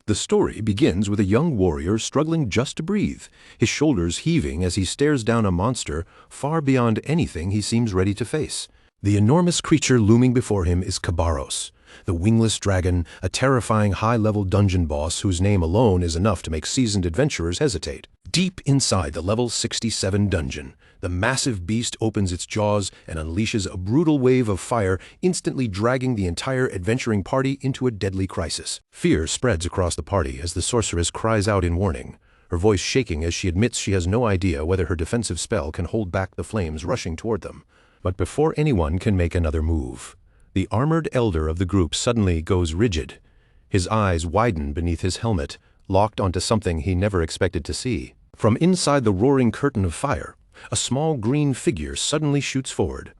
The story begins with a young warrior struggling just to breathe, his shoulders heaving as he stares down a monster far beyond anything he seems ready to face. The enormous creature looming before him is Kabaros, the wingless dragon, a terrifying high-level dungeon boss whose name alone is enough to make seasoned adventurers hesitate. Deep inside the level 67 dungeon, the massive beast opens its jaws and unleashes a brutal wave of fire, instantly dragging the entire adventuring party into a deadly crisis. Fear spreads across the party as the sorceress cries out in warning, her voice shaking as she admits she has no idea whether her defensive spell can hold back the flames rushing toward them. But before anyone can make another move, the armored elder of the group suddenly goes rigid. His eyes widen beneath his helmet, locked onto something he never expected to see. From inside the roaring curtain of fire, a small green figure suddenly shoots forward.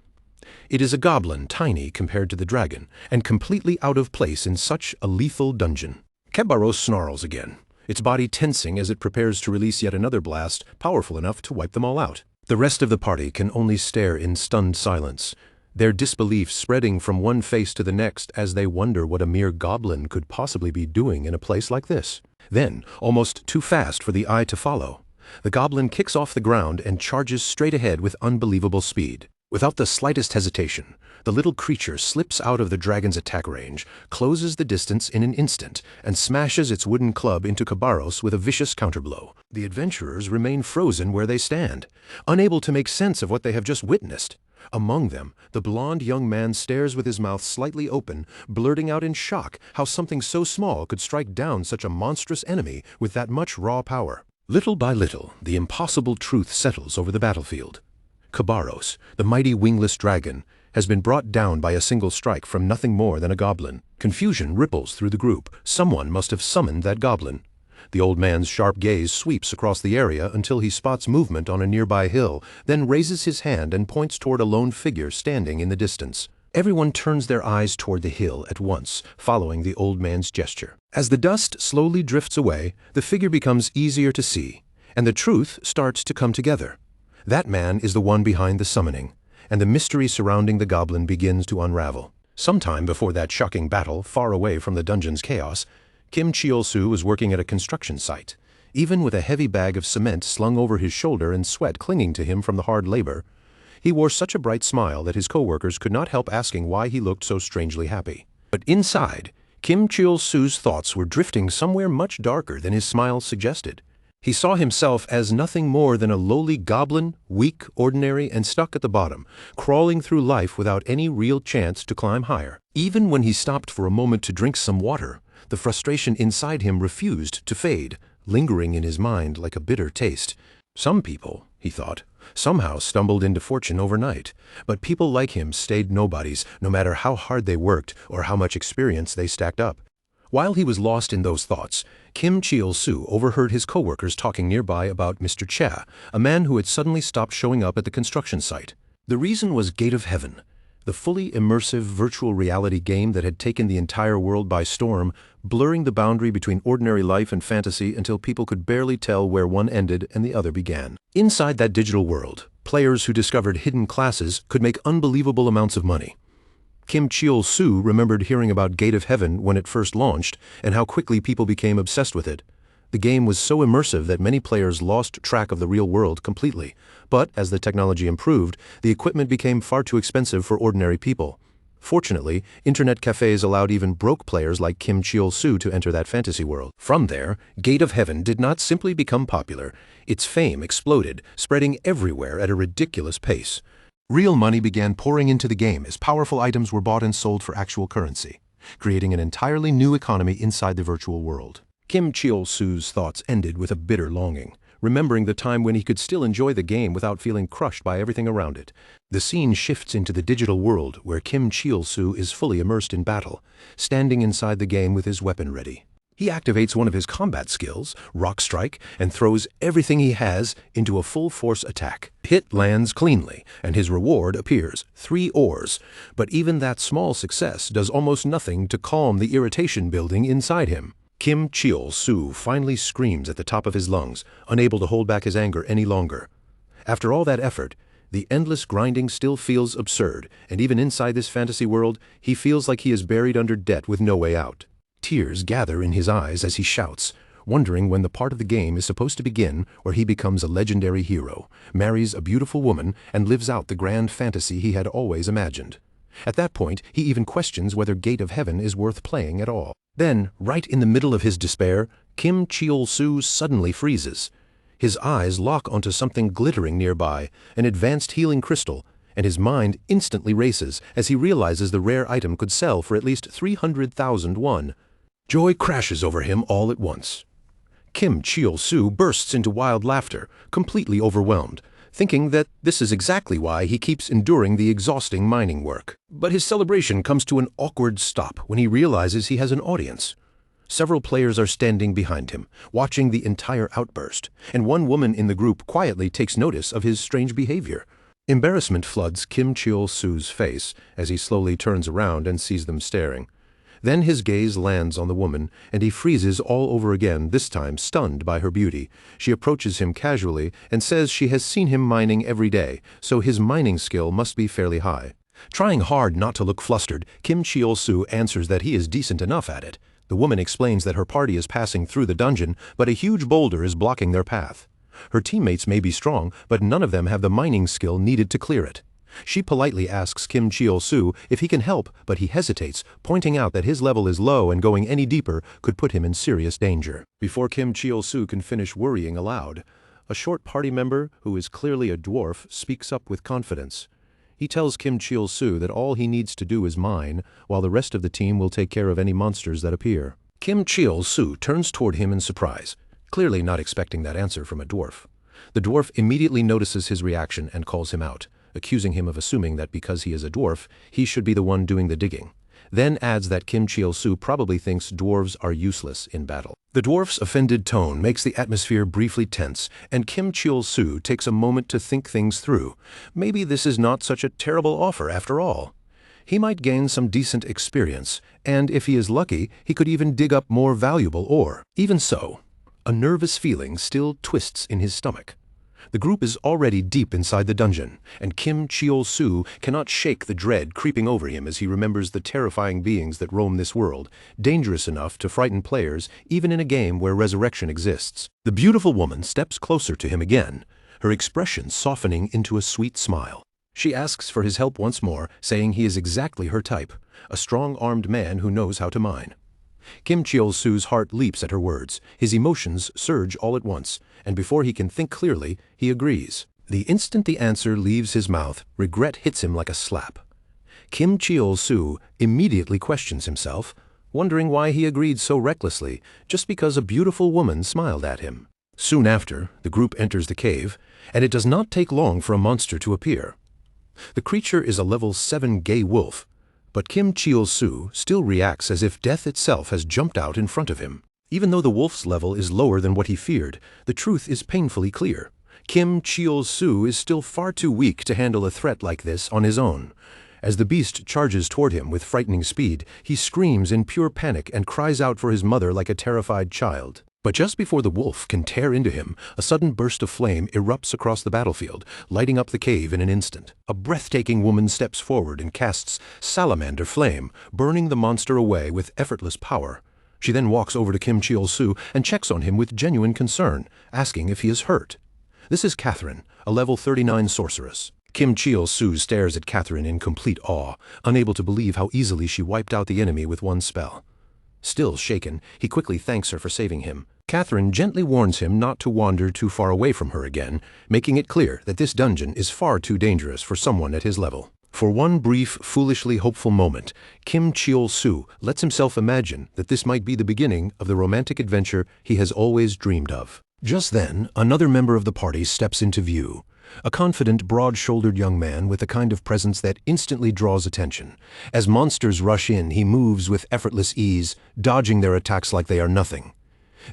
It is a goblin, tiny compared to the dragon, and completely out of place in such a lethal dungeon. Kabaros snarls again, its body tensing as it prepares to release yet another blast powerful enough to wipe them all out. The rest of the party can only stare in stunned silence, their disbelief spreading from one face to the next as they wonder what a mere goblin could possibly be doing in a place like this. Then, almost too fast for the eye to follow, the goblin kicks off the ground and charges straight ahead with unbelievable speed. Without the slightest hesitation, the little creature slips out of the dragon's attack range, closes the distance in an instant, and smashes its wooden club into Kabaros with a vicious counterblow. The adventurers remain frozen where they stand, unable to make sense of what they have just witnessed. Among them, the blond young man stares with his mouth slightly open, blurting out in shock how something so small could strike down such a monstrous enemy with that much raw power. Little by little, the impossible truth settles over the battlefield. Kabaros, the mighty wingless dragon, has been brought down by a single strike from nothing more than a goblin. Confusion ripples through the group. Someone must have summoned that goblin. The old man's sharp gaze sweeps across the area until he spots movement on a nearby hill, then raises his hand and points toward a lone figure standing in the distance. Everyone turns their eyes toward the hill at once, following the old man's gesture. As the dust slowly drifts away, the figure becomes easier to see, and the truth starts to come together. That man is the one behind the summoning, and the mystery surrounding the goblin begins to unravel. Sometime before that shocking battle, far away from the dungeon's chaos, Kim Cheol-soo was working at a construction site. Even with a heavy bag of cement slung over his shoulder and sweat clinging to him from the hard labor, he wore such a bright smile that his co-workers could not help asking why he looked so strangely happy. But inside, Kim Cheol-soo's thoughts were drifting somewhere much darker than his smile suggested. He saw himself as nothing more than a lowly goblin, weak, ordinary, and stuck at the bottom, crawling through life without any real chance to climb higher. Even when he stopped for a moment to drink some water, the frustration inside him refused to fade, lingering in his mind like a bitter taste. Some people, he thought, somehow stumbled into fortune overnight, but people like him stayed nobodies, no matter how hard they worked or how much experience they stacked up. While he was lost in those thoughts, Kim Cheol-soo overheard his co-workers talking nearby about Mr. Cha, a man who had suddenly stopped showing up at the construction site. The reason was Gate of Heaven, the fully immersive virtual reality game that had taken the entire world by storm, blurring the boundary between ordinary life and fantasy until people could barely tell where one ended and the other began. Inside that digital world, players who discovered hidden classes could make unbelievable amounts of money. Kim Cheol-soo remembered hearing about Gate of Heaven when it first launched and how quickly people became obsessed with it. The game was so immersive that many players lost track of the real world completely. But as the technology improved, the equipment became far too expensive for ordinary people. Fortunately, internet cafes allowed even broke players like Kim Cheol-soo to enter that fantasy world. From there, Gate of Heaven did not simply become popular. Its fame exploded, spreading everywhere at a ridiculous pace. Real money began pouring into the game as powerful items were bought and sold for actual currency, creating an entirely new economy inside the virtual world. Kim Cheol-soo's thoughts ended with a bitter longing, remembering the time when he could still enjoy the game without feeling crushed by everything around it. The scene shifts into the digital world where Kim Cheol-soo is fully immersed in battle, standing inside the game with his weapon ready. He activates one of his combat skills, Rock Strike, and throws everything he has into a full-force attack. Hit lands cleanly, and his reward appears, 3 ores. But even that small success does almost nothing to calm the irritation building inside him. Kim Cheol-soo finally screams at the top of his lungs, unable to hold back his anger any longer. After all that effort, the endless grinding still feels absurd, and even inside this fantasy world, he feels like he is buried under debt with no way out. Tears gather in his eyes as he shouts, wondering when the part of the game is supposed to begin where he becomes a legendary hero, marries a beautiful woman, and lives out the grand fantasy he had always imagined. At that point, he even questions whether Gate of Heaven is worth playing at all. Then, right in the middle of his despair, Kim Cheol-soo suddenly freezes. His eyes lock onto something glittering nearby, an advanced healing crystal, and his mind instantly races as he realizes the rare item could sell for at least 300,000 won. Joy crashes over him all at once. Kim Cheol-soo bursts into wild laughter, completely overwhelmed, thinking that this is exactly why he keeps enduring the exhausting mining work. But his celebration comes to an awkward stop when he realizes he has an audience. Several players are standing behind him, watching the entire outburst, and one woman in the group quietly takes notice of his strange behavior. Embarrassment floods Kim Cheol-soo's face as he slowly turns around and sees them staring. Then his gaze lands on the woman, and he freezes all over again, this time stunned by her beauty. She approaches him casually and says she has seen him mining every day, so his mining skill must be fairly high. Trying hard not to look flustered, Kim Cheol-soo answers that he is decent enough at it. The woman explains that her party is passing through the dungeon, but a huge boulder is blocking their path. Her teammates may be strong, but none of them have the mining skill needed to clear it. She politely asks Kim Cheol-soo if he can help, but he hesitates, pointing out that his level is low and going any deeper could put him in serious danger. Before Kim Cheol-soo can finish worrying aloud, a short party member, who is clearly a dwarf, speaks up with confidence. He tells Kim Cheol-soo that all he needs to do is mine, while the rest of the team will take care of any monsters that appear. Kim Cheol-soo turns toward him in surprise, clearly not expecting that answer from a dwarf. The dwarf immediately notices his reaction and calls him out, accusing him of assuming that because he is a dwarf, he should be the one doing the digging. Then adds that Kim Cheol-soo probably thinks dwarves are useless in battle. The dwarf's offended tone makes the atmosphere briefly tense, and Kim Cheol-soo takes a moment to think things through. Maybe this is not such a terrible offer after all. He might gain some decent experience, and if he is lucky, he could even dig up more valuable ore. Even so, a nervous feeling still twists in his stomach. The group is already deep inside the dungeon, and Kim Cheol-soo cannot shake the dread creeping over him as he remembers the terrifying beings that roam this world, dangerous enough to frighten players even in a game where resurrection exists. The beautiful woman steps closer to him again, her expression softening into a sweet smile. She asks for his help once more, saying he is exactly her type, a strong-armed man who knows how to mine. Kim Cheol-soo's heart leaps at her words, his emotions surge all at once, and before he can think clearly, he agrees. The instant the answer leaves his mouth, regret hits him like a slap. Kim Cheol-soo immediately questions himself, wondering why he agreed so recklessly, just because a beautiful woman smiled at him. Soon after, the group enters the cave, and it does not take long for a monster to appear. The creature is a level 7 gay wolf, but Kim Cheol-soo still reacts as if death itself has jumped out in front of him. Even though the wolf's level is lower than what he feared, the truth is painfully clear. Kim Cheol-soo is still far too weak to handle a threat like this on his own. As the beast charges toward him with frightening speed, he screams in pure panic and cries out for his mother like a terrified child. But just before the wolf can tear into him, a sudden burst of flame erupts across the battlefield, lighting up the cave in an instant. A breathtaking woman steps forward and casts salamander flame, burning the monster away with effortless power. She then walks over to Kim Cheol-soo and checks on him with genuine concern, asking if he is hurt. This is Catherine, a level 39 sorceress. Kim Cheol-soo stares at Catherine in complete awe, unable to believe how easily she wiped out the enemy with one spell. Still shaken, he quickly thanks her for saving him. Catherine gently warns him not to wander too far away from her again, making it clear that this dungeon is far too dangerous for someone at his level. For one brief, foolishly hopeful moment, Kim Cheol-soo lets himself imagine that this might be the beginning of the romantic adventure he has always dreamed of. Just then, another member of the party steps into view. A confident, broad-shouldered young man with a kind of presence that instantly draws attention. As monsters rush in, he moves with effortless ease, dodging their attacks like they are nothing.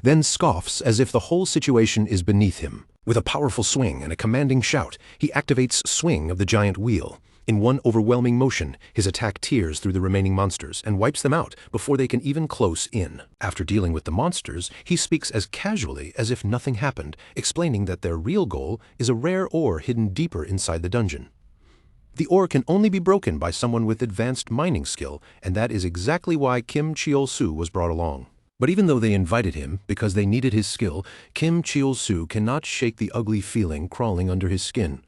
Then scoffs as if the whole situation is beneath him. With a powerful swing and a commanding shout, he activates Swing of the Giant Wheel. In one overwhelming motion, his attack tears through the remaining monsters and wipes them out before they can even close in. After dealing with the monsters, he speaks as casually as if nothing happened, explaining that their real goal is a rare ore hidden deeper inside the dungeon. The ore can only be broken by someone with advanced mining skill, and that is exactly why Kim Cheol-soo was brought along. But even though they invited him because they needed his skill, Kim Cheol-soo cannot shake the ugly feeling crawling under his skin.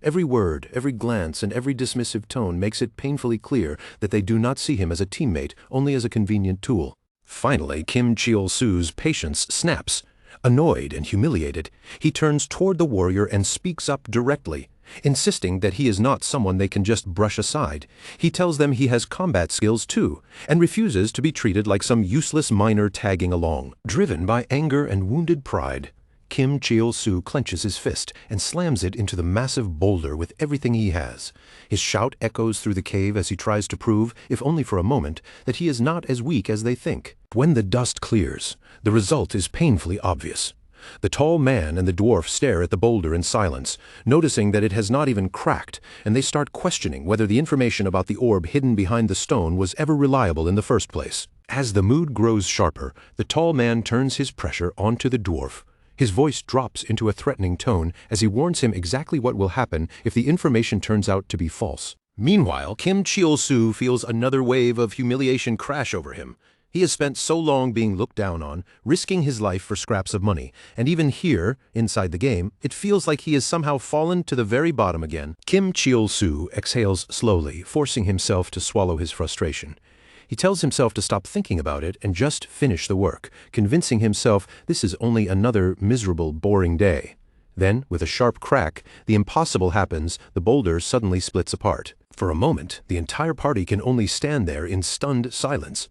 Every word, every glance, and every dismissive tone makes it painfully clear that they do not see him as a teammate, only as a convenient tool. Finally, Kim Cheol-soo's patience snaps. Annoyed and humiliated, he turns toward the warrior and speaks up directly, insisting that he is not someone they can just brush aside. He tells them he has combat skills too, and refuses to be treated like some useless miner tagging along. Driven by anger and wounded pride, Kim Cheol-soo clenches his fist and slams it into the massive boulder with everything he has. His shout echoes through the cave as he tries to prove, if only for a moment, that he is not as weak as they think. When the dust clears, the result is painfully obvious. The tall man and the dwarf stare at the boulder in silence, noticing that it has not even cracked, and they start questioning whether the information about the orb hidden behind the stone was ever reliable in the first place. As the mood grows sharper, the tall man turns his pressure onto the dwarf. His voice drops into a threatening tone as he warns him exactly what will happen if the information turns out to be false. Meanwhile, Kim Cheol-soo feels another wave of humiliation crash over him. He has spent so long being looked down on, risking his life for scraps of money, and even here, inside the game, it feels like he has somehow fallen to the very bottom again. Kim Cheol-soo exhales slowly, forcing himself to swallow his frustration. He tells himself to stop thinking about it and just finish the work, convincing himself this is only another miserable, boring day. Then, with a sharp crack, the impossible happens. The boulder suddenly splits apart. For a moment, the entire party can only stand there in stunned silence,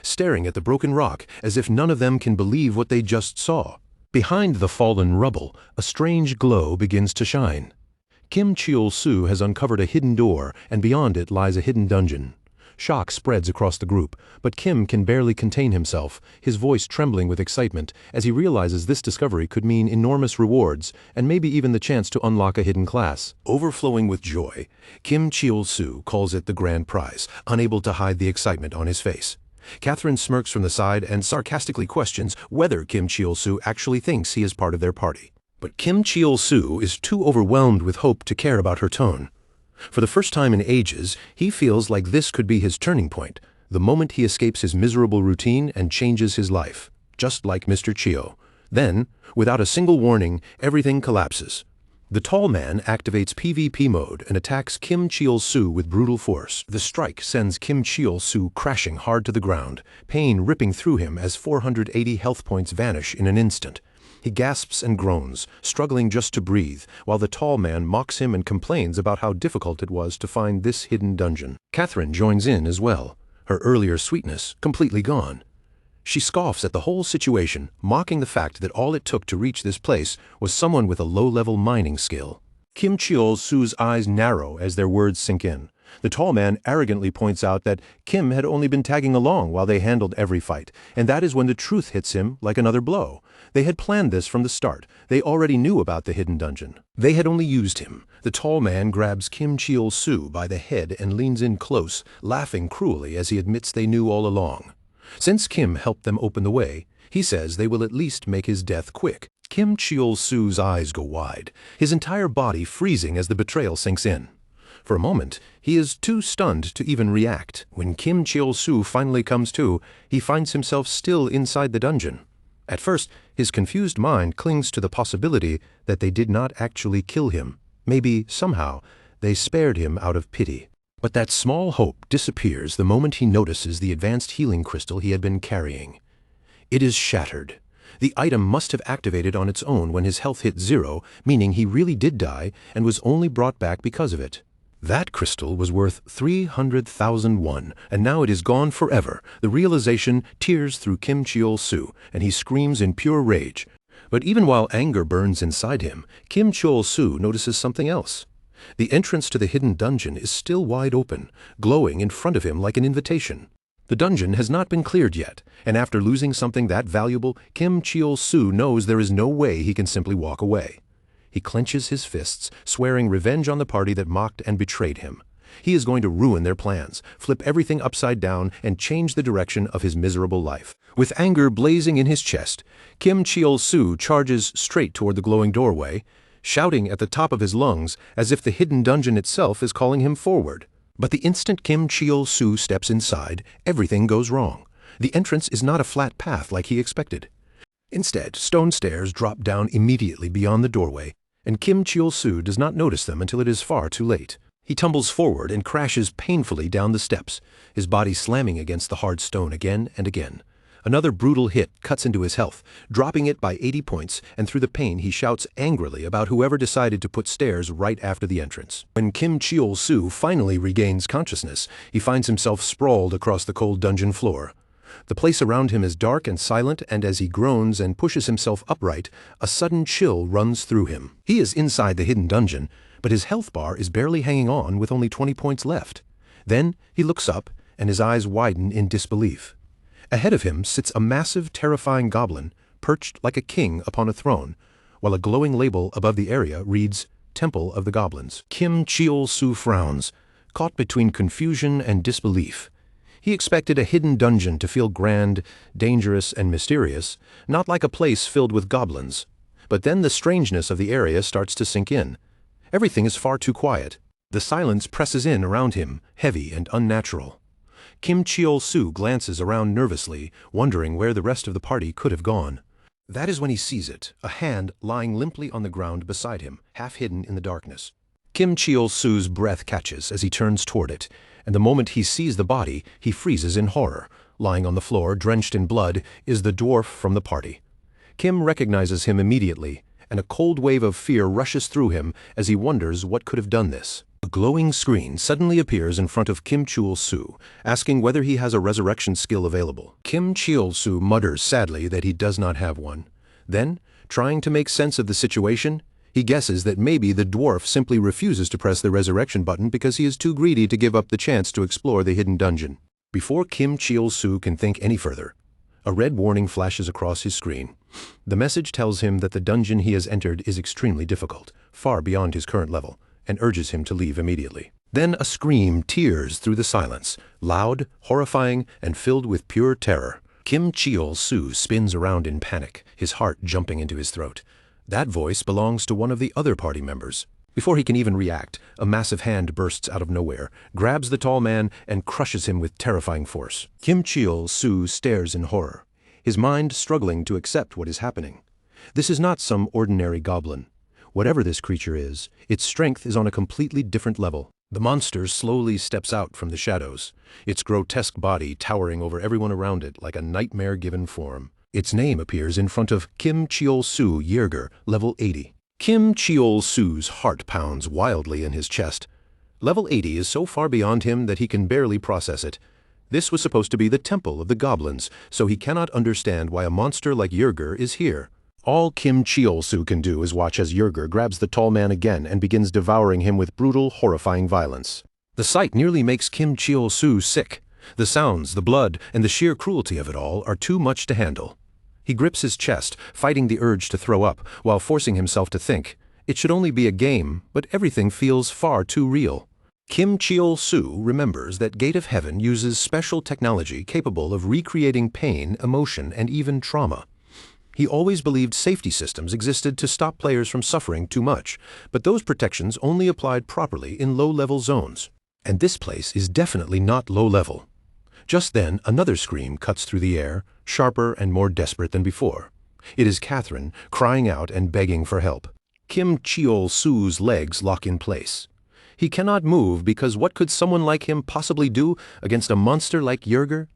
staring at the broken rock as if none of them can believe what they just saw. Behind the fallen rubble, a strange glow begins to shine. Kim Cheol-soo has uncovered a hidden door, and beyond it lies a hidden dungeon. Shock spreads across the group, but Kim can barely contain himself, his voice trembling with excitement as he realizes this discovery could mean enormous rewards and maybe even the chance to unlock a hidden class. Overflowing with joy, Kim Cheol-soo calls it the grand prize, unable to hide the excitement on his face. Catherine smirks from the side and sarcastically questions whether Kim Cheol-soo actually thinks he is part of their party. But Kim Cheol-soo is too overwhelmed with hope to care about her tone. For the first time in ages, he feels like this could be his turning point, the moment he escapes his miserable routine and changes his life, just like Mr. Chio. Then, without a single warning, everything collapses. The tall man activates PvP mode and attacks Kim Cheol-soo with brutal force. The strike sends Kim Cheol-soo crashing hard to the ground, pain ripping through him as 480 health points vanish in an instant. He gasps and groans, struggling just to breathe, while the tall man mocks him and complains about how difficult it was to find this hidden dungeon. Catherine joins in as well, her earlier sweetness completely gone. She scoffs at the whole situation, mocking the fact that all it took to reach this place was someone with a low-level mining skill. Kim Cheol-soo's eyes narrow as their words sink in. The tall man arrogantly points out that Kim had only been tagging along while they handled every fight, and that is when the truth hits him like another blow. They had planned this from the start. They already knew about the hidden dungeon. They had only used him. The tall man grabs Kim Cheol-soo by the head and leans in close, laughing cruelly as he admits they knew all along. Since Kim helped them open the way, he says they will at least make his death quick. Kim Cheol-soo's eyes go wide, his entire body freezing as the betrayal sinks in. For a moment, he is too stunned to even react. When Kim Cheol-soo finally comes to, he finds himself still inside the dungeon. At first, his confused mind clings to the possibility that they did not actually kill him. Maybe, somehow, they spared him out of pity. But that small hope disappears the moment he notices the advanced healing crystal he had been carrying. It is shattered. The item must have activated on its own when his health hit 0, meaning he really did die and was only brought back because of it. That crystal was worth 300,000 won, and now it is gone forever. The realization tears through Kim Cheol-soo, and he screams in pure rage. But even while anger burns inside him, Kim Cheol-soo notices something else. The entrance to the hidden dungeon is still wide open, glowing in front of him like an invitation. The dungeon has not been cleared yet, and after losing something that valuable, Kim Cheol-soo knows there is no way he can simply walk away. He clenches his fists, swearing revenge on the party that mocked and betrayed him. He is going to ruin their plans, flip everything upside down, and change the direction of his miserable life. With anger blazing in his chest, Kim Cheol-soo charges straight toward the glowing doorway. shouting at the top of his lungs as if the hidden dungeon itself is calling him forward. But the instant Kim Cheol-soo steps inside, everything goes wrong. The entrance is not a flat path like he expected. Instead, stone stairs drop down immediately beyond the doorway, and Kim Cheol-soo does not notice them until it is far too late. He tumbles forward and crashes painfully down the steps, his body slamming against the hard stone again and again. Another brutal hit cuts into his health, dropping it by 80 points, and through the pain he shouts angrily about whoever decided to put stairs right after the entrance. When Kim Cheol-soo finally regains consciousness, he finds himself sprawled across the cold dungeon floor. The place around him is dark and silent, and as he groans and pushes himself upright, a sudden chill runs through him. He is inside the hidden dungeon, but his health bar is barely hanging on with only 20 points left. Then he looks up, and his eyes widen in disbelief. Ahead of him sits a massive, terrifying goblin, perched like a king upon a throne, while a glowing label above the area reads, Temple of the Goblins. Kim Cheol-soo frowns, caught between confusion and disbelief. He expected a hidden dungeon to feel grand, dangerous, and mysterious, not like a place filled with goblins. But then the strangeness of the area starts to sink in. Everything is far too quiet. The silence presses in around him, heavy and unnatural. Kim Cheol-soo glances around nervously, wondering where the rest of the party could have gone. That is when he sees it, a hand lying limply on the ground beside him, half hidden in the darkness. Kim Cheol-soo's breath catches as he turns toward it, and the moment he sees the body, he freezes in horror. Lying on the floor, drenched in blood, is the dwarf from the party. Kim recognizes him immediately, and a cold wave of fear rushes through him as he wonders what could have done this. A glowing screen suddenly appears in front of Kim Cheol-soo, asking whether he has a resurrection skill available. Kim Cheol-soo mutters sadly that he does not have one. Then, trying to make sense of the situation, he guesses that maybe the dwarf simply refuses to press the resurrection button because he is too greedy to give up the chance to explore the hidden dungeon. Before Kim Cheol-soo can think any further, a red warning flashes across his screen. The message tells him that the dungeon he has entered is extremely difficult, far beyond his current level, and urges him to leave immediately. Then a scream tears through the silence, loud, horrifying, and filled with pure terror. Kim Cheol-soo spins around in panic, his heart jumping into his throat. That voice belongs to one of the other party members. Before he can even react, a massive hand bursts out of nowhere, grabs the tall man, and crushes him with terrifying force. Kim Cheol-soo stares in horror, his mind struggling to accept what is happening. This is not some ordinary goblin. Whatever this creature is, its strength is on a completely different level. The monster slowly steps out from the shadows, its grotesque body towering over everyone around it like a nightmare-given form. Its name appears in front of Kim Cheol-soo Yerger, level 80. Kim Cheol-soo's heart pounds wildly in his chest. Level 80 is so far beyond him that he can barely process it. This was supposed to be the Temple of the Goblins, so he cannot understand why a monster like Yerger is here. All Kim Cheol-soo can do is watch as Yerger grabs the tall man again and begins devouring him with brutal, horrifying violence. The sight nearly makes Kim Cheol-soo sick. The sounds, the blood, and the sheer cruelty of it all are too much to handle. He grips his chest, fighting the urge to throw up, while forcing himself to think. It should only be a game, but everything feels far too real. Kim Cheol-soo remembers that Gate of Heaven uses special technology capable of recreating pain, emotion, and even trauma. He always believed safety systems existed to stop players from suffering too much, but those protections only applied properly in low-level zones. And this place is definitely not low-level. Just then, another scream cuts through the air, sharper and more desperate than before. It is Catherine, crying out and begging for help. Kim Cheol-soo's legs lock in place. He cannot move because what could someone like him possibly do against a monster like Yerger?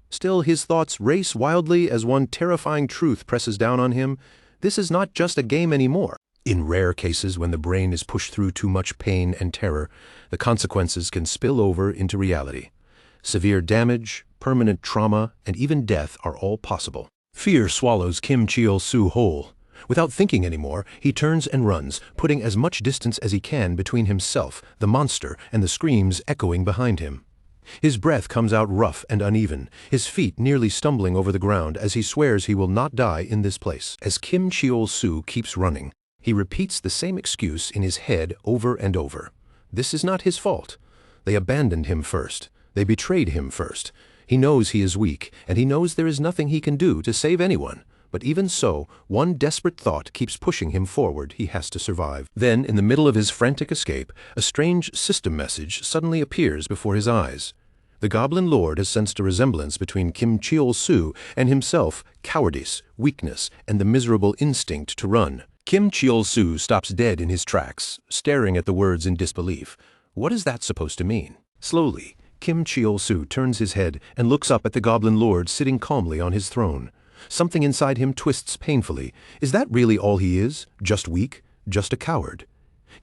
Still, his thoughts race wildly as one terrifying truth presses down on him. This is not just a game anymore. In rare cases, when the brain is pushed through too much pain and terror, the consequences can spill over into reality. Severe damage, permanent trauma, and even death are all possible. Fear swallows Kim Cheol-soo whole. Without thinking anymore, he turns and runs, putting as much distance as he can between himself, the monster, and the screams echoing behind him. His breath comes out rough and uneven, his feet nearly stumbling over the ground as he swears he will not die in this place. As Kim Cheol-soo keeps running, he repeats the same excuse in his head over and over. This is not his fault. They abandoned him first. They betrayed him first. He knows he is weak, and he knows there is nothing he can do to save anyone. But even so, one desperate thought keeps pushing him forward. He has to survive. Then, in the middle of his frantic escape, a strange system message suddenly appears before his eyes. The Goblin Lord has sensed a resemblance between Kim Cheol-soo and himself: cowardice, weakness, and the miserable instinct to run. Kim Cheol-soo stops dead in his tracks, staring at the words in disbelief. What is that supposed to mean? Slowly, Kim Cheol-soo turns his head and looks up at the Goblin Lord sitting calmly on his throne. Something inside him twists painfully. Is that really all he is? Just weak? Just a coward?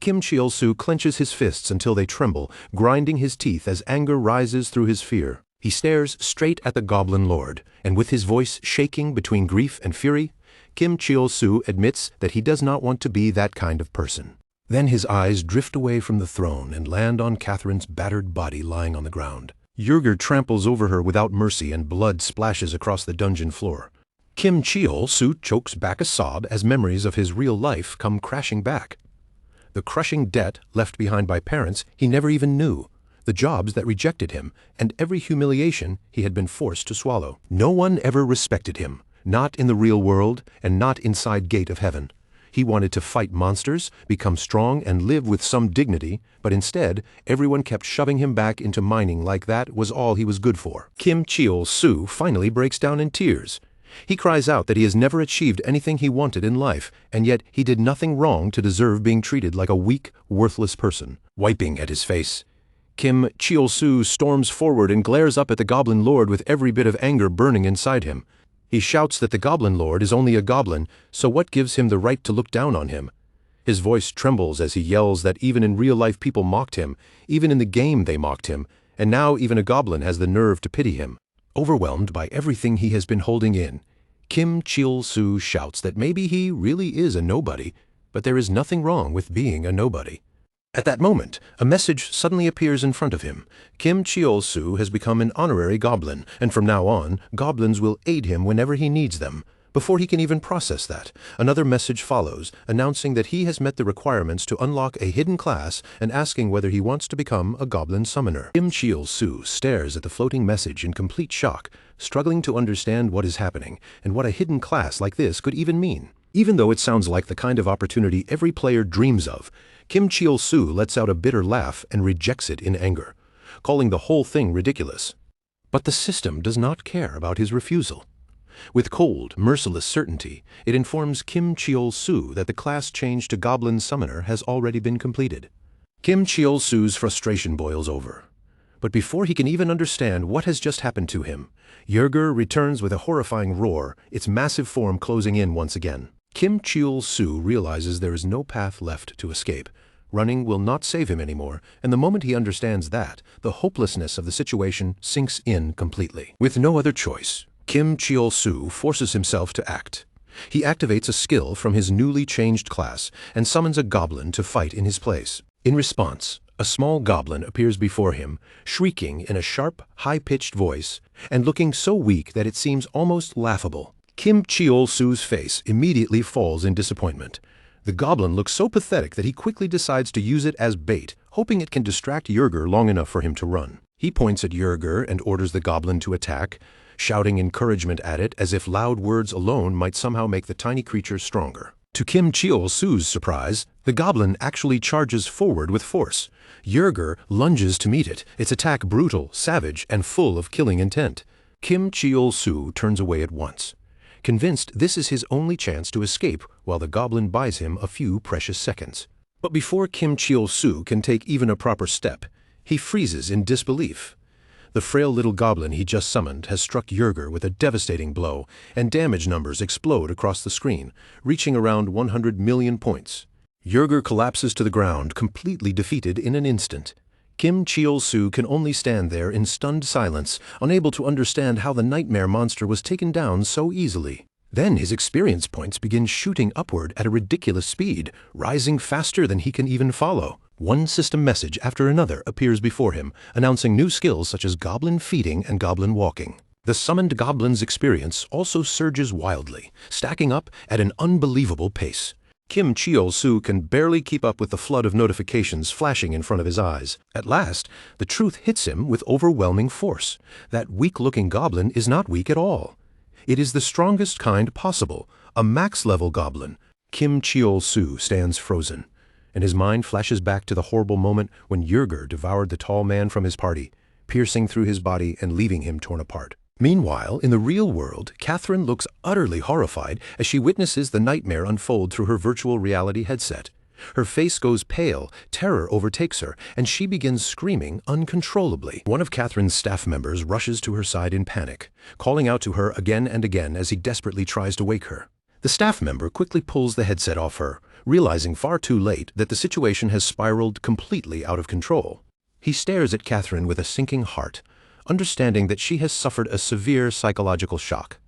Kim Cheol-soo clenches his fists until they tremble, grinding his teeth as anger rises through his fear. He stares straight at the Goblin Lord, and with his voice shaking between grief and fury, Kim Cheol-soo admits that he does not want to be that kind of person. Then his eyes drift away from the throne and land on Catherine's battered body lying on the ground. Yerger tramples over her without mercy and blood splashes across the dungeon floor. Kim Cheol-soo chokes back a sob as memories of his real life come crashing back. The crushing debt left behind by parents he never even knew, the jobs that rejected him, and every humiliation he had been forced to swallow. No one ever respected him, not in the real world and not inside gate of heaven. He wanted to fight monsters, become strong, and live with some dignity, but instead, everyone kept shoving him back into mining like that was all he was good for. Kim Cheol-soo finally breaks down in tears. He cries out that he has never achieved anything he wanted in life, and yet he did nothing wrong to deserve being treated like a weak, worthless person. Wiping at his face, Kim Cheol-soo storms forward and glares up at the Goblin Lord with every bit of anger burning inside him. He shouts that the Goblin Lord is only a goblin, so what gives him the right to look down on him? His voice trembles as he yells that even in real life people mocked him, even in the game they mocked him, and now even a goblin has the nerve to pity him. Overwhelmed by everything he has been holding in, Kim Cheol-soo shouts that maybe he really is a nobody, but there is nothing wrong with being a nobody. At that moment, a message suddenly appears in front of him. Kim Cheol-soo has become an honorary goblin, and from now on, goblins will aid him whenever he needs them. Before he can even process that, another message follows, announcing that he has met the requirements to unlock a hidden class and asking whether he wants to become a goblin summoner. Kim Cheol-soo stares at the floating message in complete shock, struggling to understand what is happening and what a hidden class like this could even mean. Even though it sounds like the kind of opportunity every player dreams of, Kim Cheol-soo lets out a bitter laugh and rejects it in anger, calling the whole thing ridiculous. But the system does not care about his refusal. With cold, merciless certainty, it informs Kim Cheol-soo that the class change to Goblin Summoner has already been completed. Kim Cheol-soo's frustration boils over. But before he can even understand what has just happened to him, Yerger returns with a horrifying roar, its massive form closing in once again. Kim Cheol-soo realizes there is no path left to escape. Running will not save him anymore, and the moment he understands that, the hopelessness of the situation sinks in completely. With no other choice, Kim Cheol-soo forces himself to act. He activates a skill from his newly changed class and summons a goblin to fight in his place. In response, a small goblin appears before him, shrieking in a sharp, high-pitched voice and looking so weak that it seems almost laughable. Kim Cheol-soo's face immediately falls in disappointment. The goblin looks so pathetic that he quickly decides to use it as bait, hoping it can distract Yerger long enough for him to run. He points at Yerger and orders the goblin to attack, shouting encouragement at it as if loud words alone might somehow make the tiny creature stronger. To Kim Cheol-soo's surprise, the goblin actually charges forward with force. Yerger lunges to meet it, its attack brutal, savage, and full of killing intent. Kim Cheol-soo turns away at once, convinced this is his only chance to escape while the goblin buys him a few precious seconds. But before Kim Cheol-soo can take even a proper step, he freezes in disbelief. The frail little goblin he just summoned has struck Yerger with a devastating blow, and damage numbers explode across the screen, reaching around 100 million points. Yerger collapses to the ground, completely defeated in an instant. Kim Cheol-soo can only stand there in stunned silence, unable to understand how the nightmare monster was taken down so easily. Then his experience points begin shooting upward at a ridiculous speed, rising faster than he can even follow. One system message after another appears before him, announcing new skills such as goblin feeding and goblin walking. The summoned goblin's experience also surges wildly, stacking up at an unbelievable pace. Kim Cheol-soo can barely keep up with the flood of notifications flashing in front of his eyes. At last, the truth hits him with overwhelming force. That weak-looking goblin is not weak at all. It is the strongest kind possible, a max-level goblin. Kim Cheol-soo stands frozen, and his mind flashes back to the horrible moment when Yerger devoured the tall man from his party, piercing through his body and leaving him torn apart. Meanwhile, in the real world, Catherine looks utterly horrified as she witnesses the nightmare unfold through her virtual reality headset. Her face goes pale, terror overtakes her, and she begins screaming uncontrollably. One of Catherine's staff members rushes to her side in panic, calling out to her again and again as he desperately tries to wake her. The staff member quickly pulls the headset off her, realizing far too late that the situation has spiraled completely out of control. He stares at Catherine with a sinking heart, understanding that she has suffered a severe psychological shock.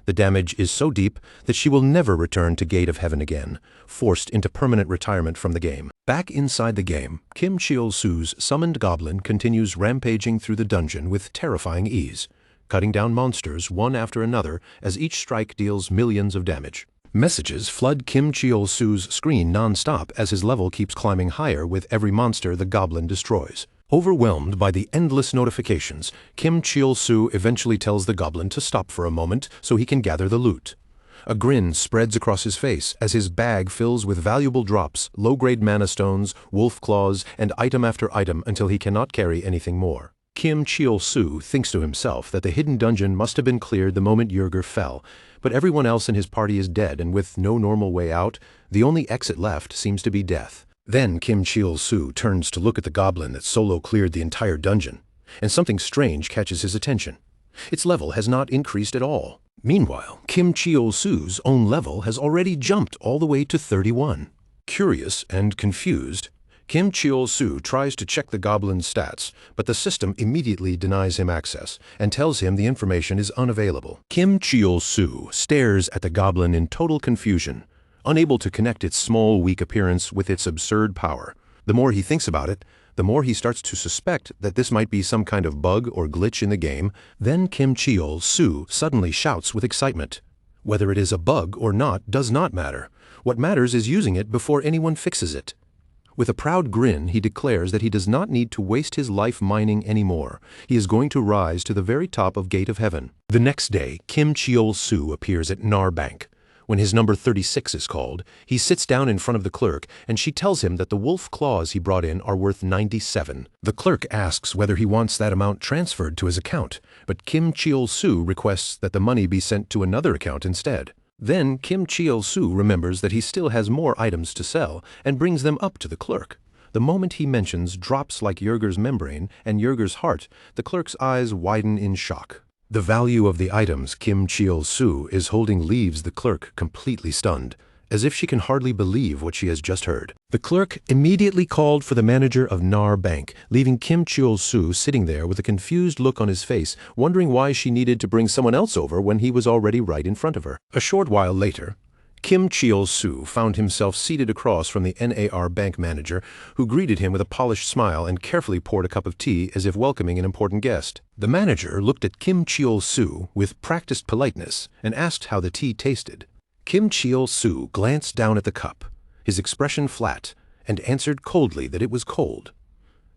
The damage is so deep that she will never return to Gate of Heaven again, forced into permanent retirement from the game. Back inside the game, Kim Cheol-soo's summoned goblin continues rampaging through the dungeon with terrifying ease, cutting down monsters one after another as each strike deals millions of damage. Messages flood Kim Cheol-soo's screen non-stop as his level keeps climbing higher with every monster the goblin destroys. Overwhelmed by the endless notifications, Kim Cheol-soo eventually tells the goblin to stop for a moment so he can gather the loot. A grin spreads across his face as his bag fills with valuable drops, low-grade mana stones, wolf claws, and item after item until he cannot carry anything more. Kim Cheol-soo thinks to himself that the hidden dungeon must have been cleared the moment Yerger fell, but everyone else in his party is dead, and with no normal way out, the only exit left seems to be death. Then Kim Cheol-soo turns to look at the goblin that solo cleared the entire dungeon, and something strange catches his attention. Its level has not increased at all. Meanwhile, Kim Cheol-soo's own level has already jumped all the way to 31. Curious and confused, Kim Cheol-soo tries to check the goblin's stats, but the system immediately denies him access and tells him the information is unavailable. Kim Cheol-soo stares at the goblin in total confusion, unable to connect its small, weak appearance with its absurd power. The more he thinks about it, the more he starts to suspect that this might be some kind of bug or glitch in the game. Then Kim Cheol-soo suddenly shouts with excitement. Whether it is a bug or not does not matter. What matters is using it before anyone fixes it. With a proud grin, he declares that he does not need to waste his life mining anymore. He is going to rise to the very top of Gate of Heaven. The next day, Kim Cheol-soo appears at Nar Bank. When his number 36 is called, he sits down in front of the clerk, and she tells him that the wolf claws he brought in are worth 97. The clerk asks whether he wants that amount transferred to his account, but Kim Cheol-soo requests that the money be sent to another account instead. Then Kim Cheol-soo remembers that he still has more items to sell and brings them up to the clerk. The moment he mentions drops like Yerger's membrane and Yerger's heart, the clerk's eyes widen in shock. The value of the items Kim Cheol-soo is holding leaves the clerk completely stunned, as if she can hardly believe what she has just heard. The clerk immediately called for the manager of Nar Bank, leaving Kim Cheol-soo sitting there with a confused look on his face, wondering why she needed to bring someone else over when he was already right in front of her. A short while later, Kim Cheol-soo found himself seated across from the NAR bank manager, who greeted him with a polished smile and carefully poured a cup of tea as if welcoming an important guest. The manager looked at Kim Cheol-soo with practiced politeness and asked how the tea tasted. Kim Cheol-soo glanced down at the cup, his expression flat, and answered coldly that it was cold.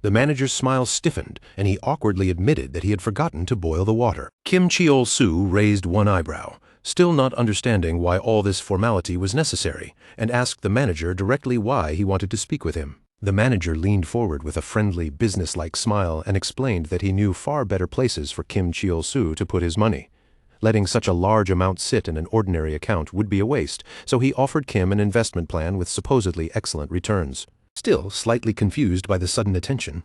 The manager's smile stiffened, and he awkwardly admitted that he had forgotten to boil the water. Kim Cheol-soo raised one eyebrow, still not understanding why all this formality was necessary, and asked the manager directly why he wanted to speak with him. The manager leaned forward with a friendly, businesslike smile and explained that he knew far better places for Kim Cheol-soo to put his money. Letting such a large amount sit in an ordinary account would be a waste, so he offered Kim an investment plan with supposedly excellent returns. Still slightly confused by the sudden attention,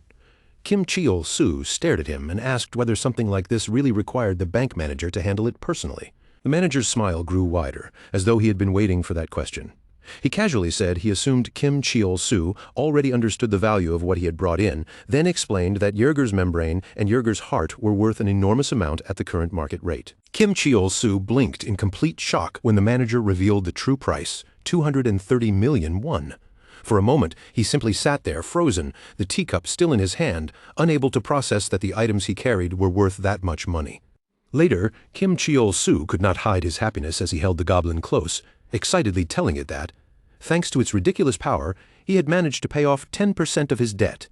Kim Cheol-soo stared at him and asked whether something like this really required the bank manager to handle it personally. The manager's smile grew wider, as though he had been waiting for that question. He casually said he assumed Kim Cheol-soo already understood the value of what he had brought in, then explained that Yerger's membrane and Yerger's heart were worth an enormous amount at the current market rate. Kim Cheol-soo blinked in complete shock when the manager revealed the true price, 230 million won. For a moment, he simply sat there, frozen, the teacup still in his hand, unable to process that the items he carried were worth that much money. Later, Kim Cheol-soo could not hide his happiness as he held the goblin close, excitedly telling it that, thanks to its ridiculous power, he had managed to pay off 10% of his debt.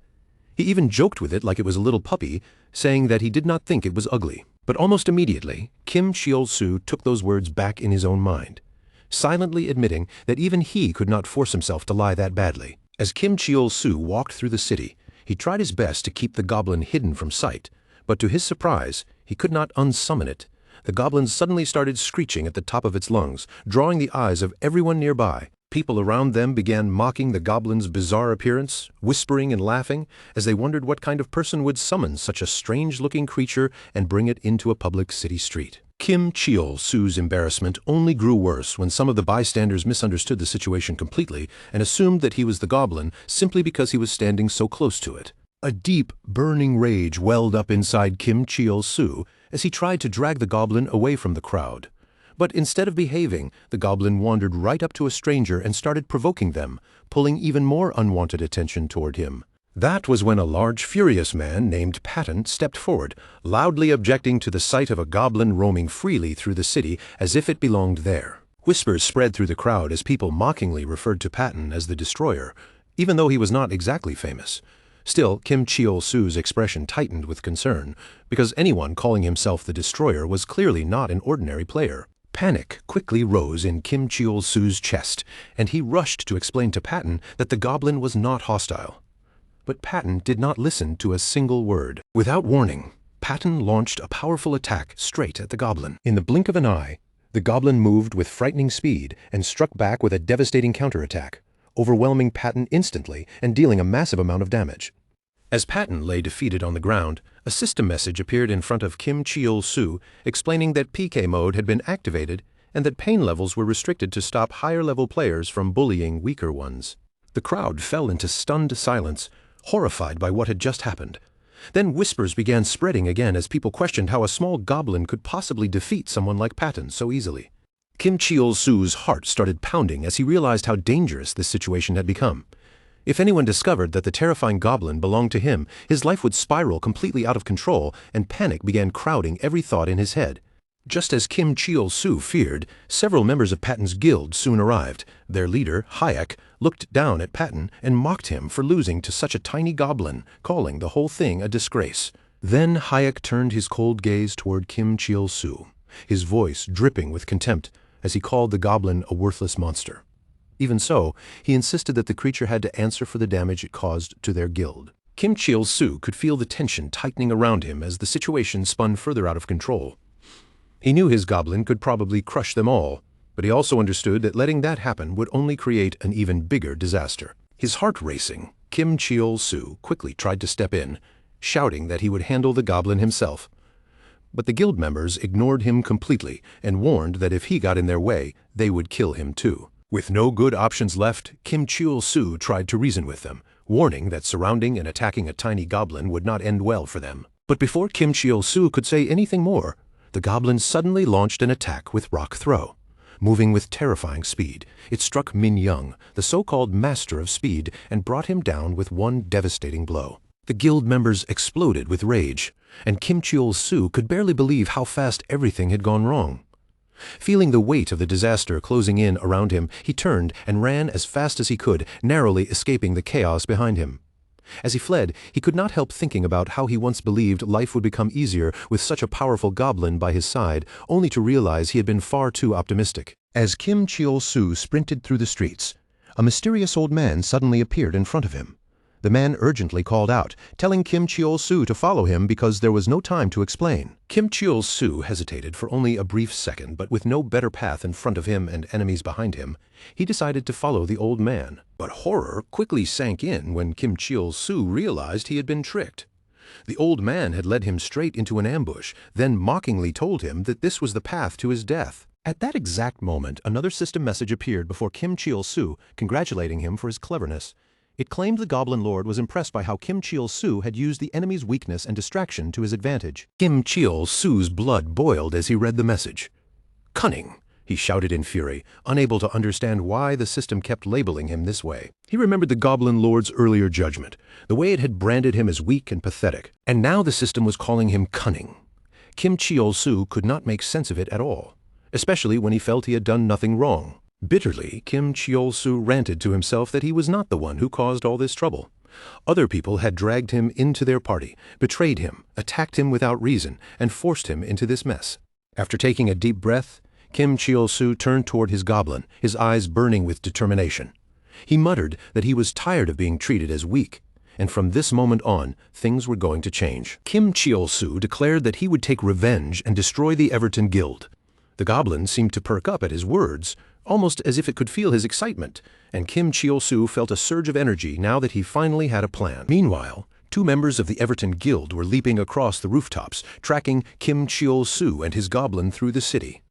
He even joked with it like it was a little puppy, saying that he did not think it was ugly. But almost immediately, Kim Cheol-soo took those words back in his own mind, silently admitting that even he could not force himself to lie that badly. As Kim Cheol-soo walked through the city, he tried his best to keep the goblin hidden from sight, but to his surprise, he could not unsummon it. The goblin suddenly started screeching at the top of its lungs, drawing the eyes of everyone nearby. People around them began mocking the goblin's bizarre appearance, whispering and laughing, as they wondered what kind of person would summon such a strange-looking creature and bring it into a public city street. Kim Cheol-soo's embarrassment only grew worse when some of the bystanders misunderstood the situation completely and assumed that he was the goblin simply because he was standing so close to it. A deep, burning rage welled up inside Kim Cheol-soo as he tried to drag the goblin away from the crowd. But instead of behaving, the goblin wandered right up to a stranger and started provoking them, pulling even more unwanted attention toward him. That was when a large, furious man named Patton stepped forward, loudly objecting to the sight of a goblin roaming freely through the city as if it belonged there. Whispers spread through the crowd as people mockingly referred to Patton as the Destroyer, even though he was not exactly famous. Still, Kim Cheol-soo's expression tightened with concern, because anyone calling himself the Destroyer was clearly not an ordinary player. Panic quickly rose in Kim Cheol-soo's chest, and he rushed to explain to Patton that the goblin was not hostile. But Patton did not listen to a single word. Without warning, Patton launched a powerful attack straight at the goblin. In the blink of an eye, the goblin moved with frightening speed and struck back with a devastating counterattack, overwhelming Patton instantly and dealing a massive amount of damage. As Patton lay defeated on the ground, a system message appeared in front of Kim Cheol-soo explaining that PK mode had been activated and that pain levels were restricted to stop higher-level players from bullying weaker ones. The crowd fell into stunned silence, horrified by what had just happened. Then whispers began spreading again as people questioned how a small goblin could possibly defeat someone like Patton so easily. Kim Cheol-soo's heart started pounding as he realized how dangerous this situation had become. If anyone discovered that the terrifying goblin belonged to him, his life would spiral completely out of control, and panic began crowding every thought in his head. Just as Kim Cheol-soo feared, several members of Patton's guild soon arrived. Their leader, Hayek, looked down at Patton and mocked him for losing to such a tiny goblin, calling the whole thing a disgrace. Then Hayek turned his cold gaze toward Kim Cheol-soo, his voice dripping with contempt as he called the goblin a worthless monster. Even so, he insisted that the creature had to answer for the damage it caused to their guild. Kim Cheol-soo could feel the tension tightening around him as the situation spun further out of control. He knew his goblin could probably crush them all, but he also understood that letting that happen would only create an even bigger disaster. His heart racing, Kim Cheol-soo quickly tried to step in, shouting that he would handle the goblin himself. But the guild members ignored him completely and warned that if he got in their way, they would kill him too. With no good options left, Kim Cheol-soo tried to reason with them, warning that surrounding and attacking a tiny goblin would not end well for them. But before Kim Cheol-soo could say anything more, the goblin suddenly launched an attack with rock throw. Moving with terrifying speed, it struck Min Young, the so-called master of speed, and brought him down with one devastating blow. The guild members exploded with rage, and Kim Cheol-soo could barely believe how fast everything had gone wrong. Feeling the weight of the disaster closing in around him, he turned and ran as fast as he could, narrowly escaping the chaos behind him. As he fled, he could not help thinking about how he once believed life would become easier with such a powerful goblin by his side, only to realize he had been far too optimistic. As Kim Cheol-soo sprinted through the streets, a mysterious old man suddenly appeared in front of him. The man urgently called out, telling Kim Cheol-soo to follow him because there was no time to explain. Kim Cheol-soo hesitated for only a brief second, but with no better path in front of him and enemies behind him, he decided to follow the old man. But horror quickly sank in when Kim Cheol-soo realized he had been tricked. The old man had led him straight into an ambush, then mockingly told him that this was the path to his death. At that exact moment, another system message appeared before Kim Cheol-soo, congratulating him for his cleverness. It claimed the Goblin Lord was impressed by how Kim Cheol-soo had used the enemy's weakness and distraction to his advantage. Kim Cheol-soo's blood boiled as he read the message. "Cunning," he shouted in fury, unable to understand why the system kept labeling him this way. He remembered the Goblin Lord's earlier judgment, the way it had branded him as weak and pathetic, and now the system was calling him cunning. Kim Cheol-soo could not make sense of it at all, especially when he felt he had done nothing wrong. Bitterly, Kim Cheol-soo ranted to himself that he was not the one who caused all this trouble. Other people had dragged him into their party, betrayed him, attacked him without reason, and forced him into this mess. After taking a deep breath, Kim Cheol-soo turned toward his goblin, his eyes burning with determination. He muttered that he was tired of being treated as weak, and from this moment on, things were going to change. Kim Cheol-soo declared that he would take revenge and destroy the Everton Guild. The goblin seemed to perk up at his words, almost as if it could feel his excitement, and Kim Cheol-soo felt a surge of energy now that he finally had a plan. Meanwhile, 2 members of the Everton Guild were leaping across the rooftops, tracking Kim Cheol-soo and his goblin through the city.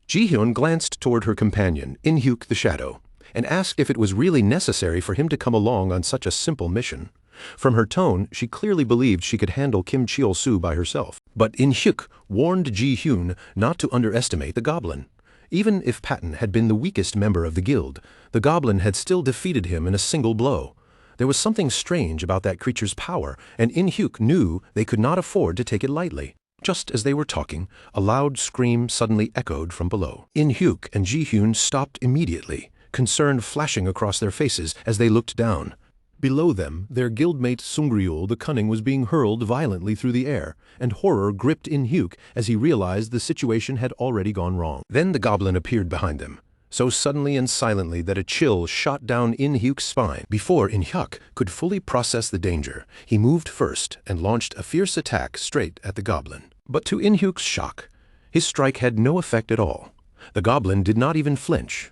Ji-hyun glanced toward her companion, In-hyuk the Shadow, and asked if it was really necessary for him to come along on such a simple mission. From her tone, she clearly believed she could handle Kim Cheol-soo by herself. But In-hyuk warned Ji-hyun not to underestimate the goblin. Even if Patton had been the weakest member of the guild, the goblin had still defeated him in a single blow. There was something strange about that creature's power, and In-hyuk knew they could not afford to take it lightly. Just as they were talking, a loud scream suddenly echoed from below. In-hyuk and Ji-hyun stopped immediately, concern flashing across their faces as they looked down. Below them, their guildmate Sungryul the Cunning was being hurled violently through the air, and horror gripped In-hyuk as he realized the situation had already gone wrong. Then the goblin appeared behind them, so suddenly and silently that a chill shot down In-hyuk's spine. Before In-hyuk could fully process the danger, he moved first and launched a fierce attack straight at the goblin. But to In-hyuk's shock, his strike had no effect at all. The goblin did not even flinch.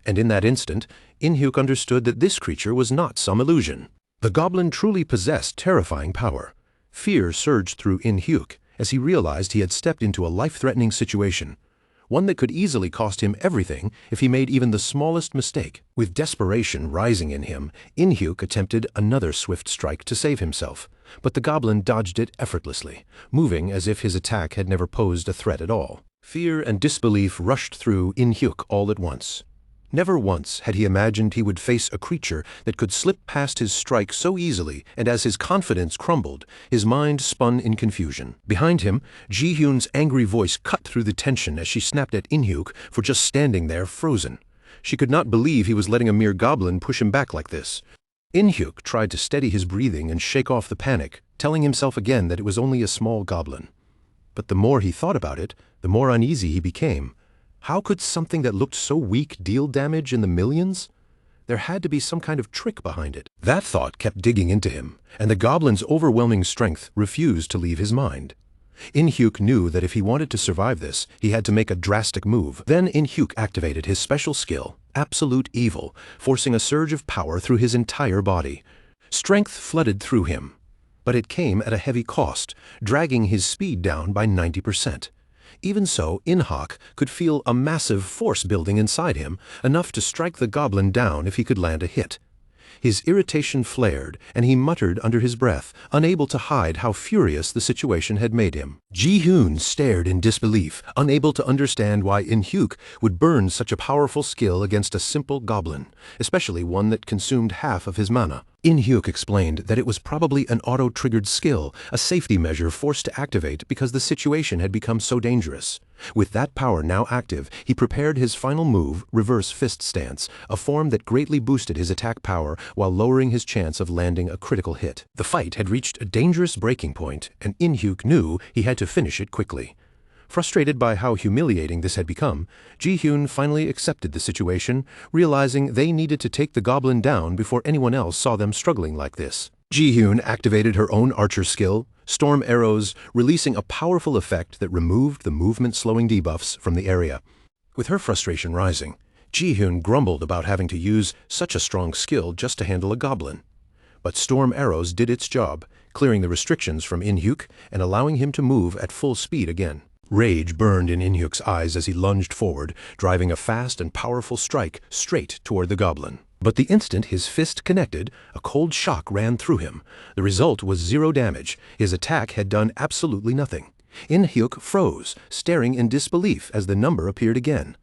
And in that instant, In-hyuk understood that this creature was not some illusion. The goblin truly possessed terrifying power. Fear surged through In-hyuk as he realized he had stepped into a life-threatening situation, one that could easily cost him everything if he made even the smallest mistake. With desperation rising in him, In-hyuk attempted another swift strike to save himself, but the goblin dodged it effortlessly, moving as if his attack had never posed a threat at all. Fear and disbelief rushed through In-hyuk all at once. Never once had he imagined he would face a creature that could slip past his strike so easily, and as his confidence crumbled, his mind spun in confusion. Behind him, Ji-hyun's angry voice cut through the tension as she snapped at In-hyuk for just standing there frozen. She could not believe he was letting a mere goblin push him back like this. In-hyuk tried to steady his breathing and shake off the panic, telling himself again that it was only a small goblin. But the more he thought about it, the more uneasy he became. How could something that looked so weak deal damage in the millions? There had to be some kind of trick behind it. That thought kept digging into him, and the goblin's overwhelming strength refused to leave his mind. In-hyuk knew that if he wanted to survive this, he had to make a drastic move. Then In-hyuk activated his special skill, Absolute Evil, forcing a surge of power through his entire body. Strength flooded through him, but it came at a heavy cost, dragging his speed down by 90%. Even so, In-hyuk could feel a massive force building inside him, enough to strike the goblin down if he could land a hit. His irritation flared, and he muttered under his breath, unable to hide how furious the situation had made him. Ji-hyun stared in disbelief, unable to understand why In-hyuk would burn such a powerful skill against a simple goblin, especially one that consumed half of his mana. In-hyuk explained that it was probably an auto-triggered skill, a safety measure forced to activate because the situation had become so dangerous. With that power now active, he prepared his final move, Reverse Fist Stance, a form that greatly boosted his attack power while lowering his chance of landing a critical hit. The fight had reached a dangerous breaking point, and In-hyuk knew he had to finish it quickly. Frustrated by how humiliating this had become, Ji-hyun finally accepted the situation, realizing they needed to take the goblin down before anyone else saw them struggling like this. Ji-hyun activated her own archer skill, Storm Arrows, releasing a powerful effect that removed the movement-slowing debuffs from the area. With her frustration rising, Ji-hyun grumbled about having to use such a strong skill just to handle a goblin. But Storm Arrows did its job, clearing the restrictions from In-hyuk and allowing him to move at full speed again. Rage burned in In-hyuk's eyes as he lunged forward, driving a fast and powerful strike straight toward the goblin. But the instant his fist connected, a cold shock ran through him. The result was 0 damage. His attack had done absolutely nothing. In-hyuk froze, staring in disbelief as the number appeared again.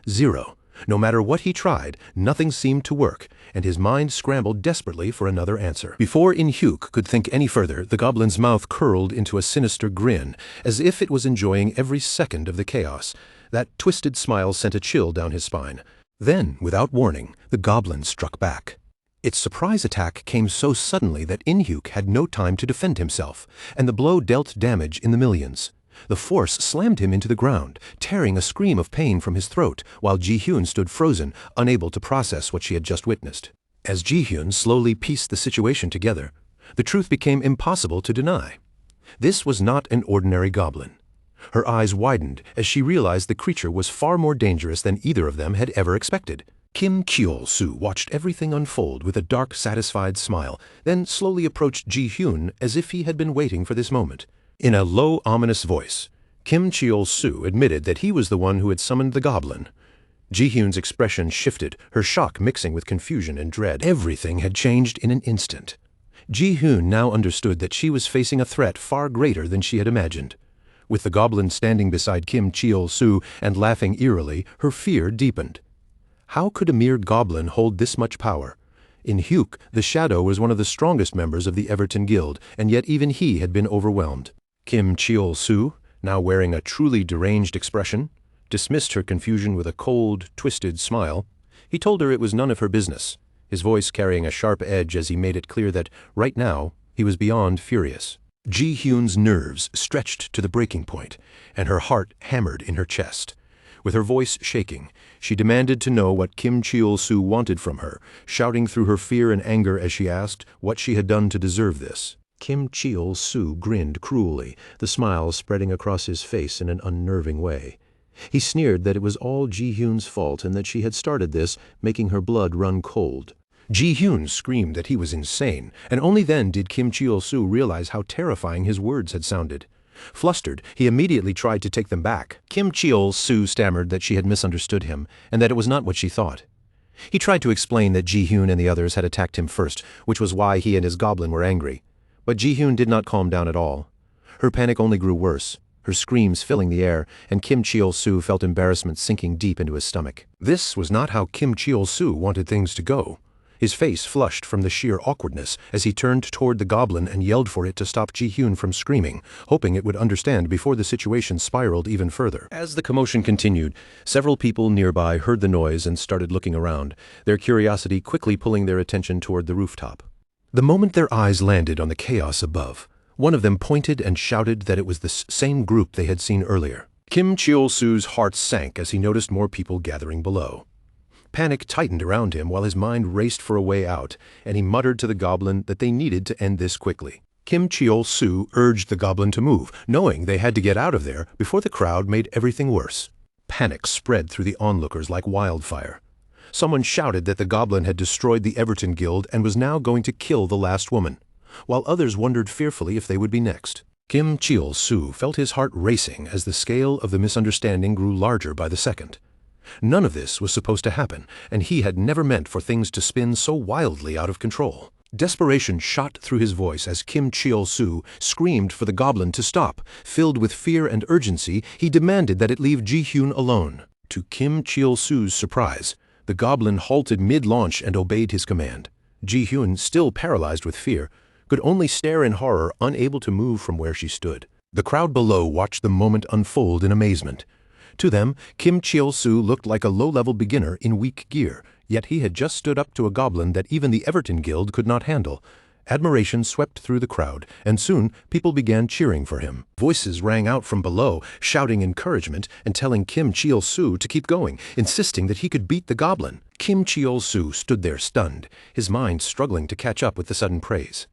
0. No matter what he tried, nothing seemed to work, and his mind scrambled desperately for another answer. Before In-hyuk could think any further, the goblin's mouth curled into a sinister grin, as if it was enjoying every second of the chaos. That twisted smile sent a chill down his spine. Then, without warning, the goblin struck back. Its surprise attack came so suddenly that In-hyuk had no time to defend himself, and the blow dealt damage in the millions. The force slammed him into the ground, tearing a scream of pain from his throat, while Ji-hyun stood frozen, unable to process what she had just witnessed. As Ji-hyun slowly pieced the situation together, the truth became impossible to deny. This was not an ordinary goblin. Her eyes widened as she realized the creature was far more dangerous than either of them had ever expected. Kim Cheol-soo watched everything unfold with a dark, satisfied smile, then slowly approached Ji-hyun as if he had been waiting for this moment. In a low, ominous voice, Kim Cheol-soo admitted that he was the one who had summoned the goblin. Ji-hyun's expression shifted, her shock mixing with confusion and dread. Everything had changed in an instant. Ji-hyun now understood that she was facing a threat far greater than she had imagined. With the goblin standing beside Kim Cheol-soo and laughing eerily, her fear deepened. How could a mere goblin hold this much power? In-hyuk, the Shadow, was one of the strongest members of the Everton Guild, and yet even he had been overwhelmed. Kim Cheol-soo, now wearing a truly deranged expression, dismissed her confusion with a cold, twisted smile. He told her it was none of her business, his voice carrying a sharp edge as he made it clear that, right now, he was beyond furious. Ji-hyun's nerves stretched to the breaking point, and her heart hammered in her chest. With her voice shaking, she demanded to know what Kim Cheol-soo wanted from her, shouting through her fear and anger as she asked what she had done to deserve this. Kim Cheol-soo grinned cruelly, the smile spreading across his face in an unnerving way. He sneered that it was all Ji-hyun's fault and that she had started this, making her blood run cold. Ji-hyun screamed that he was insane, and only then did Kim Cheol-soo realize how terrifying his words had sounded. Flustered, he immediately tried to take them back. Kim Cheol-soo stammered that she had misunderstood him, and that it was not what she thought. He tried to explain that Ji-hyun and the others had attacked him first, which was why he and his goblin were angry. But Ji-hyun did not calm down at all. Her panic only grew worse, her screams filling the air, and Kim Cheol-soo felt embarrassment sinking deep into his stomach. This was not how Kim Cheol-soo wanted things to go. His face flushed from the sheer awkwardness as he turned toward the goblin and yelled for it to stop Ji-hyun from screaming, hoping it would understand before the situation spiraled even further. As the commotion continued, several people nearby heard the noise and started looking around, their curiosity quickly pulling their attention toward the rooftop. The moment their eyes landed on the chaos above, one of them pointed and shouted that it was the same group they had seen earlier. Kim Cheol-soo's heart sank as he noticed more people gathering below. Panic tightened around him while his mind raced for a way out, and he muttered to the goblin that they needed to end this quickly. Kim Cheol-soo urged the goblin to move, knowing they had to get out of there before the crowd made everything worse. Panic spread through the onlookers like wildfire. Someone shouted that the goblin had destroyed the Everton Guild and was now going to kill the last woman, while others wondered fearfully if they would be next. Kim Cheol-soo felt his heart racing as the scale of the misunderstanding grew larger by the second. None of this was supposed to happen, and he had never meant for things to spin so wildly out of control. Desperation shot through his voice as Kim Cheol-soo screamed for the goblin to stop. Filled with fear and urgency, he demanded that it leave Ji-hyun alone. To Kim Cheol-soo's surprise, the goblin halted mid-launch and obeyed his command. Ji-hyun, still paralyzed with fear, could only stare in horror, unable to move from where she stood. The crowd below watched the moment unfold in amazement. To them, Kim Cheol-soo looked like a low-level beginner in weak gear, yet he had just stood up to a goblin that even the Everton Guild could not handle. Admiration swept through the crowd, and soon people began cheering for him. Voices rang out from below, shouting encouragement and telling Kim Cheol-soo to keep going, insisting that he could beat the goblin. Kim Cheol-soo stood there stunned, his mind struggling to catch up with the sudden praise.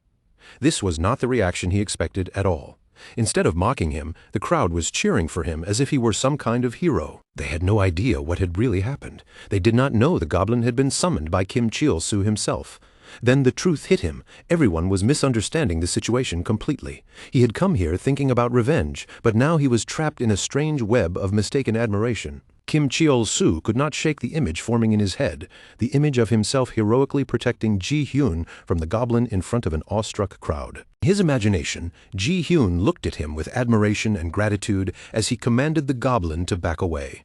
This was not the reaction he expected at all. Instead of mocking him, the crowd was cheering for him as if he were some kind of hero. They had no idea what had really happened. They did not know the goblin had been summoned by Kim Cheol-soo himself. Then the truth hit him. Everyone was misunderstanding the situation completely. He had come here thinking about revenge, but now he was trapped in a strange web of mistaken admiration. Kim Cheol-soo could not shake the image forming in his head, the image of himself heroically protecting Ji-hyun from the goblin in front of an awestruck crowd. In his imagination, Ji-hyun looked at him with admiration and gratitude as he commanded the goblin to back away.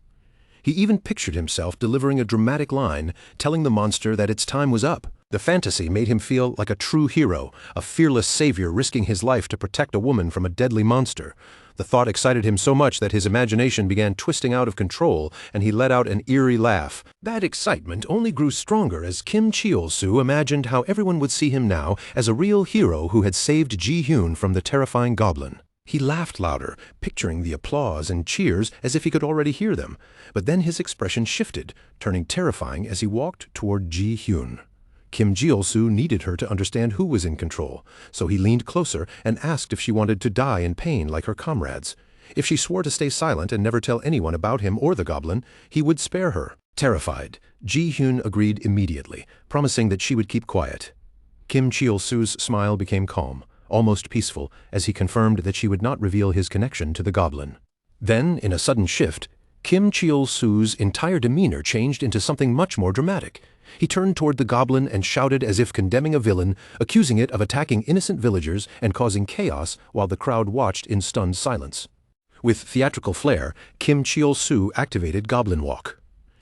He even pictured himself delivering a dramatic line, telling the monster that its time was up. The fantasy made him feel like a true hero, a fearless savior risking his life to protect a woman from a deadly monster. The thought excited him so much that his imagination began twisting out of control, and he let out an eerie laugh. That excitement only grew stronger as Kim Cheol-soo imagined how everyone would see him now as a real hero who had saved Ji-hyun from the terrifying goblin. He laughed louder, picturing the applause and cheers as if he could already hear them. But then his expression shifted, turning terrifying as he walked toward Ji-hyun. Kim Cheol-soo needed her to understand who was in control, so he leaned closer and asked if she wanted to die in pain like her comrades. If she swore to stay silent and never tell anyone about him or the goblin, he would spare her. Terrified, Ji-hyun agreed immediately, promising that she would keep quiet. Kim Cheol-soo's smile became calm, almost peaceful, as he confirmed that she would not reveal his connection to the goblin. Then, in a sudden shift, Kim Cheol-soo's entire demeanor changed into something much more dramatic. He turned toward the goblin and shouted as if condemning a villain, accusing it of attacking innocent villagers and causing chaos while the crowd watched in stunned silence. With theatrical flair, Kim Cheol-soo activated Goblin Walk.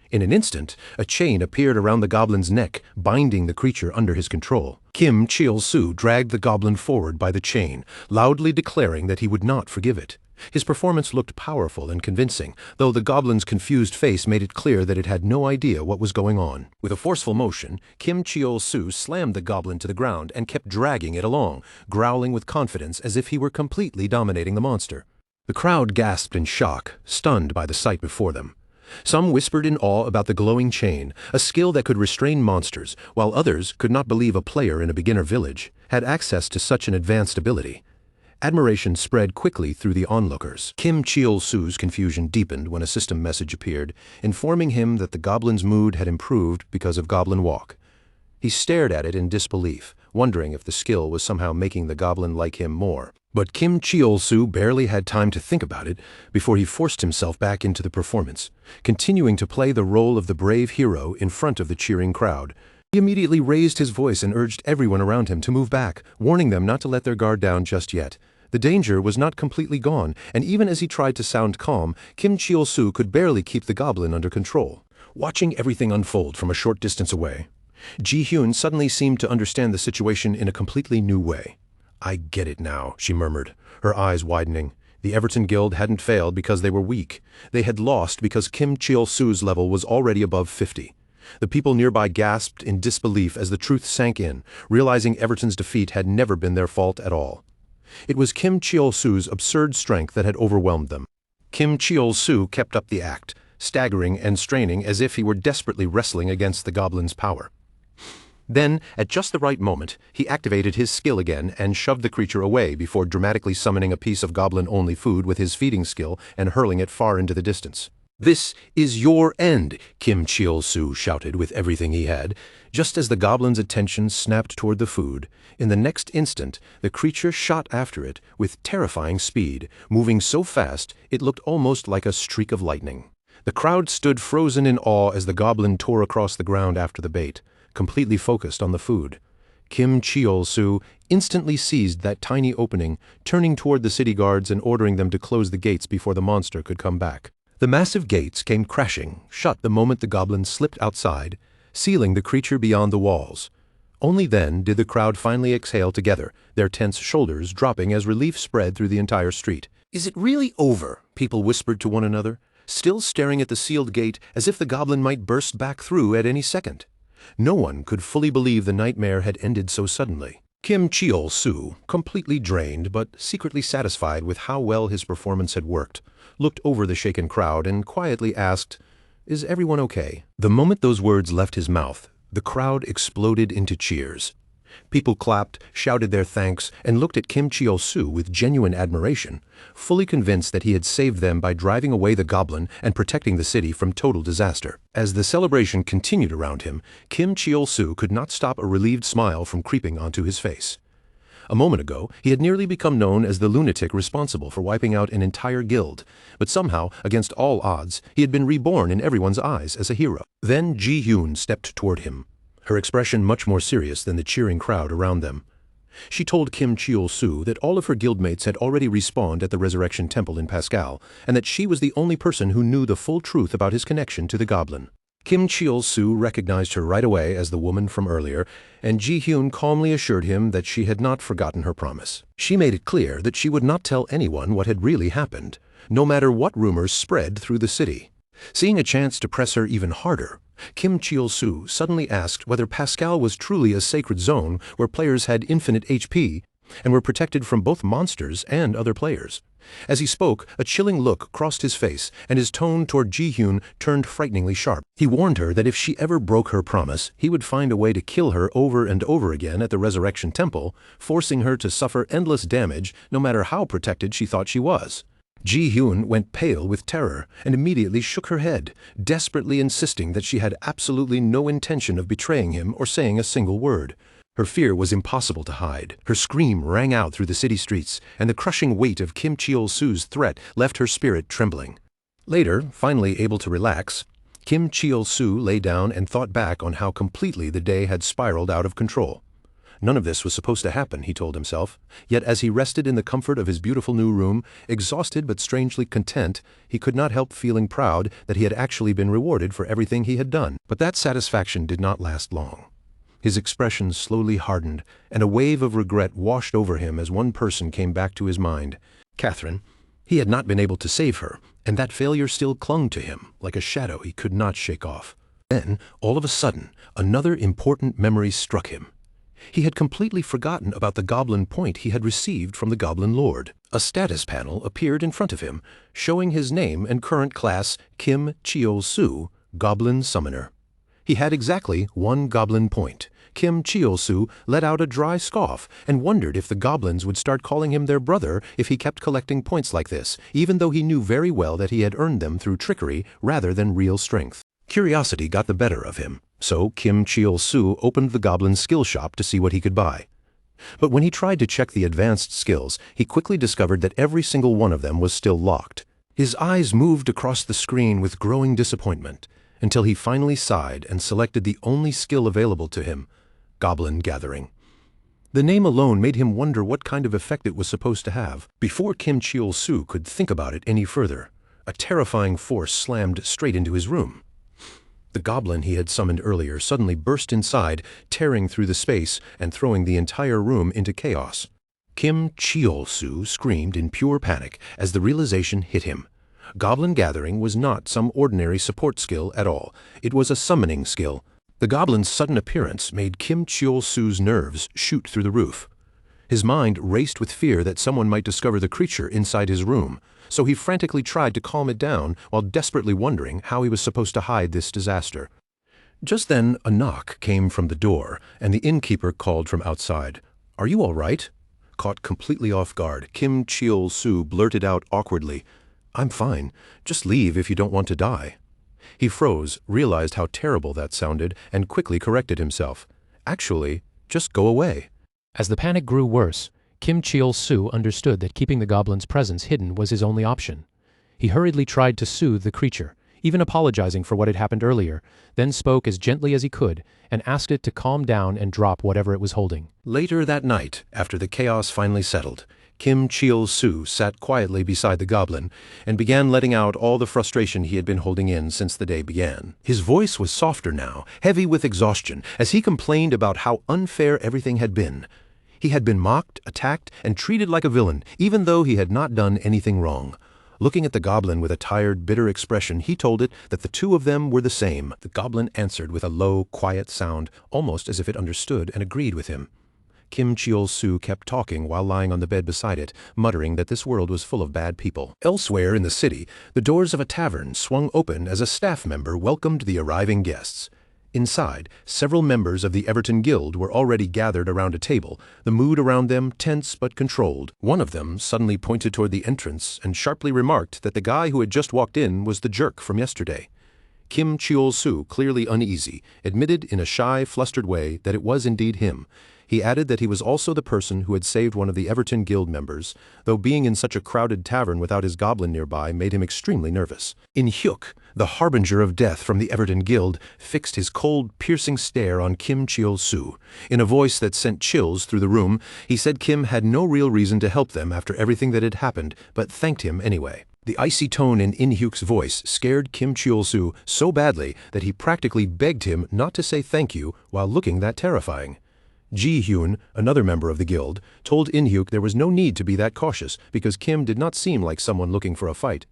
In an instant, a chain appeared around the goblin's neck, binding the creature under his control. Kim Cheol-soo dragged the goblin forward by the chain, loudly declaring that he would not forgive it. His performance looked powerful and convincing, though the goblin's confused face made it clear that it had no idea what was going on. With a forceful motion, Kim Cheol-soo slammed the goblin to the ground and kept dragging it along, growling with confidence as if he were completely dominating the monster. The crowd gasped in shock, stunned by the sight before them. Some whispered in awe about the glowing chain, a skill that could restrain monsters, while others could not believe a player in a beginner village had access to such an advanced ability. Admiration spread quickly through the onlookers. Kim Cheol-soo's confusion deepened when a system message appeared, informing him that the goblin's mood had improved because of Goblin Walk. He stared at it in disbelief, wondering if the skill was somehow making the goblin like him more. But Kim Cheol-soo barely had time to think about it before he forced himself back into the performance, continuing to play the role of the brave hero in front of the cheering crowd. He immediately raised his voice and urged everyone around him to move back, warning them not to let their guard down just yet. The danger was not completely gone, and even as he tried to sound calm, Kim Cheol-soo could barely keep the goblin under control. Watching everything unfold from a short distance away, Ji-hyun suddenly seemed to understand the situation in a completely new way. "I get it now," she murmured, her eyes widening. The Everton Guild hadn't failed because they were weak. They had lost because Kim Cheol-soo's level was already above 50. The people nearby gasped in disbelief as the truth sank in, realizing Everton's defeat had never been their fault at all. It was Kim Cheol-soo's absurd strength that had overwhelmed them. Kim Cheol-soo kept up the act, staggering and straining as if he were desperately wrestling against the goblin's power. Then, at just the right moment, he activated his skill again and shoved the creature away before dramatically summoning a piece of goblin-only food with his feeding skill and hurling it far into the distance. "This is your end," Kim Cheol-soo shouted with everything he had. Just as the goblin's attention snapped toward the food, in the next instant, the creature shot after it with terrifying speed, moving so fast it looked almost like a streak of lightning. The crowd stood frozen in awe as the goblin tore across the ground after the bait, completely focused on the food. Kim Cheol-soo instantly seized that tiny opening, turning toward the city guards and ordering them to close the gates before the monster could come back. The massive gates came crashing shut the moment the goblin slipped outside, sealing the creature beyond the walls. Only then did the crowd finally exhale together, their tense shoulders dropping as relief spread through the entire street. "Is it really over?" people whispered to one another, still staring at the sealed gate as if the goblin might burst back through at any second. No one could fully believe the nightmare had ended so suddenly. Kim Cheol-soo, completely drained but secretly satisfied with how well his performance had worked, looked over the shaken crowd and quietly asked, "Is everyone okay?" The moment those words left his mouth, the crowd exploded into cheers. People clapped, shouted their thanks, and looked at Kim Cheol-soo with genuine admiration, fully convinced that he had saved them by driving away the goblin and protecting the city from total disaster. As the celebration continued around him, Kim Cheol-soo could not stop a relieved smile from creeping onto his face. A moment ago, he had nearly become known as the lunatic responsible for wiping out an entire guild, but somehow, against all odds, he had been reborn in everyone's eyes as a hero. Then Ji-hyun stepped toward him, her expression much more serious than the cheering crowd around them. She told Kim Cheol-soo that all of her guildmates had already respawned at the Resurrection Temple in Pascal, and that she was the only person who knew the full truth about his connection to the goblin. Kim Cheol-soo recognized her right away as the woman from earlier, and Ji-hyun calmly assured him that she had not forgotten her promise. She made it clear that she would not tell anyone what had really happened, no matter what rumors spread through the city. Seeing a chance to press her even harder, Kim Cheol-soo suddenly asked whether Pascal was truly a sacred zone where players had infinite HP and were protected from both monsters and other players. As he spoke, a chilling look crossed his face, and his tone toward Ji-hyun turned frighteningly sharp. He warned her that if she ever broke her promise, he would find a way to kill her over and over again at the Resurrection Temple, forcing her to suffer endless damage no matter how protected she thought she was. Ji-hyun went pale with terror and immediately shook her head, desperately insisting that she had absolutely no intention of betraying him or saying a single word. Her fear was impossible to hide. Her scream rang out through the city streets, and the crushing weight of Kim Cheol-soo's threat left her spirit trembling. Later, finally able to relax, Kim Cheol-soo lay down and thought back on how completely the day had spiraled out of control. None of this was supposed to happen, he told himself, yet as he rested in the comfort of his beautiful new room, exhausted but strangely content, he could not help feeling proud that he had actually been rewarded for everything he had done. But that satisfaction did not last long. His expression slowly hardened, and a wave of regret washed over him as one person came back to his mind. Catherine. He had not been able to save her, and that failure still clung to him, like a shadow he could not shake off. Then, all of a sudden, another important memory struck him. He had completely forgotten about the Goblin point he had received from the Goblin Lord. A status panel appeared in front of him, showing his name and current class, Kim Cheol-soo, Goblin Summoner. He had exactly one Goblin point. Kim Cheol-soo let out a dry scoff and wondered if the goblins would start calling him their brother if he kept collecting points like this, even though he knew very well that he had earned them through trickery rather than real strength. Curiosity got the better of him, so Kim Cheol-soo opened the Goblin skill shop to see what he could buy. But when he tried to check the advanced skills, he quickly discovered that every single one of them was still locked. His eyes moved across the screen with growing disappointment, until he finally sighed and selected the only skill available to him, Goblin Gathering. The name alone made him wonder what kind of effect it was supposed to have. Before Kim Cheol-soo could think about it any further, a terrifying force slammed straight into his room. The goblin he had summoned earlier suddenly burst inside, tearing through the space and throwing the entire room into chaos. Kim Cheol-soo screamed in pure panic as the realization hit him. Goblin Gathering was not some ordinary support skill at all. It was a summoning skill. The goblin's sudden appearance made Kim Cheol-soo's nerves shoot through the roof. His mind raced with fear that someone might discover the creature inside his room, so he frantically tried to calm it down while desperately wondering how he was supposed to hide this disaster. Just then, a knock came from the door, and the innkeeper called from outside. "Are you all right?" Caught completely off guard, Kim Cheol-soo blurted out awkwardly, "I'm fine. Just leave if you don't want to die." He froze, realized how terrible that sounded, and quickly corrected himself. "Actually, just go away." As the panic grew worse, Kim Cheol-soo understood that keeping the goblin's presence hidden was his only option. He hurriedly tried to soothe the creature, even apologizing for what had happened earlier, then spoke as gently as he could and asked it to calm down and drop whatever it was holding. Later that night, after the chaos finally settled, Kim Cheol-soo sat quietly beside the goblin and began letting out all the frustration he had been holding in since the day began. His voice was softer now, heavy with exhaustion, as he complained about how unfair everything had been. He had been mocked, attacked, and treated like a villain, even though he had not done anything wrong. Looking at the goblin with a tired, bitter expression, he told it that the two of them were the same. The goblin answered with a low, quiet sound, almost as if it understood and agreed with him. Kim Cheol-soo kept talking while lying on the bed beside it, muttering that this world was full of bad people. Elsewhere in the city, the doors of a tavern swung open as a staff member welcomed the arriving guests. Inside, several members of the Everton Guild were already gathered around a table, the mood around them tense but controlled. One of them suddenly pointed toward the entrance and sharply remarked that the guy who had just walked in was the jerk from yesterday. Kim Cheol-soo, clearly uneasy, admitted in a shy, flustered way that it was indeed him. He added that he was also the person who had saved one of the Everton Guild members, though being in such a crowded tavern without his goblin nearby made him extremely nervous. In Hyuk, the harbinger of death from the Everton Guild, fixed his cold, piercing stare on Kim Cheol-soo. In a voice that sent chills through the room, he said Kim had no real reason to help them after everything that had happened, but thanked him anyway. The icy tone in Hyuk's voice scared Kim Cheol-soo so badly that he practically begged him not to say thank you while looking that terrifying. Ji-hyun, another member of the guild, told In-hyuk there was no need to be that cautious because Kim did not seem like someone looking for a fight.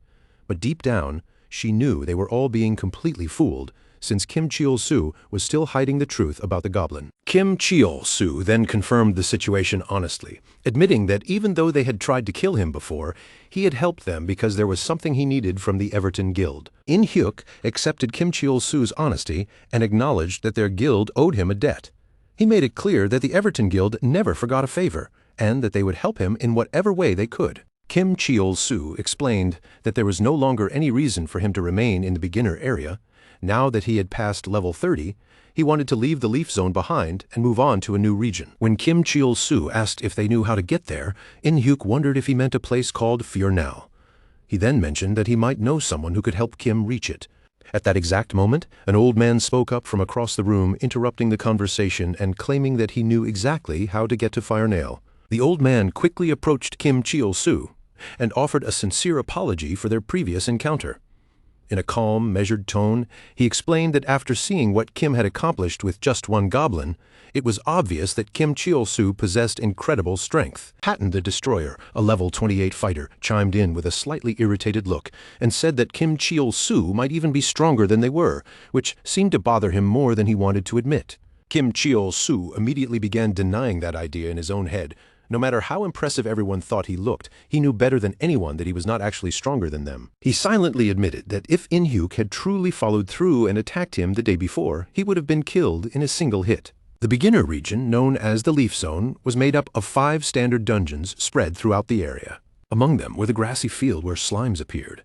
But deep down, she knew they were all being completely fooled, since Kim Cheol-soo was still hiding the truth about the goblin. Kim Cheol-soo then confirmed the situation honestly, admitting that even though they had tried to kill him before, he had helped them because there was something he needed from the Everton Guild. In-hyuk accepted Kim Cheol-soo's honesty and acknowledged that their guild owed him a debt. He made it clear that the Everton Guild never forgot a favor, and that they would help him in whatever way they could. Kim Cheol-soo explained that there was no longer any reason for him to remain in the beginner area. Now that he had passed level 30, he wanted to leave the Leaf Zone behind and move on to a new region. When Kim Cheol-soo asked if they knew how to get there, In-hyuk wondered if he meant a place called Fjernal. He then mentioned that he might know someone who could help Kim reach it. At that exact moment, an old man spoke up from across the room, interrupting the conversation and claiming that he knew exactly how to get to Fjernal. The old man quickly approached Kim Cheol-soo and offered a sincere apology for their previous encounter. In a calm, measured tone, he explained that after seeing what Kim had accomplished with just one goblin, it was obvious that Kim Cheol-soo possessed incredible strength. Hatton the Destroyer, a level 28 fighter, chimed in with a slightly irritated look and said that Kim Cheol-soo might even be stronger than they were, which seemed to bother him more than he wanted to admit. Kim Cheol-soo immediately began denying that idea in his own head. No matter how impressive everyone thought he looked, he knew better than anyone that he was not actually stronger than them. He silently admitted that if In-hyuk had truly followed through and attacked him the day before, he would have been killed in a single hit. The beginner region, known as the Leaf Zone, was made up of 5 standard dungeons spread throughout the area. Among them were the grassy field where slimes appeared,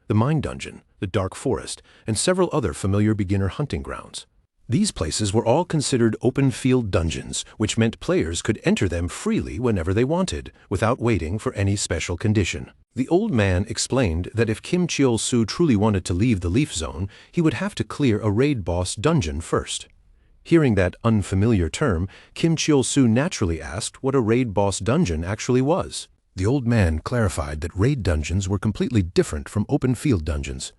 the mine dungeon, the dark forest, and several other familiar beginner hunting grounds. These places were all considered open field dungeons, which meant players could enter them freely whenever they wanted, without waiting for any special condition. The old man explained that if Kim Cheol-soo truly wanted to leave the Leaf Zone, he would have to clear a raid boss dungeon first. Hearing that unfamiliar term, Kim Cheol-soo naturally asked what a raid boss dungeon actually was. The old man clarified that raid dungeons were completely different from open field dungeons.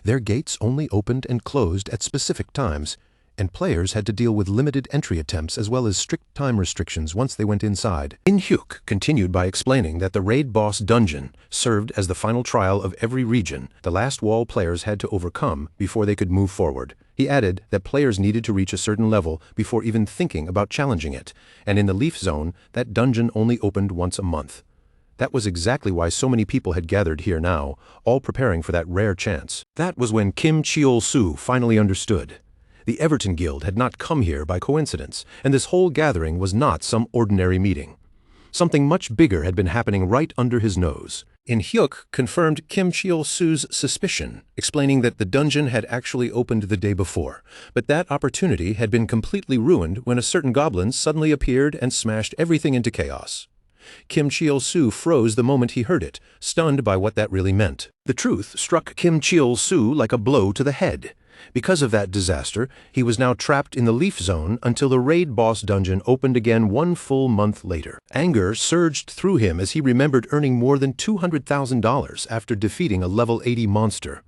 Their gates only opened and closed at specific times, and players had to deal with limited entry attempts as well as strict time restrictions once they went inside. In-hyuk continued by explaining that the raid boss dungeon served as the final trial of every region, the last wall players had to overcome before they could move forward. He added that players needed to reach a certain level before even thinking about challenging it, and in the Leaf Zone, that dungeon only opened once a month. That was exactly why so many people had gathered here now, all preparing for that rare chance. That was when Kim Cheol-soo finally understood. The Everton Guild had not come here by coincidence, and this whole gathering was not some ordinary meeting. Something much bigger had been happening right under his nose. In-hyuk confirmed Kim Cheol-soo's suspicion, explaining that the dungeon had actually opened the day before, but that opportunity had been completely ruined when a certain goblin suddenly appeared and smashed everything into chaos. Kim Cheol-soo froze the moment he heard it, stunned by what that really meant. The truth struck Kim Cheol-soo like a blow to the head. Because of that disaster, he was now trapped in the Leaf Zone until the raid boss dungeon opened again 1 full month later. Anger surged through him as he remembered earning more than $200,000 after defeating a level 80 monster.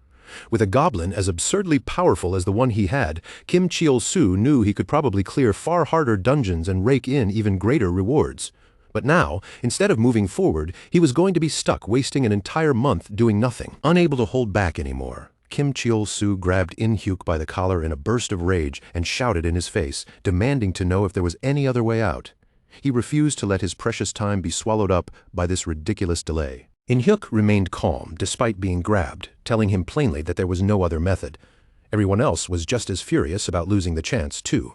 With a goblin as absurdly powerful as the one he had, Kim Cheol-soo knew he could probably clear far harder dungeons and rake in even greater rewards. But now, instead of moving forward, he was going to be stuck wasting an entire month doing nothing. Unable to hold back anymore, Kim Cheol-soo grabbed In-hyuk by the collar in a burst of rage and shouted in his face, demanding to know if there was any other way out. He refused to let his precious time be swallowed up by this ridiculous delay. In-hyuk remained calm despite being grabbed, telling him plainly that there was no other method. Everyone else was just as furious about losing the chance, too.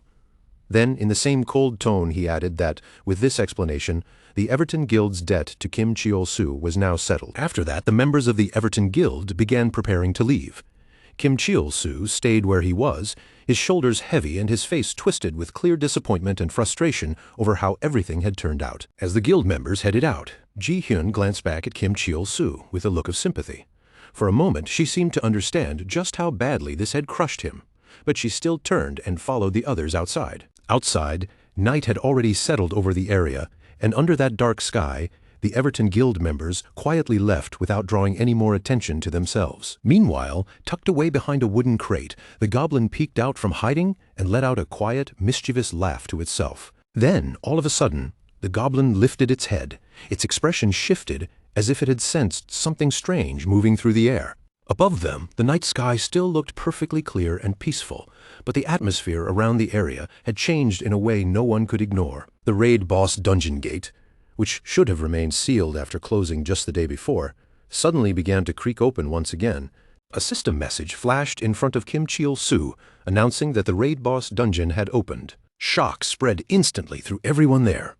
Then, in the same cold tone, he added that, with this explanation, the Everton Guild's debt to Kim Cheol-soo was now settled. After that, the members of the Everton Guild began preparing to leave. Kim Cheol-soo stayed where he was, his shoulders heavy and his face twisted with clear disappointment and frustration over how everything had turned out. As the guild members headed out, Ji-hyun glanced back at Kim Cheol-soo with a look of sympathy. For a moment, she seemed to understand just how badly this had crushed him, but she still turned and followed the others outside. Outside, night had already settled over the area, and under that dark sky, The Everton Guild members quietly left without drawing any more attention to themselves. Meanwhile, tucked away behind a wooden crate, the goblin peeked out from hiding and let out a quiet, mischievous laugh to itself. Then, all of a sudden, the goblin lifted its head. Its expression shifted as if it had sensed something strange moving through the air. Above them, the night sky still looked perfectly clear and peaceful, but the atmosphere around the area had changed in a way no one could ignore. The raid boss dungeon gate, which should have remained sealed after closing just the day before, suddenly began to creak open once again. A system message flashed in front of Kim Cheol-soo, announcing that the raid boss dungeon had opened. Shock spread instantly through everyone there.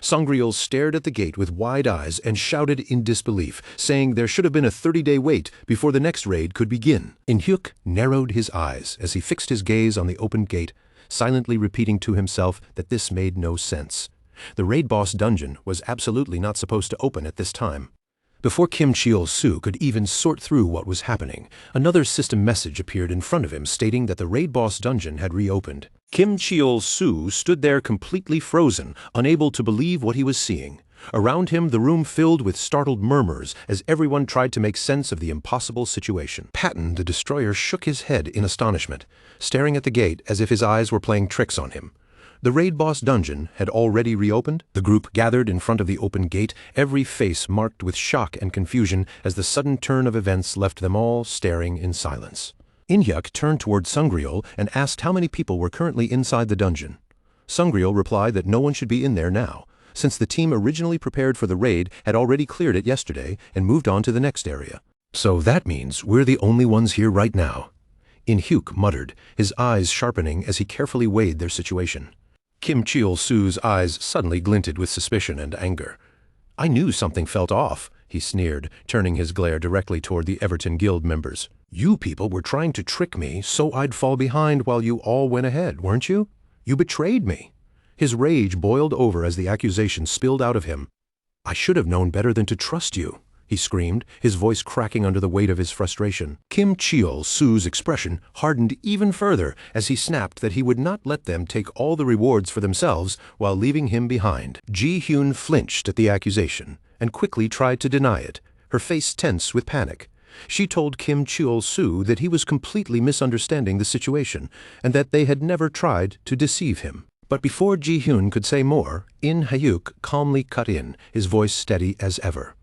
Sangreal stared at the gate with wide eyes and shouted in disbelief, saying there should have been a 30-day wait before the next raid could begin. In-hyuk narrowed his eyes as he fixed his gaze on the opened gate, silently repeating to himself that this made no sense. The raid boss dungeon was absolutely not supposed to open at this time. Before Kim Cheol-soo could even sort through what was happening, another system message appeared in front of him stating that the raid boss dungeon had reopened. Kim Cheol-soo stood there completely frozen, unable to believe what he was seeing. Around him, the room filled with startled murmurs as everyone tried to make sense of the impossible situation. Patton, the destroyer, shook his head in astonishment, staring at the gate as if his eyes were playing tricks on him. The raid boss dungeon had already reopened. The group gathered in front of the open gate, every face marked with shock and confusion as the sudden turn of events left them all staring in silence. In-hyuk turned toward Sangreal and asked how many people were currently inside the dungeon. Sangreal replied that no one should be in there now, since the team originally prepared for the raid had already cleared it yesterday and moved on to the next area. So that means we're the only ones here right now. In-hyuk muttered, his eyes sharpening as he carefully weighed their situation. Kim Cheol-soo's eyes suddenly glinted with suspicion and anger. I knew something felt off, he sneered, turning his glare directly toward the Everton Guild members. You people were trying to trick me so I'd fall behind while you all went ahead, weren't you? You betrayed me. His rage boiled over as the accusation spilled out of him. I should have known better than to trust you, he screamed, his voice cracking under the weight of his frustration. Kim Cheol-soo's expression hardened even further as he snapped that he would not let them take all the rewards for themselves while leaving him behind. Ji-hyun flinched at the accusation and quickly tried to deny it, her face tense with panic. She told Kim Cheol-soo that he was completely misunderstanding the situation and that they had never tried to deceive him. But before Ji-hyun could say more, In-hyuk calmly cut in, his voice steady as ever.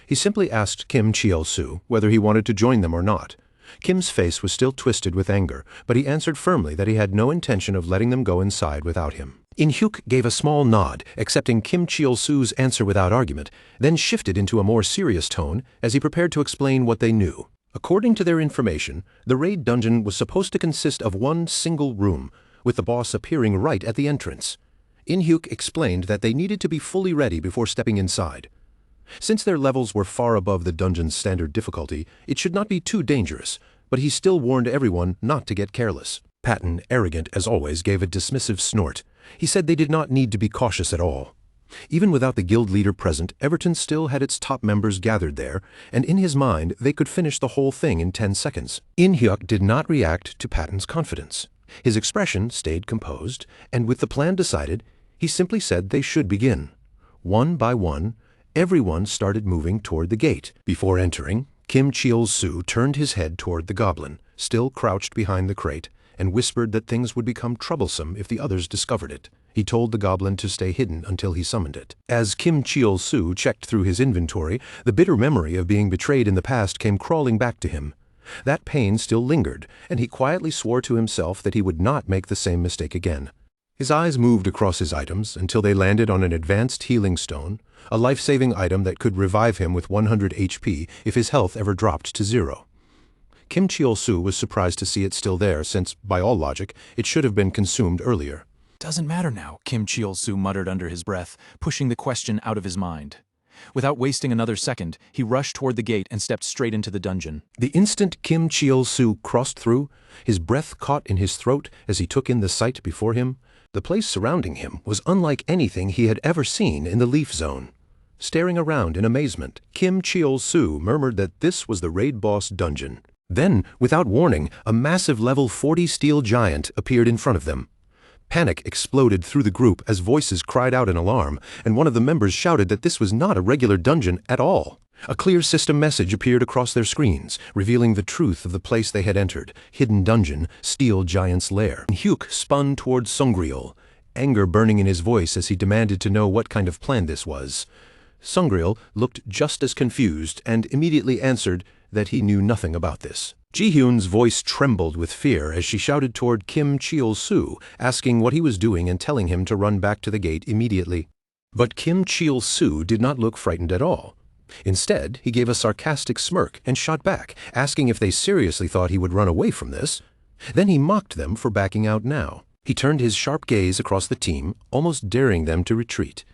He simply asked Kim Cheol-soo whether he wanted to join them or not. Kim's face was still twisted with anger, but he answered firmly that he had no intention of letting them go inside without him. In-hyuk gave a small nod, accepting Kim Cheol-soo's answer without argument, then shifted into a more serious tone as he prepared to explain what they knew. According to their information, the raid dungeon was supposed to consist of one single room, with the boss appearing right at the entrance. In-hyuk explained that they needed to be fully ready before stepping inside. Since their levels were far above the dungeon's standard difficulty, it should not be too dangerous, but he still warned everyone not to get careless. Patton, arrogant as always, gave a dismissive snort. He said they did not need to be cautious at all. Even without the guild leader present, Everton still had its top members gathered there, and in his mind they could finish the whole thing in 10 seconds. In-hyuk did not react to Patton's confidence. His expression stayed composed, and with the plan decided, he simply said they should begin. One by one, everyone started moving toward the gate. Before entering, Kim Cheol-soo turned his head toward the goblin, still crouched behind the crate, and whispered that things would become troublesome if the others discovered it. He told the goblin to stay hidden until he summoned it. As Kim Cheol-soo checked through his inventory, the bitter memory of being betrayed in the past came crawling back to him. That pain still lingered, and he quietly swore to himself that he would not make the same mistake again. His eyes moved across his items until they landed on an advanced healing stone, a life-saving item that could revive him with 100 HP if his health ever dropped to 0. Kim Cheol-soo was surprised to see it still there since, by all logic, it should have been consumed earlier. Doesn't matter now, Kim Cheol-soo muttered under his breath, pushing the question out of his mind. Without wasting another second, he rushed toward the gate and stepped straight into the dungeon. The instant Kim Cheol-soo crossed through, his breath caught in his throat as he took in the sight before him. The place surrounding him was unlike anything he had ever seen in the Leaf Zone. Staring around in amazement, Kim Cheol-soo murmured that this was the raid boss dungeon. Then, without warning, a massive level 40 steel giant appeared in front of them. Panic exploded through the group as voices cried out in alarm, and one of the members shouted that this was not a regular dungeon at all. A clear system message appeared across their screens, revealing the truth of the place they had entered: hidden dungeon, Steel Giant's lair. Hugh spun towards Sungriel, anger burning in his voice as he demanded to know what kind of plan this was. Sungriel looked just as confused and immediately answered that he knew nothing about this. Ji-hyun's voice trembled with fear as she shouted toward Kim Cheol-soo, asking what he was doing and telling him to run back to the gate immediately. But Kim Cheol-soo did not look frightened at all. Instead, he gave a sarcastic smirk and shot back, asking if they seriously thought he would run away from this. Then he mocked them for backing out now. He turned his sharp gaze across the team, almost daring them to retreat.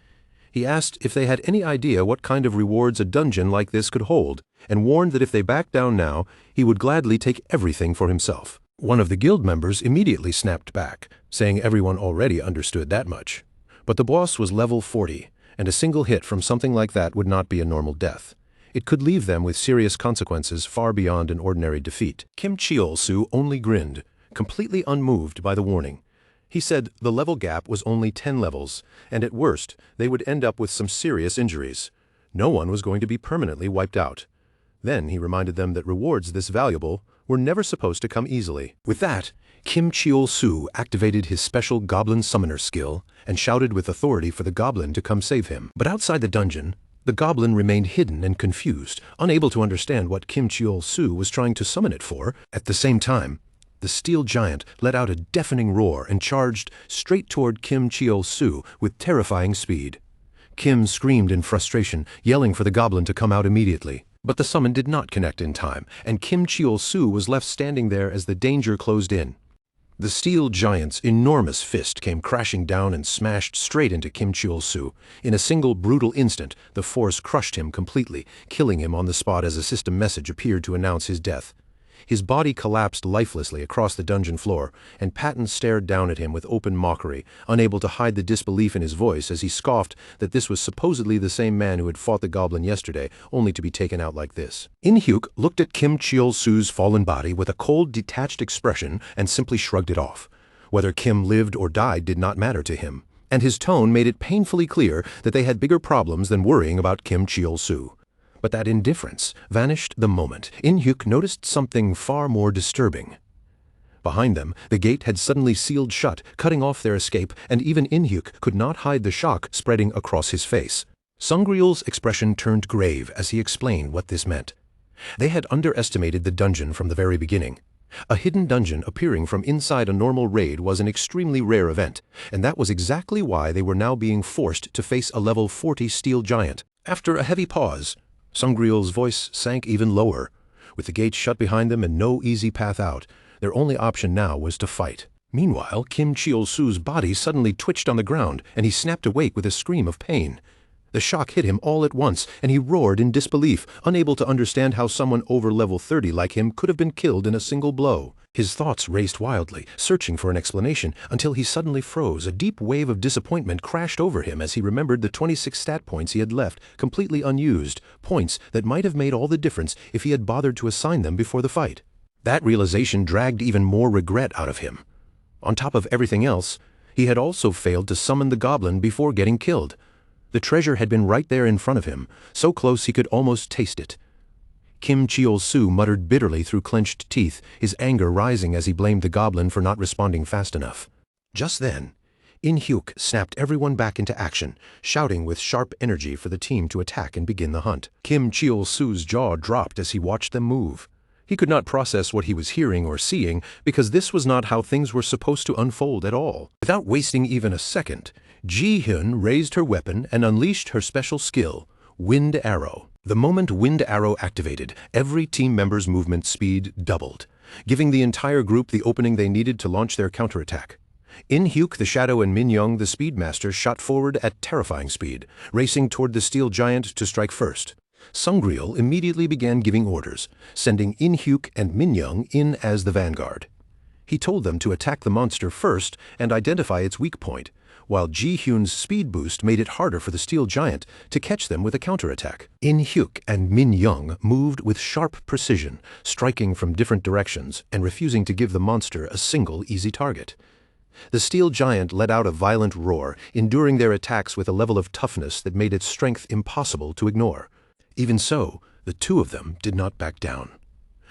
He asked if they had any idea what kind of rewards a dungeon like this could hold, and warned that if they backed down now, he would gladly take everything for himself. One of the guild members immediately snapped back, saying everyone already understood that much. But the boss was level 40, and a single hit from something like that would not be a normal death. It could leave them with serious consequences far beyond an ordinary defeat. Kim Cheol-soo only grinned, completely unmoved by the warning. He said the level gap was only 10 levels, and at worst, they would end up with some serious injuries. No one was going to be permanently wiped out. Then he reminded them that rewards this valuable were never supposed to come easily. With that, Kim Cheol-soo activated his special Goblin Summoner skill and shouted with authority for the Goblin to come save him. But outside the dungeon, the Goblin remained hidden and confused, unable to understand what Kim Cheol-soo was trying to summon it for. At the same time, the Steel Giant let out a deafening roar and charged straight toward Kim Cheol-soo with terrifying speed. Kim screamed in frustration, yelling for the Goblin to come out immediately. But the summon did not connect in time, and Kim Cheol-soo was left standing there as the danger closed in. The Steel Giant's enormous fist came crashing down and smashed straight into Kim Cheol-soo. In a single brutal instant, the force crushed him completely, killing him on the spot as a system message appeared to announce his death. His body collapsed lifelessly across the dungeon floor, and Patton stared down at him with open mockery, unable to hide the disbelief in his voice as he scoffed that this was supposedly the same man who had fought the Goblin yesterday, only to be taken out like this. In-hyuk looked at Kim Cheol-soo's fallen body with a cold, detached expression and simply shrugged it off. Whether Kim lived or died did not matter to him, and his tone made it painfully clear that they had bigger problems than worrying about Kim Cheol-soo. But that indifference vanished the moment In-hyuk noticed something far more disturbing. Behind them, the gate had suddenly sealed shut, cutting off their escape, and even In-hyuk could not hide the shock spreading across his face. Sungriel's expression turned grave as he explained what this meant. They had underestimated the dungeon from the very beginning. A hidden dungeon appearing from inside a normal raid was an extremely rare event, and that was exactly why they were now being forced to face a level 40 Steel Giant. After a heavy pause, Sungriel's voice sank even lower. With the gate shut behind them and no easy path out, their only option now was to fight. Meanwhile, Kim Cheol-soo's body suddenly twitched on the ground, and he snapped awake with a scream of pain. The shock hit him all at once, and he roared in disbelief, unable to understand how someone over level 30 like him could have been killed in a single blow. His thoughts raced wildly, searching for an explanation, until he suddenly froze. A deep wave of disappointment crashed over him as he remembered the 26 stat points he had left completely unused, points that might have made all the difference if he had bothered to assign them before the fight. That realization dragged even more regret out of him. On top of everything else, he had also failed to summon the Goblin before getting killed. The treasure had been right there in front of him, so close he could almost taste it. Kim Cheol-soo muttered bitterly through clenched teeth, his anger rising as he blamed the Goblin for not responding fast enough. Just then, In-hyuk snapped everyone back into action, shouting with sharp energy for the team to attack and begin the hunt. Kim Cheol-soo's jaw dropped as he watched them move. He could not process what he was hearing or seeing because this was not how things were supposed to unfold at all. Without wasting even a second, Ji-hyun raised her weapon and unleashed her special skill, Wind Arrow. The moment Wind Arrow activated, every team member's movement speed doubled, giving the entire group the opening they needed to launch their counterattack. In-hyuk the Shadow and Min-young the Speedmaster shot forward at terrifying speed, racing toward the Steel Giant to strike first. Sungriel immediately began giving orders, sending In-hyuk and Min-young in as the vanguard. He told them to attack the monster first and identify its weak point, while Ji-hyun's speed boost made it harder for the Steel Giant to catch them with a counterattack. In-hyuk and Min-young moved with sharp precision, striking from different directions and refusing to give the monster a single easy target. The steel giant let out a violent roar, enduring their attacks with a level of toughness that made its strength impossible to ignore. Even so, the two of them did not back down.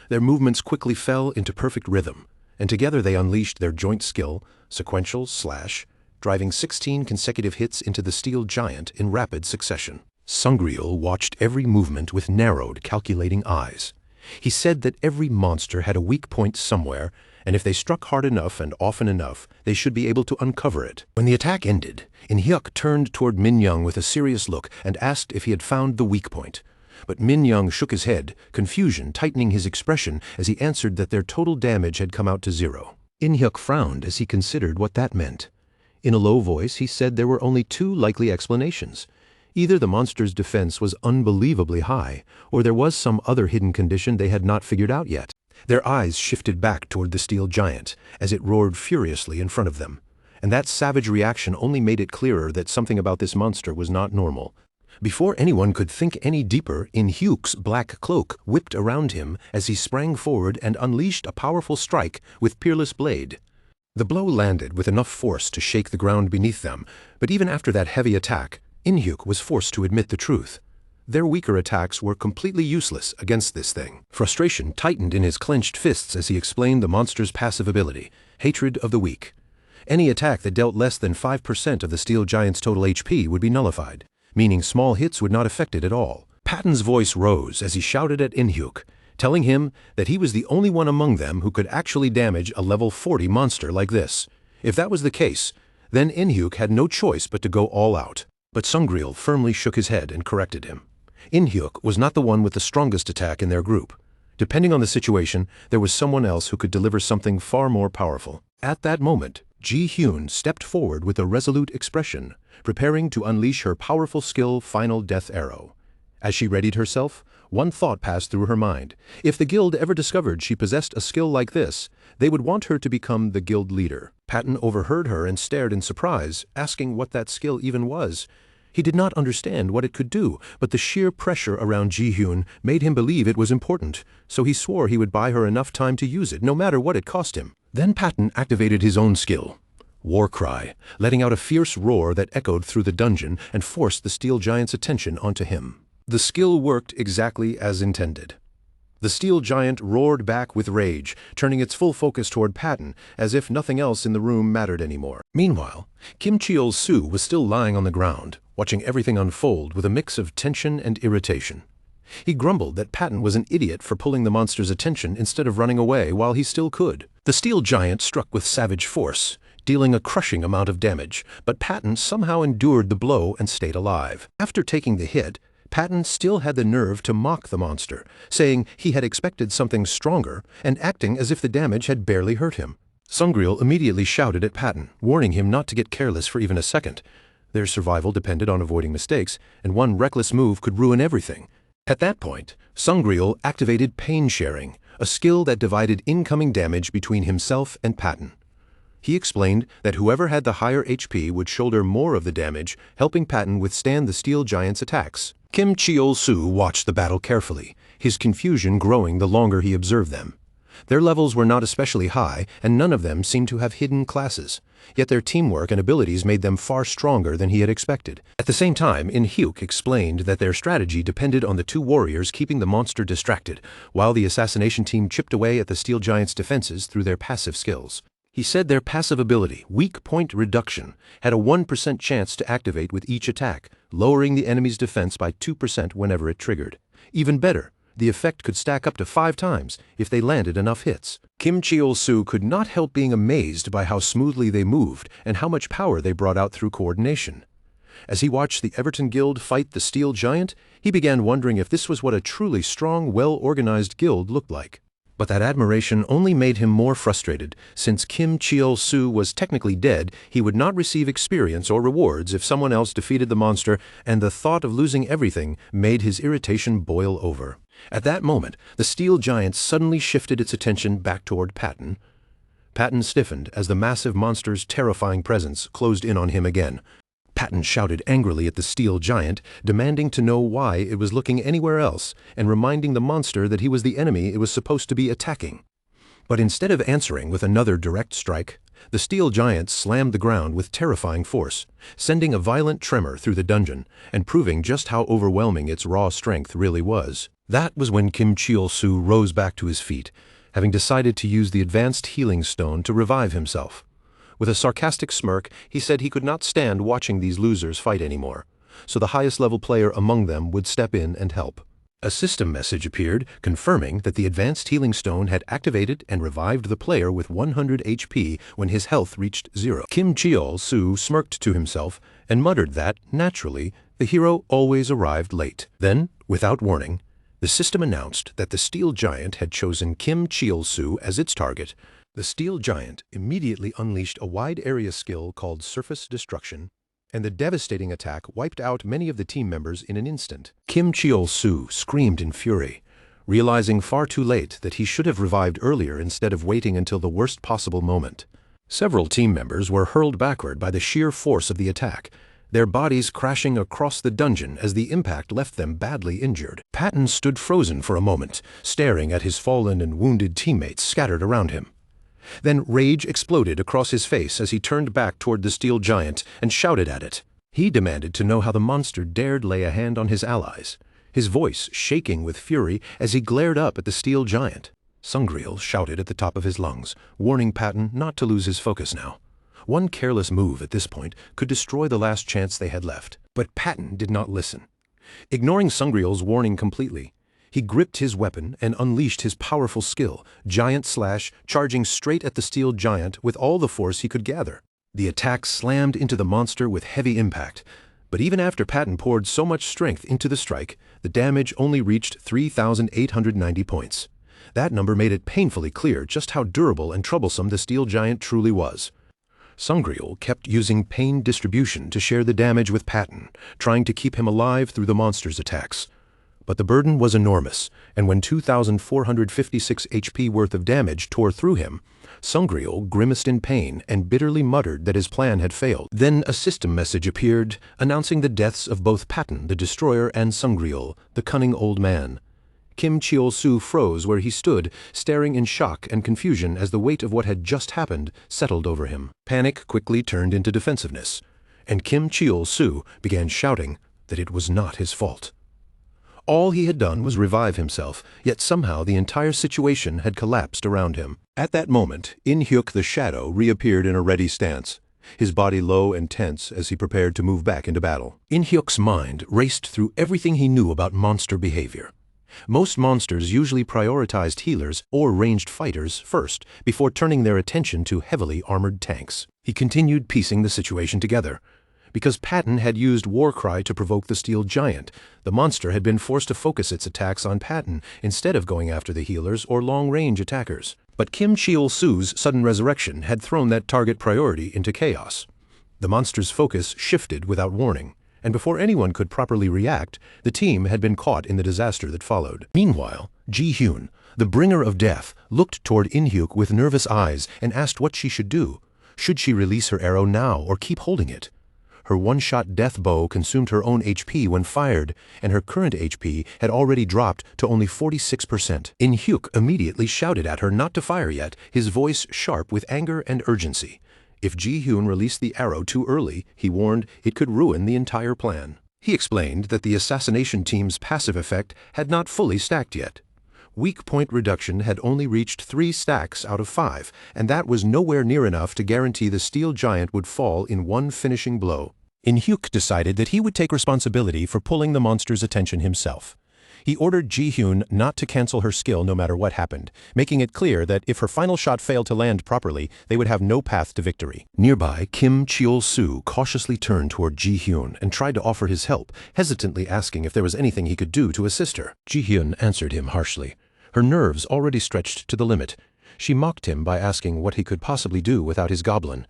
Their movements quickly fell into perfect rhythm, and together they unleashed their joint skill, sequential slash, driving 16 consecutive hits into the steel giant in rapid succession. Sungriel watched every movement with narrowed, calculating eyes. He said that every monster had a weak point somewhere, and if they struck hard enough and often enough, they should be able to uncover it. When the attack ended, In-hyuk turned toward Min-young with a serious look and asked if he had found the weak point. But Min-young shook his head, confusion tightening his expression as he answered that their total damage had come out to 0. In-hyuk frowned as he considered what that meant. In a low voice, he said there were only two likely explanations. Either the monster's defense was unbelievably high, or there was some other hidden condition they had not figured out yet. Their eyes shifted back toward the steel giant as it roared furiously in front of them, and that savage reaction only made it clearer that something about this monster was not normal. Before anyone could think any deeper, In-hyuk's black cloak whipped around him as he sprang forward and unleashed a powerful strike with peerless blade. The blow landed with enough force to shake the ground beneath them, but even after that heavy attack, In-hyuk was forced to admit the truth. Their weaker attacks were completely useless against this thing. Frustration tightened in his clenched fists as he explained the monster's passive ability, hatred of the weak. Any attack that dealt less than 5% of the steel giant's total HP would be nullified, meaning small hits would not affect it at all. Patton's voice rose as he shouted at In-hyuk, telling him that he was the only one among them who could actually damage a level 40 monster like this. If that was the case, then In-hyuk had no choice but to go all out. But Sungriel firmly shook his head and corrected him. In-hyuk was not the one with the strongest attack in their group. Depending on the situation, there was someone else who could deliver something far more powerful. At that moment, Ji-hyun stepped forward with a resolute expression, preparing to unleash her powerful skill Final Death Arrow. As she readied herself, one thought passed through her mind. If the guild ever discovered she possessed a skill like this, they would want her to become the guild leader. Patton overheard her and stared in surprise, asking what that skill even was. He did not understand what it could do, but the sheer pressure around Ji-hyun made him believe it was important, so he swore he would buy her enough time to use it, no matter what it cost him. Then Patton activated his own skill, War Cry, letting out a fierce roar that echoed through the dungeon and forced the steel giant's attention onto him. The skill worked exactly as intended. The steel giant roared back with rage, turning its full focus toward Patton, as if nothing else in the room mattered anymore. Meanwhile, Kim Cheol-soo was still lying on the ground, watching everything unfold with a mix of tension and irritation. He grumbled that Patton was an idiot for pulling the monster's attention instead of running away while he still could. The steel giant struck with savage force, dealing a crushing amount of damage, but Patton somehow endured the blow and stayed alive. After taking the hit, Patton still had the nerve to mock the monster, saying he had expected something stronger and acting as if the damage had barely hurt him. Sungriel immediately shouted at Patton, warning him not to get careless for even a second. Their survival depended on avoiding mistakes, and one reckless move could ruin everything. At that point, Sungriel activated Pain Sharing, a skill that divided incoming damage between himself and Patton. He explained that whoever had the higher HP would shoulder more of the damage, helping Patton withstand the steel giant's attacks. Kim Cheol-soo watched the battle carefully, his confusion growing the longer he observed them. Their levels were not especially high, and none of them seemed to have hidden classes, yet their teamwork and abilities made them far stronger than he had expected. At the same time, In-hyuk explained that their strategy depended on the two warriors keeping the monster distracted, while the assassination team chipped away at the steel giant's defenses through their passive skills. He said their passive ability, Weak Point Reduction, had a 1% chance to activate with each attack, lowering the enemy's defense by 2% whenever it triggered. Even better, the effect could stack up to 5 times if they landed enough hits. Kim Cheol-soo could not help being amazed by how smoothly they moved and how much power they brought out through coordination. As he watched the Everton Guild fight the steel giant, he began wondering if this was what a truly strong, well-organized guild looked like. But that admiration only made him more frustrated. Since Kim Cheol-soo was technically dead, he would not receive experience or rewards if someone else defeated the monster, and the thought of losing everything made his irritation boil over. At that moment, the steel giant suddenly shifted its attention back toward Patton. Patton stiffened as the massive monster's terrifying presence closed in on him again. Patton shouted angrily at the steel giant, demanding to know why it was looking anywhere else and reminding the monster that he was the enemy it was supposed to be attacking. But instead of answering with another direct strike, The steel giant slammed the ground with terrifying force, sending a violent tremor through the dungeon and proving just how overwhelming its raw strength really was. That was when Kim Cheol-soo rose back to his feet, having decided to use the advanced healing stone to revive himself. With a sarcastic smirk, he said he could not stand watching these losers fight anymore, so the highest-level player among them would step in and help. A system message appeared, confirming that the advanced healing stone had activated and revived the player with 100 HP when his health reached 0. Kim Cheol-soo smirked to himself and muttered that, naturally, the hero always arrived late. Then, without warning, the system announced that the steel giant had chosen Kim Cheol-soo as its target. The steel giant immediately unleashed a wide-area skill called Surface Destruction, and the devastating attack wiped out many of the team members in an instant. Kim Cheol-soo screamed in fury, realizing far too late that he should have revived earlier instead of waiting until the worst possible moment. Several team members were hurled backward by the sheer force of the attack, their bodies crashing across the dungeon as the impact left them badly injured. Patton stood frozen for a moment, staring at his fallen and wounded teammates scattered around him. Then rage exploded across his face as he turned back toward the steel giant and shouted at it. He demanded to know how the monster dared lay a hand on his allies, his voice shaking with fury as he glared up at the steel giant. Sungriel shouted at the top of his lungs, warning Patton not to lose his focus now. One careless move at this point could destroy the last chance they had left. But Patton did not listen. Ignoring Sungriel's warning completely, he gripped his weapon and unleashed his powerful skill, Giant Slash, charging straight at the steel giant with all the force he could gather. The attack slammed into the monster with heavy impact, but even after Patton poured so much strength into the strike, the damage only reached 3,890 points. That number made it painfully clear just how durable and troublesome the steel giant truly was. Sungriel kept using pain distribution to share the damage with Patton, trying to keep him alive through the monster's attacks. But the burden was enormous, and when 2,456 HP worth of damage tore through him, Sungriel grimaced in pain and bitterly muttered that his plan had failed. Then a system message appeared, announcing the deaths of both Patton, the destroyer, and Sungriel, the cunning old man. Kim Cheol-soo froze where he stood, staring in shock and confusion as the weight of what had just happened settled over him. Panic quickly turned into defensiveness, and Kim Cheol-soo began shouting that it was not his fault. All he had done was revive himself, yet somehow the entire situation had collapsed around him. At that moment, In-hyuk the Shadow reappeared in a ready stance, his body low and tense as he prepared to move back into battle. In-hyuk's mind raced through everything he knew about monster behavior. Most monsters usually prioritized healers or ranged fighters first, before turning their attention to heavily armored tanks. He continued piecing the situation together. Because Patton had used Warcry to provoke the steel giant, the monster had been forced to focus its attacks on Patton instead of going after the healers or long-range attackers. But Kim Cheol-soo's sudden resurrection had thrown that target priority into chaos. The monster's focus shifted without warning, and before anyone could properly react, the team had been caught in the disaster that followed. Meanwhile, Ji-hyun, the bringer of death, looked toward In-hyuk with nervous eyes and asked what she should do. Should she release her arrow now or keep holding it? Her one-shot death bow consumed her own HP when fired, and her current HP had already dropped to only 46%. In-hyuk immediately shouted at her not to fire yet, his voice sharp with anger and urgency. If Ji-hyun released the arrow too early, he warned, it could ruin the entire plan. He explained that the assassination team's passive effect had not fully stacked yet. Weak point reduction had only reached 3 stacks out of 5, and that was nowhere near enough to guarantee the steel giant would fall in one finishing blow. In-hyuk decided that he would take responsibility for pulling the monster's attention himself. He ordered Ji-hyun not to cancel her skill no matter what happened, making it clear that if her final shot failed to land properly, they would have no path to victory. Nearby, Kim Cheol-soo cautiously turned toward Ji-hyun and tried to offer his help, hesitantly asking if there was anything he could do to assist her. Ji-hyun answered him harshly, her nerves already stretched to the limit. She mocked him by asking what he could possibly do without his goblin,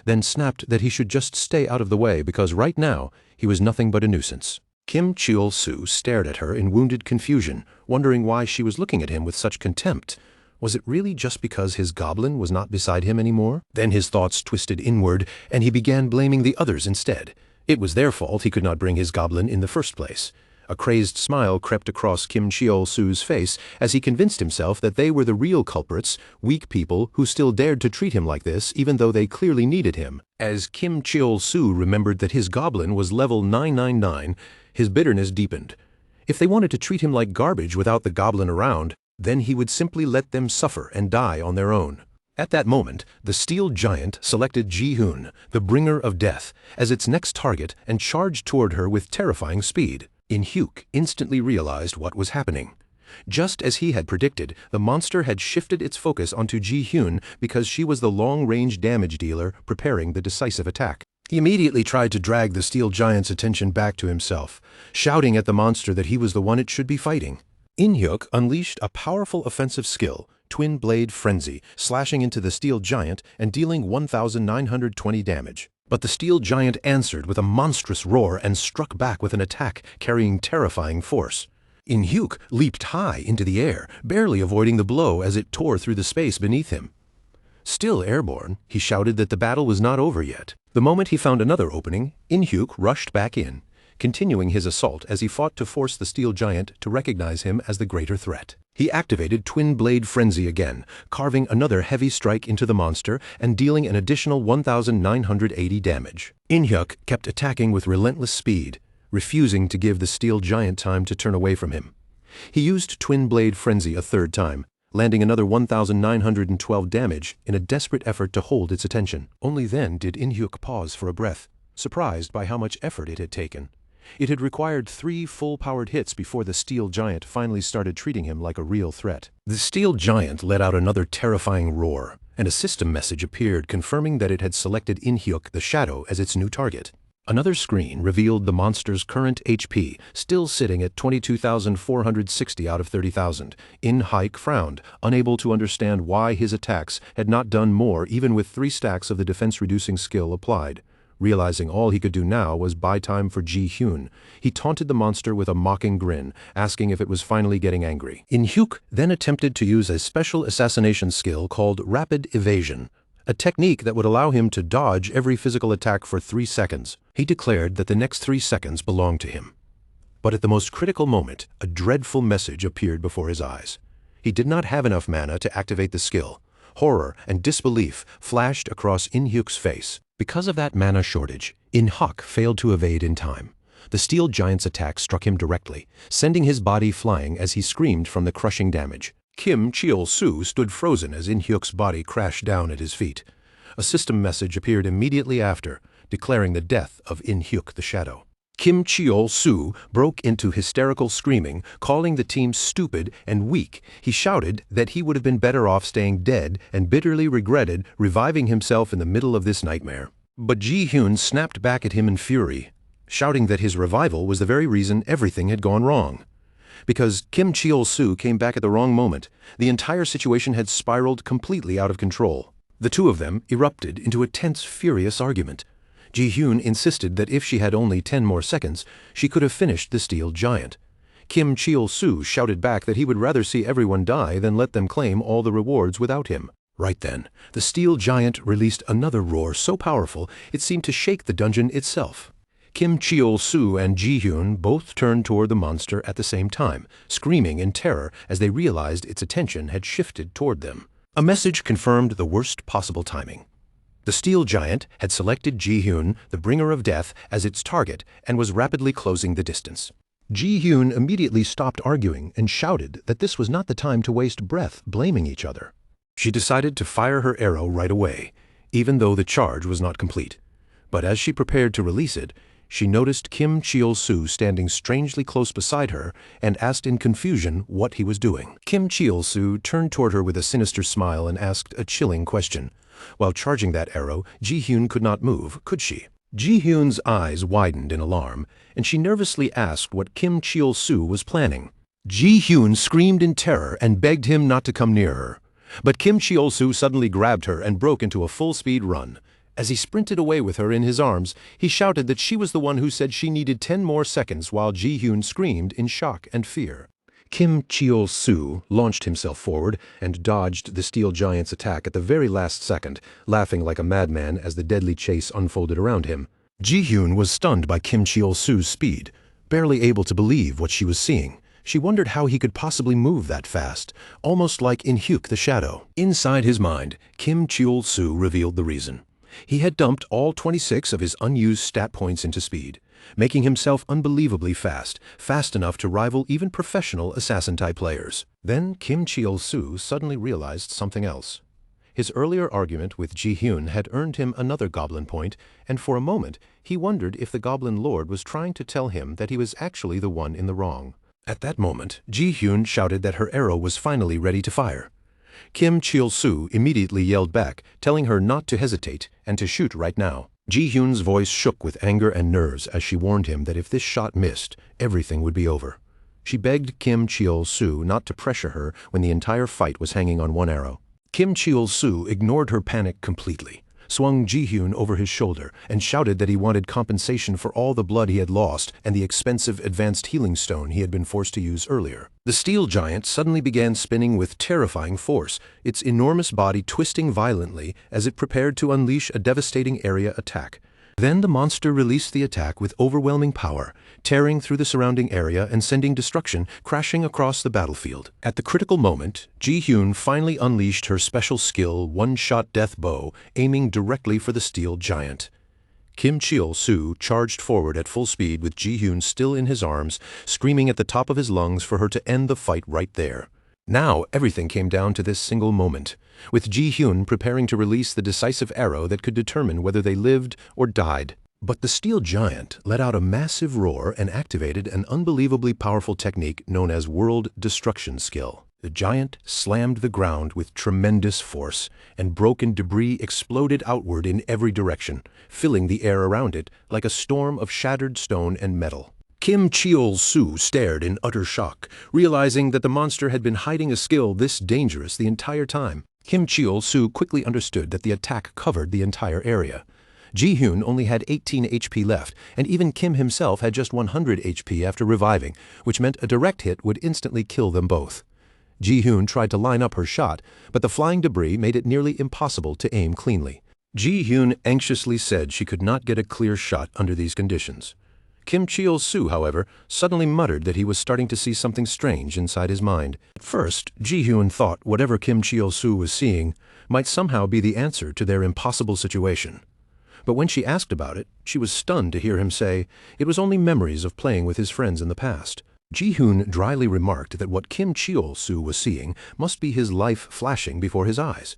then snapped that he should just stay out of the way because right now he was nothing but a nuisance. Kim Cheol-soo stared at her in wounded confusion, wondering why she was looking at him with such contempt. Was it really just because his goblin was not beside him anymore? Then his thoughts twisted inward, and he began blaming the others instead. It was their fault he could not bring his goblin in the first place. A crazed smile crept across Kim Cheol-su's face as he convinced himself that they were the real culprits, weak people who still dared to treat him like this even though they clearly needed him. As Kim Cheol-su remembered that his goblin was level 999, his bitterness deepened. If they wanted to treat him like garbage without the goblin around, then he would simply let them suffer and die on their own. At that moment, the steel giant selected Ji-hoon, the bringer of death, as its next target and charged toward her with terrifying speed. In-hyuk instantly realized what was happening. Just as he had predicted, the monster had shifted its focus onto Ji-hoon because she was the long-range damage dealer preparing the decisive attack. He immediately tried to drag the steel giant's attention back to himself, shouting at the monster that he was the one it should be fighting. In-hyuk unleashed a powerful offensive skill, Twin Blade Frenzy, slashing into the steel giant and dealing 1,920 damage. But the steel giant answered with a monstrous roar and struck back with an attack carrying terrifying force. In-hyuk leaped high into the air, barely avoiding the blow as it tore through the space beneath him. Still airborne, he shouted that the battle was not over yet. The moment he found another opening, In-hyuk rushed back in, continuing his assault as he fought to force the steel giant to recognize him as the greater threat. He activated Twin Blade Frenzy again, carving another heavy strike into the monster and dealing an additional 1,980 damage. In-hyuk kept attacking with relentless speed, refusing to give the steel giant time to turn away from him. He used Twin Blade Frenzy a third time, landing another 1,912 damage in a desperate effort to hold its attention. Only then did In-hyuk pause for a breath, surprised by how much effort it had taken. It had required 3 full-powered hits before the steel giant finally started treating him like a real threat. The steel giant let out another terrifying roar, and a system message appeared confirming that it had selected In-hyuk the Shadow as its new target. Another screen revealed the monster's current HP, still sitting at 22,460 out of 30,000. In-hyuk frowned, unable to understand why his attacks had not done more even with 3 stacks of the defense-reducing skill applied. Realizing all he could do now was buy time for Ji-hoon, he taunted the monster with a mocking grin, asking if it was finally getting angry. In-hyuk then attempted to use a special assassination skill called Rapid Evasion, a technique that would allow him to dodge every physical attack for 3 seconds. He declared that the next 3 seconds belonged to him. But at the most critical moment, a dreadful message appeared before his eyes. He did not have enough mana to activate the skill. Horror and disbelief flashed across In-hyuk's face. Because of that mana shortage, In-hyuk failed to evade in time. The steel giant's attack struck him directly, sending his body flying as he screamed from the crushing damage. Kim Cheol-su stood frozen as In-hyuk's body crashed down at his feet. A system message appeared immediately after, declaring the death of In-hyuk the Shadow. Kim Cheol-su broke into hysterical screaming, calling the team stupid and weak. He shouted that he would have been better off staying dead and bitterly regretted reviving himself in the middle of this nightmare. But Ji-hoon snapped back at him in fury, shouting that his revival was the very reason everything had gone wrong. Because Kim Cheol-su came back at the wrong moment, the entire situation had spiraled completely out of control. The two of them erupted into a tense, furious argument. Ji-hoon insisted that if she had only 10 more seconds, she could have finished the steel giant. Kim Cheol-su shouted back that he would rather see everyone die than let them claim all the rewards without him. Right then, the steel giant released another roar so powerful it seemed to shake the dungeon itself. Kim Cheol-su and Ji-hoon both turned toward the monster at the same time, screaming in terror as they realized its attention had shifted toward them. A message confirmed the worst possible timing. The steel giant had selected Ji-hoon, the bringer of death, as its target and was rapidly closing the distance. Ji-hoon immediately stopped arguing and shouted that this was not the time to waste breath blaming each other. She decided to fire her arrow right away, even though the charge was not complete. But as she prepared to release it, she noticed Kim Cheol-su standing strangely close beside her and asked in confusion what he was doing. Kim Cheol-su turned toward her with a sinister smile and asked a chilling question. While charging that arrow, Ji-hoon could not move, could she? Ji-hoon's eyes widened in alarm, and she nervously asked what Kim Cheol-su was planning. Ji-hoon screamed in terror and begged him not to come near her. But Kim Cheol-su suddenly grabbed her and broke into a full-speed run. As he sprinted away with her in his arms, he shouted that she was the one who said she needed 10 more seconds while Ji-hoon screamed in shock and fear. Kim Cheol-su launched himself forward and dodged the steel giant's attack at the very last second, laughing like a madman as the deadly chase unfolded around him. Ji-hoon was stunned by Kim Cheol-su's speed, Barely able to believe what she was seeing, she wondered how he could possibly move that fast, almost like in Hyuk the Shadow. Inside his mind, Kim Cheol-soo revealed the reason. He had dumped all 26 of his unused stat points into speed, making himself unbelievably fast, fast enough to rival even professional assassin-type players. Then Kim Cheol-soo suddenly realized something else. His earlier argument with Ji-hyun had earned him another Goblin point, and for a moment he wondered if the Goblin Lord was trying to tell him that he was actually the one in the wrong. At that moment, Ji-hyun shouted that her arrow was finally ready to fire. Kim Cheol-soo immediately yelled back, telling her not to hesitate and to shoot right now. Ji-hyun's voice shook with anger and nerves as she warned him that if this shot missed, everything would be over. She begged Kim Cheol-soo not to pressure her when the entire fight was hanging on one arrow. Kim Cheol-soo ignored her panic completely, swung Ji-hyun over his shoulder, and shouted that he wanted compensation for all the blood he had lost and the expensive advanced healing stone he had been forced to use earlier. The steel giant suddenly began spinning with terrifying force, its enormous body twisting violently as it prepared to unleash a devastating area attack. Then the monster released the attack with overwhelming power, tearing through the surrounding area and sending destruction crashing across the battlefield. At the critical moment, Ji-hyun finally unleashed her special skill one-shot death bow, aiming directly for the steel giant. Kim Cheol-soo charged forward at full speed with Ji-hyun still in his arms, screaming at the top of his lungs for her to end the fight right there. Now everything came down to this single moment, with Ji-hyun preparing to release the decisive arrow that could determine whether they lived or died. But the steel giant let out a massive roar and activated an unbelievably powerful technique known as World Destruction Skill. The giant slammed the ground with tremendous force, and broken debris exploded outward in every direction, filling the air around it like a storm of shattered stone and metal. Kim Cheol-soo stared in utter shock, realizing that the monster had been hiding a skill this dangerous the entire time. Kim Cheol-soo quickly understood that the attack covered the entire area. Ji-hyun only had 18 HP left, and even Kim himself had just 100 HP after reviving, which meant a direct hit would instantly kill them both. Ji-hyun tried to line up her shot, but the flying debris made it nearly impossible to aim cleanly. Ji-hyun anxiously said she could not get a clear shot under these conditions. Kim Cheol-soo, however, suddenly muttered that he was starting to see something strange inside his mind. At first, Ji-hyun thought whatever Kim Cheol-soo was seeing might somehow be the answer to their impossible situation. But when she asked about it, she was stunned to hear him say it was only memories of playing with his friends in the past. Ji-hyun dryly remarked that what Kim Cheol-soo was seeing must be his life flashing before his eyes.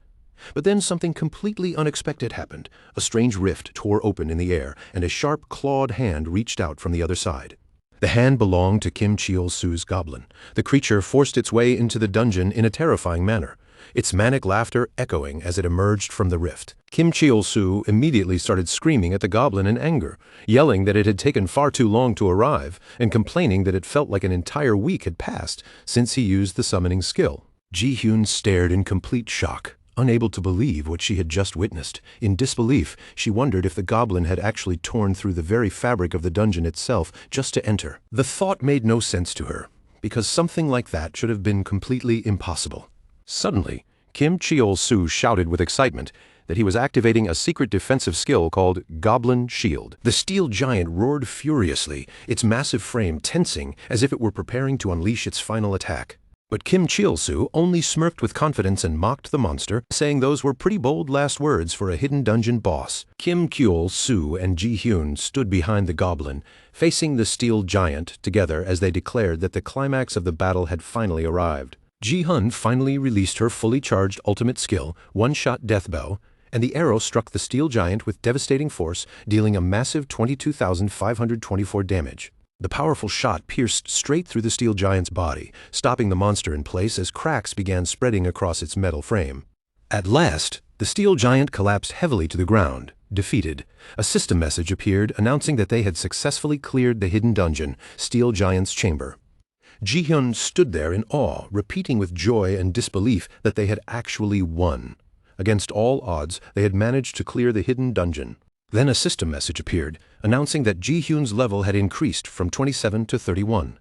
But then something completely unexpected happened. A strange rift tore open in the air, and a sharp, clawed hand reached out from the other side. The hand belonged to Kim Cheol-soo's goblin. The creature forced its way into the dungeon in a terrifying manner, its manic laughter echoing as it emerged from the rift. Kim Cheol-soo immediately started screaming at the goblin in anger, yelling that it had taken far too long to arrive, and complaining that it felt like an entire week had passed since he used the summoning skill. Ji-hyun stared in complete shock, unable to believe what she had just witnessed. In disbelief, she wondered if the goblin had actually torn through the very fabric of the dungeon itself just to enter. The thought made no sense to her, because something like that should have been completely impossible. Suddenly, Kim Cheol-soo shouted with excitement that he was activating a secret defensive skill called Goblin Shield. The steel giant roared furiously, its massive frame tensing as if it were preparing to unleash its final attack. But Kim Cheol-soo only smirked with confidence and mocked the monster, saying those were pretty bold last words for a hidden dungeon boss. Kim Cheol-soo and Ji-hyun stood behind the goblin, facing the steel giant together as they declared that the climax of the battle had finally arrived. Ji-hyun finally released her fully charged ultimate skill, one-shot death bow, and the arrow struck the steel giant with devastating force, dealing a massive 22,524 damage. The powerful shot pierced straight through the steel giant's body, stopping the monster in place as cracks began spreading across its metal frame. At last, the steel giant collapsed heavily to the ground, defeated. A system message appeared announcing that they had successfully cleared the hidden dungeon, Steel Giant's chamber. Ji-hyun stood there in awe, repeating with joy and disbelief that they had actually won. Against all odds, they had managed to clear the hidden dungeon. Then a system message appeared, announcing that Ji-hyun's level had increased from 27 to 31.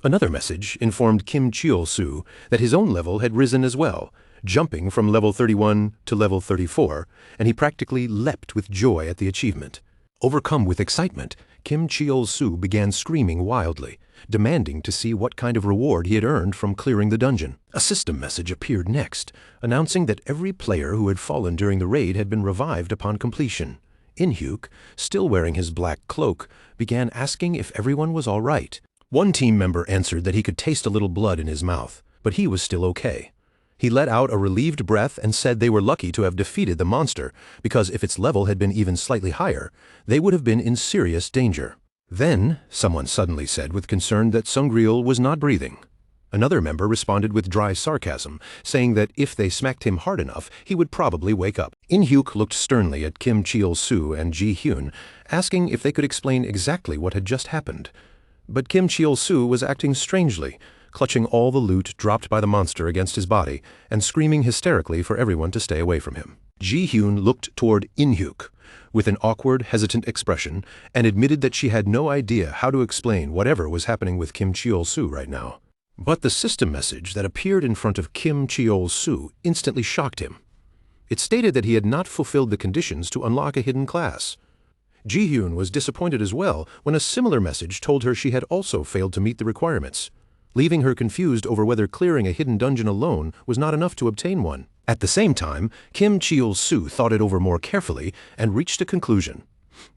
Another message informed Kim Cheol-soo that his own level had risen as well, jumping from level 31 to level 34, and he practically leapt with joy at the achievement. Overcome with excitement, Kim Cheol-soo began screaming wildly, demanding to see what kind of reward he had earned from clearing the dungeon. A system message appeared next, announcing that every player who had fallen during the raid had been revived upon completion. In-hyuk, still wearing his black cloak, began asking if everyone was all right. One team member answered that he could taste a little blood in his mouth, but he was still okay. He let out a relieved breath and said they were lucky to have defeated the monster, because if its level had been even slightly higher, they would have been in serious danger. Then, someone suddenly said with concern that Sungryul was not breathing. Another member responded with dry sarcasm, saying that if they smacked him hard enough, he would probably wake up. In-hyuk looked sternly at Kim Cheol-soo and Ji-hyun, asking if they could explain exactly what had just happened. But Kim Cheol-soo was acting strangely, clutching all the loot dropped by the monster against his body and screaming hysterically for everyone to stay away from him. Ji-hyun looked toward In-hyuk with an awkward, hesitant expression and admitted that she had no idea how to explain whatever was happening with Kim Cheol-soo right now. But the system message that appeared in front of Kim Cheol-soo instantly shocked him. It stated that he had not fulfilled the conditions to unlock a hidden class. Ji-hyun was disappointed as well when a similar message told her she had also failed to meet the requirements, leaving her confused over whether clearing a hidden dungeon alone was not enough to obtain one. At the same time, Kim Cheol-soo thought it over more carefully and reached a conclusion.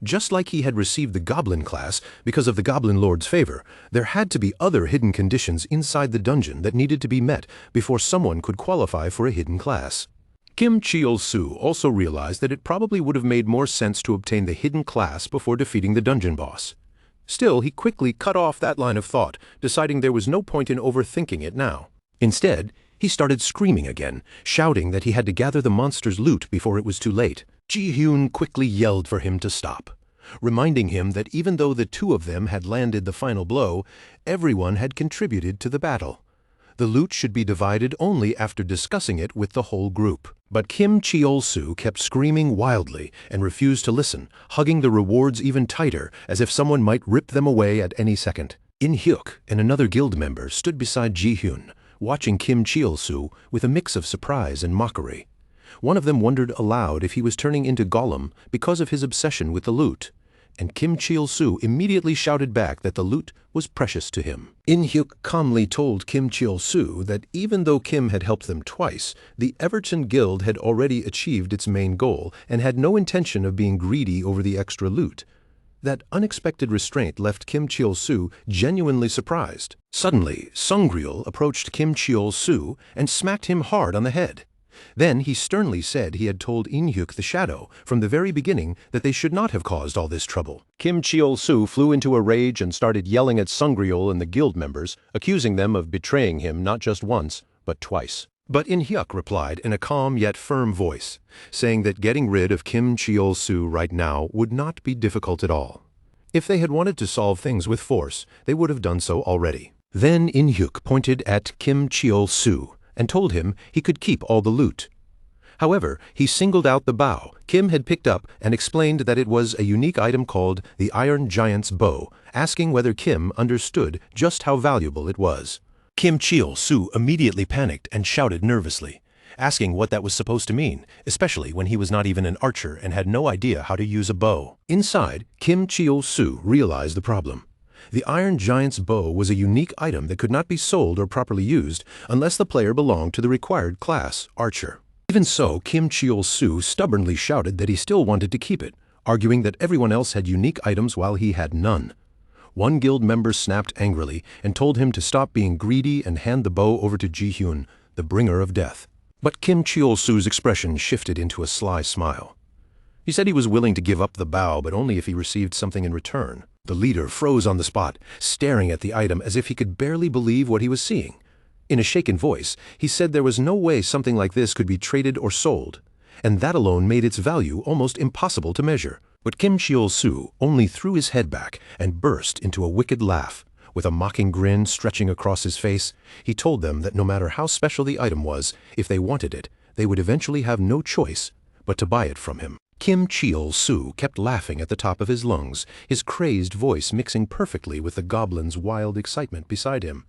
Just like he had received the Goblin class because of the Goblin Lord's favor, there had to be other hidden conditions inside the dungeon that needed to be met before someone could qualify for a hidden class. Kim Cheol-soo also realized that it probably would have made more sense to obtain the hidden class before defeating the dungeon boss. Still, he quickly cut off that line of thought, deciding there was no point in overthinking it now. Instead, he started screaming again, shouting that he had to gather the monster's loot before it was too late. Ji-hyun quickly yelled for him to stop, reminding him that even though the two of them had landed the final blow, everyone had contributed to the battle. The loot should be divided only after discussing it with the whole group. But Kim Cheol-soo kept screaming wildly and refused to listen, hugging the rewards even tighter as if someone might rip them away at any second. In-hyuk and another guild member stood beside Ji-hyun, watching Kim Cheol-soo with a mix of surprise and mockery. One of them wondered aloud if he was turning into Gollum because of his obsession with the loot, and Kim Cheol-soo immediately shouted back that the loot was precious to him. In-hyuk calmly told Kim Cheol-soo that even though Kim had helped them twice, the Everton Guild had already achieved its main goal and had no intention of being greedy over the extra loot. That unexpected restraint left Kim Cheol-soo genuinely surprised. Suddenly, Sungryul approached Kim Cheol-soo and smacked him hard on the head. Then he sternly said he had told In-hyuk the Shadow from the very beginning that they should not have caused all this trouble. Kim Cheol-soo flew into a rage and started yelling at Sungryul and the guild members, accusing them of betraying him not just once, but twice. But In-hyuk replied in a calm yet firm voice, saying that getting rid of Kim Cheol-soo right now would not be difficult at all. If they had wanted to solve things with force, they would have done so already. Then In-hyuk pointed at Kim Cheol-soo and told him he could keep all the loot. However, he singled out the bow Kim had picked up and explained that it was a unique item called the Iron Giant's Bow, asking whether Kim understood just how valuable it was. Kim Cheol-soo immediately panicked and shouted nervously, asking what that was supposed to mean, especially when he was not even an archer and had no idea how to use a bow. Inside, Kim Cheol-soo realized the problem. The Iron Giant's Bow was a unique item that could not be sold or properly used unless the player belonged to the required class, Archer. Even so, Kim Cheol-soo stubbornly shouted that he still wanted to keep it, arguing that everyone else had unique items while he had none. One guild member snapped angrily and told him to stop being greedy and hand the bow over to Ji-hyun, the bringer of death. But Kim Cheol-soo's expression shifted into a sly smile. He said he was willing to give up the bow, but only if he received something in return. The leader froze on the spot, staring at the item as if he could barely believe what he was seeing. In a shaken voice, he said there was no way something like this could be traded or sold, and that alone made its value almost impossible to measure. But Kim Cheol-soo only threw his head back and burst into a wicked laugh. With a mocking grin stretching across his face, he told them that no matter how special the item was, if they wanted it, they would eventually have no choice but to buy it from him. Kim Cheol-soo kept laughing at the top of his lungs, his crazed voice mixing perfectly with the goblin's wild excitement beside him.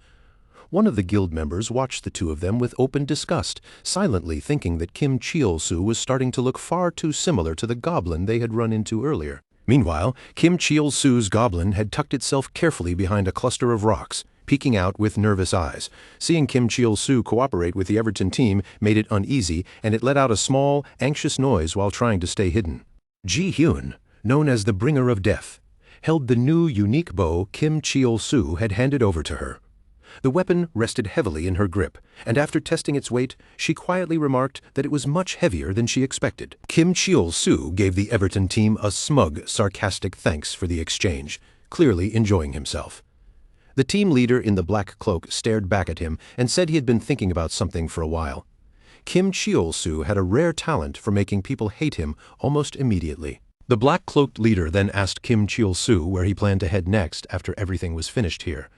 One of the guild members watched the two of them with open disgust, silently thinking that Kim Cheol-soo was starting to look far too similar to the goblin they had run into earlier. Meanwhile, Kim Cheol-su's goblin had tucked itself carefully behind a cluster of rocks, peeking out with nervous eyes. Seeing Kim Cheol-su cooperate with the Everton team made it uneasy, and it let out a small, anxious noise while trying to stay hidden. Ji-hyun, known as the Bringer of Death, held the new unique bow Kim Cheol-su had handed over to her. The weapon rested heavily in her grip, and after testing its weight, she quietly remarked that it was much heavier than she expected. Kim Cheol-su gave the Everton team a smug, sarcastic thanks for the exchange, clearly enjoying himself. The team leader in the black cloak stared back at him and said he had been thinking about something for a while. Kim Cheol-su had a rare talent for making people hate him almost immediately. The black-cloaked leader then asked Kim Cheol-su where he planned to head next after everything was finished here.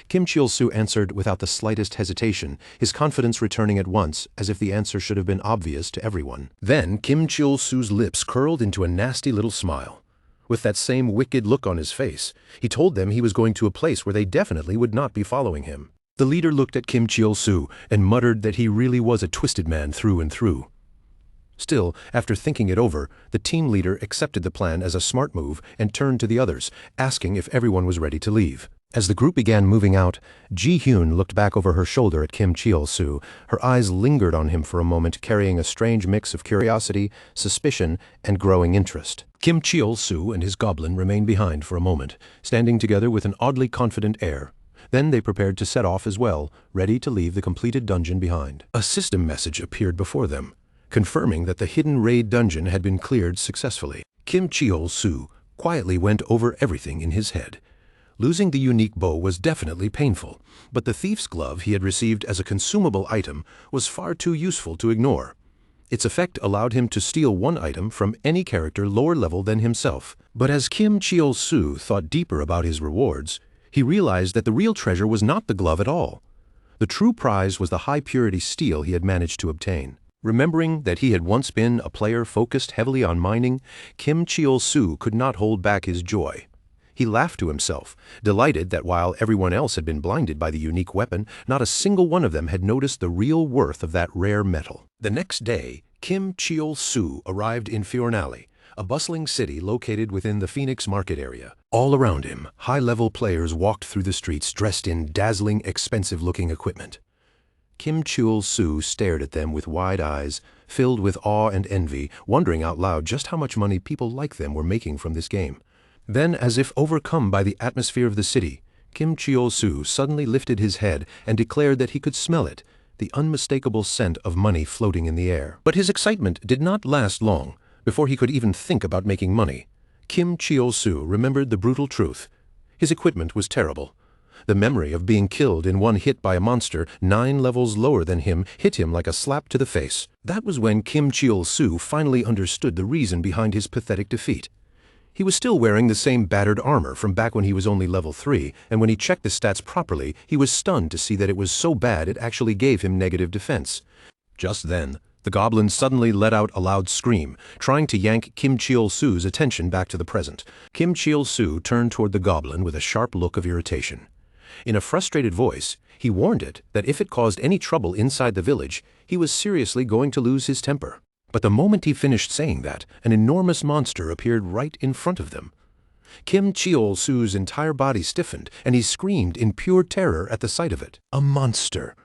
Kim Cheol-su answered without the slightest hesitation, his confidence returning at once, as if the answer should have been obvious to everyone. Then Kim Cheol-su's lips curled into a nasty little smile. With that same wicked look on his face, he told them he was going to a place where they definitely would not be following him. The leader looked at Kim Cheol-su and muttered that he really was a twisted man through and through. Still, after thinking it over, the team leader accepted the plan as a smart move and turned to the others, asking if everyone was ready to leave. As the group began moving out, Ji-hyun looked back over her shoulder at Kim Cheol-su. Her eyes lingered on him for a moment, carrying a strange mix of curiosity, suspicion, and growing interest. Kim Cheol-su and his goblin remained behind for a moment, standing together with an oddly confident air. Then they prepared to set off as well, ready to leave the completed dungeon behind. A system message appeared before them, confirming that the hidden raid dungeon had been cleared successfully. Kim Cheol-su quietly went over everything in his head. Losing the unique bow was definitely painful, but the thief's glove he had received as a consumable item was far too useful to ignore. Its effect allowed him to steal one item from any character lower level than himself. But as Kim Cheol-su thought deeper about his rewards, he realized that the real treasure was not the glove at all. The true prize was the high-purity steel he had managed to obtain. Remembering that he had once been a player focused heavily on mining, Kim Cheol-su could not hold back his joy. He laughed to himself, delighted that while everyone else had been blinded by the unique weapon, not a single one of them had noticed the real worth of that rare metal. The next day, Kim Cheol-su arrived in Fiornali, a bustling city located within the Phoenix market area. All around him, high-level players walked through the streets dressed in dazzling, expensive-looking equipment. Kim Cheol-su stared at them with wide eyes, filled with awe and envy, wondering out loud just how much money people like them were making from this game. Then, as if overcome by the atmosphere of the city, Kim Cheol-su suddenly lifted his head and declared that he could smell it, the unmistakable scent of money floating in the air. But his excitement did not last long. Before he could even think about making money, Kim Cheol-su remembered the brutal truth. His equipment was terrible. The memory of being killed in one hit by a monster 9 levels lower than him hit him like a slap to the face. That was when Kim Cheol-su finally understood the reason behind his pathetic defeat. He was still wearing the same battered armor from back when he was only level 3, and when he checked the stats properly, he was stunned to see that it was so bad it actually gave him negative defense. Just then, the goblin suddenly let out a loud scream, trying to yank Kim Cheol-su's attention back to the present. Kim Cheol-su turned toward the goblin with a sharp look of irritation. In a frustrated voice, he warned it that if it caused any trouble inside the village, he was seriously going to lose his temper. But the moment he finished saying that, an enormous monster appeared right in front of them. Kim Cheol-su's entire body stiffened, and he screamed in pure terror at the sight of it. A monster!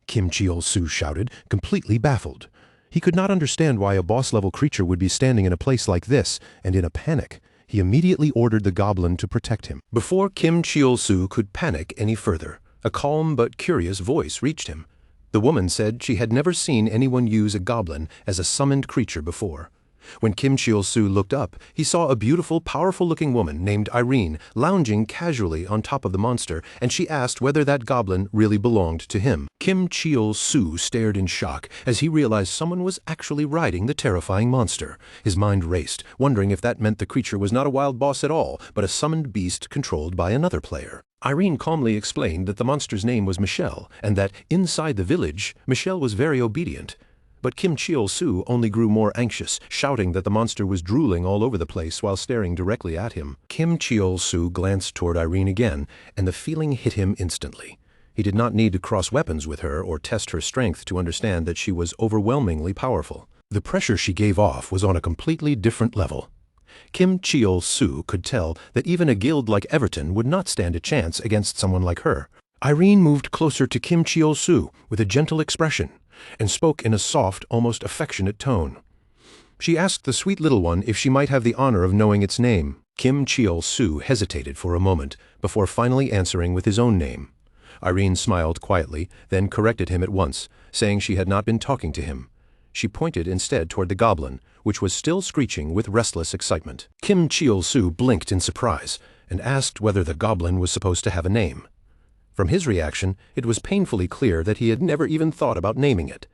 Kim Cheol-su shouted, completely baffled. He could not understand why a boss-level creature would be standing in a place like this, and in a panic, he immediately ordered the goblin to protect him. Before Kim Cheol-su could panic any further, a calm but curious voice reached him. The woman said she had never seen anyone use a goblin as a summoned creature before. When Kim Cheol-su looked up, he saw a beautiful, powerful-looking woman named Irene lounging casually on top of the monster, and she asked whether that goblin really belonged to him. Kim Cheol-su stared in shock as he realized someone was actually riding the terrifying monster. His mind raced, wondering if that meant the creature was not a wild boss at all, but a summoned beast controlled by another player. Irene calmly explained that the monster's name was Michelle, and that, inside the village, Michelle was very obedient. But Kim Cheol-su only grew more anxious, shouting that the monster was drooling all over the place while staring directly at him. Kim Cheol-su glanced toward Irene again, and the feeling hit him instantly. He did not need to cross weapons with her or test her strength to understand that she was overwhelmingly powerful. The pressure she gave off was on a completely different level. Kim Cheol-soo could tell that even a guild like Everton would not stand a chance against someone like her. Irene moved closer to Kim Cheol-soo with a gentle expression and spoke in a soft, almost affectionate tone. She asked the sweet little one if she might have the honor of knowing its name. Kim Cheol-soo hesitated for a moment before finally answering with his own name. Irene smiled quietly, then corrected him at once, saying she had not been talking to him. She pointed instead toward the goblin, which was still screeching with restless excitement. Kim Cheol-soo blinked in surprise and asked whether the goblin was supposed to have a name. From his reaction, it was painfully clear that he had never even thought about naming it.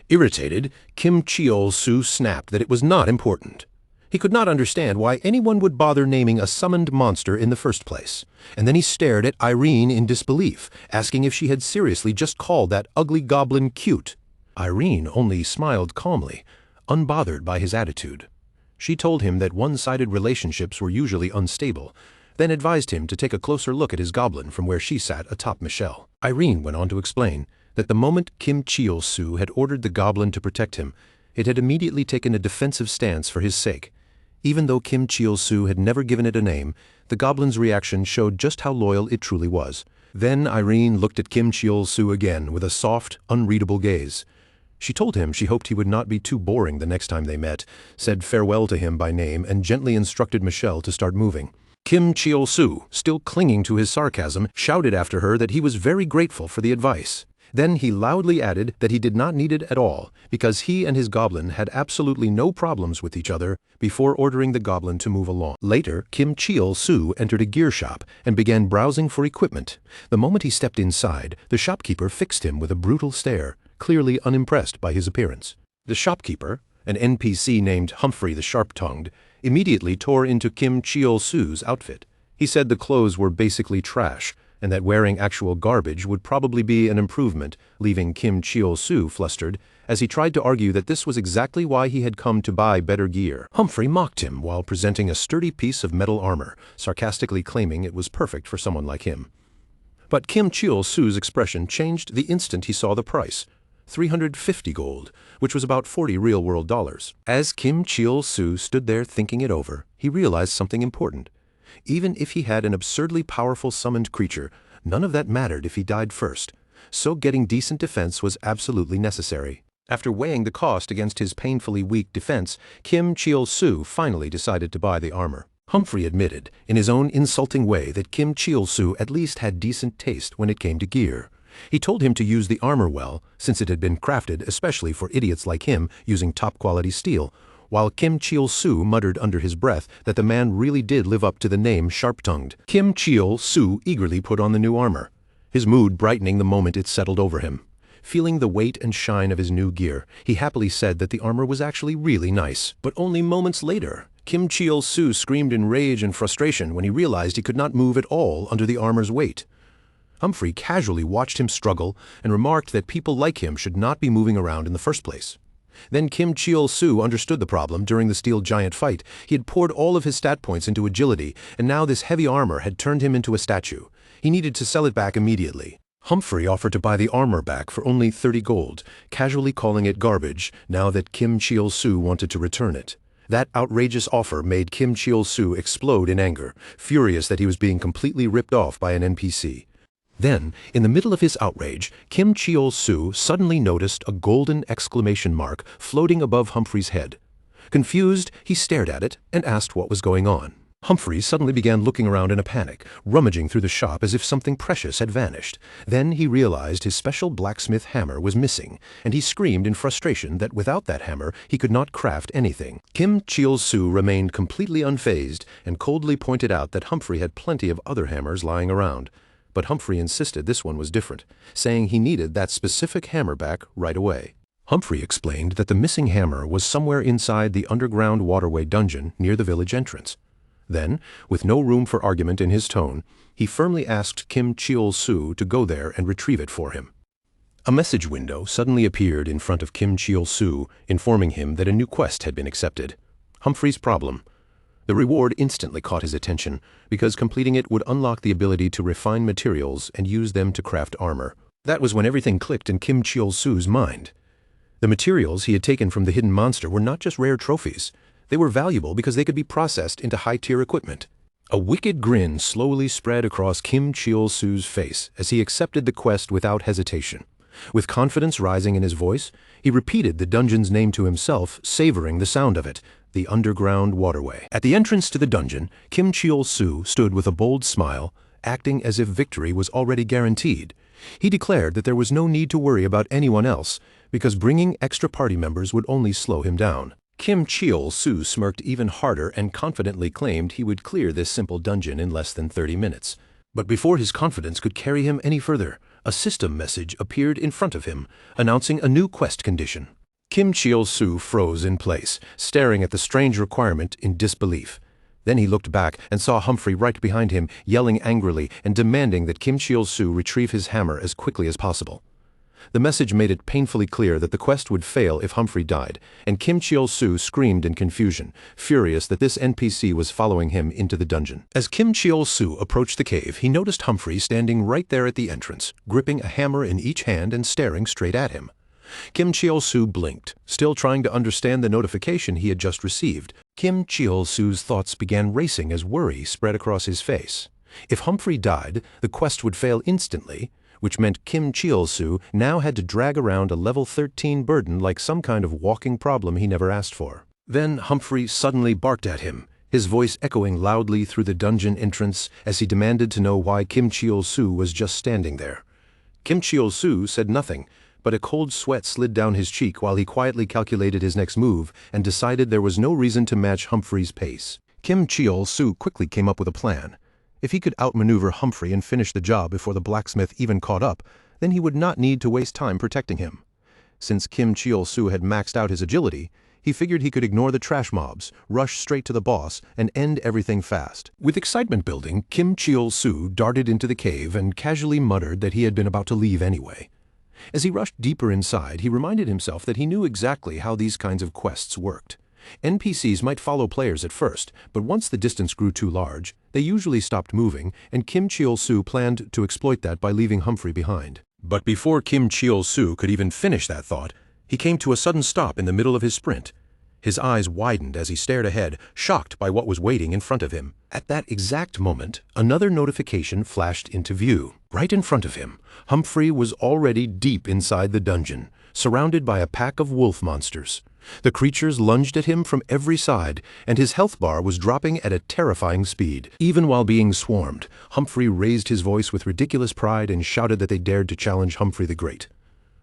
Irritated, Kim Cheol-soo snapped that it was not important. He could not understand why anyone would bother naming a summoned monster in the first place, and then he stared at Irene in disbelief, asking if she had seriously just called that ugly goblin cute. Irene only smiled calmly, unbothered by his attitude. She told him that one-sided relationships were usually unstable, then advised him to take a closer look at his goblin from where she sat atop Michelle. Irene went on to explain that the moment Kim Cheol-soo had ordered the goblin to protect him, it had immediately taken a defensive stance for his sake. Even though Kim Cheol-soo had never given it a name, the goblin's reaction showed just how loyal it truly was. Then Irene looked at Kim Cheol-soo again with a soft, unreadable gaze. She told him she hoped he would not be too boring the next time they met, said farewell to him by name, and gently instructed Michelle to start moving. Kim Cheol-soo, still clinging to his sarcasm, shouted after her that he was very grateful for the advice. Then he loudly added that he did not need it at all, because he and his goblin had absolutely no problems with each other, before ordering the goblin to move along. Later, Kim Cheol-soo entered a gear shop and began browsing for equipment. The moment he stepped inside, the shopkeeper fixed him with a brutal stare, clearly unimpressed by his appearance. The shopkeeper, an NPC named Humphrey the Sharp-Tongued, immediately tore into Kim Cheol-soo's outfit. He said the clothes were basically trash, and that wearing actual garbage would probably be an improvement, leaving Kim Cheol-soo flustered, as he tried to argue that this was exactly why he had come to buy better gear. Humphrey mocked him while presenting a sturdy piece of metal armor, sarcastically claiming it was perfect for someone like him. But Kim Cheol-soo's expression changed the instant he saw the price. 350 gold, which was about 40 real-world dollars. As Kim Cheol-soo stood there thinking it over, he realized something important. Even if he had an absurdly powerful summoned creature, none of that mattered if he died first, so getting decent defense was absolutely necessary. After weighing the cost against his painfully weak defense, Kim Cheol-soo finally decided to buy the armor. Humphrey admitted, in his own insulting way, that Kim Cheol-soo at least had decent taste when it came to gear. He told him to use the armor well, since it had been crafted especially for idiots like him using top-quality steel, while Kim Cheol-soo muttered under his breath that the man really did live up to the name Sharp-Tongued. Kim Cheol-soo eagerly put on the new armor, his mood brightening the moment it settled over him. Feeling the weight and shine of his new gear, he happily said that the armor was actually really nice. But only moments later, Kim Cheol-soo screamed in rage and frustration when he realized he could not move at all under the armor's weight. Humphrey casually watched him struggle and remarked that people like him should not be moving around in the first place. Then Kim Cheol-soo understood the problem during the steel giant fight. He had poured all of his stat points into agility, and now this heavy armor had turned him into a statue. He needed to sell it back immediately. Humphrey offered to buy the armor back for only 30 gold, casually calling it garbage now that Kim Cheol-soo wanted to return it. That outrageous offer made Kim Cheol-soo explode in anger, furious that he was being completely ripped off by an NPC. Then, in the middle of his outrage, Kim Cheol-soo suddenly noticed a golden exclamation mark floating above Humphrey's head. Confused, he stared at it and asked what was going on. Humphrey suddenly began looking around in a panic, rummaging through the shop as if something precious had vanished. Then he realized his special blacksmith hammer was missing, and he screamed in frustration that without that hammer he could not craft anything. Kim Cheol-soo remained completely unfazed and coldly pointed out that Humphrey had plenty of other hammers lying around. But Humphrey insisted this one was different, saying he needed that specific hammer back right away. Humphrey explained that the missing hammer was somewhere inside the underground waterway dungeon near the village entrance. Then, with no room for argument in his tone, he firmly asked Kim Cheol-soo to go there and retrieve it for him. A message window suddenly appeared in front of Kim Cheol-soo, informing him that a new quest had been accepted. Humphrey's problem. The reward instantly caught his attention, because completing it would unlock the ability to refine materials and use them to craft armor. That was when everything clicked in Kim Cheol-soo's mind. The materials he had taken from the hidden monster were not just rare trophies. They were valuable because they could be processed into high-tier equipment. A wicked grin slowly spread across Kim Cheol-su's face as he accepted the quest without hesitation. With confidence rising in his voice, he repeated the dungeon's name to himself, savoring the sound of it, the underground waterway. At the entrance to the dungeon, Kim Cheol-su stood with a bold smile, acting as if victory was already guaranteed. He declared that there was no need to worry about anyone else, because bringing extra party members would only slow him down. Kim Cheol-su smirked even harder and confidently claimed he would clear this simple dungeon in less than 30 minutes. But before his confidence could carry him any further, a system message appeared in front of him, announcing a new quest condition. Kim Cheol-su froze in place, staring at the strange requirement in disbelief. Then he looked back and saw Humphrey right behind him, yelling angrily and demanding that Kim Cheol-su retrieve his hammer as quickly as possible. The message made it painfully clear that the quest would fail if Humphrey died, and Kim Cheol-su screamed in confusion, furious that this NPC was following him into the dungeon. As Kim Cheol-su approached the cave, he noticed Humphrey standing right there at the entrance, gripping a hammer in each hand and staring straight at him. Kim Cheol-su blinked, still trying to understand the notification he had just received. Kim Cheol-su's thoughts began racing as worry spread across his face. If Humphrey died, the quest would fail instantly, which meant Kim Cheol-su now had to drag around a level 13 burden like some kind of walking problem he never asked for. Then Humphrey suddenly barked at him, his voice echoing loudly through the dungeon entrance as he demanded to know why Kim Cheol-su was just standing there. Kim Cheol-su said nothing, but a cold sweat slid down his cheek while he quietly calculated his next move and decided there was no reason to match Humphrey's pace. Kim Cheol-su quickly came up with a plan. If he could outmaneuver Humphrey and finish the job before the blacksmith even caught up, then he would not need to waste time protecting him. Since Kim Cheol-su had maxed out his agility, he figured he could ignore the trash mobs, rush straight to the boss, and end everything fast. With excitement building, Kim Cheol-su darted into the cave and casually muttered that he had been about to leave anyway. As he rushed deeper inside, he reminded himself that he knew exactly how these kinds of quests worked. NPCs might follow players at first, but once the distance grew too large, they usually stopped moving, and Kim Cheol-su planned to exploit that by leaving Humphrey behind. But before Kim Cheol-su could even finish that thought, he came to a sudden stop in the middle of his sprint. His eyes widened as he stared ahead, shocked by what was waiting in front of him. At that exact moment, another notification flashed into view. Right in front of him, Humphrey was already deep inside the dungeon, surrounded by a pack of wolf monsters. The creatures lunged at him from every side, and his health bar was dropping at a terrifying speed. Even while being swarmed, Humphrey raised his voice with ridiculous pride and shouted that they dared to challenge Humphrey the Great.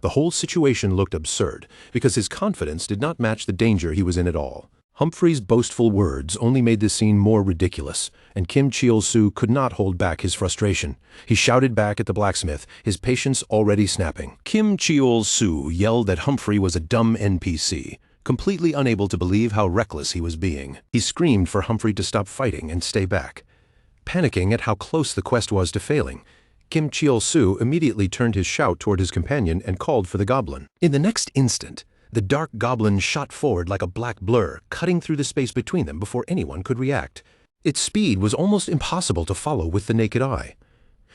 The whole situation looked absurd, because his confidence did not match the danger he was in at all. Humphrey's boastful words only made the scene more ridiculous, and Kim Cheol-su could not hold back his frustration. He shouted back at the blacksmith, his patience already snapping. Kim Cheol-su yelled that Humphrey was a dumb NPC, completely unable to believe how reckless he was being. He screamed for Humphrey to stop fighting and stay back. Panicking at how close the quest was to failing, Kim Cheol-su immediately turned his shout toward his companion and called for the Goblin. In the next instant, the dark Goblin shot forward like a black blur, cutting through the space between them before anyone could react. Its speed was almost impossible to follow with the naked eye.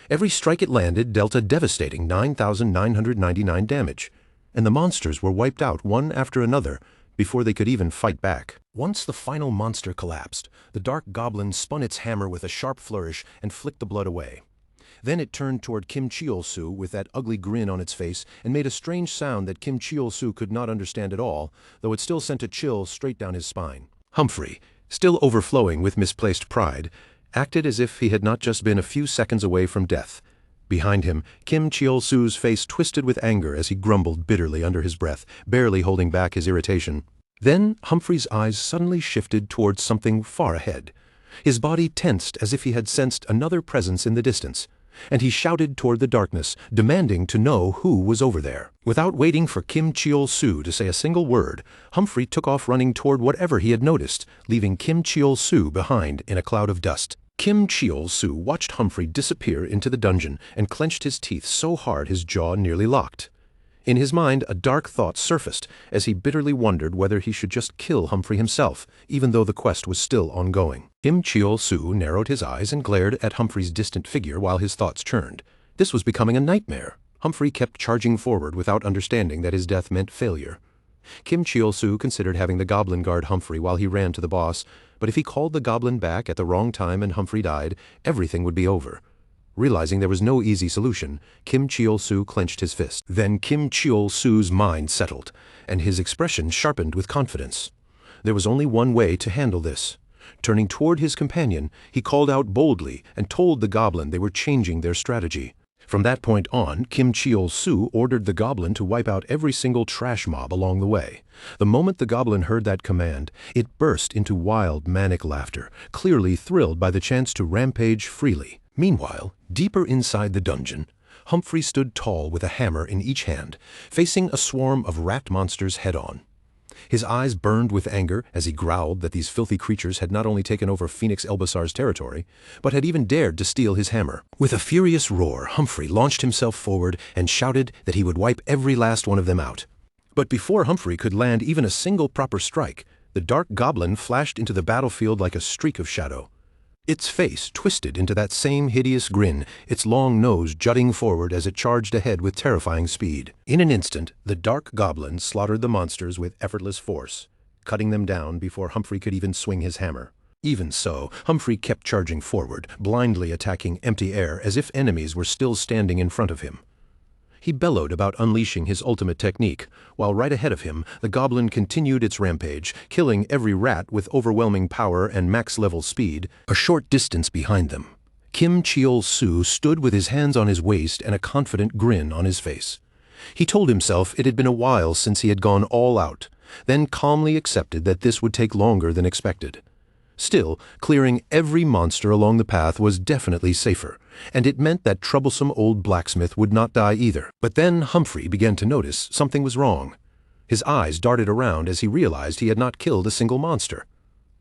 Every strike it landed dealt a devastating 9,999 damage, and the monsters were wiped out one after another before they could even fight back. Once the final monster collapsed, the dark Goblin spun its hammer with a sharp flourish and flicked the blood away. Then it turned toward Kim Cheol-su with that ugly grin on its face and made a strange sound that Kim Cheol-su could not understand at all, though it still sent a chill straight down his spine. Humphrey, still overflowing with misplaced pride, acted as if he had not just been a few seconds away from death. Behind him, Kim Cheol-su's face twisted with anger as he grumbled bitterly under his breath, barely holding back his irritation. Then Humphrey's eyes suddenly shifted towards something far ahead. His body tensed as if he had sensed another presence in the distance, and he shouted toward the darkness, demanding to know who was over there. Without waiting for Kim Cheol-su to say a single word, Humphrey took off running toward whatever he had noticed, leaving Kim Cheol-su behind in a cloud of dust. Kim Cheol-su watched Humphrey disappear into the dungeon and clenched his teeth so hard his jaw nearly locked. In his mind, a dark thought surfaced as he bitterly wondered whether he should just kill Humphrey himself, even though the quest was still ongoing. Kim Cheol-su narrowed his eyes and glared at Humphrey's distant figure while his thoughts churned. This was becoming a nightmare. Humphrey kept charging forward without understanding that his death meant failure. Kim Cheol-soo considered having the goblin guard Humphrey while he ran to the boss, but if he called the goblin back at the wrong time and Humphrey died, everything would be over. Realizing there was no easy solution, Kim Cheol-soo clenched his fist. Then Kim Cheol-soo's mind settled, and his expression sharpened with confidence. There was only one way to handle this. Turning toward his companion, he called out boldly and told the goblin they were changing their strategy. From that point on, Kim Cheol-soo ordered the goblin to wipe out every single trash mob along the way. The moment the goblin heard that command, it burst into wild, manic laughter, clearly thrilled by the chance to rampage freely. Meanwhile, deeper inside the dungeon, Humphrey stood tall with a hammer in each hand, facing a swarm of rat monsters head-on. His eyes burned with anger as he growled that these filthy creatures had not only taken over Phoenix Elbasar's territory, but had even dared to steal his hammer. With a furious roar, Humphrey launched himself forward and shouted that he would wipe every last one of them out. But before Humphrey could land even a single proper strike, the dark goblin flashed into the battlefield like a streak of shadow. Its face twisted into that same hideous grin, its long nose jutting forward as it charged ahead with terrifying speed. In an instant, the dark goblin slaughtered the monsters with effortless force, cutting them down before Humphrey could even swing his hammer. Even so, Humphrey kept charging forward, blindly attacking empty air as if enemies were still standing in front of him. He bellowed about unleashing his ultimate technique, while right ahead of him, the goblin continued its rampage, killing every rat with overwhelming power and max-level speed. A short distance behind them, Kim Cheol-soo stood with his hands on his waist and a confident grin on his face. He told himself it had been a while since he had gone all out, then calmly accepted that this would take longer than expected. Still, clearing every monster along the path was definitely safer, and it meant that troublesome old blacksmith would not die either. But then Humphrey began to notice something was wrong. His eyes darted around as he realized he had not killed a single monster.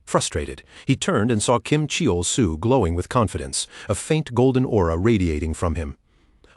Frustrated, he turned and saw Kim Cheol-soo glowing with confidence, a faint golden aura radiating from him.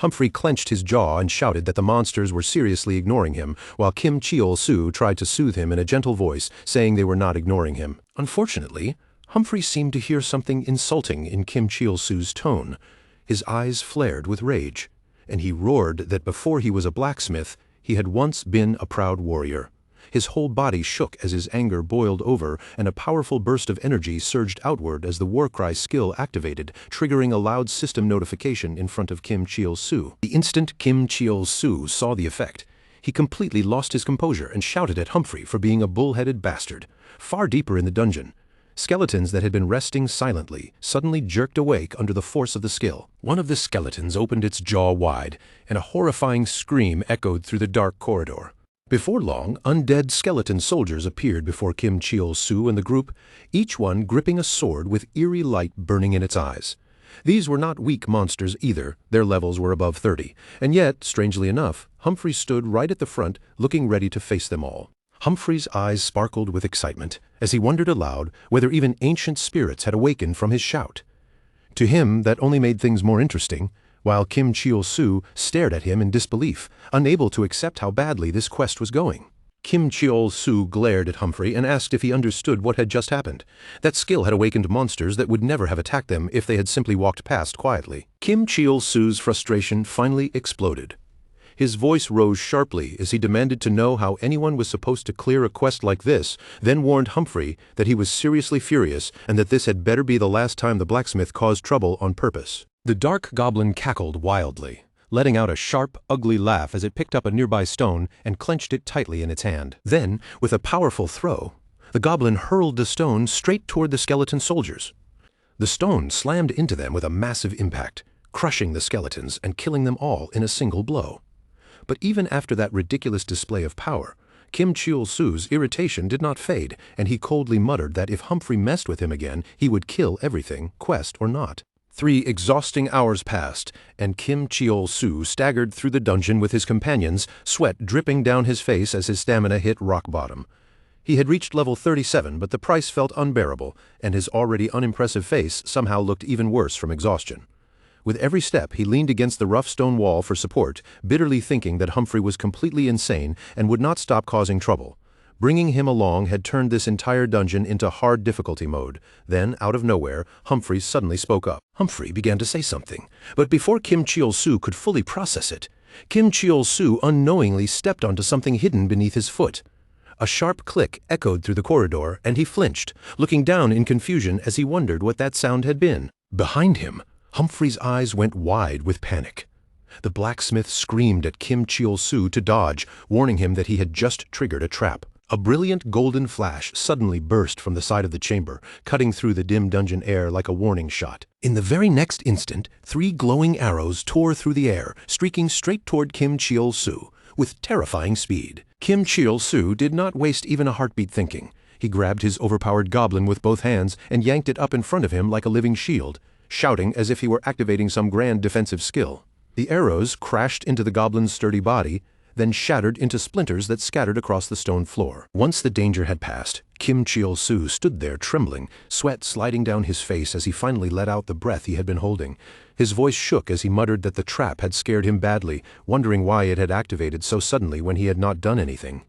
Humphrey clenched his jaw and shouted that the monsters were seriously ignoring him, while Kim Cheol-soo tried to soothe him in a gentle voice, saying they were not ignoring him. Unfortunately, Humphrey seemed to hear something insulting in Kim Cheol-soo's tone. His eyes flared with rage, and he roared that before he was a blacksmith, he had once been a proud warrior. His whole body shook as his anger boiled over, and a powerful burst of energy surged outward as the Warcry skill activated, triggering a loud system notification in front of Kim Cheol-soo. The instant Kim Cheol-soo saw the effect, he completely lost his composure and shouted at Humphrey for being a bull-headed bastard. Far deeper in the dungeon, skeletons that had been resting silently suddenly jerked awake under the force of the skill. One of the skeletons opened its jaw wide, and a horrifying scream echoed through the dark corridor. Before long, undead skeleton soldiers appeared before Kim Cheol-soo and the group, each one gripping a sword with eerie light burning in its eyes. These were not weak monsters either, their levels were above 30, and yet, strangely enough, Humphrey stood right at the front, looking ready to face them all. Humphrey's eyes sparkled with excitement as he wondered aloud whether even ancient spirits had awakened from his shout. To him, that only made things more interesting, while Kim Cheol-soo stared at him in disbelief, unable to accept how badly this quest was going. Kim Cheol-soo glared at Humphrey and asked if he understood what had just happened. That skill had awakened monsters that would never have attacked them if they had simply walked past quietly. Kim Cheol-soo's frustration finally exploded. His voice rose sharply as he demanded to know how anyone was supposed to clear a quest like this, then warned Humphrey that he was seriously furious and that this had better be the last time the blacksmith caused trouble on purpose. The dark goblin cackled wildly, letting out a sharp, ugly laugh as it picked up a nearby stone and clenched it tightly in its hand. Then, with a powerful throw, the goblin hurled the stone straight toward the skeleton soldiers. The stone slammed into them with a massive impact, crushing the skeletons and killing them all in a single blow. But even after that ridiculous display of power, Kim Cheol-soo's irritation did not fade, and he coldly muttered that if Humphrey messed with him again, he would kill everything, quest or not. 3 exhausting hours passed, and Kim Cheol-soo staggered through the dungeon with his companions, sweat dripping down his face as his stamina hit rock bottom. He had reached level 37, but the price felt unbearable, and his already unimpressive face somehow looked even worse from exhaustion. With every step, he leaned against the rough stone wall for support, bitterly thinking that Humphrey was completely insane and would not stop causing trouble. Bringing him along had turned this entire dungeon into hard difficulty mode. Then, out of nowhere, Humphrey suddenly spoke up. Humphrey began to say something, but before Kim Cheol-soo could fully process it, Kim Cheol-soo unknowingly stepped onto something hidden beneath his foot. A sharp click echoed through the corridor, and he flinched, looking down in confusion as he wondered what that sound had been. Behind him, Humphrey's eyes went wide with panic. The blacksmith screamed at Kim Cheol-soo to dodge, warning him that he had just triggered a trap. A brilliant golden flash suddenly burst from the side of the chamber, cutting through the dim dungeon air like a warning shot. In the very next instant, 3 glowing arrows tore through the air, streaking straight toward Kim Cheol-soo, with terrifying speed. Kim Cheol-soo did not waste even a heartbeat thinking. He grabbed his overpowered goblin with both hands and yanked it up in front of him like a living shield, shouting as if he were activating some grand defensive skill. The arrows crashed into the goblin's sturdy body, then shattered into splinters that scattered across the stone floor. Once the danger had passed, Kim Cheol-soo stood there trembling, sweat sliding down his face as he finally let out the breath he had been holding. His voice shook as he muttered that the trap had scared him badly, wondering why it had activated so suddenly when he had not done anything.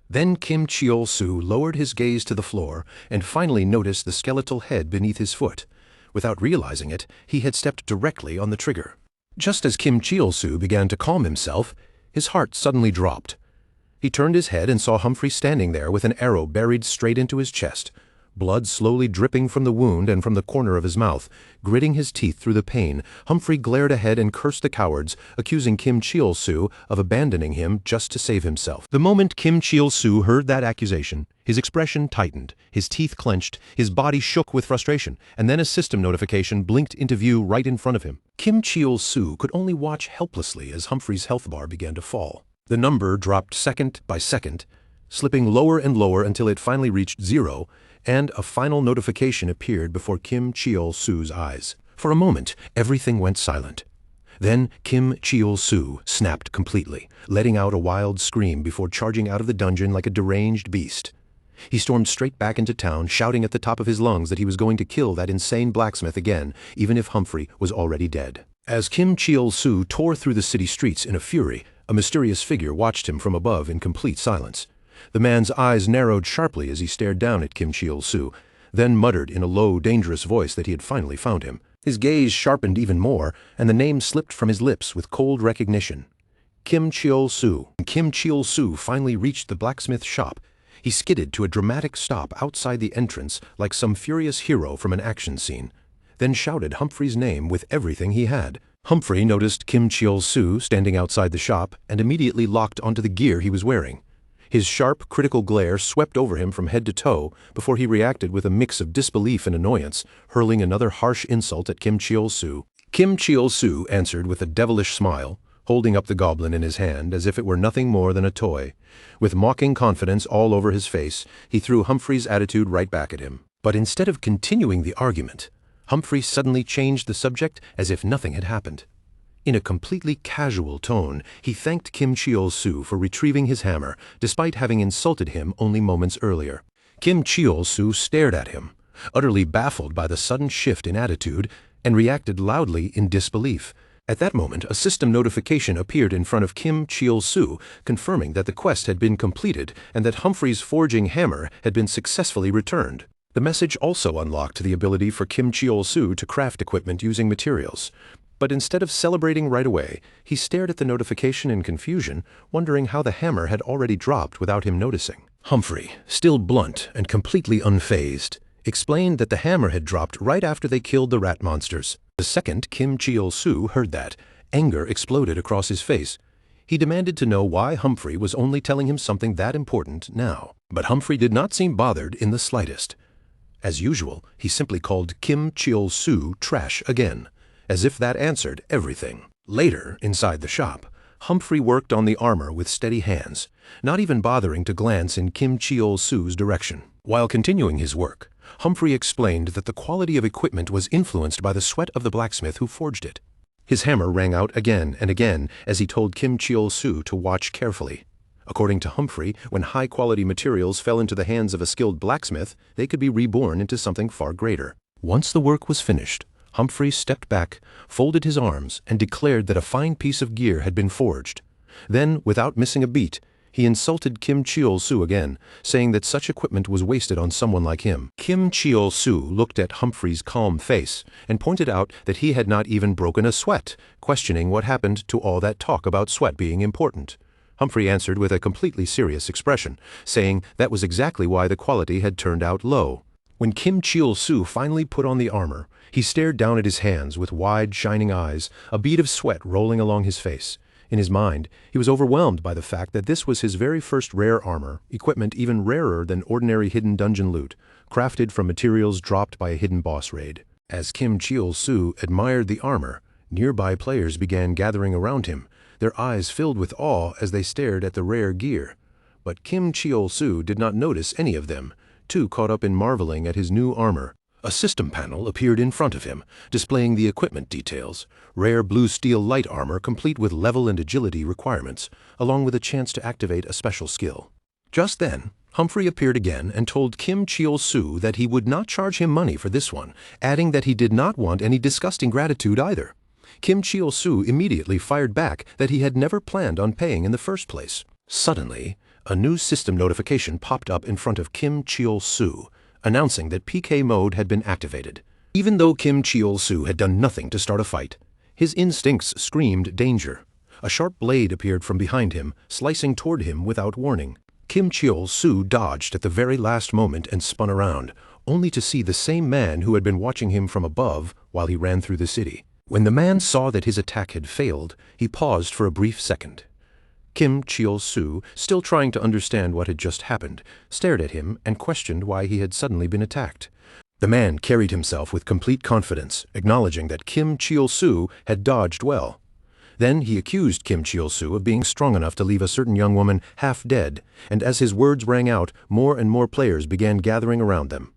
Then Kim Cheol-soo lowered his gaze to the floor and finally noticed the skeletal head beneath his foot. Without realizing it, he had stepped directly on the trigger. Just as Kim Cheol-soo began to calm himself, his heart suddenly dropped. He turned his head and saw Humphrey standing there with an arrow buried straight into his chest, blood slowly dripping from the wound and from the corner of his mouth. Gritting his teeth through the pain, Humphrey glared ahead and cursed the cowards, accusing Kim Cheol-soo of abandoning him just to save himself. The moment Kim Cheol-soo heard that accusation, his expression tightened, his teeth clenched, his body shook with frustration, and then a system notification blinked into view right in front of him. Kim Cheol-soo could only watch helplessly as Humphrey's health bar began to fall. The number dropped second by second, slipping lower and lower until it finally reached 0, and a final notification appeared before Kim Cheol-soo's eyes. For a moment, everything went silent. Then Kim Cheol-soo snapped completely, letting out a wild scream before charging out of the dungeon like a deranged beast. He stormed straight back into town, shouting at the top of his lungs that he was going to kill that insane blacksmith again, even if Humphrey was already dead. As Kim Cheol-soo tore through the city streets in a fury, a mysterious figure watched him from above in complete silence. The man's eyes narrowed sharply as he stared down at Kim Cheol-soo, then muttered in a low, dangerous voice that he had finally found him. His gaze sharpened even more, and the name slipped from his lips with cold recognition. Kim Cheol-soo. Kim Cheol-soo finally reached the blacksmith shop. He skidded to a dramatic stop outside the entrance like some furious hero from an action scene, then shouted Humphrey's name with everything he had. Humphrey noticed Kim Cheol-soo standing outside the shop and immediately locked onto the gear he was wearing. His sharp, critical glare swept over him from head to toe before he reacted with a mix of disbelief and annoyance, hurling another harsh insult at Kim Cheol-soo. Kim Cheol-soo answered with a devilish smile, holding up the goblin in his hand as if it were nothing more than a toy. With mocking confidence all over his face, he threw Humphrey's attitude right back at him. But instead of continuing the argument, Humphrey suddenly changed the subject as if nothing had happened. In a completely casual tone, he thanked Kim Cheol-soo for retrieving his hammer, despite having insulted him only moments earlier. Kim Cheol-soo stared at him, utterly baffled by the sudden shift in attitude, and reacted loudly in disbelief. At that moment, a system notification appeared in front of Kim Cheol-soo, confirming that the quest had been completed and that Humphrey's forging hammer had been successfully returned. The message also unlocked the ability for Kim Cheol-soo to craft equipment using materials. But instead of celebrating right away, he stared at the notification in confusion, wondering how the hammer had already dropped without him noticing. Humphrey, still blunt and completely unfazed, explained that the hammer had dropped right after they killed the rat monsters. The second Kim Cheol-soo heard that, anger exploded across his face. He demanded to know why Humphrey was only telling him something that important now. But Humphrey did not seem bothered in the slightest. As usual, he simply called Kim Cheol-soo trash again, as if that answered everything. Later, inside the shop, Humphrey worked on the armor with steady hands, not even bothering to glance in Kim Cheol-soo's direction. While continuing his work, Humphrey explained that the quality of equipment was influenced by the sweat of the blacksmith who forged it. His hammer rang out again and again as he told Kim Cheol-soo to watch carefully. According to Humphrey, when high-quality materials fell into the hands of a skilled blacksmith, they could be reborn into something far greater. Once the work was finished, Humphrey stepped back, folded his arms, and declared that a fine piece of gear had been forged. Then, without missing a beat, he insulted Kim Cheol-soo again, saying that such equipment was wasted on someone like him. Kim Cheol-soo looked at Humphrey's calm face and pointed out that he had not even broken a sweat, questioning what happened to all that talk about sweat being important. Humphrey answered with a completely serious expression, saying that was exactly why the quality had turned out low. When Kim Cheol-soo finally put on the armor, he stared down at his hands with wide, shining eyes, a bead of sweat rolling along his face. In his mind, he was overwhelmed by the fact that this was his very first rare armor, equipment even rarer than ordinary hidden dungeon loot, crafted from materials dropped by a hidden boss raid. As Kim Cheol-soo admired the armor, nearby players began gathering around him, their eyes filled with awe as they stared at the rare gear. But Kim Cheol-soo did not notice any of them, too caught up in marveling at his new armor. A system panel appeared in front of him, displaying the equipment details, rare blue steel light armor complete with level and agility requirements, along with a chance to activate a special skill. Just then, Humphrey appeared again and told Kim Cheol-soo that he would not charge him money for this one, adding that he did not want any disgusting gratitude either. Kim Cheol-soo immediately fired back that he had never planned on paying in the first place. Suddenly, a new system notification popped up in front of Kim Cheol-soo, announcing that PK mode had been activated. Even though Kim Cheol-soo had done nothing to start a fight, his instincts screamed danger. A sharp blade appeared from behind him, slicing toward him without warning. Kim Cheol-soo dodged at the very last moment and spun around, only to see the same man who had been watching him from above while he ran through the city. When the man saw that his attack had failed, he paused for a brief second. Kim Cheol-soo, still trying to understand what had just happened, stared at him and questioned why he had suddenly been attacked. The man carried himself with complete confidence, acknowledging that Kim Cheol-soo had dodged well. Then he accused Kim Cheol-soo of being strong enough to leave a certain young woman half dead, and as his words rang out, more and more players began gathering around them.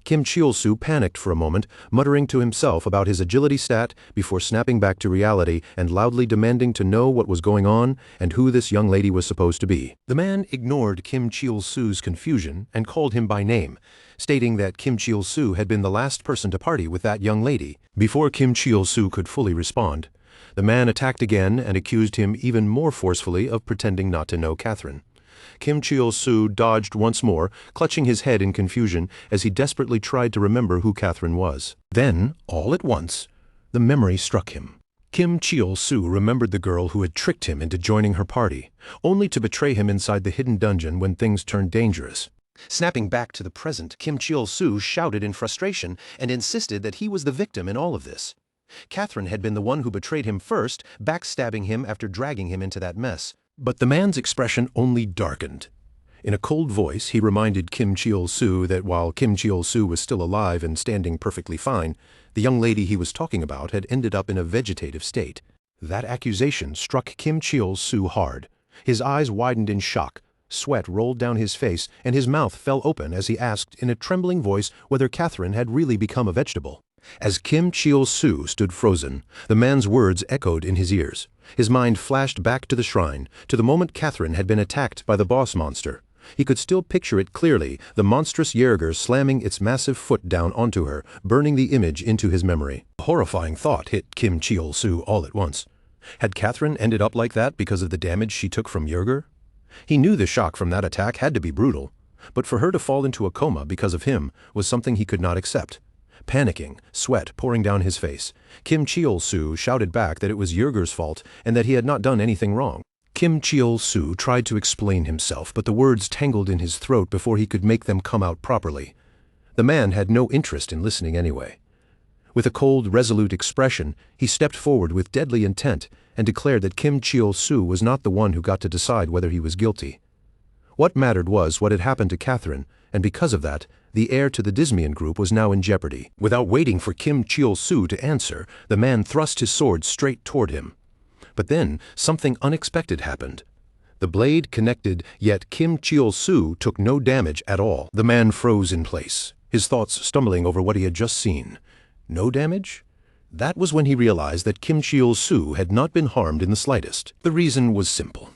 Kim Cheol-soo panicked for a moment, muttering to himself about his agility stat before snapping back to reality and loudly demanding to know what was going on and who this young lady was supposed to be. The man ignored Kim Cheol-soo's confusion and called him by name, stating that Kim Cheol-soo had been the last person to party with that young lady. Before Kim Cheol-soo could fully respond, the man attacked again and accused him even more forcefully of pretending not to know Catherine. Kim Cheol-soo dodged once more, clutching his head in confusion as he desperately tried to remember who Catherine was. Then, all at once, the memory struck him. Kim Cheol-soo remembered the girl who had tricked him into joining her party, only to betray him inside the hidden dungeon when things turned dangerous. Snapping back to the present, Kim Cheol-soo shouted in frustration and insisted that he was the victim in all of this. Catherine had been the one who betrayed him first, backstabbing him after dragging him into that mess. But the man's expression only darkened. In a cold voice, he reminded Kim Cheol-soo that while Kim Cheol-soo was still alive and standing perfectly fine, the young lady he was talking about had ended up in a vegetative state. That accusation struck Kim Cheol-soo hard. His eyes widened in shock, sweat rolled down his face, and his mouth fell open as he asked in a trembling voice whether Catherine had really become a vegetable. As Kim Cheol-soo stood frozen, the man's words echoed in his ears. His mind flashed back to the shrine, to the moment Catherine had been attacked by the boss monster. He could still picture it clearly, the monstrous Jäger slamming its massive foot down onto her, burning the image into his memory. A horrifying thought hit Kim Cheol-soo all at once. Had Catherine ended up like that because of the damage she took from Jäger? He knew the shock from that attack had to be brutal, but for her to fall into a coma because of him was something he could not accept. Panicking, sweat pouring down his face, Kim Cheol-soo shouted back that it was Jäger's fault and that he had not done anything wrong. Kim Cheol-soo tried to explain himself, but the words tangled in his throat before he could make them come out properly. The man had no interest in listening anyway. With a cold, resolute expression, he stepped forward with deadly intent and declared that Kim Cheol-soo was not the one who got to decide whether he was guilty. What mattered was what had happened to Catherine, and because of that, the heir to the Dismian group was now in jeopardy. Without waiting for Kim Cheol-soo to answer, the man thrust his sword straight toward him. But then, something unexpected happened. The blade connected, yet Kim Cheol-soo took no damage at all. The man froze in place, his thoughts stumbling over what he had just seen. No damage? That was when he realized that Kim Cheol-soo had not been harmed in the slightest. The reason was simple.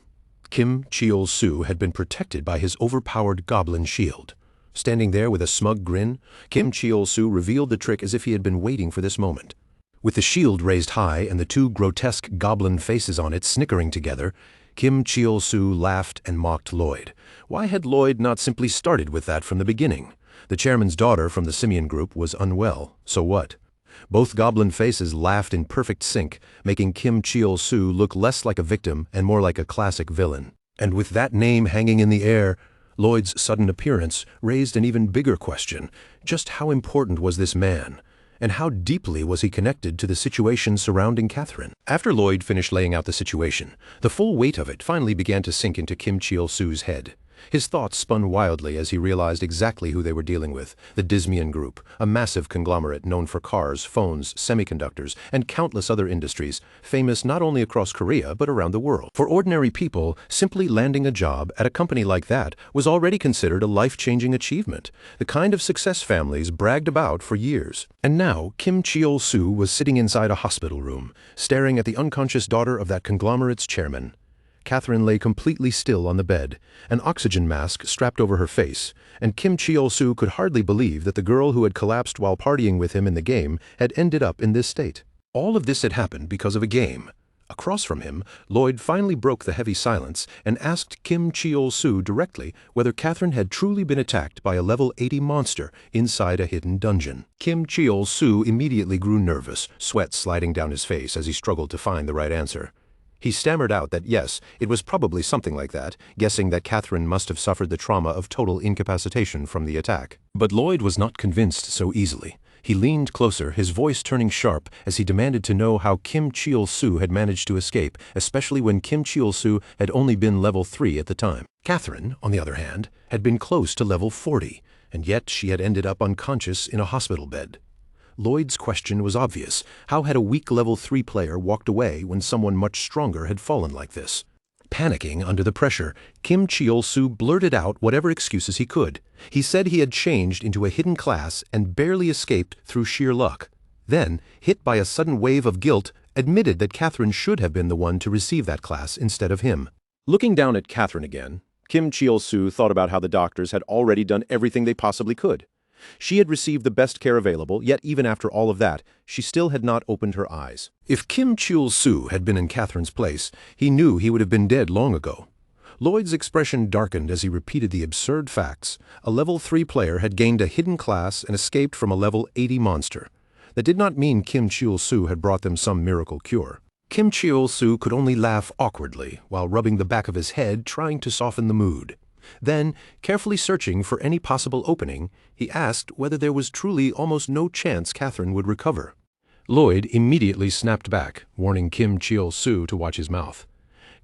Kim Cheol-soo had been protected by his overpowered goblin shield. Standing there with a smug grin, Kim Cheol-soo revealed the trick as if he had been waiting for this moment. With the shield raised high and the two grotesque goblin faces on it snickering together, Kim Cheol-soo laughed and mocked Lloyd. Why had Lloyd not simply started with that from the beginning? The chairman's daughter from the Simian group was unwell, so what? Both goblin faces laughed in perfect sync, making Kim Cheol-soo look less like a victim and more like a classic villain. And with that name hanging in the air, Lloyd's sudden appearance raised an even bigger question. Just how important was this man? And how deeply was he connected to the situation surrounding Catherine? After Lloyd finished laying out the situation, the full weight of it finally began to sink into Kim Cheol-su's head. His thoughts spun wildly as he realized exactly who they were dealing with, the Dismian Group, a massive conglomerate known for cars, phones, semiconductors, and countless other industries, famous not only across Korea but around the world. For ordinary people, simply landing a job at a company like that was already considered a life-changing achievement, the kind of success families bragged about for years. And now, Kim Cheol-su was sitting inside a hospital room, staring at the unconscious daughter of that conglomerate's chairman. Catherine lay completely still on the bed, an oxygen mask strapped over her face, and Kim Cheol-su could hardly believe that the girl who had collapsed while partying with him in the game had ended up in this state. All of this had happened because of a game. Across from him, Lloyd finally broke the heavy silence and asked Kim Cheol-su directly whether Catherine had truly been attacked by a level 80 monster inside a hidden dungeon. Kim Cheol-su immediately grew nervous, sweat sliding down his face as he struggled to find the right answer. He stammered out that yes, it was probably something like that, guessing that Catherine must have suffered the trauma of total incapacitation from the attack. But Lloyd was not convinced so easily. He leaned closer, his voice turning sharp as he demanded to know how Kim Cheol-su had managed to escape, especially when Kim Cheol-su had only been level 3 at the time. Catherine, on the other hand, had been close to level 40, and yet she had ended up unconscious in a hospital bed. Lloyd's question was obvious. How had a weak level 3 player walked away when someone much stronger had fallen like this? Panicking under the pressure, Kim Cheol-su blurted out whatever excuses he could. He said he had changed into a hidden class and barely escaped through sheer luck. Then, hit by a sudden wave of guilt, admitted that Catherine should have been the one to receive that class instead of him. Looking down at Catherine again, Kim Cheol-su thought about how the doctors had already done everything they possibly could. She had received the best care available, yet even after all of that, she still had not opened her eyes. If Kim Cheol-su had been in Catherine's place, he knew he would have been dead long ago. Lloyd's expression darkened as he repeated the absurd facts. A level 3 player had gained a hidden class and escaped from a level 80 monster. That did not mean Kim Cheol-su had brought them some miracle cure. Kim Cheol-su could only laugh awkwardly while rubbing the back of his head, trying to soften the mood. Then, carefully searching for any possible opening, he asked whether there was truly almost no chance Catherine would recover. Lloyd immediately snapped back, warning Kim Cheol-su to watch his mouth.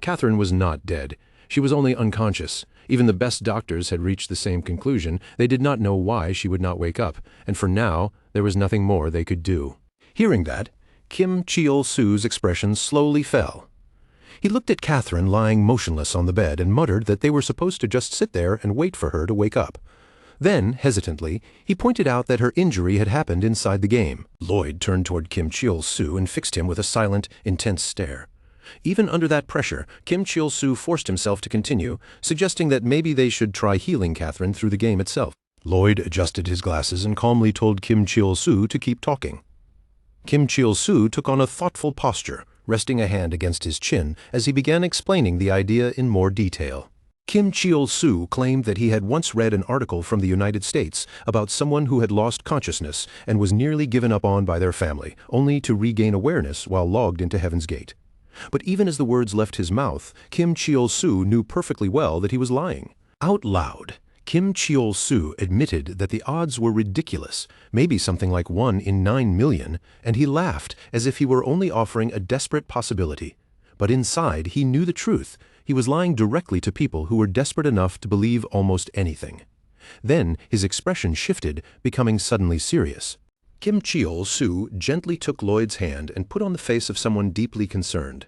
Catherine was not dead. She was only unconscious. Even the best doctors had reached the same conclusion. They did not know why she would not wake up, and for now, there was nothing more they could do. Hearing that, Kim Cheol-su's expression slowly fell. He looked at Catherine lying motionless on the bed and muttered that they were supposed to just sit there and wait for her to wake up. Then, hesitantly, he pointed out that her injury had happened inside the game. Lloyd turned toward Kim Cheol-su and fixed him with a silent, intense stare. Even under that pressure, Kim Cheol-su forced himself to continue, suggesting that maybe they should try healing Catherine through the game itself. Lloyd adjusted his glasses and calmly told Kim Cheol-su to keep talking. Kim Cheol-su took on a thoughtful posture, resting a hand against his chin as he began explaining the idea in more detail. Kim Cheol-su claimed that he had once read an article from the United States about someone who had lost consciousness and was nearly given up on by their family, only to regain awareness while logged into Heaven's Gate. But even as the words left his mouth, Kim Cheol-su knew perfectly well that he was lying. Out loud, Kim Cheol-su admitted that the odds were ridiculous, maybe something like 1 in 9 million, and he laughed as if he were only offering a desperate possibility. But inside, he knew the truth. He was lying directly to people who were desperate enough to believe almost anything. Then his expression shifted, becoming suddenly serious. Kim Cheol-su gently took Lloyd's hand and put on the face of someone deeply concerned.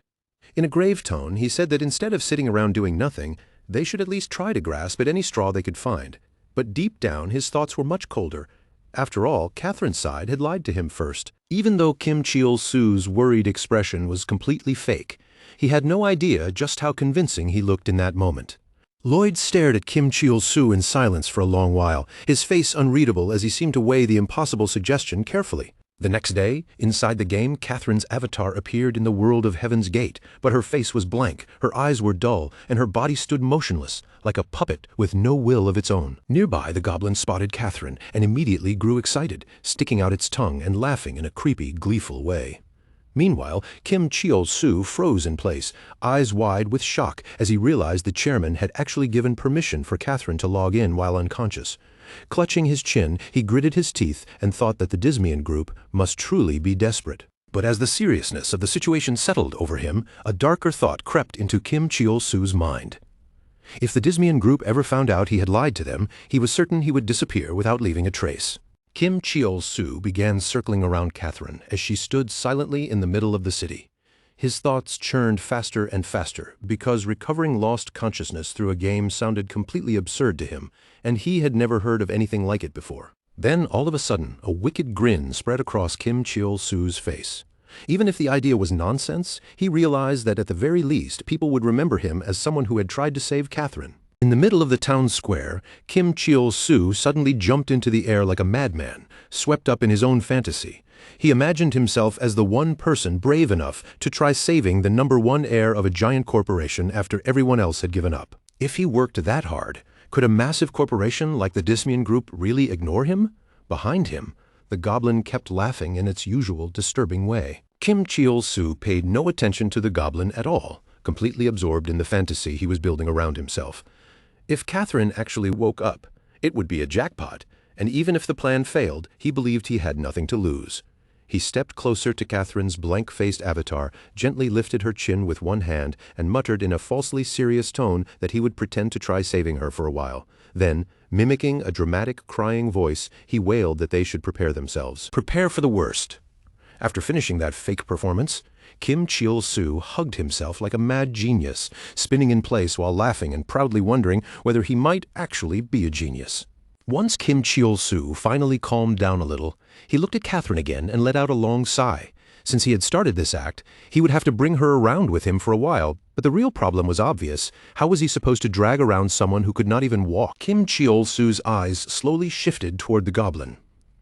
In a grave tone, he said that instead of sitting around doing nothing, they should at least try to grasp at any straw they could find. But deep down, his thoughts were much colder. After all, Catherine's side had lied to him first. Even though Kim Cheol-su's worried expression was completely fake, he had no idea just how convincing he looked in that moment. Lloyd stared at Kim Cheol-su in silence for a long while, his face unreadable as he seemed to weigh the impossible suggestion carefully. The next day, inside the game, Catherine's avatar appeared in the world of Heaven's Gate, but her face was blank, her eyes were dull, and her body stood motionless, like a puppet with no will of its own. Nearby, the goblin spotted Catherine and immediately grew excited, sticking out its tongue and laughing in a creepy, gleeful way. Meanwhile, Kim Cheol-soo froze in place, eyes wide with shock as he realized the chairman had actually given permission for Catherine to log in while unconscious. Clutching his chin, he gritted his teeth and thought that the Dismian group must truly be desperate. But as the seriousness of the situation settled over him, a darker thought crept into Kim Cheol-soo's mind. If the Dismian group ever found out he had lied to them, he was certain he would disappear without leaving a trace. Kim Cheol-soo began circling around Catherine as she stood silently in the middle of the city. His thoughts churned faster and faster because recovering lost consciousness through a game sounded completely absurd to him, and he had never heard of anything like it before. Then, all of a sudden, a wicked grin spread across Kim Cheol-soo's face. Even if the idea was nonsense, he realized that at the very least people would remember him as someone who had tried to save Catherine. In the middle of the town square, Kim Cheol-soo suddenly jumped into the air like a madman, swept up in his own fantasy. He imagined himself as the one person brave enough to try saving the #1 heir of a giant corporation after everyone else had given up. If he worked that hard, could a massive corporation like the Dismian Group really ignore him? Behind him, the Goblin kept laughing in its usual disturbing way. Kim Cheol-soo paid no attention to the Goblin at all, completely absorbed in the fantasy he was building around himself. If Catherine actually woke up, it would be a jackpot, and even if the plan failed, he believed he had nothing to lose. He stepped closer to Catherine's blank-faced avatar, gently lifted her chin with one hand, and muttered in a falsely serious tone that he would pretend to try saving her for a while. Then, mimicking a dramatic, crying voice, he wailed that they should prepare themselves. Prepare for the worst. After finishing that fake performance, Kim Cheol-soo hugged himself like a mad genius, spinning in place while laughing and proudly wondering whether he might actually be a genius. Once Kim Cheol-soo finally calmed down a little, he looked at Catherine again and let out a long sigh. Since he had started this act, he would have to bring her around with him for a while, but the real problem was obvious. How was he supposed to drag around someone who could not even walk? Kim Cheol-soo's eyes slowly shifted toward the Goblin.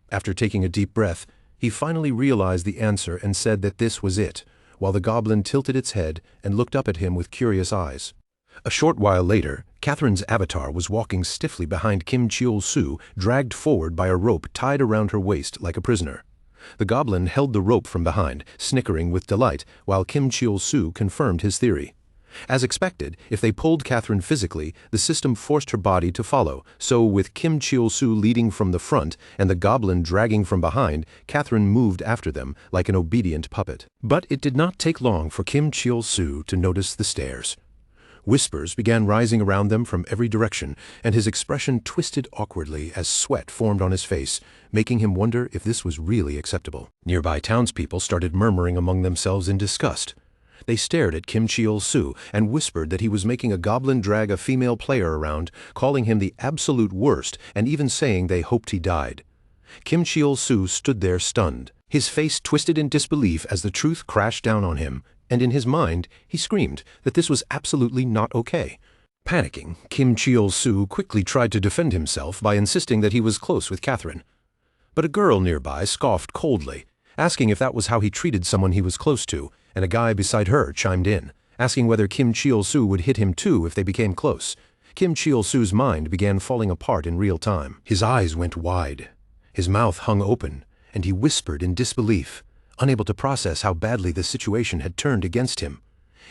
After taking a deep breath, he finally realized the answer and said that this was it, while the Goblin tilted its head and looked up at him with curious eyes. A short while later, Catherine's avatar was walking stiffly behind Kim Cheol-soo, dragged forward by a rope tied around her waist like a prisoner. The Goblin held the rope from behind, snickering with delight, while Kim Cheol-soo confirmed his theory. As expected, if they pulled Catherine physically, the system forced her body to follow, so with Kim Cheol-soo leading from the front and the Goblin dragging from behind, Catherine moved after them like an obedient puppet. But it did not take long for Kim Cheol-soo to notice the stairs. Whispers began rising around them from every direction, and his expression twisted awkwardly as sweat formed on his face, making him wonder if this was really acceptable. Nearby townspeople started murmuring among themselves in disgust. They stared at Kim Cheol-soo and whispered that he was making a Goblin drag a female player around, calling him the absolute worst and even saying they hoped he died. Kim Cheol-soo stood there stunned, his face twisted in disbelief as the truth crashed down on him, and in his mind he screamed that this was absolutely not okay. Panicking, Kim Cheol-soo quickly tried to defend himself by insisting that he was close with Catherine. But a girl nearby scoffed coldly, asking if that was how he treated someone he was close to, and a guy beside her chimed in, asking whether Kim Cheol-soo would hit him too if they became close. Kim Cheol-soo's mind began falling apart in real time. His eyes went wide. His mouth hung open, and he whispered in disbelief, unable to process how badly the situation had turned against him.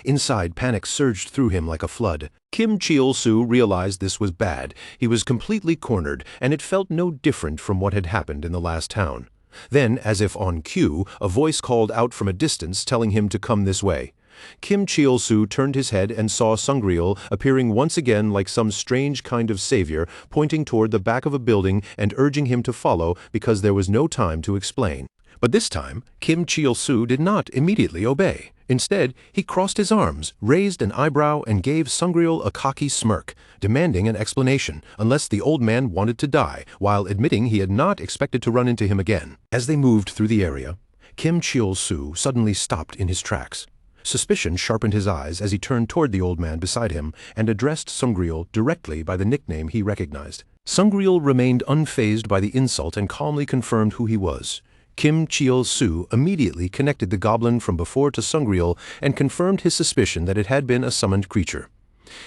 Inside, panic surged through him like a flood. Kim Cheol-soo realized this was bad. He was completely cornered, and it felt no different from what had happened in the last town. Then, as if on cue, a voice called out from a distance telling him to come this way. Kim Cheol-soo turned his head and saw Sungryul appearing once again like some strange kind of savior, pointing toward the back of a building and urging him to follow because there was no time to explain. But this time, Kim Cheol-soo did not immediately obey. Instead, he crossed his arms, raised an eyebrow, and gave Sungryul a cocky smirk, demanding an explanation, unless the old man wanted to die, while admitting he had not expected to run into him again. As they moved through the area, Kim Cheol-soo suddenly stopped in his tracks. Suspicion sharpened his eyes as he turned toward the old man beside him and addressed Sungryul directly by the nickname he recognized. Sungryul remained unfazed by the insult and calmly confirmed who he was. Kim Cheol-soo immediately connected the Goblin from before to Sungryul and confirmed his suspicion that it had been a summoned creature.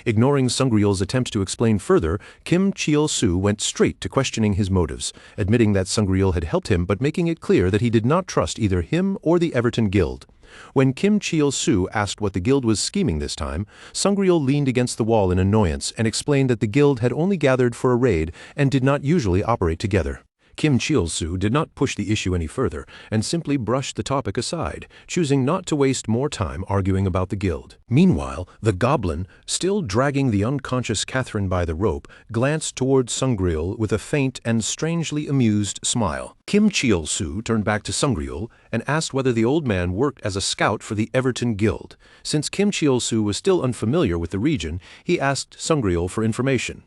Ignoring Sungryul's attempts to explain further, Kim Cheol-soo went straight to questioning his motives, admitting that Sungryul had helped him but making it clear that he did not trust either him or the Everton Guild. When Kim Cheol-soo asked what the guild was scheming this time, Sungryul leaned against the wall in annoyance and explained that the guild had only gathered for a raid and did not usually operate together. Kim Cheol-soo did not push the issue any further and simply brushed the topic aside, choosing not to waste more time arguing about the guild. Meanwhile, the Goblin, still dragging the unconscious Catherine by the rope, glanced towards Sungryul with a faint and strangely amused smile. Kim Cheol-soo turned back to Sungryul and asked whether the old man worked as a scout for the Everton Guild. Since Kim Cheol-soo was still unfamiliar with the region, he asked Sungryul for information.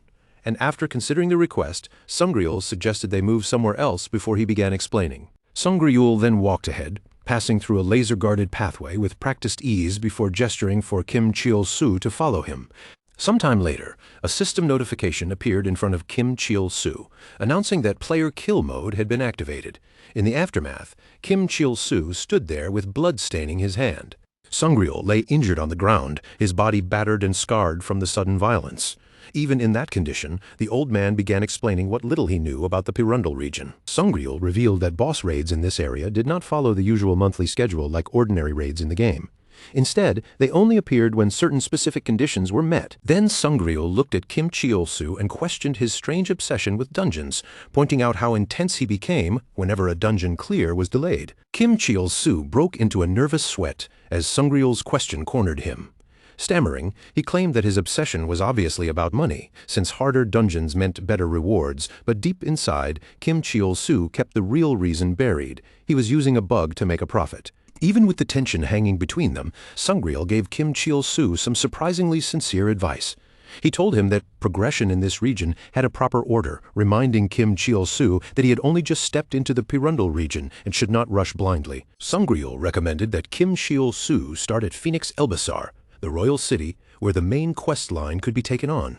And after considering the request, Sungryul suggested they move somewhere else before he began explaining. Sungryul then walked ahead, passing through a laser-guarded pathway with practiced ease before gesturing for Kim Cheol-soo to follow him. Sometime later, a system notification appeared in front of Kim Cheol-soo, announcing that player kill mode had been activated. In the aftermath, Kim Cheol-soo stood there with blood staining his hand. Sungryul lay injured on the ground, his body battered and scarred from the sudden violence. Even in that condition, the old man began explaining what little he knew about the Pirundal region. Sungryul revealed that boss raids in this area did not follow the usual monthly schedule like ordinary raids in the game. Instead, they only appeared when certain specific conditions were met. Then Sungryul looked at Kim Cheol-soo and questioned his strange obsession with dungeons, pointing out how intense he became whenever a dungeon clear was delayed. Kim Cheol-soo broke into a nervous sweat as Sungryul's question cornered him. Stammering, he claimed that his obsession was obviously about money, since harder dungeons meant better rewards, but deep inside, Kim Cheol-soo kept the real reason buried. He was using a bug to make a profit. Even with the tension hanging between them, Sungryul gave Kim Cheol-soo some surprisingly sincere advice. He told him that progression in this region had a proper order, reminding Kim Cheol-soo that he had only just stepped into the Pirundal region and should not rush blindly. Sungryul recommended that Kim Cheol-soo start at Phoenix Elbasar, the royal city where the main quest line could be taken on.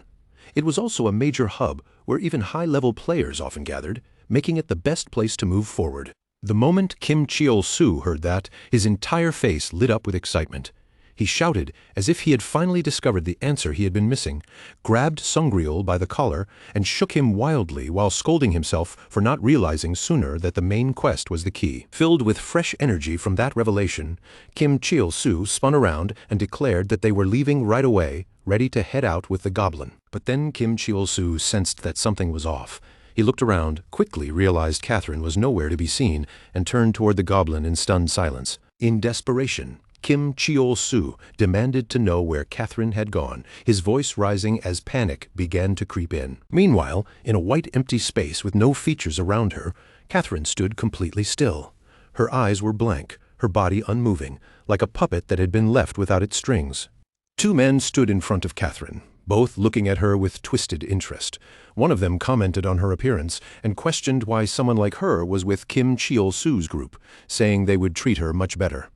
It was also a major hub where even high-level players often gathered, making it the best place to move forward. The moment Kim Cheol-soo heard that, his entire face lit up with excitement. He shouted, as if he had finally discovered the answer he had been missing, grabbed Sungryul by the collar, and shook him wildly while scolding himself for not realizing sooner that the main quest was the key. Filled with fresh energy from that revelation, Kim Cheol-soo spun around and declared that they were leaving right away, ready to head out with the Goblin. But then Kim Cheol-soo sensed that something was off. He looked around, quickly realized Catherine was nowhere to be seen, and turned toward the Goblin in stunned silence. In desperation, Kim Cheol-soo demanded to know where Catherine had gone, his voice rising as panic began to creep in. Meanwhile, in a white empty space with no features around her, Catherine stood completely still. Her eyes were blank, her body unmoving, like a puppet that had been left without its strings. Two men stood in front of Catherine, both looking at her with twisted interest. One of them commented on her appearance and questioned why someone like her was with Kim Cheol-soo's group, saying they would treat her much better.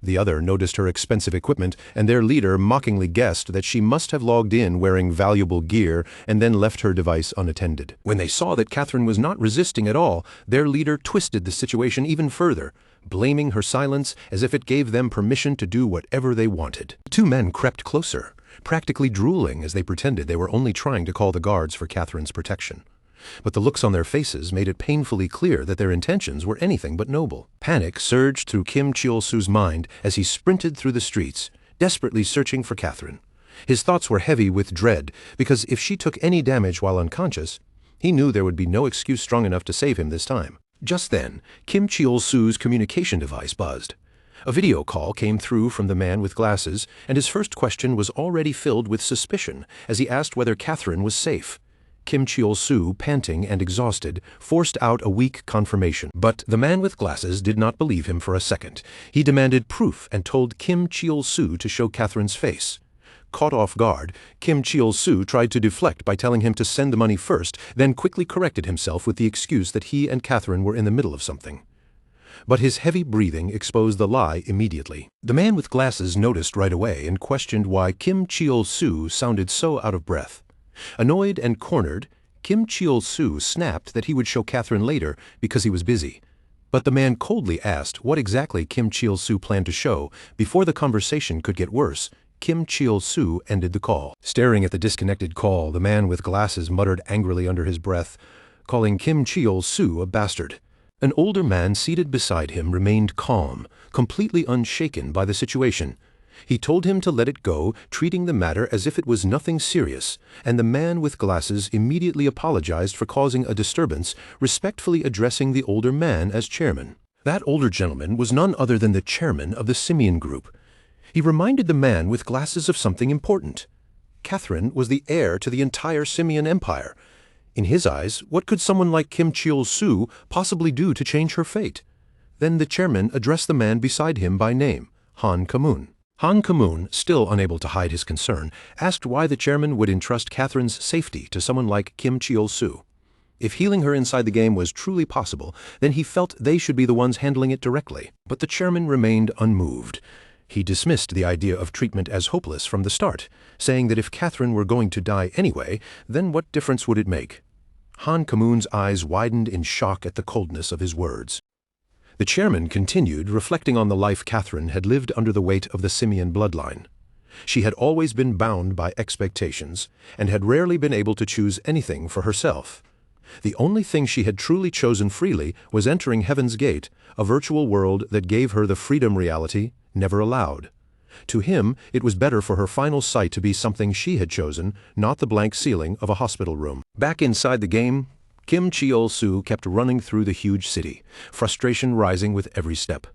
The other noticed her expensive equipment, and their leader mockingly guessed that she must have logged in wearing valuable gear and then left her device unattended. When they saw that Catherine was not resisting at all, their leader twisted the situation even further, blaming her silence as if it gave them permission to do whatever they wanted. The two men crept closer, practically drooling as they pretended they were only trying to call the guards for Catherine's protection. But the looks on their faces made it painfully clear that their intentions were anything but noble. Panic surged through Kim Cheol-soo's mind as he sprinted through the streets, desperately searching for Catherine. His thoughts were heavy with dread, because if she took any damage while unconscious, he knew there would be no excuse strong enough to save him this time. Just then, Kim Cheol-soo's communication device buzzed. A video call came through from the man with glasses, and his first question was already filled with suspicion as he asked whether Catherine was safe. Kim Cheol-soo, panting and exhausted, forced out a weak confirmation. But the man with glasses did not believe him for a second. He demanded proof and told Kim Cheol-soo to show Catherine's face. Caught off guard, Kim Cheol-soo tried to deflect by telling him to send the money first, then quickly corrected himself with the excuse that he and Catherine were in the middle of something. But his heavy breathing exposed the lie immediately. The man with glasses noticed right away and questioned why Kim Cheol-soo sounded so out of breath. Annoyed and cornered, Kim Cheol-soo snapped that he would show Catherine later because he was busy. But the man coldly asked what exactly Kim Cheol-soo planned to show. Before the conversation could get worse, Kim Cheol-soo ended the call. Staring at the disconnected call, the man with glasses muttered angrily under his breath, calling Kim Cheol-soo a bastard. An older man seated beside him remained calm, completely unshaken by the situation. He told him to let it go, treating the matter as if it was nothing serious, and the man with glasses immediately apologized for causing a disturbance, respectfully addressing the older man as chairman. That older gentleman was none other than the chairman of the Simeon group. He reminded the man with glasses of something important. Catherine was the heir to the entire Simeon empire. In his eyes, what could someone like Kim Cheol-soo possibly do to change her fate? Then the chairman addressed the man beside him by name, Han Kamun. Han Kamun, still unable to hide his concern, asked why the chairman would entrust Catherine's safety to someone like Kim Cheol-soo. If healing her inside the game was truly possible, then he felt they should be the ones handling it directly. But the chairman remained unmoved. He dismissed the idea of treatment as hopeless from the start, saying that if Catherine were going to die anyway, then what difference would it make? Han Kamun's eyes widened in shock at the coldness of his words. The chairman continued, reflecting on the life Catherine had lived under the weight of the Simeon bloodline. She had always been bound by expectations, and had rarely been able to choose anything for herself. The only thing she had truly chosen freely was entering Heaven's Gate, a virtual world that gave her the freedom reality never allowed. To him, it was better for her final sight to be something she had chosen, not the blank ceiling of a hospital room. Back inside the game, Kim Cheol-soo kept running through the huge city, frustration rising with every step.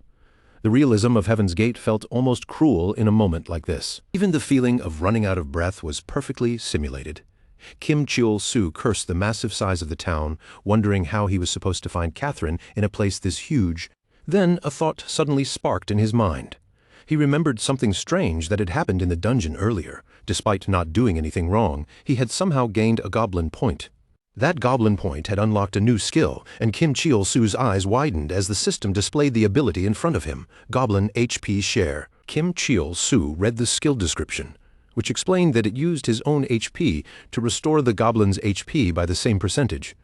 The realism of Heaven's Gate felt almost cruel in a moment like this. Even the feeling of running out of breath was perfectly simulated. Kim Cheol-soo cursed the massive size of the town, wondering how he was supposed to find Catherine in a place this huge. Then a thought suddenly sparked in his mind. He remembered something strange that had happened in the dungeon earlier. Despite not doing anything wrong, he had somehow gained a Goblin point. That Goblin point had unlocked a new skill, and Kim Cheol-soo's eyes widened as the system displayed the ability in front of him, Goblin HP Share. Kim Cheol-soo read the skill description, which explained that it used his own HP to restore the Goblin's HP by the same percentage.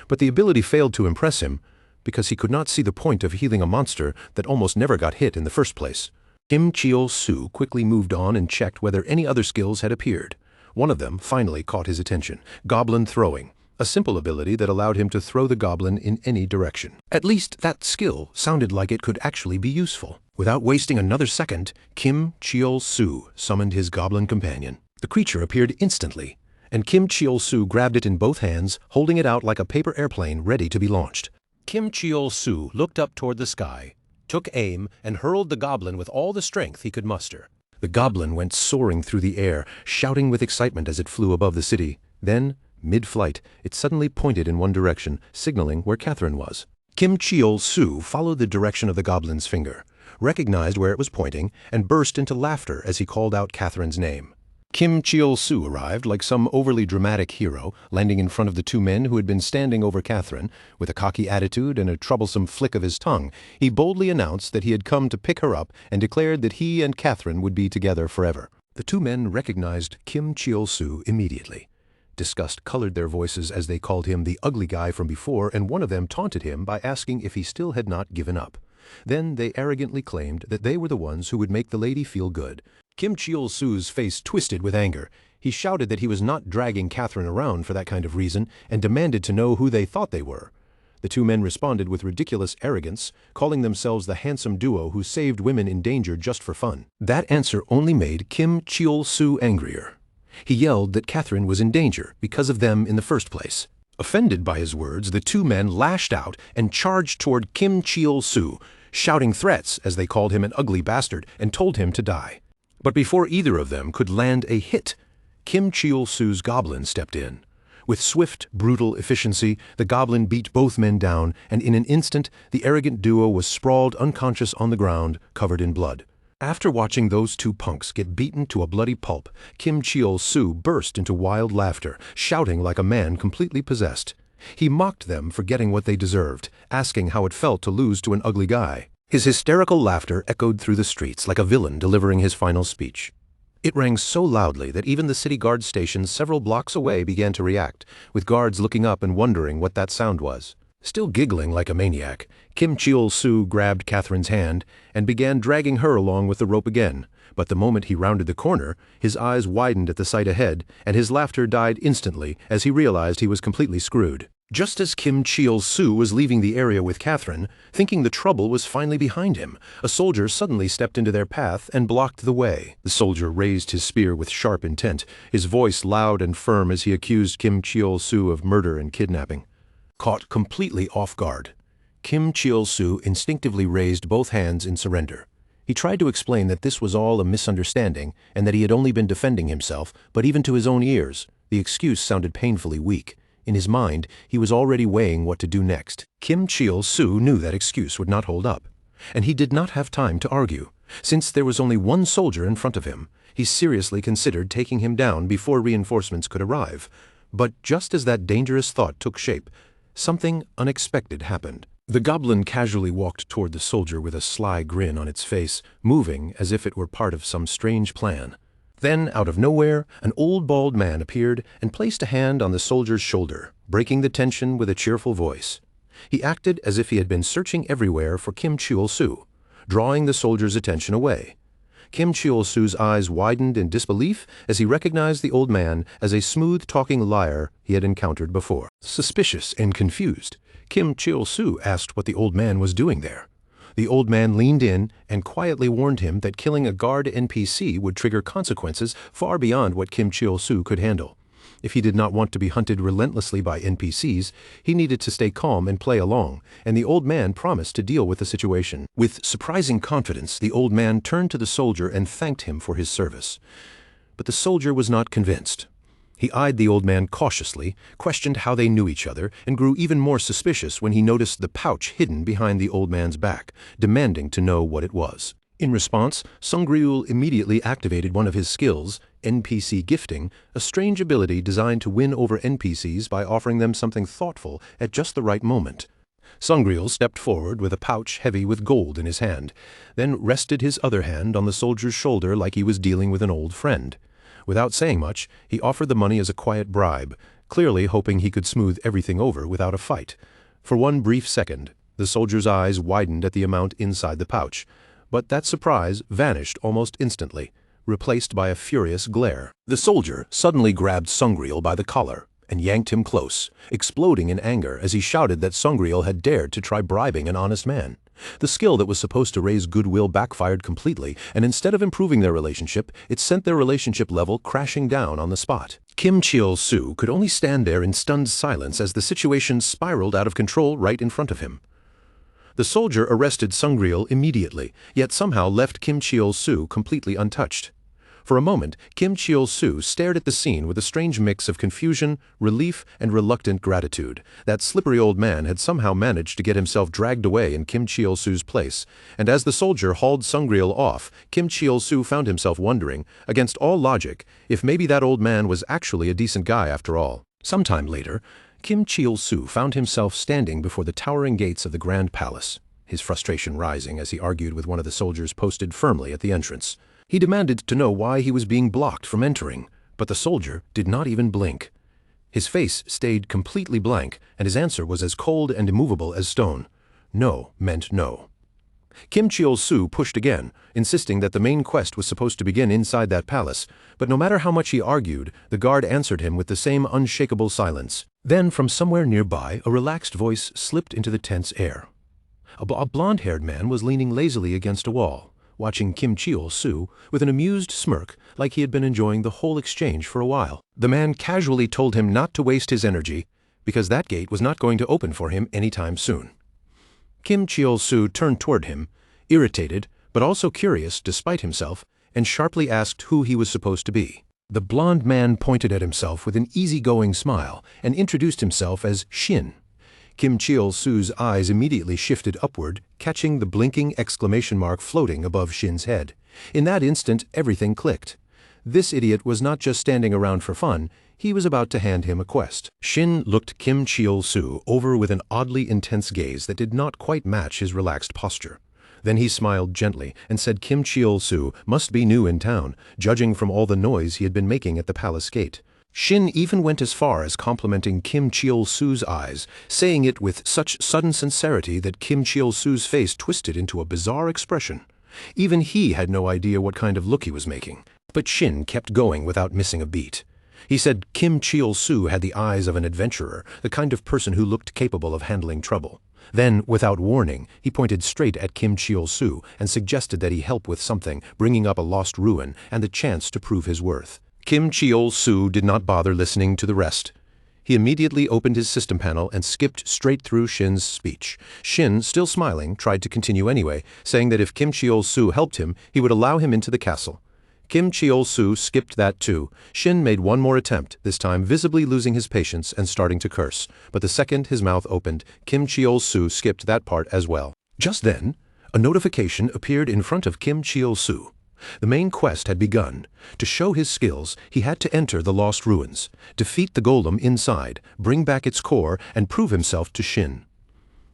But the ability failed to impress him, because he could not see the point of healing a monster that almost never got hit in the first place. Kim Cheol-soo quickly moved on and checked whether any other skills had appeared. One of them finally caught his attention, Goblin Throwing, a simple ability that allowed him to throw the goblin in any direction. At least that skill sounded like it could actually be useful. Without wasting another second, Kim Cheol-soo summoned his goblin companion. The creature appeared instantly, and Kim Cheol-soo grabbed it in both hands, holding it out like a paper airplane ready to be launched. Kim Cheol-soo looked up toward the sky, took aim, and hurled the goblin with all the strength he could muster. The goblin went soaring through the air, shouting with excitement as it flew above the city. Then, mid-flight, it suddenly pointed in one direction, signaling where Catherine was. Kim Cheol-soo followed the direction of the goblin's finger, recognized where it was pointing, and burst into laughter as he called out Catherine's name. Kim Cheol-soo arrived like some overly dramatic hero, landing in front of the two men who had been standing over Catherine. With a cocky attitude and a troublesome flick of his tongue, he boldly announced that he had come to pick her up and declared that he and Catherine would be together forever. The two men recognized Kim Cheol-soo immediately. Disgust colored their voices as they called him the ugly guy from before, and one of them taunted him by asking if he still had not given up. Then they arrogantly claimed that they were the ones who would make the lady feel good. Kim Cheol-soo's face twisted with anger. He shouted that he was not dragging Catherine around for that kind of reason, and demanded to know who they thought they were. The two men responded with ridiculous arrogance, calling themselves the handsome duo who saved women in danger just for fun. That answer only made Kim Cheol-soo angrier. He yelled that Catherine was in danger because of them in the first place. Offended by his words, the two men lashed out and charged toward Kim Cheol-soo, shouting threats as they called him an ugly bastard and told him to die. But before either of them could land a hit, Kim Cheol-soo's goblin stepped in. With swift, brutal efficiency, the goblin beat both men down, and in an instant, the arrogant duo was sprawled unconscious on the ground, covered in blood. After watching those two punks get beaten to a bloody pulp, Kim Cheol-soo burst into wild laughter, shouting like a man completely possessed. He mocked them for getting what they deserved, asking how it felt to lose to an ugly guy. His hysterical laughter echoed through the streets like a villain delivering his final speech. It rang so loudly that even the city guard stations several blocks away began to react, with guards looking up and wondering what that sound was. Still giggling like a maniac, Kim Cheol-soo grabbed Catherine's hand and began dragging her along with the rope again. But the moment he rounded the corner, his eyes widened at the sight ahead, and his laughter died instantly as he realized he was completely screwed. Just as Kim Cheol-soo was leaving the area with Catherine, thinking the trouble was finally behind him, a soldier suddenly stepped into their path and blocked the way. The soldier raised his spear with sharp intent, his voice loud and firm as he accused Kim Cheol-soo of murder and kidnapping. Caught completely off guard, Kim Cheol-soo instinctively raised both hands in surrender. He tried to explain that this was all a misunderstanding and that he had only been defending himself, but even to his own ears, the excuse sounded painfully weak. In his mind, he was already weighing what to do next. Kim Cheol-soo knew that excuse would not hold up, and he did not have time to argue. Since there was only one soldier in front of him, he seriously considered taking him down before reinforcements could arrive. But just as that dangerous thought took shape, something unexpected happened. The goblin casually walked toward the soldier with a sly grin on its face, moving as if it were part of some strange plan. Then, out of nowhere, an old bald man appeared and placed a hand on the soldier's shoulder, breaking the tension with a cheerful voice. He acted as if he had been searching everywhere for Kim Cheol-soo, drawing the soldier's attention away. Kim Cheol-soo's eyes widened in disbelief as he recognized the old man as a smooth-talking liar he had encountered before. Suspicious and confused, Kim Cheol-soo asked what the old man was doing there. The old man leaned in and quietly warned him that killing a guard NPC would trigger consequences far beyond what Kim Cheol-soo could handle. If he did not want to be hunted relentlessly by NPCs, he needed to stay calm and play along, and the old man promised to deal with the situation. With surprising confidence, the old man turned to the soldier and thanked him for his service. But the soldier was not convinced. He eyed the old man cautiously, questioned how they knew each other, and grew even more suspicious when he noticed the pouch hidden behind the old man's back, demanding to know what it was. In response, Sungryul immediately activated one of his skills, NPC gifting, a strange ability designed to win over NPCs by offering them something thoughtful at just the right moment. Sungryul stepped forward with a pouch heavy with gold in his hand, then rested his other hand on the soldier's shoulder like he was dealing with an old friend. Without saying much, he offered the money as a quiet bribe, clearly hoping he could smooth everything over without a fight. For one brief second, the soldier's eyes widened at the amount inside the pouch, but that surprise vanished almost instantly, replaced by a furious glare. The soldier suddenly grabbed Sungryul by the collar and yanked him close, exploding in anger as he shouted that Sungryul had dared to try bribing an honest man. The skill that was supposed to raise goodwill backfired completely, and instead of improving their relationship, it sent their relationship level crashing down on the spot. Kim Cheol-soo could only stand there in stunned silence as the situation spiraled out of control right in front of him. The soldier arrested Sungryul immediately, yet somehow left Kim Cheol-soo completely untouched. For a moment, Kim Cheol-soo stared at the scene with a strange mix of confusion, relief, and reluctant gratitude. That slippery old man had somehow managed to get himself dragged away in Kim Cheol-soo's place, and as the soldier hauled Sungryul off, Kim Cheol-soo found himself wondering, against all logic, if maybe that old man was actually a decent guy after all. Sometime later, Kim Cheol-soo found himself standing before the towering gates of the Grand Palace, his frustration rising as he argued with one of the soldiers posted firmly at the entrance. He demanded to know why he was being blocked from entering, but the soldier did not even blink. His face stayed completely blank, and his answer was as cold and immovable as stone. No meant no. Kim Cheol-soo pushed again, insisting that the main quest was supposed to begin inside that palace, but no matter how much he argued, the guard answered him with the same unshakable silence. Then, from somewhere nearby, a relaxed voice slipped into the tense air. A blonde-haired man was leaning lazily against a wall, watching Kim Cheol-soo with an amused smirk like he had been enjoying the whole exchange for a while. The man casually told him not to waste his energy, because that gate was not going to open for him anytime soon. Kim Cheol-soo turned toward him, irritated but also curious despite himself, and sharply asked who he was supposed to be. The blond man pointed at himself with an easygoing smile and introduced himself as Shin. Kim Cheol-soo's eyes immediately shifted upward, catching the blinking exclamation mark floating above Shin's head. In that instant, everything clicked. This idiot was not just standing around for fun, he was about to hand him a quest. Shin looked Kim Cheol-soo over with an oddly intense gaze that did not quite match his relaxed posture. Then he smiled gently and said Kim Cheol-soo must be new in town, judging from all the noise he had been making at the palace gate. Shin even went as far as complimenting Kim Cheol-soo's eyes, saying it with such sudden sincerity that Kim Cheol-soo's face twisted into a bizarre expression. Even he had no idea what kind of look he was making. But Shin kept going without missing a beat. He said Kim Cheol-soo had the eyes of an adventurer, the kind of person who looked capable of handling trouble. Then, without warning, he pointed straight at Kim Cheol-soo and suggested that he help with something, bringing up a lost ruin and the chance to prove his worth. Kim Cheol-soo did not bother listening to the rest. He immediately opened his system panel and skipped straight through Shin's speech. Shin, still smiling, tried to continue anyway, saying that if Kim Cheol-soo helped him, he would allow him into the castle. Kim Cheol-soo skipped that too. Shin made one more attempt, this time visibly losing his patience and starting to curse. But the second his mouth opened, Kim Cheol-soo skipped that part as well. Just then, a notification appeared in front of Kim Cheol-soo. The main quest had begun. To show his skills, he had to enter the Lost Ruins, defeat the golem inside, bring back its core, and prove himself to Shin.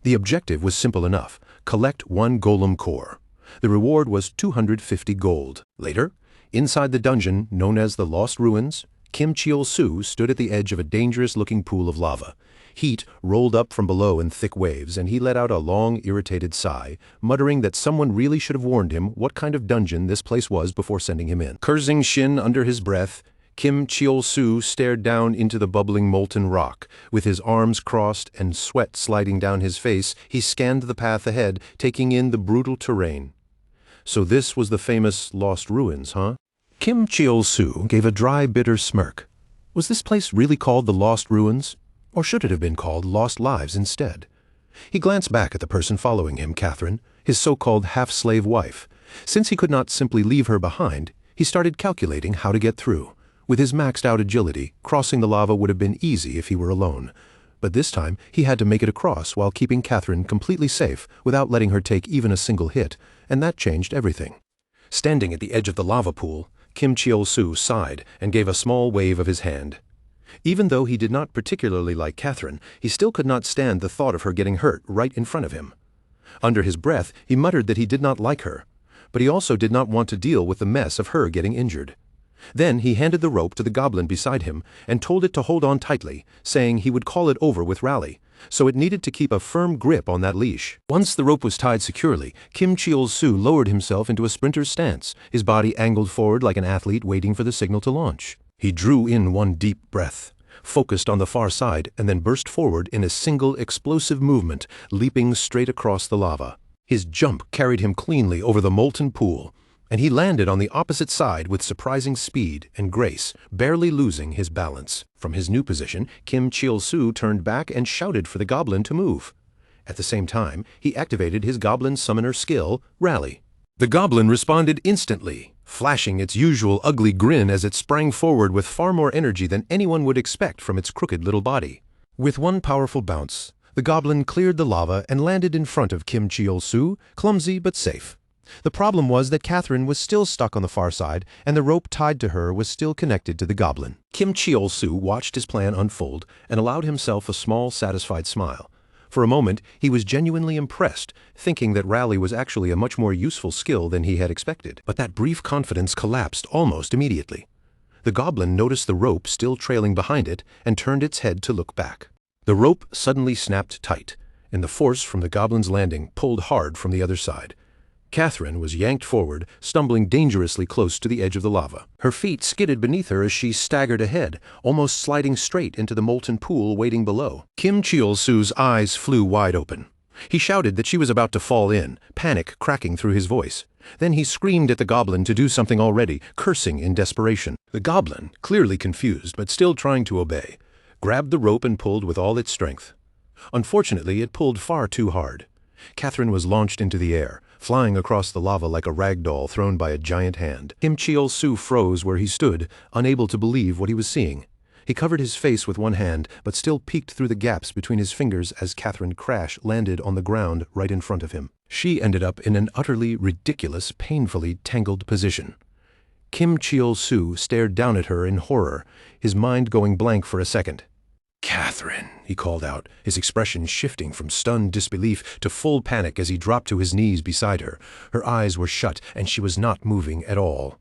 The objective was simple enough: collect one golem core. The reward was 250 gold. Later, inside the dungeon known as the Lost Ruins, Kim Cheol-soo stood at the edge of a dangerous-looking pool of lava. Heat rolled up from below in thick waves, and he let out a long, irritated sigh, muttering that someone really should have warned him what kind of dungeon this place was before sending him in. Cursing Shin under his breath, Kim Cheol-soo stared down into the bubbling molten rock. With his arms crossed and sweat sliding down his face, he scanned the path ahead, taking in the brutal terrain. So this was the famous Lost Ruins, huh? Kim Cheol-soo gave a dry, bitter smirk. Was this place really called the Lost Ruins? Or should it have been called Lost Lives instead? He glanced back at the person following him, Catherine, his so-called half-slave wife. Since he could not simply leave her behind, he started calculating how to get through. With his maxed-out agility, crossing the lava would have been easy if he were alone. But this time, he had to make it across while keeping Catherine completely safe without letting her take even a single hit, and that changed everything. Standing at the edge of the lava pool, Kim Cheol-soo sighed and gave a small wave of his hand. Even though he did not particularly like Catherine, he still could not stand the thought of her getting hurt right in front of him. Under his breath, he muttered that he did not like her, but he also did not want to deal with the mess of her getting injured. Then he handed the rope to the goblin beside him and told it to hold on tightly, saying he would call it over with Rally, so it needed to keep a firm grip on that leash. Once the rope was tied securely, Kim Cheol-soo lowered himself into a sprinter's stance, his body angled forward like an athlete waiting for the signal to launch. He drew in one deep breath, focused on the far side, and then burst forward in a single explosive movement, leaping straight across the lava. His jump carried him cleanly over the molten pool, and he landed on the opposite side with surprising speed and grace, barely losing his balance. From his new position, Kim Cheol-soo turned back and shouted for the goblin to move. At the same time, he activated his goblin summoner skill, Rally. The goblin responded instantly, flashing its usual ugly grin as it sprang forward with far more energy than anyone would expect from its crooked little body. With one powerful bounce, the goblin cleared the lava and landed in front of Kim Cheol-soo, clumsy but safe. The problem was that Catherine was still stuck on the far side, and the rope tied to her was still connected to the goblin. Kim Cheol-soo watched his plan unfold and allowed himself a small, satisfied smile. For a moment, he was genuinely impressed, thinking that Rally was actually a much more useful skill than he had expected. But that brief confidence collapsed almost immediately. The goblin noticed the rope still trailing behind it and turned its head to look back. The rope suddenly snapped tight, and the force from the goblin's landing pulled hard from the other side. Catherine was yanked forward, stumbling dangerously close to the edge of the lava. Her feet skidded beneath her as she staggered ahead, almost sliding straight into the molten pool waiting below. Kim Cheol-soo's eyes flew wide open. He shouted that she was about to fall in, panic cracking through his voice. Then he screamed at the goblin to do something already, cursing in desperation. The goblin, clearly confused but still trying to obey, grabbed the rope and pulled with all its strength. Unfortunately, it pulled far too hard. Catherine was launched into the air, flying across the lava like a rag doll thrown by a giant hand. Kim Cheol-soo froze where he stood, unable to believe what he was seeing. He covered his face with one hand, but still peeked through the gaps between his fingers as Catherine landed on the ground right in front of him. She ended up in an utterly ridiculous, painfully tangled position. Kim Cheol-soo stared down at her in horror, his mind going blank for a second. "Catherine," he called out, his expression shifting from stunned disbelief to full panic as he dropped to his knees beside her. Her eyes were shut, and she was not moving at all.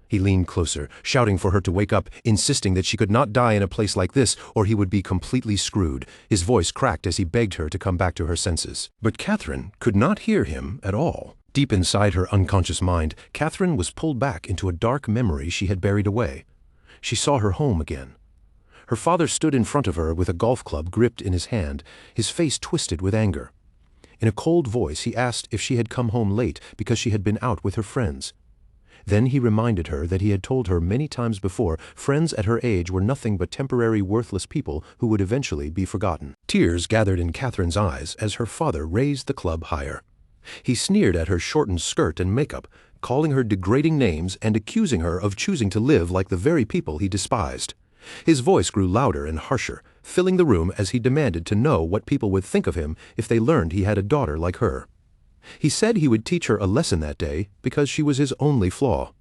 He leaned closer, shouting for her to wake up, insisting that she could not die in a place like this, or he would be completely screwed. His voice cracked as he begged her to come back to her senses. But Catherine could not hear him at all. Deep inside her unconscious mind, Catherine was pulled back into a dark memory she had buried away. She saw her home again, Her father stood in front of her with a golf club gripped in his hand, his face twisted with anger. In a cold voice he asked if she had come home late because she had been out with her friends. Then he reminded her that he had told her many times before friends at her age were nothing but temporary worthless people who would eventually be forgotten. Tears gathered in Catherine's eyes as her father raised the club higher. He sneered at her shortened skirt and makeup, calling her degrading names and accusing her of choosing to live like the very people he despised. His voice grew louder and harsher, filling the room as he demanded to know what people would think of him if they learned he had a daughter like her. He said he would teach her a lesson that day because she was his only flaw.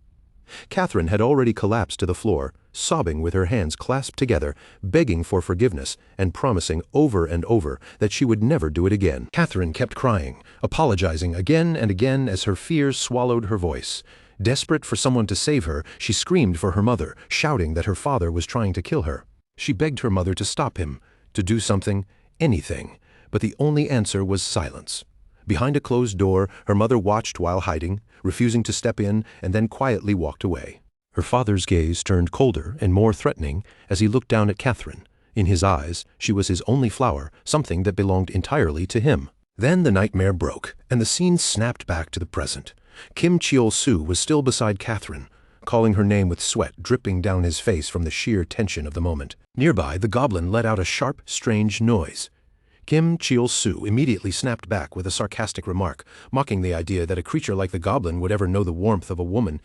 Catherine had already collapsed to the floor, sobbing with her hands clasped together, begging for forgiveness and promising over and over that she would never do it again. Catherine kept crying, apologizing again and again as her fears swallowed her voice. Desperate for someone to save her, she screamed for her mother, shouting that her father was trying to kill her. She begged her mother to stop him, to do something, anything, but the only answer was silence. Behind a closed door, her mother watched while hiding, refusing to step in, and then quietly walked away. Her father's gaze turned colder and more threatening as he looked down at Catherine. In his eyes, she was his only flower, something that belonged entirely to him. Then the nightmare broke, and the scene snapped back to the present. Kim Cheol-soo was still beside Catherine, calling her name with sweat dripping down his face from the sheer tension of the moment. Nearby, the goblin let out a sharp, strange noise. Kim Cheol-soo immediately snapped back with a sarcastic remark, mocking the idea that a creature like the goblin would ever know the warmth of a woman.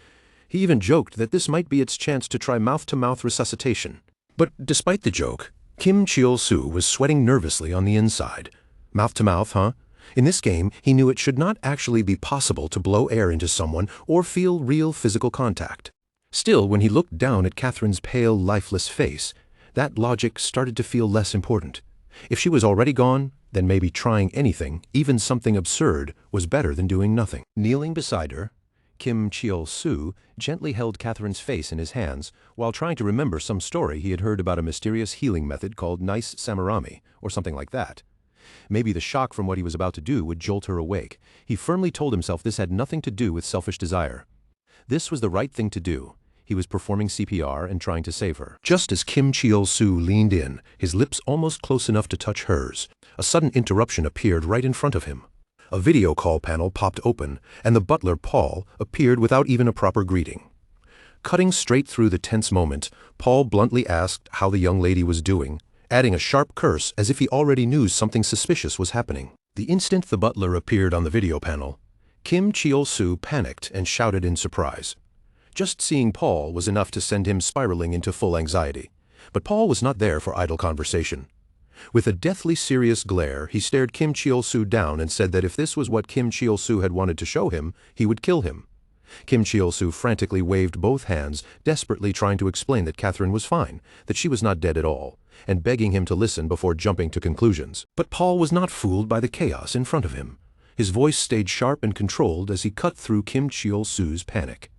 He even joked that this might be its chance to try mouth-to-mouth resuscitation. But despite the joke, Kim Cheol-soo was sweating nervously on the inside. Mouth-to-mouth, huh? In this game, he knew it should not actually be possible to blow air into someone or feel real physical contact. Still, when he looked down at Catherine's pale, lifeless face, that logic started to feel less important. If she was already gone, then maybe trying anything, even something absurd, was better than doing nothing. Kneeling beside her, Kim Cheol-soo gently held Catherine's face in his hands while trying to remember some story he had heard about a mysterious healing method called nice samarami, or something like that. Maybe the shock from what he was about to do would jolt her awake. He firmly told himself this had nothing to do with selfish desire. This was the right thing to do. He was performing CPR and trying to save her. Just as Kim Cheol-soo leaned in, his lips almost close enough to touch hers, a sudden interruption appeared right in front of him. A video call panel popped open, and the butler, Paul, appeared without even a proper greeting. Cutting straight through the tense moment, Paul bluntly asked how the young lady was doing, adding a sharp curse as if he already knew something suspicious was happening. The instant the butler appeared on the video panel, Kim Cheol-soo panicked and shouted in surprise. Just seeing Paul was enough to send him spiraling into full anxiety. But Paul was not there for idle conversation. With a deathly serious glare, he stared Kim Cheol-soo down and said that if this was what Kim Cheol-soo had wanted to show him, he would kill him. Kim Cheol-soo frantically waved both hands, desperately trying to explain that Catherine was fine, that she was not dead at all, and begging him to listen before jumping to conclusions. But Paul was not fooled by the chaos in front of him. His voice stayed sharp and controlled as he cut through Kim Cheol-soo's panic.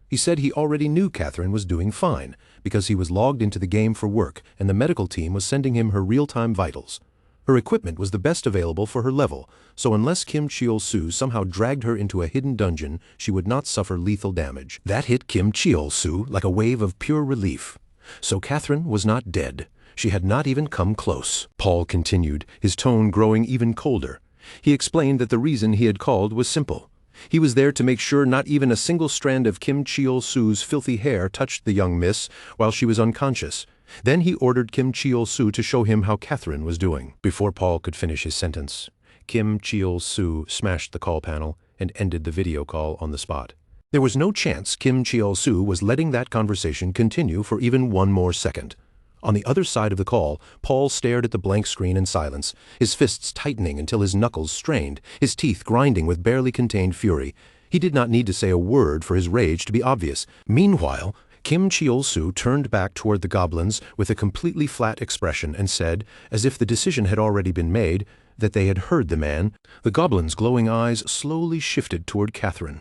He said he already knew Catherine was doing fine, because he was logged into the game for work and the medical team was sending him her real-time vitals. Her equipment was the best available for her level, so unless Kim Cheol-soo somehow dragged her into a hidden dungeon, she would not suffer lethal damage. That hit Kim Cheol-soo like a wave of pure relief. So Catherine was not dead. She had not even come close. Paul continued, his tone growing even colder. He explained that the reason he had called was simple. He was there to make sure not even a single strand of Kim Cheol-soo's filthy hair touched the young miss while she was unconscious. Then he ordered Kim Cheol-soo to show him how Catherine was doing. Before Paul could finish his sentence, Kim Cheol-soo smashed the call panel and ended the video call on the spot. There was no chance Kim Cheol-soo was letting that conversation continue for even one more second. On the other side of the call, Paul stared at the blank screen in silence, his fists tightening until his knuckles strained, his teeth grinding with barely contained fury. He did not need to say a word for his rage to be obvious. Meanwhile, Kim Cheol-soo turned back toward the goblins with a completely flat expression and said, as if the decision had already been made, that they had heard the man. The goblins' glowing eyes slowly shifted toward Catherine.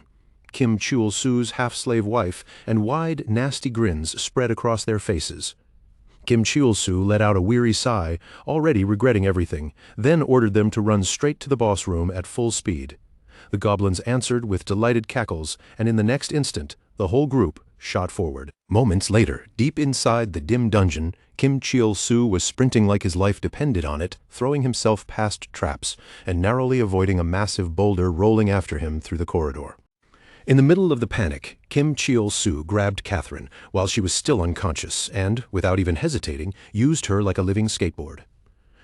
Kim Cheol-soo's half-slave wife, and wide, nasty grins spread across their faces. Kim Cheol-soo let out a weary sigh, already regretting everything, then ordered them to run straight to the boss room at full speed. The goblins answered with delighted cackles, and in the next instant, the whole group, shot forward. Moments later, deep inside the dim dungeon, Kim Cheol-soo was sprinting like his life depended on it, throwing himself past traps and narrowly avoiding a massive boulder rolling after him through the corridor. In the middle of the panic, Kim Cheol-soo grabbed Catherine while she was still unconscious and, without even hesitating, used her like a living skateboard.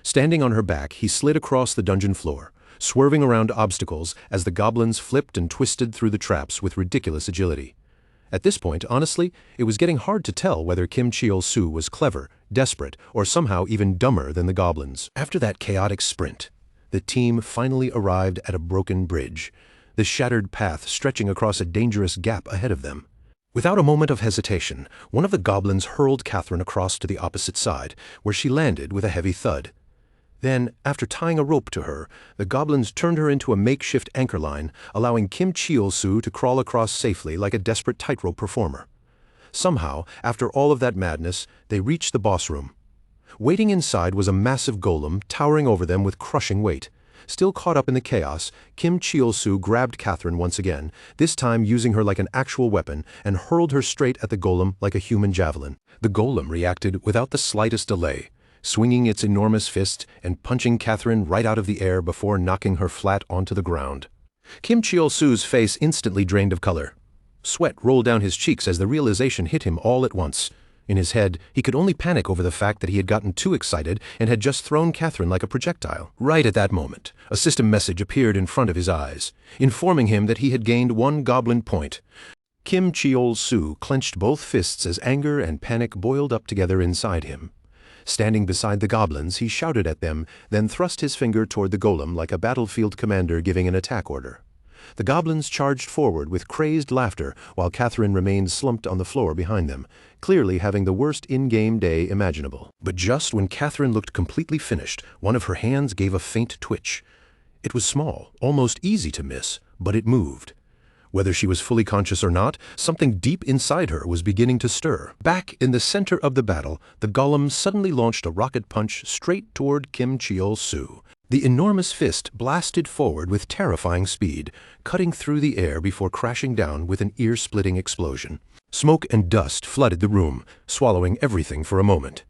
Standing on her back, he slid across the dungeon floor, swerving around obstacles as the goblins flipped and twisted through the traps with ridiculous agility. At this point, honestly, it was getting hard to tell whether Kim Cheol-soo was clever, desperate, or somehow even dumber than the goblins. After that chaotic sprint, the team finally arrived at a broken bridge, the shattered path stretching across a dangerous gap ahead of them. Without a moment of hesitation, one of the goblins hurled Catherine across to the opposite side, where she landed with a heavy thud. Then, after tying a rope to her, the goblins turned her into a makeshift anchor line, allowing Kim Cheol-soo to crawl across safely like a desperate tightrope performer. Somehow, after all of that madness, they reached the boss room. Waiting inside was a massive golem towering over them with crushing weight. Still caught up in the chaos, Kim Cheol-soo grabbed Catherine once again, this time using her like an actual weapon, and hurled her straight at the golem like a human javelin. The golem reacted without the slightest delay, swinging its enormous fist and punching Catherine right out of the air before knocking her flat onto the ground. Kim Cheol-soo's face instantly drained of color. Sweat rolled down his cheeks as the realization hit him all at once. In his head, he could only panic over the fact that he had gotten too excited and had just thrown Catherine like a projectile. Right at that moment, a system message appeared in front of his eyes, informing him that he had gained 1 goblin point. Kim Cheol-soo clenched both fists as anger and panic boiled up together inside him. Standing beside the goblins, he shouted at them, then thrust his finger toward the golem like a battlefield commander giving an attack order. The goblins charged forward with crazed laughter while Catherine remained slumped on the floor behind them, clearly having the worst in-game day imaginable. But just when Catherine looked completely finished, one of her hands gave a faint twitch. It was small, almost easy to miss, but it moved. Whether she was fully conscious or not, something deep inside her was beginning to stir. Back in the center of the battle, the golem suddenly launched a rocket punch straight toward Kim Cheol-soo. The enormous fist blasted forward with terrifying speed, cutting through the air before crashing down with an ear-splitting explosion. Smoke and dust flooded the room, swallowing everything for a moment.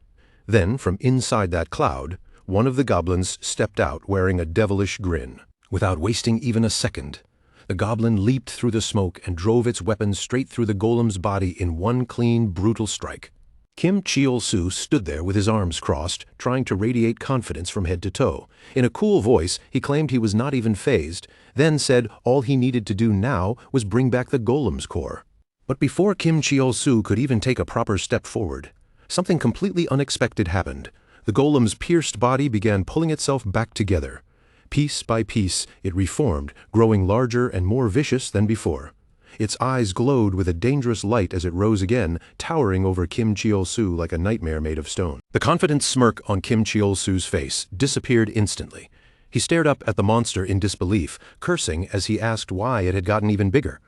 Then, from inside that cloud, one of the goblins stepped out wearing a devilish grin. Without wasting even a second, the goblin leaped through the smoke and drove its weapon straight through the golem's body in one clean, brutal strike. Kim Cheol-soo stood there with his arms crossed, trying to radiate confidence from head to toe. In a cool voice, he claimed he was not even fazed, then said all he needed to do now was bring back the golem's core. But before Kim Cheol-soo could even take a proper step forward, something completely unexpected happened. The golem's pierced body began pulling itself back together. Piece by piece, it reformed, growing larger and more vicious than before. Its eyes glowed with a dangerous light as it rose again, towering over Kim Cheol-soo like a nightmare made of stone. The confident smirk on Kim Cheol-soo's face disappeared instantly. He stared up at the monster in disbelief, cursing as he asked why it had gotten even bigger.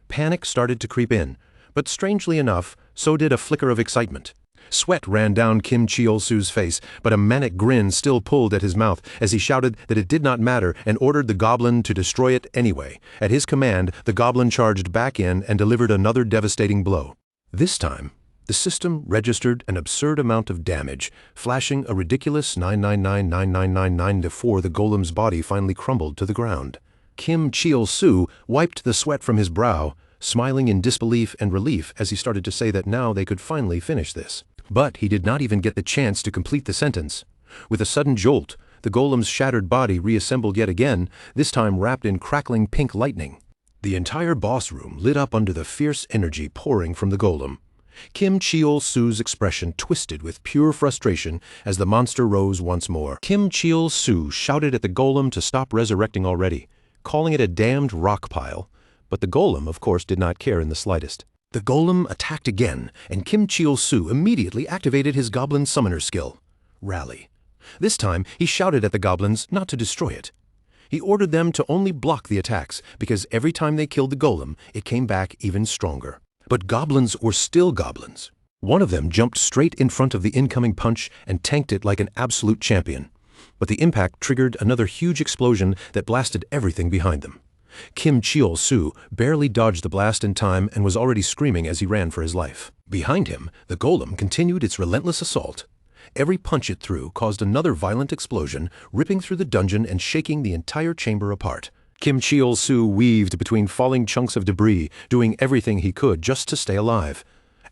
Panic started to creep in, but strangely enough, so did a flicker of excitement. Sweat ran down Kim Cheol-soo's face, but a manic grin still pulled at his mouth as he shouted that it did not matter and ordered the goblin to destroy it anyway. At his command, the goblin charged back in and delivered another devastating blow. This time, the system registered an absurd amount of damage, flashing a ridiculous 9999999 before the golem's body finally crumbled to the ground. Kim Cheol-soo wiped the sweat from his brow, smiling in disbelief and relief as he started to say that now they could finally finish this. But he did not even get the chance to complete the sentence. With a sudden jolt, the golem's shattered body reassembled yet again, this time wrapped in crackling pink lightning. The entire boss room lit up under the fierce energy pouring from the golem. Kim Cheol-soo's expression twisted with pure frustration as the monster rose once more. Kim Cheol-soo shouted at the golem to stop resurrecting already, calling it a damned rock pile. But the golem, of course, did not care in the slightest. The golem attacked again, and Kim Cheol-soo immediately activated his goblin summoner skill, Rally. This time, he shouted at the goblins not to destroy it. He ordered them to only block the attacks, because every time they killed the golem, it came back even stronger. But goblins were still goblins. One of them jumped straight in front of the incoming punch and tanked it like an absolute champion. But the impact triggered another huge explosion that blasted everything behind them. Kim Cheol-soo barely dodged the blast in time and was already screaming as he ran for his life. Behind him, the golem continued its relentless assault. Every punch it threw caused another violent explosion, ripping through the dungeon and shaking the entire chamber apart. Kim Cheol-soo weaved between falling chunks of debris, doing everything he could just to stay alive.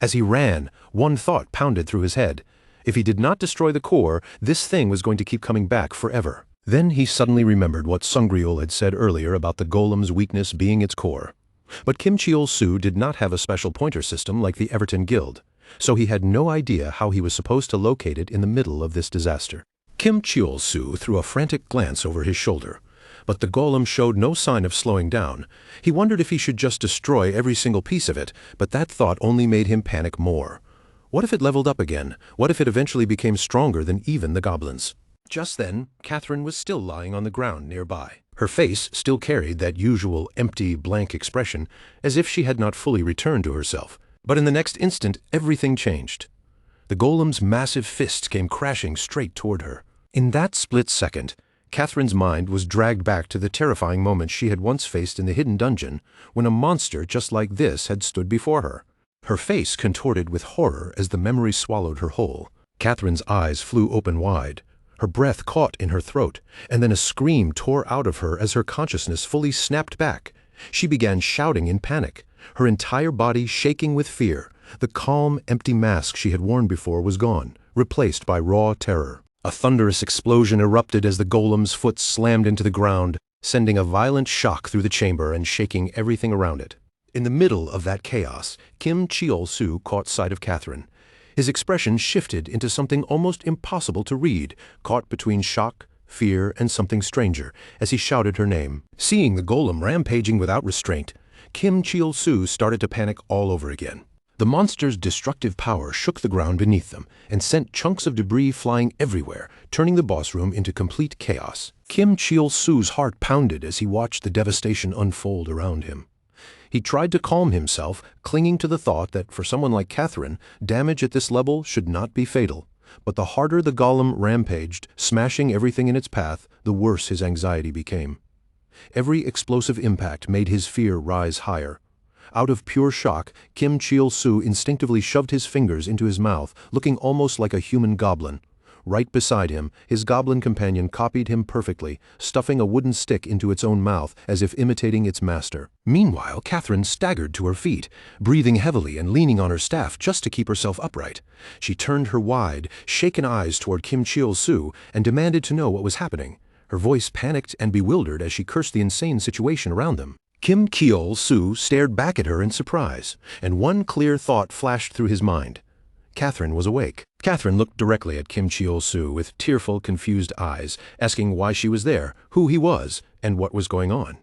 As he ran, one thought pounded through his head. If he did not destroy the core, this thing was going to keep coming back forever. Then he suddenly remembered what Sungryul had said earlier about the golem's weakness being its core. But Kim Cheol-soo did not have a special pointer system like the Everton Guild, so he had no idea how he was supposed to locate it in the middle of this disaster. Kim Cheol-soo threw a frantic glance over his shoulder, but the golem showed no sign of slowing down. He wondered if he should just destroy every single piece of it, but that thought only made him panic more. What if it leveled up again? What if it eventually became stronger than even the goblins? Just then, Catherine was still lying on the ground nearby. Her face still carried that usual empty, blank expression, as if she had not fully returned to herself. But in the next instant, everything changed. The golem's massive fist came crashing straight toward her. In that split second, Catherine's mind was dragged back to the terrifying moment she had once faced in the hidden dungeon, when a monster just like this had stood before her. Her face contorted with horror as the memory swallowed her whole. Catherine's eyes flew open wide. Her breath caught in her throat, and then a scream tore out of her as her consciousness fully snapped back. She began shouting in panic, her entire body shaking with fear. The calm, empty mask she had worn before was gone, replaced by raw terror. A thunderous explosion erupted as the golem's foot slammed into the ground, sending a violent shock through the chamber and shaking everything around it. In the middle of that chaos, Kim Cheol-soo caught sight of Catherine. His expression shifted into something almost impossible to read, caught between shock, fear, and something stranger, as he shouted her name. Seeing the golem rampaging without restraint, Kim Cheol-soo started to panic all over again. The monster's destructive power shook the ground beneath them and sent chunks of debris flying everywhere, turning the boss room into complete chaos. Kim Cheol-soo's heart pounded as he watched the devastation unfold around him. He tried to calm himself, clinging to the thought that for someone like Catherine, damage at this level should not be fatal. But the harder the golem rampaged, smashing everything in its path, the worse his anxiety became. Every explosive impact made his fear rise higher. Out of pure shock, Kim Cheol-soo instinctively shoved his fingers into his mouth, looking almost like a human goblin. Right beside him, his goblin companion copied him perfectly, stuffing a wooden stick into its own mouth as if imitating its master. Meanwhile, Catherine staggered to her feet, breathing heavily and leaning on her staff just to keep herself upright. She turned her wide, shaken eyes toward Kim Cheol-soo and demanded to know what was happening. Her voice panicked and bewildered as she cursed the insane situation around them. Kim Cheol-soo stared back at her in surprise, and one clear thought flashed through his mind. Catherine was awake. Catherine looked directly at Kim Cheol-soo with tearful, confused eyes, asking why she was there, who he was, and what was going on.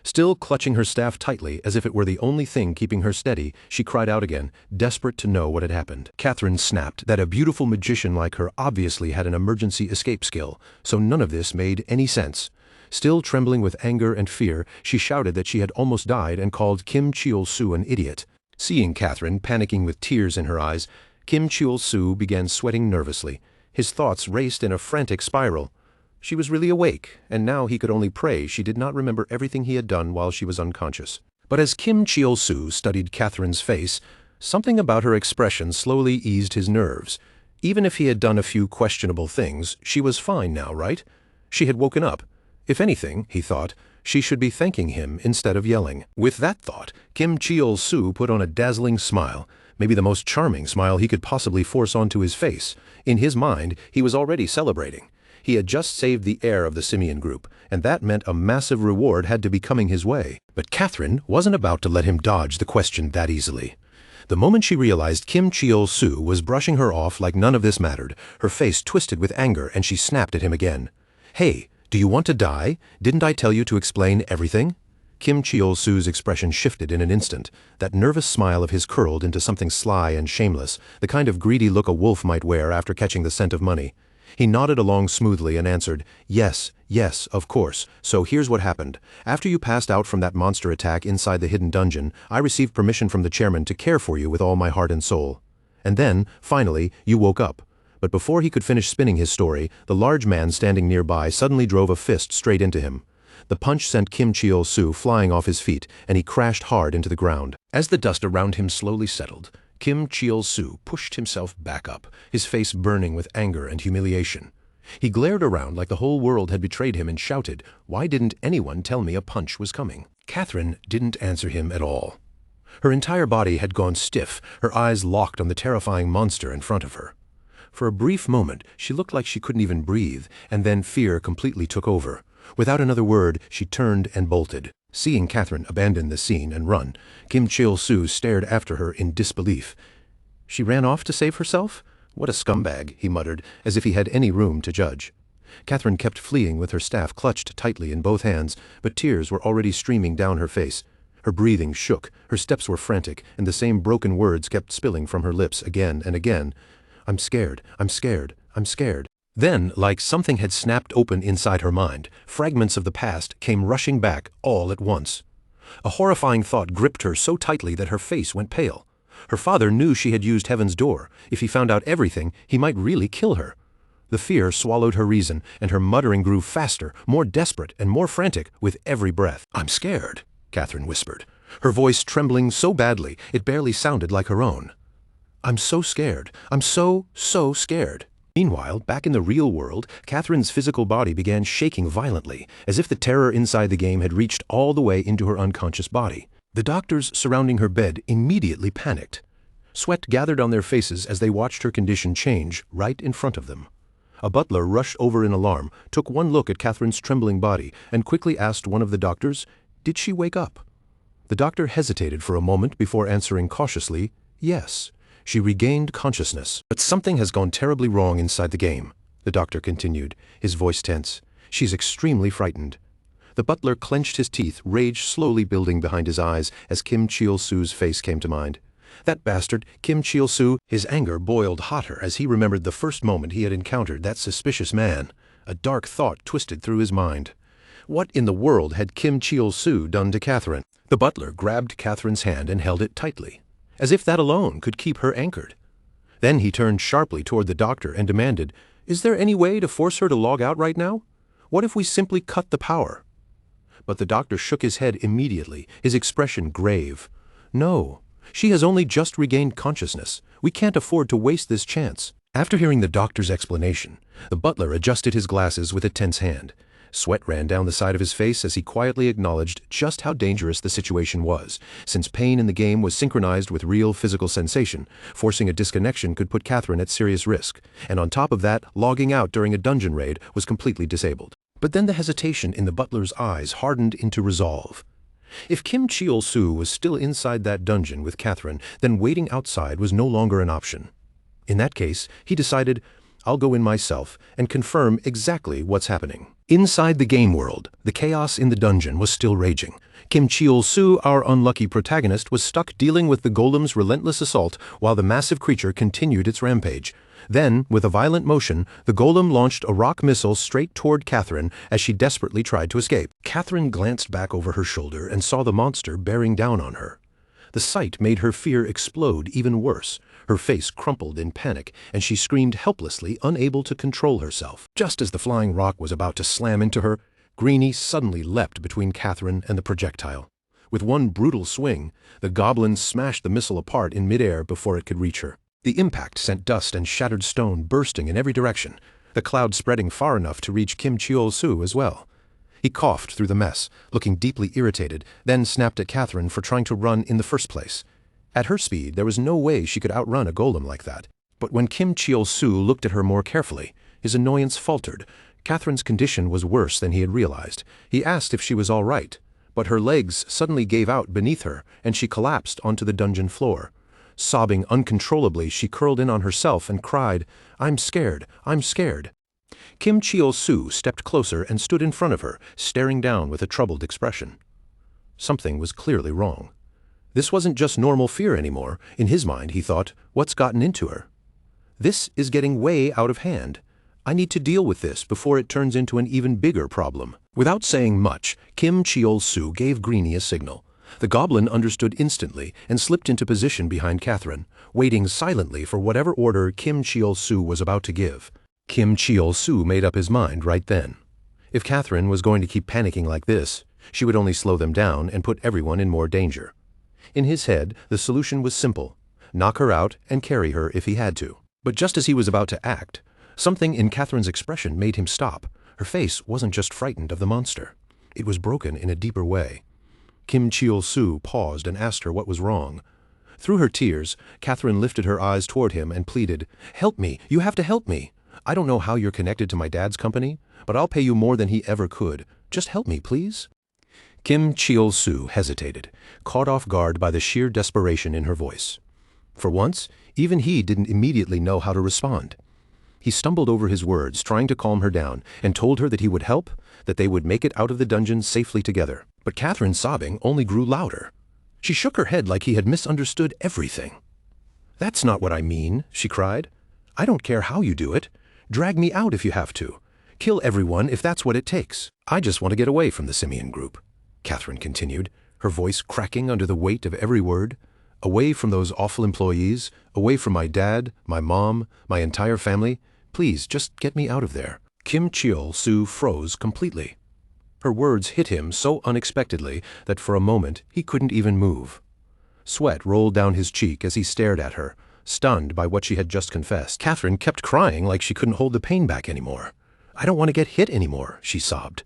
Still clutching her staff tightly as if it were the only thing keeping her steady, she cried out again, desperate to know what had happened. Catherine snapped that a beautiful magician like her obviously had an emergency escape skill, so none of this made any sense. Still trembling with anger and fear, she shouted that she had almost died and called Kim Cheol-soo an idiot. Seeing Catherine panicking with tears in her eyes, Kim Cheol-soo began sweating nervously. His thoughts raced in a frantic spiral. She was really awake, and now he could only pray she did not remember everything he had done while she was unconscious. But as Kim Cheol-soo studied Catherine's face, something about her expression slowly eased his nerves. Even if he had done a few questionable things, she was fine now, right? She had woken up. If anything, he thought, she should be thanking him instead of yelling. With that thought, Kim Cheol-soo put on a dazzling smile, maybe the most charming smile he could possibly force onto his face. In his mind, he was already celebrating. He had just saved the heir of the Simian group, and that meant a massive reward had to be coming his way. But Catherine wasn't about to let him dodge the question that easily. The moment she realized Kim Cheol-soo was brushing her off like none of this mattered, her face twisted with anger and she snapped at him again. "Hey, do you want to die? Didn't I tell you to explain everything?" Kim Cheol-soo's expression shifted in an instant. That nervous smile of his curled into something sly and shameless, the kind of greedy look a wolf might wear after catching the scent of money. He nodded along smoothly and answered, "Yes, of course. So here's what happened. After you passed out from that monster attack inside the hidden dungeon, I received permission from the chairman to care for you with all my heart and soul. And then, finally, you woke up." But before he could finish spinning his story, the large man standing nearby suddenly drove a fist straight into him. The punch sent Kim Cheol-soo flying off his feet, and he crashed hard into the ground. As the dust around him slowly settled, Kim Cheol-soo pushed himself back up, his face burning with anger and humiliation. He glared around like the whole world had betrayed him and shouted, "Why didn't anyone tell me a punch was coming?" Catherine didn't answer him at all. Her entire body had gone stiff, her eyes locked on the terrifying monster in front of her. For a brief moment, she looked like she couldn't even breathe, and then fear completely took over. Without another word, she turned and bolted. Seeing Catherine abandon the scene and run, Kim Cheol-soo stared after her in disbelief. She ran off to save herself? What a scumbag, he muttered, as if he had any room to judge. Catherine kept fleeing with her staff clutched tightly in both hands, but tears were already streaming down her face. Her breathing shook, her steps were frantic, and the same broken words kept spilling from her lips again and again. "I'm scared, I'm scared, I'm scared." Then, like something had snapped open inside her mind, fragments of the past came rushing back all at once. A horrifying thought gripped her so tightly that her face went pale. Her father knew she had used Heaven's Door. If he found out everything, he might really kill her. The fear swallowed her reason, and her muttering grew faster, more desperate, and more frantic with every breath. "I'm scared," Catherine whispered, her voice trembling so badly it barely sounded like her own. "I'm so scared. I'm so scared." Meanwhile, back in the real world, Catherine's physical body began shaking violently, as if the terror inside the game had reached all the way into her unconscious body. The doctors surrounding her bed immediately panicked. Sweat gathered on their faces as they watched her condition change right in front of them. A butler rushed over in alarm, took one look at Catherine's trembling body, and quickly asked one of the doctors, "Did she wake up?" The doctor hesitated for a moment before answering cautiously, "Yes. She regained consciousness. But something has gone terribly wrong inside the game," the doctor continued, his voice tense. "She's extremely frightened." The butler clenched his teeth, rage slowly building behind his eyes as Kim Cheol-soo's face came to mind. That bastard, Kim Cheol-soo, his anger boiled hotter as he remembered the first moment he had encountered that suspicious man. A dark thought twisted through his mind. What in the world had Kim Cheol-soo done to Catherine? The butler grabbed Catherine's hand and held it tightly, as if that alone could keep her anchored. Then he turned sharply toward the doctor and demanded, "Is there any way to force her to log out right now? What if we simply cut the power?" But the doctor shook his head immediately, his expression grave. "No, she has only just regained consciousness. We can't afford to waste this chance." After hearing the doctor's explanation, the butler adjusted his glasses with a tense hand. Sweat ran down the side of his face as he quietly acknowledged just how dangerous the situation was, since pain in the game was synchronized with real physical sensation. Forcing a disconnection could put Catherine at serious risk, and on top of that, logging out during a dungeon raid was completely disabled. But then the hesitation in the butler's eyes hardened into resolve. If Kim Cheol-soo was still inside that dungeon with Catherine, then waiting outside was no longer an option. In that case, he decided, "I'll go in myself and confirm exactly what's happening." Inside the game world, the chaos in the dungeon was still raging. Kim Cheol-soo, our unlucky protagonist, was stuck dealing with the golem's relentless assault while the massive creature continued its rampage. Then, with a violent motion, the golem launched a rock missile straight toward Catherine as she desperately tried to escape. Catherine glanced back over her shoulder and saw the monster bearing down on her. The sight made her fear explode even worse. Her face crumpled in panic, and she screamed helplessly, unable to control herself. Just as the flying rock was about to slam into her, Greenie suddenly leapt between Catherine and the projectile. With one brutal swing, the goblin smashed the missile apart in midair before it could reach her. The impact sent dust and shattered stone bursting in every direction, the cloud spreading far enough to reach Kim Cheol-soo as well. He coughed through the mess, looking deeply irritated, then snapped at Catherine for trying to run in the first place. At her speed, there was no way she could outrun a golem like that. But when Kim Cheol-soo looked at her more carefully, his annoyance faltered. Catherine's condition was worse than he had realized. He asked if she was all right, but her legs suddenly gave out beneath her, and she collapsed onto the dungeon floor. Sobbing uncontrollably, she curled in on herself and cried, "I'm scared, I'm scared." Kim Cheol-soo stepped closer and stood in front of her, staring down with a troubled expression. Something was clearly wrong. This wasn't just normal fear anymore. In his mind, he thought, what's gotten into her? This is getting way out of hand. I need to deal with this before it turns into an even bigger problem. Without saying much, Kim Cheol-soo gave Greenie a signal. The goblin understood instantly and slipped into position behind Catherine, waiting silently for whatever order Kim Cheol-soo was about to give. Kim Cheol-soo made up his mind right then. If Catherine was going to keep panicking like this, she would only slow them down and put everyone in more danger. In his head, the solution was simple: knock her out and carry her if he had to. But just as he was about to act, something in Catherine's expression made him stop. Her face wasn't just frightened of the monster. It was broken in a deeper way. Kim Cheol-soo paused and asked her what was wrong. Through her tears, Catherine lifted her eyes toward him and pleaded, "Help me, you have to help me. I don't know how you're connected to my dad's company, but I'll pay you more than he ever could. Just help me, please." Kim Cheol-soo hesitated, caught off guard by the sheer desperation in her voice. For once, even he didn't immediately know how to respond. He stumbled over his words, trying to calm her down, and told her that he would help, that they would make it out of the dungeon safely together. But Catherine's sobbing only grew louder. She shook her head like he had misunderstood everything. "That's not what I mean," she cried. "I don't care how you do it. Drag me out if you have to. Kill everyone if that's what it takes. I just want to get away from the Simian group," Catherine continued, her voice cracking under the weight of every word. "Away from those awful employees, away from my dad, my mom, my entire family. Please, just get me out of there." Kim Cheol-soo froze completely. Her words hit him so unexpectedly that for a moment he couldn't even move. Sweat rolled down his cheek as he stared at her, stunned by what she had just confessed. Catherine kept crying like she couldn't hold the pain back anymore. "I don't want to get hit anymore," she sobbed.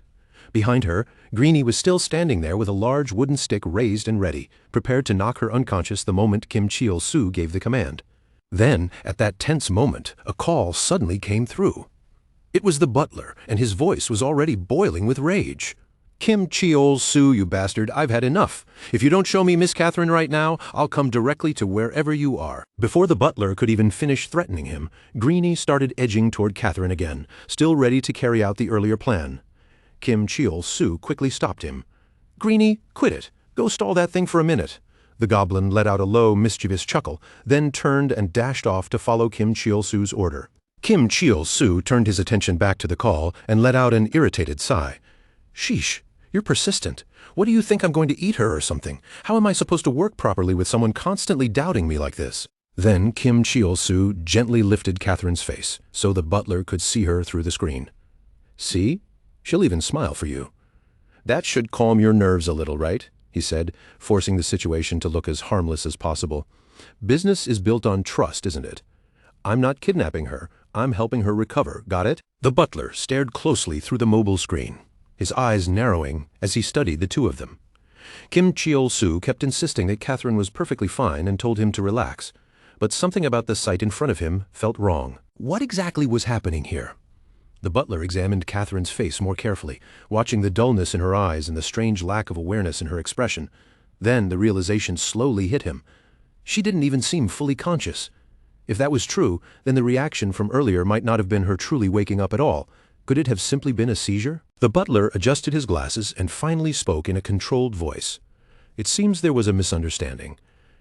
Behind her, Greenie was still standing there with a large wooden stick raised and ready, prepared to knock her unconscious the moment Kim Cheol-soo gave the command. Then, at that tense moment, a call suddenly came through. It was the butler, and his voice was already boiling with rage. "Kim Cheol-soo, you bastard, I've had enough. If you don't show me Miss Catherine right now, I'll come directly to wherever you are." Before the butler could even finish threatening him, Greenie started edging toward Catherine again, still ready to carry out the earlier plan. Kim Cheol-soo quickly stopped him. "Greenie, quit it. Go stall that thing for a minute." The goblin let out a low, mischievous chuckle, then turned and dashed off to follow Kim Cheol-soo's order. Kim Cheol-soo turned his attention back to the call and let out an irritated sigh. "Sheesh, you're persistent. What do you think, I'm going to eat her or something? How am I supposed to work properly with someone constantly doubting me like this?" Then Kim Cheol-soo gently lifted Catherine's face so the butler could see her through the screen. "See? She'll even smile for you. That should calm your nerves a little, right?" he said, forcing the situation to look as harmless as possible. "Business is built on trust, isn't it? I'm not kidnapping her. I'm helping her recover, got it?" The butler stared closely through the mobile screen, his eyes narrowing as he studied the two of them. Kim Cheol-soo kept insisting that Catherine was perfectly fine and told him to relax, but something about the sight in front of him felt wrong. What exactly was happening here? The butler examined Catherine's face more carefully, watching the dullness in her eyes and the strange lack of awareness in her expression. Then the realization slowly hit him. She didn't even seem fully conscious. If that was true, then the reaction from earlier might not have been her truly waking up at all. Could it have simply been a seizure? The butler adjusted his glasses and finally spoke in a controlled voice. "It seems there was a misunderstanding.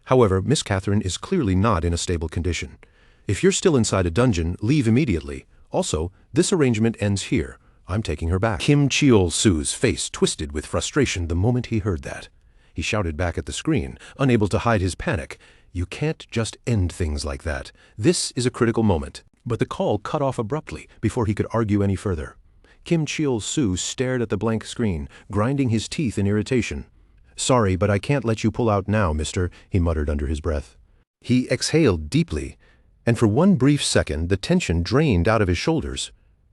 However, Miss Catherine is clearly not in a stable condition. If you're still inside a dungeon, leave immediately. Also, this arrangement ends here. I'm taking her back." Kim Cheol-soo's face twisted with frustration the moment he heard that. He shouted back at the screen, unable to hide his panic. "You can't just end things like that. This is a critical moment." But the call cut off abruptly before he could argue any further. Kim Cheol-soo stared at the blank screen, grinding his teeth in irritation. "Sorry, but I can't let you pull out now, mister," he muttered under his breath. He exhaled deeply, and for one brief second the tension drained out of his shoulders.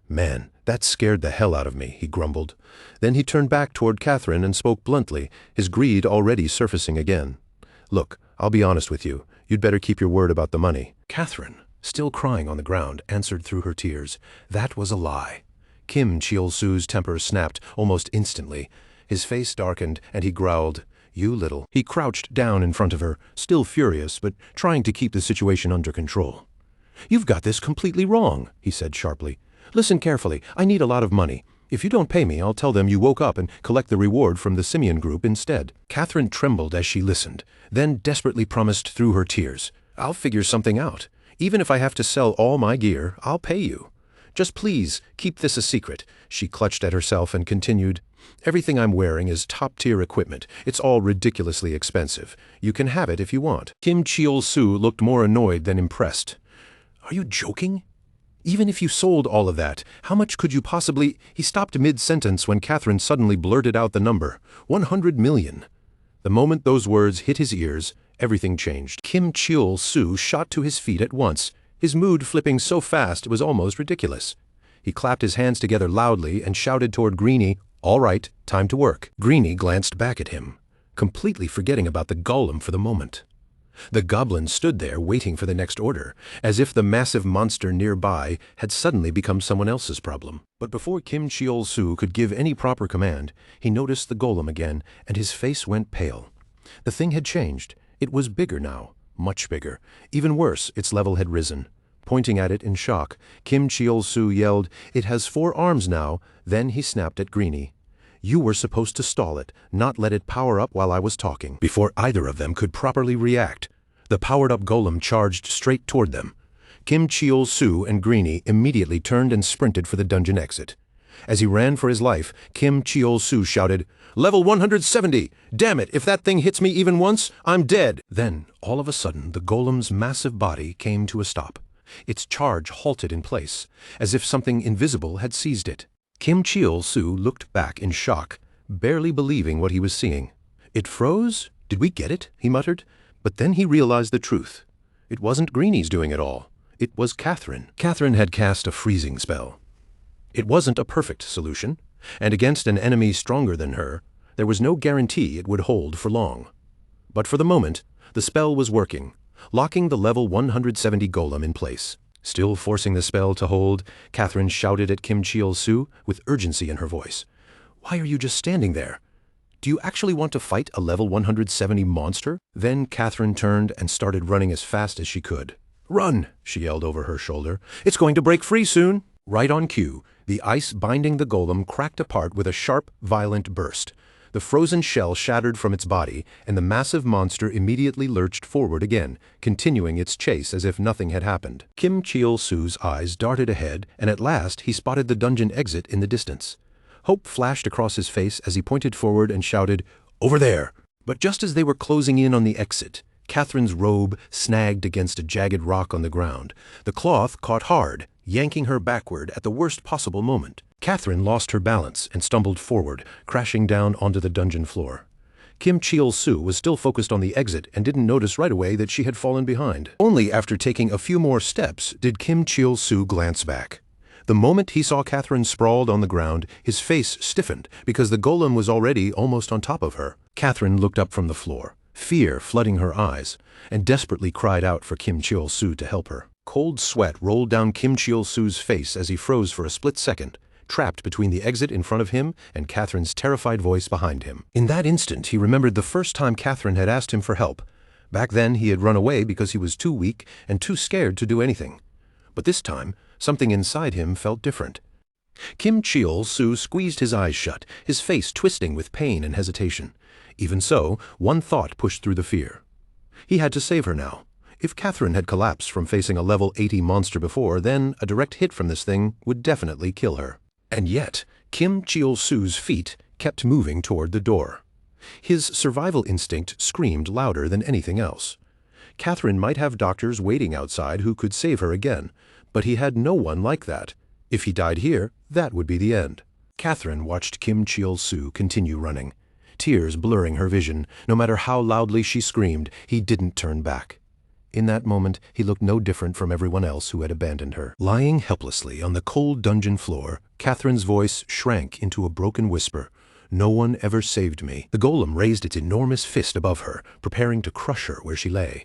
"Man, that scared the hell out of me," he grumbled. Then he turned back toward Catherine and spoke bluntly, his greed already surfacing again. "Look, I'll be honest with you. You'd better keep your word about the money." Catherine, still crying on the ground, answered through her tears. That was a lie. Kim Cheol-soo's temper snapped almost instantly. His face darkened, and he growled, "You little—" He crouched down in front of her, still furious, but trying to keep the situation under control. "You've got this completely wrong," he said sharply. "Listen carefully. I need a lot of money. If you don't pay me, I'll tell them you woke up and collect the reward from the Simian group instead." Catherine trembled as she listened, then desperately promised through her tears, "I'll figure something out. Even if I have to sell all my gear, I'll pay you. Just please, keep this a secret." She clutched at herself and continued, "Everything I'm wearing is top-tier equipment. It's all ridiculously expensive. You can have it if you want." Kim Cheol-soo looked more annoyed than impressed. "Are you joking? Even if you sold all of that, how much could you possibly— He stopped mid-sentence when Catherine suddenly blurted out the number, 100 million. The moment those words hit his ears, everything changed. Kim Cheol-soo shot to his feet at once, his mood flipping so fast it was almost ridiculous. He clapped his hands together loudly and shouted toward Greenie, "All right, time to work." Greenie glanced back at him, completely forgetting about the golem for the moment. The goblin stood there waiting for the next order, as if the massive monster nearby had suddenly become someone else's problem. But before Kim Cheol-soo could give any proper command, he noticed the golem again, and his face went pale. The thing had changed. It was bigger now, much bigger. Even worse, its level had risen. Pointing at it in shock, Kim Cheol-soo yelled, "It has 4 arms now." Then he snapped at Greenie. "You were supposed to stall it, not let it power up while I was talking." Before either of them could properly react, the powered-up golem charged straight toward them. Kim Cheol-soo and Greenie immediately turned and sprinted for the dungeon exit. As he ran for his life, Kim Cheol-soo shouted, "Level 170! Damn it, if that thing hits me even once, I'm dead!" Then, all of a sudden, the golem's massive body came to a stop. Its charge halted in place, as if something invisible had seized it. Kim Cheol-soo looked back in shock, barely believing what he was seeing. "It froze? Did we get it?" he muttered. But then he realized the truth. It wasn't Greenie's doing it all. It was Catherine. Catherine had cast a freezing spell. It wasn't a perfect solution, and against an enemy stronger than her, there was no guarantee it would hold for long. But for the moment, the spell was working, locking the level 170 golem in place. Still forcing the spell to hold, Catherine shouted at Kim Cheol-soo with urgency in her voice. "Why are you just standing there? Do you actually want to fight a level 170 monster?" Then Catherine turned and started running as fast as she could. "Run!" she yelled over her shoulder. "It's going to break free soon!" Right on cue, the ice binding the golem cracked apart with a sharp, violent burst. The frozen shell shattered from its body, and the massive monster immediately lurched forward again, continuing its chase as if nothing had happened. Kim Cheol-soo's eyes darted ahead, and at last he spotted the dungeon exit in the distance. Hope flashed across his face as he pointed forward and shouted, "Over there!" But just as they were closing in on the exit, Catherine's robe snagged against a jagged rock on the ground. The cloth caught hard, yanking her backward at the worst possible moment. Catherine lost her balance and stumbled forward, crashing down onto the dungeon floor. Kim Cheol-soo was still focused on the exit and didn't notice right away that she had fallen behind. Only after taking a few more steps did Kim Cheol-soo glance back. The moment he saw Catherine sprawled on the ground, his face stiffened because the golem was already almost on top of her. Catherine looked up from the floor, fear flooding her eyes, and desperately cried out for Kim Cheol-soo to help her. Cold sweat rolled down Kim Cheol-soo's face as he froze for a split second, trapped between the exit in front of him and Catherine's terrified voice behind him. In that instant, he remembered the first time Catherine had asked him for help. Back then, he had run away because he was too weak and too scared to do anything. But this time, something inside him felt different. Kim Cheol-soo squeezed his eyes shut, his face twisting with pain and hesitation. Even so, one thought pushed through the fear. He had to save her now. If Catherine had collapsed from facing a level 80 monster before, then a direct hit from this thing would definitely kill her. And yet, Kim Cheol-soo's feet kept moving toward the door. His survival instinct screamed louder than anything else. Catherine might have doctors waiting outside who could save her again, but he had no one like that. If he died here, that would be the end. Catherine watched Kim Cheol-soo continue running. Tears blurring her vision, no matter how loudly she screamed, he didn't turn back. In that moment, he looked no different from everyone else who had abandoned her. Lying helplessly on the cold dungeon floor, Catherine's voice shrank into a broken whisper. "No one ever saved me." The golem raised its enormous fist above her, preparing to crush her where she lay.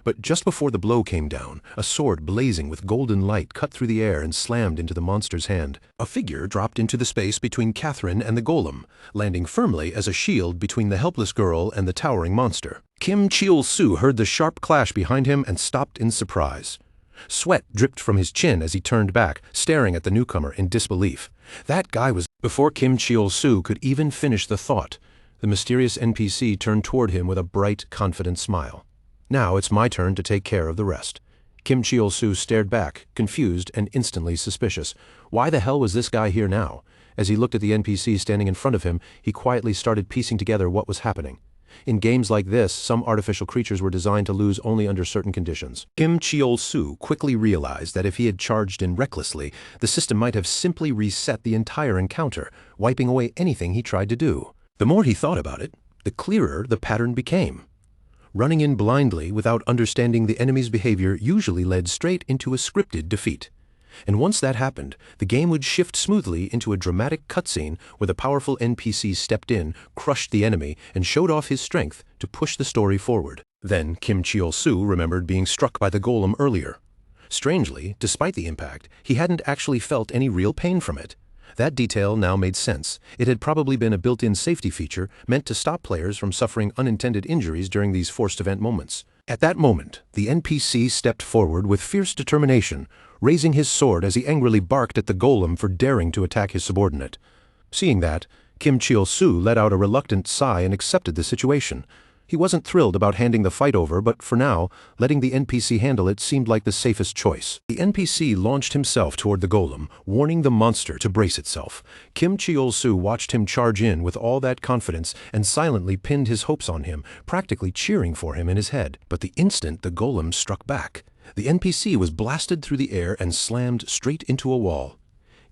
But just before the blow came down, a sword blazing with golden light cut through the air and slammed into the monster's hand. A figure dropped into the space between Catherine and the golem, landing firmly as a shield between the helpless girl and the towering monster. Kim Cheol-soo heard the sharp clash behind him and stopped in surprise. Sweat dripped from his chin as he turned back, staring at the newcomer in disbelief. That guy was— Before Kim Cheol-soo could even finish the thought, the mysterious NPC turned toward him with a bright, confident smile. "Now it's my turn to take care of the rest." Kim Cheol-soo stared back, confused and instantly suspicious. Why the hell was this guy here now? As he looked at the NPC standing in front of him, he quietly started piecing together what was happening. In games like this, some artificial creatures were designed to lose only under certain conditions. Kim Cheol-soo quickly realized that if he had charged in recklessly, the system might have simply reset the entire encounter, wiping away anything he tried to do. The more he thought about it, the clearer the pattern became. Running in blindly without understanding the enemy's behavior usually led straight into a scripted defeat. And once that happened, the game would shift smoothly into a dramatic cutscene where the powerful NPC stepped in, crushed the enemy, and showed off his strength to push the story forward. Then Kim Cheol-soo remembered being struck by the golem earlier. Strangely, despite the impact, he hadn't actually felt any real pain from it. That detail now made sense. It had probably been a built-in safety feature meant to stop players from suffering unintended injuries during these forced event moments. At that moment, the NPC stepped forward with fierce determination, raising his sword as he angrily barked at the golem for daring to attack his subordinate. Seeing that, Kim Cheol-soo let out a reluctant sigh and accepted the situation. He wasn't thrilled about handing the fight over, but for now, letting the NPC handle it seemed like the safest choice. The NPC launched himself toward the golem, warning the monster to brace itself. Kim Cheol-soo watched him charge in with all that confidence and silently pinned his hopes on him, practically cheering for him in his head. But the instant the golem struck back, the NPC was blasted through the air and slammed straight into a wall.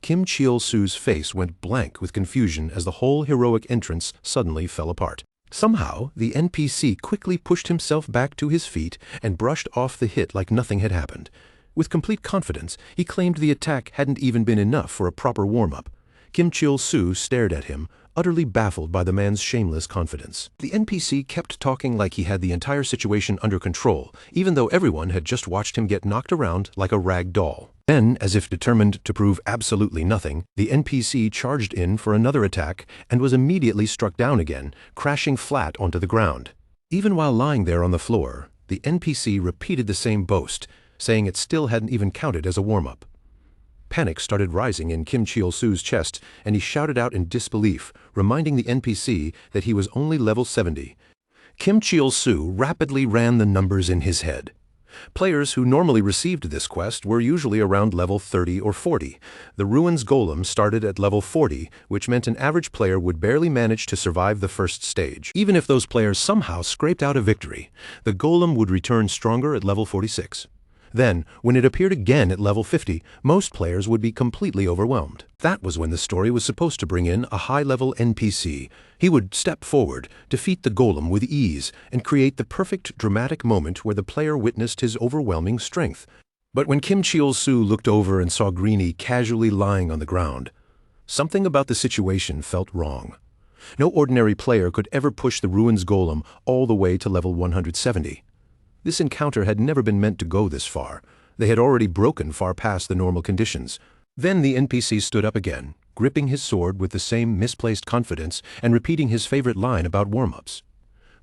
Kim Cheol-soo's face went blank with confusion as the whole heroic entrance suddenly fell apart. Somehow, the NPC quickly pushed himself back to his feet and brushed off the hit like nothing had happened. With complete confidence, he claimed the attack hadn't even been enough for a proper warm-up. Kim Cheol-soo stared at him, utterly baffled by the man's shameless confidence. The NPC kept talking like he had the entire situation under control, even though everyone had just watched him get knocked around like a rag doll. Then, as if determined to prove absolutely nothing, the NPC charged in for another attack and was immediately struck down again, crashing flat onto the ground. Even while lying there on the floor, the NPC repeated the same boast, saying it still hadn't even counted as a warm-up. Panic started rising in Kim Cheol-soo's chest, and he shouted out in disbelief, reminding the NPC that he was only level 70. Kim Cheol-soo rapidly ran the numbers in his head. Players who normally received this quest were usually around level 30 or 40. The Ruins Golem started at level 40, which meant an average player would barely manage to survive the first stage. Even if those players somehow scraped out a victory, the Golem would return stronger at level 46. Then, when it appeared again at level 50, most players would be completely overwhelmed. That was when the story was supposed to bring in a high-level NPC. He would step forward, defeat the golem with ease, and create the perfect dramatic moment where the player witnessed his overwhelming strength. But when Kim Cheol-soo looked over and saw Greenie casually lying on the ground, something about the situation felt wrong. No ordinary player could ever push the Ruins Golem all the way to level 170. This encounter had never been meant to go this far. They had already broken far past the normal conditions. Then the NPC stood up again, gripping his sword with the same misplaced confidence and repeating his favorite line about warm-ups.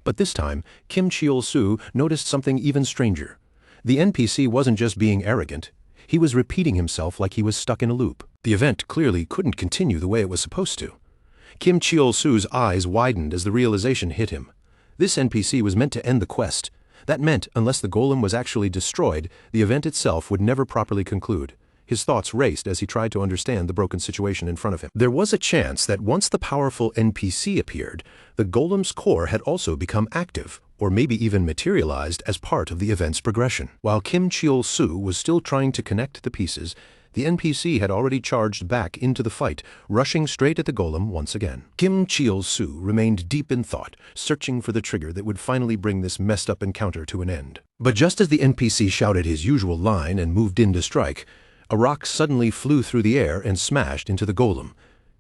But this time, Kim Cheol-soo noticed something even stranger. The NPC wasn't just being arrogant. He was repeating himself like he was stuck in a loop. The event clearly couldn't continue the way it was supposed to. Kim Cheol-soo's eyes widened as the realization hit him. This NPC was meant to end the quest. That meant, unless the golem was actually destroyed, the event itself would never properly conclude. His thoughts raced as he tried to understand the broken situation in front of him. There was a chance that once the powerful NPC appeared, the golem's core had also become active, or maybe even materialized as part of the event's progression. While Kim Cheol-soo was still trying to connect the pieces, the NPC had already charged back into the fight, rushing straight at the golem once again. Kim Cheol-soo remained deep in thought, searching for the trigger that would finally bring this messed-up encounter to an end. But just as the NPC shouted his usual line and moved in to strike, a rock suddenly flew through the air and smashed into the golem.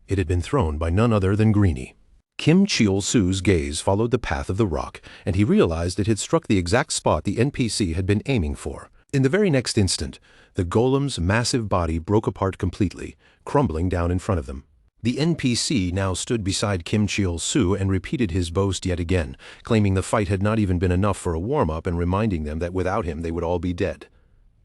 It had been thrown by none other than Greenie. Kim Cheol-soo's gaze followed the path of the rock, and he realized it had struck the exact spot the NPC had been aiming for. In the very next instant, the golem's massive body broke apart completely, crumbling down in front of them. The NPC now stood beside Kim Cheol-soo and repeated his boast yet again, claiming the fight had not even been enough for a warm-up and reminding them that without him they would all be dead.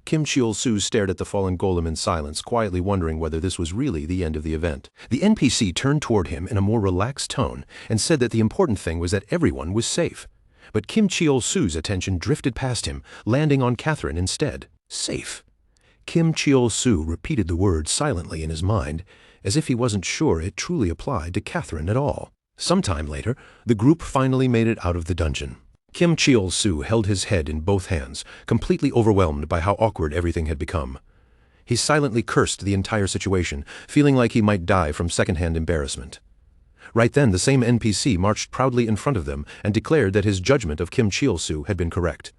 Kim Cheol-soo stared at the fallen golem in silence, quietly wondering whether this was really the end of the event. The NPC turned toward him in a more relaxed tone and said that the important thing was that everyone was safe. But Kim Cheol-soo's attention drifted past him, landing on Catherine instead. Safe. Kim Cheol-soo repeated the word silently in his mind, as if he wasn't sure it truly applied to Catherine at all. Sometime later, the group finally made it out of the dungeon. Kim Cheol-soo held his head in both hands, completely overwhelmed by how awkward everything had become. He silently cursed the entire situation, feeling like he might die from secondhand embarrassment. Right then, the same NPC marched proudly in front of them and declared that his judgment of Kim Cheol-soo had been correct.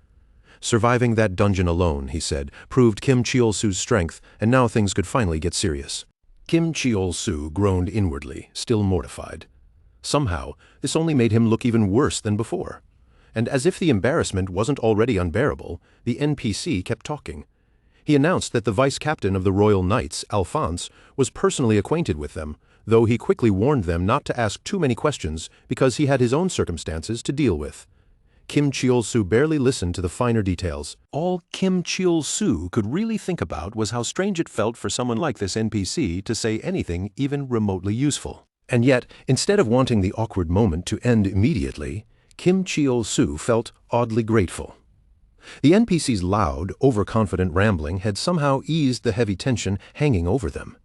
Surviving that dungeon alone, he said, proved Kim Cheol-soo's strength, and now things could finally get serious. Kim Cheol-soo groaned inwardly, still mortified. Somehow, this only made him look even worse than before. And as if the embarrassment wasn't already unbearable, the NPC kept talking. He announced that the vice-captain of the Royal Knights, Alphonse, was personally acquainted with them, though he quickly warned them not to ask too many questions because he had his own circumstances to deal with. Kim Cheol-soo barely listened to the finer details. All Kim Cheol-soo could really think about was how strange it felt for someone like this NPC to say anything even remotely useful. And yet, instead of wanting the awkward moment to end immediately, Kim Cheol-soo felt oddly grateful. The NPC's loud, overconfident rambling had somehow eased the heavy tension hanging over them.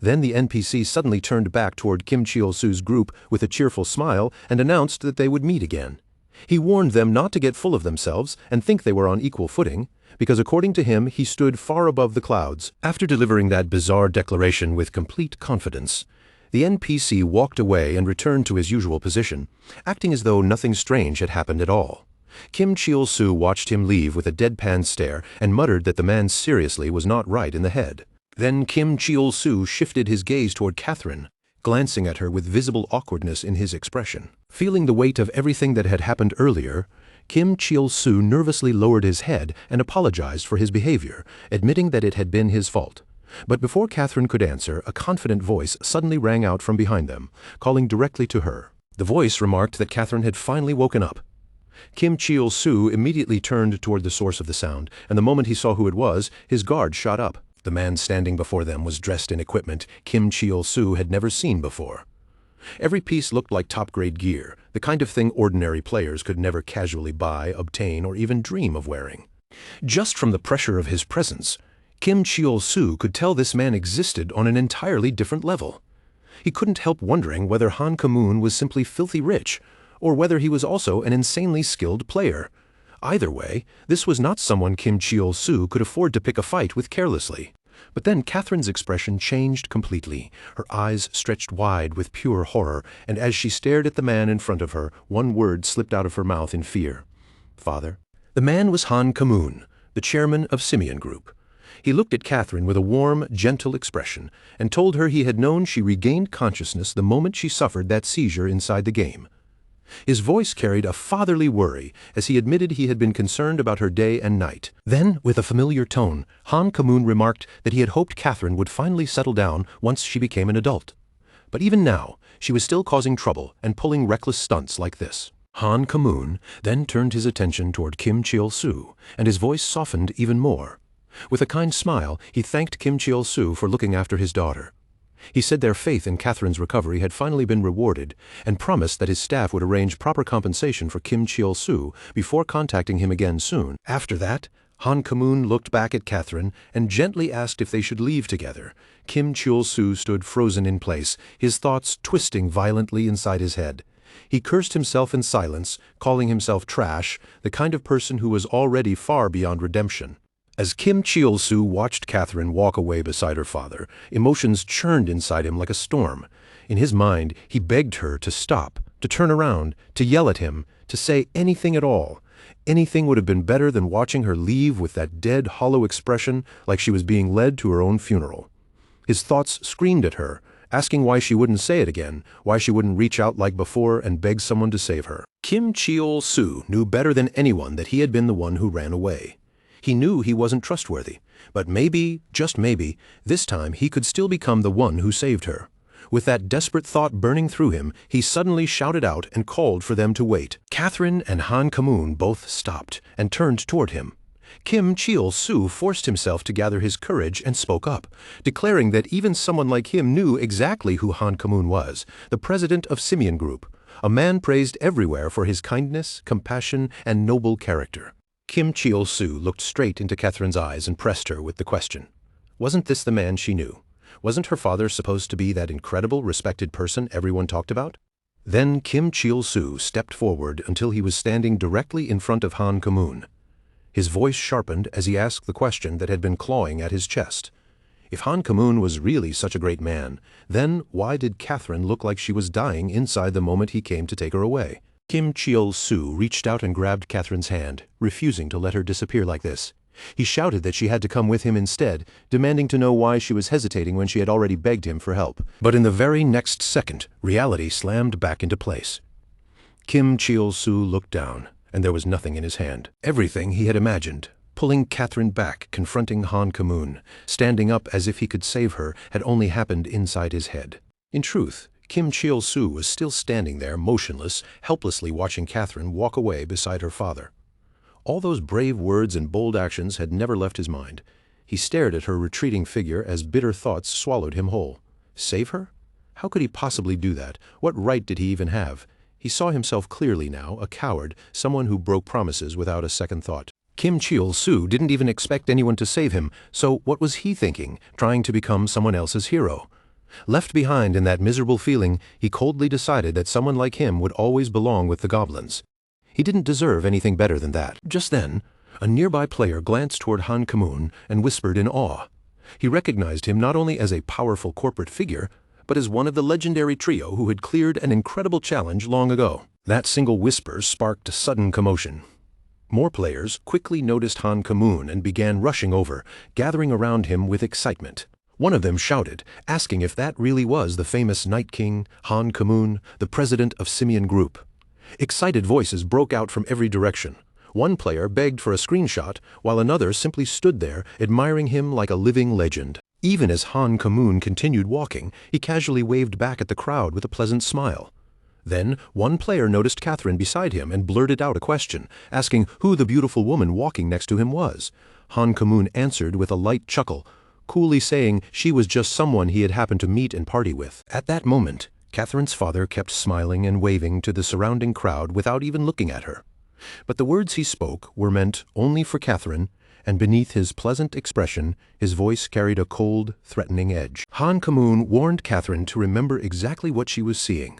Then the NPC suddenly turned back toward Kim Cheol-soo's group with a cheerful smile and announced that they would meet again. He warned them not to get full of themselves and think they were on equal footing, because according to him he stood far above the clouds. After delivering that bizarre declaration with complete confidence, the NPC walked away and returned to his usual position, acting as though nothing strange had happened at all. Kim Cheol-soo watched him leave with a deadpan stare and muttered that the man seriously was not right in the head. Then Kim Cheol-soo shifted his gaze toward Catherine, glancing at her with visible awkwardness in his expression. Feeling the weight of everything that had happened earlier, Kim Cheol-soo nervously lowered his head and apologized for his behavior, admitting that it had been his fault. But before Catherine could answer, a confident voice suddenly rang out from behind them, calling directly to her. The voice remarked that Catherine had finally woken up. Kim Cheol-soo immediately turned toward the source of the sound, and the moment he saw who it was, his guard shot up. The man standing before them was dressed in equipment Kim Cheol-soo had never seen before. Every piece looked like top-grade gear, the kind of thing ordinary players could never casually buy, obtain, or even dream of wearing. Just from the pressure of his presence, Kim Cheol-soo could tell this man existed on an entirely different level. He couldn't help wondering whether Han Ka-moon was simply filthy rich, or whether he was also an insanely skilled player. Either way, this was not someone Kim Cheol-soo could afford to pick a fight with carelessly. But then Catherine's expression changed completely. Her eyes stretched wide with pure horror, and as she stared at the man in front of her, one word slipped out of her mouth in fear. "Father." The man was Han Ka-moon, the chairman of Simian Group. He looked at Catherine with a warm, gentle expression, and told her he had known she regained consciousness the moment she suffered that seizure inside the game. His voice carried a fatherly worry as he admitted he had been concerned about her day and night. Then, with a familiar tone, Han Ka-moon remarked that he had hoped Catherine would finally settle down once she became an adult. But even now, she was still causing trouble and pulling reckless stunts like this. Han Ka-moon then turned his attention toward Kim Cheol-soo, and his voice softened even more. With a kind smile, he thanked Kim Cheol-soo for looking after his daughter. He said their faith in Catherine's recovery had finally been rewarded and promised that his staff would arrange proper compensation for Kim Cheol-soo before contacting him again soon. After that, Han Ka-moon looked back at Catherine and gently asked if they should leave together. Kim Cheol-soo stood frozen in place, his thoughts twisting violently inside his head. He cursed himself in silence, calling himself trash, the kind of person who was already far beyond redemption. As Kim Cheol-soo watched Catherine walk away beside her father, emotions churned inside him like a storm. In his mind, he begged her to stop, to turn around, to yell at him, to say anything at all. Anything would have been better than watching her leave with that dead, hollow expression like she was being led to her own funeral. His thoughts screamed at her, asking why she wouldn't say it again, why she wouldn't reach out like before and beg someone to save her. Kim Cheol-soo knew better than anyone that he had been the one who ran away. He knew he wasn't trustworthy, but maybe, just maybe, this time he could still become the one who saved her. With that desperate thought burning through him, he suddenly shouted out and called for them to wait. Catherine and Han Ka-moon both stopped and turned toward him. Kim Cheol-soo forced himself to gather his courage and spoke up, declaring that even someone like him knew exactly who Han Ka-moon was, the president of Simian Group, a man praised everywhere for his kindness, compassion, and noble character. Kim Cheol-soo looked straight into Catherine's eyes and pressed her with the question. Wasn't this the man she knew? Wasn't her father supposed to be that incredible, respected person everyone talked about? Then Kim Cheol-soo stepped forward until he was standing directly in front of Han Kamun. His voice sharpened as he asked the question that had been clawing at his chest. If Han Kamun was really such a great man, then why did Catherine look like she was dying inside the moment he came to take her away? Kim Cheol-soo reached out and grabbed Catherine's hand, refusing to let her disappear like this. He shouted that she had to come with him instead, demanding to know why she was hesitating when she had already begged him for help. But in the very next second, reality slammed back into place. Kim Cheol-soo looked down, and there was nothing in his hand. Everything he had imagined, pulling Catherine back, confronting Han Kamun, standing up as if he could save her, had only happened inside his head. In truth, Kim Cheol-soo was still standing there, motionless, helplessly watching Catherine walk away beside her father. All those brave words and bold actions had never left his mind. He stared at her retreating figure as bitter thoughts swallowed him whole. Save her? How could he possibly do that? What right did he even have? He saw himself clearly now, a coward, someone who broke promises without a second thought. Kim Cheol-soo didn't even expect anyone to save him, so what was he thinking, trying to become someone else's hero? Left behind in that miserable feeling, he coldly decided that someone like him would always belong with the goblins. He didn't deserve anything better than that. Just then, a nearby player glanced toward Han Kamun and whispered in awe. He recognized him not only as a powerful corporate figure, but as one of the legendary trio who had cleared an incredible challenge long ago. That single whisper sparked a sudden commotion. More players quickly noticed Han Kamun and began rushing over, gathering around him with excitement. One of them shouted, asking if that really was the famous Night King, Han Kamun, the president of Simian Group. Excited voices broke out from every direction. One player begged for a screenshot, while another simply stood there, admiring him like a living legend. Even as Han Kamun continued walking, he casually waved back at the crowd with a pleasant smile. Then, one player noticed Catherine beside him and blurted out a question, asking who the beautiful woman walking next to him was. Han Kamun answered with a light chuckle, coolly saying she was just someone he had happened to meet and party with. At that moment, Catherine's father kept smiling and waving to the surrounding crowd without even looking at her. But the words he spoke were meant only for Catherine, and beneath his pleasant expression, his voice carried a cold, threatening edge. Han Kamun warned Catherine to remember exactly what she was seeing.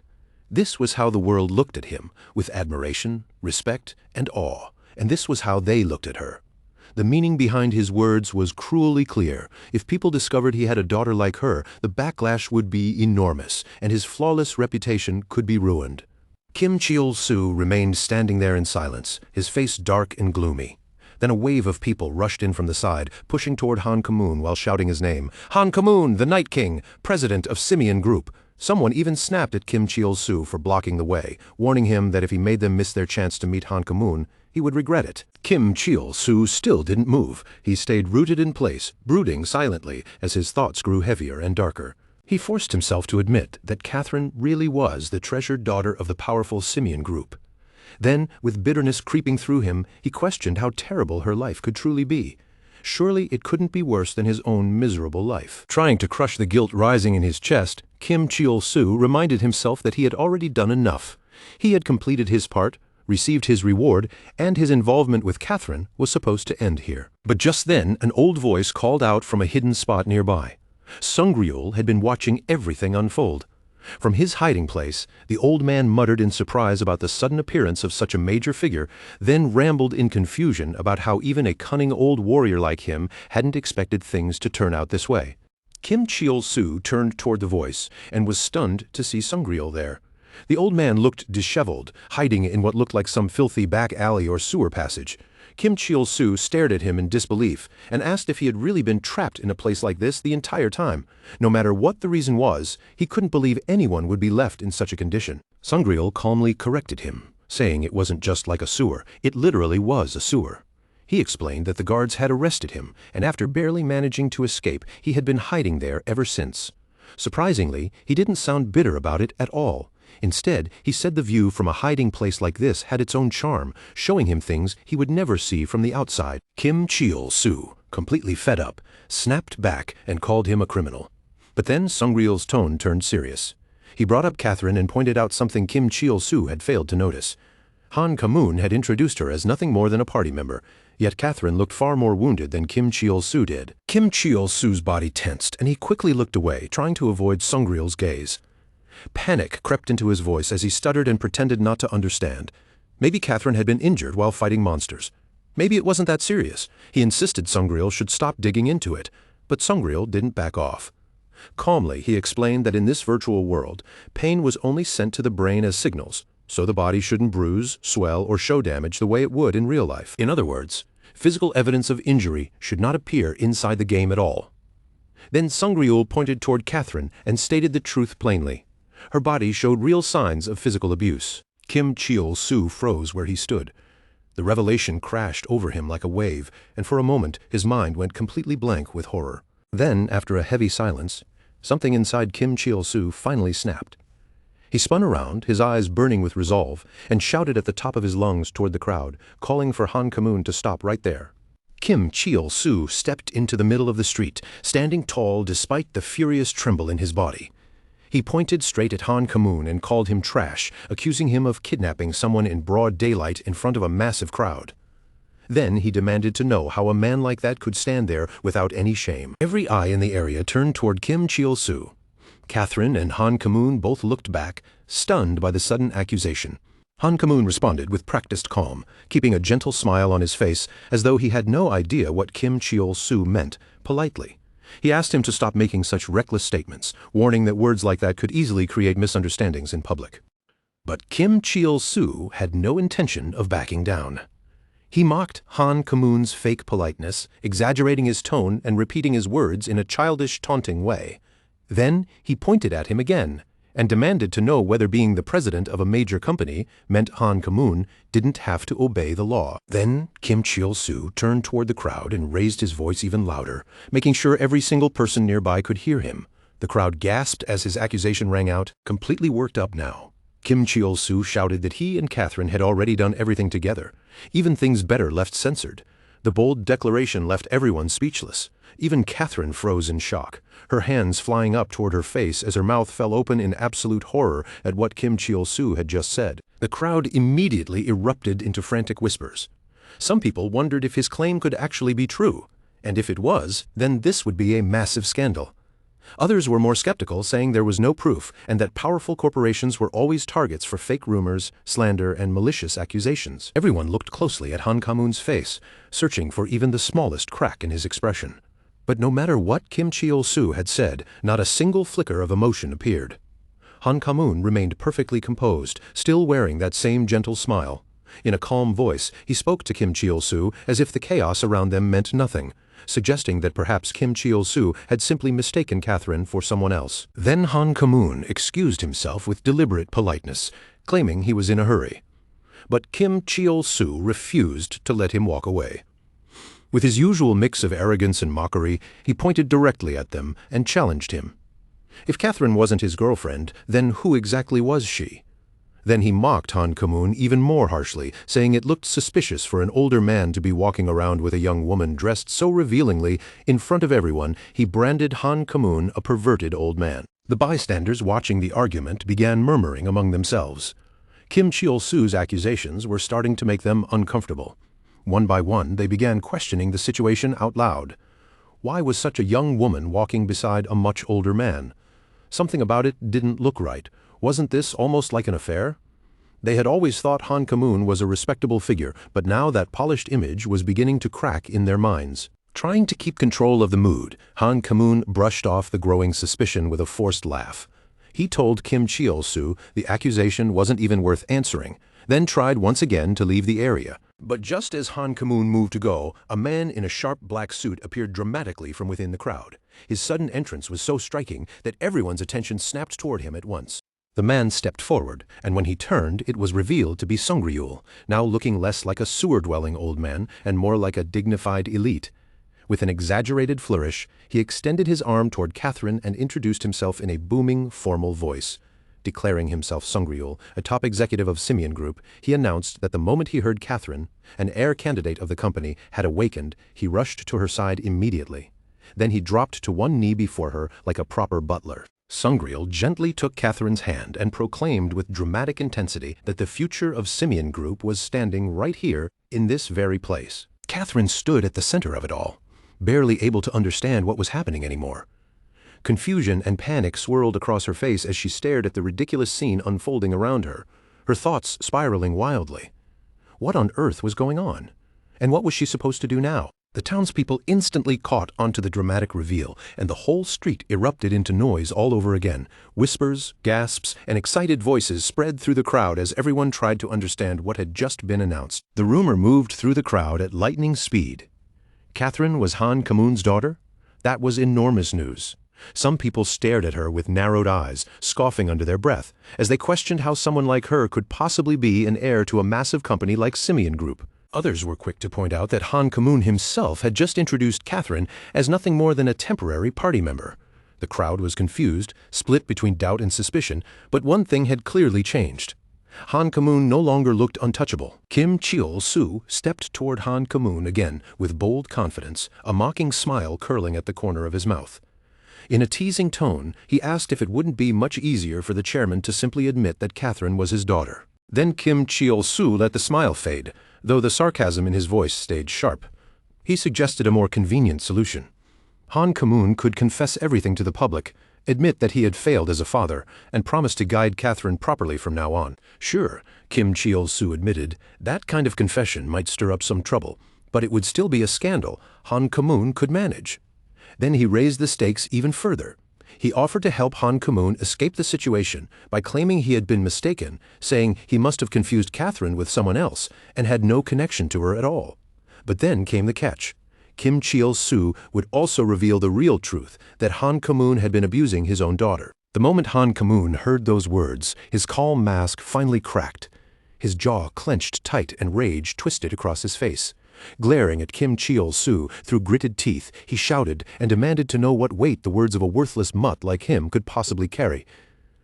This was how the world looked at him, with admiration, respect, and awe, and this was how they looked at her. The meaning behind his words was cruelly clear. If people discovered he had a daughter like her, the backlash would be enormous, and his flawless reputation could be ruined. Kim Cheol-soo remained standing there in silence, his face dark and gloomy. Then a wave of people rushed in from the side, pushing toward Han Kamun while shouting his name. Han Kamun, the Night King, president of Simian Group. Someone even snapped at Kim Cheol-soo for blocking the way, warning him that if he made them miss their chance to meet Han Kamun, he would regret it. Kim Cheol-soo still didn't move. He stayed rooted in place, brooding silently as his thoughts grew heavier and darker. He forced himself to admit that Catherine really was the treasured daughter of the powerful Simian Group. Then, with bitterness creeping through him, he questioned how terrible her life could truly be. Surely it couldn't be worse than his own miserable life. Trying to crush the guilt rising in his chest, Kim Cheol-soo reminded himself that he had already done enough. He had completed his part, received his reward, and his involvement with Catherine was supposed to end here. But just then, an old voice called out from a hidden spot nearby. Sungryul had been watching everything unfold. From his hiding place, the old man muttered in surprise about the sudden appearance of such a major figure, then rambled in confusion about how even a cunning old warrior like him hadn't expected things to turn out this way. Kim Cheol-soo turned toward the voice and was stunned to see Sungryul there. The old man looked disheveled, hiding in what looked like some filthy back alley or sewer passage. Kim Cheol-soo stared at him in disbelief and asked if he had really been trapped in a place like this the entire time. No matter what the reason was, he couldn't believe anyone would be left in such a condition. Sungryul calmly corrected him, saying it wasn't just like a sewer, it literally was a sewer. He explained that the guards had arrested him, and after barely managing to escape, he had been hiding there ever since. Surprisingly, he didn't sound bitter about it at all. Instead, he said the view from a hiding place like this had its own charm, showing him things he would never see from the outside. Kim Cheol-soo, completely fed up, snapped back and called him a criminal. But then Sungryul's tone turned serious. He brought up Catherine and pointed out something Kim Cheol-soo had failed to notice. Han Kamun had introduced her as nothing more than a party member, yet Catherine looked far more wounded than Kim Cheol-soo did. Kim Cheol-soo's body tensed, and he quickly looked away, trying to avoid Sungryul's gaze. Panic crept into his voice as he stuttered and pretended not to understand. Maybe Catherine had been injured while fighting monsters. Maybe it wasn't that serious. He insisted Sangreal should stop digging into it, but Sangreal didn't back off. Calmly, he explained that in this virtual world, pain was only sent to the brain as signals, so the body shouldn't bruise, swell, or show damage the way it would in real life. In other words, physical evidence of injury should not appear inside the game at all. Then Sangreal pointed toward Catherine and stated the truth plainly. Her body showed real signs of physical abuse. Kim Cheol-soo froze where he stood. The revelation crashed over him like a wave, and for a moment his mind went completely blank with horror. Then, after a heavy silence, something inside Kim Cheol-soo finally snapped. He spun around, his eyes burning with resolve, and shouted at the top of his lungs toward the crowd, calling for Han Ka-moon to stop right there. Kim Cheol-soo stepped into the middle of the street, standing tall despite the furious tremble in his body. He pointed straight at Han Ka-moon and called him trash, accusing him of kidnapping someone in broad daylight in front of a massive crowd. Then he demanded to know how a man like that could stand there without any shame. Every eye in the area turned toward Kim Cheol-soo. Catherine and Han Ka-moon both looked back, stunned by the sudden accusation. Han Ka-moon responded with practiced calm, keeping a gentle smile on his face as though he had no idea what Kim Cheol-soo meant, politely. He asked him to stop making such reckless statements, warning that words like that could easily create misunderstandings in public. But Kim Cheol-soo had no intention of backing down. He mocked Han Ka-moon's fake politeness, exaggerating his tone and repeating his words in a childish, taunting way. Then he pointed at him again and demanded to know whether being the president of a major company meant Han Ka-moon didn't have to obey the law. Then Kim Cheol-soo turned toward the crowd and raised his voice even louder, making sure every single person nearby could hear him. The crowd gasped as his accusation rang out, completely worked up now. Kim Cheol-soo shouted that he and Catherine had already done everything together, even things better left censored. The bold declaration left everyone speechless. Even Catherine froze in shock, her hands flying up toward her face as her mouth fell open in absolute horror at what Kim Cheol-soo had just said. The crowd immediately erupted into frantic whispers. Some people wondered if his claim could actually be true, and if it was, then this would be a massive scandal. Others were more skeptical, saying there was no proof and that powerful corporations were always targets for fake rumors, slander, and malicious accusations. Everyone looked closely at Han Ka-moon's face, searching for even the smallest crack in his expression. But no matter what Kim Cheol-soo had said, not a single flicker of emotion appeared. Han Ka-moon remained perfectly composed, still wearing that same gentle smile. In a calm voice, he spoke to Kim Cheol-soo as if the chaos around them meant nothing, suggesting that perhaps Kim Cheol-soo had simply mistaken Catherine for someone else. Then Han Ka-moon excused himself with deliberate politeness, claiming he was in a hurry. But Kim Cheol-soo refused to let him walk away. With his usual mix of arrogance and mockery, he pointed directly at them and challenged him. If Catherine wasn't his girlfriend, then who exactly was she? Then he mocked Han Ka-moon even more harshly, saying it looked suspicious for an older man to be walking around with a young woman dressed so revealingly. In front of everyone, he branded Han Ka-moon a perverted old man. The bystanders watching the argument began murmuring among themselves. Kim Cheol-soo's accusations were starting to make them uncomfortable. One by one, they began questioning the situation out loud. Why was such a young woman walking beside a much older man? Something about it didn't look right. Wasn't this almost like an affair? They had always thought Han Ka-moon was a respectable figure, but now that polished image was beginning to crack in their minds. Trying to keep control of the mood, Han Ka-moon brushed off the growing suspicion with a forced laugh. He told Kim Cheol-soo the accusation wasn't even worth answering, then tried once again to leave the area. But just as Han Ka-moon moved to go, a man in a sharp black suit appeared dramatically from within the crowd. His sudden entrance was so striking that everyone's attention snapped toward him at once. The man stepped forward, and when he turned, it was revealed to be Sangreal, now looking less like a sewer-dwelling old man and more like a dignified elite. With an exaggerated flourish, he extended his arm toward Catherine and introduced himself in a booming, formal voice. Declaring himself Sangreal, a top executive of Simian Group, he announced that the moment he heard Catherine, an heir candidate of the company, had awakened, he rushed to her side immediately. Then he dropped to one knee before her like a proper butler. Sangreal gently took Catherine's hand and proclaimed with dramatic intensity that the future of Simian Group was standing right here in this very place. Catherine stood at the center of it all, barely able to understand what was happening anymore. Confusion and panic swirled across her face as she stared at the ridiculous scene unfolding around her, her thoughts spiraling wildly. What on earth was going on? And what was she supposed to do now? The townspeople instantly caught onto the dramatic reveal, and the whole street erupted into noise all over again. Whispers, gasps, and excited voices spread through the crowd as everyone tried to understand what had just been announced. The rumor moved through the crowd at lightning speed. Catherine was Han Kamun's daughter? That was enormous news. Some people stared at her with narrowed eyes, scoffing under their breath, as they questioned how someone like her could possibly be an heir to a massive company like Simeon Group. Others were quick to point out that Han Kamun himself had just introduced Catherine as nothing more than a temporary party member. The crowd was confused, split between doubt and suspicion, but one thing had clearly changed. Han Kamun no longer looked untouchable. Kim Cheol-soo stepped toward Han Kamun again with bold confidence, a mocking smile curling at the corner of his mouth. In a teasing tone, he asked if it wouldn't be much easier for the chairman to simply admit that Catherine was his daughter. Then Kim Cheol-soo let the smile fade, though the sarcasm in his voice stayed sharp. He suggested a more convenient solution. Han Kamun could confess everything to the public, admit that he had failed as a father, and promise to guide Catherine properly from now on. Sure, Kim Cheol-soo admitted, that kind of confession might stir up some trouble, but it would still be a scandal Han Kamun could manage. Then he raised the stakes even further. He offered to help Han Kamun escape the situation by claiming he had been mistaken, saying he must have confused Catherine with someone else and had no connection to her at all. But then came the catch. Kim Cheol-soo would also reveal the real truth, that Han Kamun had been abusing his own daughter. The moment Han Kamun heard those words, his calm mask finally cracked. His jaw clenched tight and rage twisted across his face. Glaring at Kim Cheol-soo through gritted teeth, he shouted and demanded to know what weight the words of a worthless mutt like him could possibly carry.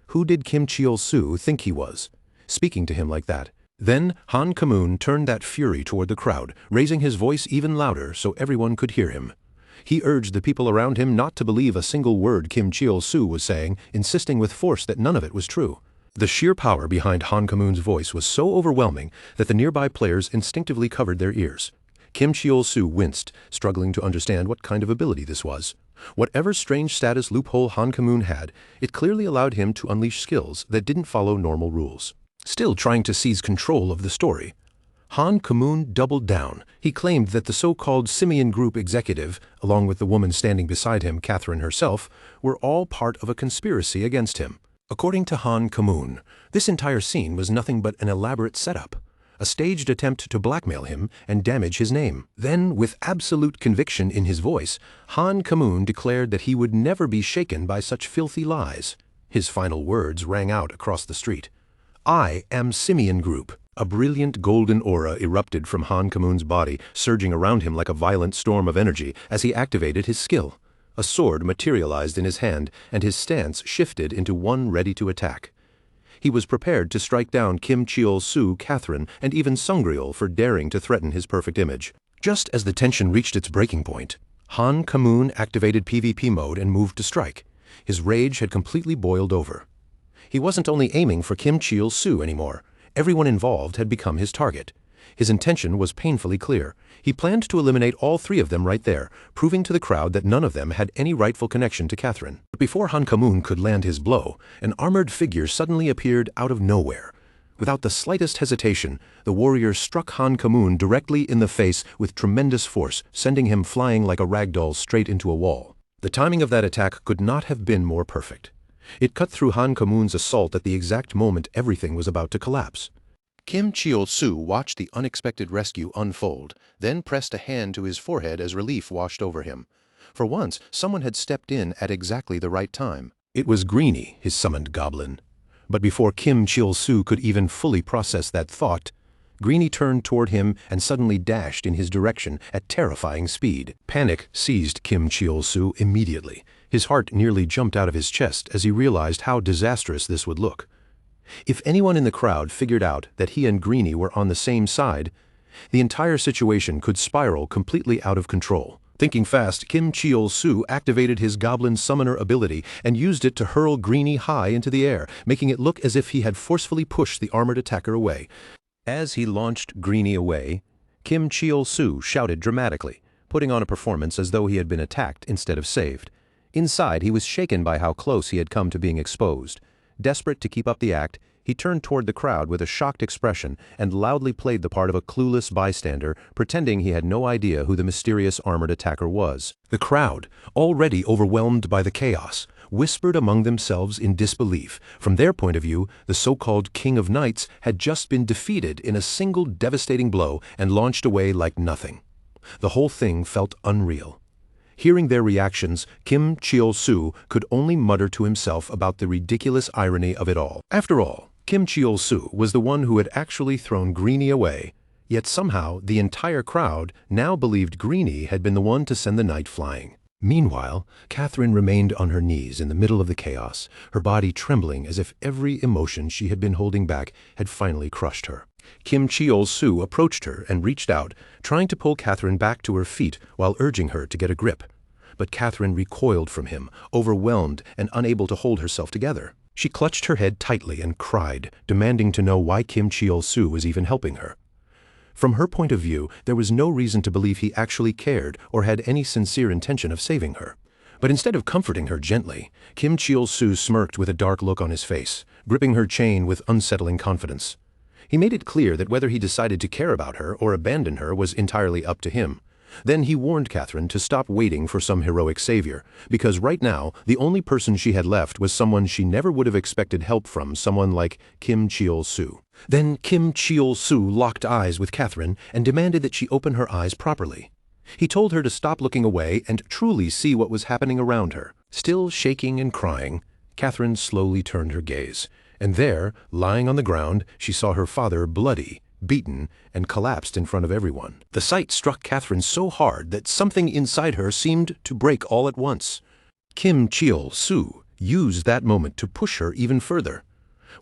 Who did Kim Cheol-soo think he was, speaking to him like that? Then Han Kamun turned that fury toward the crowd, raising his voice even louder so everyone could hear him. He urged the people around him not to believe a single word Kim Cheol-soo was saying, insisting with force that none of it was true. The sheer power behind Han Kamun's voice was so overwhelming that the nearby players instinctively covered their ears. Kim Cheol-soo winced, struggling to understand what kind of ability this was. Whatever strange status loophole Han Kamun had, it clearly allowed him to unleash skills that didn't follow normal rules. Still trying to seize control of the story, Han Kamun doubled down. He claimed that the so-called Simeon Group executive, along with the woman standing beside him, Catherine herself, were all part of a conspiracy against him. According to Han Kamun, this entire scene was nothing but an elaborate setup, a staged attempt to blackmail him and damage his name. Then, with absolute conviction in his voice, Han Kamun declared that he would never be shaken by such filthy lies. His final words rang out across the street. "I am Simeon Group." A brilliant golden aura erupted from Han Kamun's body, surging around him like a violent storm of energy as he activated his skill. A sword materialized in his hand, and his stance shifted into one ready to attack. He was prepared to strike down Kim Cheol-soo, Catherine, and even Sungryul for daring to threaten his perfect image. Just as the tension reached its breaking point, Han Kamun activated PvP mode and moved to strike. His rage had completely boiled over. He wasn't only aiming for Kim Cheol-soo anymore. Everyone involved had become his target. His intention was painfully clear. He planned to eliminate all three of them right there, proving to the crowd that none of them had any rightful connection to Catherine. But before Han Kamun could land his blow, an armored figure suddenly appeared out of nowhere. Without the slightest hesitation, the warrior struck Han Kamun directly in the face with tremendous force, sending him flying like a ragdoll straight into a wall. The timing of that attack could not have been more perfect. It cut through Han Kamun's assault at the exact moment everything was about to collapse. Kim Cheol-soo watched the unexpected rescue unfold, then pressed a hand to his forehead as relief washed over him. For once, someone had stepped in at exactly the right time. It was Greenie, his summoned goblin. But before Kim Cheol-soo could even fully process that thought, Greenie turned toward him and suddenly dashed in his direction at terrifying speed. Panic seized Kim Cheol-soo immediately. His heart nearly jumped out of his chest as he realized how disastrous this would look. If anyone in the crowd figured out that he and Greenie were on the same side, the entire situation could spiral completely out of control. Thinking fast, Kim Cheol-soo activated his Goblin Summoner ability and used it to hurl Greenie high into the air, making it look as if he had forcefully pushed the armored attacker away. As he launched Greenie away, Kim Cheol-soo shouted dramatically, putting on a performance as though he had been attacked instead of saved. Inside, he was shaken by how close he had come to being exposed. Desperate to keep up the act, he turned toward the crowd with a shocked expression and loudly played the part of a clueless bystander, pretending he had no idea who the mysterious armored attacker was. The crowd, already overwhelmed by the chaos, whispered among themselves in disbelief. From their point of view, the so-called King of Knights had just been defeated in a single devastating blow and launched away like nothing. The whole thing felt unreal. Hearing their reactions, Kim Cheol-soo could only mutter to himself about the ridiculous irony of it all. After all, Kim Cheol-soo was the one who had actually thrown Greenie away, yet somehow the entire crowd now believed Greenie had been the one to send the knight flying. Meanwhile, Catherine remained on her knees in the middle of the chaos, her body trembling as if every emotion she had been holding back had finally crushed her. Kim Cheol-soo approached her and reached out, trying to pull Catherine back to her feet while urging her to get a grip. But Catherine recoiled from him, overwhelmed and unable to hold herself together. She clutched her head tightly and cried, demanding to know why Kim Cheol-soo was even helping her. From her point of view, there was no reason to believe he actually cared or had any sincere intention of saving her. But instead of comforting her gently, Kim Cheol-soo smirked with a dark look on his face, gripping her chain with unsettling confidence. He made it clear that whether he decided to care about her or abandon her was entirely up to him. Then he warned Catherine to stop waiting for some heroic savior, because right now the only person she had left was someone she never would have expected help from, someone like Kim Cheol-soo. Then Kim Cheol-soo locked eyes with Catherine and demanded that she open her eyes properly. He told her to stop looking away and truly see what was happening around her. Still shaking and crying, Catherine slowly turned her gaze, and there, lying on the ground, she saw her father bloody, beaten, and collapsed in front of everyone. The sight struck Catherine so hard that something inside her seemed to break all at once. Kim Cheol-soo used that moment to push her even further.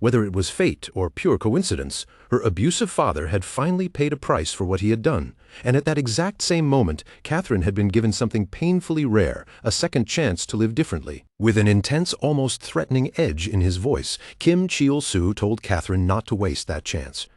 Whether it was fate or pure coincidence, her abusive father had finally paid a price for what he had done, and at that exact same moment, Catherine had been given something painfully rare, a second chance to live differently. With an intense, almost threatening edge in his voice, Kim Cheol-soo told Catherine not to waste that chance.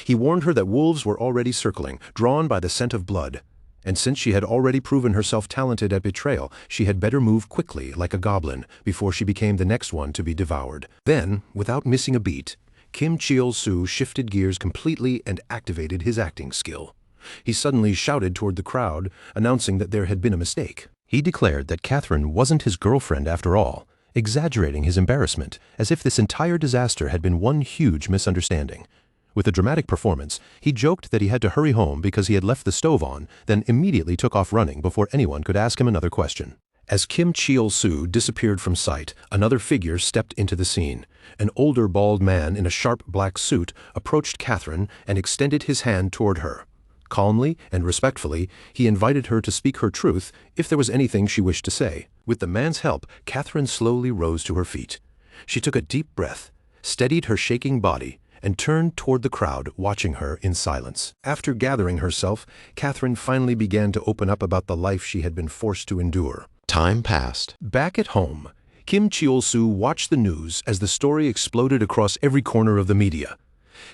He warned her that wolves were already circling, drawn by the scent of blood. And since she had already proven herself talented at betrayal, she had better move quickly, like a goblin, before she became the next one to be devoured. Then, without missing a beat, Kim Cheol-soo shifted gears completely and activated his acting skill. He suddenly shouted toward the crowd, announcing that there had been a mistake. He declared that Catherine wasn't his girlfriend after all, exaggerating his embarrassment, as if this entire disaster had been one huge misunderstanding. With a dramatic performance, he joked that he had to hurry home because he had left the stove on, then immediately took off running before anyone could ask him another question. As Kim Cheol-soo disappeared from sight, another figure stepped into the scene. An older bald man in a sharp black suit approached Catherine and extended his hand toward her. Calmly and respectfully, he invited her to speak her truth if there was anything she wished to say. With the man's help, Catherine slowly rose to her feet. She took a deep breath, steadied her shaking body, and turned toward the crowd, watching her in silence. After gathering herself, Catherine finally began to open up about the life she had been forced to endure. Time passed. Back at home, Kim Cheol-soo watched the news as the story exploded across every corner of the media.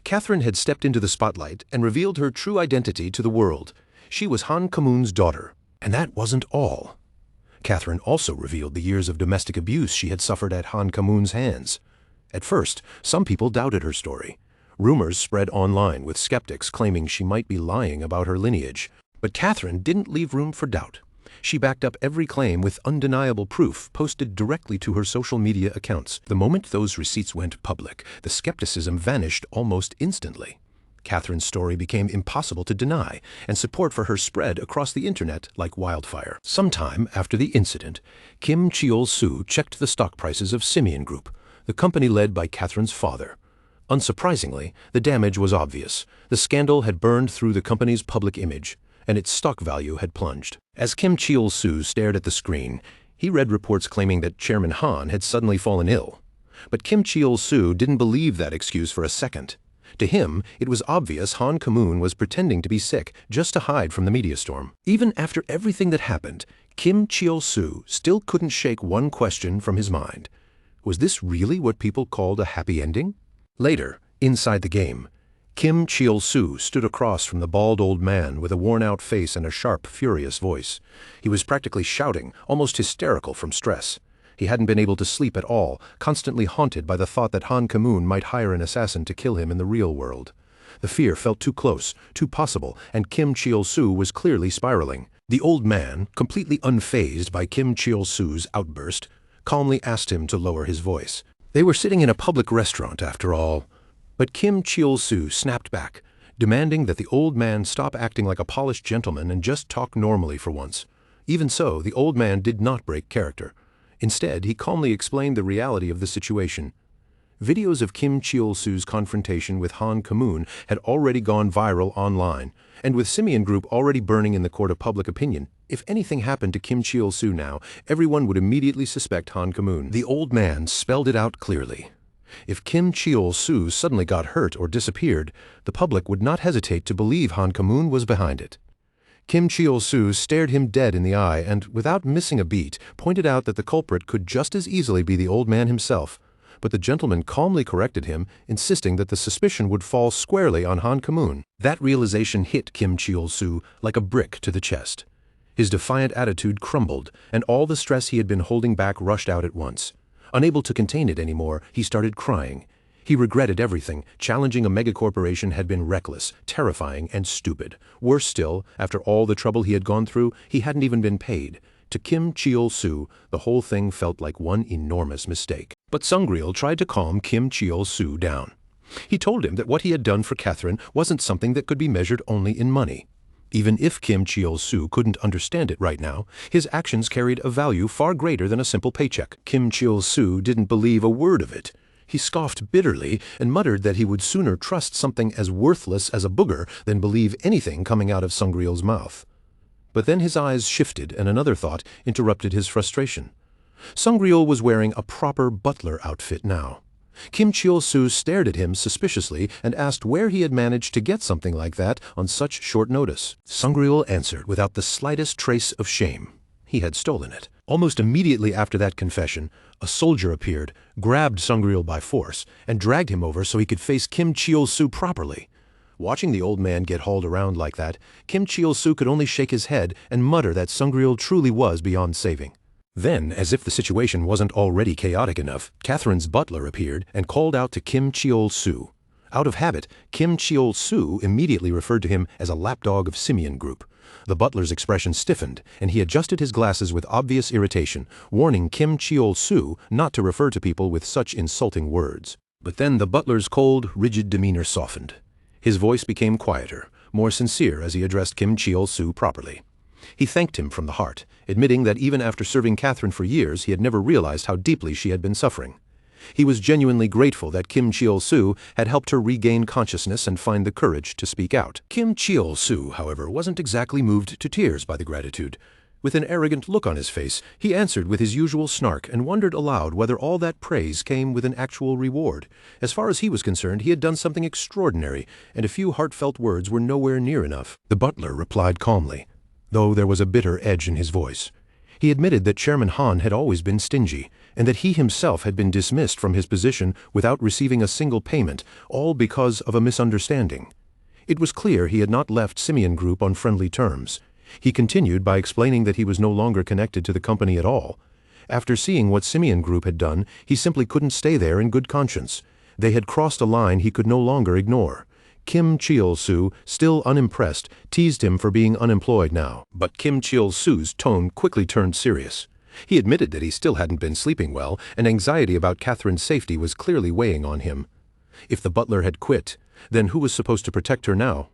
Catherine had stepped into the spotlight and revealed her true identity to the world. She was Han Kamun's daughter. And that wasn't all. Catherine also revealed the years of domestic abuse she had suffered at Han Kamun's hands. At first, some people doubted her story. Rumors spread online with skeptics claiming she might be lying about her lineage. But Catherine didn't leave room for doubt. She backed up every claim with undeniable proof posted directly to her social media accounts. The moment those receipts went public, the skepticism vanished almost instantly. Catherine's story became impossible to deny, and support for her spread across the internet like wildfire. Sometime after the incident, Kim Cheol-soo checked the stock prices of Simeon Group, the company led by Catherine's father. Unsurprisingly, the damage was obvious. The scandal had burned through the company's public image, and its stock value had plunged. As Kim Cheol-soo stared at the screen, he read reports claiming that Chairman Han had suddenly fallen ill. But Kim Cheol-soo didn't believe that excuse for a second. To him, it was obvious Han Kamun was pretending to be sick just to hide from the media storm. Even after everything that happened, Kim Cheol-soo still couldn't shake one question from his mind. Was this really what people called a happy ending? Later, inside the game, Kim Chil-soo stood across from the bald old man with a worn-out face and a sharp, furious voice. He was practically shouting, almost hysterical from stress. He hadn't been able to sleep at all, constantly haunted by the thought that Han Ki-moon might hire an assassin to kill him in the real world. The fear felt too close, too possible, and Kim Chil-soo was clearly spiraling. The old man, completely unfazed by Kim Chil-soo's outburst, calmly asked him to lower his voice. They were sitting in a public restaurant, after all. But Kim Chil-soo snapped back, demanding that the old man stop acting like a polished gentleman and just talk normally for once. Even so, the old man did not break character. Instead, he calmly explained the reality of the situation. Videos of Kim Chil-soo's confrontation with Han Ki-moon had already gone viral online, and with Simian Group already burning in the court of public opinion, if anything happened to Kim Chil-soo now, everyone would immediately suspect Han Ki-moon. The old man spelled it out clearly. If Kim Chil-soo suddenly got hurt or disappeared, the public would not hesitate to believe Han Ki-moon was behind it. Kim Chil-soo stared him dead in the eye and, without missing a beat, pointed out that the culprit could just as easily be the old man himself. But the gentleman calmly corrected him, insisting that the suspicion would fall squarely on Han Ki-moon. That realization hit Kim Chil-soo like a brick to the chest. His defiant attitude crumbled, and all the stress he had been holding back rushed out at once. Unable to contain it anymore, he started crying. He regretted everything. Challenging a megacorporation had been reckless, terrifying, and stupid. Worse still, after all the trouble he had gone through, he hadn't even been paid. To Kim Chil-soo, the whole thing felt like one enormous mistake. But Sungryul tried to calm Kim Chil-soo down. He told him that what he had done for Catherine wasn't something that could be measured only in money. Even if Kim Chil-soo couldn't understand it right now, his actions carried a value far greater than a simple paycheck. Kim Chil-soo didn't believe a word of it. He scoffed bitterly and muttered that he would sooner trust something as worthless as a booger than believe anything coming out of Sungryul's mouth. But then his eyes shifted and another thought interrupted his frustration. Sungryul was wearing a proper butler outfit now. Kim Chil-soo stared at him suspiciously and asked where he had managed to get something like that on such short notice. Sungryul answered without the slightest trace of shame. He had stolen it. Almost immediately after that confession, a soldier appeared, grabbed Sungryul by force, and dragged him over so he could face Kim Chil-soo properly. Watching the old man get hauled around like that, Kim Chil-soo could only shake his head and mutter that Sungryul truly was beyond saving. Then, as if the situation wasn't already chaotic enough, Catherine's butler appeared and called out to Kim Chil-soo. Out of habit, Kim Chil-soo immediately referred to him as a lapdog of Simian Group. The butler's expression stiffened, and he adjusted his glasses with obvious irritation, warning Kim Chil-soo not to refer to people with such insulting words. But then the butler's cold, rigid demeanor softened. His voice became quieter, more sincere as he addressed Kim Chil-soo properly. He thanked him from the heart, admitting that even after serving Catherine for years, he had never realized how deeply she had been suffering. He was genuinely grateful that Kim Chil-soo had helped her regain consciousness and find the courage to speak out. Kim Chil-soo, however, wasn't exactly moved to tears by the gratitude. With an arrogant look on his face, he answered with his usual snark and wondered aloud whether all that praise came with an actual reward. As far as he was concerned, he had done something extraordinary, and a few heartfelt words were nowhere near enough. The butler replied calmly, though there was a bitter edge in his voice. He admitted that Chairman Han had always been stingy, and that he himself had been dismissed from his position without receiving a single payment, all because of a misunderstanding. It was clear he had not left Simian Group on friendly terms. He continued by explaining that he was no longer connected to the company at all. After seeing what Simian Group had done, he simply couldn't stay there in good conscience. They had crossed a line he could no longer ignore. Kim Chil-soo, still unimpressed, teased him for being unemployed now. But Kim Chil-soo's tone quickly turned serious. He admitted that he still hadn't been sleeping well, and anxiety about Catherine's safety was clearly weighing on him. If the butler had quit, then who was supposed to protect her now?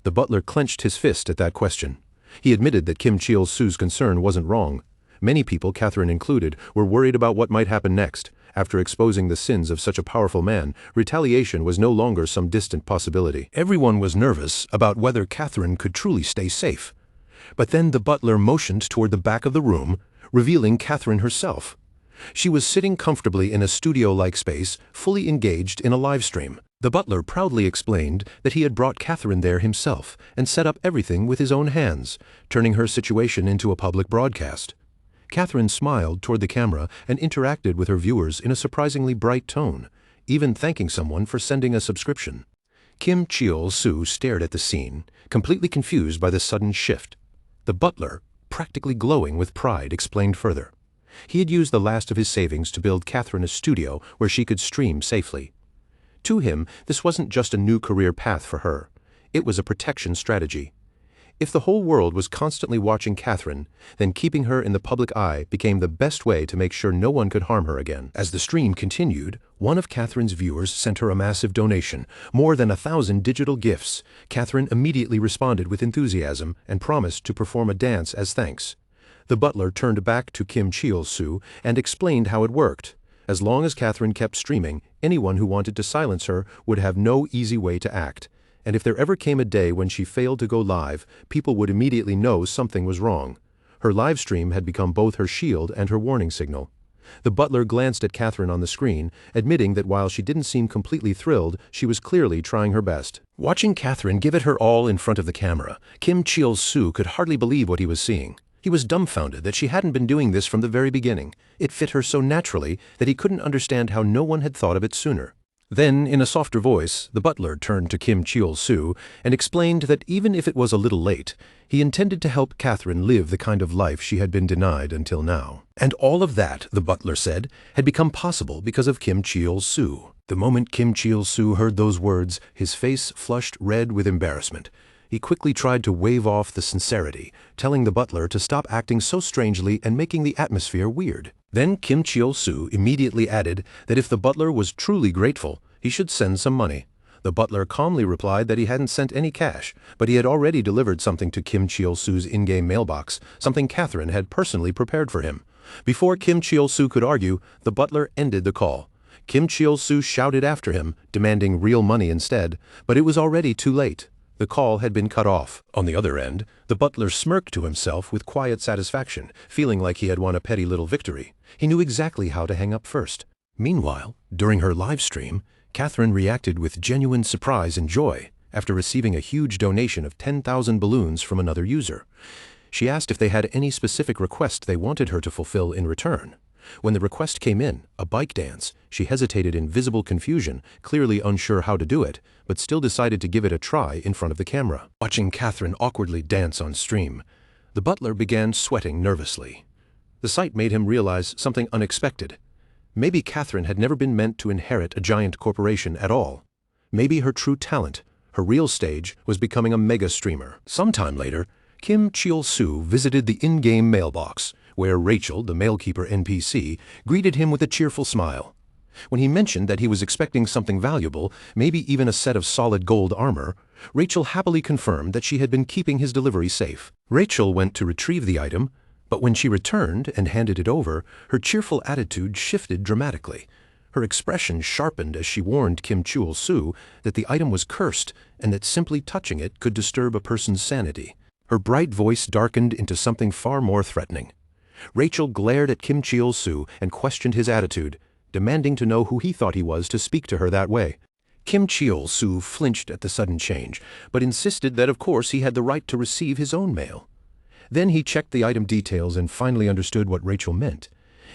The butler clenched his fist at that question. He admitted that Kim Chil-soo's concern wasn't wrong. Many people, Catherine included, were worried about what might happen next. After exposing the sins of such a powerful man, retaliation was no longer some distant possibility. Everyone was nervous about whether Catherine could truly stay safe. But then the butler motioned toward the back of the room, revealing Catherine herself. She was sitting comfortably in a studio-like space, fully engaged in a live stream. The butler proudly explained that he had brought Catherine there himself and set up everything with his own hands, turning her situation into a public broadcast. Catherine smiled toward the camera and interacted with her viewers in a surprisingly bright tone, even thanking someone for sending a subscription. Kim Cheol-soo stared at the scene, completely confused by the sudden shift. The butler, practically glowing with pride, explained further. He had used the last of his savings to build Catherine a studio where she could stream safely. To him, this wasn't just a new career path for her. It was a protection strategy. If the whole world was constantly watching Catherine, then keeping her in the public eye became the best way to make sure no one could harm her again. As the stream continued, one of Catherine's viewers sent her a massive donation, more than 1,000 digital gifts. Catherine immediately responded with enthusiasm and promised to perform a dance as thanks. The butler turned back to Kim Cheol-soo and explained how it worked. As long as Catherine kept streaming, anyone who wanted to silence her would have no easy way to act. And if there ever came a day when she failed to go live, people would immediately know something was wrong. Her live stream had become both her shield and her warning signal. The butler glanced at Catherine on the screen, admitting that while she didn't seem completely thrilled, she was clearly trying her best. Watching Catherine give it her all in front of the camera, Kim Cheol-soo could hardly believe what he was seeing. He was dumbfounded that she hadn't been doing this from the very beginning. It fit her so naturally that he couldn't understand how no one had thought of it sooner. Then, in a softer voice, the butler turned to Kim Cheol-soo and explained that even if it was a little late, he intended to help Catherine live the kind of life she had been denied until now. And all of that, the butler said, had become possible because of Kim Cheol-soo. The moment Kim Cheol-soo heard those words, his face flushed red with embarrassment. He quickly tried to wave off the sincerity, telling the butler to stop acting so strangely and making the atmosphere weird. Then Kim Cheol-soo immediately added that if the butler was truly grateful, he should send some money. The butler calmly replied that he hadn't sent any cash, but he had already delivered something to Kim Cheol-soo's in-game mailbox, something Catherine had personally prepared for him. Before Kim Cheol-soo could argue, the butler ended the call. Kim Cheol-soo shouted after him, demanding real money instead, but it was already too late. The call had been cut off. On the other end, the butler smirked to himself with quiet satisfaction, feeling like he had won a petty little victory. He knew exactly how to hang up first. Meanwhile, during her live stream, Catherine reacted with genuine surprise and joy after receiving a huge donation of 10,000 balloons from another user. She asked if they had any specific request they wanted her to fulfill in return. When the request came in, a bike dance, she hesitated in visible confusion, clearly unsure how to do it, but still decided to give it a try in front of the camera. Watching Catherine awkwardly dance on stream, the butler began sweating nervously. The sight made him realize something unexpected. Maybe Catherine had never been meant to inherit a giant corporation at all. Maybe her true talent, her real stage, was becoming a mega streamer. Sometime later, Kim Cheol-soo visited the in-game mailbox, where Rachel, the mailkeeper NPC, greeted him with a cheerful smile. When he mentioned that he was expecting something valuable, maybe even a set of solid gold armor, Rachel happily confirmed that she had been keeping his delivery safe. Rachel went to retrieve the item, but when she returned and handed it over, her cheerful attitude shifted dramatically. Her expression sharpened as she warned Kim Cheol-soo that the item was cursed and that simply touching it could disturb a person's sanity. Her bright voice darkened into something far more threatening. Rachel glared at Kim Cheol-soo and questioned his attitude, demanding to know who he thought he was to speak to her that way. Kim Cheol-soo flinched at the sudden change, but insisted that of course he had the right to receive his own mail. Then he checked the item details and finally understood what Rachel meant.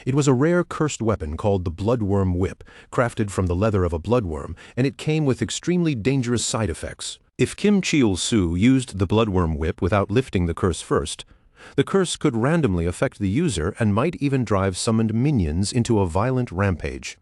It was a rare cursed weapon called the Bloodworm Whip, crafted from the leather of a bloodworm, and it came with extremely dangerous side effects. If Kim Cheol-soo used the Bloodworm Whip without lifting the curse first, the curse could randomly affect the user and might even drive summoned minions into a violent rampage.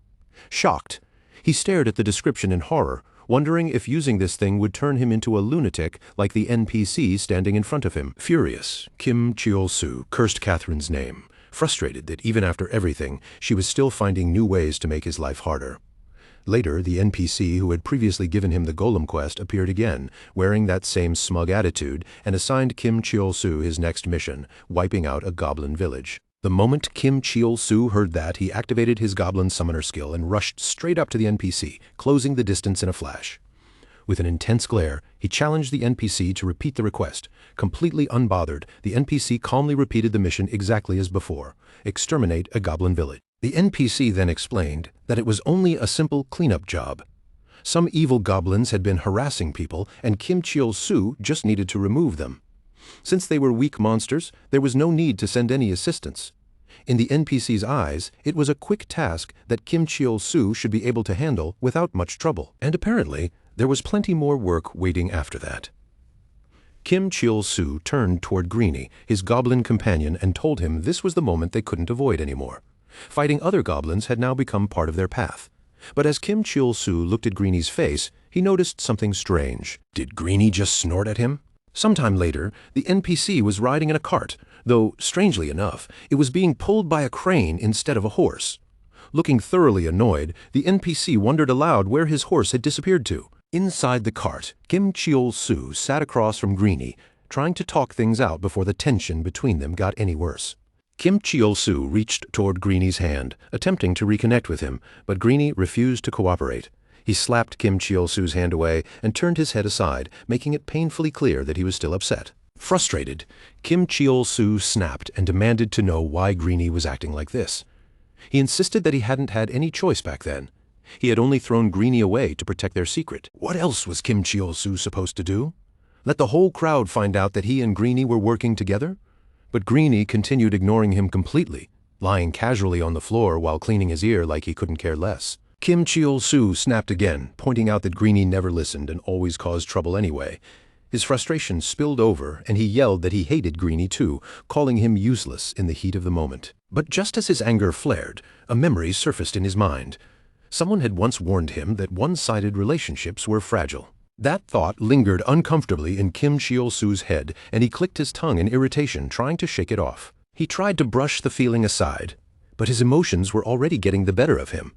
Shocked, he stared at the description in horror, wondering if using this thing would turn him into a lunatic like the NPC standing in front of him. Furious, Kim Cheol-soo cursed Catherine's name, frustrated that even after everything, she was still finding new ways to make his life harder. Later, the NPC who had previously given him the Golem quest appeared again, wearing that same smug attitude, and assigned Kim Cheol-soo his next mission, wiping out a goblin village. The moment Kim Cheol-soo heard that, he activated his goblin summoner skill and rushed straight up to the NPC, closing the distance in a flash. With an intense glare, he challenged the NPC to repeat the request. Completely unbothered, the NPC calmly repeated the mission exactly as before: exterminate a goblin village. The NPC then explained that it was only a simple cleanup job. Some evil goblins had been harassing people, and Kim Cheol-soo just needed to remove them. Since they were weak monsters, there was no need to send any assistance. In the NPC's eyes, it was a quick task that Kim Cheol-soo should be able to handle without much trouble. And apparently, There was plenty more work waiting after that. Kim Chil-soo turned toward Greenie, his goblin companion, and told him this was the moment they couldn't avoid anymore. Fighting other goblins had now become part of their path. But as Kim Chil-soo looked at Greenie's face, he noticed something strange. Did Greenie just snort at him? Sometime later, the NPC was riding in a cart, though, strangely enough, it was being pulled by a crane instead of a horse. Looking thoroughly annoyed, the NPC wondered aloud where his horse had disappeared to. Inside the cart, Kim Chil-soo sat across from Greenie, trying to talk things out before the tension between them got any worse. Kim Chil-soo reached toward Greenie's hand, attempting to reconnect with him, but Greenie refused to cooperate. He slapped Kim Chil-soo's hand away and turned his head aside, making it painfully clear that he was still upset. Frustrated, Kim Chil-soo snapped and demanded to know why Greenie was acting like this. He insisted that he hadn't had any choice back then. He had only thrown Greenie away to protect their secret. What else was Kim Chil-soo supposed to do? Let the whole crowd find out that he and Greenie were working together? But Greenie continued ignoring him completely, lying casually on the floor while cleaning his ear like he couldn't care less. Kim Chil-soo snapped again, pointing out that Greenie never listened and always caused trouble anyway. His frustration spilled over, and he yelled that he hated Greenie too, calling him useless in the heat of the moment. But just as his anger flared, a memory surfaced in his mind. Someone had once warned him that one-sided relationships were fragile. That thought lingered uncomfortably in Kim Chil-soo's head, and he clicked his tongue in irritation, trying to shake it off. He tried to brush the feeling aside, but his emotions were already getting the better of him.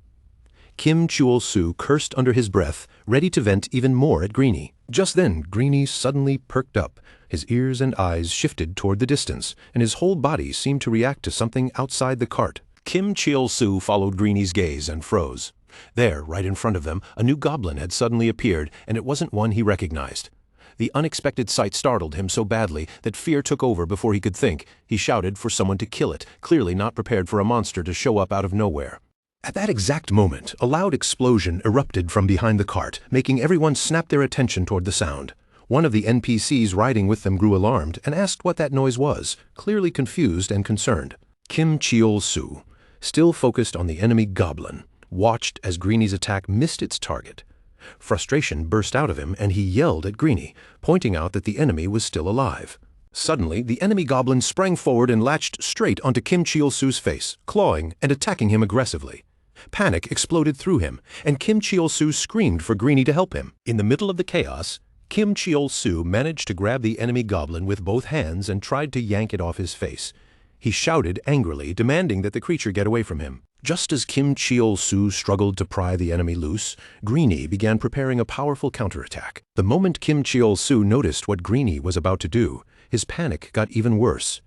Kim Chil-soo cursed under his breath, ready to vent even more at Greenie. Just then, Greenie suddenly perked up. His ears and eyes shifted toward the distance, and his whole body seemed to react to something outside the cart. Kim Chil-soo followed Greenie's gaze and froze. There, right in front of them, a new goblin had suddenly appeared, and it wasn't one he recognized. The unexpected sight startled him so badly that fear took over before he could think. He shouted for someone to kill it, clearly not prepared for a monster to show up out of nowhere. At that exact moment, a loud explosion erupted from behind the cart, making everyone snap their attention toward the sound. One of the NPCs riding with them grew alarmed and asked what that noise was, clearly confused and concerned. Kim Chil-soo, still focused on the enemy goblin, watched as Greenie's attack missed its target. Frustration burst out of him, and he yelled at Greenie, pointing out that the enemy was still alive. Suddenly, the enemy goblin sprang forward and latched straight onto Kim Chil-soo's face, clawing and attacking him aggressively. Panic exploded through him, and Kim Chil-soo screamed for Greenie to help him. In the middle of the chaos, Kim Chil-soo managed to grab the enemy goblin with both hands and tried to yank it off his face. He shouted angrily, demanding that the creature get away from him. Just as Kim Chil-soo struggled to pry the enemy loose, Greenie began preparing a powerful counterattack. The moment Kim Chil-soo noticed what Greenie was about to do, his panic got even worse.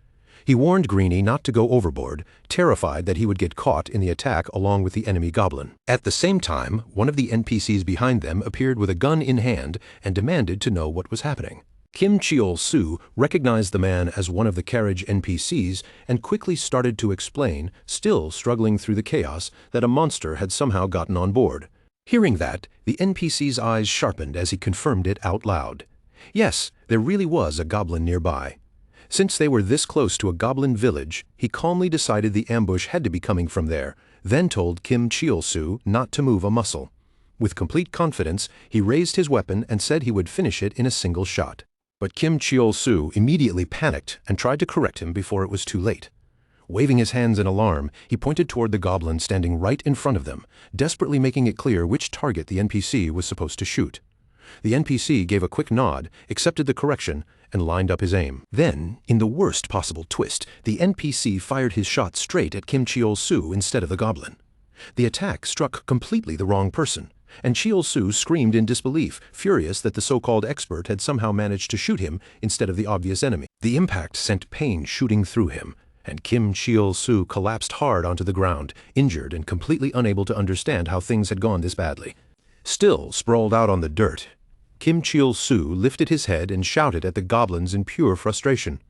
He warned Greenie not to go overboard, terrified that he would get caught in the attack along with the enemy goblin. At the same time, one of the NPCs behind them appeared with a gun in hand and demanded to know what was happening. Kim Chil-soo recognized the man as one of the carriage NPCs and quickly started to explain, still struggling through the chaos, that a monster had somehow gotten on board. Hearing that, the NPC's eyes sharpened as he confirmed it out loud. Yes, there really was a goblin nearby. Since they were this close to a goblin village, he calmly decided the ambush had to be coming from there, then told Kim Chil-soo not to move a muscle. With complete confidence, he raised his weapon and said he would finish it in a single shot. But Kim Chil-soo immediately panicked and tried to correct him before it was too late. Waving his hands in alarm, he pointed toward the goblin standing right in front of them, desperately making it clear which target the NPC was supposed to shoot. The NPC gave a quick nod, accepted the correction, and lined up his aim. Then, in the worst possible twist, the NPC fired his shot straight at Kim Chil-soo instead of the goblin. The attack struck completely the wrong person, and Chil-soo screamed in disbelief, furious that the so-called expert had somehow managed to shoot him instead of the obvious enemy. The impact sent pain shooting through him, and Kim Chil-soo collapsed hard onto the ground, injured and completely unable to understand how things had gone this badly. Still sprawled out on the dirt, Kim Chil-soo lifted his head and shouted at the goblins in pure frustration.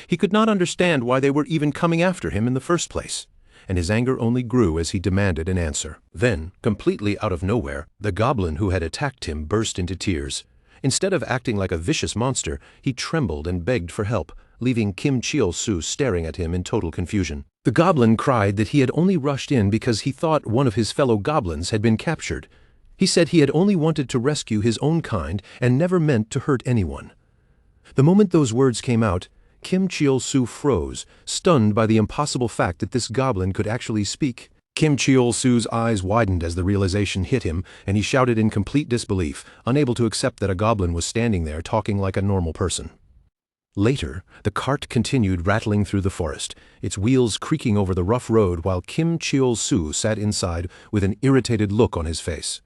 He could not understand why they were even coming after him in the first place, and his anger only grew as he demanded an answer. Then, completely out of nowhere, the goblin who had attacked him burst into tears. Instead of acting like a vicious monster, he trembled and begged for help, leaving Kim Chil-soo staring at him in total confusion. The goblin cried that he had only rushed in because he thought one of his fellow goblins had been captured. He said he had only wanted to rescue his own kind and never meant to hurt anyone. The moment those words came out, Kim Cheol-soo froze, stunned by the impossible fact that this goblin could actually speak. Kim Cheol-soo's eyes widened as the realization hit him, and he shouted in complete disbelief, unable to accept that a goblin was standing there talking like a normal person. Later, the cart continued rattling through the forest, its wheels creaking over the rough road while Kim Cheol-soo sat inside with an irritated look on his face.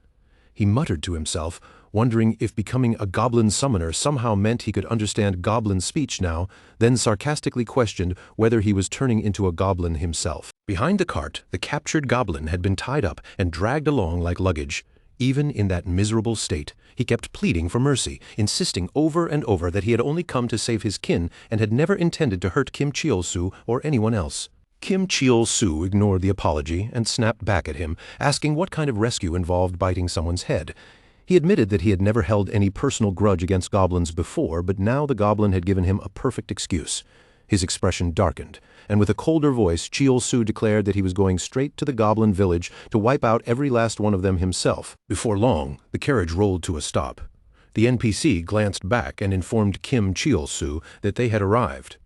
He muttered to himself, wondering if becoming a goblin summoner somehow meant he could understand goblin speech now, then sarcastically questioned whether he was turning into a goblin himself. Behind the cart, the captured goblin had been tied up and dragged along like luggage. Even in that miserable state, he kept pleading for mercy, insisting over and over that he had only come to save his kin and had never intended to hurt Kim Cheol-soo or anyone else. Kim Cheol-soo ignored the apology and snapped back at him, asking what kind of rescue involved biting someone's head. He admitted that he had never held any personal grudge against goblins before, but now the goblin had given him a perfect excuse. His expression darkened, and with a colder voice, Cheol-soo declared that he was going straight to the goblin village to wipe out every last one of them himself. Before long, the carriage rolled to a stop. The NPC glanced back and informed Kim Cheol-soo that they had arrived.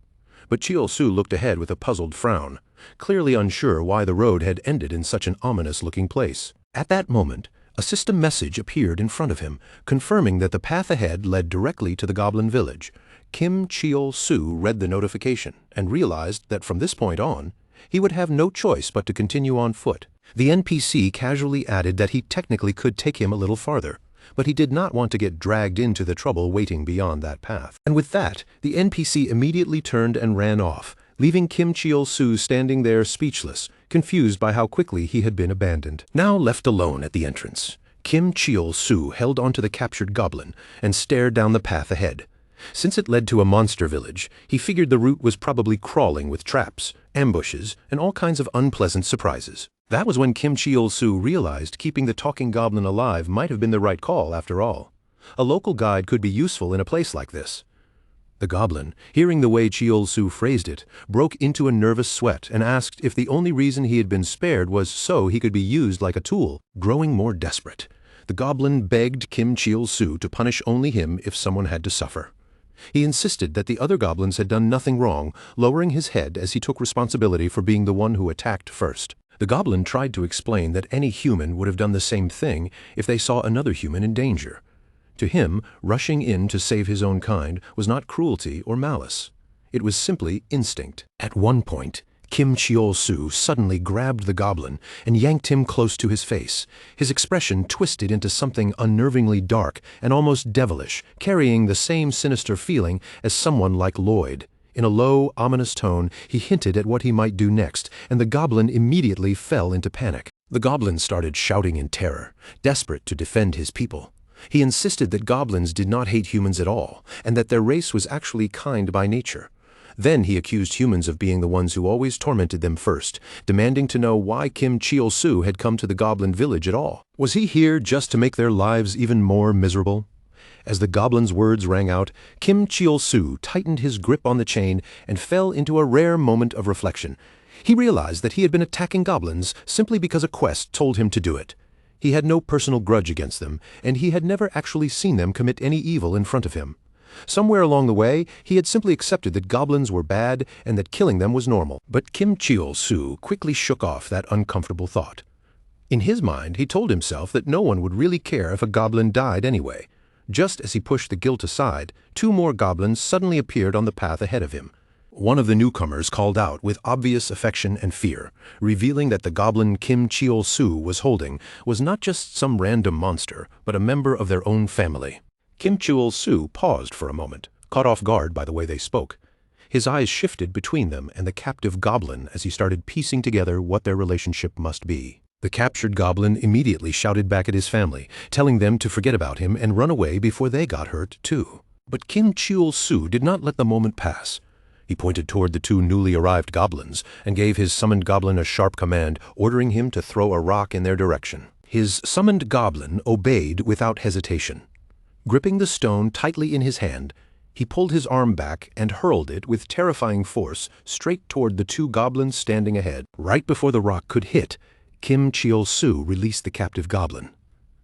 But Cheol-soo looked ahead with a puzzled frown, clearly unsure why the road had ended in such an ominous-looking place. At that moment, a system message appeared in front of him, confirming that the path ahead led directly to the goblin village. Kim Cheol-soo read the notification and realized that from this point on, he would have no choice but to continue on foot. The NPC casually added that he technically could take him a little farther, but he did not want to get dragged into the trouble waiting beyond that path. And with that, the NPC immediately turned and ran off, leaving Kim Cheol-soo standing there speechless, confused by how quickly he had been abandoned. Now left alone at the entrance, Kim Cheol-soo held onto the captured goblin and stared down the path ahead. Since it led to a monster village, he figured the route was probably crawling with traps, ambushes, and all kinds of unpleasant surprises. That was when Kim Cheol-soo realized keeping the talking goblin alive might have been the right call after all. A local guide could be useful in a place like this. The goblin, hearing the way Cheol-soo phrased it, broke into a nervous sweat and asked if the only reason he had been spared was so he could be used like a tool. Growing more desperate, the goblin begged Kim Cheol-soo to punish only him if someone had to suffer. He insisted that the other goblins had done nothing wrong, lowering his head as he took responsibility for being the one who attacked first. The goblin tried to explain that any human would have done the same thing if they saw another human in danger. To him, rushing in to save his own kind was not cruelty or malice. It was simply instinct. At one point, Kim Cheol-soo suddenly grabbed the goblin and yanked him close to his face. His expression twisted into something unnervingly dark and almost devilish, carrying the same sinister feeling as someone like Lloyd. In a low, ominous tone, he hinted at what he might do next, and the goblin immediately fell into panic. The goblin started shouting in terror, desperate to defend his people. He insisted that goblins did not hate humans at all, and that their race was actually kind by nature. Then he accused humans of being the ones who always tormented them first, demanding to know why Kim Cheol-soo had come to the goblin village at all. Was he here just to make their lives even more miserable? As the goblin's words rang out, Kim Cheol-soo tightened his grip on the chain and fell into a rare moment of reflection. He realized that he had been attacking goblins simply because a quest told him to do it. He had no personal grudge against them, and he had never actually seen them commit any evil in front of him. Somewhere along the way, he had simply accepted that goblins were bad and that killing them was normal. But Kim Cheol-soo quickly shook off that uncomfortable thought. In his mind, he told himself that no one would really care if a goblin died anyway. Just as he pushed the guilt aside, 2 more goblins suddenly appeared on the path ahead of him. One of the newcomers called out with obvious affection and fear, revealing that the goblin Kim Cheol-soo was holding was not just some random monster, but a member of their own family. Kim Cheol-soo paused for a moment, caught off guard by the way they spoke. His eyes shifted between them and the captive goblin as he started piecing together what their relationship must be. The captured goblin immediately shouted back at his family, telling them to forget about him and run away before they got hurt, too. But Kim Cheol-soo did not let the moment pass. He pointed toward the 2 newly arrived goblins and gave his summoned goblin a sharp command, ordering him to throw a rock in their direction. His summoned goblin obeyed without hesitation. Gripping the stone tightly in his hand, he pulled his arm back and hurled it with terrifying force straight toward the 2 goblins standing ahead. Right before the rock could hit, Kim Cheol-soo released the captive goblin.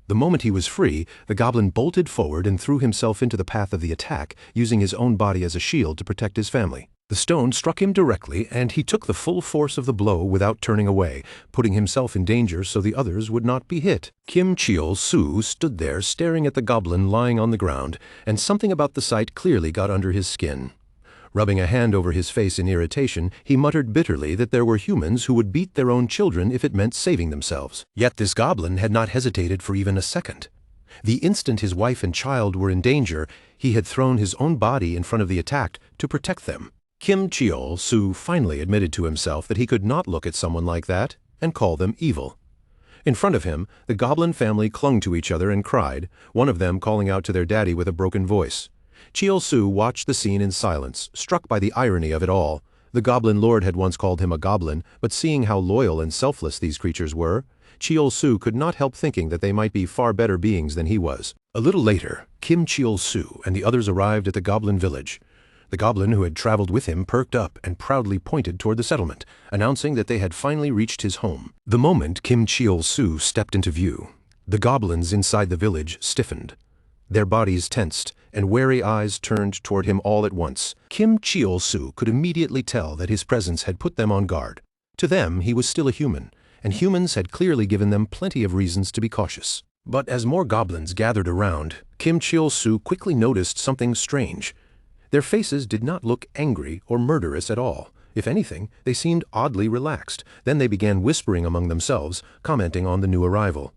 The moment he was free, the goblin bolted forward and threw himself into the path of the attack, using his own body as a shield to protect his family. The stone struck him directly, and he took the full force of the blow without turning away, putting himself in danger so the others would not be hit. Kim Cheol-soo stood there staring at the goblin lying on the ground, and something about the sight clearly got under his skin. Rubbing a hand over his face in irritation, he muttered bitterly that there were humans who would beat their own children if it meant saving themselves. Yet this goblin had not hesitated for even a second. The instant his wife and child were in danger, he had thrown his own body in front of the attacked to protect them. Kim Cheol-soo finally admitted to himself that he could not look at someone like that and call them evil. In front of him, the goblin family clung to each other and cried, one of them calling out to their daddy with a broken voice. Cheol-soo watched the scene in silence, struck by the irony of it all. The goblin lord had once called him a goblin, but seeing how loyal and selfless these creatures were, Cheol-soo could not help thinking that they might be far better beings than he was. A little later, Kim Cheol-soo and the others arrived at the goblin village. The goblin who had traveled with him perked up and proudly pointed toward the settlement, announcing that they had finally reached his home. The moment Kim Cheol-soo stepped into view, the goblins inside the village stiffened. Their bodies tensed, and wary eyes turned toward him all at once. Kim Cheol-soo could immediately tell that his presence had put them on guard. To them, he was still a human, and humans had clearly given them plenty of reasons to be cautious. But as more goblins gathered around, Kim Cheol-soo quickly noticed something strange. Their faces did not look angry or murderous at all. If anything, they seemed oddly relaxed. Then they began whispering among themselves, commenting on the new arrival.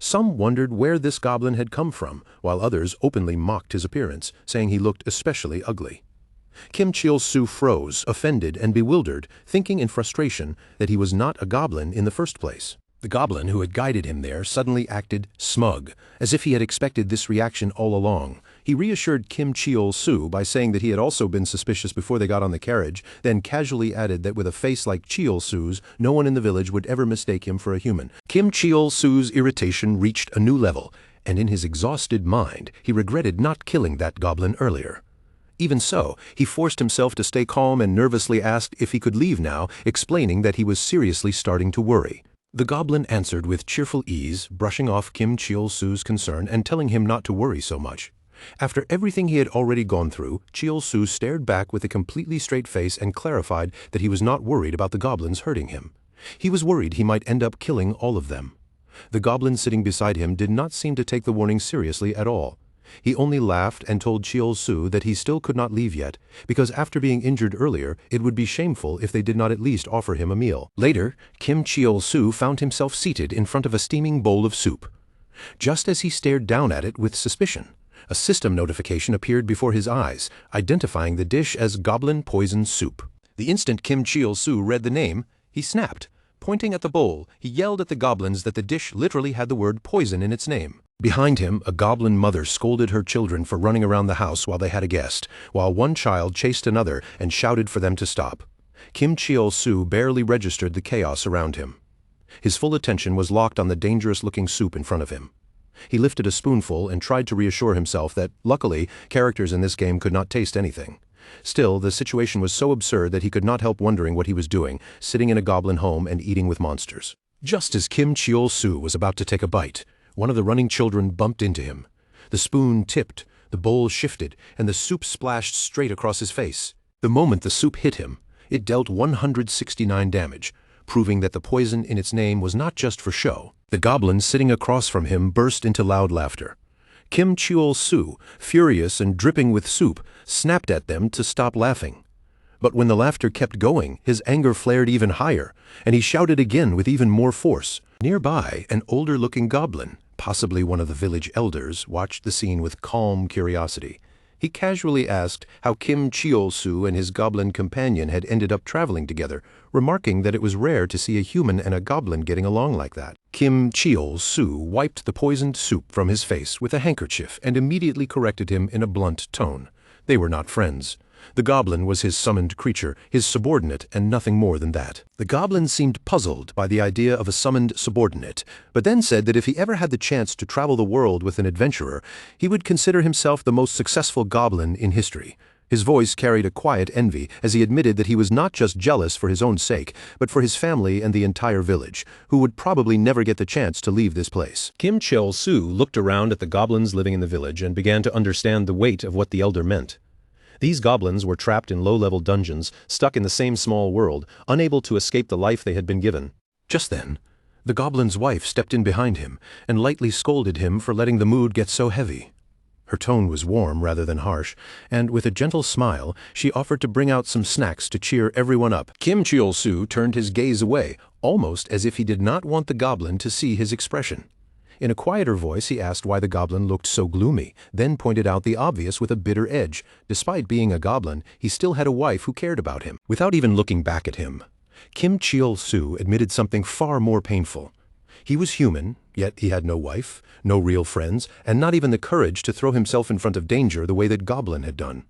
Some wondered where this goblin had come from, while others openly mocked his appearance, saying he looked especially ugly. Kim Cheol-soo froze, offended and bewildered, thinking in frustration that he was not a goblin in the first place. The goblin who had guided him there suddenly acted smug, as if he had expected this reaction all along. He reassured Kim Cheol-soo by saying that he had also been suspicious before they got on the carriage, then casually added that with a face like Cheol-soo's, no one in the village would ever mistake him for a human. Kim Cheol-soo's irritation reached a new level, and in his exhausted mind, he regretted not killing that goblin earlier. Even so, he forced himself to stay calm and nervously asked if he could leave now, explaining that he was seriously starting to worry. The goblin answered with cheerful ease, brushing off Kim Cheol-soo's concern and telling him not to worry so much. After everything he had already gone through, Cheol-soo stared back with a completely straight face and clarified that he was not worried about the goblins hurting him. He was worried he might end up killing all of them. The goblin sitting beside him did not seem to take the warning seriously at all. He only laughed and told Cheol-soo that he still could not leave yet, because after being injured earlier, it would be shameful if they did not at least offer him a meal. Later, Kim Cheol-soo found himself seated in front of a steaming bowl of soup. Just as he stared down at it with suspicion, a system notification appeared before his eyes, identifying the dish as Goblin Poison Soup. The instant Kim Cheol-soo read the name, he snapped. Pointing at the bowl, he yelled at the goblins that the dish literally had the word poison in its name. Behind him, a goblin mother scolded her children for running around the house while they had a guest, while one child chased another and shouted for them to stop. Kim Cheol-soo barely registered the chaos around him. His full attention was locked on the dangerous-looking soup in front of him. He lifted a spoonful and tried to reassure himself that, luckily, characters in this game could not taste anything. Still, the situation was so absurd that he could not help wondering what he was doing, sitting in a goblin home and eating with monsters. Just as Kim Cheol-soo was about to take a bite, one of the running children bumped into him. The spoon tipped, the bowl shifted, and the soup splashed straight across his face. The moment the soup hit him, it dealt 169 damage, proving that the poison in its name was not just for show. The goblin sitting across from him burst into loud laughter. Kim Cheol-soo, furious and dripping with soup, snapped at them to stop laughing. But when the laughter kept going, his anger flared even higher, and he shouted again with even more force. Nearby, an older-looking goblin, possibly one of the village elders, watched the scene with calm curiosity. He casually asked how Kim Cheol-soo and his goblin companion had ended up traveling together, remarking that it was rare to see a human and a goblin getting along like that. Kim Cheol-soo wiped the poisoned soup from his face with a handkerchief and immediately corrected him in a blunt tone. They were not friends. The goblin was his summoned creature, his subordinate, and nothing more than that. The goblin seemed puzzled by the idea of a summoned subordinate, but then said that if he ever had the chance to travel the world with an adventurer, he would consider himself the most successful goblin in history. His voice carried a quiet envy as he admitted that he was not just jealous for his own sake, but for his family and the entire village, who would probably never get the chance to leave this place. Kim Cheol-soo looked around at the goblins living in the village and began to understand the weight of what the elder meant. These goblins were trapped in low-level dungeons, stuck in the same small world, unable to escape the life they had been given. Just then, the goblin's wife stepped in behind him and lightly scolded him for letting the mood get so heavy. Her tone was warm rather than harsh, and with a gentle smile, she offered to bring out some snacks to cheer everyone up. Kim Cheol-soo turned his gaze away, almost as if he did not want the goblin to see his expression. In a quieter voice, he asked why the goblin looked so gloomy, then pointed out the obvious with a bitter edge. Despite being a goblin, he still had a wife who cared about him. Without even looking back at him, Kim Cheol-soo admitted something far more painful. He was human, yet he had no wife, no real friends, and not even the courage to throw himself in front of danger the way that Goblin had done.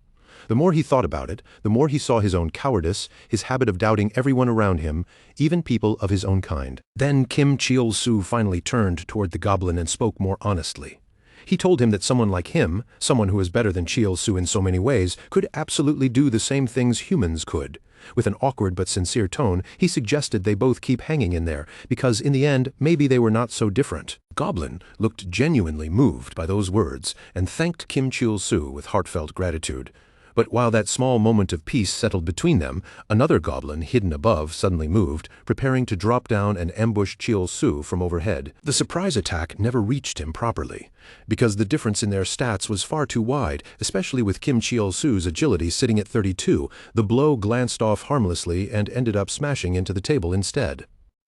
The more he thought about it, the more he saw his own cowardice, his habit of doubting everyone around him, even people of his own kind. Then Kim Cheol-soo finally turned toward the goblin and spoke more honestly. He told him that someone like him, someone who is better than Cheol-soo in so many ways, could absolutely do the same things humans could. With an awkward but sincere tone, he suggested they both keep hanging in there, because in the end, maybe they were not so different. Goblin looked genuinely moved by those words and thanked Kim Cheol-soo with heartfelt gratitude. But while that small moment of peace settled between them, another goblin hidden above suddenly moved, preparing to drop down and ambush Cheol-soo from overhead. The surprise attack never reached him properly, because the difference in their stats was far too wide, especially with Kim Cheol-soo's agility sitting at 32. The blow glanced off harmlessly and ended up smashing into the table instead.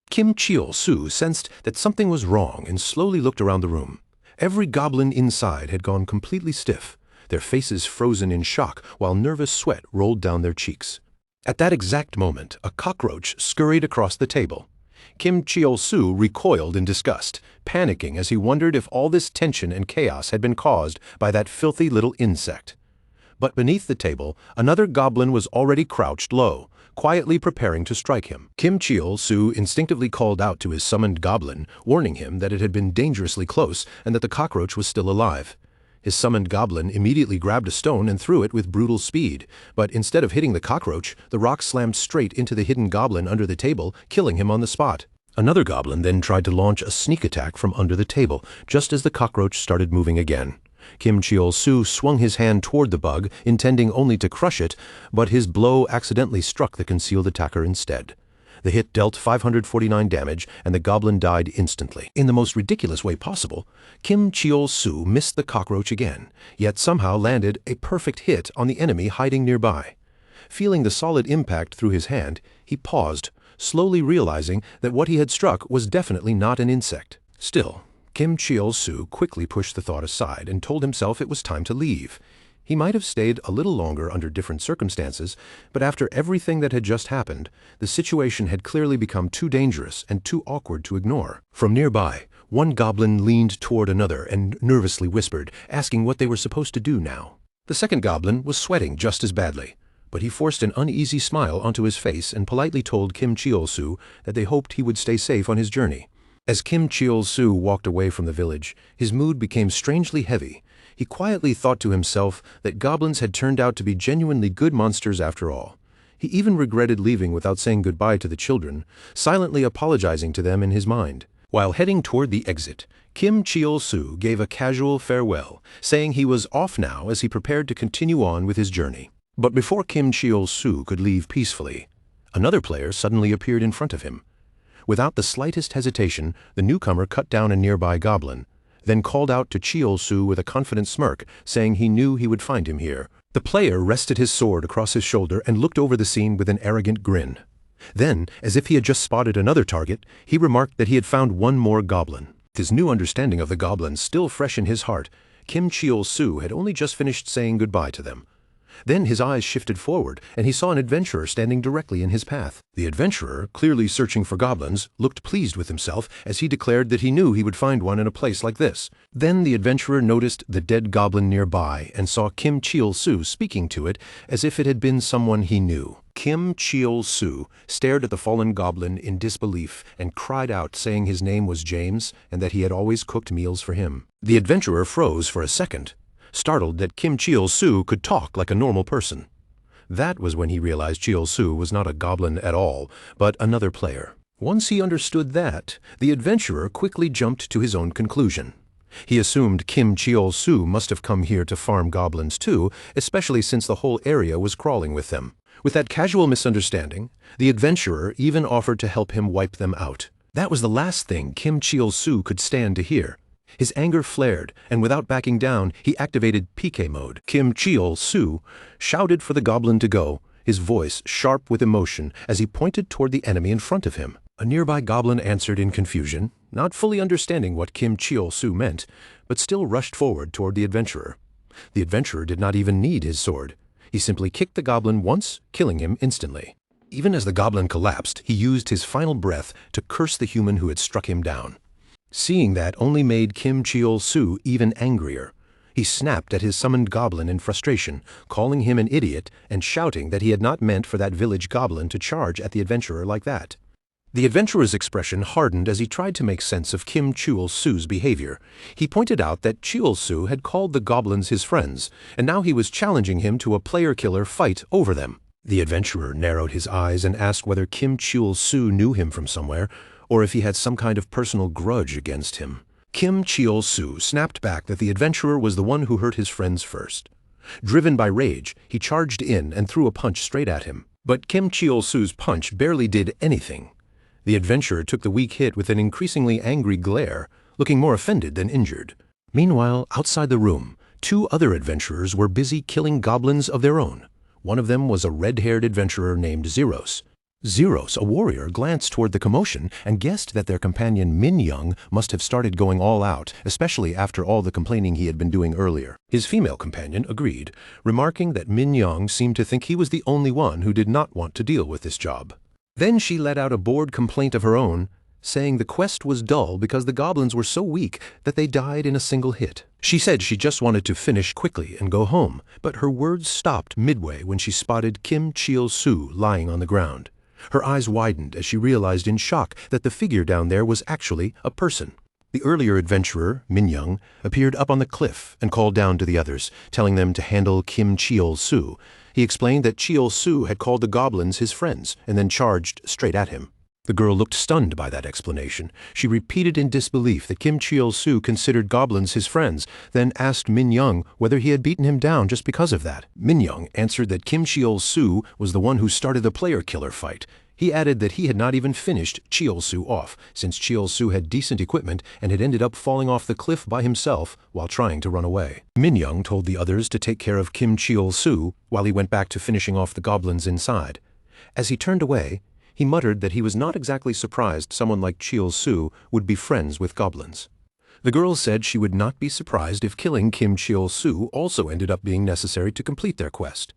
Kim Cheol-soo sensed that something was wrong and slowly looked around the room. Every goblin inside had gone completely stiff, their faces frozen in shock while nervous sweat rolled down their cheeks. At that exact moment, a cockroach scurried across the table. Kim Cheol-soo recoiled in disgust, panicking as he wondered if all this tension and chaos had been caused by that filthy little insect. But beneath the table, another goblin was already crouched low, quietly preparing to strike him. Kim Cheol-soo instinctively called out to his summoned goblin, warning him that it had been dangerously close and that the cockroach was still alive. His summoned goblin immediately grabbed a stone and threw it with brutal speed, but instead of hitting the cockroach, the rock slammed straight into the hidden goblin under the table, killing him on the spot. Another goblin then tried to launch a sneak attack from under the table, just as the cockroach started moving again. Kim Cheol-soo swung his hand toward the bug, intending only to crush it, but his blow accidentally struck the concealed attacker instead. The hit dealt 549 damage, and the goblin died instantly. In the most ridiculous way possible, Kim Cheol-soo missed the cockroach again, yet somehow landed a perfect hit on the enemy hiding nearby. Feeling the solid impact through his hand, he paused, slowly realizing that what he had struck was definitely not an insect. Still, Kim Cheol-soo quickly pushed the thought aside and told himself it was time to leave. He might have stayed a little longer under different circumstances, but after everything that had just happened, the situation had clearly become too dangerous and too awkward to ignore. From nearby, one goblin leaned toward another and nervously whispered, asking what they were supposed to do now. The second goblin was sweating just as badly, but he forced an uneasy smile onto his face and politely told Kim Cheol-soo that they hoped he would stay safe on his journey. As Kim Cheol-soo walked away from the village, his mood became strangely heavy. He quietly thought to himself that goblins had turned out to be genuinely good monsters after all. He even regretted leaving without saying goodbye to the children, silently apologizing to them in his mind. While heading toward the exit, Kim Cheol-soo gave a casual farewell, saying he was off now as he prepared to continue on with his journey. But before Kim Cheol-soo could leave peacefully, another player suddenly appeared in front of him. Without the slightest hesitation, the newcomer cut down a nearby goblin, then called out to Cheol-soo with a confident smirk, saying he knew he would find him here. The player rested his sword across his shoulder and looked over the scene with an arrogant grin. Then, as if he had just spotted another target, he remarked that he had found one more goblin. With his new understanding of the goblins still fresh in his heart, Kim Cheol-soo had only just finished saying goodbye to them. Then his eyes shifted forward, and he saw an adventurer standing directly in his path. The adventurer, clearly searching for goblins, looked pleased with himself as he declared that he knew he would find one in a place like this. Then the adventurer noticed the dead goblin nearby and saw Kim Cheol-soo speaking to it as if it had been someone he knew. Kim Cheol-soo stared at the fallen goblin in disbelief and cried out, saying his name was James and that he had always cooked meals for him. The adventurer froze for a second, startled that Kim Cheol-soo could talk like a normal person. That was when he realized Cheol-soo was not a goblin at all, but another player. Once he understood that, the adventurer quickly jumped to his own conclusion. He assumed Kim Cheol-soo must have come here to farm goblins too, especially since the whole area was crawling with them. With that casual misunderstanding, the adventurer even offered to help him wipe them out. That was the last thing Kim Cheol-soo could stand to hear. His anger flared, and without backing down, he activated PK mode. Kim Cheol-soo shouted for the goblin to go, his voice sharp with emotion as he pointed toward the enemy in front of him. A nearby goblin answered in confusion, not fully understanding what Kim Cheol-soo meant, but still rushed forward toward the adventurer. The adventurer did not even need his sword. He simply kicked the goblin once, killing him instantly. Even as the goblin collapsed, he used his final breath to curse the human who had struck him down. Seeing that only made Kim Cheol-soo even angrier. He snapped at his summoned goblin in frustration, calling him an idiot and shouting that he had not meant for that village goblin to charge at the adventurer like that. The adventurer's expression hardened as he tried to make sense of Kim Cheol-soo's behavior. He pointed out that Cheol-soo had called the goblins his friends, and now he was challenging him to a player-killer fight over them. The adventurer narrowed his eyes and asked whether Kim Cheol-soo knew him from somewhere, or if he had some kind of personal grudge against him. Kim Cheol-soo snapped back that the adventurer was the one who hurt his friends first. Driven by rage, he charged in and threw a punch straight at him. But Kim Cheol-soo's punch barely did anything. The adventurer took the weak hit with an increasingly angry glare, looking more offended than injured. Meanwhile, outside the room, two other adventurers were busy killing goblins of their own. One of them was a red-haired adventurer named Zeros. Zeros, a warrior, glanced toward the commotion and guessed that their companion Min Young must have started going all out, especially after all the complaining he had been doing earlier. His female companion agreed, remarking that Min Young seemed to think he was the only one who did not want to deal with this job. Then she let out a bored complaint of her own, saying the quest was dull because the goblins were so weak that they died in a single hit. She said she just wanted to finish quickly and go home, but her words stopped midway when she spotted Kim Cheol-soo lying on the ground. Her eyes widened as she realized in shock that the figure down there was actually a person. The earlier adventurer, Min Young, appeared up on the cliff and called down to the others, telling them to handle Kim Cheol-soo. He explained that Cheol-soo had called the goblins his friends and then charged straight at him. The girl looked stunned by that explanation. She repeated in disbelief that Kim Cheol-soo considered goblins his friends, then asked Min Young whether he had beaten him down just because of that. Min Young answered that Kim Cheol-soo was the one who started the player-killer fight. He added that he had not even finished Cheol-soo off, since Cheol-soo had decent equipment and had ended up falling off the cliff by himself while trying to run away. Min Young told the others to take care of Kim Cheol-soo while he went back to finishing off the goblins inside. As he turned away, he muttered that he was not exactly surprised someone like Cheol-soo would be friends with goblins. The girl said she would not be surprised if killing Kim Cheol-soo also ended up being necessary to complete their quest.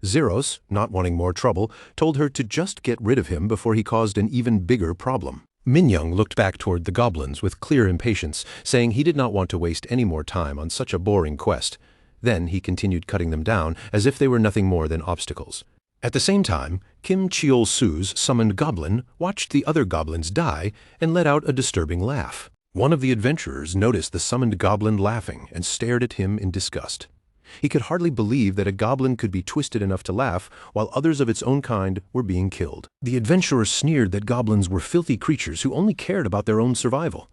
Zeros, not wanting more trouble, told her to just get rid of him before he caused an even bigger problem. Min Young looked back toward the goblins with clear impatience, saying he did not want to waste any more time on such a boring quest. Then he continued cutting them down as if they were nothing more than obstacles. At the same time, Kim Cheol-soo's summoned goblin watched the other goblins die and let out a disturbing laugh. One of the adventurers noticed the summoned goblin laughing and stared at him in disgust. He could hardly believe that a goblin could be twisted enough to laugh while others of its own kind were being killed. The adventurer sneered that goblins were filthy creatures who only cared about their own survival.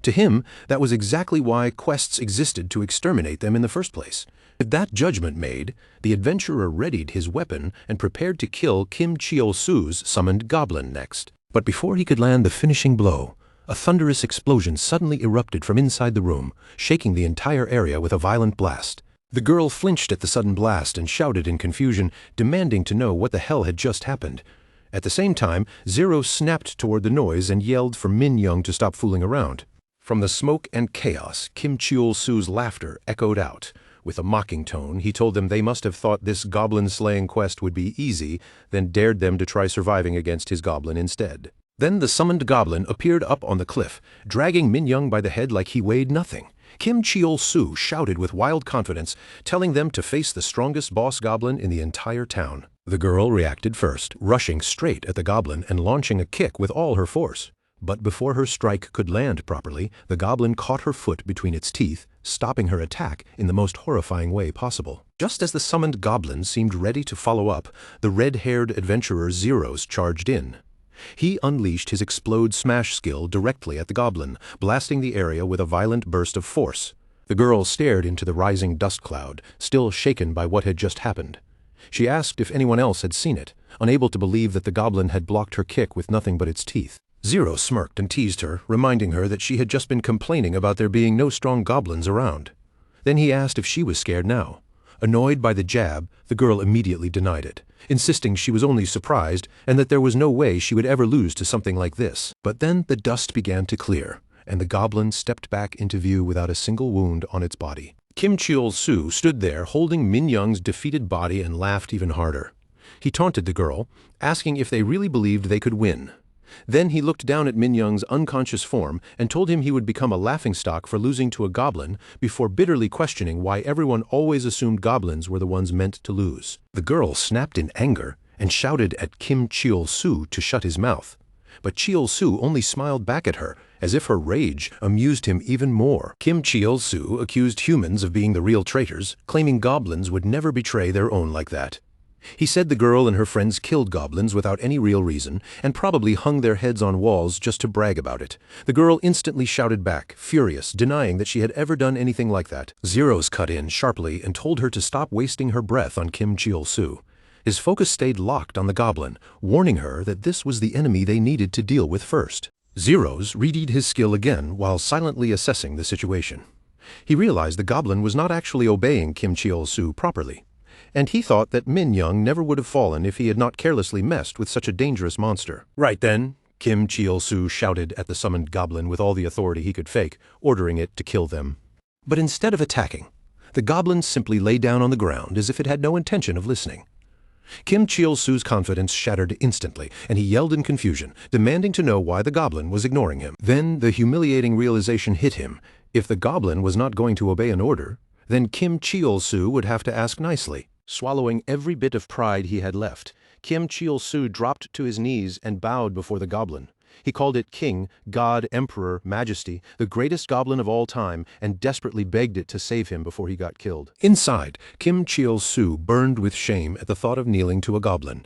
To him, that was exactly why quests existed to exterminate them in the first place. With that judgment made, the adventurer readied his weapon and prepared to kill Kim Cheol-soo's summoned goblin next. But before he could land the finishing blow, a thunderous explosion suddenly erupted from inside the room, shaking the entire area with a violent blast. The girl flinched at the sudden blast and shouted in confusion, demanding to know what the hell had just happened. At the same time, Zero snapped toward the noise and yelled for Min Young to stop fooling around. From the smoke and chaos, Kim Cheol-soo's laughter echoed out. With a mocking tone, he told them they must have thought this goblin-slaying quest would be easy, then dared them to try surviving against his goblin instead. Then the summoned goblin appeared up on the cliff, dragging Min Young by the head like he weighed nothing. Kim Cheol-soo shouted with wild confidence, telling them to face the strongest boss goblin in the entire town. The girl reacted first, rushing straight at the goblin and launching a kick with all her force. But before her strike could land properly, the goblin caught her foot between its teeth, stopping her attack in the most horrifying way possible. Just as the summoned goblin seemed ready to follow up, the red-haired adventurer Zeros charged in. He unleashed his explode smash skill directly at the goblin, blasting the area with a violent burst of force. The girl stared into the rising dust cloud, still shaken by what had just happened. She asked if anyone else had seen it, unable to believe that the goblin had blocked her kick with nothing but its teeth. Zero smirked and teased her, reminding her that she had just been complaining about there being no strong goblins around. Then he asked if she was scared now. Annoyed by the jab, the girl immediately denied it, insisting she was only surprised and that there was no way she would ever lose to something like this. But then the dust began to clear, and the goblin stepped back into view without a single wound on its body. Kim Cheol-soo stood there holding Min Young's defeated body and laughed even harder. He taunted the girl, asking if they really believed they could win. Then he looked down at Min Young's unconscious form and told him he would become a laughingstock for losing to a goblin before bitterly questioning why everyone always assumed goblins were the ones meant to lose. The girl snapped in anger and shouted at Kim Cheol-soo to shut his mouth. But Cheol-soo only smiled back at her, as if her rage amused him even more. Kim Cheol-soo accused humans of being the real traitors, claiming goblins would never betray their own like that. He said the girl and her friends killed goblins without any real reason, and probably hung their heads on walls just to brag about it. The girl instantly shouted back, furious, denying that she had ever done anything like that. Zeros cut in sharply and told her to stop wasting her breath on Kim Cheol-soo. His focus stayed locked on the goblin, warning her that this was the enemy they needed to deal with first. Zeros readied his skill again while silently assessing the situation. He realized the goblin was not actually obeying Kim Cheol-soo properly, and he thought that Min Young never would have fallen if he had not carelessly messed with such a dangerous monster. Right then, Kim Cheol-soo shouted at the summoned goblin with all the authority he could fake, ordering it to kill them. But instead of attacking, the goblin simply lay down on the ground as if it had no intention of listening. Kim Cheol-soo's confidence shattered instantly, and he yelled in confusion, demanding to know why the goblin was ignoring him. Then the humiliating realization hit him. If the goblin was not going to obey an order, then Kim Cheol-soo would have to ask nicely. Swallowing every bit of pride he had left, Kim Cheol-soo dropped to his knees and bowed before the goblin. He called it king, god, emperor, majesty, the greatest goblin of all time, and desperately begged it to save him before he got killed. Inside, Kim Cheol-soo burned with shame at the thought of kneeling to a goblin.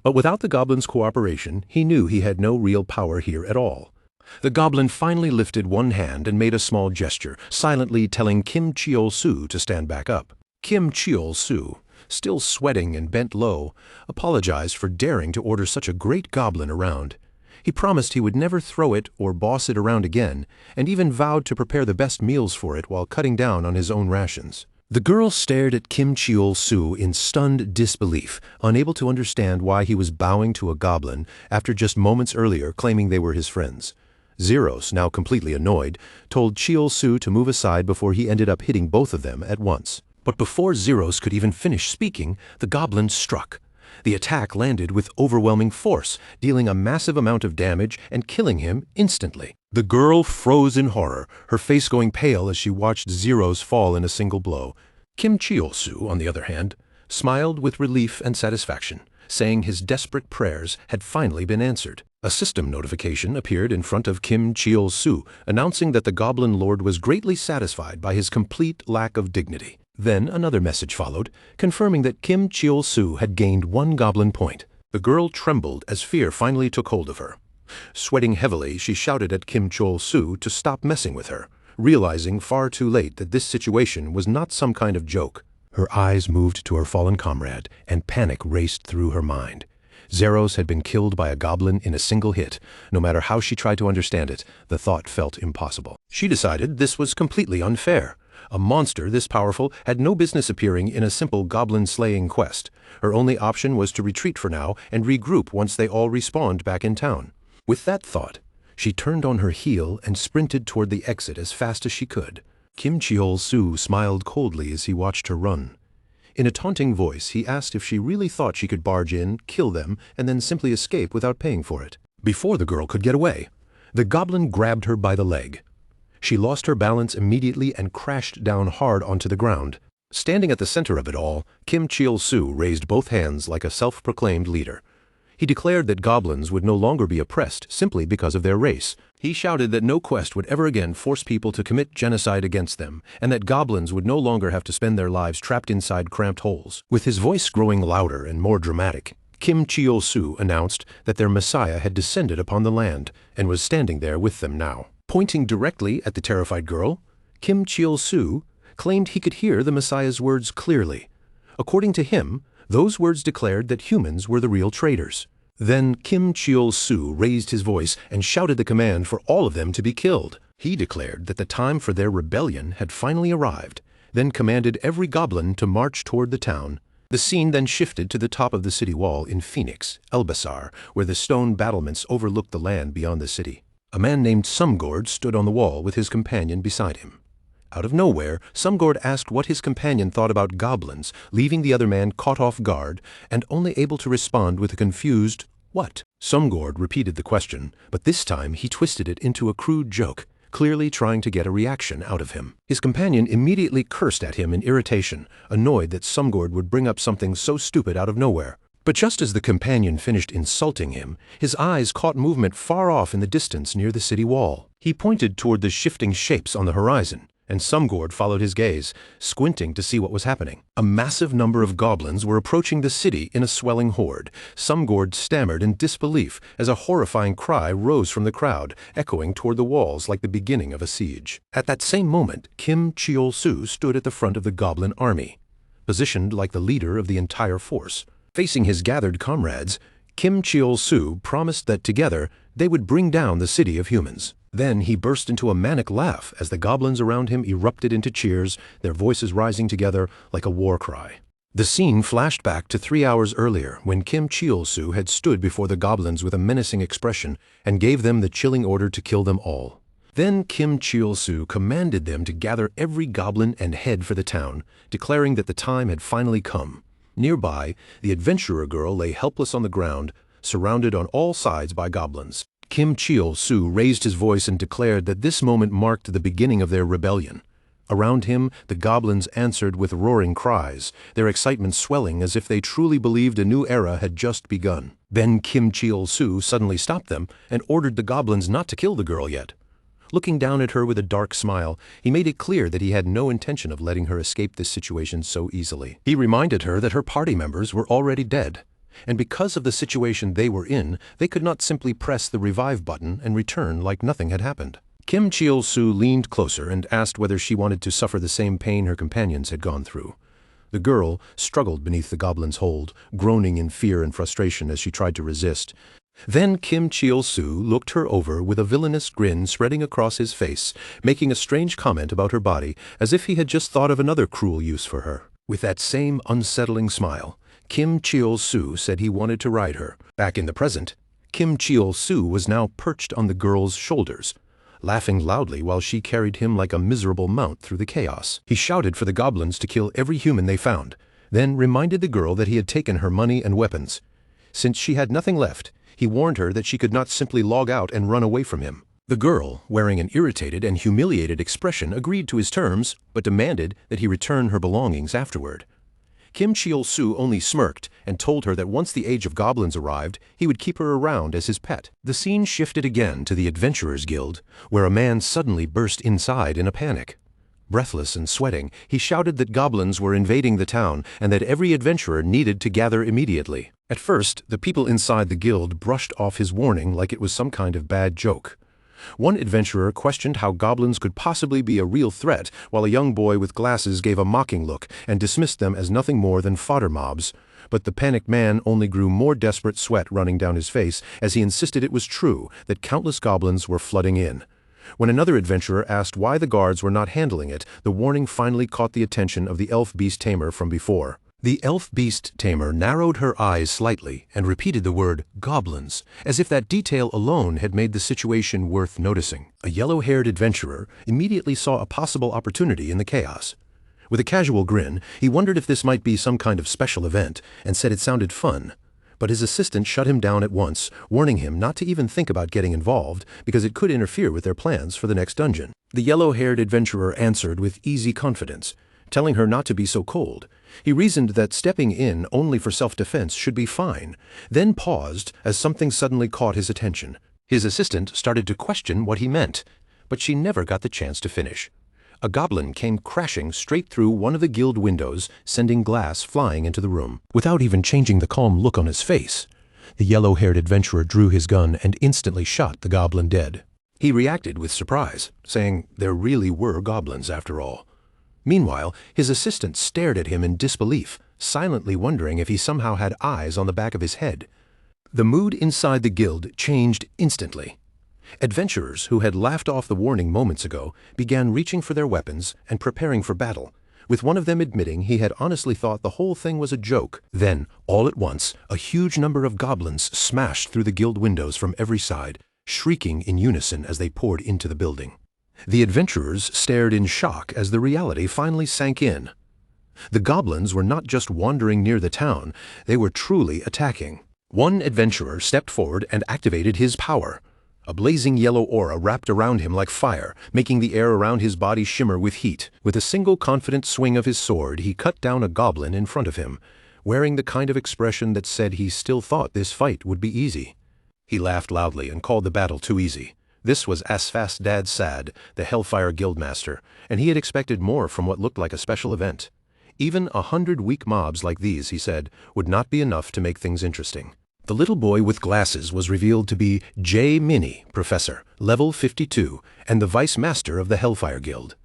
But without the goblin's cooperation, he knew he had no real power here at all. The goblin finally lifted one hand and made a small gesture, silently telling Kim Cheol-soo to stand back up. Kim Cheol-soo, still sweating and bent low, apologized for daring to order such a great goblin around. He promised he would never throw it or boss it around again, and even vowed to prepare the best meals for it while cutting down on his own rations. The girl stared at Kim Cheol-soo in stunned disbelief, unable to understand why he was bowing to a goblin after just moments earlier claiming they were his friends. Zeros, now completely annoyed, told Cheol-soo to move aside before he ended up hitting both of them at once. But before Zeros could even finish speaking, the goblin struck. The attack landed with overwhelming force, dealing a massive amount of damage and killing him instantly. The girl froze in horror, her face going pale as she watched Zeros fall in a single blow. Kim Cheol-soo, on the other hand, smiled with relief and satisfaction, saying his desperate prayers had finally been answered. A system notification appeared in front of Kim Cheol-soo, announcing that the Goblin Lord was greatly satisfied by his complete lack of dignity. Then another message followed, confirming that Kim Cheol-soo had gained 1 goblin point. The girl trembled as fear finally took hold of her. Sweating heavily, she shouted at Kim Cheol-soo to stop messing with her, realizing far too late that this situation was not some kind of joke. Her eyes moved to her fallen comrade, and panic raced through her mind. Zeros had been killed by a goblin in a single hit. No matter how she tried to understand it, the thought felt impossible. She decided this was completely unfair. A monster this powerful had no business appearing in a simple goblin-slaying quest. Her only option was to retreat for now and regroup once they all respawned back in town. With that thought, she turned on her heel and sprinted toward the exit as fast as she could. Kim Cheol-soo smiled coldly as he watched her run. In a taunting voice, he asked if she really thought she could barge in, kill them, and then simply escape without paying for it. Before the girl could get away, the goblin grabbed her by the leg. She lost her balance immediately and crashed down hard onto the ground. Standing at the center of it all, Kim Cheol-soo raised both hands like a self-proclaimed leader. He declared that goblins would no longer be oppressed simply because of their race. He shouted that no quest would ever again force people to commit genocide against them, and that goblins would no longer have to spend their lives trapped inside cramped holes. With his voice growing louder and more dramatic, Kim Cheol-soo announced that their messiah had descended upon the land and was standing there with them now. Pointing directly at the terrified girl, Kim Cheol-soo claimed he could hear the messiah's words clearly. According to him, those words declared that humans were the real traitors. Then Kim Cheol-soo raised his voice and shouted the command for all of them to be killed. He declared that the time for their rebellion had finally arrived, then commanded every goblin to march toward the town. The scene then shifted to the top of the city wall in Phoenix, Elbasar, where the stone battlements overlooked the land beyond the city. A man named Sumgord stood on the wall with his companion beside him. Out of nowhere, Sumgord asked what his companion thought about goblins, leaving the other man caught off guard and only able to respond with a confused, "What?" Sumgord repeated the question, but this time he twisted it into a crude joke, clearly trying to get a reaction out of him. His companion immediately cursed at him in irritation, annoyed that Sumgord would bring up something so stupid out of nowhere. But just as the companion finished insulting him, his eyes caught movement far off in the distance near the city wall. He pointed toward the shifting shapes on the horizon, and Sumgord followed his gaze, squinting to see what was happening. A massive number of goblins were approaching the city in a swelling horde. Sumgord stammered in disbelief as a horrifying cry rose from the crowd, echoing toward the walls like the beginning of a siege. At that same moment, Kim Cheol-soo stood at the front of the goblin army, positioned like the leader of the entire force. Facing his gathered comrades, Kim Cheol-soo promised that together they would bring down the city of humans. Then he burst into a manic laugh as the goblins around him erupted into cheers, their voices rising together like a war cry. The scene flashed back to 3 hours earlier when Kim Cheol-soo had stood before the goblins with a menacing expression and gave them the chilling order to kill them all. Then Kim Cheol-soo commanded them to gather every goblin and head for the town, declaring that the time had finally come. Nearby, the adventurer girl lay helpless on the ground, surrounded on all sides by goblins. Kim Cheol-soo raised his voice and declared that this moment marked the beginning of their rebellion. Around him, the goblins answered with roaring cries, their excitement swelling as if they truly believed a new era had just begun. Then Kim Cheol-soo suddenly stopped them and ordered the goblins not to kill the girl yet. Looking down at her with a dark smile, he made it clear that he had no intention of letting her escape this situation so easily. He reminded her that her party members were already dead, and because of the situation they were in, they could not simply press the revive button and return like nothing had happened. Kim Cheol-soo leaned closer and asked whether she wanted to suffer the same pain her companions had gone through. The girl struggled beneath the goblin's hold, groaning in fear and frustration as she tried to resist. Then Kim Cheol-soo looked her over with a villainous grin spreading across his face, making a strange comment about her body as if he had just thought of another cruel use for her. With that same unsettling smile, Kim Cheol-soo said he wanted to ride her. Back in the present, Kim Cheol-soo was now perched on the girl's shoulders, laughing loudly while she carried him like a miserable mount through the chaos. He shouted for the goblins to kill every human they found, then reminded the girl that he had taken her money and weapons. Since she had nothing left, he warned her that she could not simply log out and run away from him. The girl, wearing an irritated and humiliated expression, agreed to his terms, but demanded that he return her belongings afterward. Kim Cheol-soo only smirked and told her that once the age of goblins arrived, he would keep her around as his pet. The scene shifted again to the Adventurers Guild, where a man suddenly burst inside in a panic. Breathless and sweating, he shouted that goblins were invading the town and that every adventurer needed to gather immediately. At first, the people inside the guild brushed off his warning like it was some kind of bad joke. One adventurer questioned how goblins could possibly be a real threat, while a young boy with glasses gave a mocking look and dismissed them as nothing more than fodder mobs. But the panicked man only grew more desperate, sweat running down his face as he insisted it was true that countless goblins were flooding in. When another adventurer asked why the guards were not handling it, the warning finally caught the attention of the elf beast tamer from before. The elf beast tamer narrowed her eyes slightly and repeated the word goblins, as if that detail alone had made the situation worth noticing. A yellow-haired adventurer immediately saw a possible opportunity in the chaos. With a casual grin, he wondered if this might be some kind of special event and said it sounded fun. But his assistant shut him down at once, warning him not to even think about getting involved because it could interfere with their plans for the next dungeon. The yellow-haired adventurer answered with easy confidence, telling her not to be so cold. He reasoned that stepping in only for self-defense should be fine, then paused as something suddenly caught his attention. His assistant started to question what he meant, but she never got the chance to finish. A goblin came crashing straight through one of the guild windows, sending glass flying into the room. Without even changing the calm look on his face, the yellow-haired adventurer drew his gun and instantly shot the goblin dead. He reacted with surprise, saying there really were goblins after all. Meanwhile, his assistant stared at him in disbelief, silently wondering if he somehow had eyes on the back of his head. The mood inside the guild changed instantly. Adventurers who had laughed off the warning moments ago began reaching for their weapons and preparing for battle, with one of them admitting he had honestly thought the whole thing was a joke. Then, all at once, a huge number of goblins smashed through the guild windows from every side, shrieking in unison as they poured into the building. The adventurers stared in shock as the reality finally sank in. The goblins were not just wandering near the town, they were truly attacking. One adventurer stepped forward and activated his power. A blazing yellow aura wrapped around him like fire, making the air around his body shimmer with heat. With a single confident swing of his sword, he cut down a goblin in front of him, wearing the kind of expression that said he still thought this fight would be easy. He laughed loudly and called the battle too easy. This was Asfast Sad, the Hellfire Guildmaster, and he had expected more from what looked like a special event. Even 100 weak mobs like these, he said, would not be enough to make things interesting. The little boy with glasses was revealed to be J. Minnie, Professor, level 52, and the Vice Master of the Hellfire Guild.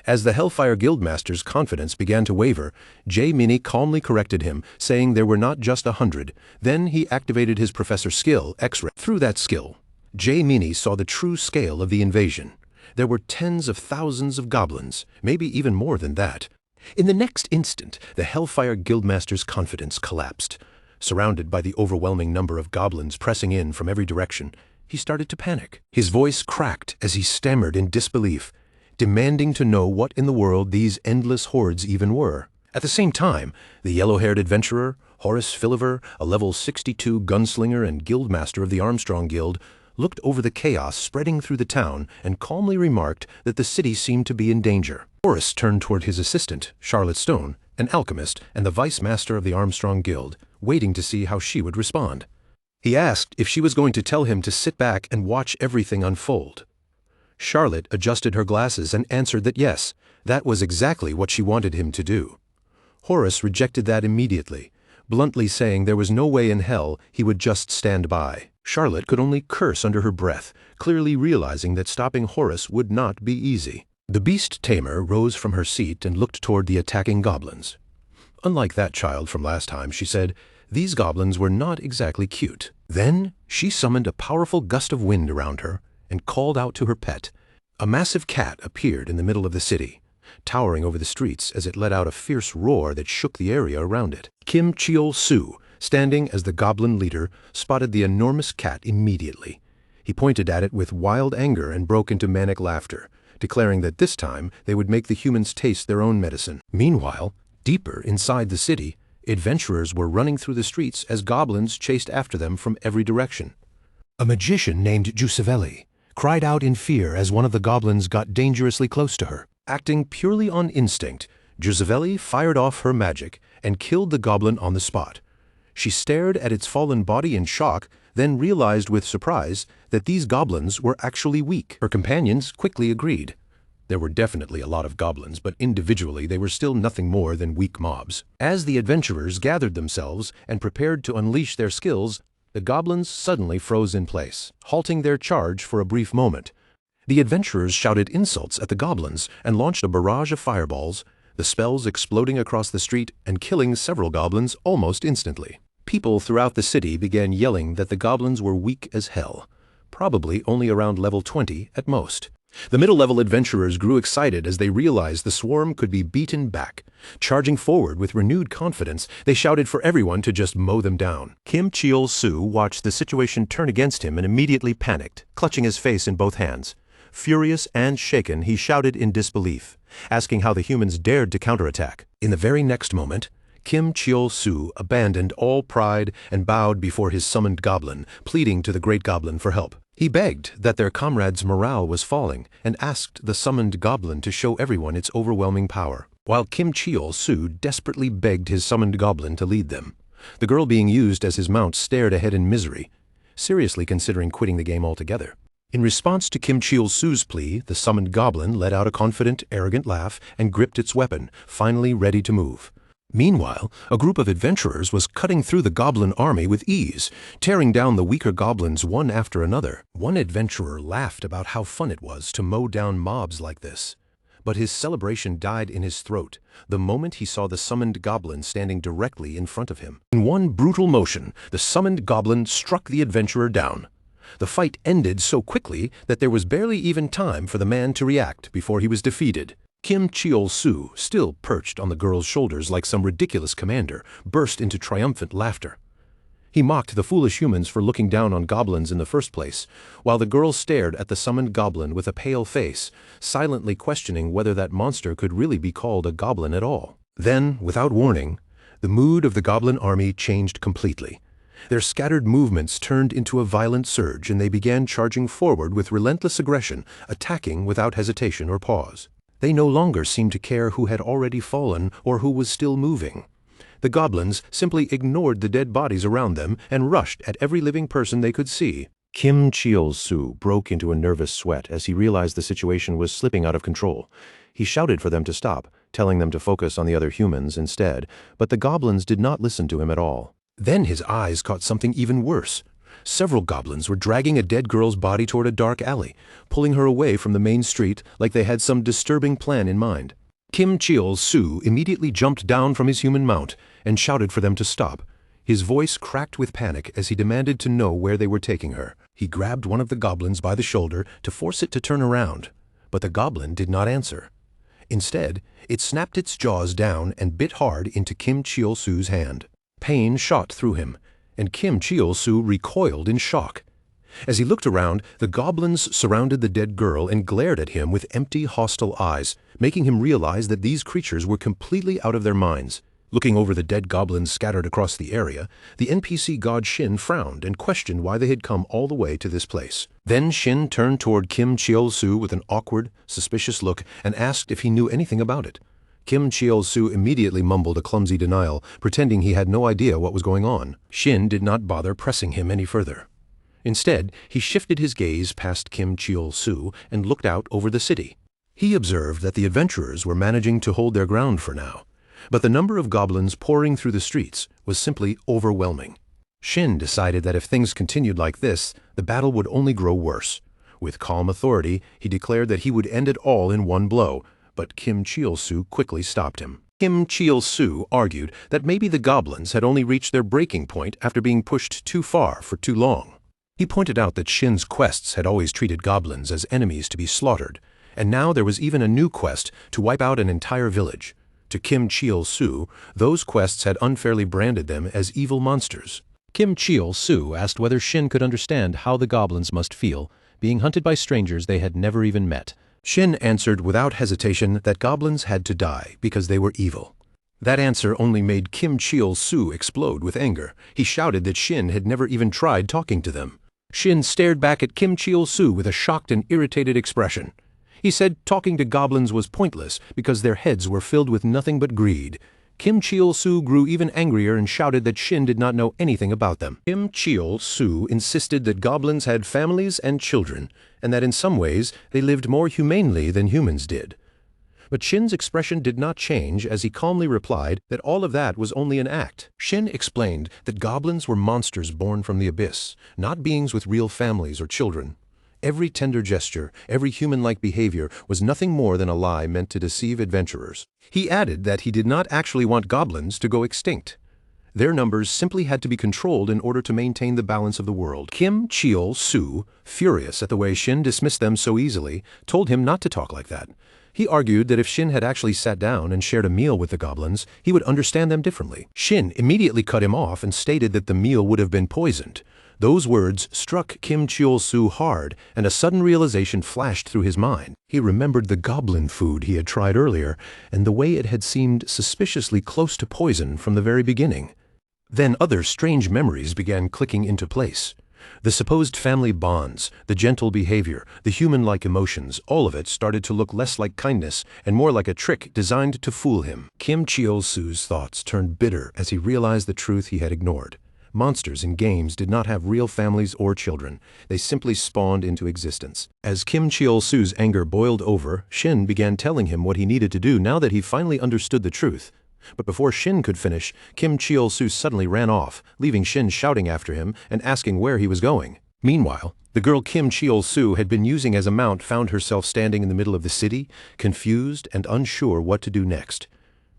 As the Hellfire Guildmaster's confidence began to waver, J. Minnie calmly corrected him, saying there were not just 100. Then he activated his Professor's skill, X-Ray. Through that skill, J. Minnie saw the true scale of the invasion. There were tens of thousands of goblins, maybe even more than that. In the next instant, the Hellfire Guildmaster's confidence collapsed. Surrounded by the overwhelming number of goblins pressing in from every direction, he started to panic. His voice cracked as he stammered in disbelief, demanding to know what in the world these endless hordes even were. At the same time, the yellow-haired adventurer, Horace Philiver, a level 62 gunslinger and guildmaster of the Armstrong Guild, looked over the chaos spreading through the town and calmly remarked that the city seemed to be in danger. Horace turned toward his assistant, Charlotte Stone, an alchemist and the vice master of the Armstrong Guild, waiting to see how she would respond. He asked if she was going to tell him to sit back and watch everything unfold. Charlotte adjusted her glasses and answered that yes, that was exactly what she wanted him to do. Horace rejected that immediately, bluntly saying there was no way in hell he would just stand by. Charlotte could only curse under her breath, clearly realizing that stopping Horace would not be easy. The beast tamer rose from her seat and looked toward the attacking goblins. Unlike that child from last time, she said, these goblins were not exactly cute. Then she summoned a powerful gust of wind around her and called out to her pet. A massive cat appeared in the middle of the city, towering over the streets as it let out a fierce roar that shook the area around it. Kim Cheol-Soo, standing as the goblin leader, spotted the enormous cat immediately. He pointed at it with wild anger and broke into manic laughter, declaring that this time they would make the humans taste their own medicine. Meanwhile, deeper inside the city, adventurers were running through the streets as goblins chased after them from every direction. A magician named Giusevelli cried out in fear as one of the goblins got dangerously close to her. Acting purely on instinct, Giusevelli fired off her magic and killed the goblin on the spot. She stared at its fallen body in shock, then realized with surprise that these goblins were actually weak. Her companions quickly agreed. There were definitely a lot of goblins, but individually they were still nothing more than weak mobs. As the adventurers gathered themselves and prepared to unleash their skills, the goblins suddenly froze in place, halting their charge for a brief moment. The adventurers shouted insults at the goblins and launched a barrage of fireballs, the spells exploding across the street and killing several goblins almost instantly. People throughout the city began yelling that the goblins were weak as hell, probably only around level 20 at most. The middle-level adventurers grew excited as they realized the swarm could be beaten back. Charging forward with renewed confidence, they shouted for everyone to just mow them down. Kim Cheol-Soo watched the situation turn against him and immediately panicked, clutching his face in both hands. Furious and shaken, he shouted in disbelief, asking how the humans dared to counterattack. In the very next moment, Kim Cheol-Soo abandoned all pride and bowed before his summoned goblin, pleading to the great goblin for help. He begged that their comrades' morale was falling and asked the summoned goblin to show everyone its overwhelming power, while Kim Cheol-Soo desperately begged his summoned goblin to lead them. The girl being used as his mount stared ahead in misery. seriously considering quitting the game altogether. In response to Kim Cheol-su's plea, the summoned goblin let out a confident, arrogant laugh and gripped its weapon, finally ready to move. Meanwhile, a group of adventurers was cutting through the goblin army with ease, tearing down the weaker goblins one after another. One adventurer laughed about how fun it was to mow down mobs like this. But his celebration died in his throat the moment he saw the summoned goblin standing directly in front of him. In one brutal motion, the summoned goblin struck the adventurer down. The fight ended so quickly that there was barely even time for the man to react before he was defeated. Kim Cheol-su, still perched on the girl's shoulders like some ridiculous commander, burst into triumphant laughter. He mocked the foolish humans for looking down on goblins in the first place, while the girl stared at the summoned goblin with a pale face, silently questioning whether that monster could really be called a goblin at all. Then, without warning, the mood of the goblin army changed completely. Their scattered movements turned into a violent surge, and they began charging forward with relentless aggression, attacking without hesitation or pause. They no longer seemed to care who had already fallen or who was still moving. The goblins simply ignored the dead bodies around them and rushed at every living person they could see. Kim Cheol-su broke into a nervous sweat as he realized the situation was slipping out of control. He shouted for them to stop, telling them to focus on the other humans instead, but the goblins did not listen to him at all. Then his eyes caught something even worse. Several goblins were dragging a dead girl's body toward a dark alley, pulling her away from the main street like they had some disturbing plan in mind. Kim Cheol-su immediately jumped down from his human mount and shouted for them to stop. His voice cracked with panic as he demanded to know where they were taking her. He grabbed one of the goblins by the shoulder to force it to turn around, but the goblin did not answer. Instead, it snapped its jaws down and bit hard into Kim Cheol-su's hand. Pain shot through him, and Kim Cheol-su recoiled in shock. As he looked around, the goblins surrounded the dead girl and glared at him with empty, hostile eyes, making him realize that these creatures were completely out of their minds. Looking over the dead goblins scattered across the area, the NPC god Shin frowned and questioned why they had come all the way to this place. Then Shin turned toward Kim Cheol-su with an awkward, suspicious look and asked if he knew anything about it. Kim Cheol-su immediately mumbled a clumsy denial, pretending he had no idea what was going on. Shin did not bother pressing him any further. Instead, he shifted his gaze past Kim Cheol-su and looked out over the city. He observed that the adventurers were managing to hold their ground for now, but the number of goblins pouring through the streets was simply overwhelming. Shin decided that if things continued like this, the battle would only grow worse. With calm authority, he declared that he would end it all in one blow, but Kim Cheol-su quickly stopped him. Kim Cheol-su argued that maybe the goblins had only reached their breaking point after being pushed too far for too long. He pointed out that Shin's quests had always treated goblins as enemies to be slaughtered, and now there was even a new quest to wipe out an entire village. To Kim Cheol-su, those quests had unfairly branded them as evil monsters. Kim Cheol-su asked whether Shin could understand how the goblins must feel, being hunted by strangers they had never even met. Shin answered without hesitation that goblins had to die because they were evil. That answer only made Kim Cheol-su explode with anger. He shouted that Shin had never even tried talking to them. Shin stared back at Kim Cheol-su with a shocked and irritated expression. He said talking to goblins was pointless because their heads were filled with nothing but greed. Kim Cheol-su grew even angrier and shouted that Shin did not know anything about them. Kim Cheol-su insisted that goblins had families and children, and that in some ways they lived more humanely than humans did. But Shin's expression did not change as he calmly replied that all of that was only an act. Shin explained that goblins were monsters born from the abyss, not beings with real families or children. Every tender gesture, every human-like behavior was nothing more than a lie meant to deceive adventurers. He added that he did not actually want goblins to go extinct. Their numbers simply had to be controlled in order to maintain the balance of the world. Kim Cheol-su, furious at the way Shin dismissed them so easily, told him not to talk like that. He argued that if Shin had actually sat down and shared a meal with the goblins, he would understand them differently. Shin immediately cut him off and stated that the meal would have been poisoned. Those words struck Kim Cheol-su hard, and a sudden realization flashed through his mind. He remembered the goblin food he had tried earlier, and the way it had seemed suspiciously close to poison from the very beginning. Then other strange memories began clicking into place. The supposed family bonds, the gentle behavior, the human-like emotions, all of it started to look less like kindness and more like a trick designed to fool him. Kim Cheol-su's thoughts turned bitter as he realized the truth he had ignored. Monsters in games did not have real families or children. They simply spawned into existence. As Kim Cheol-su's anger boiled over, Shin began telling him what he needed to do now that he finally understood the truth. But before Shin could finish, Kim Cheol-su suddenly ran off, leaving Shin shouting after him and asking where he was going. Meanwhile, the girl Kim Cheol-su had been using as a mount found herself standing in the middle of the city, confused and unsure what to do next.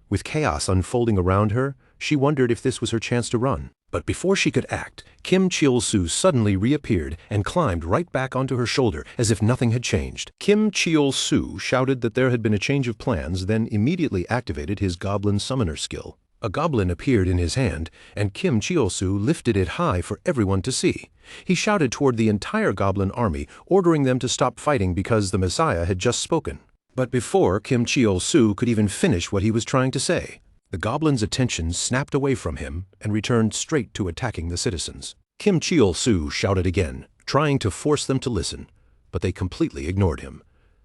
With chaos unfolding around her, she wondered if this was her chance to run. But before she could act, Kim Cheol-su suddenly reappeared and climbed right back onto her shoulder as if nothing had changed. Kim Cheol-su shouted that there had been a change of plans, then immediately activated his Goblin Summoner skill. A goblin appeared in his hand, and Kim Cheol-su lifted it high for everyone to see. He shouted toward the entire Goblin army, ordering them to stop fighting because the Messiah had just spoken. But before Kim Cheol-su could even finish what he was trying to say, the goblin's attention snapped away from him and returned straight to attacking the citizens. Kim Cheol-su shouted again, trying to force them to listen, but they completely ignored him.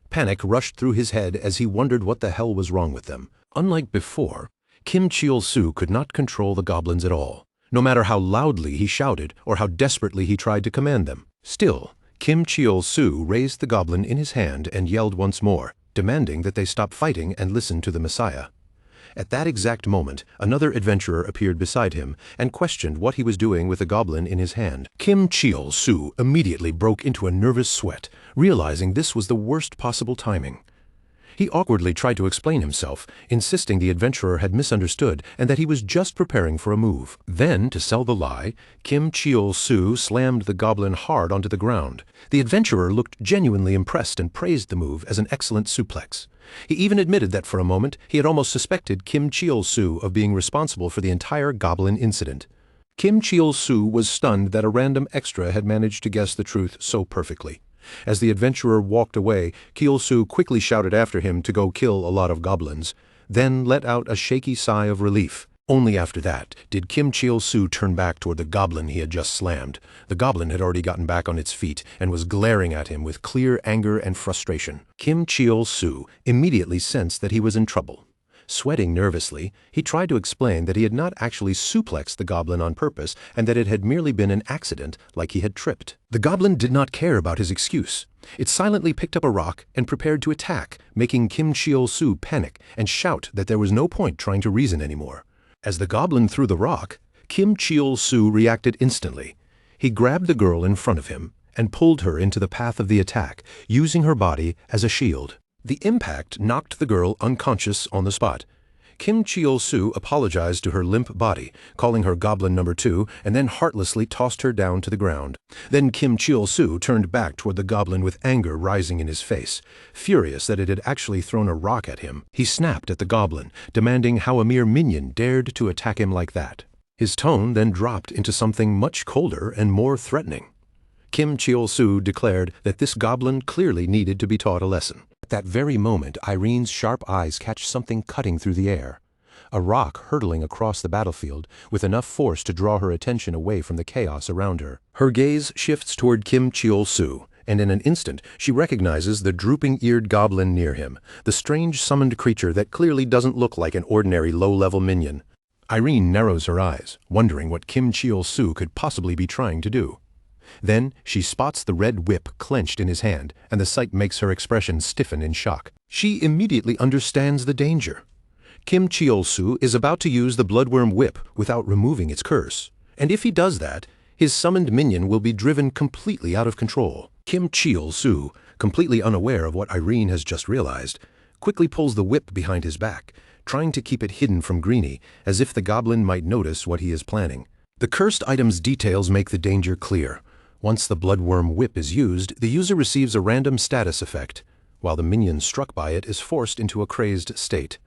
Panic rushed through his head as he wondered what the hell was wrong with them. Unlike before, Kim Cheol-su could not control the goblins at all, no matter how loudly he shouted or how desperately he tried to command them. Still, Kim Cheol-su raised the goblin in his hand and yelled once more, demanding that they stop fighting and listen to the Messiah. At that exact moment, another adventurer appeared beside him and questioned what he was doing with the goblin in his hand. Kim Cheol-su immediately broke into a nervous sweat, realizing this was the worst possible timing. He awkwardly tried to explain himself, insisting the adventurer had misunderstood and that he was just preparing for a move. Then, to sell the lie, Kim Cheol-su slammed the goblin hard onto the ground. The adventurer looked genuinely impressed and praised the move as an excellent suplex. He even admitted that for a moment he had almost suspected Kim Cheol-su of being responsible for the entire goblin incident. Kim Cheol-su was stunned that a random extra had managed to guess the truth so perfectly. As the adventurer walked away, Cheol-su quickly shouted after him to go kill a lot of goblins, then let out a shaky sigh of relief. Only after that did Kim Cheol-su turn back toward the goblin he had just slammed. The goblin had already gotten back on its feet and was glaring at him with clear anger and frustration. Kim Cheol-su immediately sensed that he was in trouble. Sweating nervously, he tried to explain that he had not actually suplexed the goblin on purpose and that it had merely been an accident, like he had tripped. The goblin did not care about his excuse. It silently picked up a rock and prepared to attack, making Kim Cheol-su panic and shout that there was no point trying to reason anymore. As the goblin threw the rock, Kim Cheol-su reacted instantly. He grabbed the girl in front of him and pulled her into the path of the attack, using her body as a shield. The impact knocked the girl unconscious on the spot. Kim Cheol-su apologized to her limp body, calling her Goblin number 2, and then heartlessly tossed her down to the ground. Then Kim Cheol-su turned back toward the goblin with anger rising in his face. Furious that it had actually thrown a rock at him, he snapped at the goblin, demanding how a mere minion dared to attack him like that. His tone then dropped into something much colder and more threatening. Kim Cheol-su declared that this goblin clearly needed to be taught a lesson. At that very moment, Irene's sharp eyes catch something cutting through the air. A rock hurtling across the battlefield with enough force to draw her attention away from the chaos around her. Her gaze shifts toward Kim Cheol-su, and in an instant she recognizes the drooping-eared goblin near him, the strange summoned creature that clearly doesn't look like an ordinary low-level minion. Irene narrows her eyes, wondering what Kim Cheol-su could possibly be trying to do. Then she spots the red whip clenched in his hand, and the sight makes her expression stiffen in shock. She immediately understands the danger. Kim Cheol-su is about to use the bloodworm whip without removing its curse, and if he does that, his summoned minion will be driven completely out of control. Kim Cheol-su, completely unaware of what Irene has just realized, quickly pulls the whip behind his back, trying to keep it hidden from Greenie, as if the goblin might notice what he is planning. The cursed item's details make the danger clear. Once the bloodworm whip is used, the user receives a random status effect, while the minion struck by it is forced into a crazed state.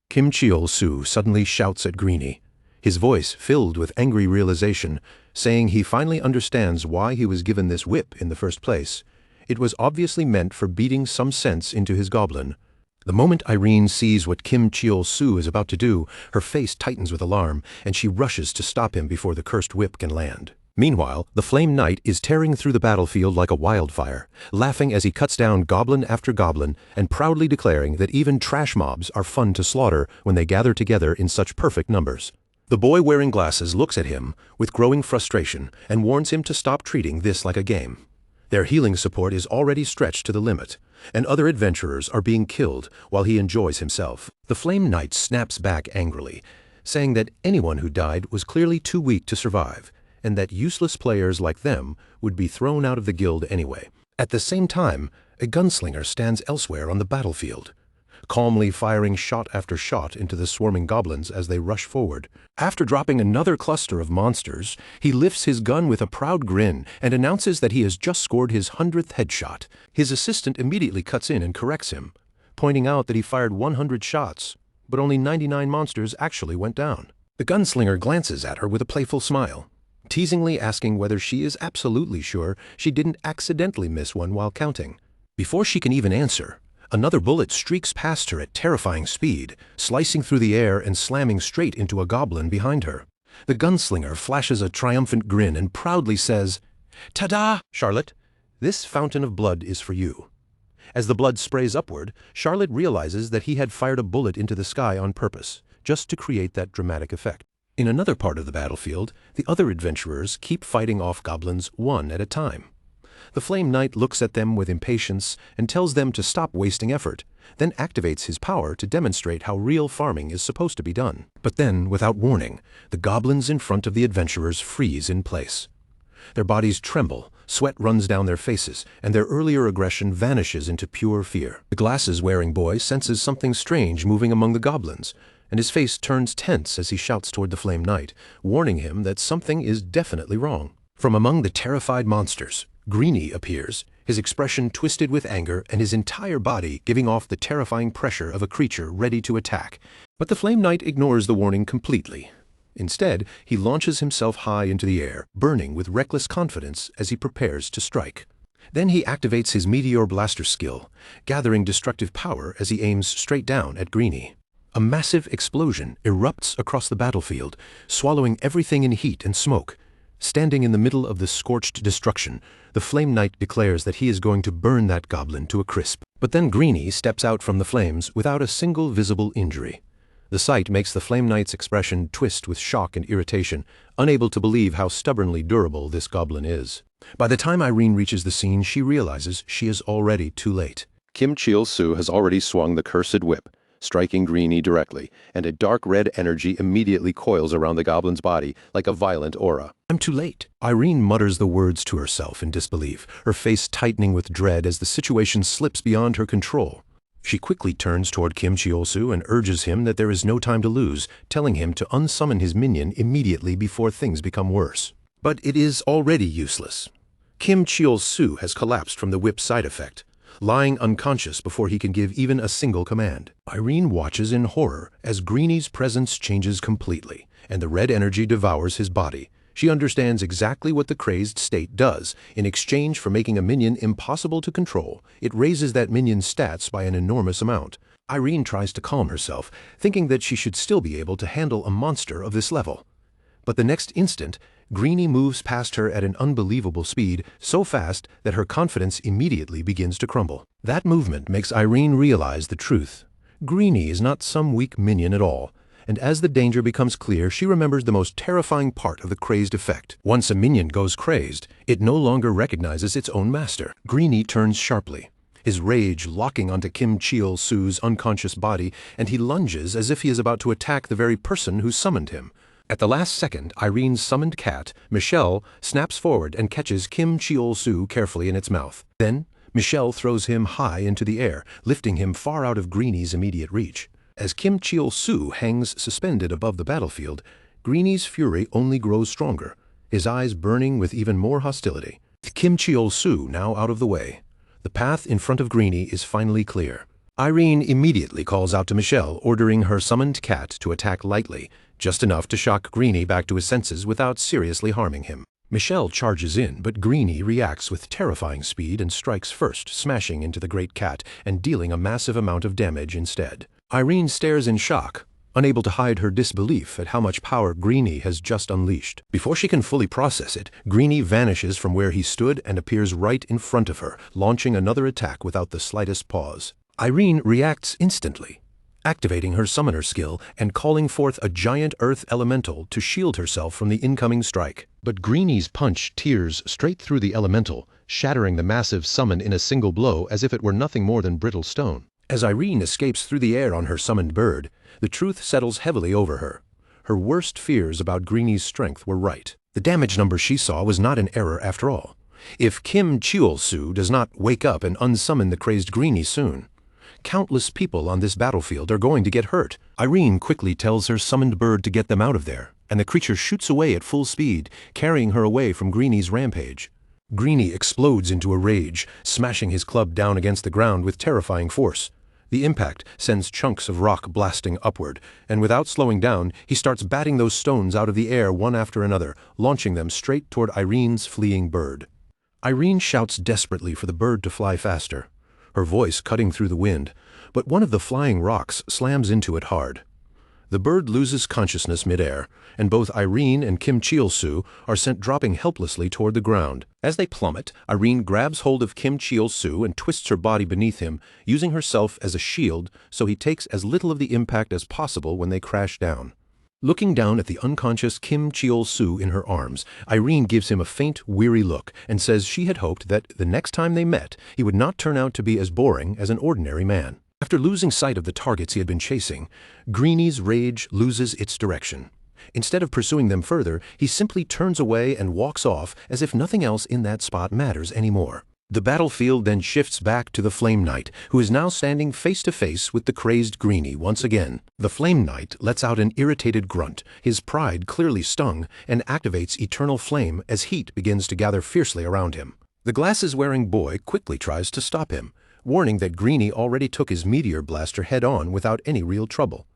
Kim Cheol-su suddenly shouts at Greenie, his voice filled with angry realization, saying he finally understands why he was given this whip in the first place. It was obviously meant for beating some sense into his goblin. The moment Irene sees what Kim Cheol-su is about to do, her face tightens with alarm, and she rushes to stop him before the cursed whip can land. Meanwhile, the Flame Knight is tearing through the battlefield like a wildfire, laughing as he cuts down goblin after goblin and proudly declaring that even trash mobs are fun to slaughter when they gather together in such perfect numbers. The boy wearing glasses looks at him with growing frustration and warns him to stop treating this like a game. Their healing support is already stretched to the limit, and other adventurers are being killed while he enjoys himself. The Flame Knight snaps back angrily, saying that anyone who died was clearly too weak to survive, and that useless players like them would be thrown out of the guild anyway. At the same time, a gunslinger stands elsewhere on the battlefield, calmly firing shot after shot into the swarming goblins as they rush forward. After dropping another cluster of monsters, he lifts his gun with a proud grin and announces that he has just scored his 100th headshot. His assistant immediately cuts in and corrects him, pointing out that he fired 100 shots, but only 99 monsters actually went down. The gunslinger glances at her with a playful smile, teasingly asking whether she is absolutely sure she didn't accidentally miss one while counting. Before she can even answer, another bullet streaks past her at terrifying speed, slicing through the air and slamming straight into a goblin behind her. The gunslinger flashes a triumphant grin and proudly says, "Ta-da! Charlotte, this fountain of blood is for you." As the blood sprays upward, Charlotte realizes that he had fired a bullet into the sky on purpose, just to create that dramatic effect. In another part of the battlefield, the other adventurers keep fighting off goblins one at a time. The Flame Knight looks at them with impatience and tells them to stop wasting effort, then activates his power to demonstrate how real farming is supposed to be done. But then, without warning, the goblins in front of the adventurers freeze in place. Their bodies tremble, sweat runs down their faces, and their earlier aggression vanishes into pure fear. The glasses-wearing boy senses something strange moving among the goblins, and his face turns tense as he shouts toward the Flame Knight, warning him that something is definitely wrong. From among the terrified monsters, Greenie appears, his expression twisted with anger and his entire body giving off the terrifying pressure of a creature ready to attack. But the Flame Knight ignores the warning completely. Instead, he launches himself high into the air, burning with reckless confidence as he prepares to strike. Then he activates his Meteor Blaster skill, gathering destructive power as he aims straight down at Greenie. A massive explosion erupts across the battlefield, swallowing everything in heat and smoke. Standing in the middle of the scorched destruction, the Flame Knight declares that he is going to burn that goblin to a crisp. But then Greenie steps out from the flames without a single visible injury. The sight makes the Flame Knight's expression twist with shock and irritation, unable to believe how stubbornly durable this goblin is. By the time Irene reaches the scene, she realizes she is already too late. Kim Chil-soo has already swung the cursed whip, striking Greenie directly, and a dark red energy immediately coils around the goblin's body like a violent aura. "I'm too late." Irene mutters the words to herself in disbelief, her face tightening with dread as the situation slips beyond her control. She quickly turns toward Kim Chil-soo and urges him that there is no time to lose, telling him to unsummon his minion immediately before things become worse. But it is already useless. Kim Chil-soo has collapsed from the whip side effect, lying unconscious before he can give even a single command. Irene watches in horror as Greenie's presence changes completely, and the red energy devours his body. She understands exactly what the crazed state does. In exchange for making a minion impossible to control, it raises that minion's stats by an enormous amount. Irene tries to calm herself, thinking that she should still be able to handle a monster of this level. But the next instant, Greenie moves past her at an unbelievable speed, so fast that her confidence immediately begins to crumble. That movement makes Irene realize the truth. Greenie is not some weak minion at all, and as the danger becomes clear, she remembers the most terrifying part of the crazed effect. Once a minion goes crazed, it no longer recognizes its own master. Greenie turns sharply, his rage locking onto Kim Chil-soo's unconscious body, and he lunges as if he is about to attack the very person who summoned him. At the last second, Irene's summoned cat, Michelle, snaps forward and catches Kim Chil-soo carefully in its mouth. Then, Michelle throws him high into the air, lifting him far out of Greenie's immediate reach. As Kim Chil-soo hangs suspended above the battlefield, Greenie's fury only grows stronger, his eyes burning with even more hostility. With Kim Chil-soo now out of the way, the path in front of Greenie is finally clear. Irene immediately calls out to Michelle, ordering her summoned cat to attack lightly, just enough to shock Greenie back to his senses without seriously harming him. Michelle charges in, but Greenie reacts with terrifying speed and strikes first, smashing into the great cat and dealing a massive amount of damage instead. Irene stares in shock, unable to hide her disbelief at how much power Greenie has just unleashed. Before she can fully process it, Greenie vanishes from where he stood and appears right in front of her, launching another attack without the slightest pause. Irene reacts instantly. activating her summoner skill and calling forth a giant earth elemental to shield herself from the incoming strike. But Greeny's punch tears straight through the elemental, shattering the massive summon in a single blow as if it were nothing more than brittle stone. As Irene escapes through the air on her summoned bird, the truth settles heavily over her. Her worst fears about Greeny's strength were right. The damage number she saw was not an error after all. If Kim Cheol-soo does not wake up and unsummon the crazed Greeny soon, countless people on this battlefield are going to get hurt. Irene quickly tells her summoned bird to get them out of there, and the creature shoots away at full speed, carrying her away from Greeny's rampage. Greeny explodes into a rage, smashing his club down against the ground with terrifying force. The impact sends chunks of rock blasting upward, and without slowing down, he starts batting those stones out of the air one after another, launching them straight toward Irene's fleeing bird. Irene shouts desperately for the bird to fly faster, her voice cutting through the wind, but one of the flying rocks slams into it hard. The bird loses consciousness midair, and both Irene and Kim Cheol-soo are sent dropping helplessly toward the ground. As they plummet, Irene grabs hold of Kim Cheol-soo and twists her body beneath him, using herself as a shield so he takes as little of the impact as possible when they crash down. Looking down at the unconscious Kim Cheol-soo in her arms, Irene gives him a faint, weary look and says she had hoped that the next time they met, he would not turn out to be as boring as an ordinary man. After losing sight of the targets he had been chasing, Greeny's rage loses its direction. Instead of pursuing them further, he simply turns away and walks off as if nothing else in that spot matters anymore. The battlefield then shifts back to the Flame Knight, who is now standing face to face with the crazed Greeny once again. The Flame Knight lets out an irritated grunt, his pride clearly stung, and activates Eternal Flame as heat begins to gather fiercely around him. The glasses-wearing boy quickly tries to stop him, warning that Greeny already took his meteor blaster head-on without any real trouble.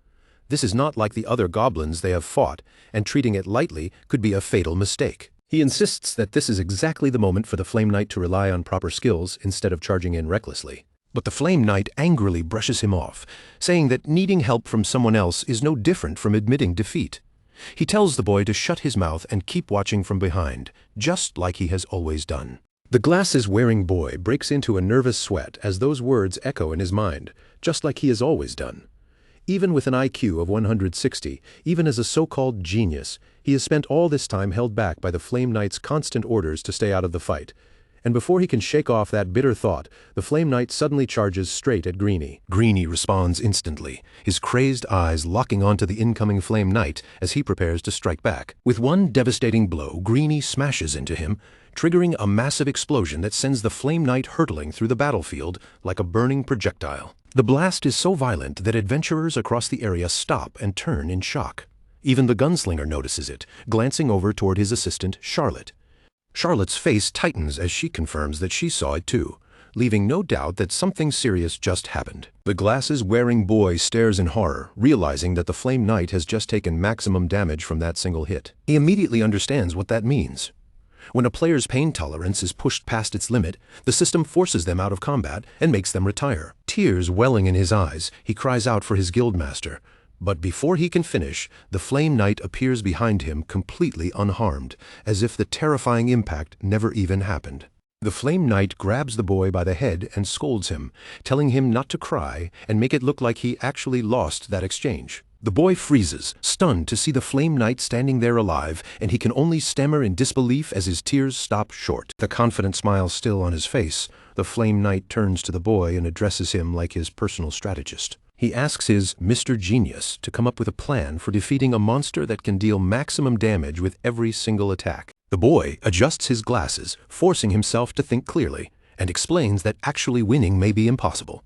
This is not like the other goblins they have fought, and treating it lightly could be a fatal mistake. He insists that this is exactly the moment for the Flame Knight to rely on proper skills instead of charging in recklessly. But the Flame Knight angrily brushes him off, saying that needing help from someone else is no different from admitting defeat. He tells the boy to shut his mouth and keep watching from behind, just like he has always done. The glasses-wearing boy breaks into a nervous sweat as those words echo in his mind, just like he has always done. Even with an IQ of 160, even as a so-called genius, he has spent all this time held back by the Flame Knight's constant orders to stay out of the fight. And before he can shake off that bitter thought, the Flame Knight suddenly charges straight at Greeny. Greeny responds instantly, his crazed eyes locking onto the incoming Flame Knight as he prepares to strike back. With one devastating blow, Greeny smashes into him, triggering a massive explosion that sends the Flame Knight hurtling through the battlefield like a burning projectile. The blast is so violent that adventurers across the area stop and turn in shock. Even the gunslinger notices it, glancing over toward his assistant, Charlotte. Charlotte's face tightens as she confirms that she saw it too, leaving no doubt that something serious just happened. The glasses-wearing boy stares in horror, realizing that the Flame Knight has just taken maximum damage from that single hit. He immediately understands what that means. When a player's pain tolerance is pushed past its limit, the system forces them out of combat and makes them retire. Tears welling in his eyes, he cries out for his guildmaster. But before he can finish, the Flame Knight appears behind him completely unharmed, as if the terrifying impact never even happened. The Flame Knight grabs the boy by the head and scolds him, telling him not to cry and make it look like he actually lost that exchange. The boy freezes, stunned to see the Flame Knight standing there alive, and he can only stammer in disbelief as his tears stop short. The confident smile still on his face, the Flame Knight turns to the boy and addresses him like his personal strategist. He asks his Mr. Genius to come up with a plan for defeating a monster that can deal maximum damage with every single attack. The boy adjusts his glasses, forcing himself to think clearly, and explains that actually winning may be impossible.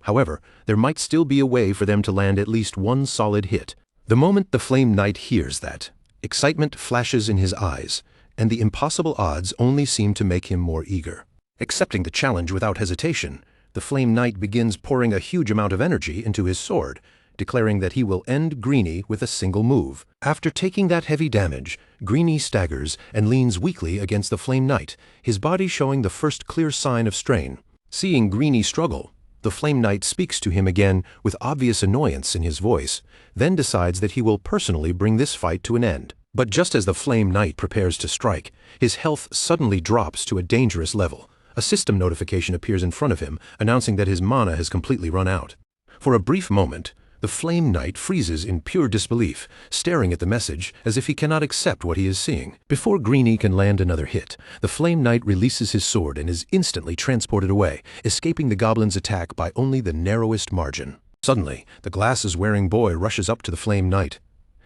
However, there might still be a way for them to land at least one solid hit. The moment the Flame Knight hears that, excitement flashes in his eyes, and the impossible odds only seem to make him more eager. Accepting the challenge without hesitation, the Flame Knight begins pouring a huge amount of energy into his sword, declaring that he will end Greeny with a single move. After taking that heavy damage, Greeny staggers and leans weakly against the Flame Knight, his body showing the first clear sign of strain. Seeing Greeny struggle, the Flame Knight speaks to him again with obvious annoyance in his voice, then decides that he will personally bring this fight to an end. But just as the Flame Knight prepares to strike, his health suddenly drops to a dangerous level. A system notification appears in front of him, announcing that his mana has completely run out. For a brief moment, The Flame Knight freezes in pure disbelief, staring at the message as if he cannot accept what he is seeing. Before Greenie can land another hit, the Flame Knight releases his sword and is instantly transported away, escaping the goblin's attack by only the narrowest margin. Suddenly, the glasses-wearing boy rushes up to the Flame Knight,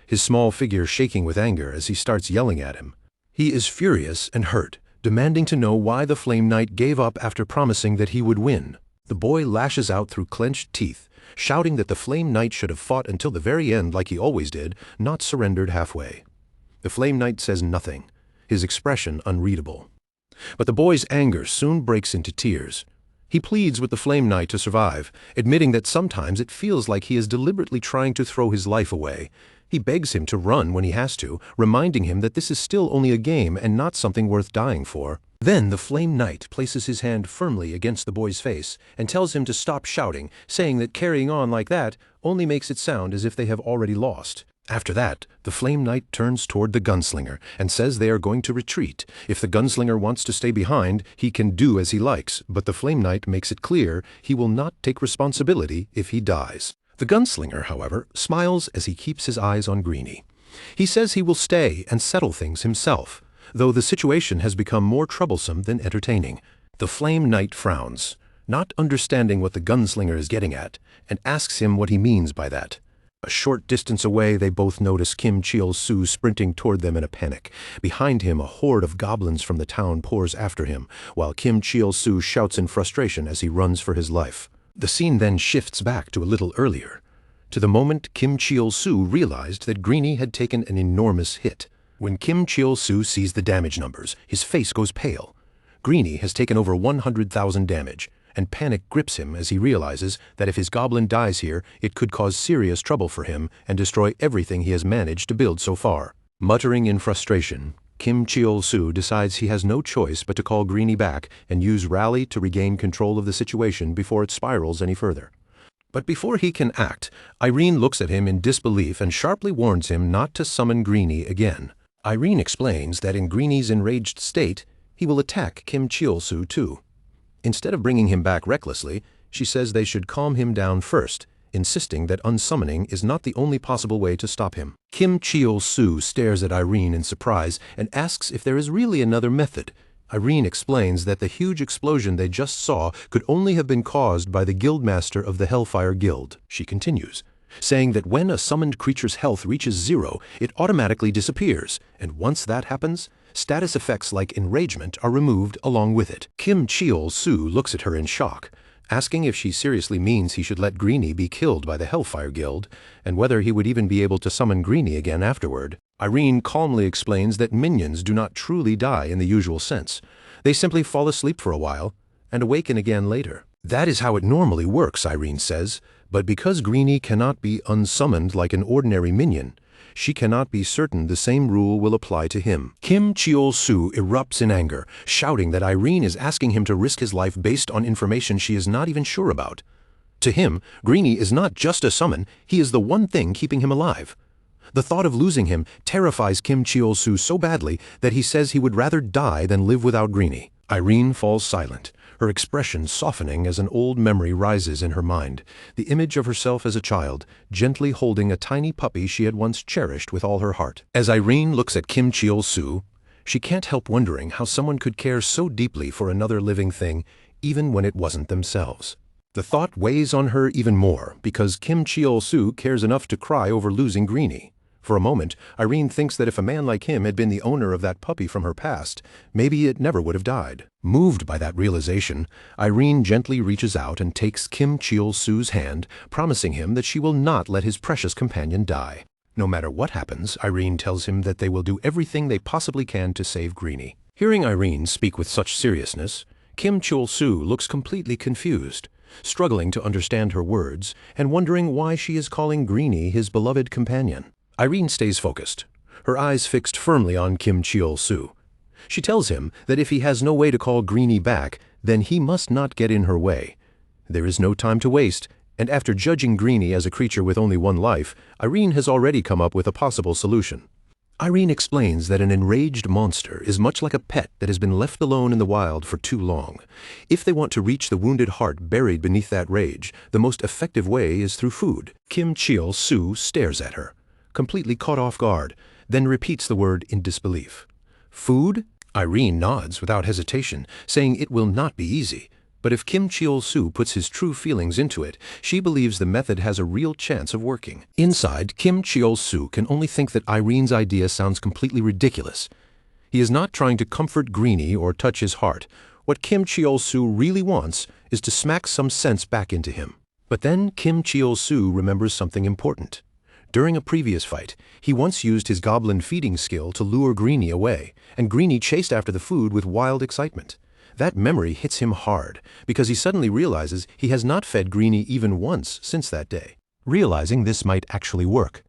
his small figure shaking with anger as he starts yelling at him. He is furious and hurt, demanding to know why the Flame Knight gave up after promising that he would win. The boy lashes out through clenched teeth, shouting that the Flame Knight should have fought until the very end like he always did, not surrendered halfway. The Flame Knight says nothing, his expression unreadable. But the boy's anger soon breaks into tears. He pleads with the Flame Knight to survive, admitting that sometimes it feels like he is deliberately trying to throw his life away. He begs him to run when he has to, reminding him that this is still only a game and not something worth dying for. Then the Flame Knight places his hand firmly against the boy's face and tells him to stop shouting, saying that carrying on like that only makes it sound as if they have already lost. After that, the Flame Knight turns toward the gunslinger and says they are going to retreat. If the gunslinger wants to stay behind, he can do as he likes, but the Flame Knight makes it clear he will not take responsibility if he dies. The gunslinger, however, smiles as he keeps his eyes on Greenie. He says he will stay and settle things himself, though the situation has become more troublesome than entertaining. The Flame Knight frowns, not understanding what the gunslinger is getting at, and asks him what he means by that. A short distance away, they both notice Kim Cheol-soo sprinting toward them in a panic. Behind him, a horde of goblins from the town pours after him, while Kim Cheol-soo shouts in frustration as he runs for his life. The scene then shifts back to a little earlier, to the moment Kim Cheol-soo realized that Greenie had taken an enormous hit. When Kim Cheol-soo sees the damage numbers, his face goes pale. Greenie has taken over 100,000 damage, and panic grips him as he realizes that if his goblin dies here, it could cause serious trouble for him and destroy everything he has managed to build so far. Muttering in frustration, Kim Cheol-soo decides he has no choice but to call Greenie back and use Rally to regain control of the situation before it spirals any further. But before he can act, Irene looks at him in disbelief and sharply warns him not to summon Greenie again. Irene explains that in Greenie's enraged state, he will attack Kim Cheol-soo too. Instead of bringing him back recklessly, she says they should calm him down first, insisting that unsummoning is not the only possible way to stop him. Kim Cheol-soo stares at Irene in surprise and asks if there is really another method. Irene explains that the huge explosion they just saw could only have been caused by the guildmaster of the Hellfire Guild. She continues, saying that when a summoned creature's health reaches 0, it automatically disappears, and once that happens, status effects like enragement are removed along with it. Kim Cheol-soo looks at her in shock, asking if she seriously means he should let Greenie be killed by the Hellfire Guild, and whether he would even be able to summon Greenie again afterward. Irene calmly explains that minions do not truly die in the usual sense. They simply fall asleep for a while, and awaken again later. That is how it normally works, Irene says, but because Greenie cannot be unsummoned like an ordinary minion, she cannot be certain the same rule will apply to him. Kim Cheol-soo erupts in anger, shouting that Irene is asking him to risk his life based on information she is not even sure about. To him, Greenie is not just a summon, he is the one thing keeping him alive. The thought of losing him terrifies Kim Cheol-soo so badly that he says he would rather die than live without Greenie. Irene falls silent, her expression softening as an old memory rises in her mind, the image of herself as a child, gently holding a tiny puppy she had once cherished with all her heart. As Irene looks at Kim Cheol-soo, she can't help wondering how someone could care so deeply for another living thing, even when it wasn't themselves. The thought weighs on her even more, because Kim Cheol-soo cares enough to cry over losing Greenie. For a moment, Irene thinks that if a man like him had been the owner of that puppy from her past, maybe it never would have died. Moved by that realization, Irene gently reaches out and takes Kim Cheol-soo's hand, promising him that she will not let his precious companion die. No matter what happens, Irene tells him that they will do everything they possibly can to save Greenie. Hearing Irene speak with such seriousness, Kim Cheol-soo looks completely confused, struggling to understand her words and wondering why she is calling Greenie his beloved companion. Irene stays focused, her eyes fixed firmly on Kim Cheol-soo. She tells him that if he has no way to call Greenie back, then he must not get in her way. There is no time to waste, and after judging Greenie as a creature with only one life, Irene has already come up with a possible solution. Irene explains that an enraged monster is much like a pet that has been left alone in the wild for too long. If they want to reach the wounded heart buried beneath that rage, the most effective way is through food. Kim Cheol-soo stares at her, completely caught off guard, then repeats the word in disbelief. Food? Irene nods without hesitation, saying it will not be easy. But if Kim Cheol-soo puts his true feelings into it, she believes the method has a real chance of working. Inside, Kim Cheol-soo can only think that Irene's idea sounds completely ridiculous. He is not trying to comfort Greenie or touch his heart. What Kim Cheol-soo really wants is to smack some sense back into him. But then Kim Cheol-soo remembers something important. During a previous fight, he once used his goblin feeding skill to lure Greenie away, and Greenie chased after the food with wild excitement. That memory hits him hard, because he suddenly realizes he has not fed Greenie even once since that day. Realizing this might actually work,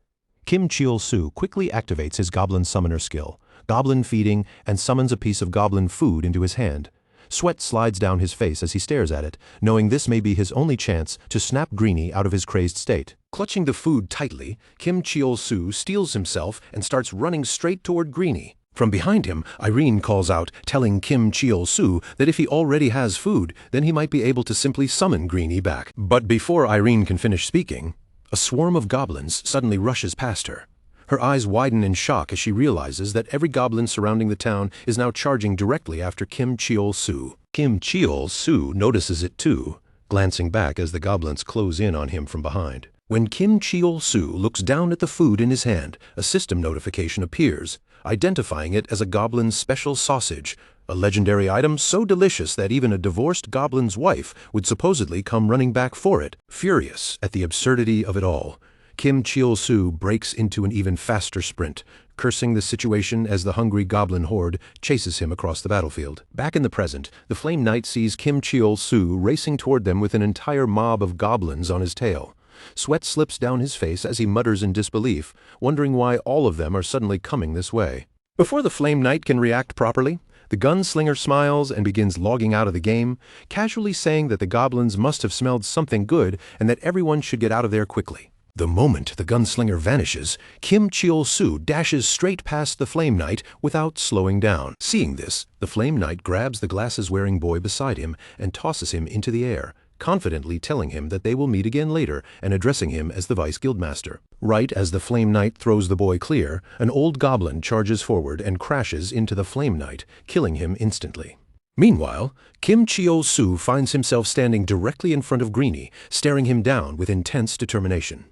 Kim Cheol-soo quickly activates his goblin summoner skill, goblin feeding, and summons a piece of goblin food into his hand. Sweat slides down his face as he stares at it, knowing this may be his only chance to snap Greenie out of his crazed state. Clutching the food tightly, Kim Cheol-soo steels himself and starts running straight toward Greenie. From behind him, Irene calls out, telling Kim Cheol-soo that if he already has food, then he might be able to simply summon Greenie back. But before Irene can finish speaking, a swarm of goblins suddenly rushes past her. Her eyes widen in shock as she realizes that every goblin surrounding the town is now charging directly after Kim Cheol-soo. Kim Cheol-soo notices it too, glancing back as the goblins close in on him from behind. When Kim Cheol-soo looks down at the food in his hand, a system notification appears, identifying it as a goblin's special sausage, a legendary item so delicious that even a divorced goblin's wife would supposedly come running back for it. Furious at the absurdity of it all, Kim Cheol-soo breaks into an even faster sprint, cursing the situation as the hungry goblin horde chases him across the battlefield. Back in the present, the Flame Knight sees Kim Cheol-soo racing toward them with an entire mob of goblins on his tail. Sweat slips down his face as he mutters in disbelief, wondering why all of them are suddenly coming this way. Before the Flame Knight can react properly, the gunslinger smiles and begins logging out of the game, casually saying that the goblins must have smelled something good and that everyone should get out of there quickly. The moment the gunslinger vanishes, Kim Cheol-soo dashes straight past the Flame Knight without slowing down. Seeing this, the Flame Knight grabs the glasses-wearing boy beside him and tosses him into the air, confidently telling him that they will meet again later and addressing him as the Vice Guildmaster. Right as the Flame Knight throws the boy clear, an old goblin charges forward and crashes into the Flame Knight, killing him instantly. Meanwhile, Kim Cheol-soo finds himself standing directly in front of Greenie, staring him down with intense determination.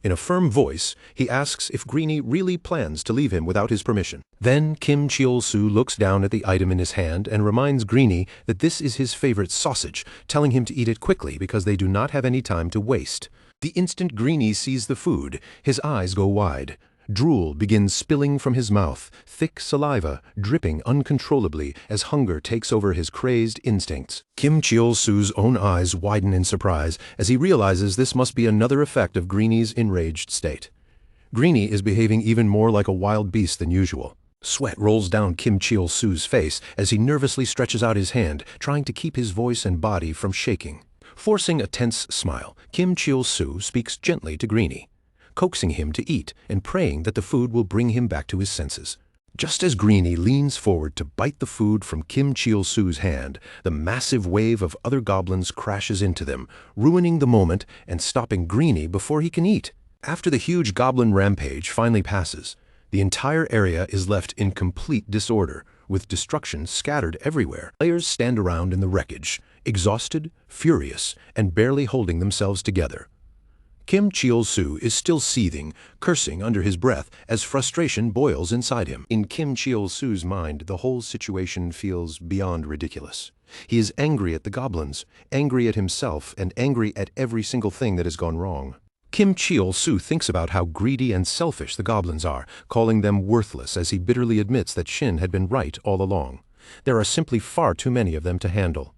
In a firm voice, he asks if Greenie really plans to leave him without his permission. Then Kim Cheol-soo looks down at the item in his hand and reminds Greenie that this is his favorite sausage, telling him to eat it quickly because they do not have any time to waste. The instant Greenie sees the food, his eyes go wide. Drool begins spilling from his mouth, thick saliva dripping uncontrollably as hunger takes over his crazed instincts. Kim Cheol-soo's own eyes widen in surprise as he realizes this must be another effect of Greenie's enraged state. Greenie is behaving even more like a wild beast than usual. Sweat rolls down Kim Cheol-soo's face as he nervously stretches out his hand, trying to keep his voice and body from shaking. Forcing a tense smile, Kim Cheol-soo speaks gently to Greenie, coaxing him to eat and praying that the food will bring him back to his senses. Just as Greenie leans forward to bite the food from Kim Cheol-soo's hand, the massive wave of other goblins crashes into them, ruining the moment and stopping Greenie before he can eat. After the huge goblin rampage finally passes, the entire area is left in complete disorder, with destruction scattered everywhere. Players stand around in the wreckage, exhausted, furious, and barely holding themselves together. Kim Cheol-soo is still seething, cursing under his breath as frustration boils inside him. In Kim Cheol-soo's mind, the whole situation feels beyond ridiculous. He is angry at the goblins, angry at himself, and angry at every single thing that has gone wrong. Kim Cheol-soo thinks about how greedy and selfish the goblins are, calling them worthless as he bitterly admits that Shin had been right all along. There are simply far too many of them to handle.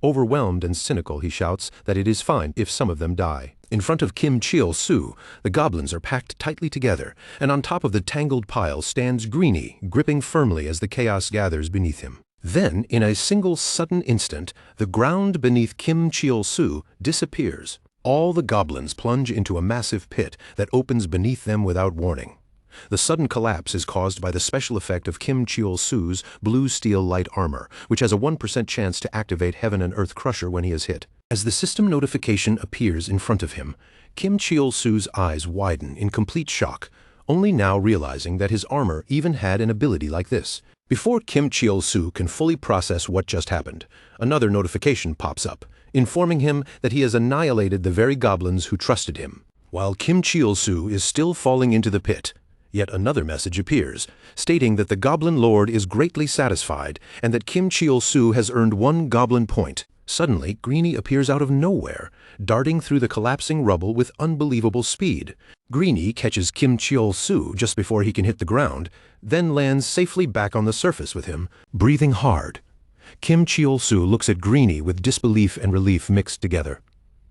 Overwhelmed and cynical, he shouts that it is fine if some of them die. In front of Kim Cheol-soo, the goblins are packed tightly together, and on top of the tangled pile stands Greenie, gripping firmly as the chaos gathers beneath him. Then, in a single sudden instant, the ground beneath Kim Cheol-soo disappears. All the goblins plunge into a massive pit that opens beneath them without warning. The sudden collapse is caused by the special effect of Kim Cheol-su's blue steel light armor, which has a 1% chance to activate Heaven and Earth Crusher when he is hit. As the system notification appears in front of him, Kim Cheol-su's eyes widen in complete shock, only now realizing that his armor even had an ability like this. Before Kim Cheol-su can fully process what just happened, another notification pops up, informing him that he has annihilated the very goblins who trusted him. While Kim Cheol-su is still falling into the pit, yet another message appears, stating that the Goblin Lord is greatly satisfied and that Kim Cheol-su has earned 1 Goblin point. Suddenly, Greenie appears out of nowhere, darting through the collapsing rubble with unbelievable speed. Greenie catches Kim Cheol-su just before he can hit the ground, then lands safely back on the surface with him, breathing hard. Kim Cheol-su looks at Greenie with disbelief and relief mixed together.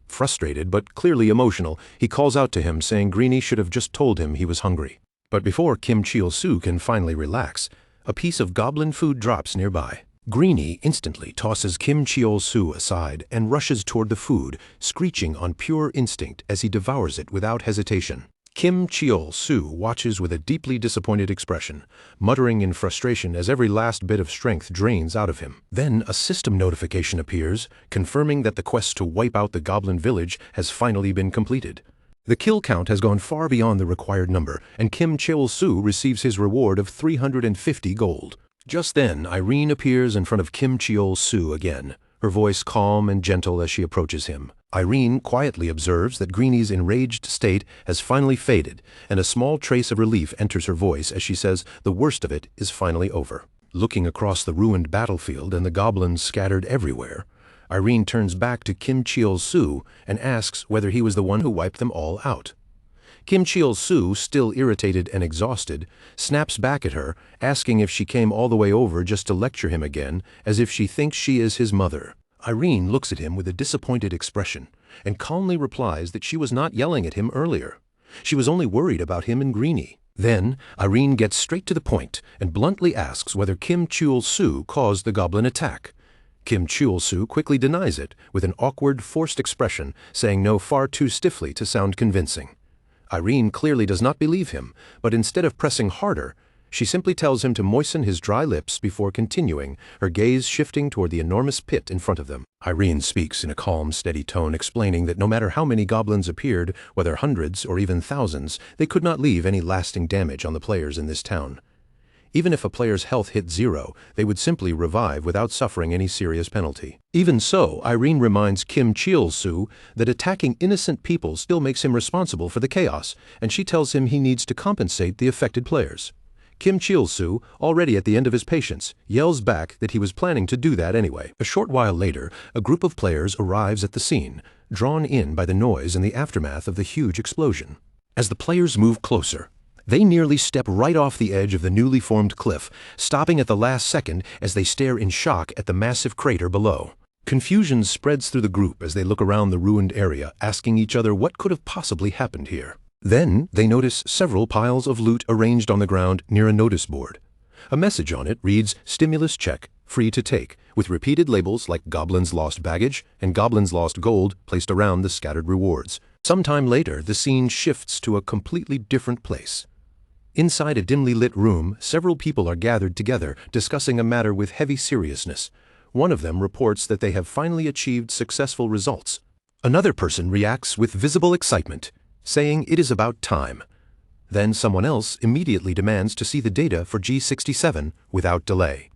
Frustrated but clearly emotional, he calls out to him, saying Greenie should have just told him he was hungry. But before Kim Cheol-su can finally relax, a piece of goblin food drops nearby. Greenie instantly tosses Kim Cheol-su aside and rushes toward the food, screeching on pure instinct as he devours it without hesitation. Kim Cheol-su watches with a deeply disappointed expression, muttering in frustration as every last bit of strength drains out of him. Then a system notification appears, confirming that the quest to wipe out the goblin village has finally been completed. The kill count has gone far beyond the required number, and Kim Cheol-su receives his reward of 350 gold. Just then, Irene appears in front of Kim Cheol-su again, her voice calm and gentle as she approaches him. Irene quietly observes that Greenie's enraged state has finally faded, and a small trace of relief enters her voice as she says the worst of it is finally over. Looking across the ruined battlefield and the goblins scattered everywhere, Irene turns back to Kim Cheol-su and asks whether he was the one who wiped them all out. Kim Cheol-su, still irritated and exhausted, snaps back at her, asking if she came all the way over just to lecture him again, as if she thinks she is his mother. Irene looks at him with a disappointed expression, and calmly replies that she was not yelling at him earlier. She was only worried about him and Greenie. Then, Irene gets straight to the point and bluntly asks whether Kim Cheol-su caused the goblin attack. Kim Cheol-su quickly denies it, with an awkward, forced expression, saying no far too stiffly to sound convincing. Irene clearly does not believe him, but instead of pressing harder, she simply tells him to moisten his dry lips before continuing, her gaze shifting toward the enormous pit in front of them. Irene speaks in a calm, steady tone, explaining that no matter how many goblins appeared, whether hundreds or even thousands, they could not leave any lasting damage on the players in this town. Even if a player's health hit 0, they would simply revive without suffering any serious penalty. Even so, Irene reminds Kim Cheol-su that attacking innocent people still makes him responsible for the chaos, and she tells him he needs to compensate the affected players. Kim Cheol-su, already at the end of his patience, yells back that he was planning to do that anyway. A short while later, a group of players arrives at the scene, drawn in by the noise and the aftermath of the huge explosion. As the players move closer, they nearly step right off the edge of the newly formed cliff, stopping at the last second as they stare in shock at the massive crater below. Confusion spreads through the group as they look around the ruined area, asking each other what could have possibly happened here. Then they notice several piles of loot arranged on the ground near a notice board. A message on it reads, "Stimulus check, free to take," with repeated labels like Goblin's Lost Baggage and Goblin's Lost Gold placed around the scattered rewards. Sometime later, the scene shifts to a completely different place. Inside a dimly lit room, several people are gathered together, discussing a matter with heavy seriousness. One of them reports that they have finally achieved successful results. Another person reacts with visible excitement, saying it is about time. Then someone else immediately demands to see the data for G67 without delay.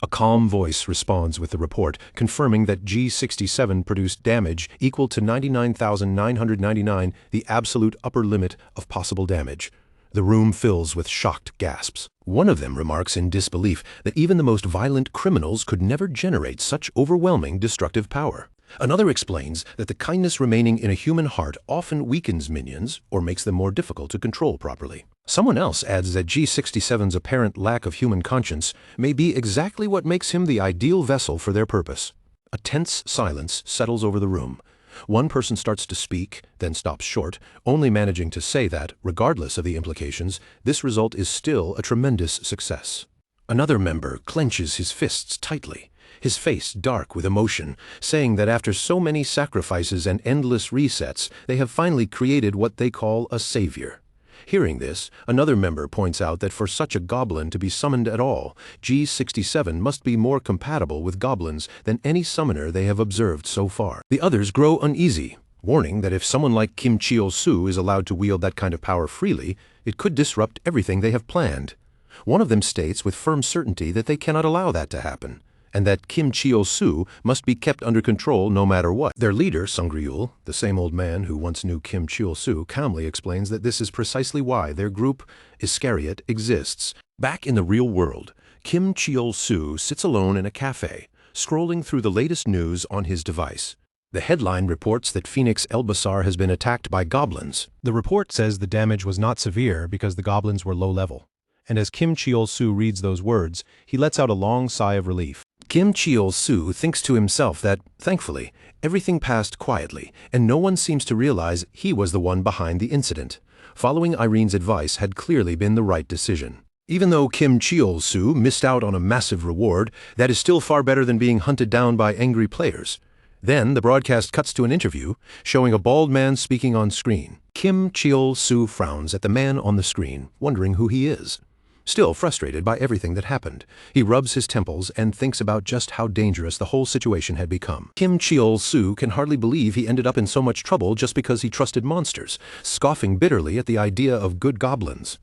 A calm voice responds with the report, confirming that G67 produced damage equal to 99,999, the absolute upper limit of possible damage. The room fills with shocked gasps. One of them remarks in disbelief that even the most violent criminals could never generate such overwhelming destructive power. Another explains that the kindness remaining in a human heart often weakens minions or makes them more difficult to control properly. Someone else adds that G67's apparent lack of human conscience may be exactly what makes him the ideal vessel for their purpose. A tense silence settles over the room. One person starts to speak, then stops short, only managing to say that, regardless of the implications, this result is still a tremendous success. Another member clenches his fists tightly, his face dark with emotion, saying that after so many sacrifices and endless resets, they have finally created what they call a savior. Hearing this, another member points out that for such a goblin to be summoned at all, G67 must be more compatible with goblins than any summoner they have observed so far. The others grow uneasy, warning that if someone like Kim Chil-soo is allowed to wield that kind of power freely, it could disrupt everything they have planned. One of them states with firm certainty that they cannot allow that to happen, and that Kim Chil-soo must be kept under control no matter what. Their leader, Sung-ryul, the same old man who once knew Kim Chil-soo, calmly explains that this is precisely why their group, Iscariot, exists. Back in the real world, Kim Chil-soo sits alone in a cafe, scrolling through the latest news on his device. The headline reports that Phoenix Elbasar has been attacked by goblins. The report says the damage was not severe because the goblins were low level. And as Kim Chil-soo reads those words, he lets out a long sigh of relief. Kim Chil-soo thinks to himself that, thankfully, everything passed quietly, and no one seems to realize he was the one behind the incident. Following Irene's advice had clearly been the right decision. Even though Kim Chil-soo missed out on a massive reward, that is still far better than being hunted down by angry players. Then the broadcast cuts to an interview, showing a bald man speaking on screen. Kim Chil-soo frowns at the man on the screen, wondering who he is. Still frustrated by everything that happened, he rubs his temples and thinks about just how dangerous the whole situation had become. Kim Chil-soo can hardly believe he ended up in so much trouble just because he trusted monsters, scoffing bitterly at the idea of good goblins.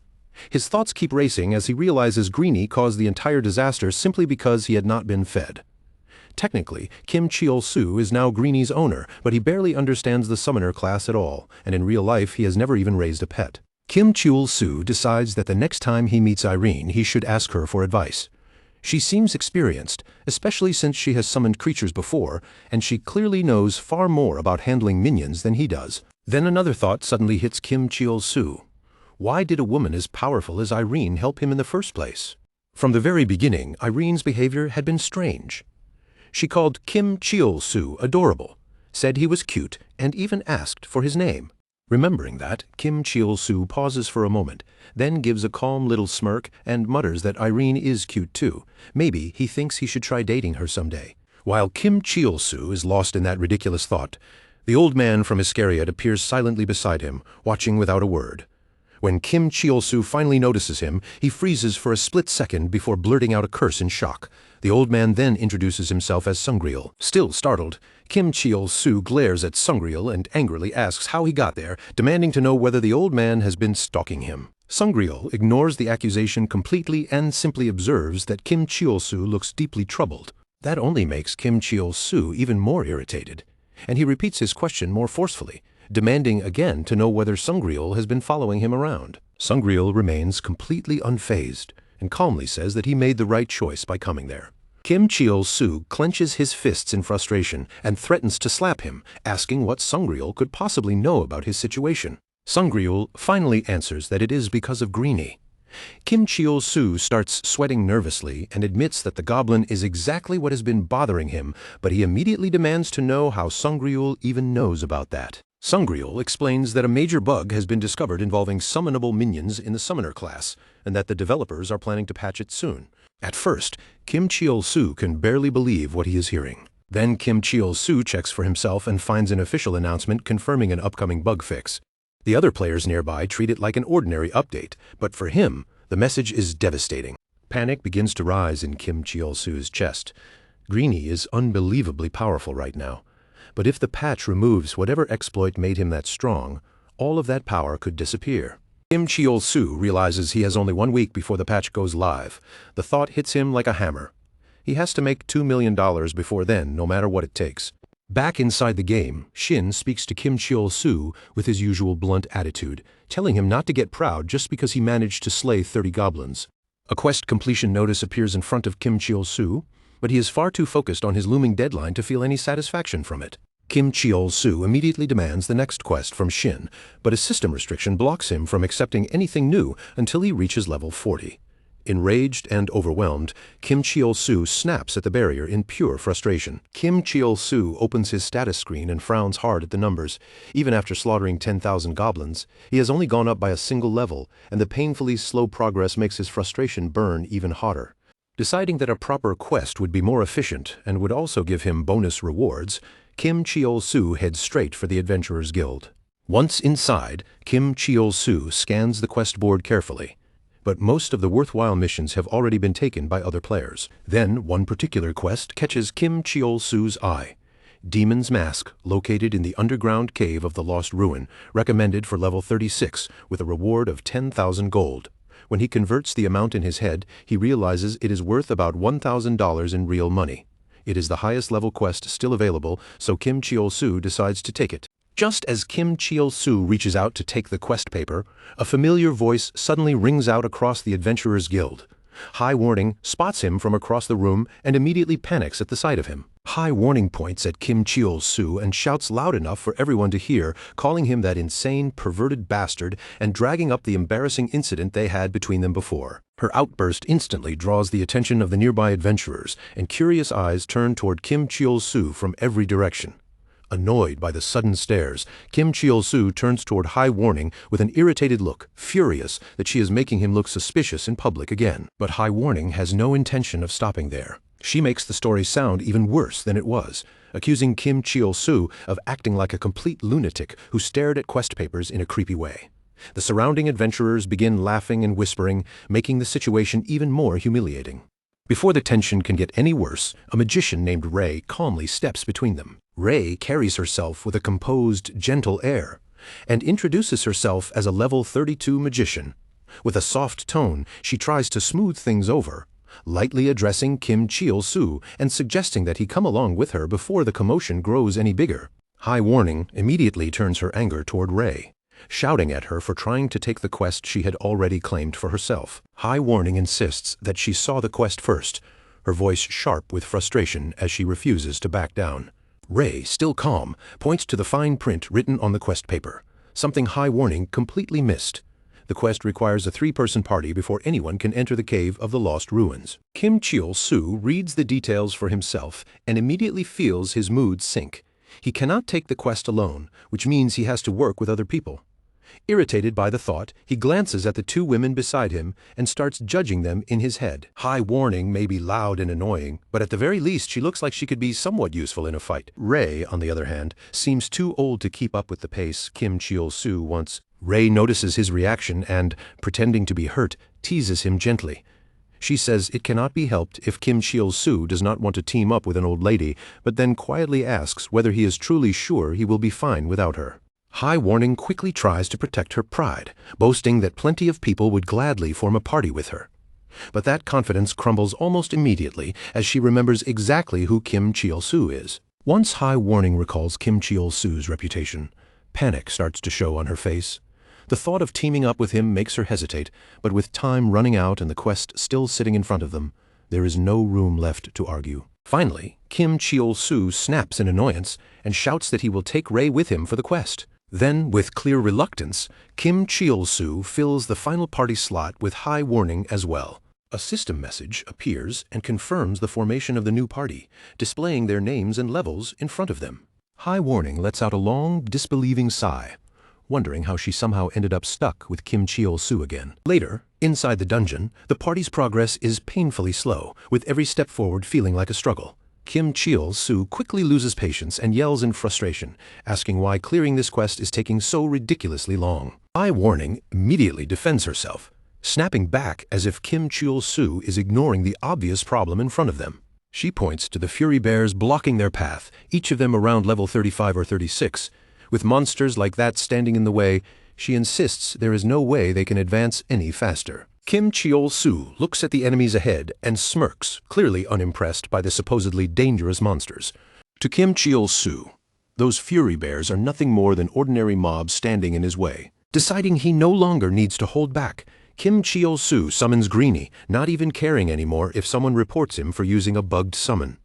His thoughts keep racing as he realizes Greenie caused the entire disaster simply because he had not been fed. Technically, Kim Chil-soo is now Greenie's owner, but he barely understands the summoner class at all, and in real life he has never even raised a pet. Kim Chil-soo decides that the next time he meets Irene, he should ask her for advice. She seems experienced, especially since she has summoned creatures before, and she clearly knows far more about handling minions than he does. Then another thought suddenly hits Kim Chil-soo. Why did a woman as powerful as Irene help him in the first place? From the very beginning, Irene's behavior had been strange. She called Kim Chil-soo adorable, said he was cute, and even asked for his name. Remembering that, Kim Chil-soo pauses for a moment, then gives a calm little smirk and mutters that Irene is cute too. Maybe he thinks he should try dating her someday. While Kim Chil-soo is lost in that ridiculous thought, the old man from Iscariot appears silently beside him, watching without a word. When Kim Chil-soo finally notices him, he freezes for a split second before blurting out a curse in shock. The old man then introduces himself as Sung-ryul. Still startled, Kim Chil-soo glares at Sung-ryul and angrily asks how he got there, demanding to know whether the old man has been stalking him. Sung-ryul ignores the accusation completely and simply observes that Kim Chil-soo looks deeply troubled. That only makes Kim Chil-soo even more irritated, and he repeats his question more forcefully, demanding again to know whether Sung-ryul has been following him around. Sung-ryul remains completely unfazed and calmly says that he made the right choice by coming there. Kim Chil-soo clenches his fists in frustration and threatens to slap him, asking what Sung-ryul could possibly know about his situation. Sung-ryul finally answers that it is because of Greenie. Kim Chil-soo starts sweating nervously and admits that the goblin is exactly what has been bothering him, but he immediately demands to know how Sung-ryul even knows about that. Sung-ryul explains that a major bug has been discovered involving summonable minions in the summoner class, and that the developers are planning to patch it soon. At first, Kim Chil-soo can barely believe what he is hearing. Then Kim Chil-soo checks for himself and finds an official announcement confirming an upcoming bug fix. The other players nearby treat it like an ordinary update, but for him, the message is devastating. Panic begins to rise in Kim Chil-soo's chest. Greenie is unbelievably powerful right now. But if the patch removes whatever exploit made him that strong, all of that power could disappear. Kim Chil-soo realizes he has only 1 week before the patch goes live. The thought hits him like a hammer. He has to make $2 million before then, no matter what it takes. Back inside the game, Shin speaks to Kim Chil-soo with his usual blunt attitude, telling him not to get proud just because he managed to slay 30 goblins. A quest completion notice appears in front of Kim Chil-soo, but he is far too focused on his looming deadline to feel any satisfaction from it. Kim Chil-soo immediately demands the next quest from Shin, but a system restriction blocks him from accepting anything new until he reaches level 40. Enraged and overwhelmed, Kim Chil-soo snaps at the barrier in pure frustration. Kim Chil-soo opens his status screen and frowns hard at the numbers. Even after slaughtering 10,000 goblins, he has only gone up by a single level, and the painfully slow progress makes his frustration burn even hotter. Deciding that a proper quest would be more efficient and would also give him bonus rewards, Kim Chil-soo heads straight for the Adventurers Guild. Once inside, Kim Cheol-soo scans the quest board carefully. But most of the worthwhile missions have already been taken by other players. Then one particular quest catches Kim Cheol-soo's eye. Demon's Mask, located in the underground cave of the Lost Ruin, recommended for level 36 with a reward of 10,000 gold. When he converts the amount in his head, he realizes it is worth about $1,000 in real money. It is the highest level quest still available, so Kim Cheol-soo decides to take it. Just as Kim Cheol-soo reaches out to take the quest paper, a familiar voice suddenly rings out across the Adventurers Guild. High Warning spots him from across the room and immediately panics at the sight of him. High Warning points at Kim Cheol-soo and shouts loud enough for everyone to hear, calling him that insane, perverted bastard and dragging up the embarrassing incident they had between them before. Her outburst instantly draws the attention of the nearby adventurers, and curious eyes turn toward Kim Cheol-soo from every direction. Annoyed by the sudden stares, Kim Cheol-soo turns toward High Warning with an irritated look, furious that she is making him look suspicious in public again. But High Warning has no intention of stopping there. She makes the story sound even worse than it was, accusing Kim Cheol-soo of acting like a complete lunatic who stared at quest papers in a creepy way. The surrounding adventurers begin laughing and whispering, making the situation even more humiliating. Before the tension can get any worse, a magician named Ray calmly steps between them. Ray carries herself with a composed, gentle air, and introduces herself as a level 32 magician. With a soft tone, she tries to smooth things over, lightly addressing Kim Cheol-soo and suggesting that he come along with her before the commotion grows any bigger. High Warning immediately turns her anger toward Ray, shouting at her for trying to take the quest she had already claimed for herself. High Warning insists that she saw the quest first, her voice sharp with frustration as she refuses to back down. Ray, still calm, points to the fine print written on the quest paper, something High Warning completely missed. The quest requires a 3-person party before anyone can enter the cave of the Lost Ruins. Kim Cheol-soo reads the details for himself and immediately feels his mood sink. He cannot take the quest alone, which means he has to work with other people. Irritated by the thought, he glances at the 2 women beside him and starts judging them in his head. High Warning may be loud and annoying, but at the very least she looks like she could be somewhat useful in a fight. Ray, on the other hand, seems too old to keep up with the pace Kim Cheol-soo wants. Ray notices his reaction and, pretending to be hurt, teases him gently. She says it cannot be helped if Kim Cheol-soo does not want to team up with an old lady, but then quietly asks whether he is truly sure he will be fine without her. High Warning quickly tries to protect her pride, boasting that plenty of people would gladly form a party with her. But that confidence crumbles almost immediately as she remembers exactly who Kim Cheol-soo is. Once High Warning recalls Kim Cheol-soo's reputation, panic starts to show on her face. The thought of teaming up with him makes her hesitate, but with time running out and the quest still sitting in front of them, there is no room left to argue. Finally, Kim Cheol-soo snaps in annoyance and shouts that he will take Ray with him for the quest. Then, with clear reluctance, Kim Cheol-soo fills the final party slot with High Warning as well. A system message appears and confirms the formation of the new party, displaying their names and levels in front of them. High Warning lets out a long, disbelieving sigh, wondering how she somehow ended up stuck with Kim Cheol-soo again. Later, inside the dungeon, the party's progress is painfully slow, with every step forward feeling like a struggle. Kim Cheol-soo quickly loses patience and yells in frustration, asking why clearing this quest is taking so ridiculously long. High Warning immediately defends herself, snapping back as if Kim Cheol-soo is ignoring the obvious problem in front of them. She points to the Fury Bears blocking their path, each of them around level 35 or 36. With monsters like that standing in the way, she insists there is no way they can advance any faster. Kim Cheol-soo looks at the enemies ahead and smirks, clearly unimpressed by the supposedly dangerous monsters. To Kim Cheol-soo, those Fury Bears are nothing more than ordinary mobs standing in his way. Deciding he no longer needs to hold back, Kim Cheol-soo summons Greenie, not even caring anymore if someone reports him for using a bugged summon.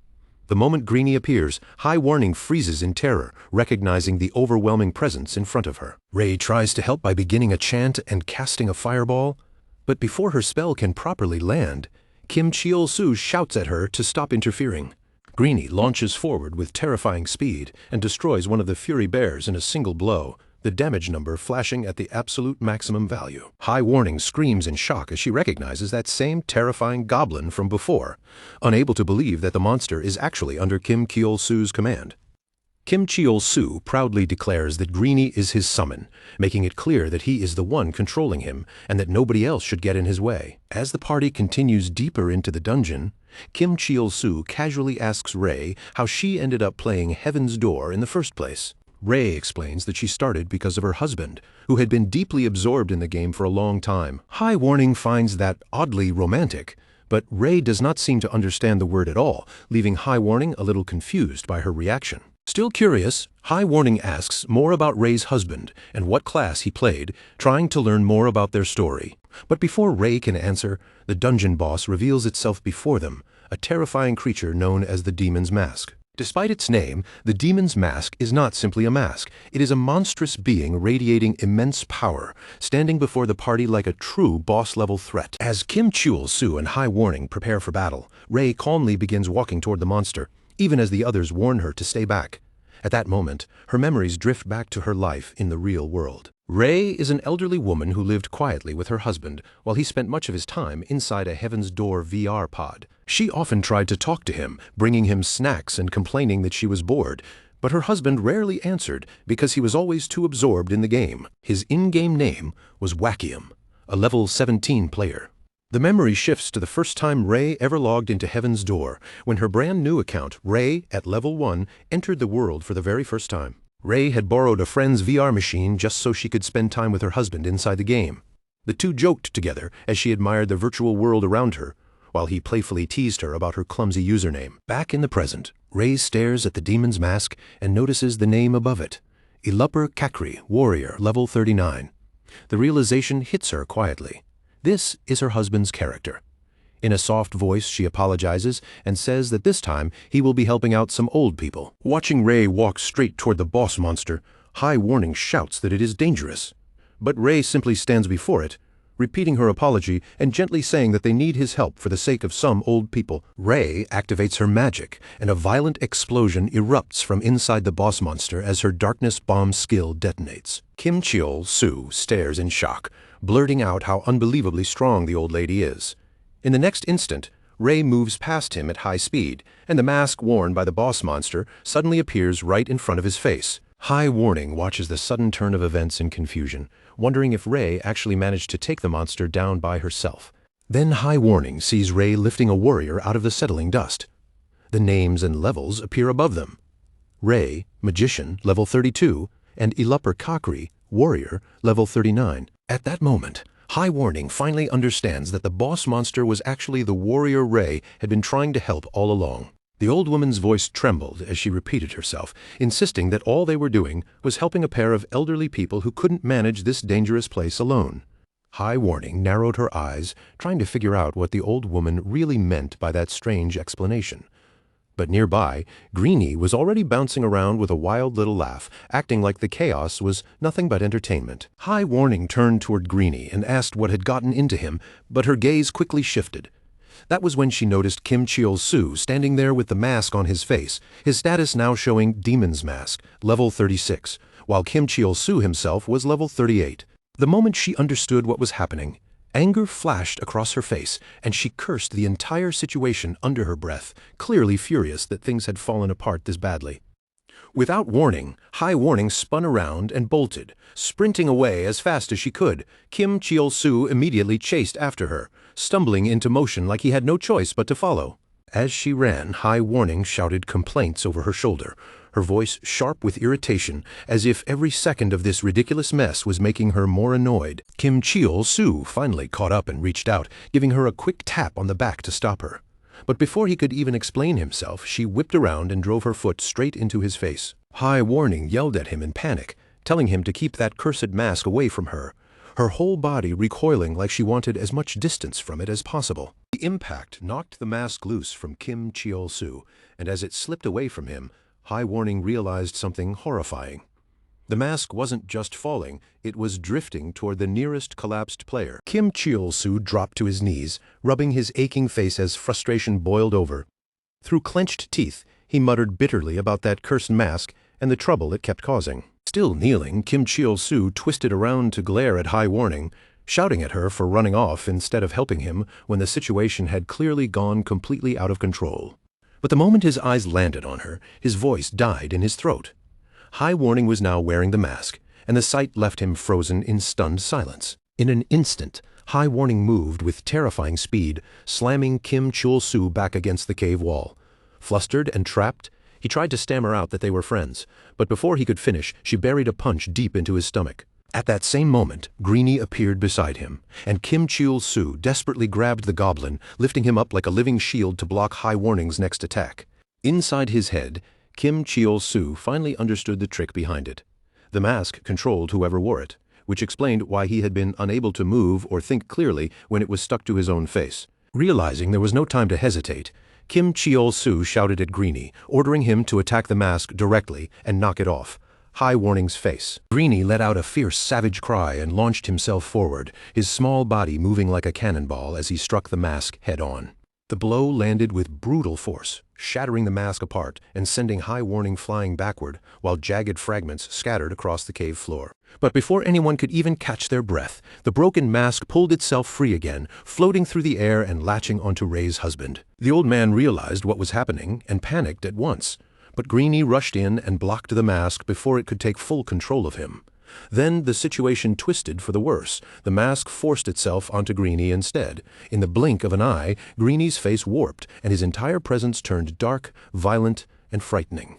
The moment Greenie appears, High Warning freezes in terror, recognizing the overwhelming presence in front of her. Ray tries to help by beginning a chant and casting a fireball, but before her spell can properly land, Kim Cheol-soo shouts at her to stop interfering. Greenie launches forward with terrifying speed and destroys one of the Fury Bears in a single blow, the damage number flashing at the absolute maximum value. High Warning screams in shock as she recognizes that same terrifying Goblin from before, unable to believe that the monster is actually under Kim Cheol-soo's command. Kim Cheol-soo proudly declares that Greenie is his summon, making it clear that he is the one controlling him and that nobody else should get in his way. As the party continues deeper into the dungeon, Kim Cheol-soo casually asks Ray how she ended up playing Heaven's Door in the first place. Ray explains that she started because of her husband, who had been deeply absorbed in the game for a long time. High Warning finds that oddly romantic, but Ray does not seem to understand the word at all, leaving High Warning a little confused by her reaction. Still curious, High Warning asks more about Ray's husband and what class he played, trying to learn more about their story. But before Ray can answer, the dungeon boss reveals itself before them, a terrifying creature known as the Demon's Mask. Despite its name, the Demon's Mask is not simply a mask. It is a monstrous being radiating immense power, standing before the party like a true boss-level threat. As Kim Cheol-soo and High Warning prepare for battle, Ray calmly begins walking toward the monster, even as the others warn her to stay back. At that moment, her memories drift back to her life in the real world. Ray is an elderly woman who lived quietly with her husband while he spent much of his time inside a Heaven's Door VR pod. She often tried to talk to him, bringing him snacks and complaining that she was bored, but her husband rarely answered because he was always too absorbed in the game. His in-game name was Wackium, a level 17 player. The memory shifts to the first time Ray ever logged into Heaven's Door, when her brand new account, Ray at level 1, entered the world for the very first time. Ray had borrowed a friend's VR machine just so she could spend time with her husband inside the game. The two joked together as she admired the virtual world around her, while he playfully teased her about her clumsy username. Back in the present, Ray stares at the Demon's Mask and notices the name above it, Ilupper Kakri, Warrior, level 39. The realization hits her quietly. This is her husband's character. In a soft voice, she apologizes and says that this time he will be helping out some old people. Watching Ray walk straight toward the boss monster, High Warning shouts that it is dangerous. But Ray simply stands before it, repeating her apology and gently saying that they need his help for the sake of some old people. Ray activates her magic, and a violent explosion erupts from inside the boss monster as her darkness bomb skill detonates. Kim Cheol-soo stares in shock, blurting out how unbelievably strong the old lady is. In the next instant, Ray moves past him at high speed, and the mask worn by the boss monster suddenly appears right in front of his face. High Warning watches the sudden turn of events in confusion, wondering if Ray actually managed to take the monster down by herself. Then High Warning sees Ray lifting a warrior out of the settling dust. The names and levels appear above them. Ray, Magician, level 32, and Ilupper Kakri, Warrior, level 39. At that moment, High Warning finally understands that the boss monster was actually the warrior Ray had been trying to help all along. The old woman's voice trembled as she repeated herself, insisting that all they were doing was helping a pair of elderly people who couldn't manage this dangerous place alone. High Warning narrowed her eyes, trying to figure out what the old woman really meant by that strange explanation. But nearby, Greenie was already bouncing around with a wild little laugh, acting like the chaos was nothing but entertainment. High Warning turned toward Greenie and asked what had gotten into him, but her gaze quickly shifted. That was when she noticed Kim Cheol-soo standing there with the mask on his face, his status now showing Demon's Mask, level 36, while Kim Cheol-soo himself was level 38. The moment she understood what was happening, anger flashed across her face, and she cursed the entire situation under her breath, clearly furious that things had fallen apart this badly. Without warning, High Warning spun around and bolted, sprinting away as fast as she could. Kim Cheol-soo immediately chased after her, stumbling into motion like he had no choice but to follow. As she ran, High Warning shouted complaints over her shoulder, her voice sharp with irritation, as if every second of this ridiculous mess was making her more annoyed. Kim Cheol-soo finally caught up and reached out, giving her a quick tap on the back to stop her. But before he could even explain himself, she whipped around and drove her foot straight into his face. High Warning yelled at him in panic, telling him to keep that cursed mask away from her, her whole body recoiling like she wanted as much distance from it as possible. The impact knocked the mask loose from Kim Cheol-soo, and as it slipped away from him, High Warning realized something horrifying. The mask wasn't just falling, it was drifting toward the nearest collapsed player. Kim Cheol-soo dropped to his knees, rubbing his aching face as frustration boiled over. Through clenched teeth, he muttered bitterly about that cursed mask and the trouble it kept causing. Still kneeling, Kim Cheol-soo twisted around to glare at High Warning, shouting at her for running off instead of helping him when the situation had clearly gone completely out of control. But the moment his eyes landed on her, his voice died in his throat. High Warning was now wearing the mask, and the sight left him frozen in stunned silence. In an instant, High Warning moved with terrifying speed, slamming Kim Chul-soo back against the cave wall. Flustered and trapped, he tried to stammer out that they were friends, but before he could finish, she buried a punch deep into his stomach. At that same moment, Greenie appeared beside him, and Kim Chul-soo desperately grabbed the goblin, lifting him up like a living shield to block High Warning's next attack. Inside his head, Kim Chul-soo finally understood the trick behind it. The mask controlled whoever wore it, which explained why he had been unable to move or think clearly when it was stuck to his own face. Realizing there was no time to hesitate, Kim Chul-soo shouted at Greenie, ordering him to attack the mask directly and knock it off High Warning's face. Greenie let out a fierce, savage cry and launched himself forward, his small body moving like a cannonball as he struck the mask head-on. The blow landed with brutal force, shattering the mask apart and sending High Warning flying backward, while jagged fragments scattered across the cave floor. But before anyone could even catch their breath, the broken mask pulled itself free again, floating through the air and latching onto Ray's husband. The old man realized what was happening and panicked at once, but Greenie rushed in and blocked the mask before it could take full control of him. Then the situation twisted for the worse. The mask forced itself onto Greenie instead. In the blink of an eye, Greenie's face warped, and his entire presence turned dark, violent, and frightening.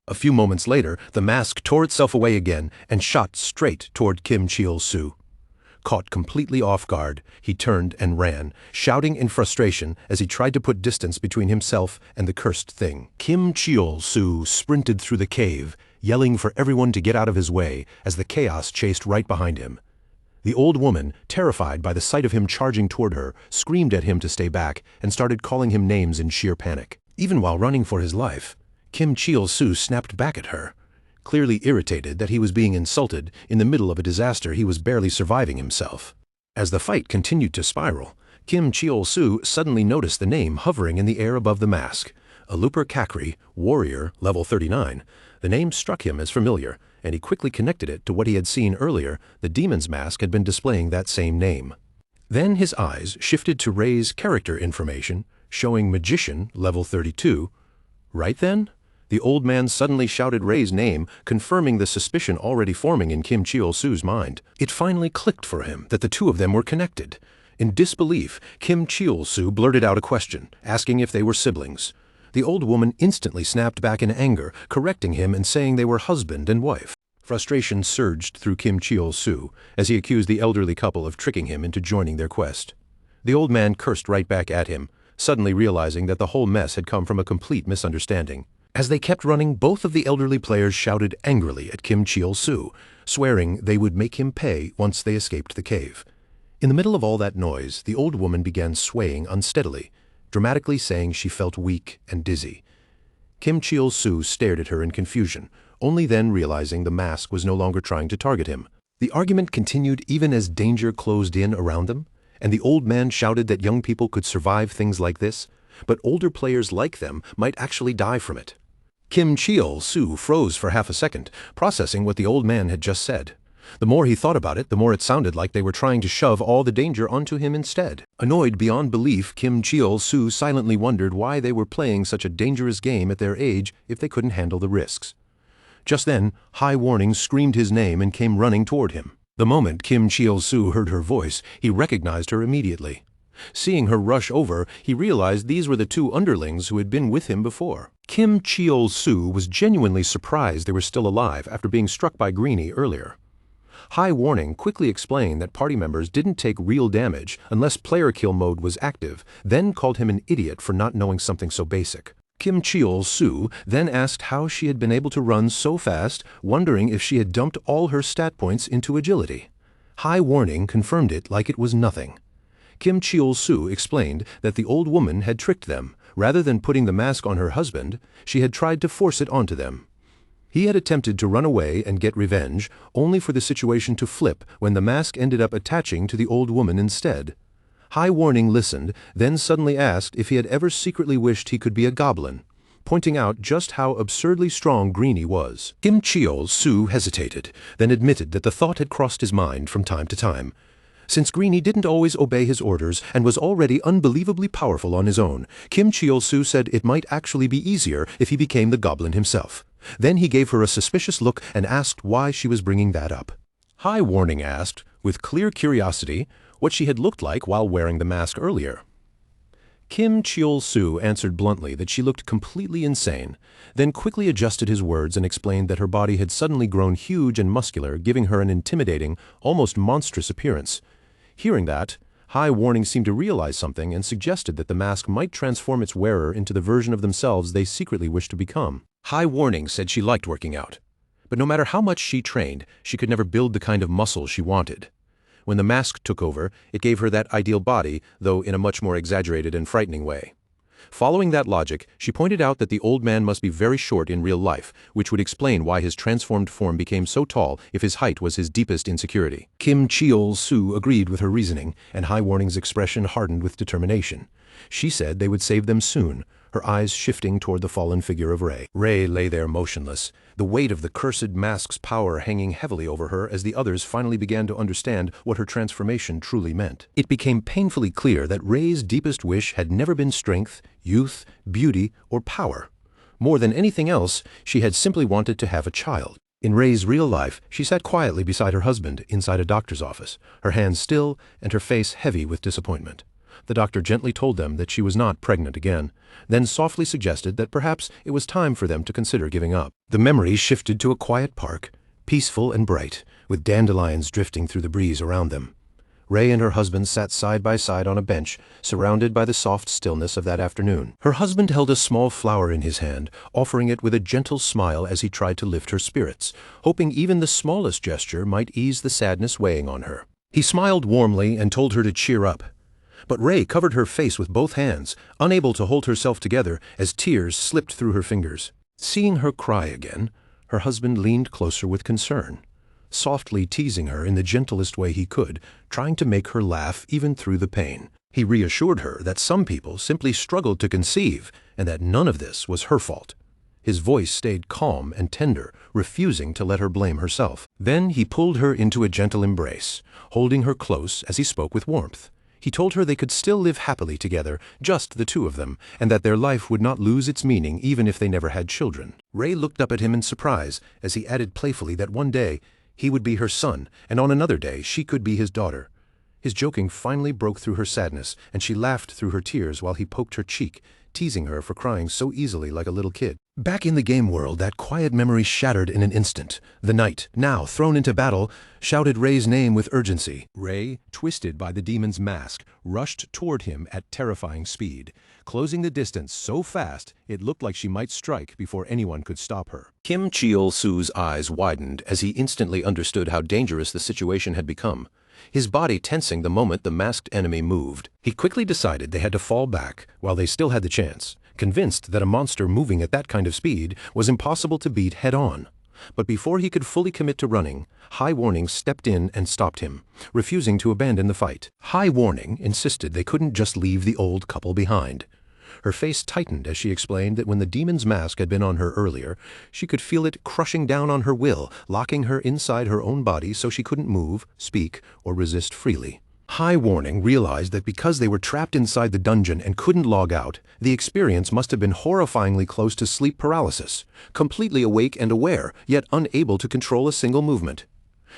A few moments later, the mask tore itself away again and shot straight toward Kim Chul-soo. Caught completely off guard, he turned and ran, shouting in frustration as he tried to put distance between himself and the cursed thing. Kim Chul-soo sprinted through the cave, yelling for everyone to get out of his way as the chaos chased right behind him. The old woman, terrified by the sight of him charging toward her, screamed at him to stay back and started calling him names in sheer panic. Even while running for his life, Kim Chul-soo snapped back at her, clearly irritated that he was being insulted in the middle of a disaster he was barely surviving himself. As the fight continued to spiral, Kim Chul-soo suddenly noticed the name hovering in the air above the mask. Alupur Kakri, warrior, level 39. The name struck him as familiar, and he quickly connected it to what he had seen earlier. The demon's mask had been displaying that same name. Then his eyes shifted to Ray's character information, showing magician, level 32. Right then? The old man suddenly shouted Ray's name, confirming the suspicion already forming in Kim Chul-soo's mind. It finally clicked for him that the two of them were connected. In disbelief, Kim Chul-soo blurted out a question, asking if they were siblings. The old woman instantly snapped back in anger, correcting him and saying they were husband and wife. Frustration surged through Kim Chul-soo as he accused the elderly couple of tricking him into joining their quest. The old man cursed right back at him, suddenly realizing that the whole mess had come from a complete misunderstanding. As they kept running, both of the elderly players shouted angrily at Kim Chul-soo, swearing they would make him pay once they escaped the cave. In the middle of all that noise, the old woman began swaying unsteadily, dramatically saying she felt weak and dizzy. Kim Chul-soo stared at her in confusion, only then realizing the mask was no longer trying to target him. The argument continued even as danger closed in around them, and the old man shouted that young people could survive things like this, but older players like them might actually die from it. Kim Chul-soo froze for half a second, processing what the old man had just said. The more he thought about it, the more it sounded like they were trying to shove all the danger onto him instead. Annoyed beyond belief, Kim Chul-soo silently wondered why they were playing such a dangerous game at their age if they couldn't handle the risks. Just then, High Warning screamed his name and came running toward him. The moment Kim Chul-soo heard her voice, he recognized her immediately. Seeing her rush over, he realized these were the two underlings who had been with him before. Kim Chul-soo was genuinely surprised they were still alive after being struck by Greenie earlier. High Warning quickly explained that party members didn't take real damage unless player kill mode was active, then called him an idiot for not knowing something so basic. Kim Chul-soo then asked how she had been able to run so fast, wondering if she had dumped all her stat points into agility. High Warning confirmed it like it was nothing. Kim Chul-soo explained that the old woman had tricked them. Rather than putting the mask on her husband, she had tried to force it onto them. He had attempted to run away and get revenge, only for the situation to flip when the mask ended up attaching to the old woman instead. High Warning listened, then suddenly asked if he had ever secretly wished he could be a goblin, pointing out just how absurdly strong Greenie was. Kim Chul-soo hesitated, then admitted that the thought had crossed his mind from time to time. Since Greenie didn't always obey his orders and was already unbelievably powerful on his own, Kim Cheol-soo said it might actually be easier if he became the Goblin himself. Then he gave her a suspicious look and asked why she was bringing that up. High Warning asked, with clear curiosity, what she had looked like while wearing the mask earlier. Kim Cheol-soo answered bluntly that she looked completely insane, then quickly adjusted his words and explained that her body had suddenly grown huge and muscular, giving her an intimidating, almost monstrous appearance. Hearing that, High Warning seemed to realize something and suggested that the mask might transform its wearer into the version of themselves they secretly wished to become. High Warning said she liked working out, but no matter how much she trained, she could never build the kind of muscle she wanted. When the mask took over, it gave her that ideal body, though in a much more exaggerated and frightening way. Following that logic, she pointed out that the old man must be very short in real life, which would explain why his transformed form became so tall if his height was his deepest insecurity. Kim Cheol-soo agreed with her reasoning, and High Warning's expression hardened with determination. She said they would save them soon, her eyes shifting toward the fallen figure of Ray. Ray lay there motionless, the weight of the cursed mask's power hanging heavily over her as the others finally began to understand what her transformation truly meant. It became painfully clear that Ray's deepest wish had never been strength, youth, beauty, or power. More than anything else, she had simply wanted to have a child. In Ray's real life, she sat quietly beside her husband inside a doctor's office, her hands still and her face heavy with disappointment. The doctor gently told them that she was not pregnant again, then softly suggested that perhaps it was time for them to consider giving up. The memory shifted to a quiet park, peaceful and bright, with dandelions drifting through the breeze around them. Ray and her husband sat side by side on a bench, surrounded by the soft stillness of that afternoon. Her husband held a small flower in his hand, offering it with a gentle smile as he tried to lift her spirits, hoping even the smallest gesture might ease the sadness weighing on her. He smiled warmly and told her to cheer up. But Ray covered her face with both hands, unable to hold herself together as tears slipped through her fingers. Seeing her cry again, her husband leaned closer with concern, softly teasing her in the gentlest way he could, trying to make her laugh even through the pain. He reassured her that some people simply struggled to conceive and that none of this was her fault. His voice stayed calm and tender, refusing to let her blame herself. Then he pulled her into a gentle embrace, holding her close as he spoke with warmth. He told her they could still live happily together, just the two of them, and that their life would not lose its meaning even if they never had children. Ray looked up at him in surprise as he added playfully that one day he would be her son, and on another day she could be his daughter. His joking finally broke through her sadness, and she laughed through her tears while he poked her cheek, teasing her for crying so easily like a little kid. Back in the game world, that quiet memory shattered in an instant. The knight, now thrown into battle, shouted Ray's name with urgency. Ray, twisted by the demon's mask, rushed toward him at terrifying speed, closing the distance so fast it looked like she might strike before anyone could stop her. Kim Cheol-soo's eyes widened as he instantly understood how dangerous the situation had become, his body tensing the moment the masked enemy moved. He quickly decided they had to fall back while they still had the chance, convinced that a monster moving at that kind of speed was impossible to beat head-on. But before he could fully commit to running, High Warning stepped in and stopped him, refusing to abandon the fight. High Warning insisted they couldn't just leave the old couple behind. Her face tightened as she explained that when the demon's mask had been on her earlier, she could feel it crushing down on her will, locking her inside her own body so she couldn't move, speak, or resist freely. High Warning realized that because they were trapped inside the dungeon and couldn't log out, the experience must have been horrifyingly close to sleep paralysis, completely awake and aware, yet unable to control a single movement.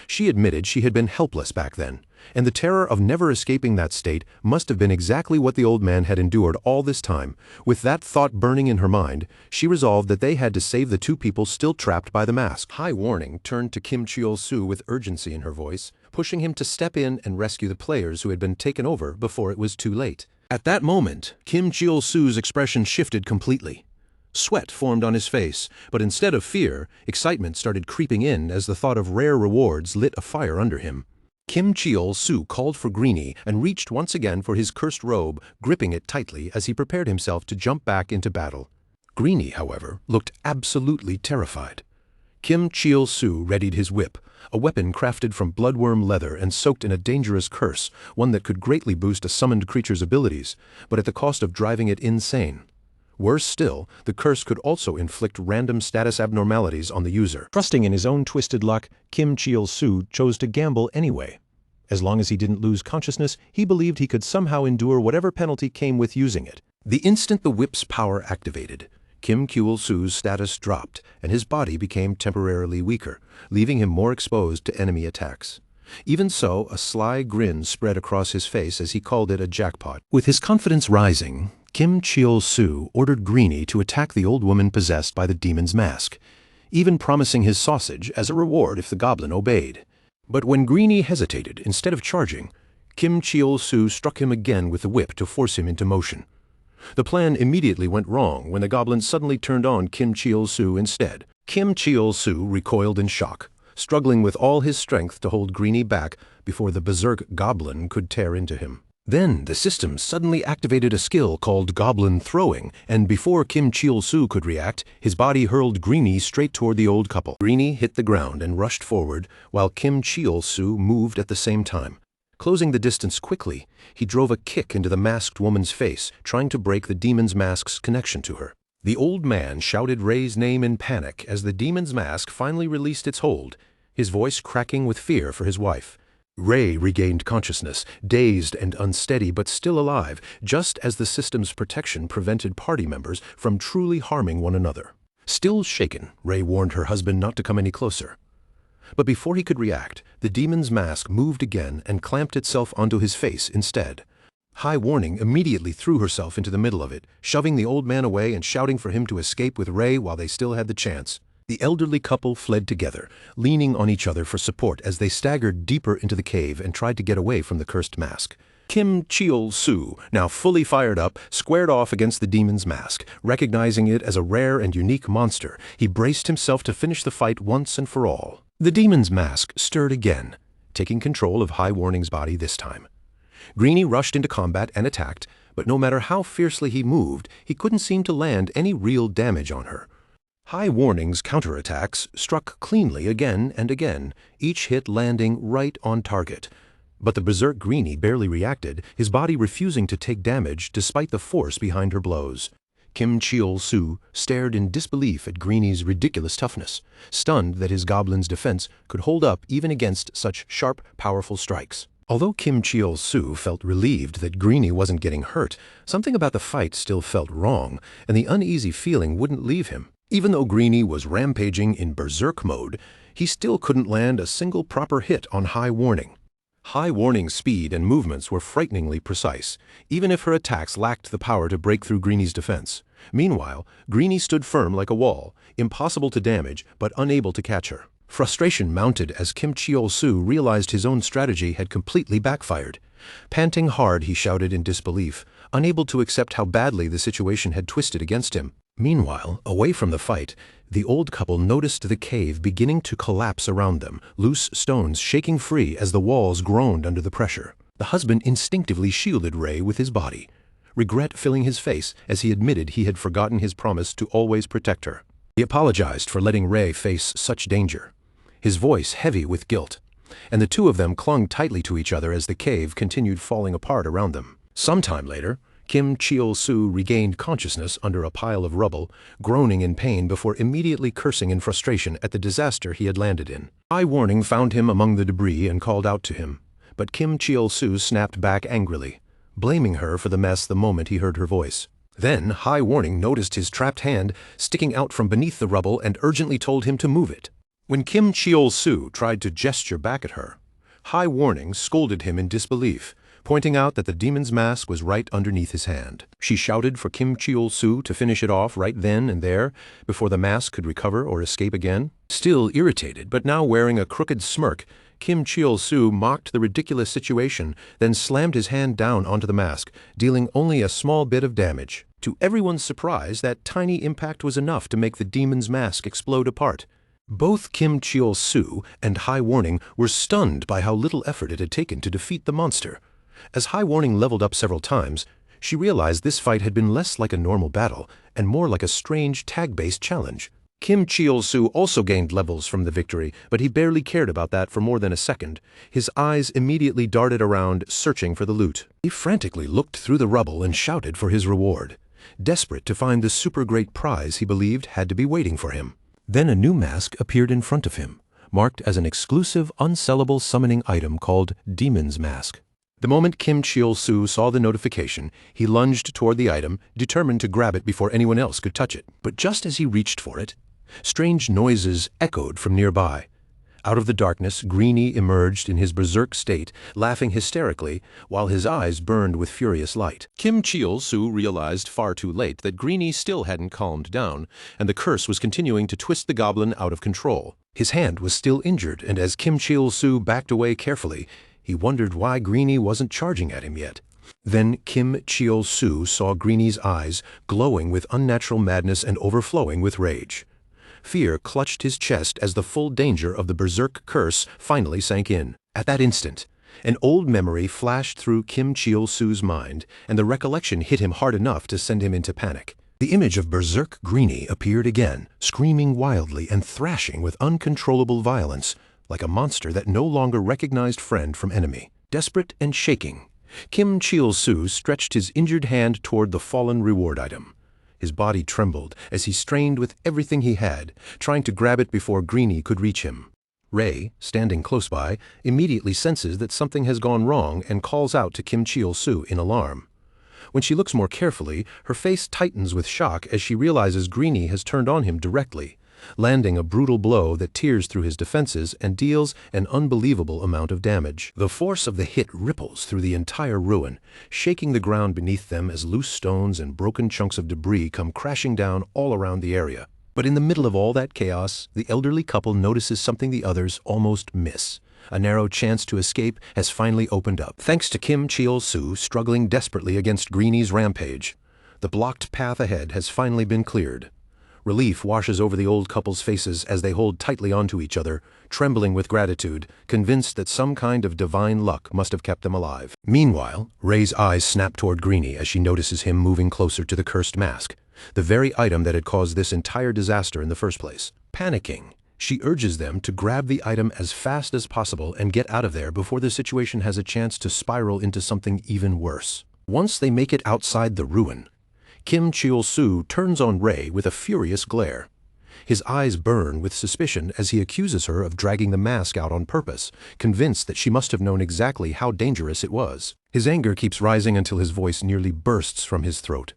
She admitted she had been helpless back then, and the terror of never escaping that state must have been exactly what the old man had endured all this time. With that thought burning in her mind, she resolved that they had to save the two people still trapped by the mask. High Warning turned to Kim Cheol-soo with urgency in her voice, pushing him to step in and rescue the players who had been taken over before it was too late. At that moment, Kim Cheol-soo's expression shifted completely. Sweat formed on his face, but instead of fear, excitement started creeping in as the thought of rare rewards lit a fire under him. Kim Cheol-soo called for Greenie and reached once again for his cursed robe, gripping it tightly as he prepared himself to jump back into battle. Greenie, however, looked absolutely terrified. Kim Cheol-soo readied his whip, a weapon crafted from bloodworm leather and soaked in a dangerous curse, one that could greatly boost a summoned creature's abilities, but at the cost of driving it insane. Worse still, the curse could also inflict random status abnormalities on the user. Trusting in his own twisted luck, Kim Cheol-soo chose to gamble anyway. As long as he didn't lose consciousness, he believed he could somehow endure whatever penalty came with using it. The instant the whip's power activated, Kim Chul-soo's status dropped, and his body became temporarily weaker, leaving him more exposed to enemy attacks. Even so, a sly grin spread across his face as he called it a jackpot. With his confidence rising, Kim Chul-soo ordered Greenie to attack the old woman possessed by the demon's mask, even promising his sausage as a reward if the goblin obeyed. But when Greenie hesitated, instead of charging, Kim Chul-soo struck him again with the whip to force him into motion. The plan immediately went wrong when the goblin suddenly turned on Kim Chul-soo instead. Kim Chul-soo recoiled in shock, struggling with all his strength to hold Greenie back before the berserk goblin could tear into him. Then the system suddenly activated a skill called Goblin Throwing, and before Kim Chul-soo could react, his body hurled Greenie straight toward the old couple. Greenie hit the ground and rushed forward, while Kim Chul-soo moved at the same time. Closing the distance quickly, he drove a kick into the masked woman's face, trying to break the demon's mask's connection to her. The old man shouted Ray's name in panic as the demon's mask finally released its hold, his voice cracking with fear for his wife. Ray regained consciousness, dazed and unsteady but still alive, just as the system's protection prevented party members from truly harming one another. Still shaken, Ray warned her husband not to come any closer. But before he could react, the demon's mask moved again and clamped itself onto his face instead. High Warning immediately threw herself into the middle of it, shoving the old man away and shouting for him to escape with Ray while they still had the chance. The elderly couple fled together, leaning on each other for support as they staggered deeper into the cave and tried to get away from the cursed mask. Kim Chul-soo, now fully fired up, squared off against the demon's mask. Recognizing it as a rare and unique monster, he braced himself to finish the fight once and for all. The demon's mask stirred again, taking control of High Warning's body this time. Greenie rushed into combat and attacked, but no matter how fiercely he moved, he couldn't seem to land any real damage on her. High Warning's counterattacks struck cleanly again and again, each hit landing right on target. But the berserk Greenie barely reacted, his body refusing to take damage despite the force behind her blows. Kim Chul-soo stared in disbelief at Greenie's ridiculous toughness, stunned that his goblin's defense could hold up even against such sharp, powerful strikes. Although Kim Chul-soo felt relieved that Greenie wasn't getting hurt, something about the fight still felt wrong, and the uneasy feeling wouldn't leave him. Even though Greenie was rampaging in berserk mode, he still couldn't land a single proper hit on High Warning. High Warning's speed and movements were frighteningly precise, even if her attacks lacked the power to break through Greenie's defense. Meanwhile, Greenie stood firm like a wall, impossible to damage but unable to catch her. Frustration mounted as Kim Chul-soo realized his own strategy had completely backfired. Panting hard, he shouted in disbelief, unable to accept how badly the situation had twisted against him. Meanwhile, away from the fight, the old couple noticed the cave beginning to collapse around them, loose stones shaking free as the walls groaned under the pressure. The husband instinctively shielded Ray with his body, regret filling his face as he admitted he had forgotten his promise to always protect her. He apologized for letting Ray face such danger, his voice heavy with guilt, and the two of them clung tightly to each other as the cave continued falling apart around them. Sometime later, Kim Chul-soo regained consciousness under a pile of rubble, groaning in pain before immediately cursing in frustration at the disaster he had landed in. High Warning found him among the debris and called out to him, but Kim Chul-soo snapped back angrily, blaming her for the mess the moment he heard her voice. Then High Warning noticed his trapped hand sticking out from beneath the rubble and urgently told him to move it. When Kim Chul-soo tried to gesture back at her, High Warning scolded him in disbelief, pointing out that the demon's mask was right underneath his hand. She shouted for Kim Chul-soo to finish it off right then and there, before the mask could recover or escape again. Still irritated, but now wearing a crooked smirk, Kim Chul-soo mocked the ridiculous situation, then slammed his hand down onto the mask, dealing only a small bit of damage. To everyone's surprise, that tiny impact was enough to make the demon's mask explode apart. Both Kim Chul-soo and High Warning were stunned by how little effort it had taken to defeat the monster. As High Warning leveled up several times, she realized this fight had been less like a normal battle and more like a strange tag-based challenge. Kim Chul-soo also gained levels from the victory, but he barely cared about that for more than a second. His eyes immediately darted around, searching for the loot. He frantically looked through the rubble and shouted for his reward, desperate to find the super great prize he believed had to be waiting for him. Then a new mask appeared in front of him, marked as an exclusive, unsellable summoning item called Demon's Mask. The moment Kim Cheol-soo saw the notification, he lunged toward the item, determined to grab it before anyone else could touch it. But just as he reached for it, strange noises echoed from nearby. Out of the darkness, Greenie emerged in his berserk state, laughing hysterically, while his eyes burned with furious light. Kim Cheol-soo realized far too late that Greenie still hadn't calmed down, and the curse was continuing to twist the goblin out of control. His hand was still injured, and as Kim Cheol-soo backed away carefully, he wondered why Greenie wasn't charging at him yet. Then Kim Cheol-soo saw Greenie's eyes glowing with unnatural madness and overflowing with rage. Fear clutched his chest as the full danger of the berserk curse finally sank in. At that instant, an old memory flashed through Kim Cheol-soo's mind, and the recollection hit him hard enough to send him into panic. The image of berserk Greenie appeared again, screaming wildly and thrashing with uncontrollable violence, like a monster that no longer recognized friend from enemy. Desperate and shaking, Kim Cheol-soo stretched his injured hand toward the fallen reward item. His body trembled as he strained with everything he had, trying to grab it before Greenie could reach him. Ray, standing close by, immediately senses that something has gone wrong and calls out to Kim Cheol-soo in alarm. When she looks more carefully, her face tightens with shock as she realizes Greenie has turned on him directly, landing a brutal blow that tears through his defenses and deals an unbelievable amount of damage. The force of the hit ripples through the entire ruin, shaking the ground beneath them as loose stones and broken chunks of debris come crashing down all around the area. But in the middle of all that chaos, the elderly couple notices something the others almost miss. A narrow chance to escape has finally opened up, thanks to Kim Cheol-soo struggling desperately against Greenie's rampage. The blocked path ahead has finally been cleared. Relief washes over the old couple's faces as they hold tightly onto each other, trembling with gratitude, convinced that some kind of divine luck must have kept them alive. Meanwhile, Ray's eyes snap toward Greenie as she notices him moving closer to the cursed mask, the very item that had caused this entire disaster in the first place. Panicking, she urges them to grab the item as fast as possible and get out of there before the situation has a chance to spiral into something even worse. Once they make it outside the ruin, Kim Cheol-soo turns on Ray with a furious glare. His eyes burn with suspicion as he accuses her of dragging the mask out on purpose, convinced that she must have known exactly how dangerous it was. His anger keeps rising until his voice nearly bursts from his throat.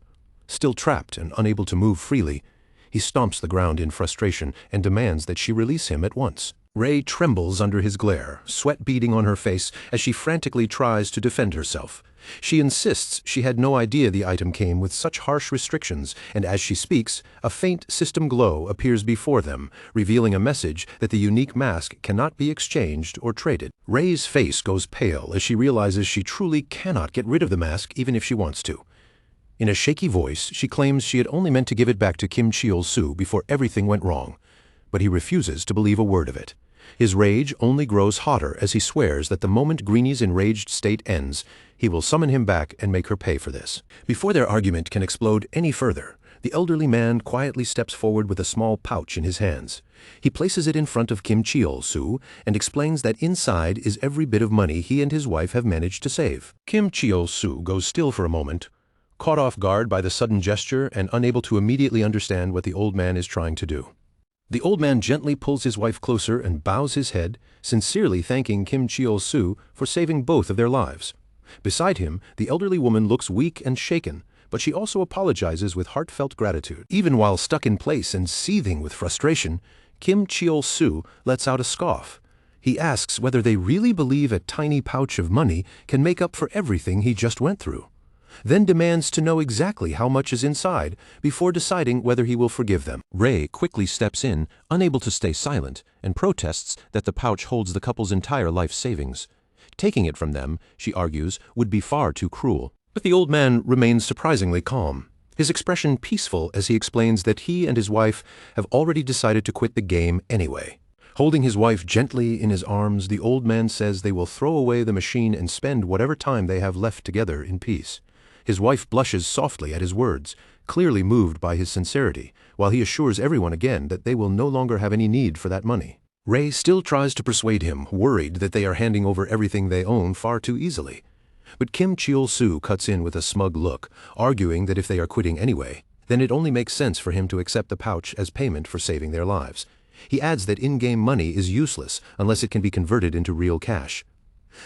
Still trapped and unable to move freely, he stomps the ground in frustration and demands that she release him at once. Ray trembles under his glare, sweat beading on her face as she frantically tries to defend herself. She insists she had no idea the item came with such harsh restrictions, and as she speaks, a faint system glow appears before them, revealing a message that the unique mask cannot be exchanged or traded. Ray's face goes pale as she realizes she truly cannot get rid of the mask even if she wants to. In a shaky voice, she claims she had only meant to give it back to Kim Cheol-soo before everything went wrong, but he refuses to believe a word of it. His rage only grows hotter as he swears that the moment Greenie's enraged state ends, he will summon him back and make her pay for this. Before their argument can explode any further, the elderly man quietly steps forward with a small pouch in his hands. He places it in front of Kim Cheol-soo and explains that inside is every bit of money he and his wife have managed to save. Kim Cheol-soo goes still for a moment, caught off guard by the sudden gesture and unable to immediately understand what the old man is trying to do. The old man gently pulls his wife closer and bows his head, sincerely thanking Kim Cheol-soo for saving both of their lives. Beside him, the elderly woman looks weak and shaken, but she also apologizes with heartfelt gratitude. Even while stuck in place and seething with frustration, Kim Cheol-soo lets out a scoff. He asks whether they really believe a tiny pouch of money can make up for everything he just went through, then demands to know exactly how much is inside before deciding whether he will forgive them. Ray quickly steps in, unable to stay silent, and protests that the pouch holds the couple's entire life savings. Taking it from them, she argues, would be far too cruel. But the old man remains surprisingly calm, his expression peaceful as he explains that he and his wife have already decided to quit the game anyway. Holding his wife gently in his arms, the old man says they will throw away the machine and spend whatever time they have left together in peace. His wife blushes softly at his words, clearly moved by his sincerity, while he assures everyone again that they will no longer have any need for that money. Ray still tries to persuade him, worried that they are handing over everything they own far too easily. But Kim Cheol-soo cuts in with a smug look, arguing that if they are quitting anyway, then it only makes sense for him to accept the pouch as payment for saving their lives. He adds that in-game money is useless unless it can be converted into real cash.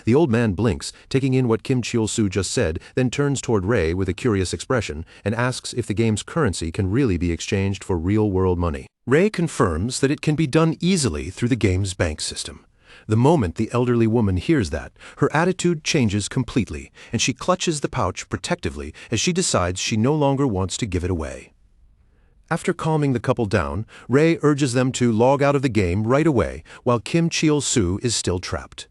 The old man blinks, taking in what Kim Cheol-soo just said, then turns toward Ray with a curious expression and asks if the game's currency can really be exchanged for real-world money. Ray confirms that it can be done easily through the game's bank system. The moment the elderly woman hears that, her attitude changes completely, and she clutches the pouch protectively as she decides she no longer wants to give it away. After calming the couple down, Ray urges them to log out of the game right away while Kim Cheol-soo is still trapped.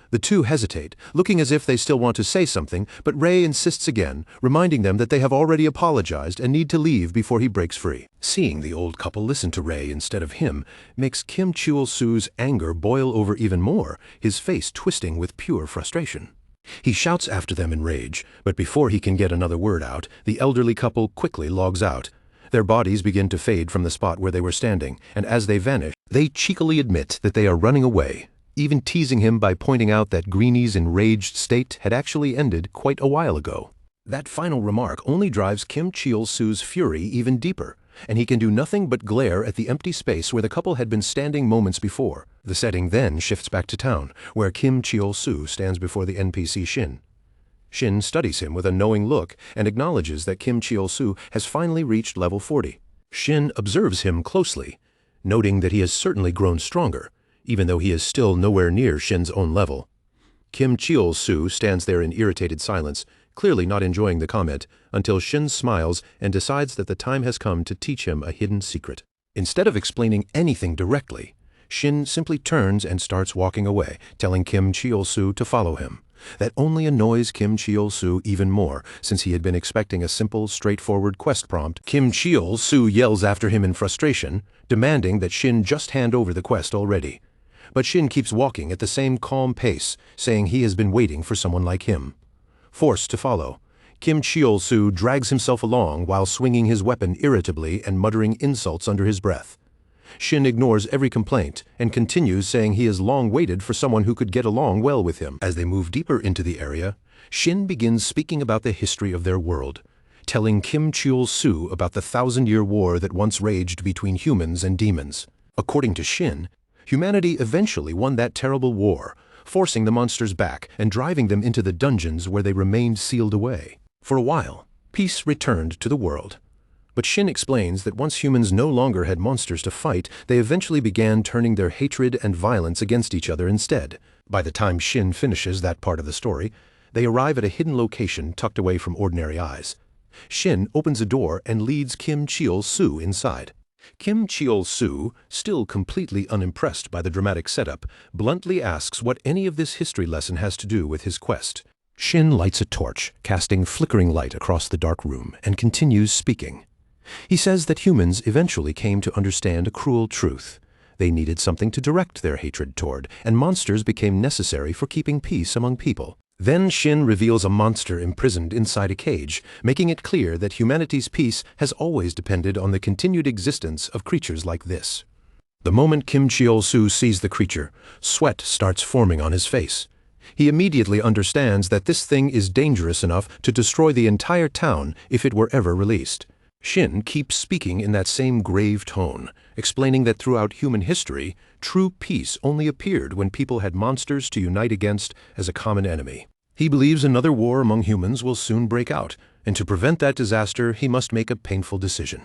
The two hesitate, looking as if they still want to say something, but Ray insists again, reminding them that they have already apologized and need to leave before he breaks free. Seeing the old couple listen to Ray instead of him makes Kim Cheol-soo's anger boil over even more, his face twisting with pure frustration. He shouts after them in rage, but before he can get another word out, the elderly couple quickly logs out. Their bodies begin to fade from the spot where they were standing, and as they vanish, they cheekily admit that they are running away, even teasing him by pointing out that Greeny's enraged state had actually ended quite a while ago. That final remark only drives Kim Cheol-soo's fury even deeper, and he can do nothing but glare at the empty space where the couple had been standing moments before. The setting then shifts back to town, where Kim Cheol-soo stands before the NPC Shin. Shin studies him with a knowing look and acknowledges that Kim Cheol-soo has finally reached level 40. Shin observes him closely, noting that he has certainly grown stronger, even though he is still nowhere near Shin's own level. Kim Cheol-soo stands there in irritated silence, clearly not enjoying the comment, until Shin smiles and decides that the time has come to teach him a hidden secret. Instead of explaining anything directly, Shin simply turns and starts walking away, telling Kim Cheol-soo to follow him. That only annoys Kim Cheol-soo even more, since he had been expecting a simple, straightforward quest prompt. Kim Cheol-soo yells after him in frustration, demanding that Shin just hand over the quest already. But Shin keeps walking at the same calm pace, saying he has been waiting for someone like him. Forced to follow, Kim Cheol-soo drags himself along while swinging his weapon irritably and muttering insults under his breath. Shin ignores every complaint and continues saying he has long waited for someone who could get along well with him. As they move deeper into the area, Shin begins speaking about the history of their world, telling Kim Cheol-soo about the 1,000-year war that once raged between humans and demons. According to Shin, humanity eventually won that terrible war, forcing the monsters back and driving them into the dungeons where they remained sealed away. For a while, peace returned to the world. But Shin explains that once humans no longer had monsters to fight, they eventually began turning their hatred and violence against each other instead. By the time Shin finishes that part of the story, they arrive at a hidden location tucked away from ordinary eyes. Shin opens a door and leads Kim Cheol-soo inside. Kim Cheol-soo, still completely unimpressed by the dramatic setup, bluntly asks what any of this history lesson has to do with his quest. Shin lights a torch, casting flickering light across the dark room, and continues speaking. He says that humans eventually came to understand a cruel truth. They needed something to direct their hatred toward, and monsters became necessary for keeping peace among people. Then Shin reveals a monster imprisoned inside a cage, making it clear that humanity's peace has always depended on the continued existence of creatures like this. The moment Kim Cheol-soo sees the creature, sweat starts forming on his face. He immediately understands that this thing is dangerous enough to destroy the entire town if it were ever released. Shin keeps speaking in that same grave tone, explaining that throughout human history, true peace only appeared when people had monsters to unite against as a common enemy. He believes another war among humans will soon break out, and to prevent that disaster, he must make a painful decision.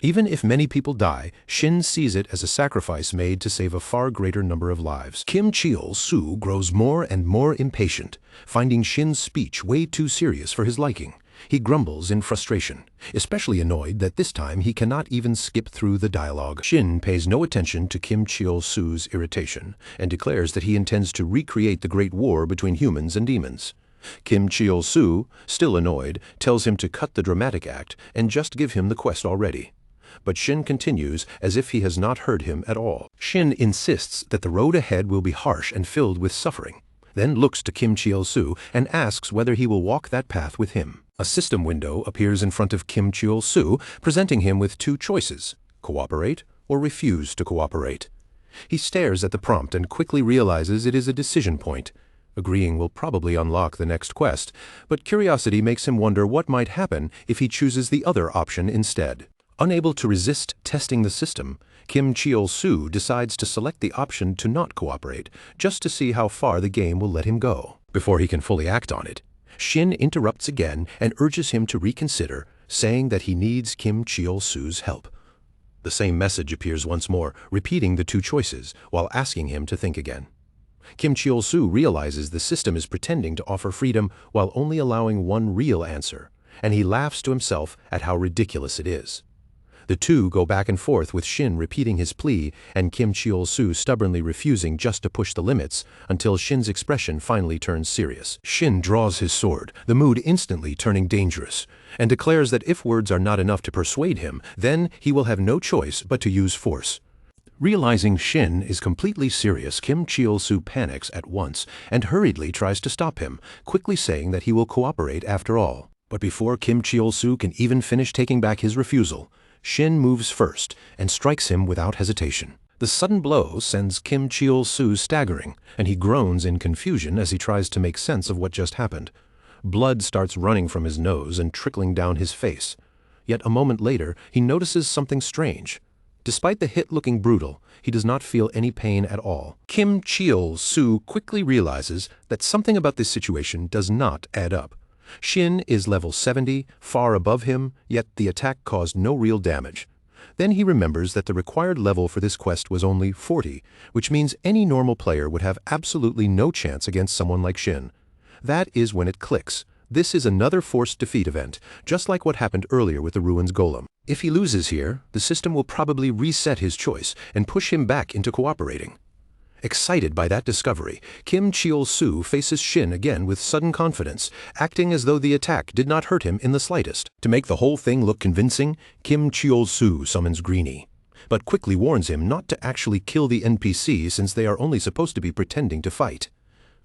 Even if many people die, Shin sees it as a sacrifice made to save a far greater number of lives. Kim Cheol-soo grows more and more impatient, finding Shin's speech way too serious for his liking. He grumbles in frustration, especially annoyed that this time he cannot even skip through the dialogue. Shin pays no attention to Kim Cheol-soo's irritation and declares that he intends to recreate the Great War between humans and demons. Kim Cheol-soo, still annoyed, tells him to cut the dramatic act and just give him the quest already. But Shin continues as if he has not heard him at all. Shin insists that the road ahead will be harsh and filled with suffering, then looks to Kim Cheol-soo and asks whether he will walk that path with him. A system window appears in front of Kim Cheol-soo, presenting him with two choices: cooperate or refuse to cooperate. He stares at the prompt and quickly realizes it is a decision point. Agreeing will probably unlock the next quest, but curiosity makes him wonder what might happen if he chooses the other option instead. Unable to resist testing the system, Kim Cheol-soo decides to select the option to not cooperate, just to see how far the game will let him go. Before he can fully act on it, Shin interrupts again and urges him to reconsider, saying that he needs Kim Cheol-soo's help. The same message appears once more, repeating the two choices, while asking him to think again. Kim Cheol-soo realizes the system is pretending to offer freedom while only allowing one real answer, and he laughs to himself at how ridiculous it is. The two go back and forth with Shin repeating his plea and Kim Cheol-soo stubbornly refusing just to push the limits until Shin's expression finally turns serious. Shin draws his sword, the mood instantly turning dangerous, and declares that if words are not enough to persuade him, then he will have no choice but to use force. Realizing Shin is completely serious, Kim Cheol-soo panics at once and hurriedly tries to stop him, quickly saying that he will cooperate after all. But before Kim Cheol-soo can even finish taking back his refusal, Shin moves first and strikes him without hesitation. The sudden blow sends Kim Cheol-soo staggering, and he groans in confusion as he tries to make sense of what just happened. Blood starts running from his nose and trickling down his face. Yet a moment later, he notices something strange. Despite the hit looking brutal, he does not feel any pain at all. Kim Cheol-soo quickly realizes that something about this situation does not add up. Shin is level 70, far above him, yet the attack caused no real damage. Then he remembers that the required level for this quest was only 40, which means any normal player would have absolutely no chance against someone like Shin. That is when it clicks. This is another forced defeat event, just like what happened earlier with the Ruins Golem. If he loses here, the system will probably reset his choice and push him back into cooperating. Excited by that discovery, Kim Cheol-soo faces Shin again with sudden confidence, acting as though the attack did not hurt him in the slightest. To make the whole thing look convincing, Kim Cheol-soo summons Greenie, but quickly warns him not to actually kill the NPC since they are only supposed to be pretending to fight.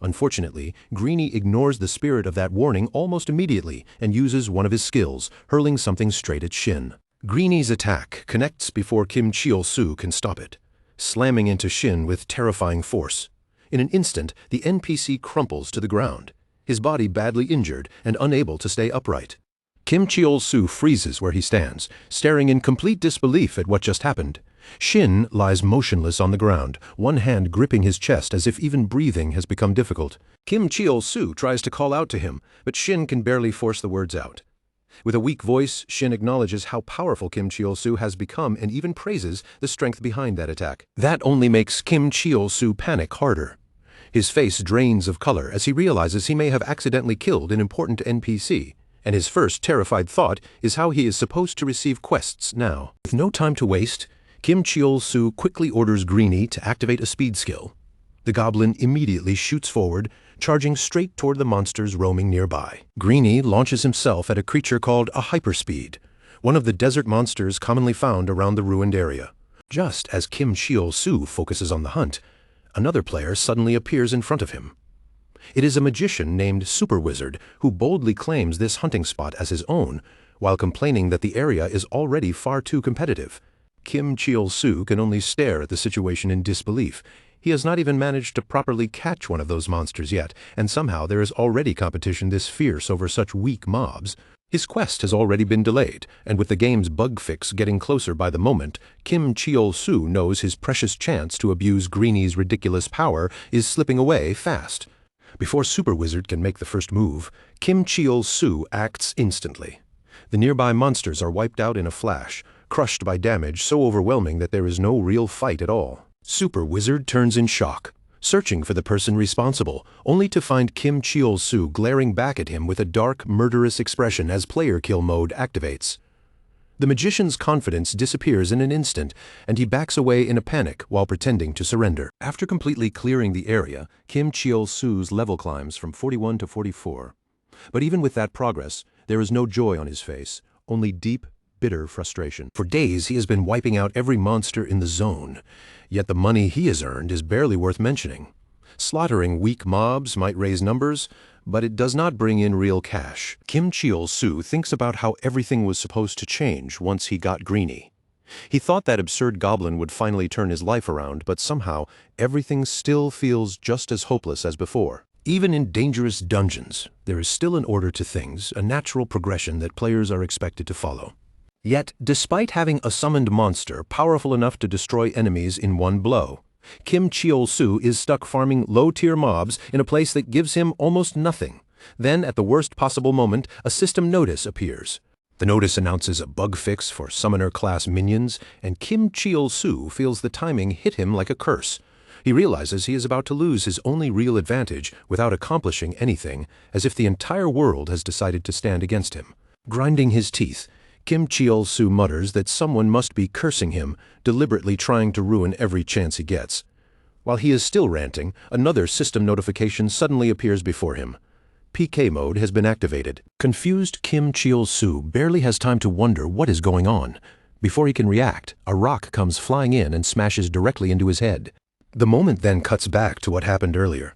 Unfortunately, Greenie ignores the spirit of that warning almost immediately and uses one of his skills, hurling something straight at Shin. Greenie's attack connects before Kim Cheol-soo can stop it, slamming into Shin with terrifying force. In an instant, the NPC crumples to the ground, his body badly injured and unable to stay upright. Kim Cheol-soo freezes where he stands, staring in complete disbelief at what just happened. Shin lies motionless on the ground, one hand gripping his chest as if even breathing has become difficult. Kim Cheol-soo tries to call out to him, but Shin can barely force the words out. With a weak voice, Shin acknowledges how powerful Kim Cheol-soo has become and even praises the strength behind that attack. That only makes Kim Cheol-soo panic harder. His face drains of color as he realizes he may have accidentally killed an important NPC, and his first terrified thought is how he is supposed to receive quests now. With no time to waste, Kim Cheol-soo quickly orders Greenie to activate a speed skill. The goblin immediately shoots forward, charging straight toward the monsters roaming nearby. Greenie launches himself at a creature called a hyperspeed, one of the desert monsters commonly found around the ruined area. Just as Kim Cheol-soo focuses on the hunt, another player suddenly appears in front of him. It is a magician named Super Wizard who boldly claims this hunting spot as his own, while complaining that the area is already far too competitive. Kim Cheol-soo can only stare at the situation in disbelief. He has not even managed to properly catch one of those monsters yet, and somehow there is already competition this fierce over such weak mobs. His quest has already been delayed, and with the game's bug fix getting closer by the moment, Kim Cheol-soo knows his precious chance to abuse Greenie's ridiculous power is slipping away fast. Before Super Wizard can make the first move, Kim Cheol-soo acts instantly. The nearby monsters are wiped out in a flash, crushed by damage so overwhelming that there is no real fight at all. Super Wizard turns in shock, searching for the person responsible, only to find Kim Cheol-soo glaring back at him with a dark, murderous expression as player kill mode activates. The magician's confidence disappears in an instant, and he backs away in a panic while pretending to surrender. After completely clearing the area, Kim Cheol-soo's level climbs from 41 to 44. But even with that progress, there is no joy on his face, only deep, bitter frustration. For days he has been wiping out every monster in the zone, yet the money he has earned is barely worth mentioning. Slaughtering weak mobs might raise numbers, but it does not bring in real cash. Kim Cheol-soo thinks about how everything was supposed to change once he got Greenie. He thought that absurd goblin would finally turn his life around, but somehow everything still feels just as hopeless as before. Even in dangerous dungeons, there is still an order to things, a natural progression that players are expected to follow. Yet, despite having a summoned monster powerful enough to destroy enemies in one blow, Kim Cheol-soo is stuck farming low-tier mobs in a place that gives him almost nothing. Then, at the worst possible moment, a system notice appears. The notice announces a bug fix for summoner-class minions, and Kim Cheol-soo feels the timing hit him like a curse. He realizes he is about to lose his only real advantage without accomplishing anything, as if the entire world has decided to stand against him. Grinding his teeth, Kim Cheol-soo mutters that someone must be cursing him, deliberately trying to ruin every chance he gets. While he is still ranting, another system notification suddenly appears before him. PK mode has been activated. Confused Kim Cheol-soo barely has time to wonder what is going on. Before he can react, a rock comes flying in and smashes directly into his head. The moment then cuts back to what happened earlier.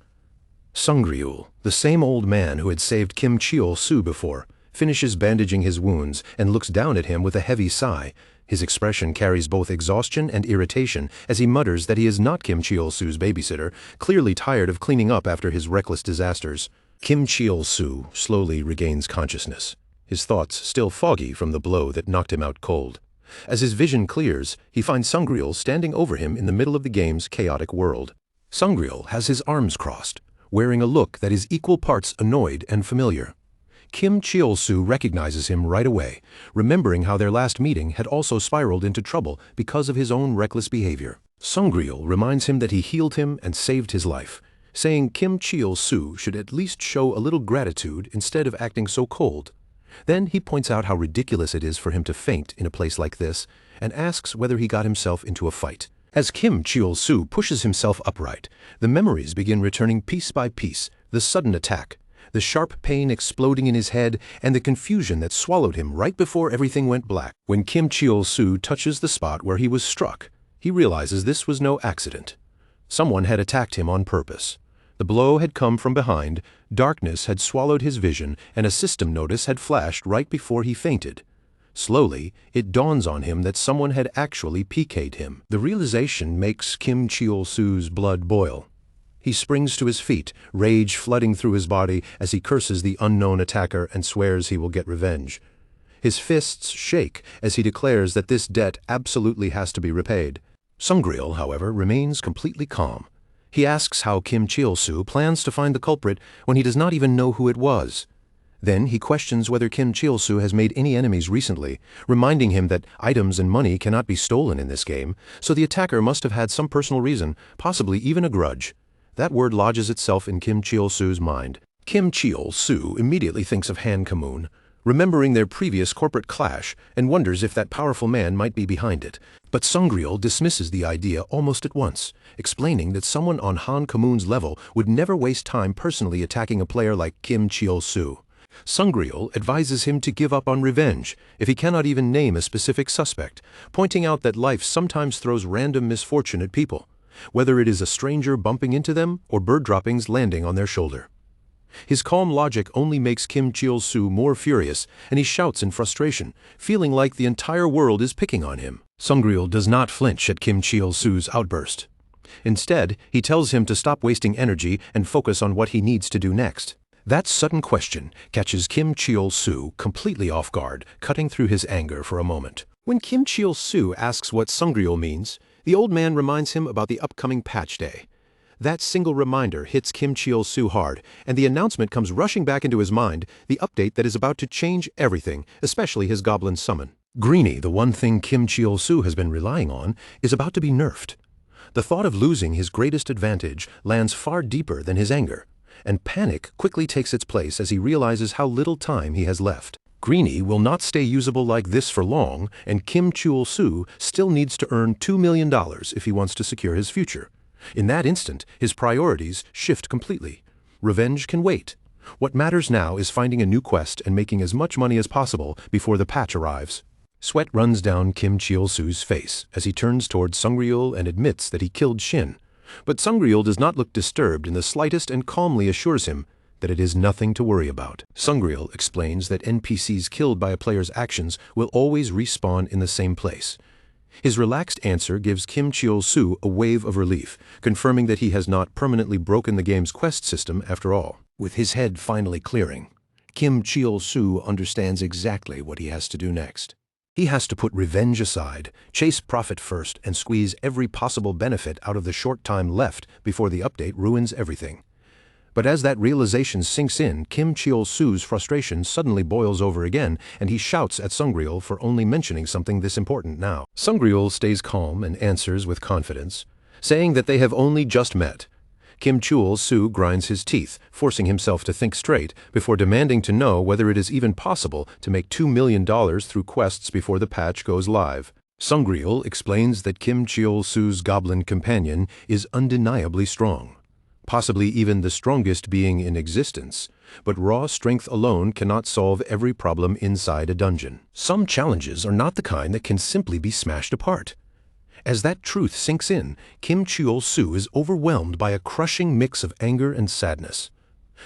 Sung-ryul, the same old man who had saved Kim Cheol-soo before, finishes bandaging his wounds and looks down at him with a heavy sigh. His expression carries both exhaustion and irritation as he mutters that he is not Kim Cheol-soo's babysitter, clearly tired of cleaning up after his reckless disasters. Kim Cheol-soo slowly regains consciousness, his thoughts still foggy from the blow that knocked him out cold. As his vision clears, he finds Sung-ryul standing over him in the middle of the game's chaotic world. Sung-ryul has his arms crossed, wearing a look that is equal parts annoyed and familiar. Kim Cheol-soo recognizes him right away, remembering how their last meeting had also spiraled into trouble because of his own reckless behavior. Sung-ryul reminds him that he healed him and saved his life, saying Kim Cheol-soo should at least show a little gratitude instead of acting so cold. Then he points out how ridiculous it is for him to faint in a place like this, and asks whether he got himself into a fight. As Kim Cheol-soo pushes himself upright, the memories begin returning piece by piece: the sudden attack, the sharp pain exploding in his head, and the confusion that swallowed him right before everything went black. When Kim Cheol-soo touches the spot where he was struck, he realizes this was no accident. Someone had attacked him on purpose. The blow had come from behind, darkness had swallowed his vision, and a system notice had flashed right before he fainted. Slowly, it dawns on him that someone had actually PK'd him. The realization makes Kim Cheol-soo's blood boil. He springs to his feet, rage flooding through his body as he curses the unknown attacker and swears he will get revenge. His fists shake as he declares that this debt absolutely has to be repaid. Sung-ryul, however, remains completely calm. He asks how Kim Cheol-soo plans to find the culprit when he does not even know who it was. Then he questions whether Kim Cheol-soo has made any enemies recently, reminding him that items and money cannot be stolen in this game, so the attacker must have had some personal reason, possibly even a grudge. That word lodges itself in Kim Cheol-soo's mind. Kim Cheol-soo immediately thinks of Han Ka-moon, remembering their previous corporate clash, and wonders if that powerful man might be behind it. But Sung-ryul dismisses the idea almost at once, explaining that someone on Han Ka-moon's level would never waste time personally attacking a player like Kim Cheol-soo. Sung-ryul advises him to give up on revenge if he cannot even name a specific suspect, pointing out that life sometimes throws random misfortune at people, whether it is a stranger bumping into them or bird droppings landing on their shoulder. His calm logic only makes Kim Cheol-soo more furious, and he shouts in frustration, feeling like the entire world is picking on him. Sung-ryul does not flinch at Kim Cheol-soo's outburst. Instead, he tells him to stop wasting energy and focus on what he needs to do next. That sudden question catches Kim Cheol-soo completely off guard, cutting through his anger for a moment. When Kim Cheol-soo asks what Sung-ryul means, the old man reminds him about the upcoming patch day. That single reminder hits Kim Cheol-soo hard, and the announcement comes rushing back into his mind, the update that is about to change everything, especially his goblin summon. Greenie, the one thing Kim Cheol-soo has been relying on, is about to be nerfed. The thought of losing his greatest advantage lands far deeper than his anger, and panic quickly takes its place as he realizes how little time he has left. Greenie will not stay usable like this for long, and Kim Cheol-soo still needs to earn $2 million if he wants to secure his future. In that instant, his priorities shift completely. Revenge can wait. What matters now is finding a new quest and making as much money as possible before the patch arrives. Sweat runs down Kim Cheol-soo's face as he turns towards Sung-ryul and admits that he killed Shin. But Sung-ryul does not look disturbed in the slightest and calmly assures him that it is nothing to worry about. Sung-ryul explains that NPCs killed by a player's actions will always respawn in the same place. His relaxed answer gives Kim Cheol-soo a wave of relief, confirming that he has not permanently broken the game's quest system after all. With his head finally clearing, Kim Cheol-soo understands exactly what he has to do next. He has to put revenge aside, chase profit first, and squeeze every possible benefit out of the short time left before the update ruins everything. But as that realization sinks in, Kim Cheol-su's frustration suddenly boils over again, and he shouts at Sungryul for only mentioning something this important now. Sungryul stays calm and answers with confidence, saying that they have only just met. Kim Cheol-su grinds his teeth, forcing himself to think straight, before demanding to know whether it is even possible to make $2 million through quests before the patch goes live. Sungryul explains that Kim Cheol-su's goblin companion is undeniably strong, possibly even the strongest being in existence, but raw strength alone cannot solve every problem inside a dungeon. Some challenges are not the kind that can simply be smashed apart. As that truth sinks in, Kim Cheol-su is overwhelmed by a crushing mix of anger and sadness.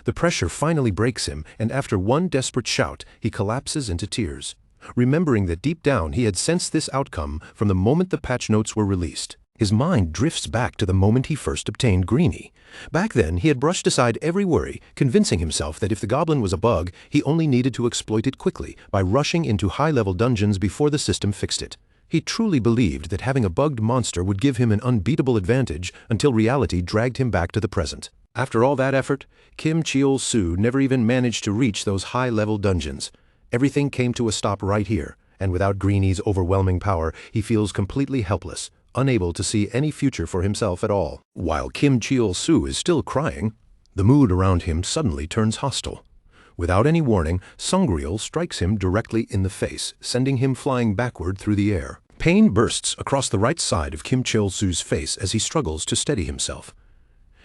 The pressure finally breaks him, and after one desperate shout, he collapses into tears, remembering that deep down he had sensed this outcome from the moment the patch notes were released. His mind drifts back to the moment he first obtained Greenie. Back then, he had brushed aside every worry, convincing himself that if the goblin was a bug, he only needed to exploit it quickly by rushing into high-level dungeons before the system fixed it. He truly believed that having a bugged monster would give him an unbeatable advantage until reality dragged him back to the present. After all that effort, Kim Cheol-su never even managed to reach those high-level dungeons. Everything came to a stop right here, and without Greenie's overwhelming power, he feels completely helpless, unable to see any future for himself at all. While Kim Cheol-su is still crying, the mood around him suddenly turns hostile. Without any warning, Sungryul strikes him directly in the face, sending him flying backward through the air. Pain bursts across the right side of Kim Cheol-su's face as he struggles to steady himself.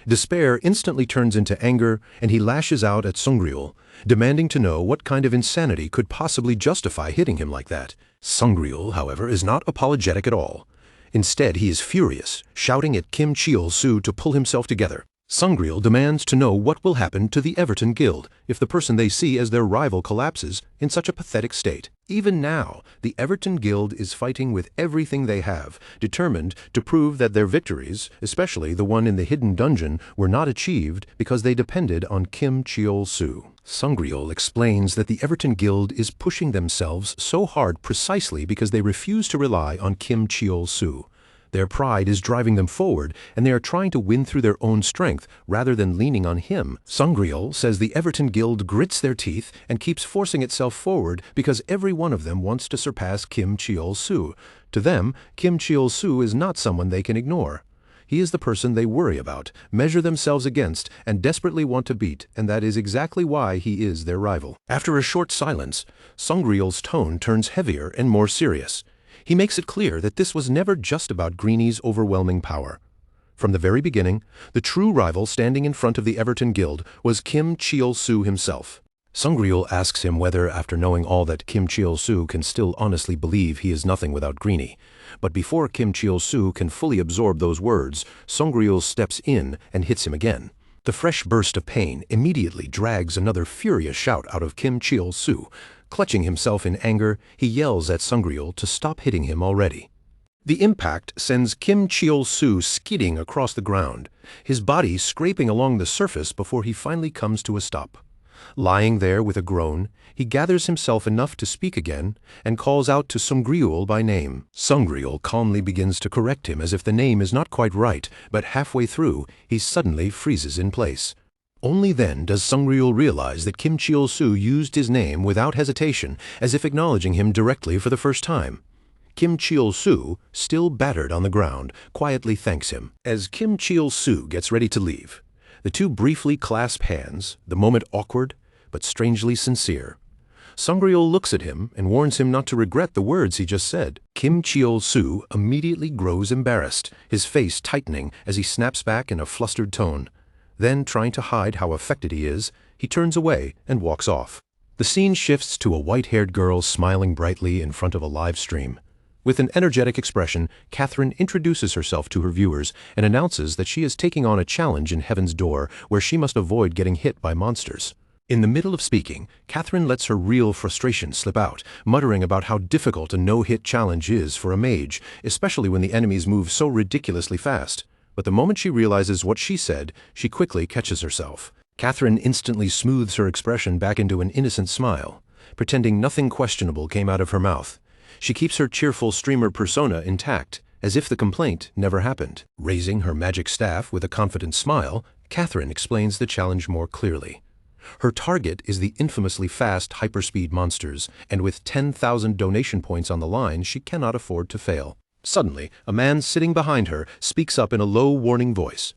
Despair instantly turns into anger, and he lashes out at Sungryul, demanding to know what kind of insanity could possibly justify hitting him like that. Sungryul, however, is not apologetic at all. Instead, he is furious, shouting at Kim Cheol-su to pull himself together. Sungryul demands to know what will happen to the Everton Guild if the person they see as their rival collapses in such a pathetic state. Even now, the Everton Guild is fighting with everything they have, determined to prove that their victories, especially the one in the hidden dungeon, were not achieved because they depended on Kim Cheol-su. Sungryul explains that the Everton Guild is pushing themselves so hard precisely because they refuse to rely on Kim Cheol-su. Their pride is driving them forward, and they are trying to win through their own strength rather than leaning on him. Sungryul says the Everton Guild grits their teeth and keeps forcing itself forward because every one of them wants to surpass Kim Cheol-su. To them, Kim Cheol-su is not someone they can ignore. He is the person they worry about, measure themselves against, and desperately want to beat, and that is exactly why he is their rival. After a short silence, Sungryul's tone turns heavier and more serious. He makes it clear that this was never just about Greenie's overwhelming power. From the very beginning, the true rival standing in front of the Everton Guild was Kim Cheol-su himself. Sungryul asks him whether, after knowing all, that Kim Cheol-su can still honestly believe he is nothing without Greenie. But before Kim Cheol-su can fully absorb those words, Sungryul steps in and hits him again. The fresh burst of pain immediately drags another furious shout out of Kim Cheol-su. Clutching himself in anger, he yells at Sungryul to stop hitting him already. The impact sends Kim Cheol-su skidding across the ground, his body scraping along the surface before he finally comes to a stop. Lying there with a groan, he gathers himself enough to speak again and calls out to Sungryul by name. Sungryul calmly begins to correct him as if the name is not quite right, but halfway through, he suddenly freezes in place. Only then does Sungryul realize that Kim Cheol-su used his name without hesitation, as if acknowledging him directly for the first time. Kim Cheol-su, still battered on the ground, quietly thanks him. As Kim Cheol-su gets ready to leave, the two briefly clasp hands, the moment awkward, but strangely sincere. Sungryul looks at him and warns him not to regret the words he just said. Kim Cheol-su immediately grows embarrassed, his face tightening as he snaps back in a flustered tone. Then, trying to hide how affected he is, he turns away and walks off. The scene shifts to a white-haired girl smiling brightly in front of a live stream. With an energetic expression, Catherine introduces herself to her viewers and announces that she is taking on a challenge in Heaven's Door where she must avoid getting hit by monsters. In the middle of speaking, Catherine lets her real frustration slip out, muttering about how difficult a no-hit challenge is for a mage, especially when the enemies move so ridiculously fast. But the moment she realizes what she said, she quickly catches herself. Catherine instantly smooths her expression back into an innocent smile, pretending nothing questionable came out of her mouth. She keeps her cheerful streamer persona intact, as if the complaint never happened. Raising her magic staff with a confident smile, Catherine explains the challenge more clearly. Her target is the infamously fast hyperspeed monsters, and with 10,000 donation points on the line, she cannot afford to fail. Suddenly, a man sitting behind her speaks up in a low, warning voice.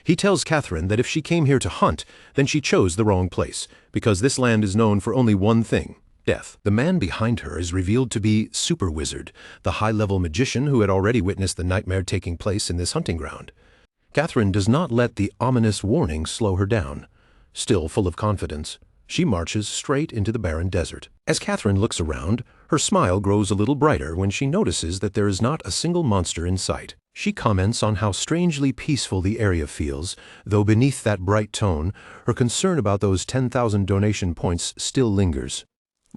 He tells Catherine that if she came here to hunt, then she chose the wrong place, because this land is known for only one thing: death. The man behind her is revealed to be Super Wizard, the high-level magician who had already witnessed the nightmare taking place in this hunting ground. Catherine does not let the ominous warning slow her down. Still full of confidence, she marches straight into the barren desert. As Catherine looks around, her smile grows a little brighter when she notices that there is not a single monster in sight. She comments on how strangely peaceful the area feels, though beneath that bright tone, her concern about those 10,000 donation points still lingers.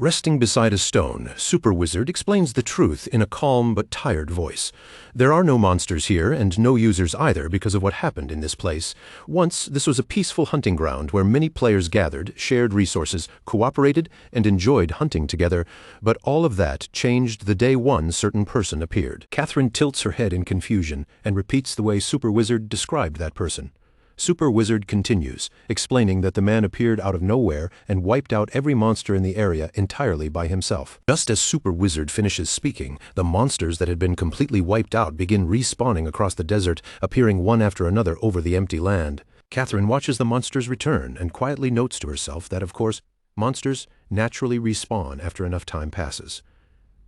Resting beside a stone, Super Wizard explains the truth in a calm but tired voice. There are no monsters here, and no users either because of what happened in this place. Once, this was a peaceful hunting ground where many players gathered, shared resources, cooperated, and enjoyed hunting together, but all of that changed the day one certain person appeared. Catherine tilts her head in confusion and repeats the way Super Wizard described that person. Super Wizard continues, explaining that the man appeared out of nowhere and wiped out every monster in the area entirely by himself. Just as Super Wizard finishes speaking, the monsters that had been completely wiped out begin respawning across the desert, appearing one after another over the empty land. Catherine watches the monsters return and quietly notes to herself that, of course, monsters naturally respawn after enough time passes.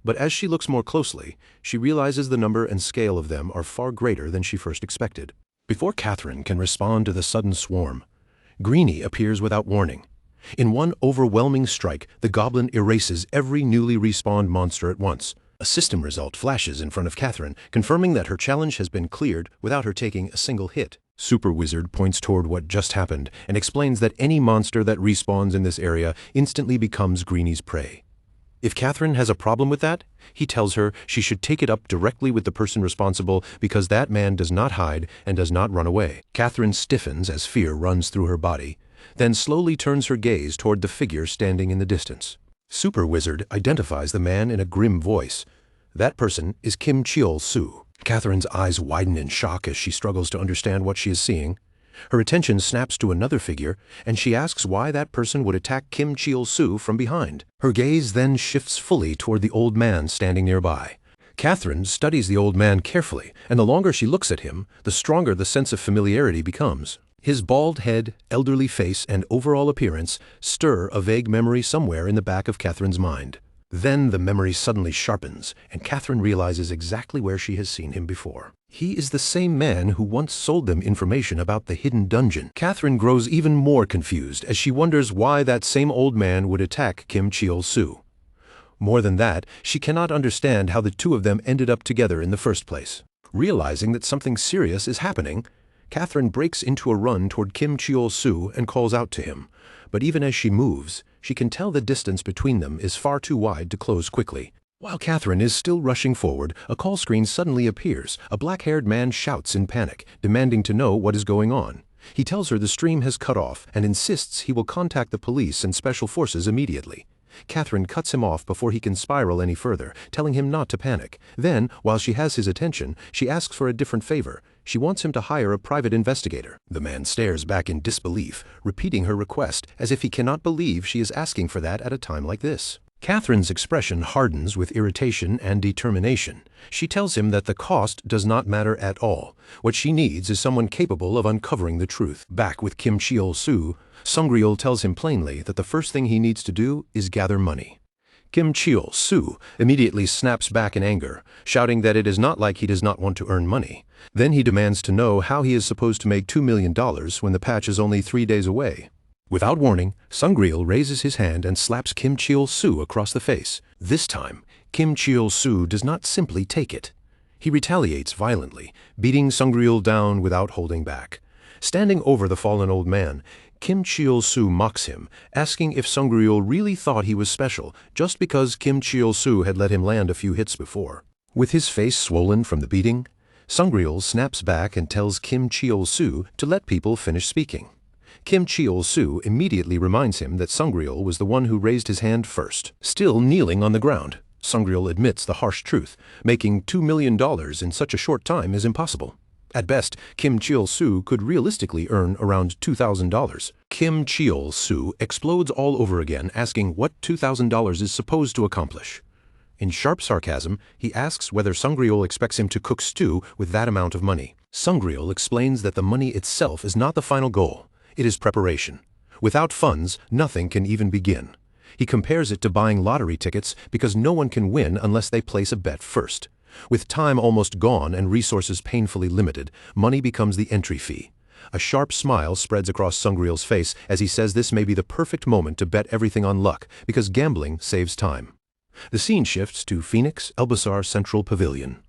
But as she looks more closely, she realizes the number and scale of them are far greater than she first expected. Before Catherine can respond to the sudden swarm, Greenie appears without warning. In one overwhelming strike, the Goblin erases every newly respawned monster at once. A system result flashes in front of Catherine, confirming that her challenge has been cleared without her taking a single hit. Super Wizard points toward what just happened and explains that any monster that respawns in this area instantly becomes Greenie's prey. If Catherine has a problem with that, he tells her she should take it up directly with the person responsible because that man does not hide and does not run away. Catherine stiffens as fear runs through her body, then slowly turns her gaze toward the figure standing in the distance. Super Wizard identifies the man in a grim voice. That person is Kim Cheol-soo. Catherine's eyes widen in shock as she struggles to understand what she is seeing. Her attention snaps to another figure, and she asks why that person would attack Kim Cheol-soo from behind. Her gaze then shifts fully toward the old man standing nearby. Catherine studies the old man carefully, and the longer she looks at him, the stronger the sense of familiarity becomes. His bald head, elderly face, and overall appearance stir a vague memory somewhere in the back of Catherine's mind. Then the memory suddenly sharpens, and Catherine realizes exactly where she has seen him before. He is the same man who once sold them information about the hidden dungeon. Catherine grows even more confused as she wonders why that same old man would attack Kim Cheol-soo. More than that, she cannot understand how the two of them ended up together in the first place. Realizing that something serious is happening, Catherine breaks into a run toward Kim Cheol-soo and calls out to him. But even as she moves, she can tell the distance between them is far too wide to close quickly. While Catherine is still rushing forward, a call screen suddenly appears. A black-haired man shouts in panic, demanding to know what is going on. He tells her the stream has cut off and insists he will contact the police and special forces immediately. Catherine cuts him off before he can spiral any further, telling him not to panic. Then, while she has his attention, she asks for a different favor. She wants him to hire a private investigator. The man stares back in disbelief, repeating her request as if he cannot believe she is asking for that at a time like this. Catherine's expression hardens with irritation and determination. She tells him that the cost does not matter at all. What she needs is someone capable of uncovering the truth. Back with Kim Cheol-soo, Sungryul tells him plainly that the first thing he needs to do is gather money. Kim Cheol-soo immediately snaps back in anger, shouting that it is not like he does not want to earn money. Then he demands to know how he is supposed to make $2 million when the patch is only 3 days away. Without warning, Sungryul raises his hand and slaps Kim Cheol-soo across the face. This time, Kim Cheol-soo does not simply take it. He retaliates violently, beating Sungryul down without holding back. Standing over the fallen old man, Kim Cheol-soo mocks him, asking if Sungryul really thought he was special just because Kim Cheol-soo had let him land a few hits before. With his face swollen from the beating, Sungryul snaps back and tells Kim Cheol-soo to let people finish speaking. Kim Cheol-soo immediately reminds him that Sungryul was the one who raised his hand first. Still kneeling on the ground, Sungriel admits the harsh truth. Making $2 million in such a short time is impossible. At best, Kim Cheol-soo could realistically earn around $2,000. Kim Cheol-soo explodes all over again, asking what $2,000 is supposed to accomplish. In sharp sarcasm, he asks whether Sungriel expects him to cook stew with that amount of money. Sungriel explains that the money itself is not the final goal. It is preparation. Without funds, nothing can even begin. He compares it to buying lottery tickets because no one can win unless they place a bet first. With time almost gone and resources painfully limited, money becomes the entry fee. A sharp smile spreads across Sungriel's face as he says this may be the perfect moment to bet everything on luck because gambling saves time. The scene shifts to Phoenix Elbasar Central Pavilion.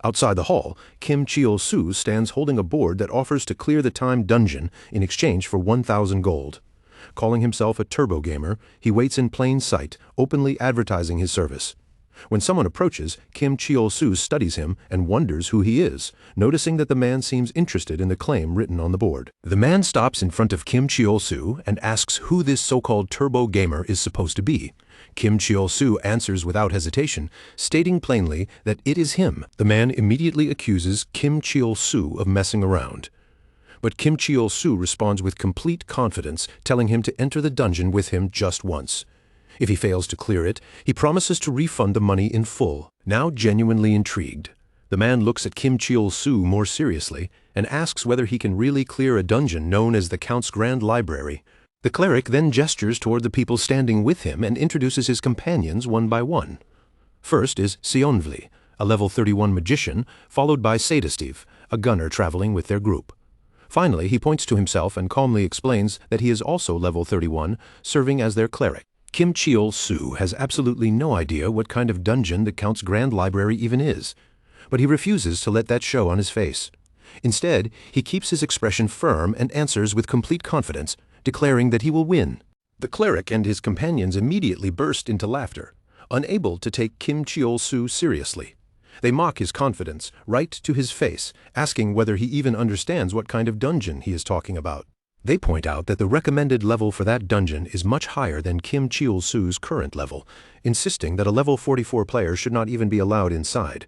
Outside the hall, Kim Cheol-soo stands holding a board that offers to clear the time dungeon in exchange for 1,000 gold. Calling himself a turbo gamer, he waits in plain sight, openly advertising his service. When someone approaches, Kim Cheol-soo studies him and wonders who he is, noticing that the man seems interested in the claim written on the board. The man stops in front of Kim Cheol-soo and asks who this so-called turbo gamer is supposed to be. Kim Cheol-soo answers without hesitation, stating plainly that it is him. The man immediately accuses Kim Cheol-soo of messing around. But Kim Cheol-soo responds with complete confidence, telling him to enter the dungeon with him just once. If he fails to clear it, he promises to refund the money in full. Now genuinely intrigued, the man looks at Kim Cheol-soo more seriously and asks whether he can really clear a dungeon known as the Count's Grand Library. The cleric then gestures toward the people standing with him and introduces his companions one by one. First is Seonvli, a level 31 magician, followed by Sadistiv, a gunner traveling with their group. Finally, he points to himself and calmly explains that he is also level 31, serving as their cleric. Kim Cheol-soo has absolutely no idea what kind of dungeon the Count's Grand Library even is, but he refuses to let that show on his face. Instead, he keeps his expression firm and answers with complete confidence, declaring that he will win. The cleric and his companions immediately burst into laughter, unable to take Kim Cheol-soo seriously. They mock his confidence right to his face, asking whether he even understands what kind of dungeon he is talking about. They point out that the recommended level for that dungeon is much higher than Kim Cheol-soo's current level, insisting that a level 44 player should not even be allowed inside.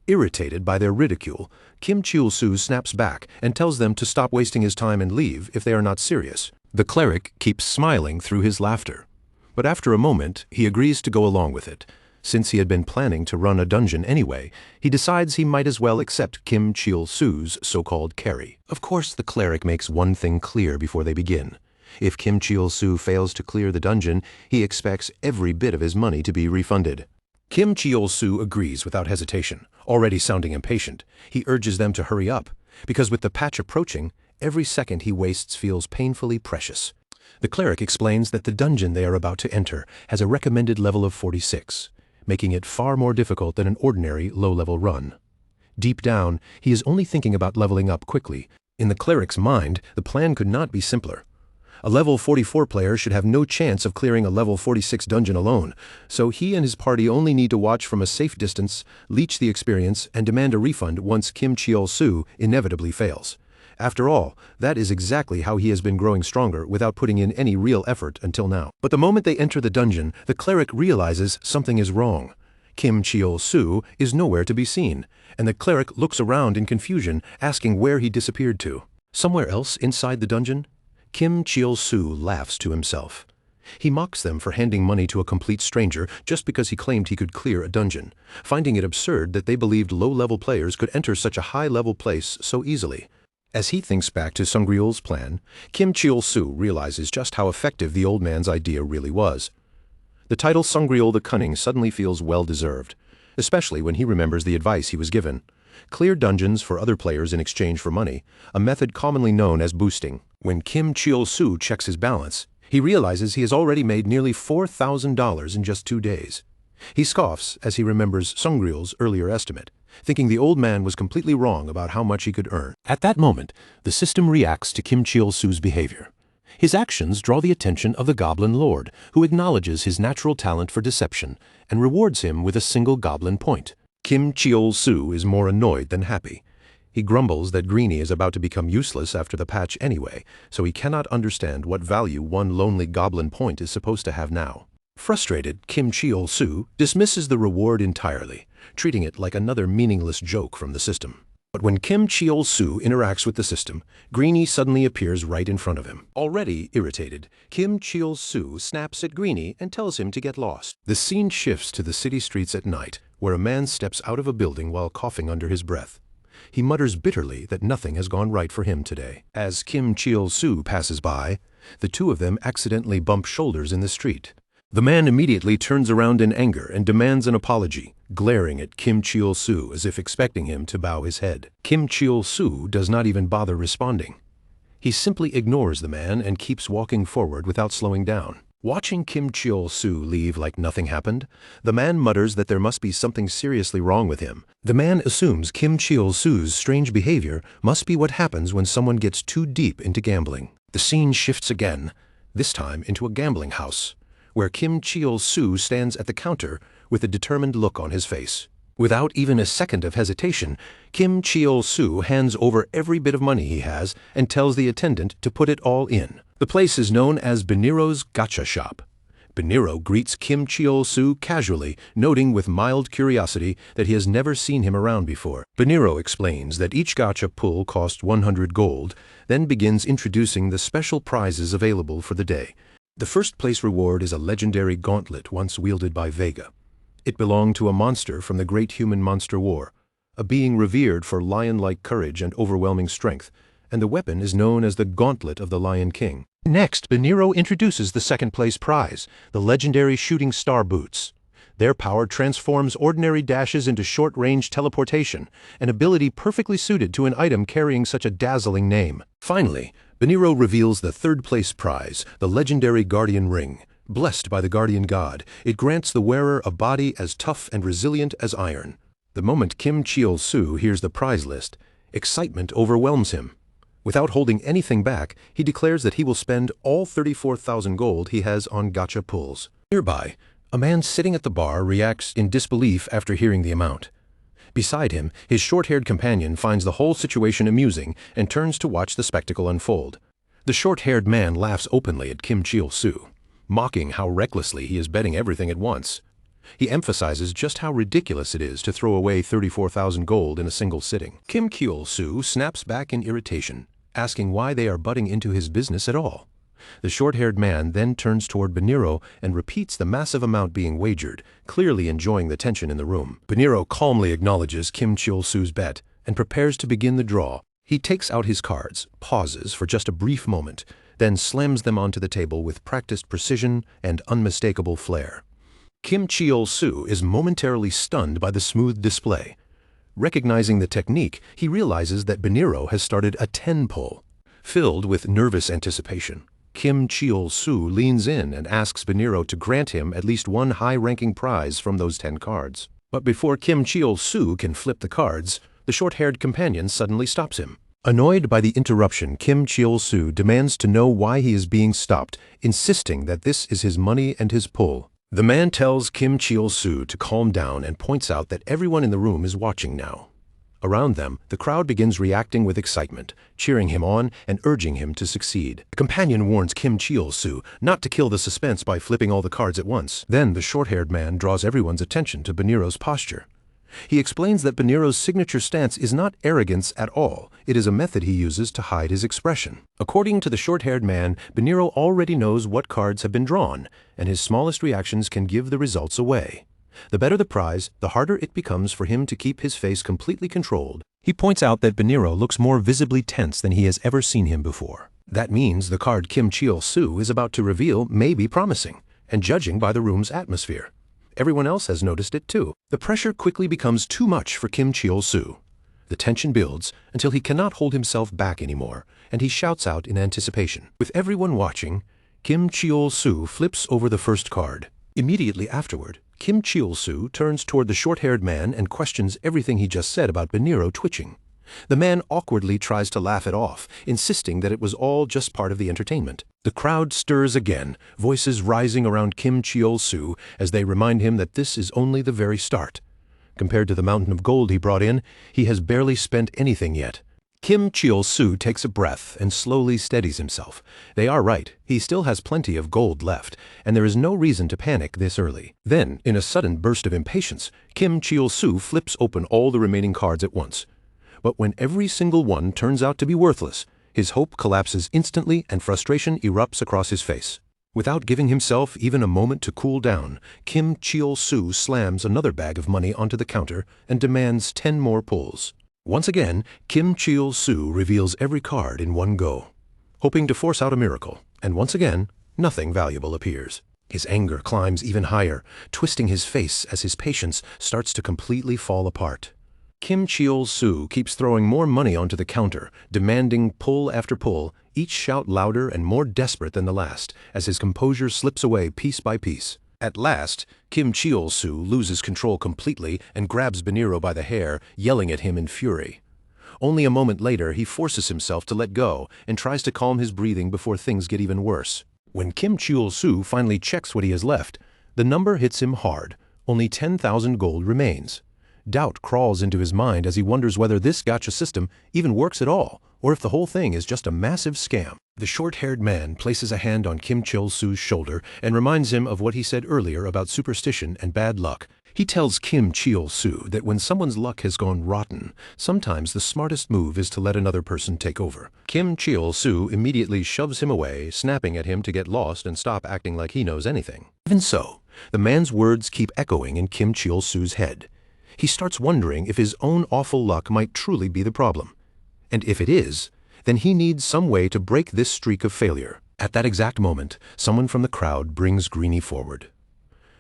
Irritated by their ridicule, Kim Cheol-soo snaps back and tells them to stop wasting his time and leave if they are not serious. The cleric keeps smiling through his laughter, but after a moment he agrees to go along with it. Since he had been planning to run a dungeon anyway, he decides he might as well accept Kim Cheol-soo's so-called carry. Of course, the cleric makes one thing clear before they begin. If Kim Cheol-soo fails to clear the dungeon, he expects every bit of his money to be refunded. Kim Cheol-soo agrees without hesitation, already sounding impatient. He urges them to hurry up, because with the patch approaching, every second he wastes feels painfully precious. The cleric explains that the dungeon they are about to enter has a recommended level of 46. Making it far more difficult than an ordinary low-level run. Deep down, he is only thinking about leveling up quickly. In the cleric's mind, the plan could not be simpler. A level 44 player should have no chance of clearing a level 46 dungeon alone, so he and his party only need to watch from a safe distance, leech the experience, and demand a refund once Kim Cheol-soo inevitably fails. After all, that is exactly how he has been growing stronger without putting in any real effort until now. But the moment they enter the dungeon, the cleric realizes something is wrong. Kim Cheol-soo is nowhere to be seen, and the cleric looks around in confusion, asking where he disappeared to. Somewhere else inside the dungeon? Kim Cheol-soo laughs to himself. He mocks them for handing money to a complete stranger just because he claimed he could clear a dungeon, finding it absurd that they believed low-level players could enter such a high-level place so easily. As he thinks back to Sungriel's plan, Kim Cheol-soo realizes just how effective the old man's idea really was. The title Sungriel the Cunning suddenly feels well-deserved, especially when he remembers the advice he was given. Clear dungeons for other players in exchange for money, a method commonly known as boosting. When Kim Cheol-soo checks his balance, he realizes he has already made nearly $4,000 in just 2 days. He scoffs as he remembers Sungriel's earlier estimate, thinking the old man was completely wrong about how much he could earn. At that moment, the system reacts to Kim Cheol-soo's behavior. His actions draw the attention of the Goblin Lord, who acknowledges his natural talent for deception and rewards him with a single Goblin point. Kim Cheol-soo is more annoyed than happy. He grumbles that Greenie is about to become useless after the patch anyway, so he cannot understand what value one lonely Goblin point is supposed to have now. Frustrated, Kim Cheol-soo dismisses the reward entirely, treating it like another meaningless joke from the system. But when Kim Cheol-soo interacts with the system, Greenie suddenly appears right in front of him. Already irritated, Kim Cheol-soo snaps at Greenie and tells him to get lost. The scene shifts to the city streets at night, where a man steps out of a building while coughing under his breath. He mutters bitterly that nothing has gone right for him today. As Kim Cheol-soo passes by, the two of them accidentally bump shoulders in the street. The man immediately turns around in anger and demands an apology, glaring at Kim Cheol-soo as if expecting him to bow his head. Kim Cheol-soo does not even bother responding. He simply ignores the man and keeps walking forward without slowing down. Watching Kim Cheol-soo leave like nothing happened, the man mutters that there must be something seriously wrong with him. The man assumes Kim Cheol-soo's strange behavior must be what happens when someone gets too deep into gambling. The scene shifts again, this time into a gambling house, where Kim Cheol-soo stands at the counter with a determined look on his face. Without even a second of hesitation, Kim Cheol-soo hands over every bit of money he has and tells the attendant to put it all in. The place is known as Beniro's Gacha Shop. Beniro greets Kim Cheol-soo casually, noting with mild curiosity that he has never seen him around before. Beniro explains that each gacha pull costs 100 gold, then begins introducing the special prizes available for the day. The first place reward is a legendary gauntlet once wielded by Vega. It belonged to a monster from the Great Human Monster War, a being revered for lion-like courage and overwhelming strength, and the weapon is known as the Gauntlet of the Lion King. Next, Beniro introduces the second place prize, the legendary Shooting Star Boots. Their power transforms ordinary dashes into short-range teleportation, an ability perfectly suited to an item carrying such a dazzling name. Finally, Beniro reveals the third place prize, the legendary Guardian Ring. Blessed by the Guardian God, it grants the wearer a body as tough and resilient as iron. The moment Kim Cheol-soo hears the prize list, excitement overwhelms him. Without holding anything back, he declares that he will spend all 34,000 gold he has on gacha pulls. Nearby, a man sitting at the bar reacts in disbelief after hearing the amount. Beside him, his short-haired companion finds the whole situation amusing and turns to watch the spectacle unfold. The short-haired man laughs openly at Kim Cheol-soo, mocking how recklessly he is betting everything at once. He emphasizes just how ridiculous it is to throw away 34,000 gold in a single sitting. Kim Cheol-soo snaps back in irritation, asking why they are butting into his business at all. The short-haired man then turns toward Beniro and repeats the massive amount being wagered, clearly enjoying the tension in the room. Beniro calmly acknowledges Kim Cheol-soo's bet and prepares to begin the draw. He takes out his cards, pauses for just a brief moment, then slams them onto the table with practiced precision and unmistakable flair. Kim Cheol-soo is momentarily stunned by the smooth display. Recognizing the technique, he realizes that Beniro has started a 10 pull. Filled with nervous anticipation, Kim Cheol-soo leans in and asks Beniro to grant him at least one high-ranking prize from those 10 cards. But before Kim Cheol-soo can flip the cards, the short-haired companion suddenly stops him. Annoyed by the interruption, Kim Cheol-soo demands to know why he is being stopped, insisting that this is his money and his pull. The man tells Kim Cheol-soo to calm down and points out that everyone in the room is watching now. Around them, the crowd begins reacting with excitement, cheering him on and urging him to succeed. The companion warns Kim Cheol-soo not to kill the suspense by flipping all the cards at once. Then the short-haired man draws everyone's attention to Beniro's posture. He explains that Beniro's signature stance is not arrogance at all. It is a method he uses to hide his expression. According to the short-haired man, Beniro already knows what cards have been drawn, and his smallest reactions can give the results away. The better the prize, the harder it becomes for him to keep his face completely controlled. He points out that Beniro looks more visibly tense than he has ever seen him before. That means the card Kim Cheol-soo is about to reveal may be promising, and judging by the room's atmosphere. Everyone else has noticed it too. The pressure quickly becomes too much for Kim Cheol-soo. The tension builds until he cannot hold himself back anymore, and he shouts out in anticipation. With everyone watching, Kim Cheol-soo flips over the first card. Immediately afterward, Kim Cheol-soo turns toward the short-haired man and questions everything he just said about Beniro twitching. The man awkwardly tries to laugh it off, insisting that it was all just part of the entertainment. The crowd stirs again, voices rising around Kim Cheol-soo as they remind him that this is only the very start. Compared to the mountain of gold he brought in, he has barely spent anything yet. Kim Cheol-soo takes a breath and slowly steadies himself. They are right, he still has plenty of gold left, and there is no reason to panic this early. Then, in a sudden burst of impatience, Kim Cheol-soo flips open all the remaining cards at once. But when every single one turns out to be worthless, his hope collapses instantly and frustration erupts across his face. Without giving himself even a moment to cool down, Kim Cheol-soo slams another bag of money onto the counter and demands 10 more pulls. Once again, Kim Cheol-soo reveals every card in one go, hoping to force out a miracle, and once again, nothing valuable appears. His anger climbs even higher, twisting his face as his patience starts to completely fall apart. Kim Cheol-soo keeps throwing more money onto the counter, demanding pull after pull, each shout louder and more desperate than the last, as his composure slips away piece by piece. At last, Kim Cheol-soo loses control completely and grabs Beniro by the hair, yelling at him in fury. Only a moment later, he forces himself to let go and tries to calm his breathing before things get even worse. When Kim Cheol-soo finally checks what he has left, the number hits him hard. Only 10,000 gold remains. Doubt crawls into his mind as he wonders whether this gacha system even works at all, or if the whole thing is just a massive scam. The short-haired man places a hand on Kim Cheol-soo's shoulder and reminds him of what he said earlier about superstition and bad luck. He tells Kim Cheol-soo that when someone's luck has gone rotten, sometimes the smartest move is to let another person take over. Kim Cheol-soo immediately shoves him away, snapping at him to get lost and stop acting like he knows anything. Even so, the man's words keep echoing in Kim Cheol-soo's head. He starts wondering if his own awful luck might truly be the problem. And if it is, then he needs some way to break this streak of failure. At that exact moment, someone from the crowd brings Greenie forward.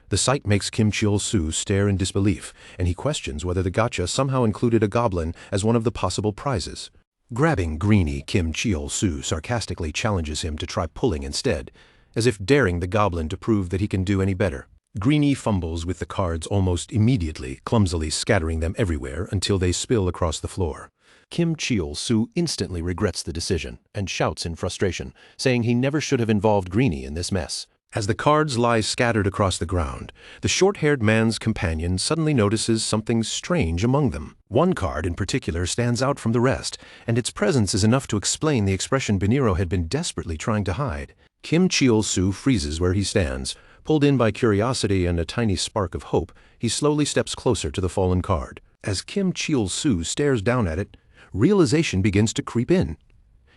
The sight makes Kim Cheol-soo stare in disbelief, and he questions whether the gacha somehow included a goblin as one of the possible prizes. Grabbing Greenie, Kim Cheol-soo sarcastically challenges him to try pulling instead, as if daring the goblin to prove that he can do any better. Greenie fumbles with the cards almost immediately, clumsily scattering them everywhere until they spill across the floor. Kim Cheol-soo instantly regrets the decision and shouts in frustration, saying he never should have involved Greenie in this mess. As the cards lie scattered across the ground, the short-haired man's companion suddenly notices something strange among them. One card in particular stands out from the rest, and its presence is enough to explain the expression Beniro had been desperately trying to hide. Kim Cheol-soo freezes where he stands. Pulled in by curiosity and a tiny spark of hope, he slowly steps closer to the fallen card. As Kim Cheol-soo stares down at it, realization begins to creep in.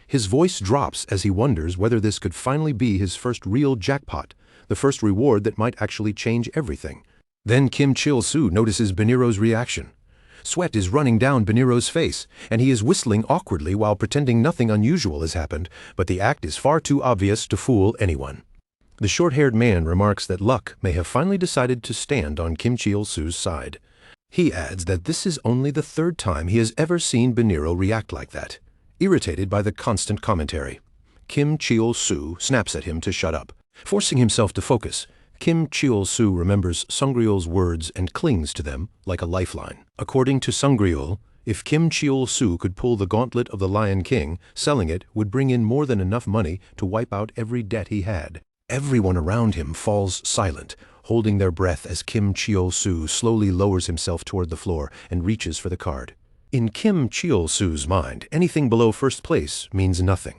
His voice drops as he wonders whether this could finally be his first real jackpot, the first reward that might actually change everything. Then Kim Cheol-soo notices Beniro's reaction. Sweat is running down Beniro's face, and he is whistling awkwardly while pretending nothing unusual has happened, but the act is far too obvious to fool anyone. The short-haired man remarks that luck may have finally decided to stand on Kim Cheol-soo's side. He adds that this is only the third time he has ever seen Beniro react like that. Irritated by the constant commentary, Kim Cheol-soo snaps at him to shut up. Forcing himself to focus, Kim Cheol-soo remembers Sungryul's words and clings to them like a lifeline. According to Sungryul, if Kim Cheol-soo could pull the gauntlet of the Lion King, selling it would bring in more than enough money to wipe out every debt he had. Everyone around him falls silent, holding their breath as Kim Cheol-soo slowly lowers himself toward the floor and reaches for the card. In Kim Cheol-soo's mind, anything below first place means nothing.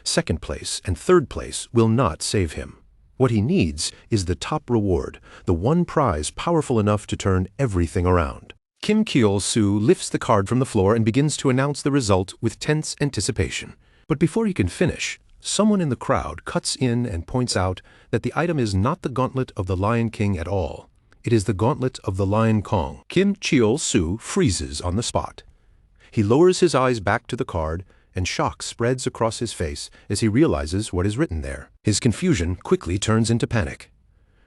Second place and third place will not save him. What he needs is the top reward, the one prize powerful enough to turn everything around. Kim Cheol-soo lifts the card from the floor and begins to announce the result with tense anticipation. But before he can finish, someone in the crowd cuts in and points out that the item is not the gauntlet of the Lion King at all. It is the gauntlet of the Lion Kong. Kim Cheol-soo freezes on the spot. He lowers his eyes back to the card, and shock spreads across his face as he realizes what is written there. His confusion quickly turns into panic.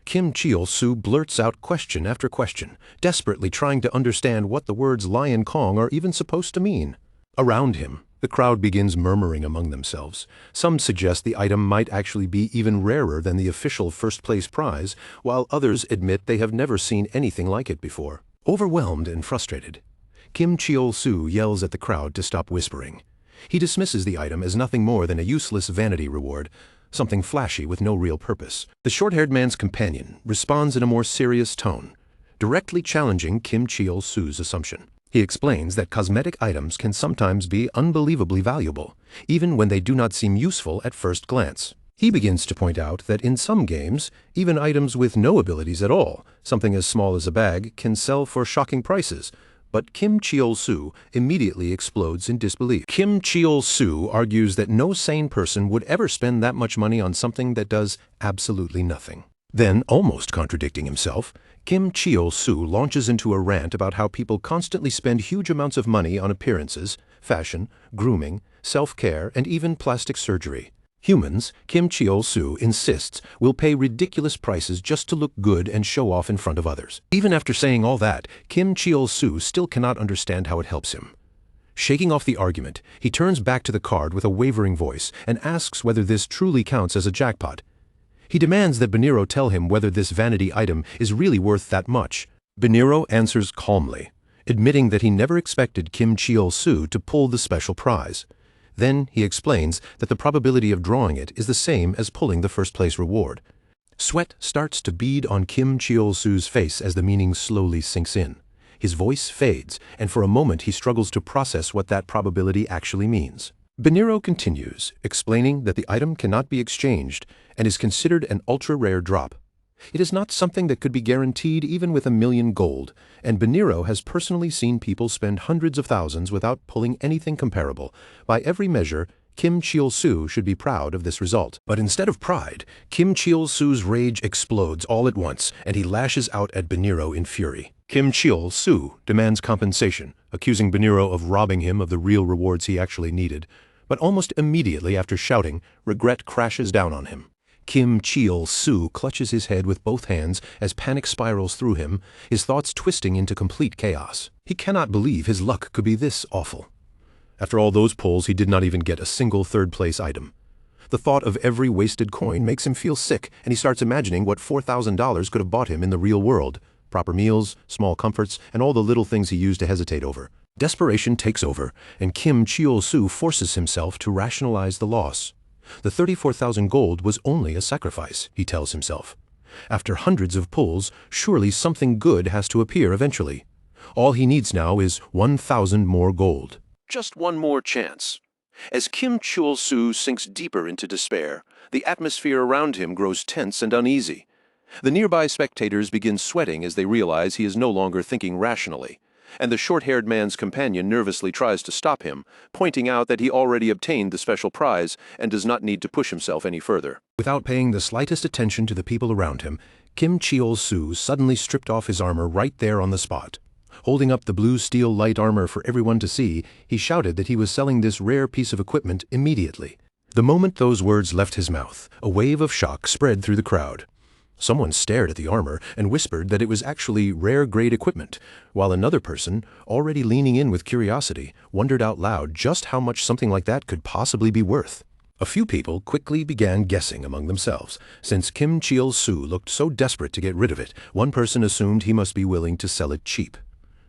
Kim Cheol-soo blurts out question after question, desperately trying to understand what the words Lion Kong are even supposed to mean. Around him, the crowd begins murmuring among themselves. Some suggest the item might actually be even rarer than the official first-place prize, while others admit they have never seen anything like it before. Overwhelmed and frustrated, Kim Cheol-soo yells at the crowd to stop whispering. He dismisses the item as nothing more than a useless vanity reward, something flashy with no real purpose. The short-haired man's companion responds in a more serious tone, directly challenging Kim Cheol-soo's assumption. He explains that cosmetic items can sometimes be unbelievably valuable, even when they do not seem useful at first glance. He begins to point out that in some games, even items with no abilities at all, something as small as a bag, can sell for shocking prices. But Kim Cheol-soo immediately explodes in disbelief. Kim Cheol-soo argues that no sane person would ever spend that much money on something that does absolutely nothing. Then, almost contradicting himself, Kim Cheol-soo launches into a rant about how people constantly spend huge amounts of money on appearances, fashion, grooming, self-care, and even plastic surgery. Humans, Kim Cheol-soo insists, will pay ridiculous prices just to look good and show off in front of others. Even after saying all that, Kim Cheol-soo still cannot understand how it helps him. Shaking off the argument, he turns back to the card with a wavering voice and asks whether this truly counts as a jackpot. He demands that Beniro tell him whether this vanity item is really worth that much. Beniro answers calmly, admitting that he never expected Kim Cheol-soo to pull the special prize. Then he explains that the probability of drawing it is the same as pulling the first-place reward. Sweat starts to bead on Kim Cheol-soo's face as the meaning slowly sinks in. His voice fades, and for a moment he struggles to process what that probability actually means. Beniro continues, explaining that the item cannot be exchanged and is considered an ultra-rare drop. It is not something that could be guaranteed even with 1,000,000 gold, and Beniro has personally seen people spend hundreds of thousands without pulling anything comparable. By every measure, Kim Cheol-soo should be proud of this result. But instead of pride, Kim Cheol-soo's rage explodes all at once, and he lashes out at Beniro in fury. Kim Cheol-soo demands compensation, accusing Beniro of robbing him of the real rewards he actually needed. But almost immediately after shouting, regret crashes down on him. Kim Cheol-soo clutches his head with both hands as panic spirals through him, his thoughts twisting into complete chaos. He cannot believe his luck could be this awful. After all those pulls, he did not even get a single third-place item. The thought of every wasted coin makes him feel sick, and he starts imagining what $4,000 could have bought him in the real world. Proper meals, small comforts, and all the little things he used to hesitate over. Desperation takes over, and Kim Cheol-soo forces himself to rationalize the loss. The 34,000 gold was only a sacrifice, he tells himself. After hundreds of pulls, surely something good has to appear eventually. All he needs now is 1,000 more gold. Just one more chance. As Kim Cheol-soo sinks deeper into despair, the atmosphere around him grows tense and uneasy. The nearby spectators begin sweating as they realize he is no longer thinking rationally, and the short-haired man's companion nervously tries to stop him, pointing out that he already obtained the special prize and does not need to push himself any further. Without paying the slightest attention to the people around him, Kim Cheol-soo suddenly stripped off his armor right there on the spot. Holding up the blue steel light armor for everyone to see, he shouted that he was selling this rare piece of equipment immediately. The moment those words left his mouth, a wave of shock spread through the crowd. Someone stared at the armor and whispered that it was actually rare-grade equipment, while another person, already leaning in with curiosity, wondered out loud just how much something like that could possibly be worth. A few people quickly began guessing among themselves. Since Kim Cheol-soo looked so desperate to get rid of it, one person assumed he must be willing to sell it cheap.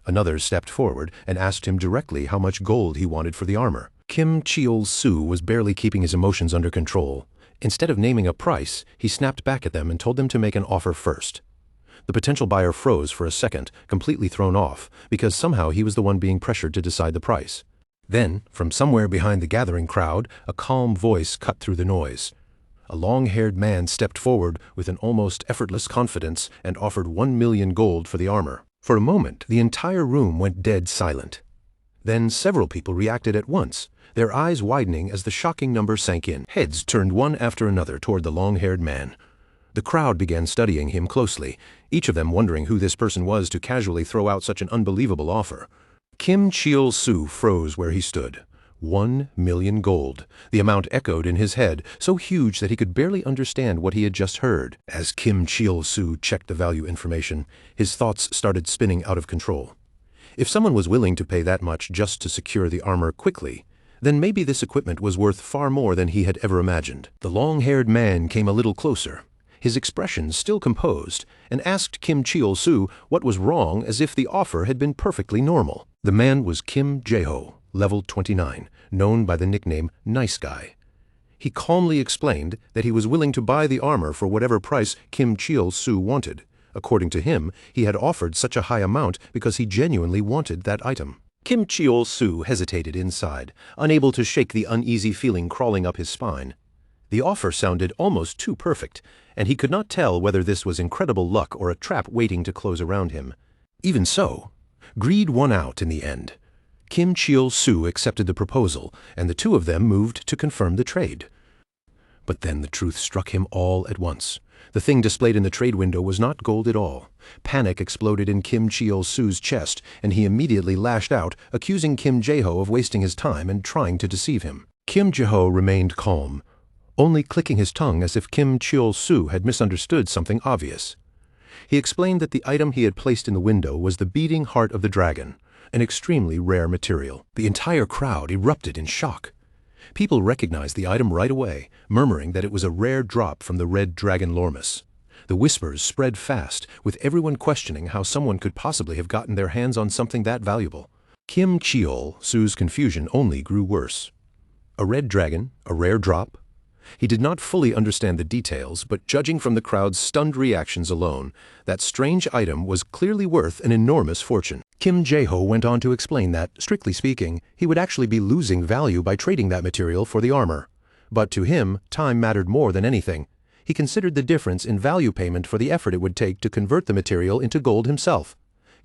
Another stepped forward and asked him directly how much gold he wanted for the armor. Kim Cheol-soo was barely keeping his emotions under control. Instead of naming a price, he snapped back at them and told them to make an offer first. The potential buyer froze for a second, completely thrown off, because somehow he was the one being pressured to decide the price. Then, from somewhere behind the gathering crowd, a calm voice cut through the noise. A long-haired man stepped forward with an almost effortless confidence and offered 1,000,000 gold for the armor. For a moment, the entire room went dead silent. Then several people reacted at once, their eyes widening as the shocking number sank in. Heads turned one after another toward the long-haired man. The crowd began studying him closely, each of them wondering who this person was to casually throw out such an unbelievable offer. Kim Cheol-soo froze where he stood. 1,000,000 gold. The amount echoed in his head, so huge that he could barely understand what he had just heard. As Kim Cheol-soo checked the value information, his thoughts started spinning out of control. If someone was willing to pay that much just to secure the armor quickly, then maybe this equipment was worth far more than he had ever imagined. The long-haired man came a little closer, his expression still composed, and asked Kim Cheol-soo what was wrong, as if the offer had been perfectly normal. The man was Kim Jae-ho, level 29, known by the nickname Nice Guy. He calmly explained that he was willing to buy the armor for whatever price Kim Cheol-soo wanted, According to him, he had offered such a high amount because he genuinely wanted that item. Kim Cheol-soo hesitated inside, unable to shake the uneasy feeling crawling up his spine. The offer sounded almost too perfect, and he could not tell whether this was incredible luck or a trap waiting to close around him. Even so, greed won out in the end. Kim Cheol-soo accepted the proposal, and the two of them moved to confirm the trade. But then the truth struck him all at once. The thing displayed in the trade window was not gold at all. Panic exploded in Kim Cheol-soo's chest, and he immediately lashed out, accusing Kim Jae-ho of wasting his time and trying to deceive him. Kim Jae-ho remained calm, only clicking his tongue as if Kim Cheol-soo had misunderstood something obvious. He explained that the item he had placed in the window was the beating heart of the dragon, an extremely rare material. The entire crowd erupted in shock. People recognized the item right away, murmuring that it was a rare drop from the red dragon Lormus. The whispers spread fast, with everyone questioning how someone could possibly have gotten their hands on something that valuable. Kim Cheol-soo's confusion only grew worse. A red dragon, a rare drop? He did not fully understand the details, but judging from the crowd's stunned reactions alone, that strange item was clearly worth an enormous fortune. Kim Jae-ho went on to explain that, strictly speaking, he would actually be losing value by trading that material for the armor. But to him, time mattered more than anything. He considered the difference in value payment for the effort it would take to convert the material into gold himself.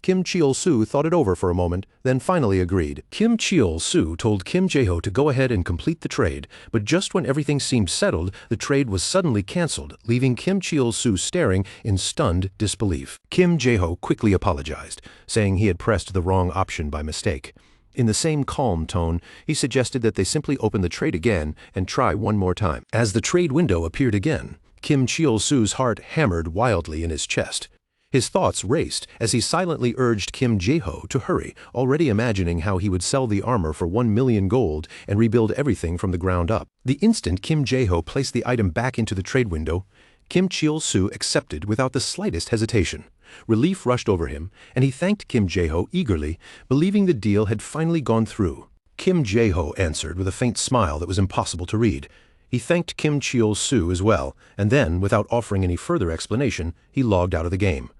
Kim Cheol-soo thought it over for a moment, then finally agreed. Kim Cheol-soo told Kim Jae-ho to go ahead and complete the trade, but just when everything seemed settled, the trade was suddenly cancelled, leaving Kim Cheol-soo staring in stunned disbelief. Kim Jae-ho quickly apologized, saying he had pressed the wrong option by mistake. In the same calm tone, he suggested that they simply open the trade again and try one more time. As the trade window appeared again, Kim Cheol-soo's heart hammered wildly in his chest. His thoughts raced as he silently urged Kim Jae-ho to hurry, already imagining how he would sell the armor for 1 million gold and rebuild everything from the ground up. The instant Kim Jae-ho placed the item back into the trade window, Kim Cheol-soo accepted without the slightest hesitation. Relief rushed over him, and he thanked Kim Jae-ho eagerly, believing the deal had finally gone through. Kim Jae-ho answered with a faint smile that was impossible to read. He thanked Kim Cheol-soo as well, and then, without offering any further explanation, he logged out of the game.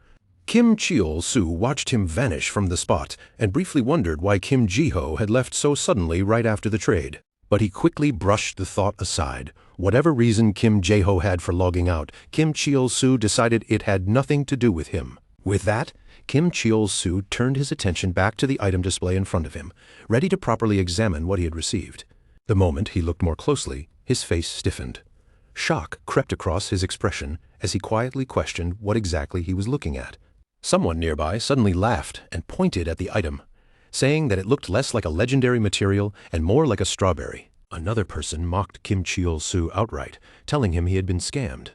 Kim Cheol-soo watched him vanish from the spot and briefly wondered why Kim Jae-ho had left so suddenly right after the trade. But he quickly brushed the thought aside. Whatever reason Kim Jae-ho had for logging out, Kim Cheol-soo decided it had nothing to do with him. With that, Kim Cheol-soo turned his attention back to the item display in front of him, ready to properly examine what he had received. The moment he looked more closely, his face stiffened. Shock crept across his expression as he quietly questioned what exactly he was looking at. Someone nearby suddenly laughed and pointed at the item, saying that it looked less like a legendary material and more like a strawberry. Another person mocked Kim Cheol-soo outright, telling him he had been scammed.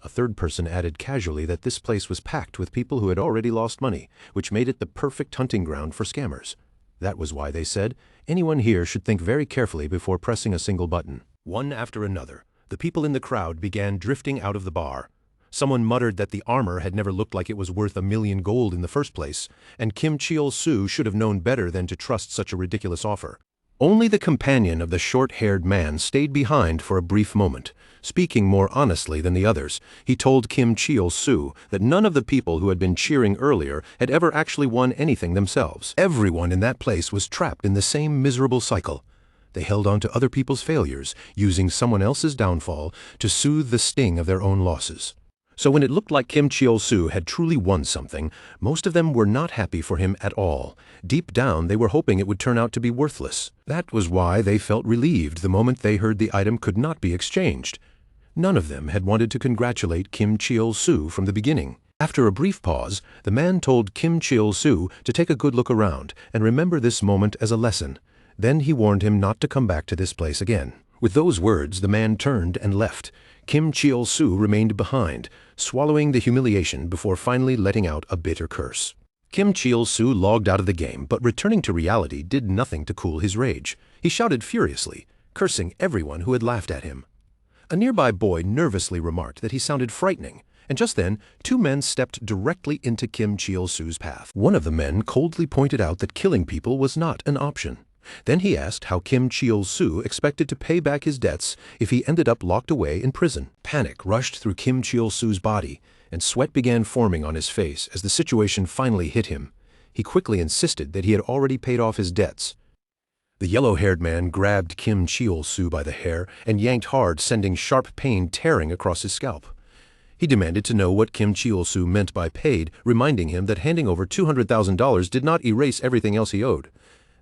A third person added casually that this place was packed with people who had already lost money, which made it the perfect hunting ground for scammers. That was why, they said, anyone here should think very carefully before pressing a single button. One after another, the people in the crowd began drifting out of the bar. Someone muttered that the armor had never looked like it was worth 1 million gold in the first place, and Kim Cheol-soo should have known better than to trust such a ridiculous offer. Only the companion of the short-haired man stayed behind for a brief moment. Speaking more honestly than the others, he told Kim Cheol-soo that none of the people who had been cheering earlier had ever actually won anything themselves. Everyone in that place was trapped in the same miserable cycle. They held on to other people's failures, using someone else's downfall to soothe the sting of their own losses. So when it looked like Kim Cheol-soo had truly won something, most of them were not happy for him at all. Deep down, they were hoping it would turn out to be worthless. That was why they felt relieved the moment they heard the item could not be exchanged. None of them had wanted to congratulate Kim Cheol-soo from the beginning. After a brief pause, the man told Kim Cheol-soo to take a good look around and remember this moment as a lesson. Then he warned him not to come back to this place again. With those words, the man turned and left. Kim Cheol-soo remained behind, swallowing the humiliation before finally letting out a bitter curse. Kim Cheol-soo logged out of the game, but returning to reality did nothing to cool his rage. He shouted furiously, cursing everyone who had laughed at him. A nearby boy nervously remarked that he sounded frightening, and just then, two men stepped directly into Kim Cheol-soo's path. One of the men coldly pointed out that killing people was not an option. Then he asked how Kim Cheol-soo expected to pay back his debts if he ended up locked away in prison. Panic rushed through Kim Cheol-soo's body, and sweat began forming on his face as the situation finally hit him. He quickly insisted that he had already paid off his debts. The yellow-haired man grabbed Kim Cheol-soo by the hair and yanked hard, sending sharp pain tearing across his scalp. He demanded to know what Kim Cheol-soo meant by paid, reminding him that handing over $200,000 did not erase everything else he owed.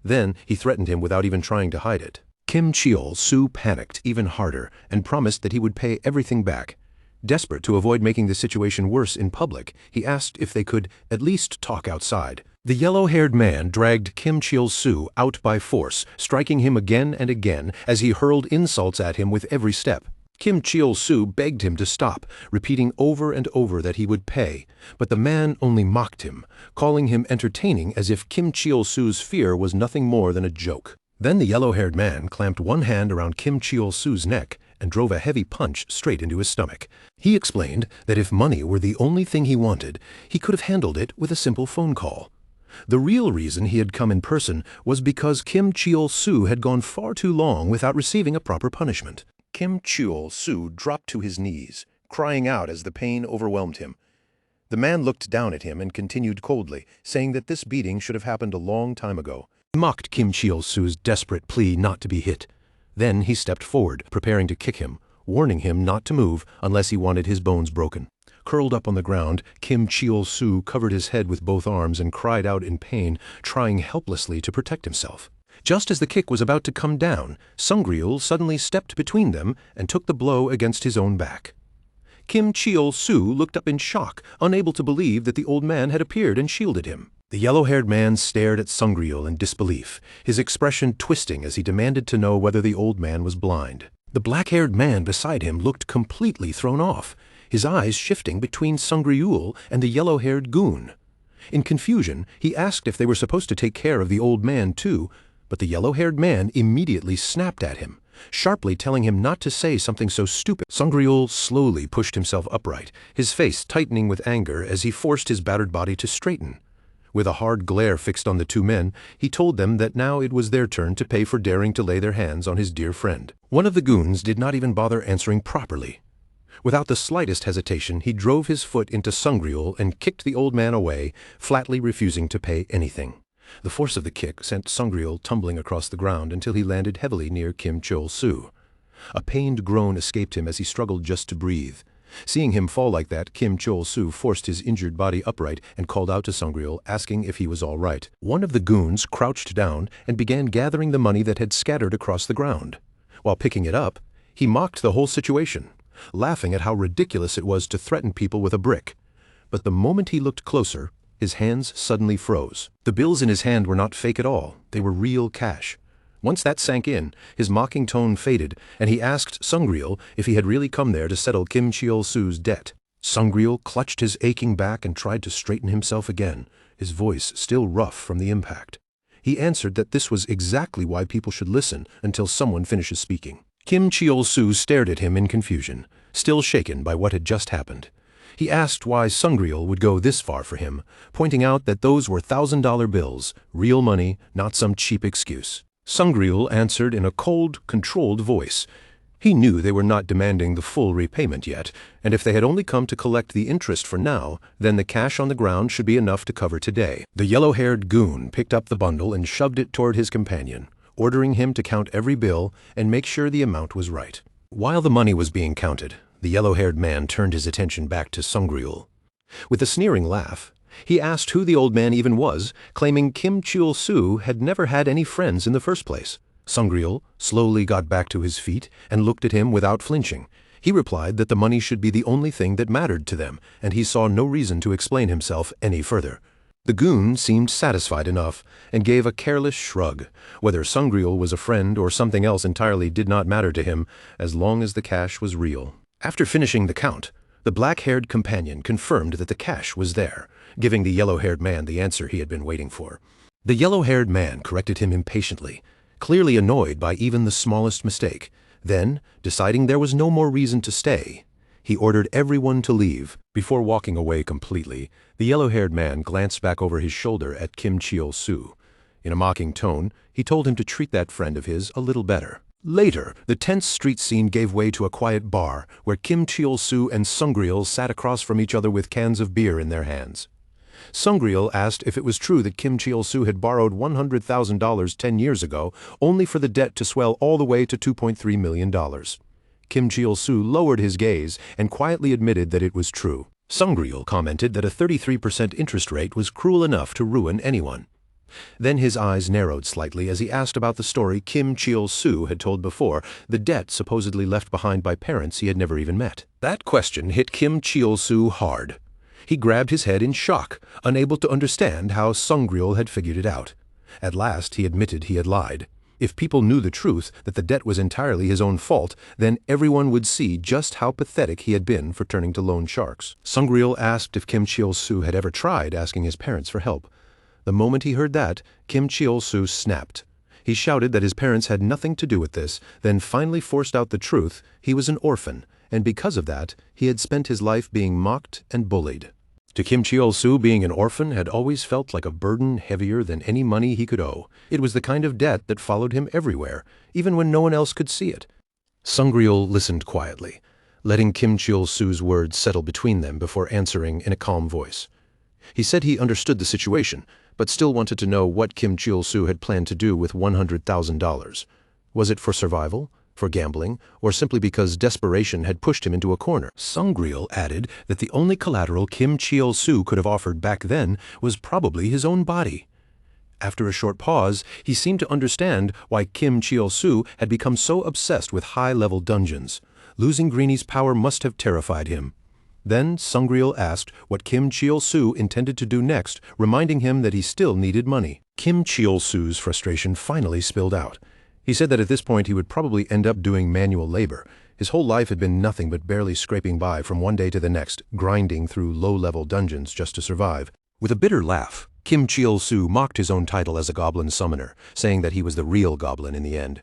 Then he threatened him without even trying to hide it. Kim Cheol-soo panicked even harder and promised that he would pay everything back. Desperate to avoid making the situation worse in public, he asked if they could at least talk outside. The yellow-haired man dragged Kim Cheol-soo out by force, striking him again and again as he hurled insults at him with every step. Kim Cheol-soo begged him to stop, repeating over and over that he would pay, but the man only mocked him, calling him entertaining as if Kim Cheol-soo's fear was nothing more than a joke. Then the yellow-haired man clamped one hand around Kim Cheol-soo's neck and drove a heavy punch straight into his stomach. He explained that if money were the only thing he wanted, he could have handled it with a simple phone call. The real reason he had come in person was because Kim Cheol-soo had gone far too long without receiving a proper punishment. Kim Cheol-soo dropped to his knees, crying out as the pain overwhelmed him. The man looked down at him and continued coldly, saying that this beating should have happened a long time ago. He mocked Kim Cheol-soo's desperate plea not to be hit. Then he stepped forward, preparing to kick him, warning him not to move unless he wanted his bones broken. Curled up on the ground, Kim Cheol-soo covered his head with both arms and cried out in pain, trying helplessly to protect himself. Just as the kick was about to come down, Sung-ryul suddenly stepped between them and took the blow against his own back. Kim Cheol-soo looked up in shock, unable to believe that the old man had appeared and shielded him. The yellow-haired man stared at Sung-ryul in disbelief, his expression twisting as he demanded to know whether the old man was blind. The black-haired man beside him looked completely thrown off, his eyes shifting between Sung-ryul and the yellow-haired goon. In confusion, he asked if they were supposed to take care of the old man too, but the yellow-haired man immediately snapped at him, sharply telling him not to say something so stupid. Sung-ryul slowly pushed himself upright, his face tightening with anger as he forced his battered body to straighten. With a hard glare fixed on the two men, he told them that now it was their turn to pay for daring to lay their hands on his dear friend. One of the goons did not even bother answering properly. Without the slightest hesitation, he drove his foot into Sung-ryul and kicked the old man away, flatly refusing to pay anything. The force of the kick sent Sung-ryul tumbling across the ground until he landed heavily near Kim Cheol-soo. A pained groan escaped him as he struggled just to breathe. Seeing him fall like that, Kim Cheol-soo forced his injured body upright and called out to Sung-ryul, asking if he was all right. One of the goons crouched down and began gathering the money that had scattered across the ground. While picking it up, he mocked the whole situation, laughing at how ridiculous it was to threaten people with a brick. But the moment he looked closer, his hands suddenly froze. The bills in his hand were not fake at all, they were real cash. Once that sank in, his mocking tone faded, and he asked Sung-ryul if he had really come there to settle Kim Cheol-soo's debt. Sung-ryul clutched his aching back and tried to straighten himself again, his voice still rough from the impact. He answered that this was exactly why people should listen until someone finishes speaking. Kim Cheol-soo stared at him in confusion, still shaken by what had just happened. He asked why Sung-ryul would go this far for him, pointing out that those were $1,000 bills, real money, not some cheap excuse. Sung-ryul answered in a cold, controlled voice. He knew they were not demanding the full repayment yet, and if they had only come to collect the interest for now, then the cash on the ground should be enough to cover today. The yellow-haired goon picked up the bundle and shoved it toward his companion, ordering him to count every bill and make sure the amount was right. While the money was being counted, the yellow-haired man turned his attention back to Sung-ryul. With a sneering laugh, he asked who the old man even was, claiming Kim Cheol-soo had never had any friends in the first place. Sung-ryul slowly got back to his feet and looked at him without flinching. He replied that the money should be the only thing that mattered to them, and he saw no reason to explain himself any further. The goon seemed satisfied enough and gave a careless shrug. Whether Sung-ryul was a friend or something else entirely did not matter to him, as long as the cash was real. After finishing the count, the black-haired companion confirmed that the cash was there, giving the yellow-haired man the answer he had been waiting for. The yellow-haired man corrected him impatiently, clearly annoyed by even the smallest mistake. Then, deciding there was no more reason to stay, he ordered everyone to leave. Before walking away completely, the yellow-haired man glanced back over his shoulder at Kim Cheol-soo. In a mocking tone, he told him to treat that friend of his a little better. Later, the tense street scene gave way to a quiet bar where Kim Cheol-soo and Sungryul sat across from each other with cans of beer in their hands. Sungryul asked if it was true that Kim Cheol-soo had borrowed $100,000 10 years ago, only for the debt to swell all the way to $2.3 million. Kim Cheol-soo lowered his gaze and quietly admitted that it was true. Sungryul commented that a 33% interest rate was cruel enough to ruin anyone. Then his eyes narrowed slightly as he asked about the story Kim Cheol-soo had told before, the debt supposedly left behind by parents he had never even met. That question hit Kim Cheol-soo hard. He grabbed his head in shock, unable to understand how Sungryul had figured it out. At last he admitted he had lied. If people knew the truth, that the debt was entirely his own fault, then everyone would see just how pathetic he had been for turning to loan sharks. Sungryul asked if Kim Cheol-soo had ever tried asking his parents for help. The moment he heard that, Kim Cheol-soo snapped. He shouted that his parents had nothing to do with this, then finally forced out the truth: he was an orphan, and because of that, he had spent his life being mocked and bullied. To Kim Cheol-soo, being an orphan had always felt like a burden heavier than any money he could owe. It was the kind of debt that followed him everywhere, even when no one else could see it. Sungryul listened quietly, letting Kim Cheol-soo's words settle between them before answering in a calm voice. He said he understood the situation, but still wanted to know what Kim Cheol-soo had planned to do with $100,000. Was it for survival, for gambling, or simply because desperation had pushed him into a corner? Sungryul added that the only collateral Kim Cheol-soo could have offered back then was probably his own body. After a short pause, he seemed to understand why Kim Cheol-soo had become so obsessed with high-level dungeons. Losing Greeny's power must have terrified him. Then Sungryul asked what Kim Cheol-soo intended to do next, reminding him that he still needed money. Kim Cheol-soo's frustration finally spilled out. He said that at this point he would probably end up doing manual labor. His whole life had been nothing but barely scraping by from one day to the next, grinding through low-level dungeons just to survive. With a bitter laugh, Kim Cheol-soo mocked his own title as a goblin summoner, saying that he was the real goblin in the end.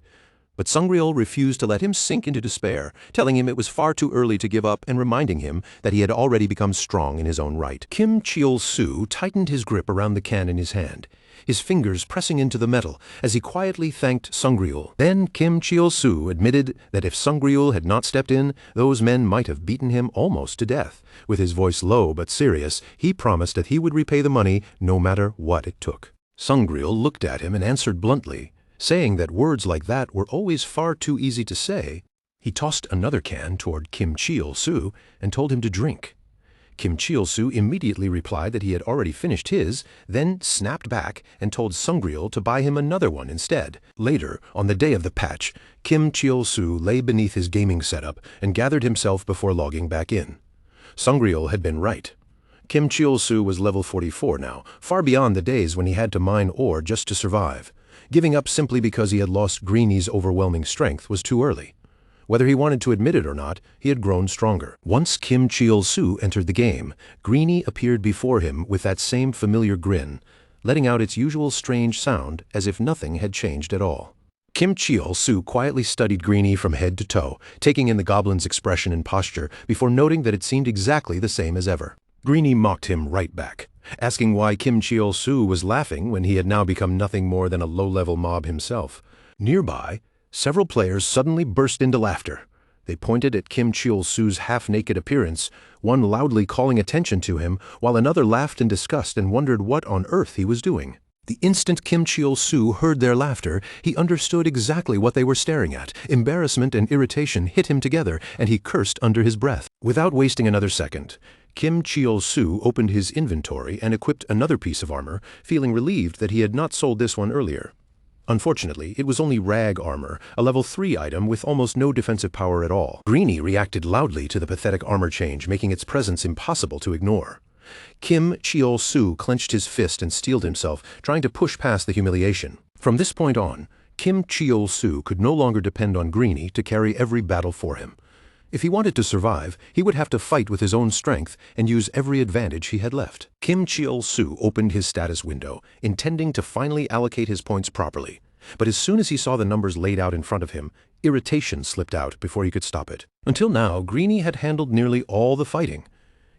But Sungryul refused to let him sink into despair, telling him it was far too early to give up and reminding him that he had already become strong in his own right. Kim Cheol-soo tightened his grip around the can in his hand, his fingers pressing into the metal as he quietly thanked Sungryul. Then Kim Cheol-soo admitted that if Sungryul had not stepped in, those men might have beaten him almost to death. With his voice low but serious, he promised that he would repay the money no matter what it took. Sungryul looked at him and answered bluntly, saying that words like that were always far too easy to say. He tossed another can toward Kim Cheol-soo and told him to drink. Kim Cheol-soo immediately replied that he had already finished his, then snapped back and told Sungryul to buy him another one instead. Later, on the day of the patch, Kim Cheol-soo lay beneath his gaming setup and gathered himself before logging back in. Sungryul had been right. Kim Cheol-soo was level 44 now, far beyond the days when he had to mine ore just to survive. Giving up simply because he had lost Greeny's overwhelming strength was too early. Whether he wanted to admit it or not, he had grown stronger. Once Kim Cheol-soo entered the game, Greeny appeared before him with that same familiar grin, letting out its usual strange sound as if nothing had changed at all. Kim Cheol-soo quietly studied Greeny from head to toe, taking in the goblin's expression and posture before noting that it seemed exactly the same as ever. Greeny mocked him right back, asking why Kim Cheol-soo was laughing when he had now become nothing more than a low-level mob himself. Nearby, several players suddenly burst into laughter. They pointed at Kim Cheol-soo's half-naked appearance, one loudly calling attention to him, while another laughed in disgust and wondered what on earth he was doing. The instant Kim Cheol-soo heard their laughter, he understood exactly what they were staring at. Embarrassment and irritation hit him together, and he cursed under his breath. Without wasting another second, Kim Cheol-soo opened his inventory and equipped another piece of armor, feeling relieved that he had not sold this one earlier. Unfortunately, it was only rag armor, a level 3 item with almost no defensive power at all. Greeny reacted loudly to the pathetic armor change, making its presence impossible to ignore. Kim Cheol-soo clenched his fist and steeled himself, trying to push past the humiliation. From this point on, Kim Cheol-soo could no longer depend on Greeny to carry every battle for him. If he wanted to survive, he would have to fight with his own strength and use every advantage he had left. Kim Cheol-soo opened his status window, intending to finally allocate his points properly. But as soon as he saw the numbers laid out in front of him, irritation slipped out before he could stop it. Until now, Greeny had handled nearly all the fighting.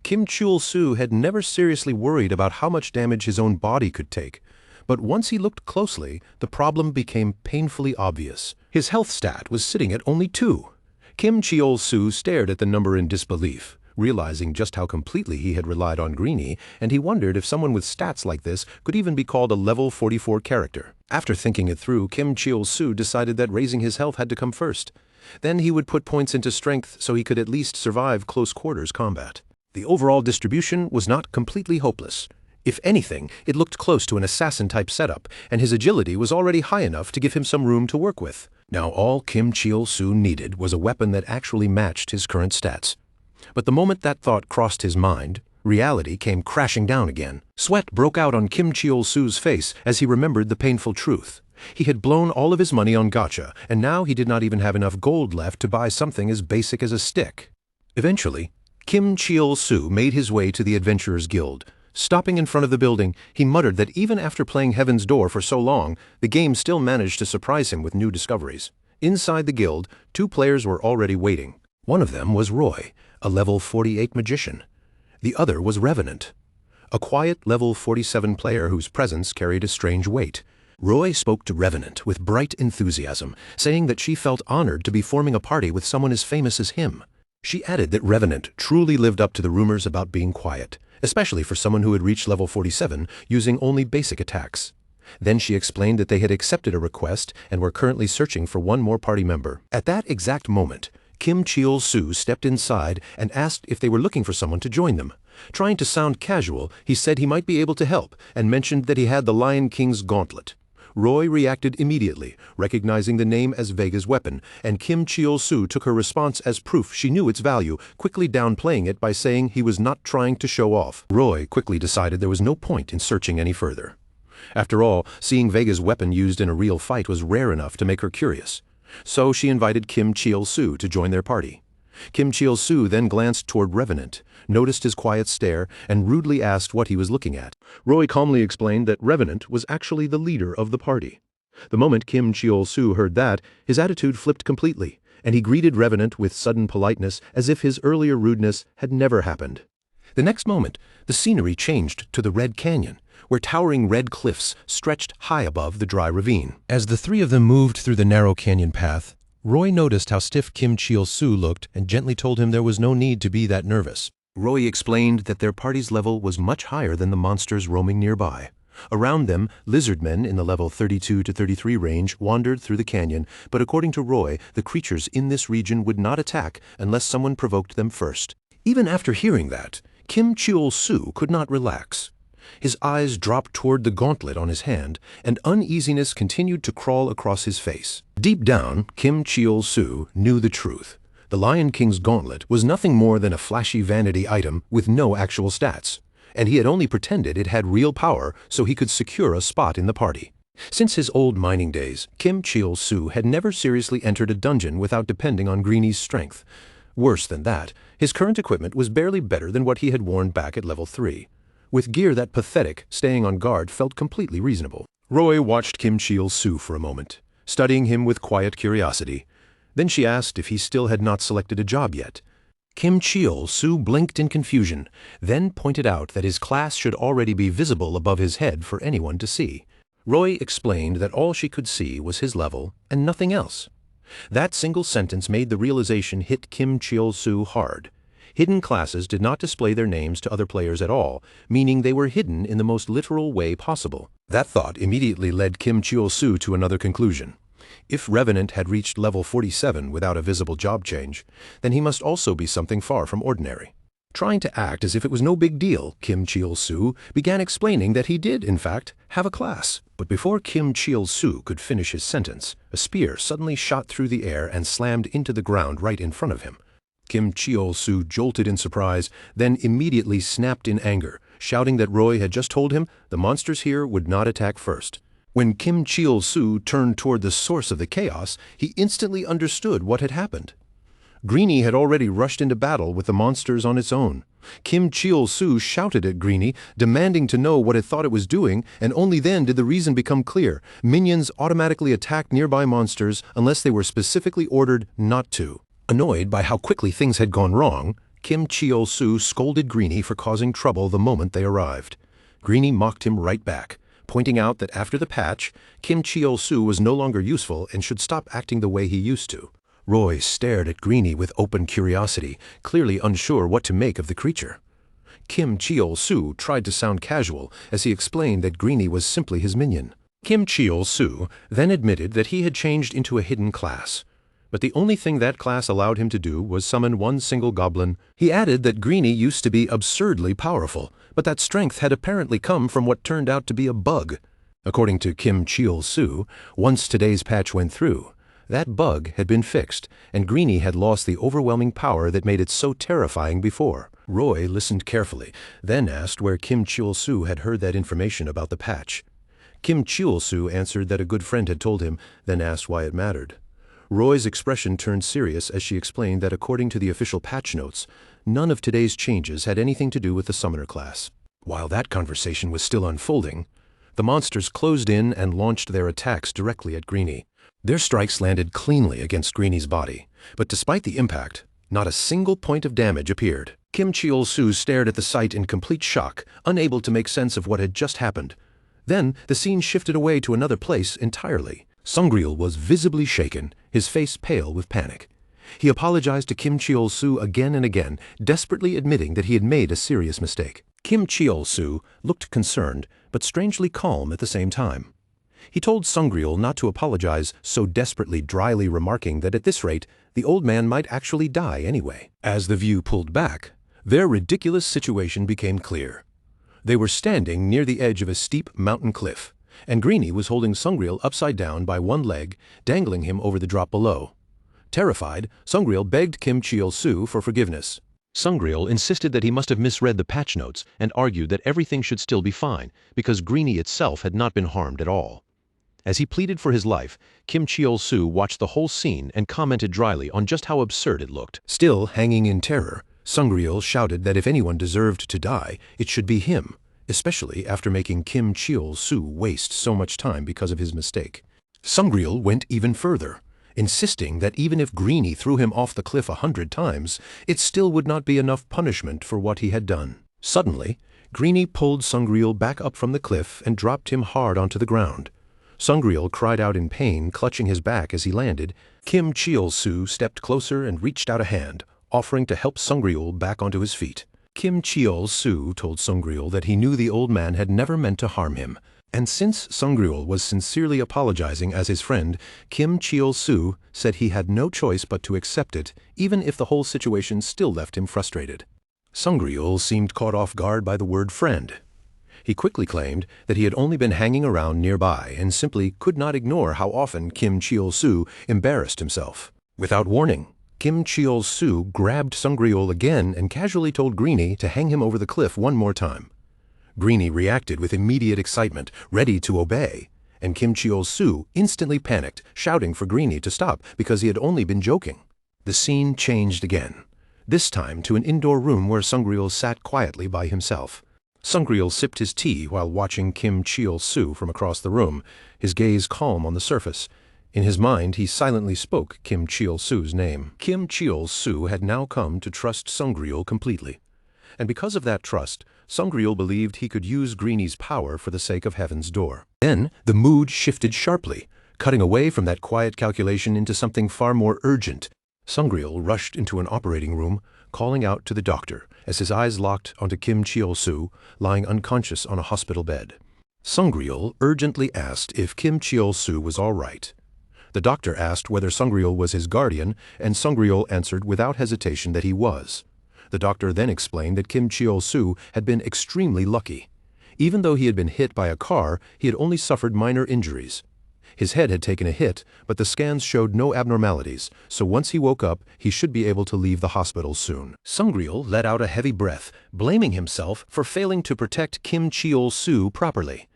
Kim Cheol-soo had never seriously worried about how much damage his own body could take. But once he looked closely, the problem became painfully obvious. His health stat was sitting at only 2. Kim Cheol-soo stared at the number in disbelief, realizing just how completely he had relied on Greenie, and he wondered if someone with stats like this could even be called a level 44 character. After thinking it through, Kim Cheol-soo decided that raising his health had to come first. Then he would put points into strength so he could at least survive close quarters combat. The overall distribution was not completely hopeless. If anything, it looked close to an assassin-type setup, and his agility was already high enough to give him some room to work with. Now all Kim Cheol-soo needed was a weapon that actually matched his current stats. But the moment that thought crossed his mind, reality came crashing down again. Sweat broke out on Kim Cheol-soo's face as he remembered the painful truth. He had blown all of his money on gacha, and now he did not even have enough gold left to buy something as basic as a stick. Eventually, Kim Cheol-soo made his way to the Adventurers Guild. Stopping in front of the building, he muttered that even after playing Heaven's Door for so long, the game still managed to surprise him with new discoveries. Inside the guild, 2 players were already waiting. One of them was Roy, a level 48 magician. The other was Revenant, a quiet level 47 player whose presence carried a strange weight. Roy spoke to Revenant with bright enthusiasm, saying that she felt honored to be forming a party with someone as famous as him. She added that Revenant truly lived up to the rumors about being quiet, especially for someone who had reached level 47 using only basic attacks. Then she explained that they had accepted a request and were currently searching for one more party member. At that exact moment, Kim Cheol-soo stepped inside and asked if they were looking for someone to join them. Trying to sound casual, he said he might be able to help and mentioned that he had the Lion King's gauntlet. Roy reacted immediately, recognizing the name as Vega's weapon, and Kim Cheol-soo took her response as proof she knew its value, quickly downplaying it by saying he was not trying to show off. Roy quickly decided there was no point in searching any further. After all, seeing Vega's weapon used in a real fight was rare enough to make her curious. So she invited Kim Cheol-soo to join their party. Kim Cheol-soo then glanced toward Revenant, noticed his quiet stare, and rudely asked what he was looking at. Roy calmly explained that Revenant was actually the leader of the party. The moment Kim Cheol-soo heard that, his attitude flipped completely, and he greeted Revenant with sudden politeness as if his earlier rudeness had never happened. The next moment, the scenery changed to the Red Canyon, where towering red cliffs stretched high above the dry ravine. As the 3 of them moved through the narrow canyon path, Roy noticed how stiff Kim Cheol-soo looked and gently told him there was no need to be that nervous. Roy explained that their party's level was much higher than the monsters roaming nearby. Around them, lizardmen in the level 32 to 33 range wandered through the canyon, but according to Roy, the creatures in this region would not attack unless someone provoked them first. Even after hearing that, Kim Cheol-soo could not relax. His eyes dropped toward the gauntlet on his hand, and uneasiness continued to crawl across his face. Deep down, Kim Cheol-soo knew the truth. The Lion King's gauntlet was nothing more than a flashy vanity item with no actual stats, and he had only pretended it had real power so he could secure a spot in the party. Since his old mining days, Kim Cheol-soo had never seriously entered a dungeon without depending on Greenie's strength. Worse than that, his current equipment was barely better than what he had worn back at level 3. With gear that pathetic, staying on guard felt completely reasonable. Roy watched Kim Cheol-soo for a moment, studying him with quiet curiosity. Then she asked if he still had not selected a job yet. Kim Cheol-soo blinked in confusion, then pointed out that his class should already be visible above his head for anyone to see. Roy explained that all she could see was his level and nothing else. That single sentence made the realization hit Kim Cheol-soo hard. Hidden classes did not display their names to other players at all, meaning they were hidden in the most literal way possible. That thought immediately led Kim Cheol-soo to another conclusion. If Revenant had reached level 47 without a visible job change, then he must also be something far from ordinary. Trying to act as if it was no big deal, Kim Cheol-soo began explaining that he did, in fact, have a class. But before Kim Cheol-soo could finish his sentence, a spear suddenly shot through the air and slammed into the ground right in front of him. Kim Cheol-soo jolted in surprise, then immediately snapped in anger, shouting that Roy had just told him the monsters here would not attack first. When Kim Cheol-soo turned toward the source of the chaos, he instantly understood what had happened. Greenie had already rushed into battle with the monsters on its own. Kim Cheol-soo shouted at Greenie, demanding to know what it thought it was doing, and only then did the reason become clear. Minions automatically attacked nearby monsters unless they were specifically ordered not to. Annoyed by how quickly things had gone wrong, Kim Cheol-soo scolded Greenie for causing trouble the moment they arrived. Greenie mocked him right back, pointing out that after the patch, Kim Cheol-soo was no longer useful and should stop acting the way he used to. Roy stared at Greenie with open curiosity, clearly unsure what to make of the creature. Kim Cheol-soo tried to sound casual as he explained that Greenie was simply his minion. Kim Cheol-soo then admitted that he had changed into a hidden class, but the only thing that class allowed him to do was summon one single goblin. He added that Greenie used to be absurdly powerful, but that strength had apparently come from what turned out to be a bug. According to Kim Cheol-soo, once today's patch went through, that bug had been fixed, and Greenie had lost the overwhelming power that made it so terrifying before. Roy listened carefully, then asked where Kim Cheol-soo had heard that information about the patch. Kim Cheol-soo answered that a good friend had told him, then asked why it mattered. Roy's expression turned serious as she explained that according to the official patch notes, none of today's changes had anything to do with the summoner class. While that conversation was still unfolding, the monsters closed in and launched their attacks directly at Greenie. Their strikes landed cleanly against Greenie's body, but despite the impact, not a single point of damage appeared. Kim Cheol-soo stared at the sight in complete shock, unable to make sense of what had just happened. Then the scene shifted away to another place entirely. Sungryul was visibly shaken, his face pale with panic. He apologized to Kim Cheol-soo again and again, desperately admitting that he had made a serious mistake. Kim Cheol-soo looked concerned, but strangely calm at the same time. He told Sungryul not to apologize, so desperately dryly remarking that at this rate, the old man might actually die anyway. As the view pulled back, their ridiculous situation became clear. They were standing near the edge of a steep mountain cliff, and Greenie was holding Sungryul upside down by one leg, dangling him over the drop below. Terrified, Sungryul begged Kim Cheol-soo for forgiveness. Sungryul insisted that he must have misread the patch notes and argued that everything should still be fine because Greenie itself had not been harmed at all. As he pleaded for his life, Kim Cheol-soo watched the whole scene and commented dryly on just how absurd it looked. Still hanging in terror, Sungryul shouted that if anyone deserved to die, it should be him, especially after making Kim Cheol-soo waste so much time because of his mistake. Sungryul went even further, insisting that even if Greenie threw him off the cliff 100 times, it still would not be enough punishment for what he had done. Suddenly, Greenie pulled Sungryul back up from the cliff and dropped him hard onto the ground. Sungryul cried out in pain, clutching his back as he landed. Kim Cheol-soo stepped closer and reached out a hand, offering to help Sungryul back onto his feet. Kim Cheol-soo told Sungryul that he knew the old man had never meant to harm him, and since Sungryul was sincerely apologizing as his friend, Kim Cheol-soo said he had no choice but to accept it, even if the whole situation still left him frustrated. Sungryul seemed caught off guard by the word friend. He quickly claimed that he had only been hanging around nearby and simply could not ignore how often Kim Cheol-soo embarrassed himself. Without warning, Kim Cheol-soo grabbed Sungryul again and casually told Greenie to hang him over the cliff one more time. Greenie reacted with immediate excitement, ready to obey, and Kim Cheol-soo instantly panicked, shouting for Greenie to stop because he had only been joking. The scene changed again, this time to an indoor room where Sungryul sat quietly by himself. Sungryul sipped his tea while watching Kim Cheol-soo from across the room, his gaze calm on the surface. In his mind, he silently spoke Kim Cheol-soo's name. Kim Cheol-soo had now come to trust Sungryul completely. And because of that trust, Sungryul believed he could use Greenie's power for the sake of Heaven's Door. Then, the mood shifted sharply, cutting away from that quiet calculation into something far more urgent. Sungryul rushed into an operating room, calling out to the doctor as his eyes locked onto Kim Cheol-soo, lying unconscious on a hospital bed. Sungryul urgently asked if Kim Cheol-soo was all right. The doctor asked whether Sungryul was his guardian, and Sungryul answered without hesitation that he was. The doctor then explained that Kim Cheol-soo had been extremely lucky. Even though he had been hit by a car, he had only suffered minor injuries. His head had taken a hit, but the scans showed no abnormalities, so once he woke up, he should be able to leave the hospital soon. Sungryul let out a heavy breath, blaming himself for failing to protect Kim Cheol-soo properly.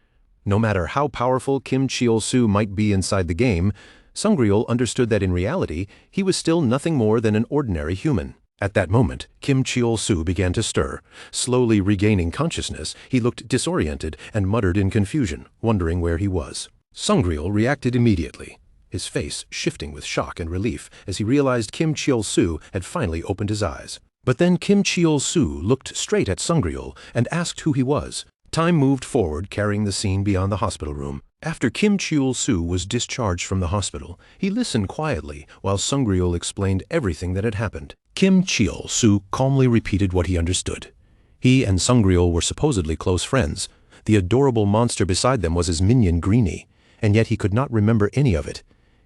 No matter how powerful Kim Cheol-soo might be inside the game, Sungryul understood that in reality, he was still nothing more than an ordinary human. At that moment, Kim Cheol-soo began to stir. Slowly regaining consciousness, he looked disoriented and muttered in confusion, wondering where he was. Sungryul reacted immediately, his face shifting with shock and relief as he realized Kim Cheol-soo had finally opened his eyes. But then Kim Cheol-soo looked straight at Sungryul and asked who he was. Time moved forward, carrying the scene beyond the hospital room. After Kim Cheol-soo was discharged from the hospital, he listened quietly while Sungryul explained everything that had happened. Kim Cheol-soo calmly repeated what he understood. He and Sungryul were supposedly close friends. The adorable monster beside them was his minion Greenie, and yet he could not remember any of it.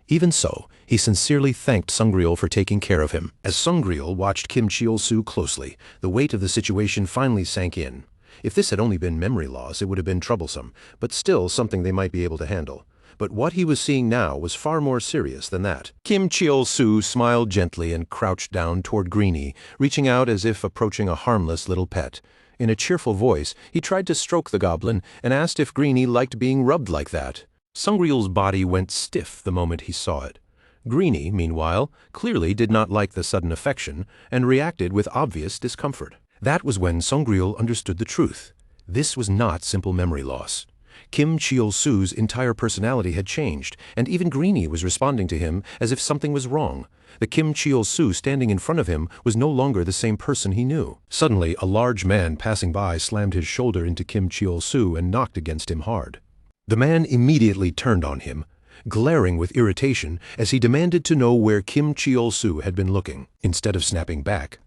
Even so, he sincerely thanked Sungryul for taking care of him. As Sungryul watched Kim Cheol-soo closely, the weight of the situation finally sank in. If this had only been memory loss, it would have been troublesome, but still something they might be able to handle. But what he was seeing now was far more serious than that. Kim Cheol-soo smiled gently and crouched down toward Greenie, reaching out as if approaching a harmless little pet. In a cheerful voice, he tried to stroke the goblin and asked if Greenie liked being rubbed like that. Sungryul's body went stiff the moment he saw it. Greenie, meanwhile, clearly did not like the sudden affection and reacted with obvious discomfort. That was when Sungryul understood the truth. This was not simple memory loss. Kim Cheol-soo's entire personality had changed, and even Greenie was responding to him as if something was wrong. The Kim Cheol-soo standing in front of him was no longer the same person he knew. Suddenly, a large man passing by slammed his shoulder into Kim Cheol-soo and knocked against him hard. The man immediately turned on him, glaring with irritation as he demanded to know where Kim Cheol-soo had been looking. Instead of snapping back,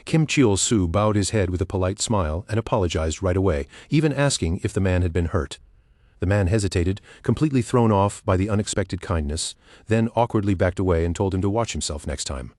Kim Cheol-soo bowed his head with a polite smile and apologized right away, even asking if the man had been hurt. The man hesitated, completely thrown off by the unexpected kindness, then awkwardly backed away and told him to watch himself next time.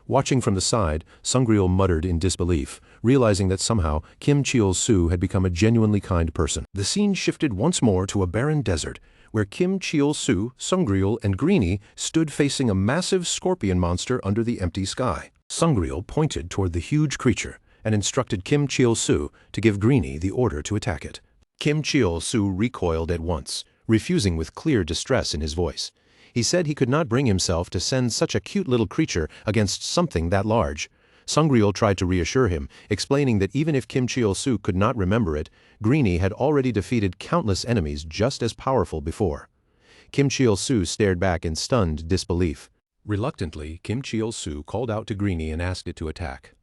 Watching from the side, Sungryul muttered in disbelief, realizing that somehow Kim Cheol-soo had become a genuinely kind person. The scene shifted once more to a barren desert, where Kim Cheol-soo, Sungryul, and Greenie stood facing a massive scorpion monster under the empty sky. Sungryul pointed toward the huge creature and instructed Kim Cheol-soo to give Greenie the order to attack it. Kim Cheol-soo recoiled at once, refusing with clear distress in his voice. He said he could not bring himself to send such a cute little creature against something that large. Sungryul tried to reassure him, explaining that even if Kim Cheol-soo could not remember it, Greenie had already defeated countless enemies just as powerful before. Kim Cheol-soo stared back in stunned disbelief. Reluctantly, Kim Cheol-soo called out to Greenie and asked it to attack.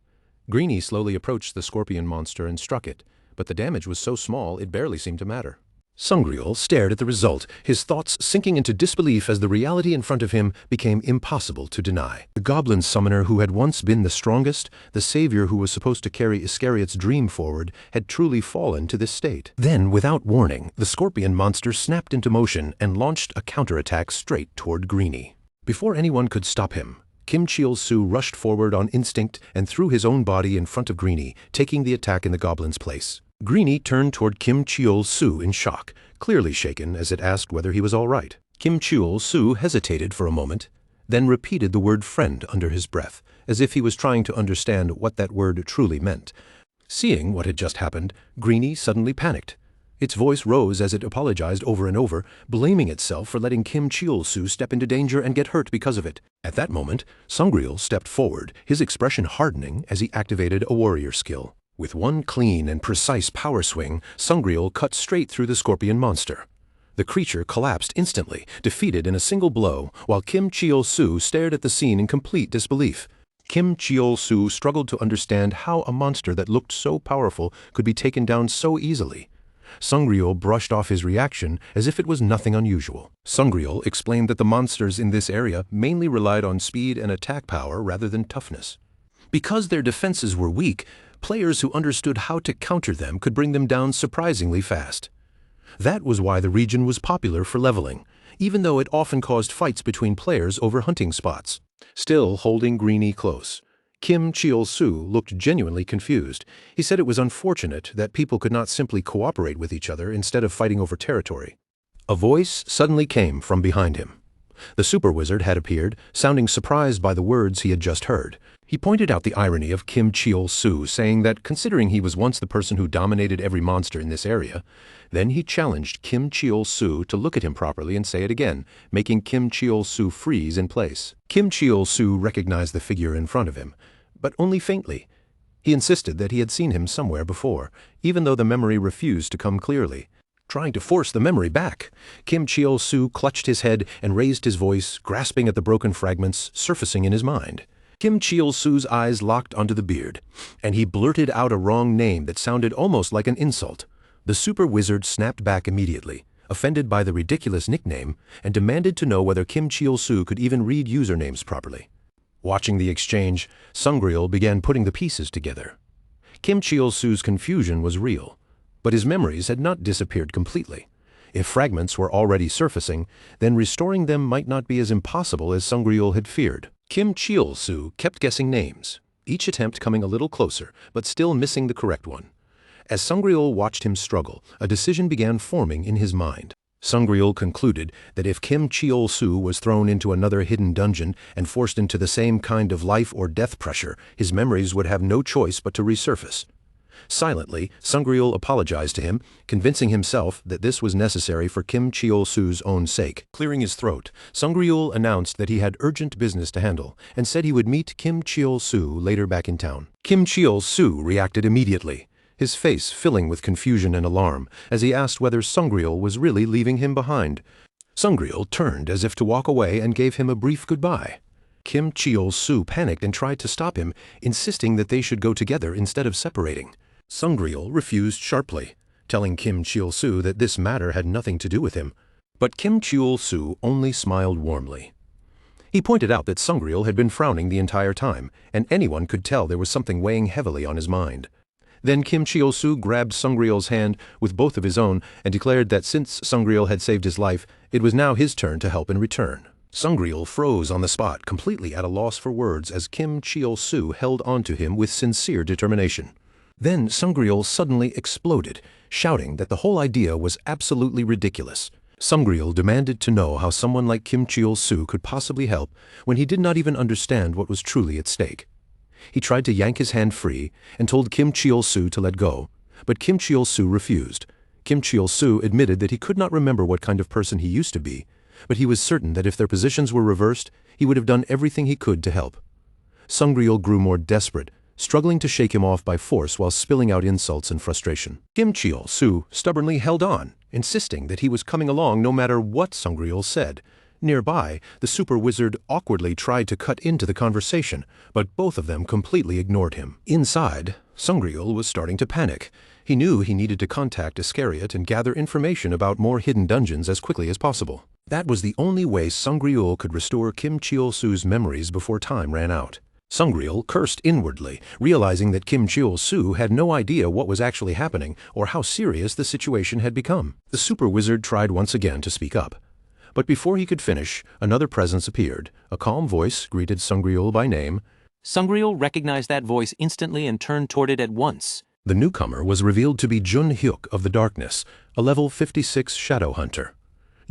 Greenie slowly approached the scorpion monster and struck it, but the damage was so small it barely seemed to matter. Sungryul stared at the result, his thoughts sinking into disbelief as the reality in front of him became impossible to deny. The goblin summoner who had once been the strongest, the savior who was supposed to carry Iscariot's dream forward, had truly fallen to this state. Then, without warning, the scorpion monster snapped into motion and launched a counterattack straight toward Greenie. Before anyone could stop him, Kim Cheol-soo rushed forward on instinct and threw his own body in front of Greenie, taking the attack in the goblin's place. Greenie turned toward Kim Cheol-soo in shock, clearly shaken as it asked whether he was all right. Kim Cheol-soo hesitated for a moment, then repeated the word friend under his breath, as if he was trying to understand what that word truly meant. Seeing what had just happened, Greenie suddenly panicked. Its voice rose as it apologized over and over, blaming itself for letting Kim Cheol-soo step into danger and get hurt because of it. At that moment, Sungryul stepped forward, his expression hardening as he activated a warrior skill. With one clean and precise power swing, Sungryul cut straight through the scorpion monster. The creature collapsed instantly, defeated in a single blow, while Kim Cheol-soo stared at the scene in complete disbelief. Kim Cheol-soo struggled to understand how a monster that looked so powerful could be taken down so easily. Sungryul brushed off his reaction as if it was nothing unusual. Sungryul explained that the monsters in this area mainly relied on speed and attack power rather than toughness. Because their defenses were weak, players who understood how to counter them could bring them down surprisingly fast. That was why the region was popular for leveling, even though it often caused fights between players over hunting spots. Still holding Greenie close, Kim Cheol-soo looked genuinely confused. He said it was unfortunate that people could not simply cooperate with each other instead of fighting over territory. A voice suddenly came from behind him. The super wizard had appeared, sounding surprised by the words he had just heard. He pointed out the irony of Kim Cheol-soo saying that considering he was once the person who dominated every monster in this area, then he challenged Kim Cheol-soo to look at him properly and say it again, making Kim Cheol-soo freeze in place. Kim Cheol-soo recognized the figure in front of him, but only faintly. He insisted that he had seen him somewhere before, even though the memory refused to come clearly. Trying to force the memory back, Kim Cheol-soo clutched his head and raised his voice, grasping at the broken fragments surfacing in his mind. Kim Cheol-soo's eyes locked onto the beard, and he blurted out a wrong name that sounded almost like an insult. The super wizard snapped back immediately, offended by the ridiculous nickname, and demanded to know whether Kim Cheol-soo could even read usernames properly. Watching the exchange, Sungryul began putting the pieces together. Kim Cheol-soo's confusion was real, but his memories had not disappeared completely. If fragments were already surfacing, then restoring them might not be as impossible as Sungryul had feared. Kim Cheol-soo kept guessing names, each attempt coming a little closer, but still missing the correct one. As Sungryul watched him struggle, a decision began forming in his mind. Sungryul concluded that if Kim Cheol-soo was thrown into another hidden dungeon and forced into the same kind of life or death pressure, his memories would have no choice but to resurface. Silently, Sungryul apologized to him, convincing himself that this was necessary for Kim Cheol-soo's own sake. Clearing his throat, Sungryul announced that he had urgent business to handle and said he would meet Kim Cheol-soo later back in town. Kim Cheol-soo reacted immediately, his face filling with confusion and alarm as he asked whether Sungryul was really leaving him behind. Sungryul turned as if to walk away and gave him a brief goodbye. Kim Cheol-soo panicked and tried to stop him, insisting that they should go together instead of separating. Sungryul refused sharply, telling Kim Cheol-soo that this matter had nothing to do with him. But Kim Cheol-soo only smiled warmly. He pointed out that Sungryul had been frowning the entire time, and anyone could tell there was something weighing heavily on his mind. Then Kim Cheol-soo grabbed Sungryul's hand with both of his own and declared that since Sungryul had saved his life, it was now his turn to help in return. Sungryul froze on the spot, completely at a loss for words as Kim Cheol-soo held onto him with sincere determination. Then Sungryul suddenly exploded, shouting that the whole idea was absolutely ridiculous. Sungryul demanded to know how someone like Kim Cheol-soo could possibly help when he did not even understand what was truly at stake. He tried to yank his hand free and told Kim Cheol-soo to let go, but Kim Cheol-soo refused. Kim Cheol-soo admitted that he could not remember what kind of person he used to be, but he was certain that if their positions were reversed, he would have done everything he could to help. Sungryul grew more desperate, struggling to shake him off by force while spilling out insults and frustration. Kim Cheol-soo stubbornly held on, insisting that he was coming along no matter what Sungryul said. Nearby, the super wizard awkwardly tried to cut into the conversation, but both of them completely ignored him. Inside, Sungryul was starting to panic. He knew he needed to contact Iscariot and gather information about more hidden dungeons as quickly as possible. That was the only way Sungryul could restore Kim Cheol-soo's memories before time ran out. Sungryul cursed inwardly, realizing that Kim Cheol-soo had no idea what was actually happening or how serious the situation had become. The super wizard tried once again to speak up. But before he could finish, another presence appeared. A calm voice greeted Sungryul by name. Sungryul recognized that voice instantly and turned toward it at once. The newcomer was revealed to be Jun-hyuk of the Darkness, a level 56 shadow hunter.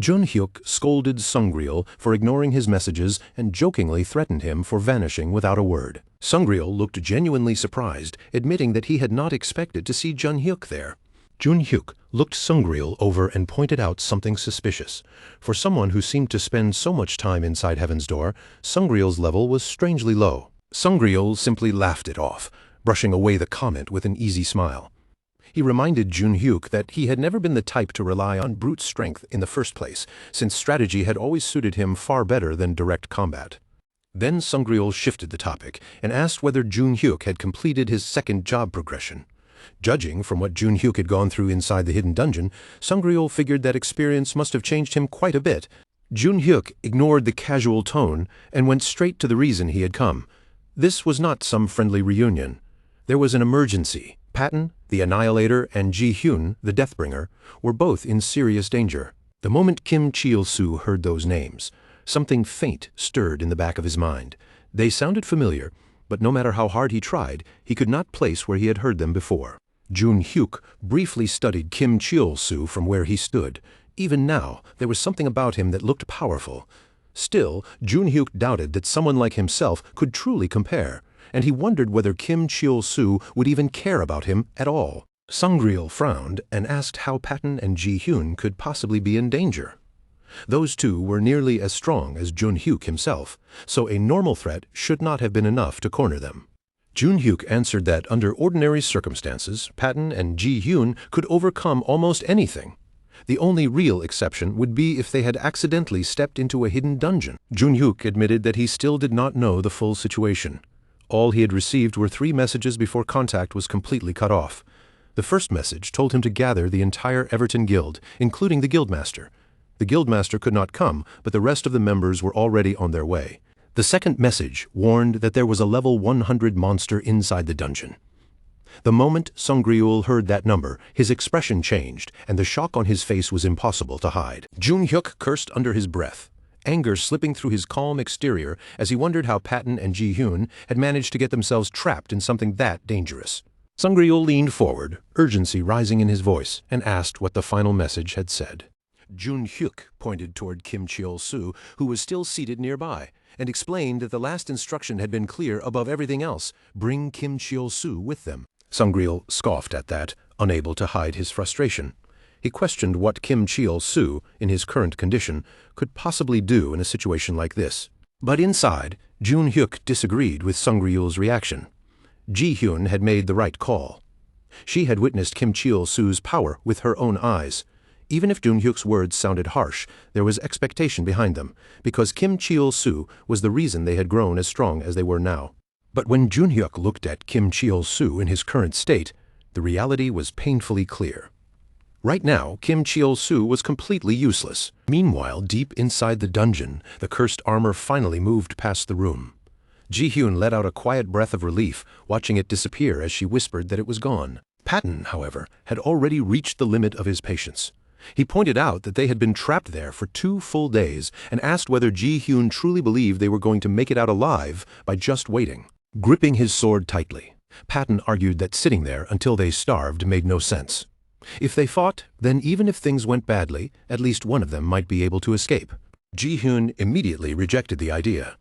Jun-hyuk scolded Sungryul for ignoring his messages and jokingly threatened him for vanishing without a word. Sungryul looked genuinely surprised, admitting that he had not expected to see Jun-hyuk there. Jun-hyuk looked Sungryul over and pointed out something suspicious. For someone who seemed to spend so much time inside Heaven's Door, Sungryul's level was strangely low. Sungryul simply laughed it off, brushing away the comment with an easy smile. He reminded Jun-hyuk that he had never been the type to rely on brute strength in the first place, since strategy had always suited him far better than direct combat. Then Sungryul shifted the topic and asked whether Jun-hyuk had completed his second job progression. Judging from what Jun-hyuk had gone through inside the hidden dungeon, Sungryul figured that experience must have changed him quite a bit. Jun-hyuk ignored the casual tone and went straight to the reason he had come. This was not some friendly reunion. There was an emergency. Patton, the Annihilator, and Ji-hyun, the Deathbringer, were both in serious danger. The moment Kim Cheol-soo heard those names, something faint stirred in the back of his mind. They sounded familiar, but no matter how hard he tried, he could not place where he had heard them before. Jun-hyuk briefly studied Kim Cheol-soo from where he stood. Even now, there was something about him that looked powerful. Still, Jun-hyuk doubted that someone like himself could truly compare, and he wondered whether Kim Cheol-soo would even care about him at all. Sungryul frowned and asked how Patton and Ji-hyun could possibly be in danger. Those two were nearly as strong as Jun-hyuk himself, so a normal threat should not have been enough to corner them. Jun-hyuk answered that under ordinary circumstances, Patton and Ji-hyun could overcome almost anything. The only real exception would be if they had accidentally stepped into a hidden dungeon. Jun-hyuk admitted that he still did not know the full situation. All he had received were 3 messages before contact was completely cut off. The first message told him to gather the entire Everton Guild, including the Guildmaster. The Guildmaster could not come, but the rest of the members were already on their way. The second message warned that there was a level 100 monster inside the dungeon. The moment Sangreul heard that number, his expression changed, and the shock on his face was impossible to hide. Junhyuk cursed under his breath, anger slipping through his calm exterior as he wondered how Patton and Ji-hyun had managed to get themselves trapped in something that dangerous. Sangreul leaned forward, urgency rising in his voice, and asked what the final message had said. Junhyuk pointed toward Kim Cheol-soo, who was still seated nearby, and explained that the last instruction had been clear above everything else: bring Kim Cheol-soo with them. Sangreul scoffed at that, unable to hide his frustration. He questioned what Kim Cheol-soo, in his current condition, could possibly do in a situation like this. But inside, Junhyuk disagreed with Sangreul's reaction. Ji-hyun had made the right call. She had witnessed Kim Cheol-soo's power with her own eyes. Even if Junhyuk's words sounded harsh, there was expectation behind them, because Kim Cheol-soo was the reason they had grown as strong as they were now. But when Junhyuk looked at Kim Cheol-soo in his current state, the reality was painfully clear. Right now, Kim Cheol-soo was completely useless. Meanwhile, deep inside the dungeon, the cursed armor finally moved past the room. Ji-hyun let out a quiet breath of relief, watching it disappear as she whispered that it was gone. Patton, however, had already reached the limit of his patience. He pointed out that they had been trapped there for 2 full days and asked whether Ji-hyun truly believed they were going to make it out alive by just waiting. Gripping his sword tightly, Patton argued that sitting there until they starved made no sense. If they fought, then even if things went badly, at least one of them might be able to escape. Ji-hyun immediately rejected the idea.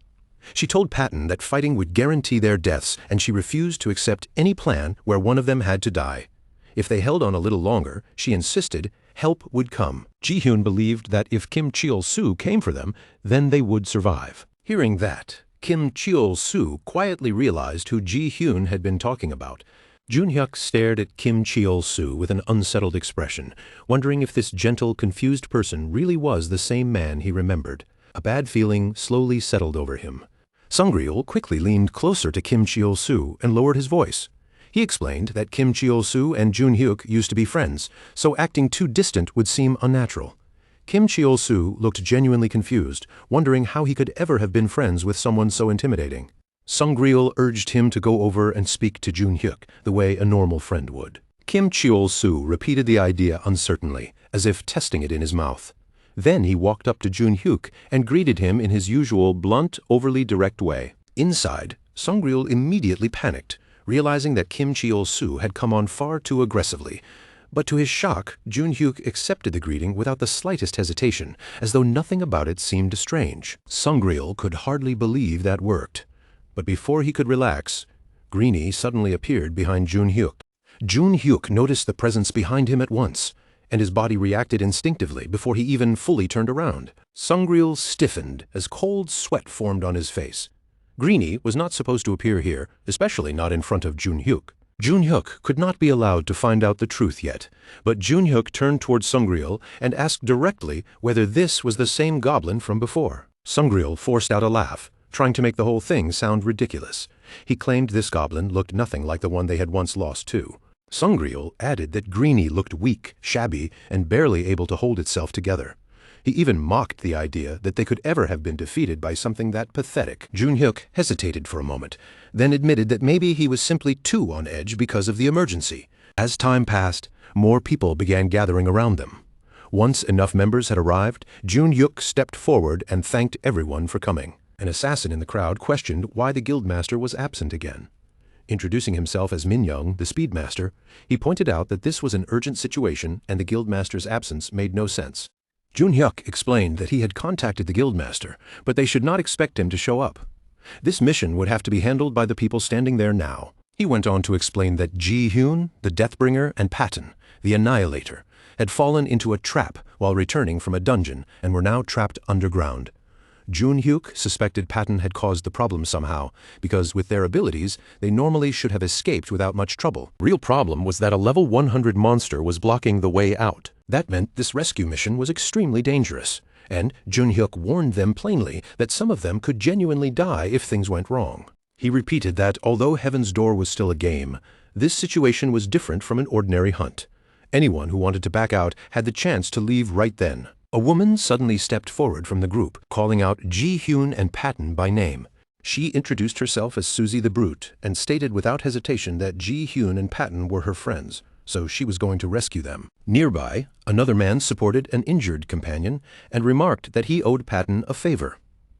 She told Patton that fighting would guarantee their deaths, and she refused to accept any plan where one of them had to die. If they held on a little longer, she insisted, help would come. Ji-hyun believed that if Kim Cheol-soo came for them, then they would survive. Hearing that, Kim Cheol-soo quietly realized who Ji-hyun had been talking about. Junhyuk stared at Kim Cheol-soo with an unsettled expression, wondering if this gentle, confused person really was the same man he remembered. A bad feeling slowly settled over him. Sangreul quickly leaned closer to Kim Cheol-soo and lowered his voice. He explained that Kim Cheol-soo and Junhyuk used to be friends, so acting too distant would seem unnatural. Kim Cheol-soo looked genuinely confused, wondering how he could ever have been friends with someone so intimidating. Sangreul urged him to go over and speak to Junhyuk the way a normal friend would. Kim Cheol-soo repeated the idea uncertainly, as if testing it in his mouth. Then he walked up to Junhyuk and greeted him in his usual blunt, overly direct way. Inside, Sangreul immediately panicked, realizing that Kim Cheol-soo had come on far too aggressively. But to his shock, Junhyuk accepted the greeting without the slightest hesitation, as though nothing about it seemed strange. Sangreul could hardly believe that worked. But before he could relax, Greenie suddenly appeared behind Junhyuk. Junhyuk noticed the presence behind him at once, and his body reacted instinctively before he even fully turned around. Sangreul stiffened as cold sweat formed on his face. Greenie was not supposed to appear here, especially not in front of Junhyuk. Junhyuk could not be allowed to find out the truth yet, but Junhyuk turned towards Sangreul and asked directly whether this was the same goblin from before. Sangreul forced out a laugh, trying to make the whole thing sound ridiculous. He claimed this goblin looked nothing like the one they had once lost too. Sangreul added that Greenie looked weak, shabby, and barely able to hold itself together. He even mocked the idea that they could ever have been defeated by something that pathetic. Junhyuk hesitated for a moment, then admitted that maybe he was simply too on edge because of the emergency. As time passed, more people began gathering around them. Once enough members had arrived, Junhyuk stepped forward and thanked everyone for coming. An assassin in the crowd questioned why the guildmaster was absent again. Introducing himself as Min-young, the speedmaster, he pointed out that this was an urgent situation and the guildmaster's absence made no sense. Junhyuk explained that he had contacted the guildmaster, but they should not expect him to show up. This mission would have to be handled by the people standing there now. He went on to explain that Ji-hyun, the Deathbringer, and Patton, the Annihilator, had fallen into a trap while returning from a dungeon and were now trapped underground. Junhyuk suspected Patton had caused the problem somehow, because with their abilities, they normally should have escaped without much trouble. Real problem was that a level 100 monster was blocking the way out. That meant this rescue mission was extremely dangerous, and Junhyuk warned them plainly that some of them could genuinely die if things went wrong. He repeated that although Heaven's Door was still a game, This situation was different from an ordinary hunt. Anyone who wanted to back out had the chance to leave right then. A woman suddenly stepped forward from the group, calling out Ji-hyun and Patton by name. She introduced herself as Susie the Brute and stated without hesitation that Ji-hyun and Patton were her friends, so she was going to rescue them. Nearby, another man supported an injured companion and remarked that he owed Patton a favor.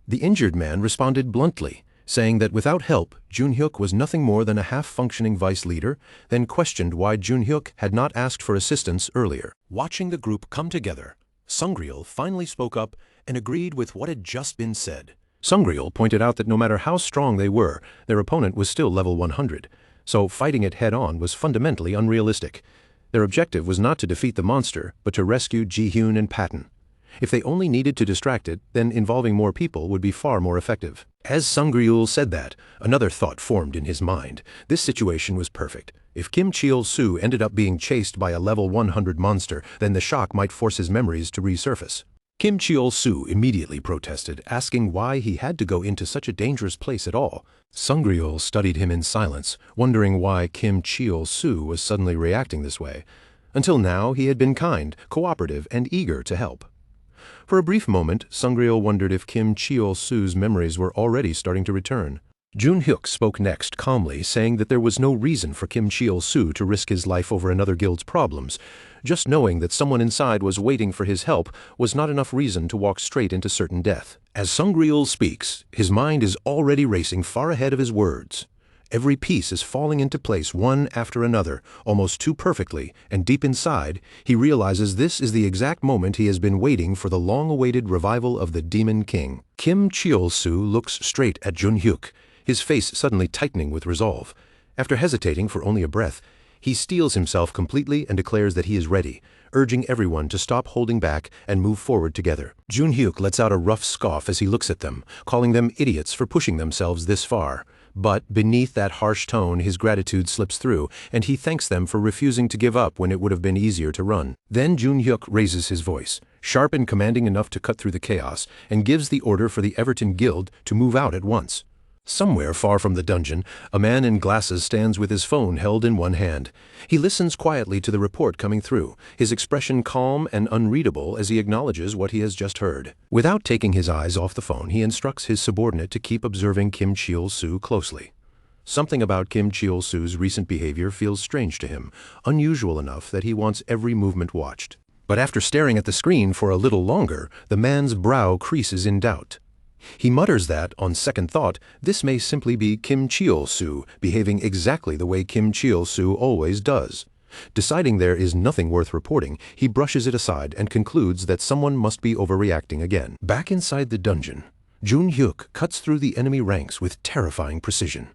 The injured man responded bluntly, saying that without help, Junhyuk was nothing more than a half-functioning vice leader, then questioned why Junhyuk had not asked for assistance earlier. Watching the group come together, Sungryul finally spoke up and agreed with what had just been said. Sungryul pointed out that no matter how strong they were, their opponent was still level 100, so fighting it head-on was fundamentally unrealistic. Their objective was not to defeat the monster, but to rescue Ji-hyun and Patton. If they only needed to distract it, then involving more people would be far more effective. As Sungryul said that, another thought formed in his mind. This situation was perfect. If Kim Cheol-soo ended up being chased by a level 100 monster, then the shock might force his memories to resurface. Kim Cheol-soo immediately protested, asking why he had to go into such a dangerous place at all. Sungryul studied him in silence, wondering why Kim Cheol-soo was suddenly reacting this way. Until now, he had been kind, cooperative, and eager to help. For a brief moment, Sungryul wondered if Kim Cheol-soo's memories were already starting to return. Junhyuk spoke next calmly, saying that there was no reason for Kim Cheol-soo to risk his life over another guild's problems. Just knowing that someone inside was waiting for his help was not enough reason to walk straight into certain death. As Sungryul speaks, his mind is already racing far ahead of his words. Every piece is falling into place one after another, almost too perfectly, and deep inside, he realizes this is the exact moment he has been waiting for, the long-awaited revival of the Demon King. Kim Cheol-soo looks straight at Junhyuk, his face suddenly tightening with resolve. After hesitating for only a breath, he steels himself completely and declares that he is ready, urging everyone to stop holding back and move forward together. Junhyuk lets out a rough scoff as he looks at them, calling them idiots for pushing themselves this far. But beneath that harsh tone, his gratitude slips through, and he thanks them for refusing to give up when it would have been easier to run. Then Junhyuk raises his voice, sharp and commanding enough to cut through the chaos, and gives the order for the Everton Guild to move out at once. Somewhere far from the dungeon, a man in glasses stands with his phone held in one hand. He listens quietly to the report coming through, his expression calm and unreadable as he acknowledges what he has just heard. Without taking his eyes off the phone, he instructs his subordinate to keep observing Kim Cheol-soo closely. Something about Kim Cheol-soo's recent behavior feels strange to him, unusual enough that he wants every movement watched. But after staring at the screen for a little longer, the man's brow creases in doubt. He mutters that, on second thought, this may simply be Kim Cheol-soo behaving exactly the way Kim Cheol-soo always does. Deciding there is nothing worth reporting, he brushes it aside and concludes that someone must be overreacting again. Back inside the dungeon, Junhyuk cuts through the enemy ranks with terrifying precision.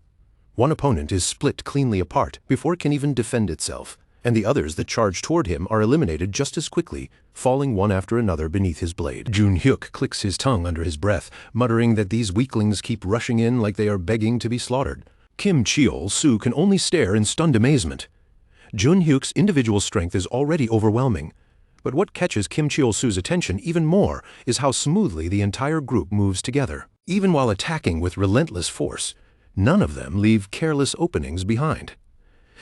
One opponent is split cleanly apart before it can even defend itself, and the others that charge toward him are eliminated just as quickly, falling one after another beneath his blade. Junhyuk clicks his tongue under his breath, muttering that these weaklings keep rushing in like they are begging to be slaughtered. Kim Cheol-soo can only stare in stunned amazement. Junhyuk's individual strength is already overwhelming, but what catches Kim Cheol-soo's attention even more is how smoothly the entire group moves together. Even while attacking with relentless force, none of them leave careless openings behind.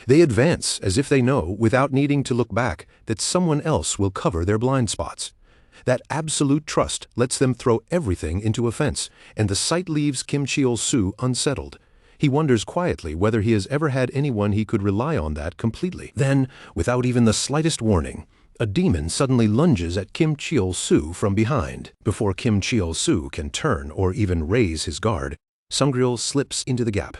They advance as if they know, without needing to look back, that someone else will cover their blind spots. That absolute trust lets them throw everything into offense, and the sight leaves Kim Cheol-soo unsettled. He wonders quietly whether he has ever had anyone he could rely on that completely. Then, without even the slightest warning, a demon suddenly lunges at Kim Cheol-soo from behind. Before Kim Cheol-soo can turn or even raise his guard, Sungryul slips into the gap.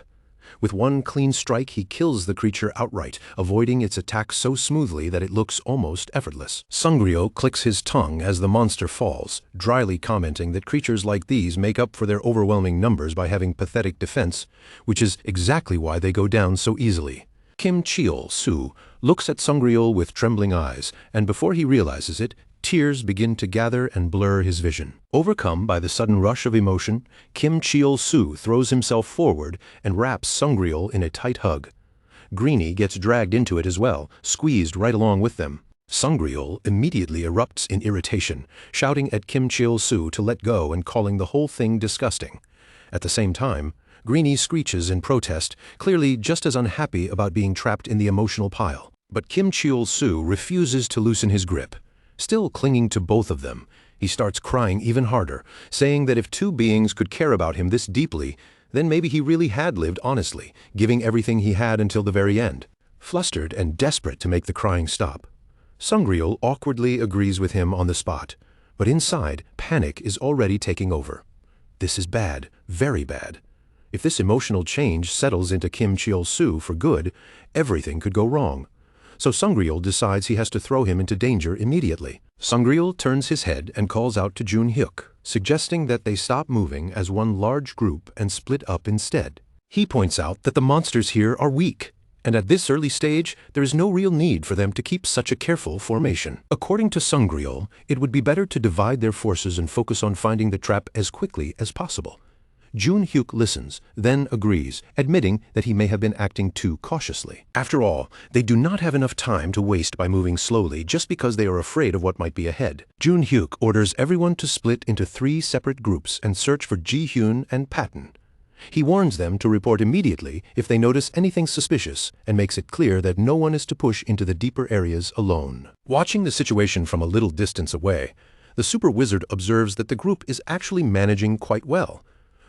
With one clean strike, he kills the creature outright, avoiding its attack so smoothly that it looks almost effortless. Sungryul clicks his tongue as the monster falls, dryly commenting that creatures like these make up for their overwhelming numbers by having pathetic defense, which is exactly why they go down so easily. Kim Cheol-soo looks at Sungryul with trembling eyes, and before he realizes it, tears begin to gather and blur his vision. Overcome by the sudden rush of emotion, Kim Cheol-soo throws himself forward and wraps Sungryul in a tight hug. Greenie gets dragged into it as well, squeezed right along with them. Sungryul immediately erupts in irritation, shouting at Kim Cheol-soo to let go and calling the whole thing disgusting. At the same time, Greenie screeches in protest, clearly just as unhappy about being trapped in the emotional pile. But Kim Cheol-soo refuses to loosen his grip. Still clinging to both of them, he starts crying even harder, saying that if two beings could care about him this deeply, then maybe he really had lived honestly, giving everything he had until the very end. Flustered and desperate to make the crying stop, Sungryul awkwardly agrees with him on the spot, but inside, panic is already taking over. This is bad, very bad. If this emotional change settles into Kim Cheol-soo for good, everything could go wrong. So Sungryul decides he has to throw him into danger immediately. Sungryul turns his head and calls out to Jun-hyuk, suggesting that they stop moving as one large group and split up instead. He points out that the monsters here are weak, and at this early stage, there is no real need for them to keep such a careful formation. According to Sungryul, it would be better to divide their forces and focus on finding the trap as quickly as possible. Jun-hyuk listens, then agrees, admitting that he may have been acting too cautiously. After all, they do not have enough time to waste by moving slowly just because they are afraid of what might be ahead. Jun-hyuk orders everyone to split into 3 separate groups and search for Ji-hyun and Patton. He warns them to report immediately if they notice anything suspicious and makes it clear that no one is to push into the deeper areas alone. Watching the situation from a little distance away, the super wizard observes that the group is actually managing quite well.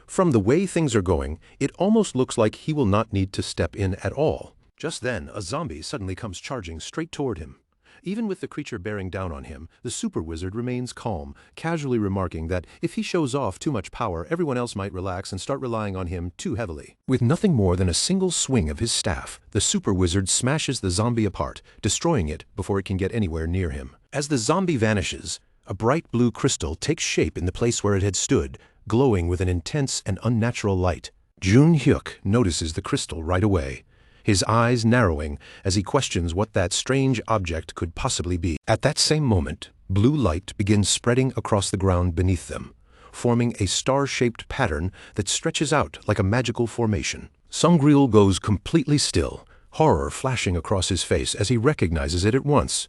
From the way things are going, it almost looks like he will not need to step in at all. Just then, a zombie suddenly comes charging straight toward him. Even with the creature bearing down on him, the super wizard remains calm, casually remarking that if he shows off too much power, everyone else might relax and start relying on him too heavily. With nothing more than a single swing of his staff, the super wizard smashes the zombie apart, destroying it before it can get anywhere near him. As the zombie vanishes, a bright blue crystal takes shape in the place where it had stood, glowing with an intense and unnatural light. Jun-hyuk notices the crystal right away, his eyes narrowing as he questions what that strange object could possibly be. At that same moment, blue light begins spreading across the ground beneath them, forming a star-shaped pattern that stretches out like a magical formation. Sungryul goes completely still, horror flashing across his face as he recognizes it at once.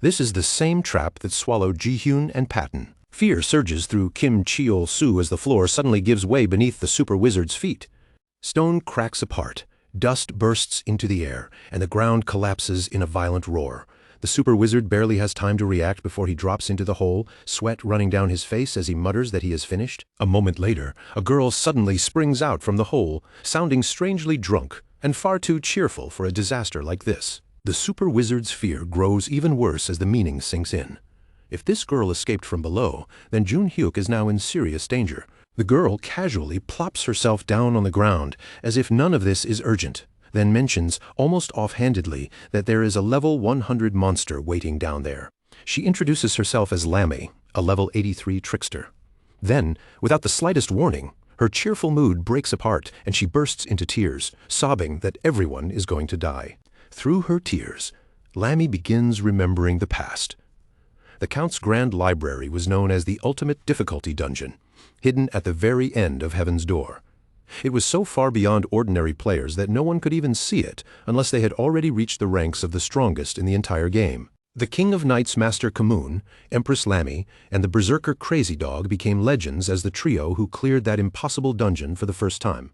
This is the same trap that swallowed Ji-hyun and Patton. Fear surges through Kim Cheol-soo as the floor suddenly gives way beneath the super wizard's feet. Stone cracks apart. Dust bursts into the air, and the ground collapses in a violent roar. The super wizard barely has time to react before he drops into the hole, sweat running down his face as he mutters that he is finished. A moment later, a girl suddenly springs out from the hole, sounding strangely drunk and far too cheerful for a disaster like this. The super wizard's fear grows even worse as the meaning sinks in. If this girl escaped from below, then Jun-hyuk is now in serious danger. The girl casually plops herself down on the ground, as if none of this is urgent, then mentions, almost offhandedly, that there is a level 100 monster waiting down there. She introduces herself as Lammy, a level 83 trickster. Then, without the slightest warning, her cheerful mood breaks apart and she bursts into tears, sobbing that everyone is going to die. Through her tears, Lammy begins remembering the past. The Count's Grand Library was known as the Ultimate Difficulty Dungeon, hidden at the very end of Heaven's Door. It was so far beyond ordinary players that no one could even see it unless they had already reached the ranks of the strongest in the entire game. The King of Knights Master Kamoon, Empress Lammy, and the Berserker Crazy Dog became legends as the trio who cleared that impossible dungeon for the first time.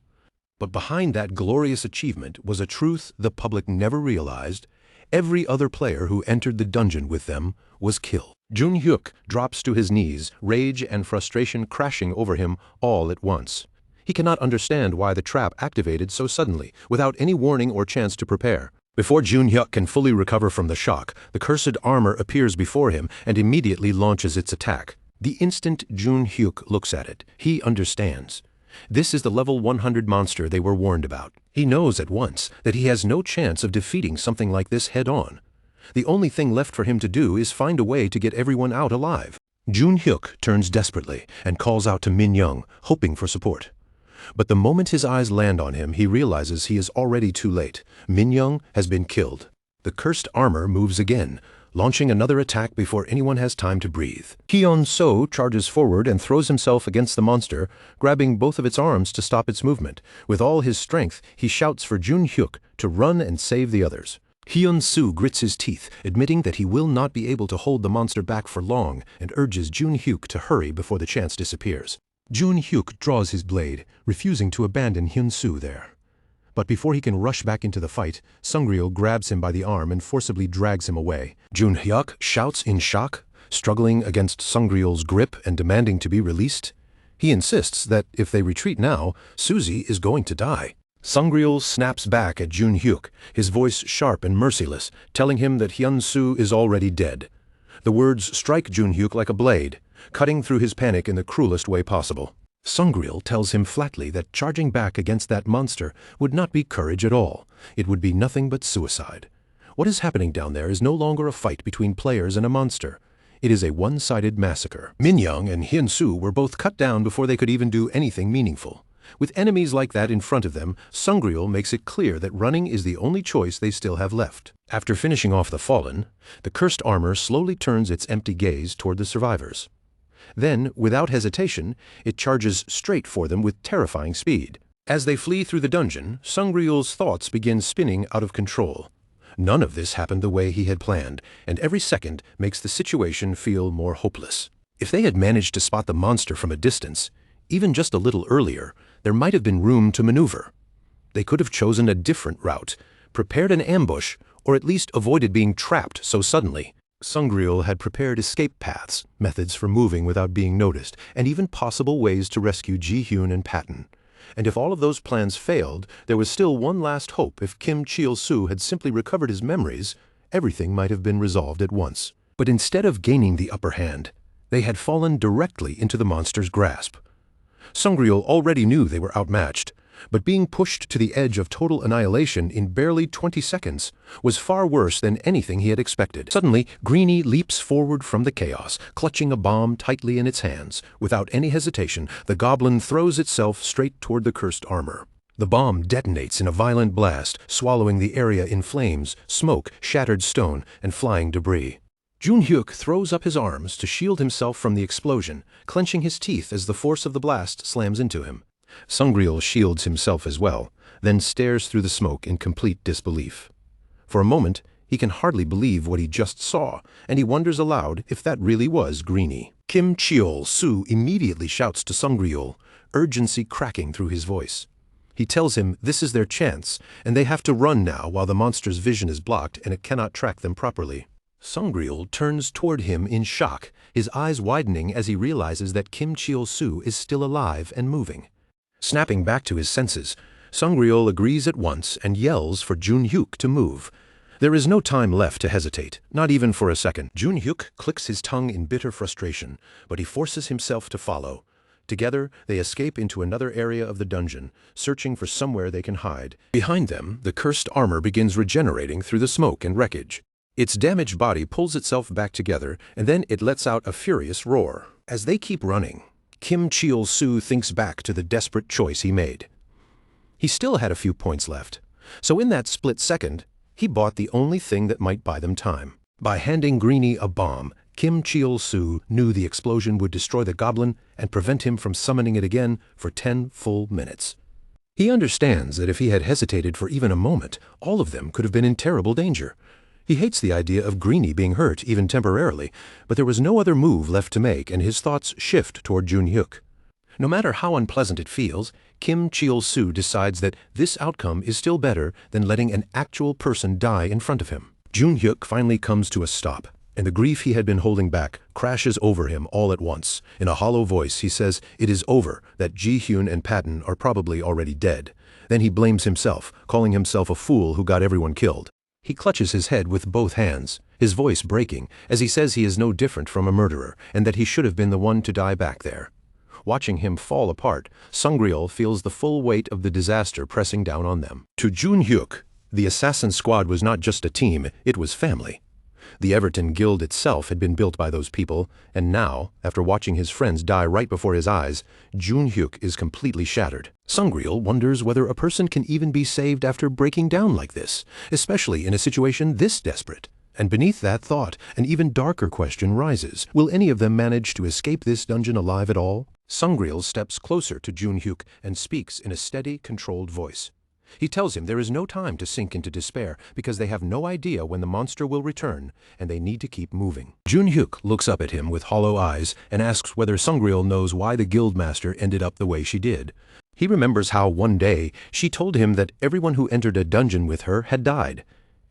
But behind that glorious achievement was a truth the public never realized. Every other player who entered the dungeon with them was killed. Jun-hyuk drops to his knees, rage and frustration crashing over him all at once. He cannot understand why the trap activated so suddenly, without any warning or chance to prepare. Before Jun-hyuk can fully recover from the shock, the cursed armor appears before him and immediately launches its attack. The instant Jun-hyuk looks at it, he understands. This is the level 100 monster they were warned about. He knows at once that he has no chance of defeating something like this head-on. The only thing left for him to do is find a way to get everyone out alive. Jun-hyuk turns desperately and calls out to Min-young, hoping for support. But the moment his eyes land on him, he realizes he is already too late. Min-young has been killed. The cursed armor moves again, launching another attack before anyone has time to breathe. Hyun-soo charges forward and throws himself against the monster, grabbing both of its arms to stop its movement. With all his strength, he shouts for Jun-hyuk to run and save the others. Hyun-soo grits his teeth, admitting that he will not be able to hold the monster back for long, and urges Jun-hyuk to hurry before the chance disappears. Jun Hyuk draws his blade, refusing to abandon Hyun Soo there. But before he can rush back into the fight, Sungryul grabs him by the arm and forcibly drags him away. Jun Hyuk shouts in shock, struggling against Sungryul's grip and demanding to be released. He insists that if they retreat now, Suzy is going to die. Sungryul snaps back at Jun Hyuk, his voice sharp and merciless, telling him that Hyun Soo is already dead. The words strike Jun Hyuk like a blade, cutting through his panic in the cruelest way possible. Sungryul tells him flatly that charging back against that monster would not be courage at all. It would be nothing but suicide. What is happening down there is no longer a fight between players and a monster. It is a one-sided massacre. Minyoung and Hyun Soo were both cut down before they could even do anything meaningful. With enemies like that in front of them, Sungryul makes it clear that running is the only choice they still have left. After finishing off the fallen, the cursed armor slowly turns its empty gaze toward the survivors. Then, without hesitation, it charges straight for them with terrifying speed. As they flee through the dungeon, Sungryul's thoughts begin spinning out of control. None of this happened the way he had planned, and every second makes the situation feel more hopeless. If they had managed to spot the monster from a distance, even just a little earlier, there might have been room to maneuver. They could have chosen a different route, prepared an ambush, or at least avoided being trapped so suddenly. Sungryul had prepared escape paths, methods for moving without being noticed, and even possible ways to rescue Ji-hyun and Patton. And if all of those plans failed, there was still one last hope. If Kim Cheol-soo had simply recovered his memories, everything might have been resolved at once. But instead of gaining the upper hand, they had fallen directly into the monster's grasp. Sungryul already knew they were outmatched, but being pushed to the edge of total annihilation in barely 20 seconds was far worse than anything he had expected. Suddenly, Greenie leaps forward from the chaos, clutching a bomb tightly in its hands. Without any hesitation, the goblin throws itself straight toward the cursed armor. The bomb detonates in a violent blast, swallowing the area in flames, smoke, shattered stone, and flying debris. Jun Hyuk throws up his arms to shield himself from the explosion, clenching his teeth as the force of the blast slams into him. Sungryul shields himself as well, then stares through the smoke in complete disbelief. For a moment, he can hardly believe what he just saw, and he wonders aloud if that really was Greenie. Kim Cheol-soo immediately shouts to Sungryul, urgency cracking through his voice. He tells him this is their chance, and they have to run now while the monster's vision is blocked and it cannot track them properly. Sungryul turns toward him in shock, his eyes widening as he realizes that Kim Cheol-soo is still alive and moving. Snapping back to his senses, Sungryul agrees at once and yells for Jun Hyuk to move. There is no time left to hesitate, not even for a second. Jun Hyuk clicks his tongue in bitter frustration, but he forces himself to follow. Together, they escape into another area of the dungeon, searching for somewhere they can hide. Behind them, the cursed armor begins regenerating through the smoke and wreckage. Its damaged body pulls itself back together, and then it lets out a furious roar. As they keep running, Kim Cheol-soo thinks back to the desperate choice he made. He still had a few points left, so in that split second, he bought the only thing that might buy them time. By handing Greenie a bomb, Kim Cheol-soo knew the explosion would destroy the goblin and prevent him from summoning it again for 10 full minutes. He understands that if he had hesitated for even a moment, all of them could have been in terrible danger. He hates the idea of Greenie being hurt, even temporarily, but there was no other move left to make, and his thoughts shift toward Jun Hyuk. No matter how unpleasant it feels, Kim Cheol-soo decides that this outcome is still better than letting an actual person die in front of him. Jun Hyuk finally comes to a stop, and the grief he had been holding back crashes over him all at once. In a hollow voice, he says it is over, that Ji-hyun and Patton are probably already dead. Then he blames himself, calling himself a fool who got everyone killed. He clutches his head with both hands, his voice breaking, as he says he is no different from a murderer, and that he should have been the one to die back there. Watching him fall apart, Sungryul feels the full weight of the disaster pressing down on them. To Jun Hyuk, the assassin squad was not just a team, it was family. The Everton Guild itself had been built by those people, and now, after watching his friends die right before his eyes, Jun Hyuk is completely shattered. Sungryul wonders whether a person can even be saved after breaking down like this, especially in a situation this desperate. And beneath that thought, an even darker question rises. Will any of them manage to escape this dungeon alive at all? Sungryul steps closer to Jun Hyuk and speaks in a steady, controlled voice. He tells him there is no time to sink into despair because they have no idea when the monster will return and they need to keep moving. Junhyuk looks up at him with hollow eyes and asks whether Sungryul knows why the guildmaster ended up the way she did. He remembers how one day she told him that everyone who entered a dungeon with her had died,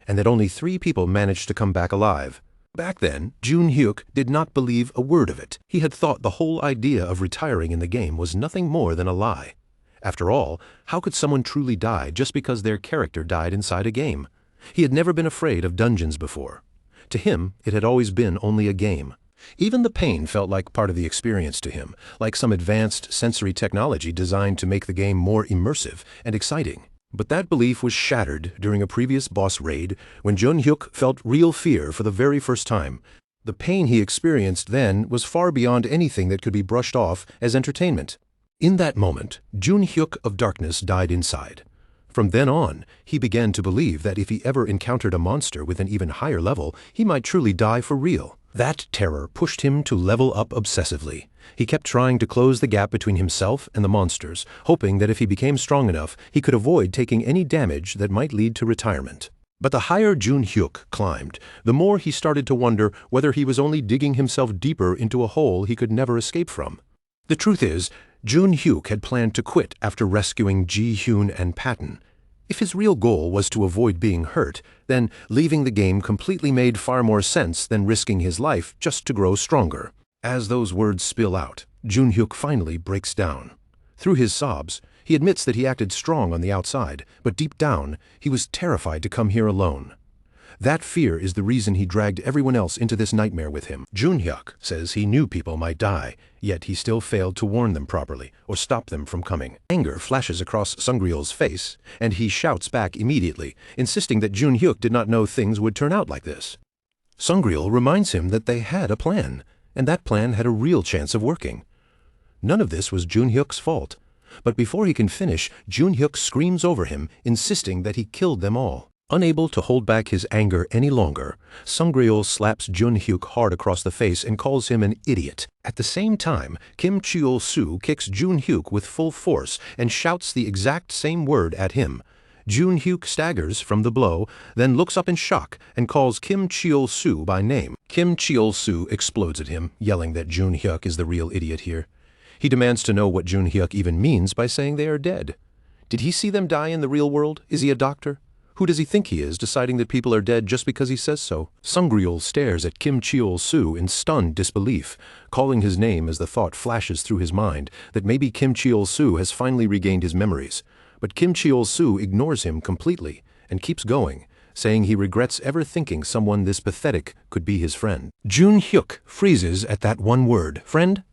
and that only 3 people managed to come back alive. Back then, Junhyuk did not believe a word of it. He had thought the whole idea of retiring in the game was nothing more than a lie. After all, how could someone truly die just because their character died inside a game? He had never been afraid of dungeons before. To him, it had always been only a game. Even the pain felt like part of the experience to him, like some advanced sensory technology designed to make the game more immersive and exciting. But that belief was shattered during a previous boss raid when Junhyuk felt real fear for the very first time. The pain he experienced then was far beyond anything that could be brushed off as entertainment. In that moment, Junhyuk of Darkness died inside. From then on, he began to believe that if he ever encountered a monster with an even higher level, he might truly die for real. That terror pushed him to level up obsessively. He kept trying to close the gap between himself and the monsters, hoping that if he became strong enough, he could avoid taking any damage that might lead to retirement. But the higher Junhyuk climbed, the more he started to wonder whether he was only digging himself deeper into a hole he could never escape from. The truth is, Junhyuk had planned to quit after rescuing Ji-hyun and Patton. If his real goal was to avoid being hurt, then leaving the game completely made far more sense than risking his life just to grow stronger. As those words spill out, Junhyuk finally breaks down. Through his sobs, he admits that he acted strong on the outside, but deep down, he was terrified to come here alone. That fear is the reason he dragged everyone else into this nightmare with him. Junhyuk says he knew people might die, yet he still failed to warn them properly or stop them from coming. Anger flashes across Sungryul's face, and he shouts back immediately, insisting that Junhyuk did not know things would turn out like this. Sungryul reminds him that they had a plan, and that plan had a real chance of working. None of this was Junhyuk's fault. But before he can finish, Junhyuk screams over him, insisting that he killed them all. Unable to hold back his anger any longer, Sungryul slaps Junhyuk hard across the face and calls him an idiot. At the same time, Kim Cheol-soo kicks Junhyuk with full force and shouts the exact same word at him. Junhyuk staggers from the blow, then looks up in shock and calls Kim Cheol-soo by name. Kim Cheol-soo explodes at him, yelling that Junhyuk is the real idiot here. He demands to know what Junhyuk even means by saying they are dead. Did he see them die in the real world? Is he a doctor? Who does he think he is, deciding that people are dead just because he says so? Sungryul stares at Kim Cheol-soo in stunned disbelief, calling his name as the thought flashes through his mind that maybe Kim Cheol-soo has finally regained his memories. But Kim Cheol-soo ignores him completely and keeps going, saying he regrets ever thinking someone this pathetic could be his friend. Junhyuk freezes at that one word, friend?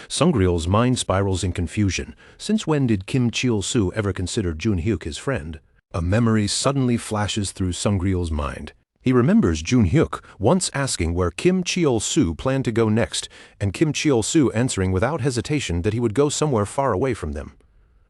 Sungryul's mind spirals in confusion. Since when did Kim Cheol-soo ever consider Junhyuk his friend? A memory suddenly flashes through Sungryul's mind. He remembers Junhyuk once asking where Kim Cheol-soo planned to go next, and Kim Cheol-soo answering without hesitation that he would go somewhere far away from them.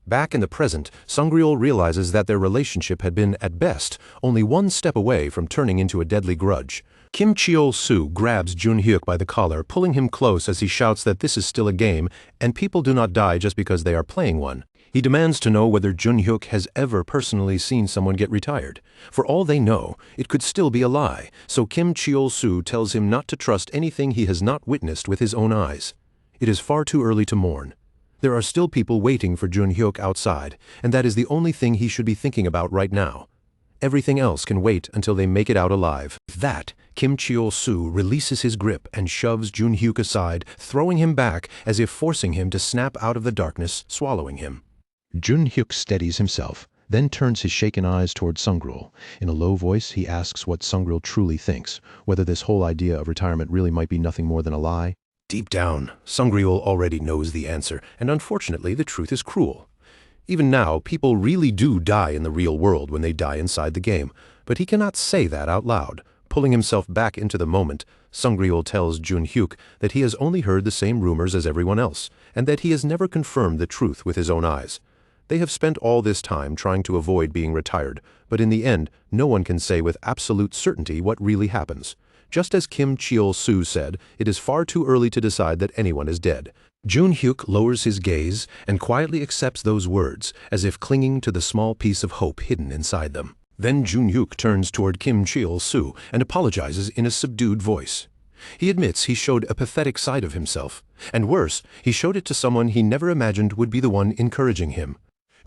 Back in the present, Sungryul realizes that their relationship had been, at best, only one step away from turning into a deadly grudge. Kim Cheol-soo grabs Junhyuk by the collar, pulling him close as he shouts that this is still a game, and people do not die just because they are playing one. He demands to know whether Junhyuk has ever personally seen someone get retired. For all they know, it could still be a lie, so Kim Cheol-soo tells him not to trust anything he has not witnessed with his own eyes. It is far too early to mourn. There are still people waiting for Junhyuk outside, and that is the only thing he should be thinking about right now. Everything else can wait until they make it out alive. With that, Kim Cheol-soo releases his grip and shoves Junhyuk aside, throwing him back as if forcing him to snap out of the darkness, swallowing him. Junhyuk steadies himself, then turns his shaken eyes toward Sungryul. In a low voice, he asks what Sungryul truly thinks, whether this whole idea of retirement really might be nothing more than a lie. Deep down, Sungryul already knows the answer, and unfortunately the truth is cruel. Even now, people really do die in the real world when they die inside the game, but he cannot say that out loud. Pulling himself back into the moment, Sungryul tells Junhyuk that he has only heard the same rumors as everyone else, and that he has never confirmed the truth with his own eyes. They have spent all this time trying to avoid being retired, but in the end, no one can say with absolute certainty what really happens. Just as Kim Cheol-soo said, it is far too early to decide that anyone is dead. Jun-hyuk lowers his gaze and quietly accepts those words, as if clinging to the small piece of hope hidden inside them. Then Jun-hyuk turns toward Kim Cheol-soo and apologizes in a subdued voice. He admits he showed a pathetic side of himself, and worse, he showed it to someone he never imagined would be the one encouraging him.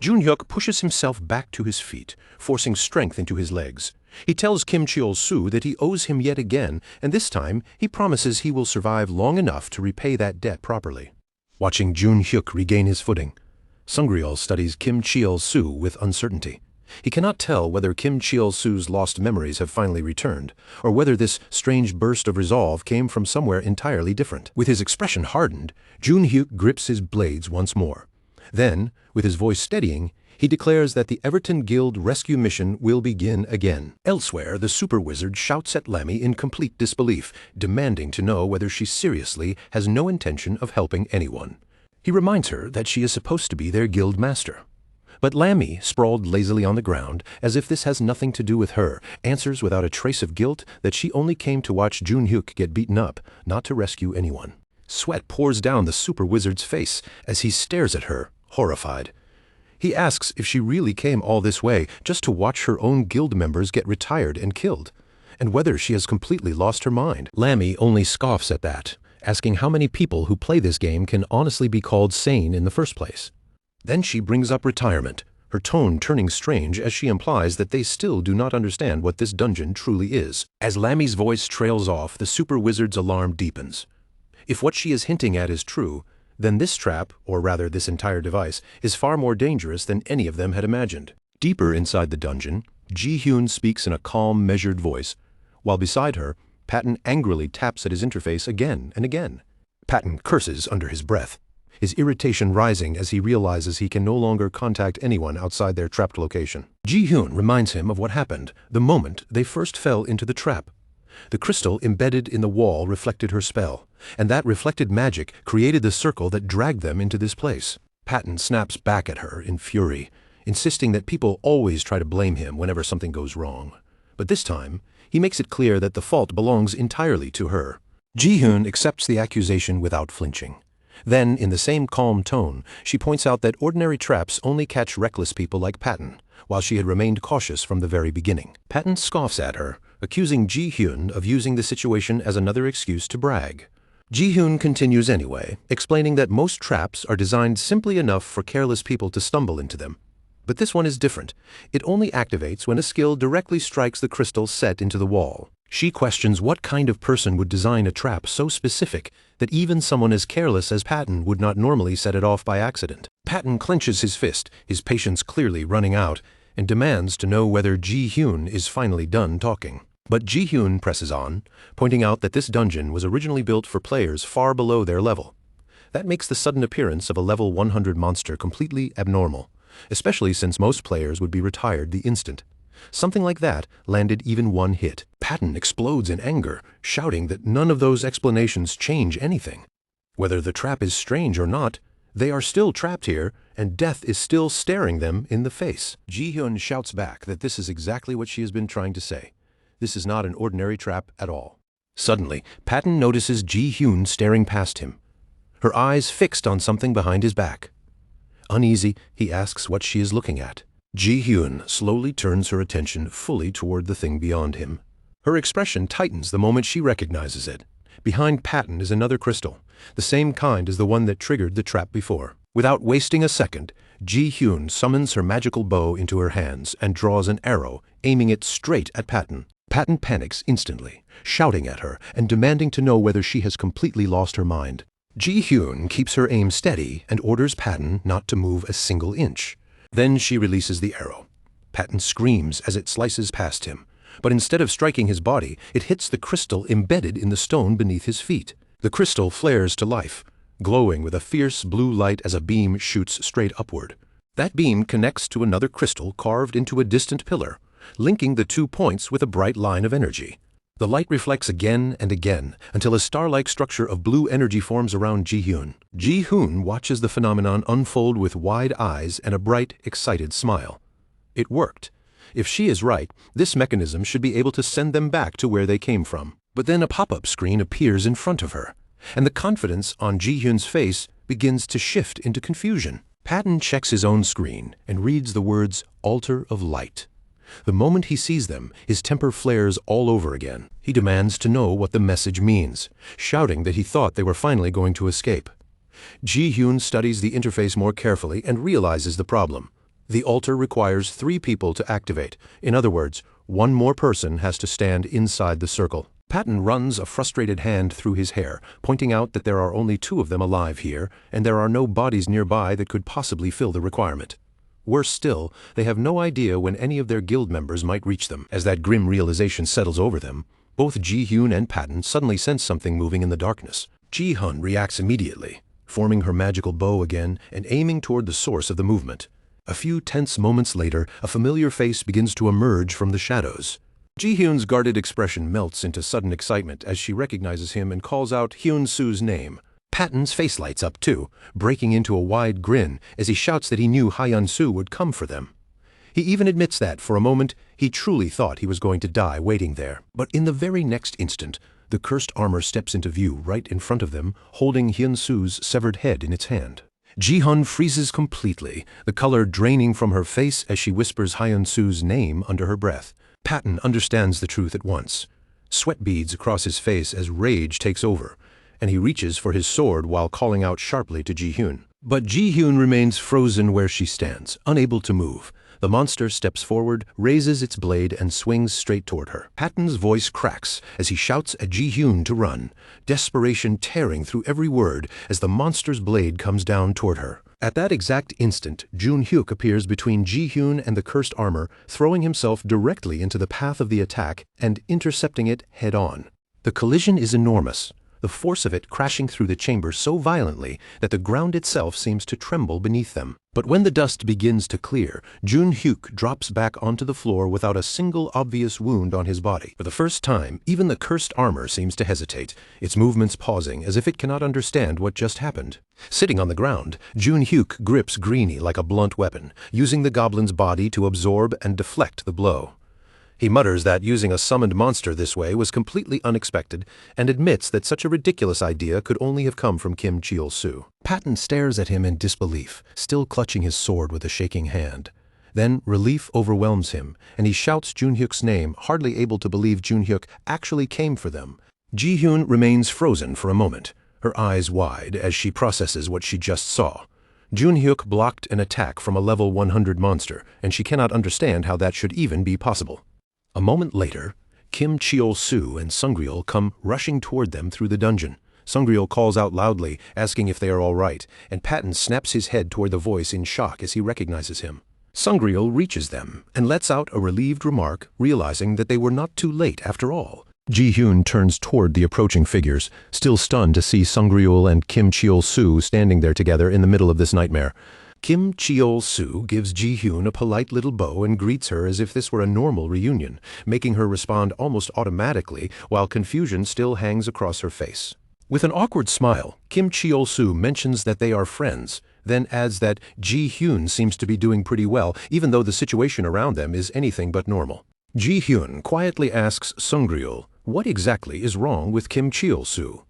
Jun-hyuk pushes himself back to his feet, forcing strength into his legs. He tells Kim Cheol-soo that he owes him yet again, and this time he promises he will survive long enough to repay that debt properly. Watching Jun-hyuk regain his footing, Sungryul studies Kim Cheol-soo with uncertainty. He cannot tell whether Kim Cheol-soo's lost memories have finally returned, or whether this strange burst of resolve came from somewhere entirely different. With his expression hardened, Jun-hyuk grips his blades once more. Then, with his voice steadying, he declares that the Everton Guild rescue mission will begin again. Elsewhere, the super wizard shouts at Lammy in complete disbelief, demanding to know whether she seriously has no intention of helping anyone. He reminds her that she is supposed to be their guild master. But Lammy, sprawled lazily on the ground, as if this has nothing to do with her, answers without a trace of guilt that she only came to watch Jun-hyuk get beaten up, not to rescue anyone. Sweat pours down the super wizard's face as he stares at her, horrified. He asks if she really came all this way just to watch her own guild members get retired and killed, and whether she has completely lost her mind. Lammy only scoffs at that, asking how many people who play this game can honestly be called sane in the first place. Then she brings up retirement, her tone turning strange as she implies that they still do not understand what this dungeon truly is. As Lammy's voice trails off, the super wizard's alarm deepens. If what she is hinting at is true, then this trap, or rather this entire device, is far more dangerous than any of them had imagined. Deeper inside the dungeon, Ji-hyun speaks in a calm, measured voice, while beside her, Patton angrily taps at his interface again and again. Patton curses under his breath, his irritation rising as he realizes he can no longer contact anyone outside their trapped location. Ji-hyun reminds him of what happened the moment they first fell into the trap. The crystal embedded in the wall reflected her spell, and that reflected magic created the circle that dragged them into this place. Patton snaps back at her in fury, insisting that people always try to blame him whenever something goes wrong. But this time, he makes it clear that the fault belongs entirely to her. Ji-hyun accepts the accusation without flinching. Then, in the same calm tone, she points out that ordinary traps only catch reckless people like Patton, while she had remained cautious from the very beginning. Patton scoffs at her, accusing Ji-hyun of using the situation as another excuse to brag. Ji-hyun continues anyway, explaining that most traps are designed simply enough for careless people to stumble into them. But this one is different. It only activates when a skill directly strikes the crystal set into the wall. She questions what kind of person would design a trap so specific that even someone as careless as Patton would not normally set it off by accident. Patton clenches his fist, his patience clearly running out, and demands to know whether Ji-hyun is finally done talking. But Ji-hyun presses on, pointing out that this dungeon was originally built for players far below their level. That makes the sudden appearance of a level 100 monster completely abnormal, especially since most players would be retired the instant. Something like that landed even one hit. Patton explodes in anger, shouting that none of those explanations change anything. Whether the trap is strange or not, they are still trapped here, and death is still staring them in the face. Ji-hyun shouts back that this is exactly what she has been trying to say. This is not an ordinary trap at all. Suddenly, Patton notices Ji-hyun staring past him, her eyes fixed on something behind his back. Uneasy, he asks what she is looking at. Ji-hyun slowly turns her attention fully toward the thing beyond him. Her expression tightens the moment she recognizes it. Behind Patton is another crystal, the same kind as the one that triggered the trap before. Without wasting a second, Ji-hyun summons her magical bow into her hands and draws an arrow, aiming it straight at Patton. Patton panics instantly, shouting at her and demanding to know whether she has completely lost her mind. Ji-hyun keeps her aim steady and orders Patton not to move a single inch. Then she releases the arrow. Patton screams as it slices past him, but instead of striking his body, it hits the crystal embedded in the stone beneath his feet. The crystal flares to life, glowing with a fierce blue light as a beam shoots straight upward. That beam connects to another crystal carved into a distant pillar, linking the 2 points with a bright line of energy. The light reflects again and again until a star-like structure of blue energy forms around Ji-hyun. Ji-hyun watches the phenomenon unfold with wide eyes and a bright, excited smile. It worked. If she is right, this mechanism should be able to send them back to where they came from. But then a pop-up screen appears in front of her. and the confidence on Ji-hyun's face begins to shift into confusion. Patton checks his own screen and reads the words "Altar of Light." The moment he sees them, his temper flares all over again. He demands to know what the message means, shouting that he thought they were finally going to escape. Ji-hyun studies the interface more carefully and realizes the problem. The altar requires 3 people to activate. In other words, 1 more person has to stand inside the circle. Patton runs a frustrated hand through his hair, pointing out that there are only 2 of them alive here, and there are no bodies nearby that could possibly fill the requirement. Worse still, they have no idea when any of their guild members might reach them. As that grim realization settles over them, both Ji-hyun and Patton suddenly sense something moving in the darkness. Ji-hyun reacts immediately, forming her magical bow again and aiming toward the source of the movement. A few tense moments later, a familiar face begins to emerge from the shadows. Ji-hyun's guarded expression melts into sudden excitement as she recognizes him and calls out Hyun-soo's name. Patton's face lights up too, breaking into a wide grin as he shouts that he knew Hyun-soo would come for them. He even admits that, for a moment, he truly thought he was going to die waiting there. But in the very next instant, the cursed armor steps into view right in front of them, holding Hyun-soo's severed head in its hand. Ji-hyun freezes completely, the color draining from her face as she whispers Hyun-soo's name under her breath. Patton understands the truth at once. Sweat beads across his face as rage takes over, and he reaches for his sword while calling out sharply to Ji-hyun. But Ji-hyun remains frozen where she stands, unable to move. The monster steps forward, raises its blade, and swings straight toward her. Patton's voice cracks as he shouts at Ji-hyun to run, desperation tearing through every word as the monster's blade comes down toward her. At that exact instant, Jun-hyuk appears between Ji-hyun and the cursed armor, throwing himself directly into the path of the attack and intercepting it head-on. The collision is enormous, the force of it crashing through the chamber so violently that the ground itself seems to tremble beneath them. But when the dust begins to clear, Jun-hyuk drops back onto the floor without a single obvious wound on his body. For the first time, even the cursed armor seems to hesitate, its movements pausing as if it cannot understand what just happened. Sitting on the ground, Jun-hyuk grips Greenie like a blunt weapon, using the goblin's body to absorb and deflect the blow. He mutters that using a summoned monster this way was completely unexpected and admits that such a ridiculous idea could only have come from Kim Cheol-soo. Patton stares at him in disbelief, still clutching his sword with a shaking hand. Then relief overwhelms him, and he shouts Jun-hyuk's name, hardly able to believe Jun-hyuk actually came for them. Ji-hyun remains frozen for a moment, her eyes wide as she processes what she just saw. Jun-hyuk blocked an attack from a level 100 monster, and she cannot understand how that should even be possible. A moment later, Kim Cheol-soo and Sungryul come rushing toward them through the dungeon. Sungryul calls out loudly, asking if they are all right, and Patton snaps his head toward the voice in shock as he recognizes him. Sungryul reaches them and lets out a relieved remark, realizing that they were not too late after all. Ji-hyun turns toward the approaching figures, still stunned to see Sungryul and Kim Cheol-soo standing there together in the middle of this nightmare. Kim Cheol-soo gives Ji-hyun a polite little bow and greets her as if this were a normal reunion, making her respond almost automatically while confusion still hangs across her face. With an awkward smile, Kim Cheol-soo mentions that they are friends, then adds that Ji-hyun seems to be doing pretty well, even though the situation around them is anything but normal. Ji-hyun quietly asks Sungryul what exactly is wrong with Kim Cheol-soo.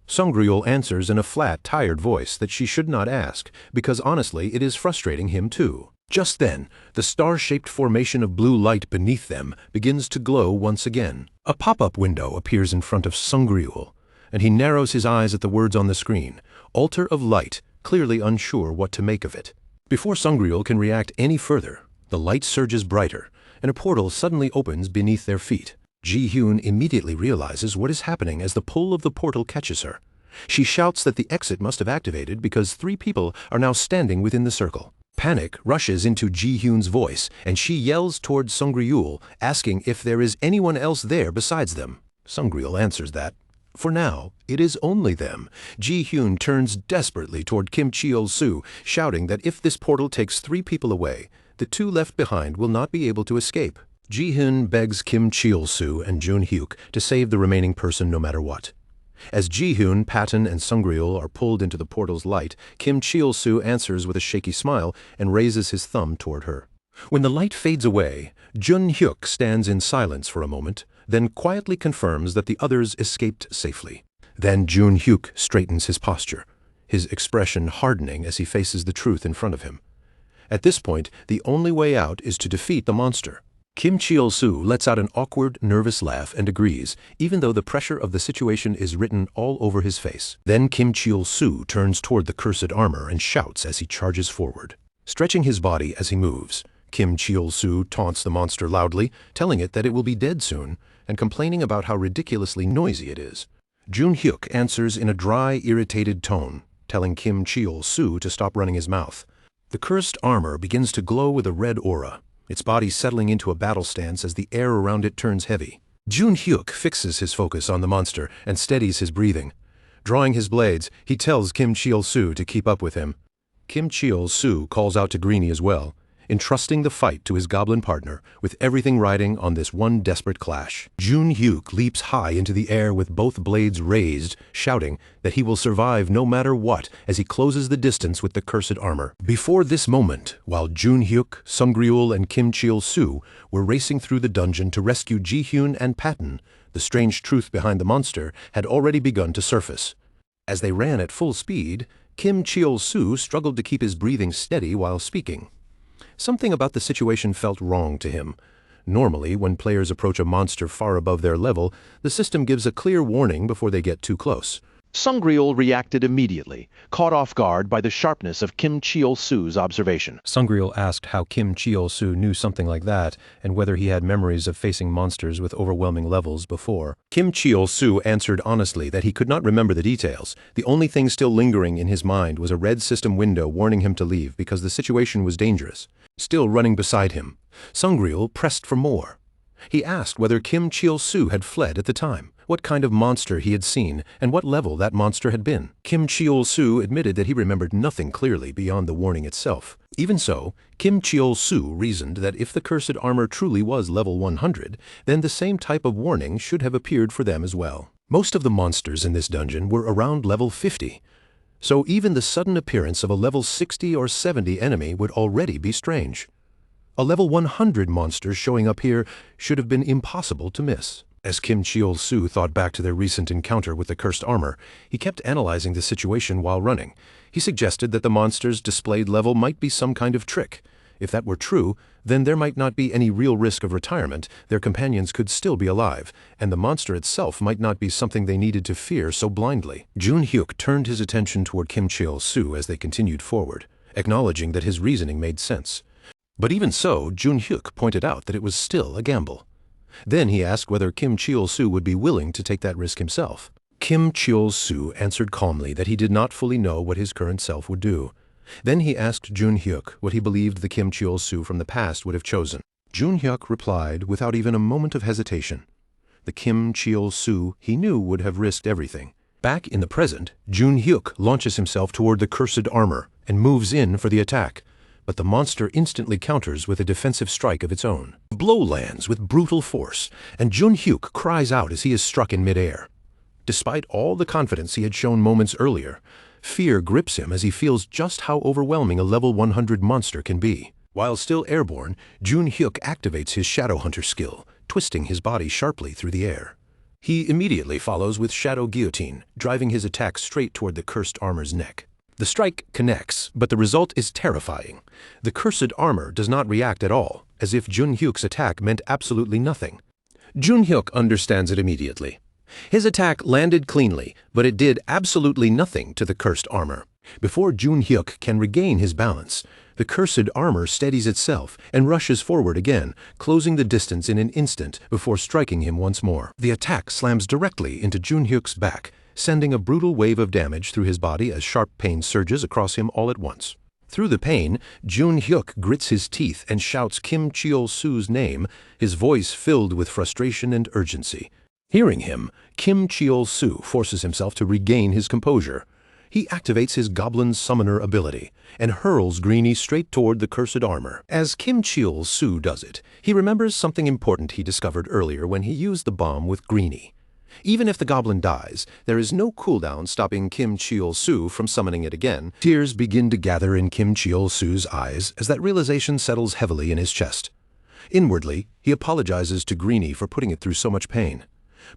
Sungryul answers in a flat, tired voice that she should not ask, because honestly it is frustrating him too. Just then, the star-shaped formation of blue light beneath them begins to glow once again. A pop-up window appears in front of Sungryul, and he narrows his eyes at the words on the screen, Altar of Light, clearly unsure what to make of it. Before Sungryul can react any further, the light surges brighter, and a portal suddenly opens beneath their feet. Ji-hyun immediately realizes what is happening as the pull of the portal catches her. She shouts that the exit must have activated because 3 people are now standing within the circle. Panic rushes into Ji-hyun's voice, and she yells towards Sungryul, asking if there is anyone else there besides them. Sungryul answers that, for now, it is only them. Ji-hyun turns desperately toward Kim Cheol-soo, shouting that if this portal takes 3 people away, the 2 left behind will not be able to escape. Ji-hyun begs Kim Cheol-soo and Jun-hyuk to save the remaining person no matter what. As Ji-hyun, Patton, and Sungryul are pulled into the portal's light, Kim Cheol-soo answers with a shaky smile and raises his thumb toward her. When the light fades away, Jun-hyuk stands in silence for a moment, then quietly confirms that the others escaped safely. Then Jun Hyuk straightens his posture, his expression hardening as he faces the truth in front of him. At this point, the only way out is to defeat the monster. Kim Cheol-soo lets out an awkward, nervous laugh and agrees, even though the pressure of the situation is written all over his face. Then Kim Cheol-soo turns toward the cursed armor and shouts as he charges forward. Stretching his body as he moves, Kim Cheol-soo taunts the monster loudly, telling it that it will be dead soon, and complaining about how ridiculously noisy it is. Jun Hyuk answers in a dry, irritated tone, telling Kim Cheol-soo to stop running his mouth. The cursed armor begins to glow with a red aura, its body settling into a battle stance as the air around it turns heavy. Jun Hyuk fixes his focus on the monster and steadies his breathing. Drawing his blades, he tells Kim Cheol-soo to keep up with him. Kim Cheol-soo calls out to Greenie as well, entrusting the fight to his goblin partner, with everything riding on this one desperate clash. Jun Hyuk leaps high into the air with both blades raised, shouting that he will survive no matter what as he closes the distance with the cursed armor. Before this moment, while Jun Hyuk, Sung-ryul, and Kim Cheol-soo were racing through the dungeon to rescue Ji-hyun and Patton, the strange truth behind the monster had already begun to surface. As they ran at full speed, Kim Cheol-soo struggled to keep his breathing steady while speaking. Something about the situation felt wrong to him. Normally, when players approach a monster far above their level, the system gives a clear warning before they get too close. Sung-ryul reacted immediately, caught off guard by the sharpness of Kim Cheol-soo's observation. Sung-ryul asked how Kim Cheol-soo knew something like that, and whether he had memories of facing monsters with overwhelming levels before. Kim Cheol-soo answered honestly that he could not remember the details. The only thing still lingering in his mind was a red system window warning him to leave because the situation was dangerous. Still running beside him, Sung-ryul pressed for more. He asked whether Kim Cheol-soo had fled at the time, what kind of monster he had seen, and what level that monster had been. Kim Cheol-soo admitted that he remembered nothing clearly beyond the warning itself. Even so, Kim Cheol-soo reasoned that if the cursed armor truly was level 100, then the same type of warning should have appeared for them as well. Most of the monsters in this dungeon were around level 50. So even the sudden appearance of a level 60 or 70 enemy would already be strange. A level 100 monster showing up here should have been impossible to miss. As Kim Cheol-soo thought back to their recent encounter with the cursed armor, he kept analyzing the situation while running. He suggested that the monster's displayed level might be some kind of trick. If that were true, then there might not be any real risk of retirement, their companions could still be alive, and the monster itself might not be something they needed to fear so blindly. Jun Hyuk turned his attention toward Kim Cheol-soo as they continued forward, acknowledging that his reasoning made sense. But even so, Jun Hyuk pointed out that it was still a gamble. Then he asked whether Kim Cheol-soo would be willing to take that risk himself. Kim Cheol-soo answered calmly that he did not fully know what his current self would do. Then he asked Jun Hyuk what he believed the Kim Cheol-soo from the past would have chosen. Jun Hyuk replied without even a moment of hesitation. The Kim Cheol-soo he knew would have risked everything. Back in the present, Jun Hyuk launches himself toward the cursed armor and moves in for the attack. But the monster instantly counters with a defensive strike of its own. The blow lands with brutal force, and Jun Hyuk cries out as he is struck in midair. Despite all the confidence he had shown moments earlier, fear grips him as he feels just how overwhelming a level 100 monster can be. While still airborne, Jun Hyuk activates his Shadow Hunter skill, twisting his body sharply through the air. He immediately follows with Shadow Guillotine, driving his attack straight toward the cursed armor's neck. The strike connects, but the result is terrifying. The cursed armor does not react at all, as if Jun Hyuk's attack meant absolutely nothing. Jun Hyuk understands it immediately. His attack landed cleanly, but it did absolutely nothing to the cursed armor. Before Jun Hyuk can regain his balance, the cursed armor steadies itself and rushes forward again, closing the distance in an instant before striking him once more. The attack slams directly into Jun Hyuk's back, sending a brutal wave of damage through his body as sharp pain surges across him all at once. Through the pain, Jun Hyuk grits his teeth and shouts Kim Cheol-soo's name, his voice filled with frustration and urgency. Hearing him, Kim Cheol-soo forces himself to regain his composure. He activates his Goblin Summoner ability and hurls Greenie straight toward the cursed armor. As Kim Cheol-soo does it, he remembers something important he discovered earlier when he used the bomb with Greenie. Even if the goblin dies, there is no cooldown stopping Kim Cheol-soo from summoning it again. Tears begin to gather in Kim Cheol-soo's eyes as that realization settles heavily in his chest. Inwardly, he apologizes to Greenie for putting it through so much pain.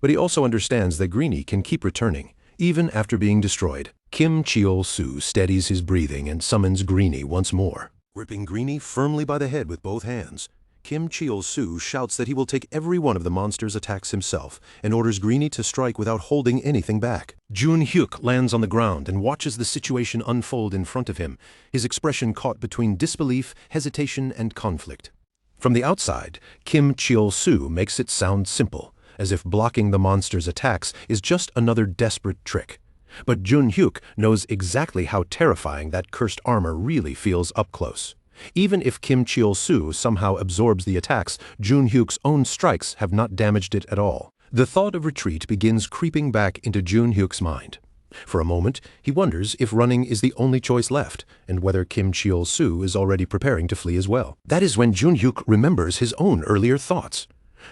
But he also understands that Greenie can keep returning, even after being destroyed. Kim Cheol-soo steadies his breathing and summons Greenie once more. Gripping Greenie firmly by the head with both hands, Kim Cheol-soo shouts that he will take every one of the monster's attacks himself and orders Greenie to strike without holding anything back. Jun-hyuk lands on the ground and watches the situation unfold in front of him, his expression caught between disbelief, hesitation, and conflict. From the outside, Kim Cheol-soo makes it sound simple, as if blocking the monster's attacks is just another desperate trick. But Jun-hyuk knows exactly how terrifying that cursed armor really feels up close. Even if Kim Cheol-soo somehow absorbs the attacks, Jun-hyuk's own strikes have not damaged it at all. The thought of retreat begins creeping back into Jun-hyuk's mind. For a moment, he wonders if running is the only choice left, and whether Kim Cheol-soo is already preparing to flee as well. That is when Jun-hyuk remembers his own earlier thoughts.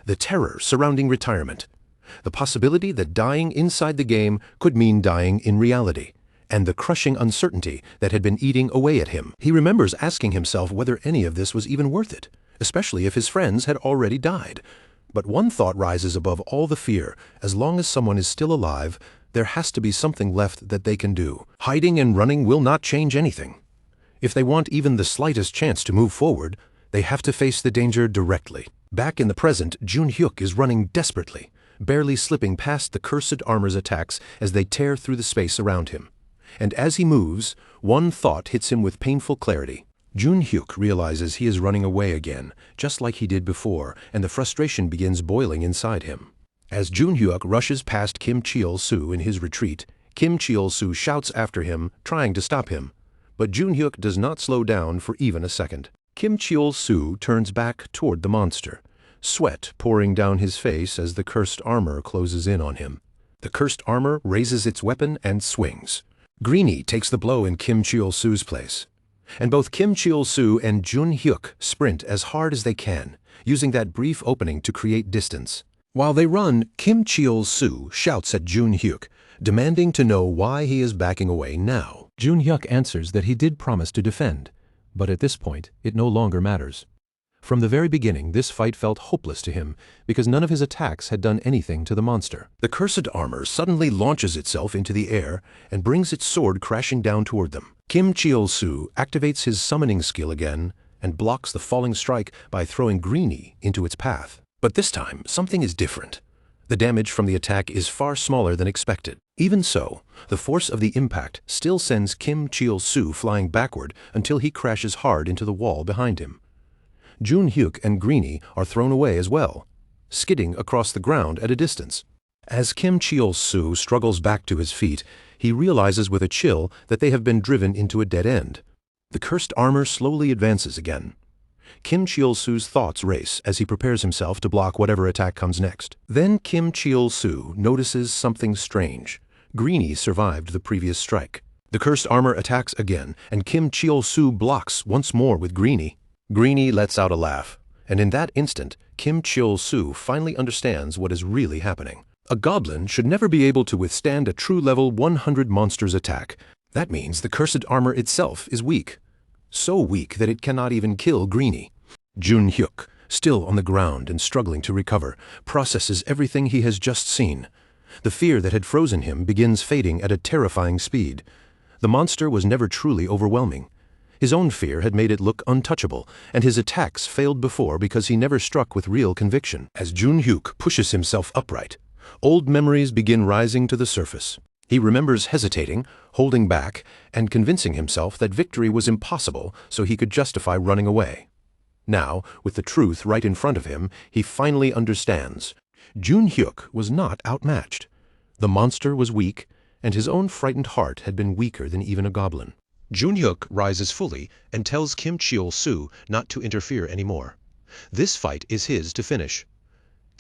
The terror surrounding retirement. The possibility that dying inside the game could mean dying in reality. And the crushing uncertainty that had been eating away at him. He remembers asking himself whether any of this was even worth it, especially if his friends had already died. But one thought rises above all the fear: as long as someone is still alive, there has to be something left that they can do. Hiding and running will not change anything. If they want even the slightest chance to move forward, they have to face the danger directly. Back in the present, Jun-hyuk is running desperately, barely slipping past the cursed armor's attacks as they tear through the space around him. And as he moves, one thought hits him with painful clarity. Jun-hyuk realizes he is running away again, just like he did before, and the frustration begins boiling inside him. As Jun-hyuk rushes past Kim Cheol-soo in his retreat, Kim Cheol-soo shouts after him, trying to stop him. But Jun-hyuk does not slow down for even a second. Kim Cheol-soo turns back toward the monster, sweat pouring down his face as the cursed armor closes in on him. The cursed armor raises its weapon and swings. Greenie takes the blow in Kim Cheol-soo's place. And both Kim Cheol-soo and Jun-hyuk sprint as hard as they can, using that brief opening to create distance. While they run, Kim Cheol-soo shouts at Jun-hyuk, demanding to know why he is backing away now. Jun-hyuk answers that he did promise to defend, but at this point, it no longer matters. From the very beginning, this fight felt hopeless to him, because none of his attacks had done anything to the monster. The cursed armor suddenly launches itself into the air and brings its sword crashing down toward them. Kim Cheol-soo activates his summoning skill again and blocks the falling strike by throwing Greenie into its path. But this time, something is different. The damage from the attack is far smaller than expected. Even so, the force of the impact still sends Kim Cheol-soo flying backward until he crashes hard into the wall behind him. Jun-hyuk and Greenie are thrown away as well, skidding across the ground at a distance. As Kim Cheol-soo struggles back to his feet, he realizes with a chill that they have been driven into a dead end. The cursed armor slowly advances again. Kim Cheol-soo's thoughts race as he prepares himself to block whatever attack comes next. Then Kim Cheol-soo notices something strange. Greenie survived the previous strike. The cursed armor attacks again, and Kim Cheol-soo blocks once more with Greenie. Greenie lets out a laugh, and in that instant, Kim Cheol-soo finally understands what is really happening. A goblin should never be able to withstand a true level 100 monster's attack. That means the cursed armor itself is weak. So weak that it cannot even kill Greenie. Jun-hyuk, still on the ground and struggling to recover, processes everything he has just seen. The fear that had frozen him begins fading at a terrifying speed. The monster was never truly overwhelming. His own fear had made it look untouchable, and his attacks failed before because he never struck with real conviction. As Jun-hyuk pushes himself upright, old memories begin rising to the surface. He remembers hesitating, holding back, and convincing himself that victory was impossible so he could justify running away. Now, with the truth right in front of him, he finally understands. Jun-hyuk was not outmatched. The monster was weak, and his own frightened heart had been weaker than even a goblin. Jun-hyuk rises fully and tells Kim Cheol-soo not to interfere anymore. This fight is his to finish.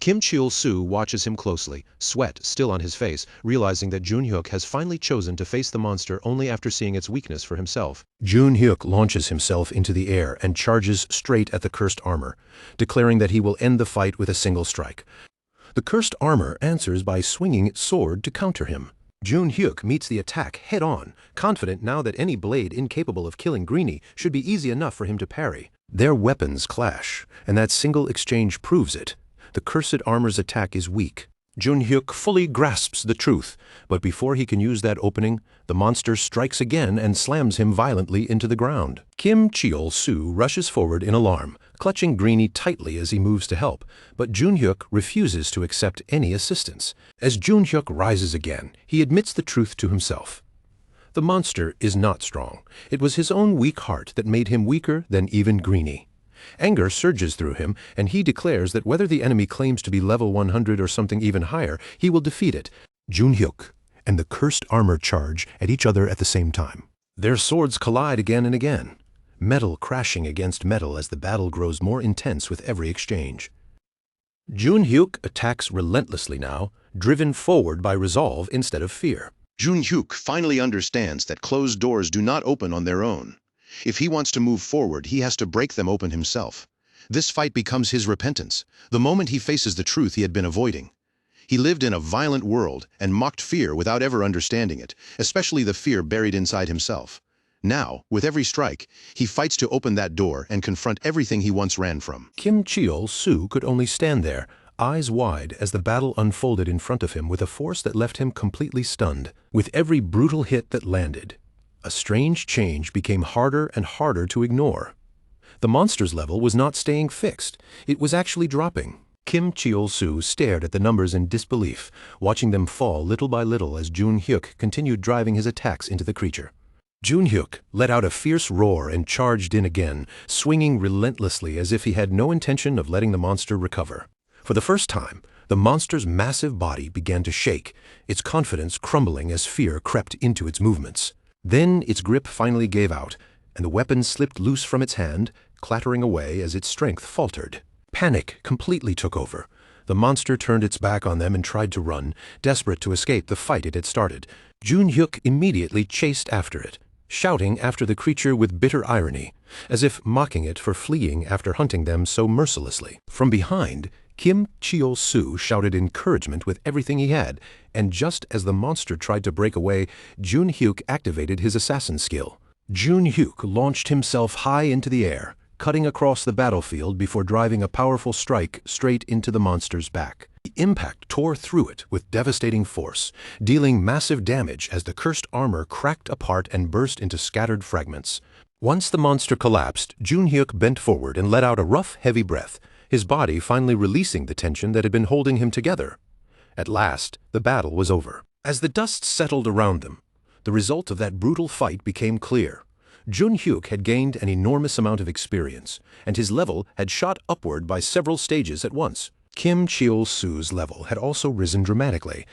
Kim Cheol-soo watches him closely, sweat still on his face, realizing that Jun-hyuk has finally chosen to face the monster only after seeing its weakness for himself. Jun-hyuk launches himself into the air and charges straight at the cursed armor, declaring that he will end the fight with a single strike. The cursed armor answers by swinging its sword to counter him. Jun-hyuk meets the attack head-on, confident now that any blade incapable of killing Greenie should be easy enough for him to parry. Their weapons clash, and that single exchange proves it. The cursed armor's attack is weak. Junhyuk fully grasps the truth, but before he can use that opening, the monster strikes again and slams him violently into the ground. Kim Cheol-soo rushes forward in alarm, clutching Greenie tightly as he moves to help, but Junhyuk refuses to accept any assistance. As Junhyuk rises again, he admits the truth to himself. The monster is not strong. It was his own weak heart that made him weaker than even Greenie. Anger surges through him, and he declares that whether the enemy claims to be level 100 or something even higher, he will defeat it. Junhyuk and the cursed armor charge at each other at the same time. Their swords collide again and again, metal crashing against metal as the battle grows more intense with every exchange. Junhyuk attacks relentlessly now, driven forward by resolve instead of fear. Junhyuk finally understands that closed doors do not open on their own. If he wants to move forward, he has to break them open himself. This fight becomes his repentance, the moment he faces the truth he had been avoiding. He lived in a violent world and mocked fear without ever understanding it, especially the fear buried inside himself. Now, with every strike, he fights to open that door and confront everything he once ran from. Kim Cheol-soo could only stand there, eyes wide as the battle unfolded in front of him with a force that left him completely stunned. With every brutal hit that landed, a strange change became harder and harder to ignore. The monster's level was not staying fixed. It was actually dropping. Kim Cheol-soo stared at the numbers in disbelief, watching them fall little by little as Junhyuk continued driving his attacks into the creature. Junhyuk let out a fierce roar and charged in again, swinging relentlessly as if he had no intention of letting the monster recover. For the first time, the monster's massive body began to shake, its confidence crumbling as fear crept into its movements. Then its grip finally gave out, and the weapon slipped loose from its hand, clattering away as its strength faltered. Panic completely took over. The monster turned its back on them and tried to run, desperate to escape the fight it had started. Junhyuk immediately chased after it, shouting after the creature with bitter irony, as if mocking it for fleeing after hunting them so mercilessly. From behind, Kim Cheol-soo shouted encouragement with everything he had, and just as the monster tried to break away, Junhyuk activated his assassin skill. Junhyuk launched himself high into the air, cutting across the battlefield before driving a powerful strike straight into the monster's back. The impact tore through it with devastating force, dealing massive damage as the cursed armor cracked apart and burst into scattered fragments. Once the monster collapsed, Junhyuk bent forward and let out a rough, heavy breath, his body finally releasing the tension that had been holding him together. At last, the battle was over. As the dust settled around them, the result of that brutal fight became clear. Junhyuk had gained an enormous amount of experience, and his level had shot upward by several stages at once. Kim Cheol-soo's level had also risen dramatically,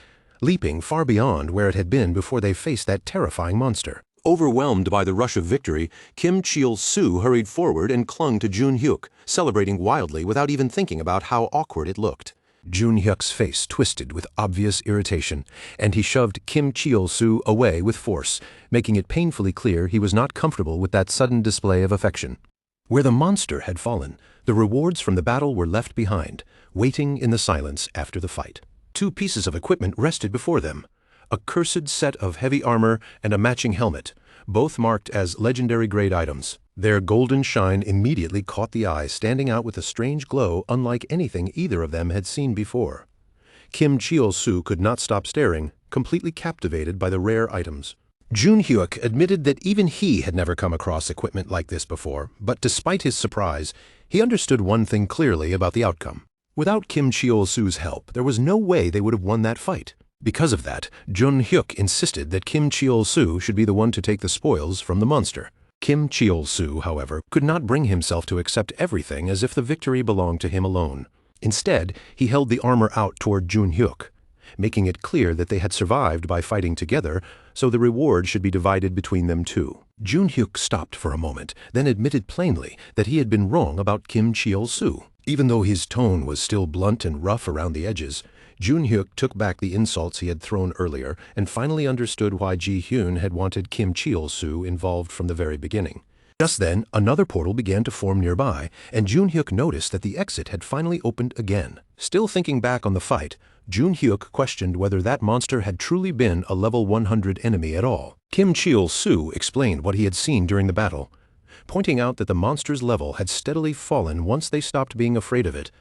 leaping far beyond where it had been before they faced that terrifying monster. Overwhelmed by the rush of victory, Kim Cheol-soo hurried forward and clung to Junhyuk, celebrating wildly without even thinking about how awkward it looked. Junhyuk's face twisted with obvious irritation, and he shoved Kim Cheol-soo away with force, making it painfully clear he was not comfortable with that sudden display of affection. Where the monster had fallen, the rewards from the battle were left behind, waiting in the silence after the fight. Two pieces of equipment rested before them: a cursed set of heavy armor and a matching helmet, both marked as legendary-grade items. Their golden shine immediately caught the eye, standing out with a strange glow unlike anything either of them had seen before. Kim Cheol-soo could not stop staring, completely captivated by the rare items. Junhyuk admitted that even he had never come across equipment like this before, but despite his surprise, he understood one thing clearly about the outcome. Without Kim Cheol-soo's help, there was no way they would have won that fight. Because of that, Junhyuk insisted that Kim Cheol-soo should be the one to take the spoils from the monster. Kim Cheol-soo, however, could not bring himself to accept everything as if the victory belonged to him alone. Instead, he held the armor out toward Junhyuk, making it clear that they had survived by fighting together, so the reward should be divided between them too. Junhyuk stopped for a moment, then admitted plainly that he had been wrong about Kim Cheol-soo. Even though his tone was still blunt and rough around the edges, Junhyuk took back the insults he had thrown earlier and finally understood why Ji-hyun had wanted Kim Cheol-soo involved from the very beginning. Just then, another portal began to form nearby, and Junhyuk noticed that the exit had finally opened again. Still thinking back on the fight, Junhyuk questioned whether that monster had truly been a level 100 enemy at all. Kim Cheol-soo explained what he had seen during the battle, pointing out that the monster's level had steadily fallen once they stopped being afraid of it.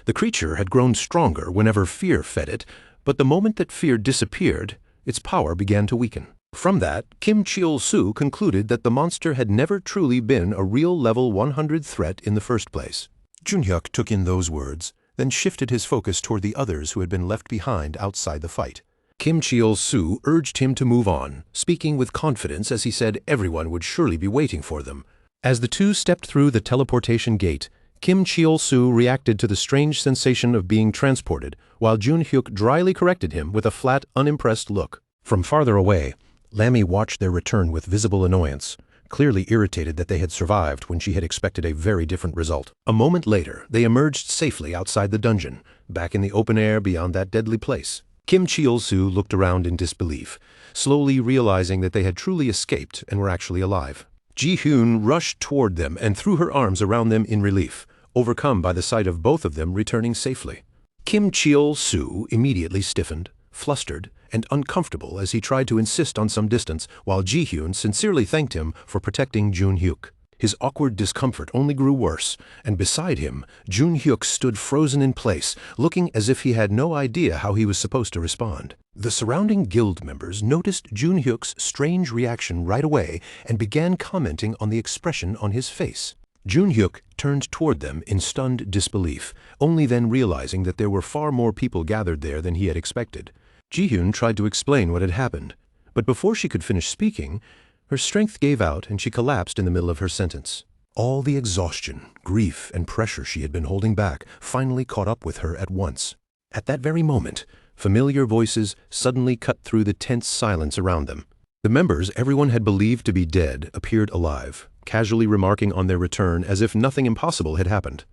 The creature had grown stronger whenever fear fed it, but the moment that fear disappeared, its power began to weaken. From that, Kim Cheol-soo concluded that the monster had never truly been a real level 100 threat in the first place. Junhyuk took in those words, then shifted his focus toward the others who had been left behind outside the fight. Kim Cheol-soo urged him to move on, speaking with confidence as he said everyone would surely be waiting for them. As the two stepped through the teleportation gate, Kim Cheol-soo reacted to the strange sensation of being transported, while Junhyuk dryly corrected him with a flat, unimpressed look. From farther away, Lammy watched their return with visible annoyance, clearly irritated that they had survived when she had expected a very different result. A moment later, they emerged safely outside the dungeon, back in the open air beyond that deadly place. Kim Cheol-soo looked around in disbelief, slowly realizing that they had truly escaped and were actually alive. Ji-hyun rushed toward them and threw her arms around them in relief, overcome by the sight of both of them returning safely. Kim Cheol-soo immediately stiffened, flustered, and uncomfortable as he tried to insist on some distance, while Ji-hyun sincerely thanked him for protecting Junhyuk. His awkward discomfort only grew worse, and beside him, Junhyuk stood frozen in place, looking as if he had no idea how he was supposed to respond. The surrounding guild members noticed Junhyuk's strange reaction right away and began commenting on the expression on his face. Junhyuk turned toward them in stunned disbelief, only then realizing that there were far more people gathered there than he had expected. Ji-hyun tried to explain what had happened, but before she could finish speaking, her strength gave out and she collapsed in the middle of her sentence. All the exhaustion, grief, and pressure she had been holding back finally caught up with her at once. At that very moment, familiar voices suddenly cut through the tense silence around them. The members everyone had believed to be dead appeared alive, casually remarking on their return as if nothing impossible had happened.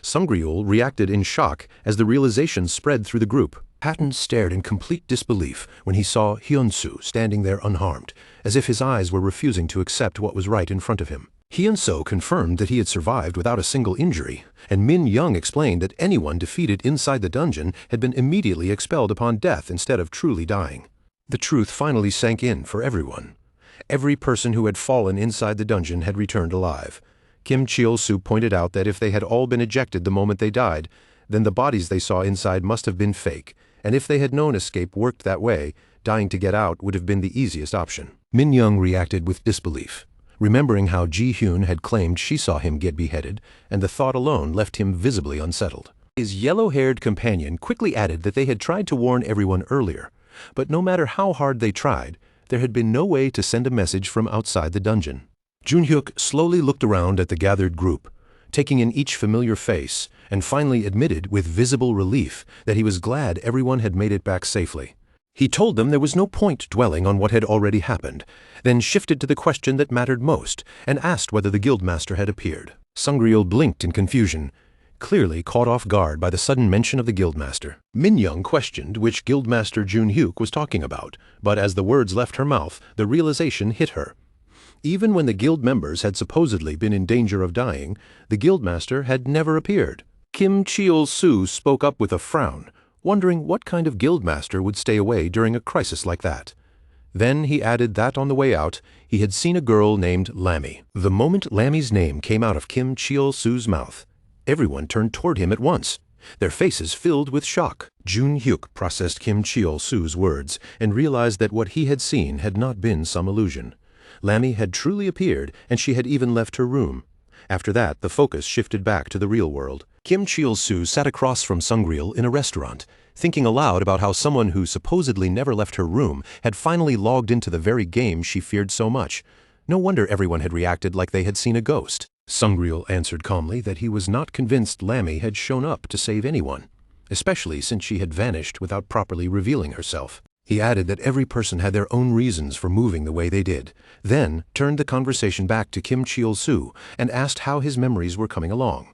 Sungryul reacted in shock as the realization spread through the group. Hatton stared in complete disbelief when he saw Hyun-soo standing there unharmed, as if his eyes were refusing to accept what was right in front of him. Hyun-soo confirmed that he had survived without a single injury, and Min Young explained that anyone defeated inside the dungeon had been immediately expelled upon death instead of truly dying. The truth finally sank in for everyone. Every person who had fallen inside the dungeon had returned alive. Kim Cheol-soo pointed out that if they had all been ejected the moment they died, then the bodies they saw inside must have been fake, and if they had known escape worked that way, dying to get out would have been the easiest option. Min Young reacted with disbelief, remembering how Ji-hyun had claimed she saw him get beheaded, and the thought alone left him visibly unsettled. His yellow-haired companion quickly added that they had tried to warn everyone earlier, but no matter how hard they tried, there had been no way to send a message from outside the dungeon. Junhyuk slowly looked around at the gathered group, taking in each familiar face, and finally admitted with visible relief that he was glad everyone had made it back safely. He told them there was no point dwelling on what had already happened, then shifted to the question that mattered most, and asked whether the guildmaster had appeared. Sungryul blinked in confusion, clearly caught off guard by the sudden mention of the guildmaster. Min Young questioned which guildmaster Junhyuk was talking about, but as the words left her mouth, the realization hit her. Even when the guild members had supposedly been in danger of dying, the guildmaster had never appeared. Kim Cheol-soo spoke up with a frown, wondering what kind of guildmaster would stay away during a crisis like that. Then he added that on the way out, he had seen a girl named Lammy. The moment Lammy's name came out of Kim Cheol-soo's mouth, everyone turned toward him at once, their faces filled with shock. Junhyuk processed Kim Cheol-soo's words and realized that what he had seen had not been some illusion. Lammy had truly appeared, and she had even left her room. After that, the focus shifted back to the real world. Kim Cheol-soo sat across from Sungryul in a restaurant, thinking aloud about how someone who supposedly never left her room had finally logged into the very game she feared so much. No wonder everyone had reacted like they had seen a ghost. Sungryul answered calmly that he was not convinced Lammy had shown up to save anyone, especially since she had vanished without properly revealing herself. He added that every person had their own reasons for moving the way they did, then turned the conversation back to Kim Cheol-soo and asked how his memories were coming along.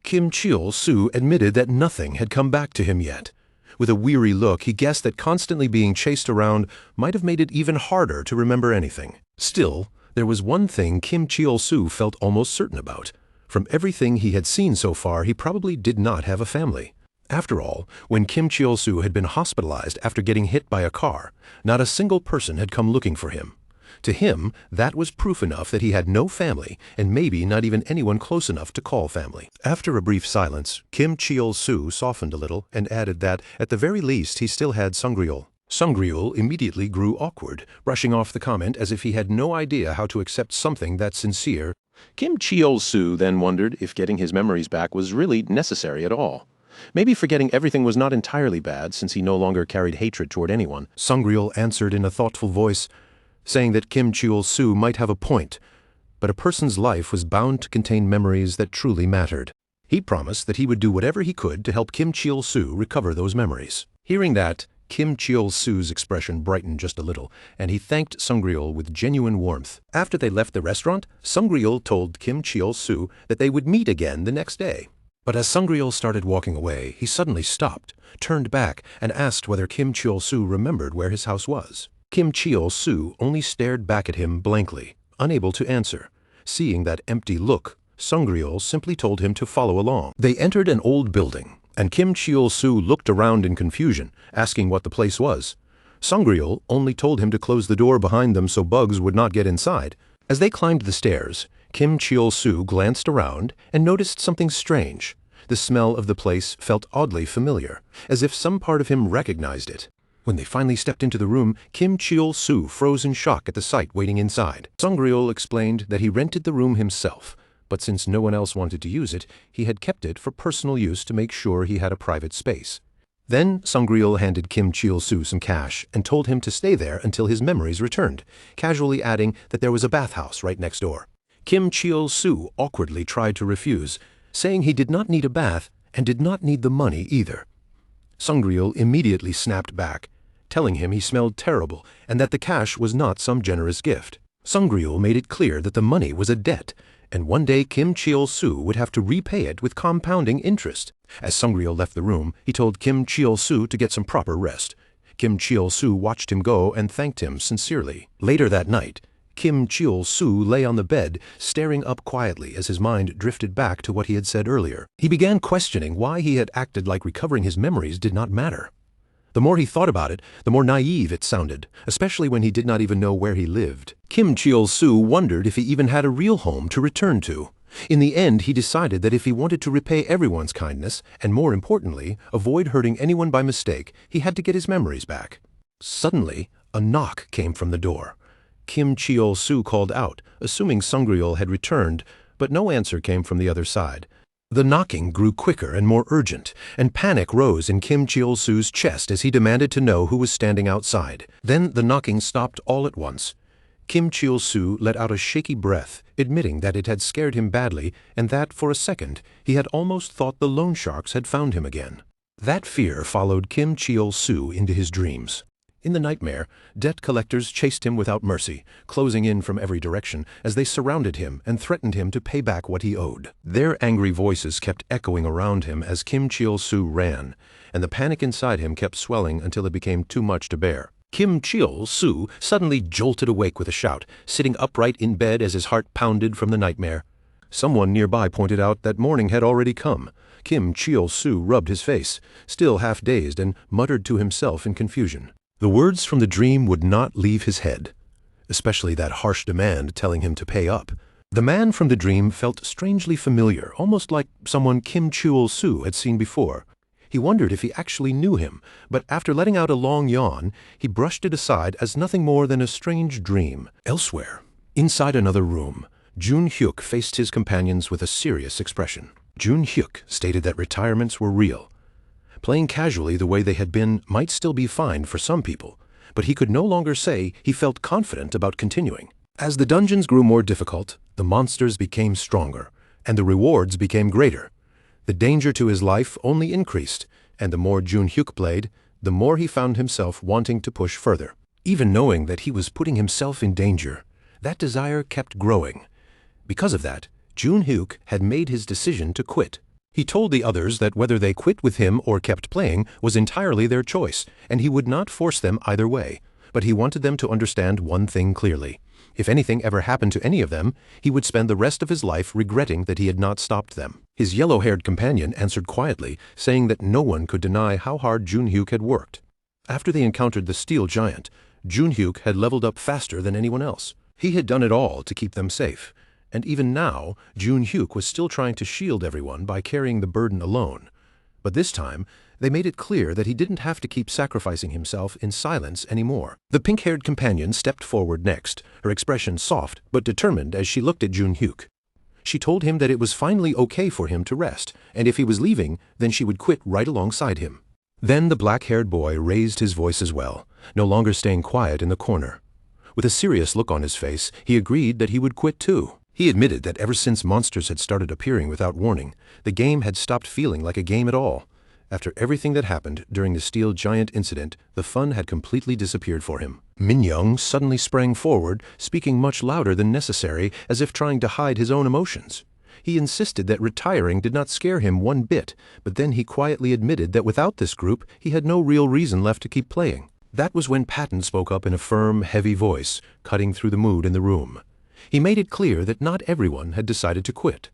Kim Cheol-soo admitted that nothing had come back to him yet. With a weary look, he guessed that constantly being chased around might have made it even harder to remember anything. Still, there was one thing Kim Cheol-soo felt almost certain about. From everything he had seen so far, he probably did not have a family. After all, when Kim Cheol-soo had been hospitalized after getting hit by a car, not a single person had come looking for him. To him, that was proof enough that he had no family, and maybe not even anyone close enough to call family. After a brief silence, Kim Cheol-soo softened a little and added that, at the very least, he still had Sungryul. Sungryul immediately grew awkward, brushing off the comment as if he had no idea how to accept something that sincere. Kim Cheol-soo then wondered if getting his memories back was really necessary at all. Maybe forgetting everything was not entirely bad, since he no longer carried hatred toward anyone. Sungryul answered in a thoughtful voice, saying that Kim Cheol-soo might have a point, but a person's life was bound to contain memories that truly mattered. He promised that he would do whatever he could to help Kim Cheol-soo recover those memories. Hearing that, Kim Cheol-soo's expression brightened just a little, and he thanked Sungryul with genuine warmth. After they left the restaurant, Sungryul told Kim Cheol-soo that they would meet again the next day. But as Sungryul started walking away, he suddenly stopped, turned back, and asked whether Kim Cheol-soo remembered where his house was. Kim Cheol-soo only stared back at him blankly, unable to answer. Seeing that empty look, Sungryul simply told him to follow along. They entered an old building, and Kim Cheol-soo looked around in confusion, asking what the place was. Sungryul only told him to close the door behind them so bugs would not get inside. As they climbed the stairs, Kim Cheol-soo glanced around and noticed something strange. The smell of the place felt oddly familiar, as if some part of him recognized it. When they finally stepped into the room, Kim Cheol-soo froze in shock at the sight waiting inside. Sungryul explained that he rented the room himself, but since no one else wanted to use it, he had kept it for personal use to make sure he had a private space. Then Sungryul handed Kim Cheol-soo some cash and told him to stay there until his memories returned, casually adding that there was a bathhouse right next door. Kim Cheol-soo awkwardly tried to refuse, saying he did not need a bath and did not need the money either. Sungryul immediately snapped back, telling him he smelled terrible and that the cash was not some generous gift. Sungryul made it clear that the money was a debt, and one day Kim Cheol-soo would have to repay it with compounding interest. As Sungryul left the room, he told Kim Cheol-soo to get some proper rest. Kim Cheol-soo watched him go and thanked him sincerely. Later that night, Kim Cheol-soo lay on the bed, staring up quietly as his mind drifted back to what he had said earlier. He began questioning why he had acted like recovering his memories did not matter. The more he thought about it, the more naive it sounded, especially when he did not even know where he lived. Kim Cheol-soo wondered if he even had a real home to return to. In the end, he decided that if he wanted to repay everyone's kindness, and more importantly, avoid hurting anyone by mistake, he had to get his memories back. Suddenly, a knock came from the door. Kim Cheol-soo called out, assuming Sungryul had returned, but no answer came from the other side. The knocking grew quicker and more urgent, and panic rose in Kim Cheol-soo's chest as he demanded to know who was standing outside. Then the knocking stopped all at once. Kim Cheol-soo let out a shaky breath, admitting that it had scared him badly and that, for a second, he had almost thought the loan sharks had found him again. That fear followed Kim Cheol-soo into his dreams. In the nightmare, debt collectors chased him without mercy, closing in from every direction as they surrounded him and threatened him to pay back what he owed. Their angry voices kept echoing around him as Kim Cheol-soo ran, and the panic inside him kept swelling until it became too much to bear. Kim Cheol-soo suddenly jolted awake with a shout, sitting upright in bed as his heart pounded from the nightmare. Someone nearby pointed out that morning had already come. Kim Cheol-soo rubbed his face, still half dazed, and muttered to himself in confusion. The words from the dream would not leave his head, especially that harsh demand telling him to pay up. The man from the dream felt strangely familiar, almost like someone Kim Cheol-soo had seen before. He wondered if he actually knew him, but after letting out a long yawn, he brushed it aside as nothing more than a strange dream. Elsewhere, inside another room, Jun-hyuk faced his companions with a serious expression. Jun-hyuk stated that retirements were real. Playing casually the way they had been might still be fine for some people, but he could no longer say he felt confident about continuing. As the dungeons grew more difficult, the monsters became stronger, and the rewards became greater. The danger to his life only increased, and the more Jun-hyuk played, the more he found himself wanting to push further. Even knowing that he was putting himself in danger, that desire kept growing. Because of that, Jun-hyuk had made his decision to quit. He told the others that whether they quit with him or kept playing was entirely their choice, and he would not force them either way. But he wanted them to understand one thing clearly. If anything ever happened to any of them, he would spend the rest of his life regretting that he had not stopped them. His yellow-haired companion answered quietly, saying that no one could deny how hard Jun-hyuk had worked. After they encountered the steel giant, Junhyuk had leveled up faster than anyone else. He had done it all to keep them safe. And even now, Junhyuk was still trying to shield everyone by carrying the burden alone. But this time, they made it clear that he didn't have to keep sacrificing himself in silence anymore. The pink-haired companion stepped forward next, her expression soft but determined as she looked at Junhyuk. She told him that it was finally okay for him to rest, and if he was leaving, then she would quit right alongside him. Then the black-haired boy raised his voice as well, no longer staying quiet in the corner. With a serious look on his face, he agreed that he would quit too. He admitted that ever since monsters had started appearing without warning, the game had stopped feeling like a game at all. After everything that happened during the steel giant incident, the fun had completely disappeared for him. Minyoung suddenly sprang forward, speaking much louder than necessary, as if trying to hide his own emotions. He insisted that retiring did not scare him one bit, but then he quietly admitted that without this group, he had no real reason left to keep playing. That was when Patton spoke up in a firm, heavy voice, cutting through the mood in the room. He made it clear that not everyone had decided to quit.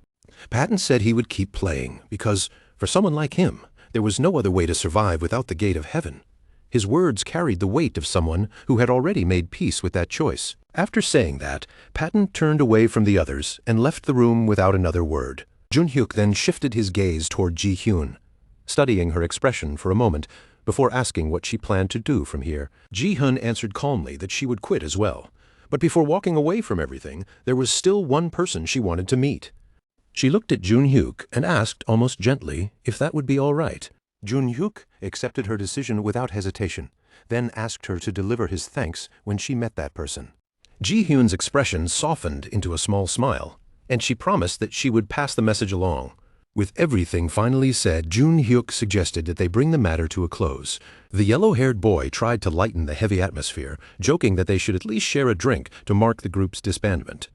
Patton said he would keep playing, because, for someone like him, there was no other way to survive without the gate of heaven. His words carried the weight of someone who had already made peace with that choice. After saying that, Patton turned away from the others and left the room without another word. Junhyuk then shifted his gaze toward Ji-hyun, studying her expression for a moment before asking what she planned to do from here. Ji-hyun answered calmly that she would quit as well. But before walking away from everything, there was still one person she wanted to meet. She looked at Junhyuk and asked almost gently if that would be all right. Junhyuk accepted her decision without hesitation, then asked her to deliver his thanks when she met that person. Ji-hyun's expression softened into a small smile, and she promised that she would pass the message along. With everything finally said, Junhyuk suggested that they bring the matter to a close. The yellow-haired boy tried to lighten the heavy atmosphere, joking that they should at least share a drink to mark the group's disbandment.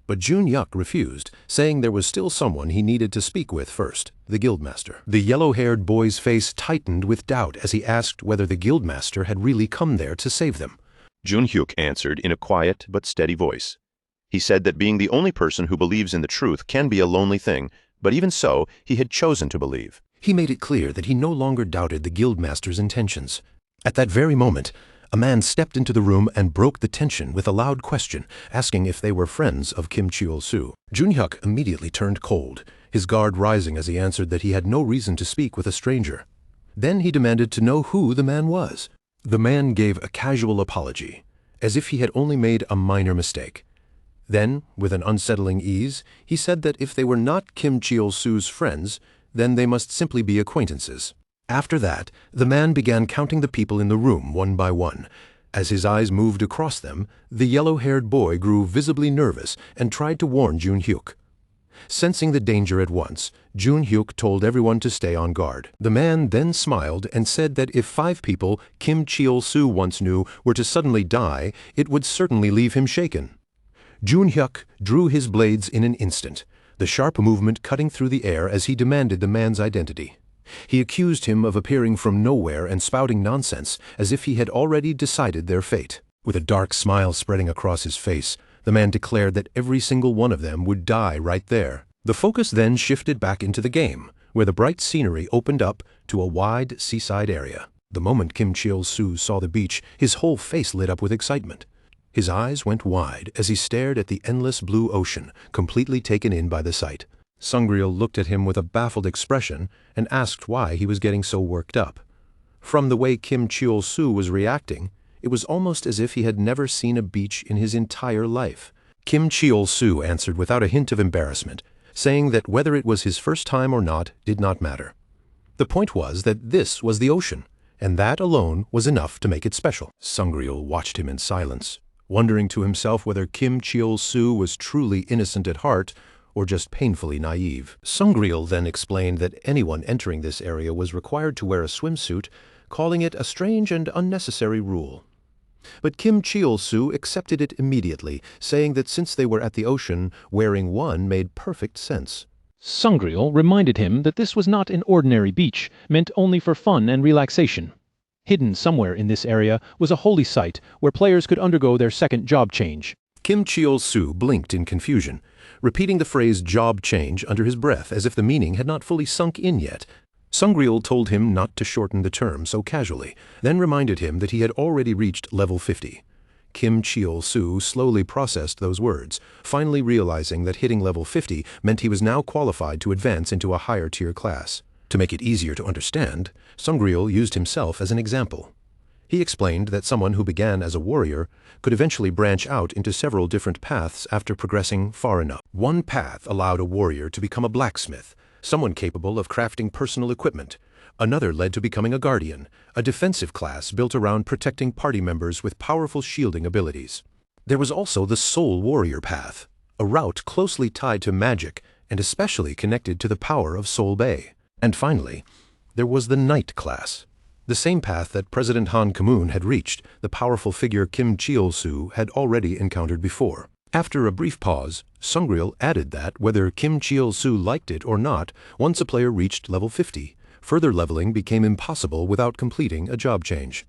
But Junhyuk refused, saying there was still someone he needed to speak with first, the guildmaster. The yellow-haired boy's face tightened with doubt as he asked whether the guildmaster had really come there to save them. Junhyuk answered in a quiet but steady voice. He said that being the only person who believes in the truth can be a lonely thing, but even so, he had chosen to believe. He made it clear that he no longer doubted the guildmaster's intentions. At that very moment, a man stepped into the room and broke the tension with a loud question, asking if they were friends of Kim Cheol-soo. Junhyuk immediately turned cold, his guard rising as he answered that he had no reason to speak with a stranger. Then he demanded to know who the man was. The man gave a casual apology, as if he had only made a minor mistake. Then, with an unsettling ease, he said that if they were not Kim Cheol-soo's friends, then they must simply be acquaintances. After that, the man began counting the people in the room one by one. As his eyes moved across them, the yellow-haired boy grew visibly nervous and tried to warn Junhyuk. Sensing the danger at once, Junhyuk told everyone to stay on guard. The man then smiled and said that if 5 people Kim Cheol-soo once knew were to suddenly die, it would certainly leave him shaken. Junhyuk drew his blades in an instant, the sharp movement cutting through the air as he demanded the man's identity. He accused him of appearing from nowhere and spouting nonsense, as if he had already decided their fate. With a dark smile spreading across his face, the man declared that every single one of them would die right there. The focus then shifted back into the game, where the bright scenery opened up to a wide seaside area. The moment Kim Cheol-soo saw the beach, his whole face lit up with excitement. His eyes went wide as he stared at the endless blue ocean, completely taken in by the sight. Sungryul looked at him with a baffled expression and asked why he was getting so worked up. From the way Kim Cheol-soo was reacting, it was almost as if he had never seen a beach in his entire life. Kim Cheol-soo answered without a hint of embarrassment, saying that whether it was his first time or not did not matter. The point was that this was the ocean, and that alone was enough to make it special. Sungryul watched him in silence, wondering to himself whether Kim Cheol-soo was truly innocent at heart or just painfully naive. Sungryul then explained that anyone entering this area was required to wear a swimsuit, calling it a strange and unnecessary rule. But Kim Cheol-soo accepted it immediately, saying that since they were at the ocean, wearing one made perfect sense. Sungryul reminded him that this was not an ordinary beach, meant only for fun and relaxation. Hidden somewhere in this area was a holy site where players could undergo their second job change. Kim Cheol-soo blinked in confusion, repeating the phrase job change under his breath as if the meaning had not fully sunk in yet. Sungryul told him not to shorten the term so casually, then reminded him that he had already reached level 50. Kim Cheol-soo slowly processed those words, finally realizing that hitting level 50 meant he was now qualified to advance into a higher-tier class. To make it easier to understand, Sungryul used himself as an example. He explained that someone who began as a warrior could eventually branch out into several different paths after progressing far enough. One path allowed a warrior to become a blacksmith, someone capable of crafting personal equipment. Another led to becoming a guardian, a defensive class built around protecting party members with powerful shielding abilities. There was also the soul warrior path, a route closely tied to magic and especially connected to the power of Soul Bay. And finally, there was the knight class, the same path that President Han Ki-moon had reached, the powerful figure Kim Cheol-soo had already encountered before. After a brief pause, Sungryul added that, whether Kim Cheol-soo liked it or not, once a player reached level 50, further leveling became impossible without completing a job change.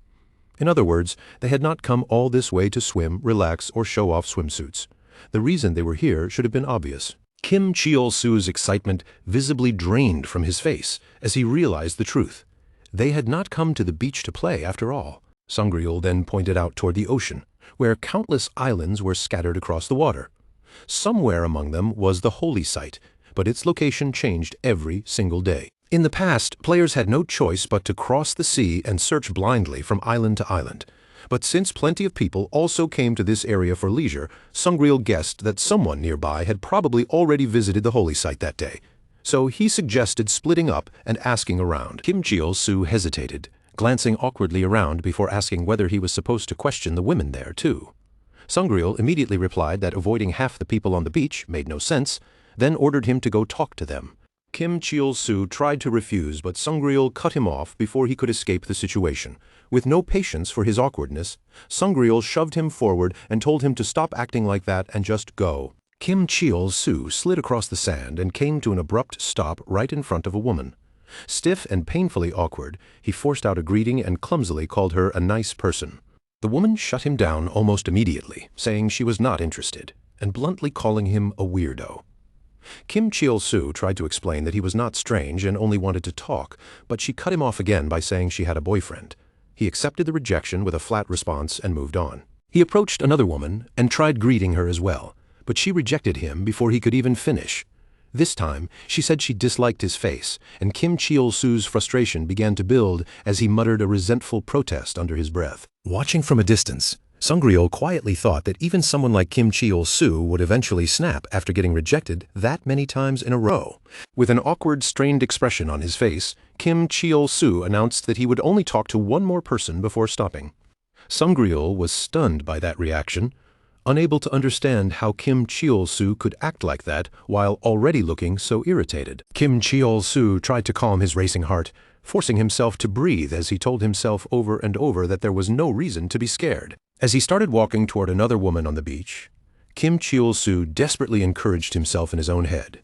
In other words, they had not come all this way to swim, relax, or show off swimsuits. The reason they were here should have been obvious. Kim Cheol-soo's excitement visibly drained from his face as he realized the truth. They had not come to the beach to play after all. Sungryul then pointed out toward the ocean, where countless islands were scattered across the water. Somewhere among them was the holy site, but its location changed every single day. In the past, players had no choice but to cross the sea and search blindly from island to island. But since plenty of people also came to this area for leisure, Sungryul guessed that someone nearby had probably already visited the holy site that day. So he suggested splitting up and asking around. Kim Cheol-soo hesitated, glancing awkwardly around before asking whether he was supposed to question the women there too. Sungryul immediately replied that avoiding half the people on the beach made no sense, then ordered him to go talk to them. Kim Cheol-soo tried to refuse, but Sungryul cut him off before he could escape the situation. With no patience for his awkwardness, Sungryul shoved him forward and told him to stop acting like that and just go. Kim Cheol-soo slid across the sand and came to an abrupt stop right in front of a woman. Stiff and painfully awkward, he forced out a greeting and clumsily called her a nice person. The woman shut him down almost immediately, saying she was not interested, and bluntly calling him a weirdo. Kim Cheol-soo tried to explain that he was not strange and only wanted to talk, but she cut him off again by saying she had a boyfriend. He accepted the rejection with a flat response and moved on. He approached another woman and tried greeting her as well, but she rejected him before he could even finish. This time, she said she disliked his face, and Kim Cheol-soo's frustration began to build as he muttered a resentful protest under his breath. Watching from a distance, Sungryul quietly thought that even someone like Kim Cheol-soo would eventually snap after getting rejected that many times in a row. With an awkward, strained expression on his face, Kim Cheol-soo announced that he would only talk to one more person before stopping. Sungryul was stunned by that reaction, unable to understand how Kim Cheol-soo could act like that while already looking so irritated. Kim Cheol-soo tried to calm his racing heart, forcing himself to breathe as he told himself over and over that there was no reason to be scared. As he started walking toward another woman on the beach, Kim Cheol-soo desperately encouraged himself in his own head.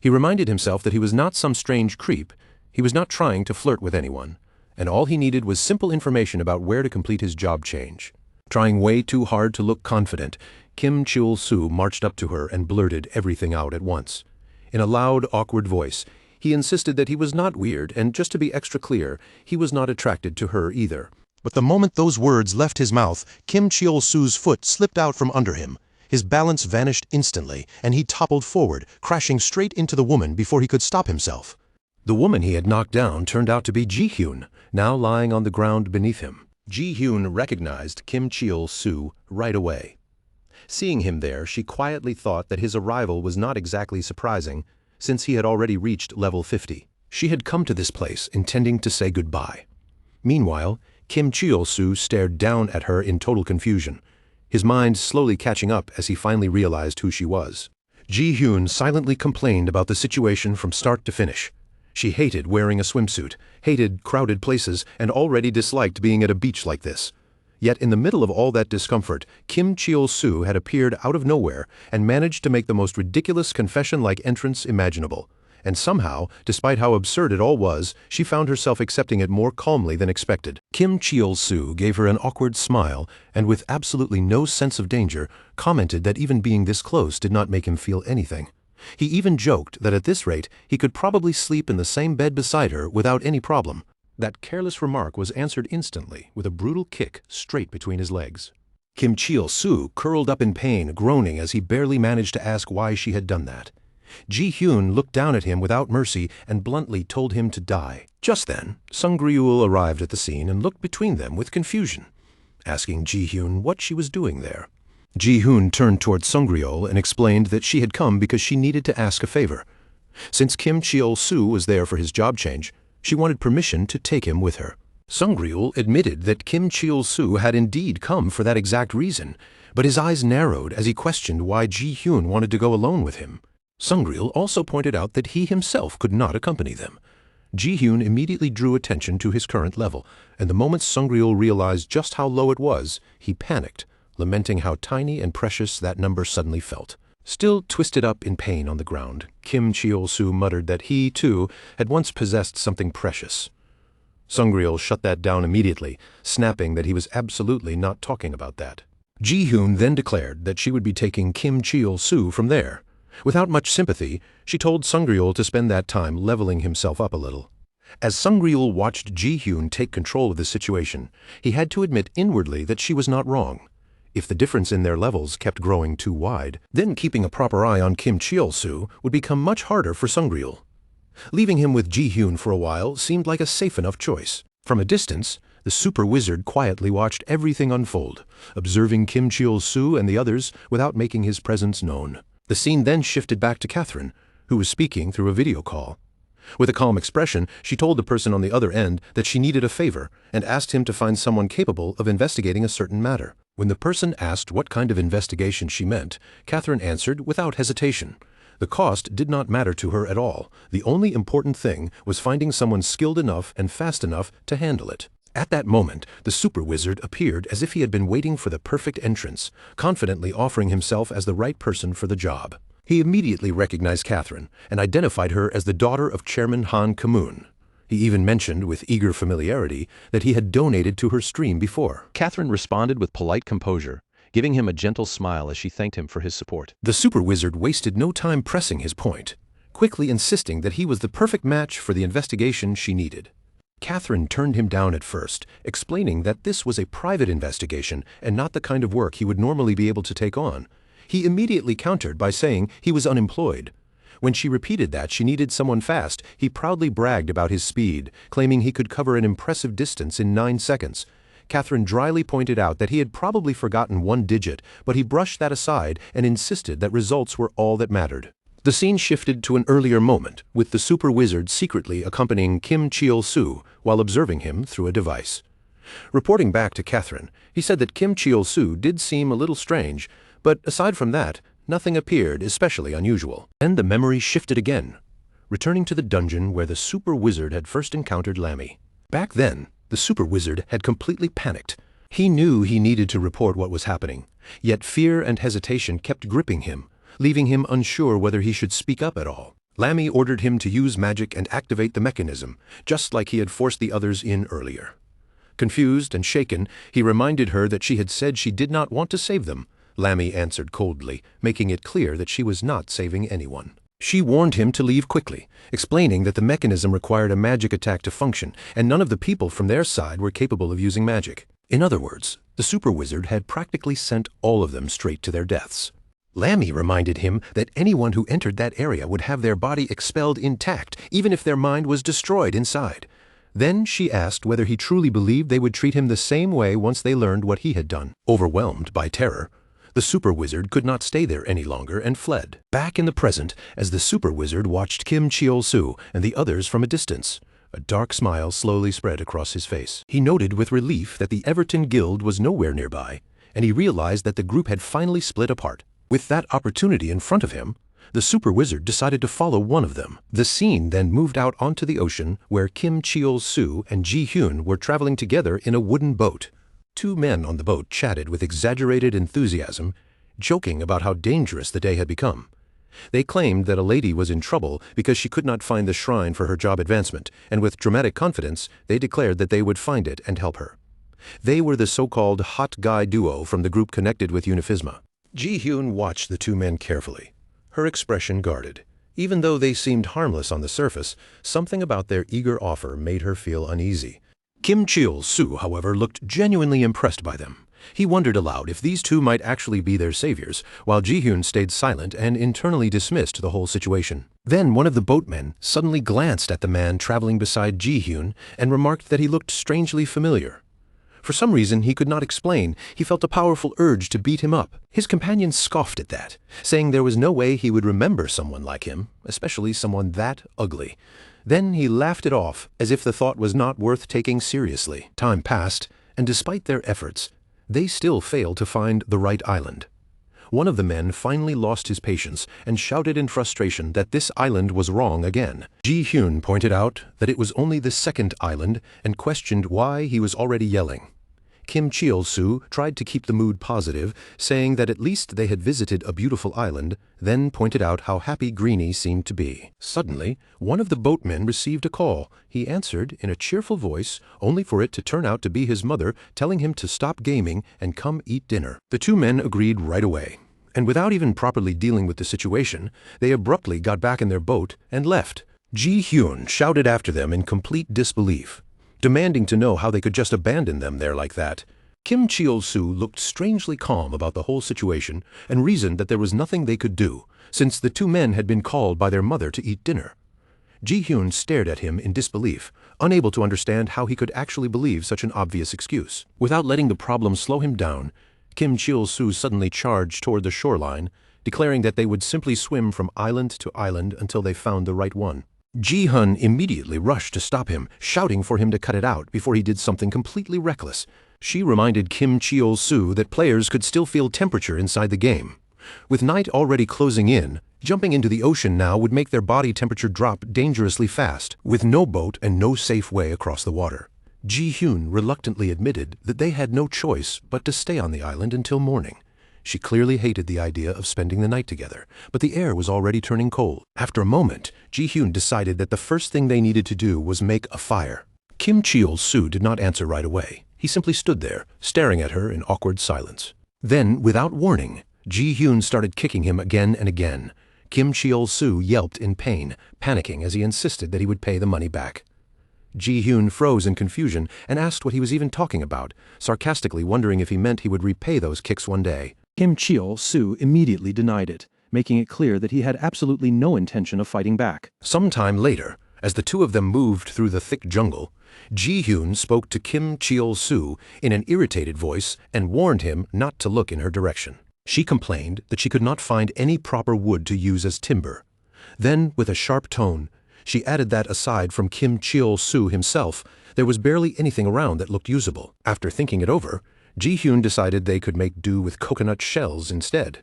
He reminded himself that he was not some strange creep, he was not trying to flirt with anyone, and all he needed was simple information about where to complete his job change. Trying way too hard to look confident, Kim Cheol-soo marched up to her and blurted everything out at once. In a loud, awkward voice, he insisted that he was not weird, and just to be extra clear, he was not attracted to her either. But the moment those words left his mouth, Kim Cheol-soo's foot slipped out from under him. His balance vanished instantly, and he toppled forward, crashing straight into the woman before he could stop himself. The woman he had knocked down turned out to be Ji-hyun, now lying on the ground beneath him. Ji-hyun recognized Kim Cheol-soo right away. Seeing him there, she quietly thought that his arrival was not exactly surprising, since he had already reached level 50. She had come to this place intending to say goodbye. Meanwhile, Kim Cheol-soo stared down at her in total confusion, his mind slowly catching up as he finally realized who she was. Ji-hyun silently complained about the situation from start to finish. She hated wearing a swimsuit, hated crowded places, and already disliked being at a beach like this. Yet in the middle of all that discomfort, Kim Cheol-soo had appeared out of nowhere and managed to make the most ridiculous confession-like entrance imaginable. And somehow, despite how absurd it all was, she found herself accepting it more calmly than expected. Kim Cheol-soo gave her an awkward smile and, with absolutely no sense of danger, commented that even being this close did not make him feel anything. He even joked that at this rate he could probably sleep in the same bed beside her without any problem. That careless remark was answered instantly with a brutal kick straight between his legs. Kim Cheol-soo curled up in pain, groaning as he barely managed to ask why she had done that. Ji-hyun looked down at him without mercy and bluntly told him to die. Just then, Sung-ryul arrived at the scene and looked between them with confusion, asking Ji-hyun what she was doing there. Ji-hyun turned toward Sung-ryul and explained that she had come because she needed to ask a favor. Since Kim Cheol-soo was there for his job change, she wanted permission to take him with her. Sung-ryul admitted that Kim Cheol-soo had indeed come for that exact reason, but his eyes narrowed as he questioned why Ji-hyun wanted to go alone with him. Sung-ryul also pointed out that he himself could not accompany them. Ji-hyun immediately drew attention to his current level, and the moment Sung-ryul realized just how low it was, he panicked, lamenting how tiny and precious that number suddenly felt. Still twisted up in pain on the ground, Kim Cheol-soo muttered that he, too, had once possessed something precious. Sung-ryul shut that down immediately, snapping that he was absolutely not talking about that. Ji-hyun then declared that she would be taking Kim Cheol-soo from there. Without much sympathy, she told Sung-ryul to spend that time leveling himself up a little. As Sung-ryul watched Ji-hyun take control of the situation, he had to admit inwardly that she was not wrong. If the difference in their levels kept growing too wide, then keeping a proper eye on Kim Cheol-soo would become much harder for Sung-ryul. Leaving him with Ji-hyun for a while seemed like a safe enough choice. From a distance, the super wizard quietly watched everything unfold, observing Kim Cheol-soo and the others without making his presence known. The scene then shifted back to Catherine, who was speaking through a video call. With a calm expression, she told the person on the other end that she needed a favor and asked him to find someone capable of investigating a certain matter. When the person asked what kind of investigation she meant, Catherine answered without hesitation. The cost did not matter to her at all. The only important thing was finding someone skilled enough and fast enough to handle it. At that moment, the super wizard appeared as if he had been waiting for the perfect entrance, confidently offering himself as the right person for the job. He immediately recognized Catherine and identified her as the daughter of Chairman Han Ki-moon. He even mentioned with eager familiarity that he had donated to her stream before. Catherine responded with polite composure, giving him a gentle smile as she thanked him for his support. The super wizard wasted no time pressing his point, quickly insisting that he was the perfect match for the investigation she needed. Catherine turned him down at first, explaining that this was a private investigation and not the kind of work he would normally be able to take on. He immediately countered by saying he was unemployed. When she repeated that she needed someone fast, he proudly bragged about his speed, claiming he could cover an impressive distance in 9 seconds. Catherine dryly pointed out that he had probably forgotten one digit, but he brushed that aside and insisted that results were all that mattered. The scene shifted to an earlier moment, with the super wizard secretly accompanying Kim Cheol-soo while observing him through a device. Reporting back to Catherine, he said that Kim Cheol-soo did seem a little strange, but aside from that, nothing appeared especially unusual. Then the memory shifted again, returning to the dungeon where the super wizard had first encountered Lammy. Back then, the super wizard had completely panicked. He knew he needed to report what was happening, yet fear and hesitation kept gripping him, leaving him unsure whether he should speak up at all. Lammy ordered him to use magic and activate the mechanism, just like he had forced the others in earlier. Confused and shaken, he reminded her that she had said she did not want to save them. Lammy answered coldly, making it clear that she was not saving anyone. She warned him to leave quickly, explaining that the mechanism required a magic attack to function, and none of the people from their side were capable of using magic. In other words, the super wizard had practically sent all of them straight to their deaths. Lammy reminded him that anyone who entered that area would have their body expelled intact, even if their mind was destroyed inside. Then she asked whether he truly believed they would treat him the same way once they learned what he had done. Overwhelmed by terror, the super wizard could not stay there any longer and fled. Back in the present, as the super wizard watched Kim Cheol-soo and the others from a distance, a dark smile slowly spread across his face. He noted with relief that the Everton Guild was nowhere nearby, and he realized that the group had finally split apart. With that opportunity in front of him, the super wizard decided to follow one of them. The scene then moved out onto the ocean where Kim Cheol-soo and Ji-hyun were traveling together in a wooden boat. 2 men on the boat chatted with exaggerated enthusiasm, joking about how dangerous the day had become. They claimed that a lady was in trouble because she could not find the shrine for her job advancement, and with dramatic confidence, they declared that they would find it and help her. They were the so-called hot guy duo from the group connected with Unifisma. Ji-hyun watched the 2 men carefully. her expression guarded. Even though they seemed harmless on the surface, something about their eager offer made her feel uneasy. Kim Cheol-soo, however, looked genuinely impressed by them. He wondered aloud if these two might actually be their saviors, while Ji-hyun stayed silent and internally dismissed the whole situation. Then one of the boatmen suddenly glanced at the man traveling beside Ji-hyun and remarked that he looked strangely familiar. For some reason he could not explain, he felt a powerful urge to beat him up. His companion scoffed at that, saying there was no way he would remember someone like him, especially someone that ugly. Then he laughed it off, as if the thought was not worth taking seriously. Time passed, and despite their efforts, they still failed to find the right island. One of the men finally lost his patience and shouted in frustration that this island was wrong again. Ji-hyun pointed out that it was only the second island and questioned why he was already yelling. Kim Cheol-soo tried to keep the mood positive, saying that at least they had visited a beautiful island, then pointed out how happy Greenie seemed to be. Suddenly, one of the boatmen received a call. He answered in a cheerful voice, only for it to turn out to be his mother telling him to stop gaming and come eat dinner. The two men agreed right away, and without even properly dealing with the situation, they abruptly got back in their boat and left. Ji-hyun shouted after them in complete disbelief, demanding to know how they could just abandon them there like that. Kim Cheol-soo looked strangely calm about the whole situation and reasoned that there was nothing they could do, since the two men had been called by their mother to eat dinner. Ji-hyun stared at him in disbelief, unable to understand how he could actually believe such an obvious excuse. Without letting the problem slow him down, Kim Cheol-soo suddenly charged toward the shoreline, declaring that they would simply swim from island to island until they found the right one. Ji-hyun immediately rushed to stop him, shouting for him to cut it out before he did something completely reckless. She reminded Kim Cheol-soo that players could still feel temperature inside the game. With night already closing in, jumping into the ocean now would make their body temperature drop dangerously fast, with no boat and no safe way across the water. Ji-hyun reluctantly admitted that they had no choice but to stay on the island until morning. She clearly hated the idea of spending the night together, but the air was already turning cold. After a moment, Ji-hyun decided that the first thing they needed to do was make a fire. Kim Cheol-soo did not answer right away. He simply stood there, staring at her in awkward silence. Then, without warning, Ji-hyun started kicking him again and again. Kim Cheol-soo yelped in pain, panicking as he insisted that he would pay the money back. Ji-hyun froze in confusion and asked what he was even talking about, sarcastically wondering if he meant he would repay those kicks one day. Kim Cheol-soo immediately denied it, making it clear that he had absolutely no intention of fighting back. Some time later, as the two of them moved through the thick jungle, Ji-hyun spoke to Kim Cheol-soo in an irritated voice and warned him not to look in her direction. She complained that she could not find any proper wood to use as timber. Then, with a sharp tone, she added that aside from Kim Cheol-soo himself, there was barely anything around that looked usable. After thinking it over, Ji-hyun decided they could make do with coconut shells instead.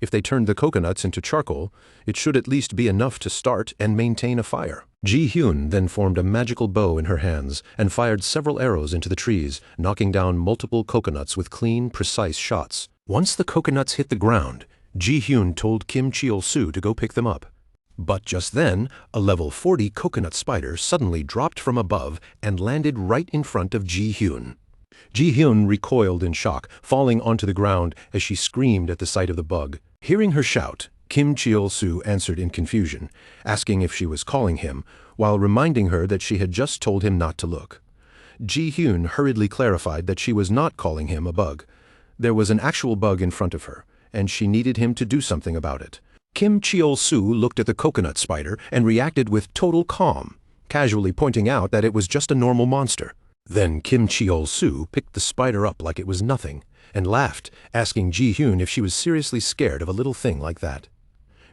If they turned the coconuts into charcoal, it should at least be enough to start and maintain a fire. Ji-hyun then formed a magical bow in her hands and fired several arrows into the trees, knocking down multiple coconuts with clean, precise shots. Once the coconuts hit the ground, Ji-hyun told Kim Cheol-soo to go pick them up. But just then, a level 40 coconut spider suddenly dropped from above and landed right in front of Ji-hyun. Ji-hyun recoiled in shock, falling onto the ground as she screamed at the sight of the bug. Hearing her shout, Kim Cheol-soo answered in confusion, asking if she was calling him, while reminding her that she had just told him not to look. Ji-hyun hurriedly clarified that she was not calling him a bug. There was an actual bug in front of her, and she needed him to do something about it. Kim Cheol-soo looked at the coconut spider and reacted with total calm, casually pointing out that it was just a normal monster. Then Kim Cheol-soo picked the spider up like it was nothing and laughed, asking Ji-hyun if she was seriously scared of a little thing like that.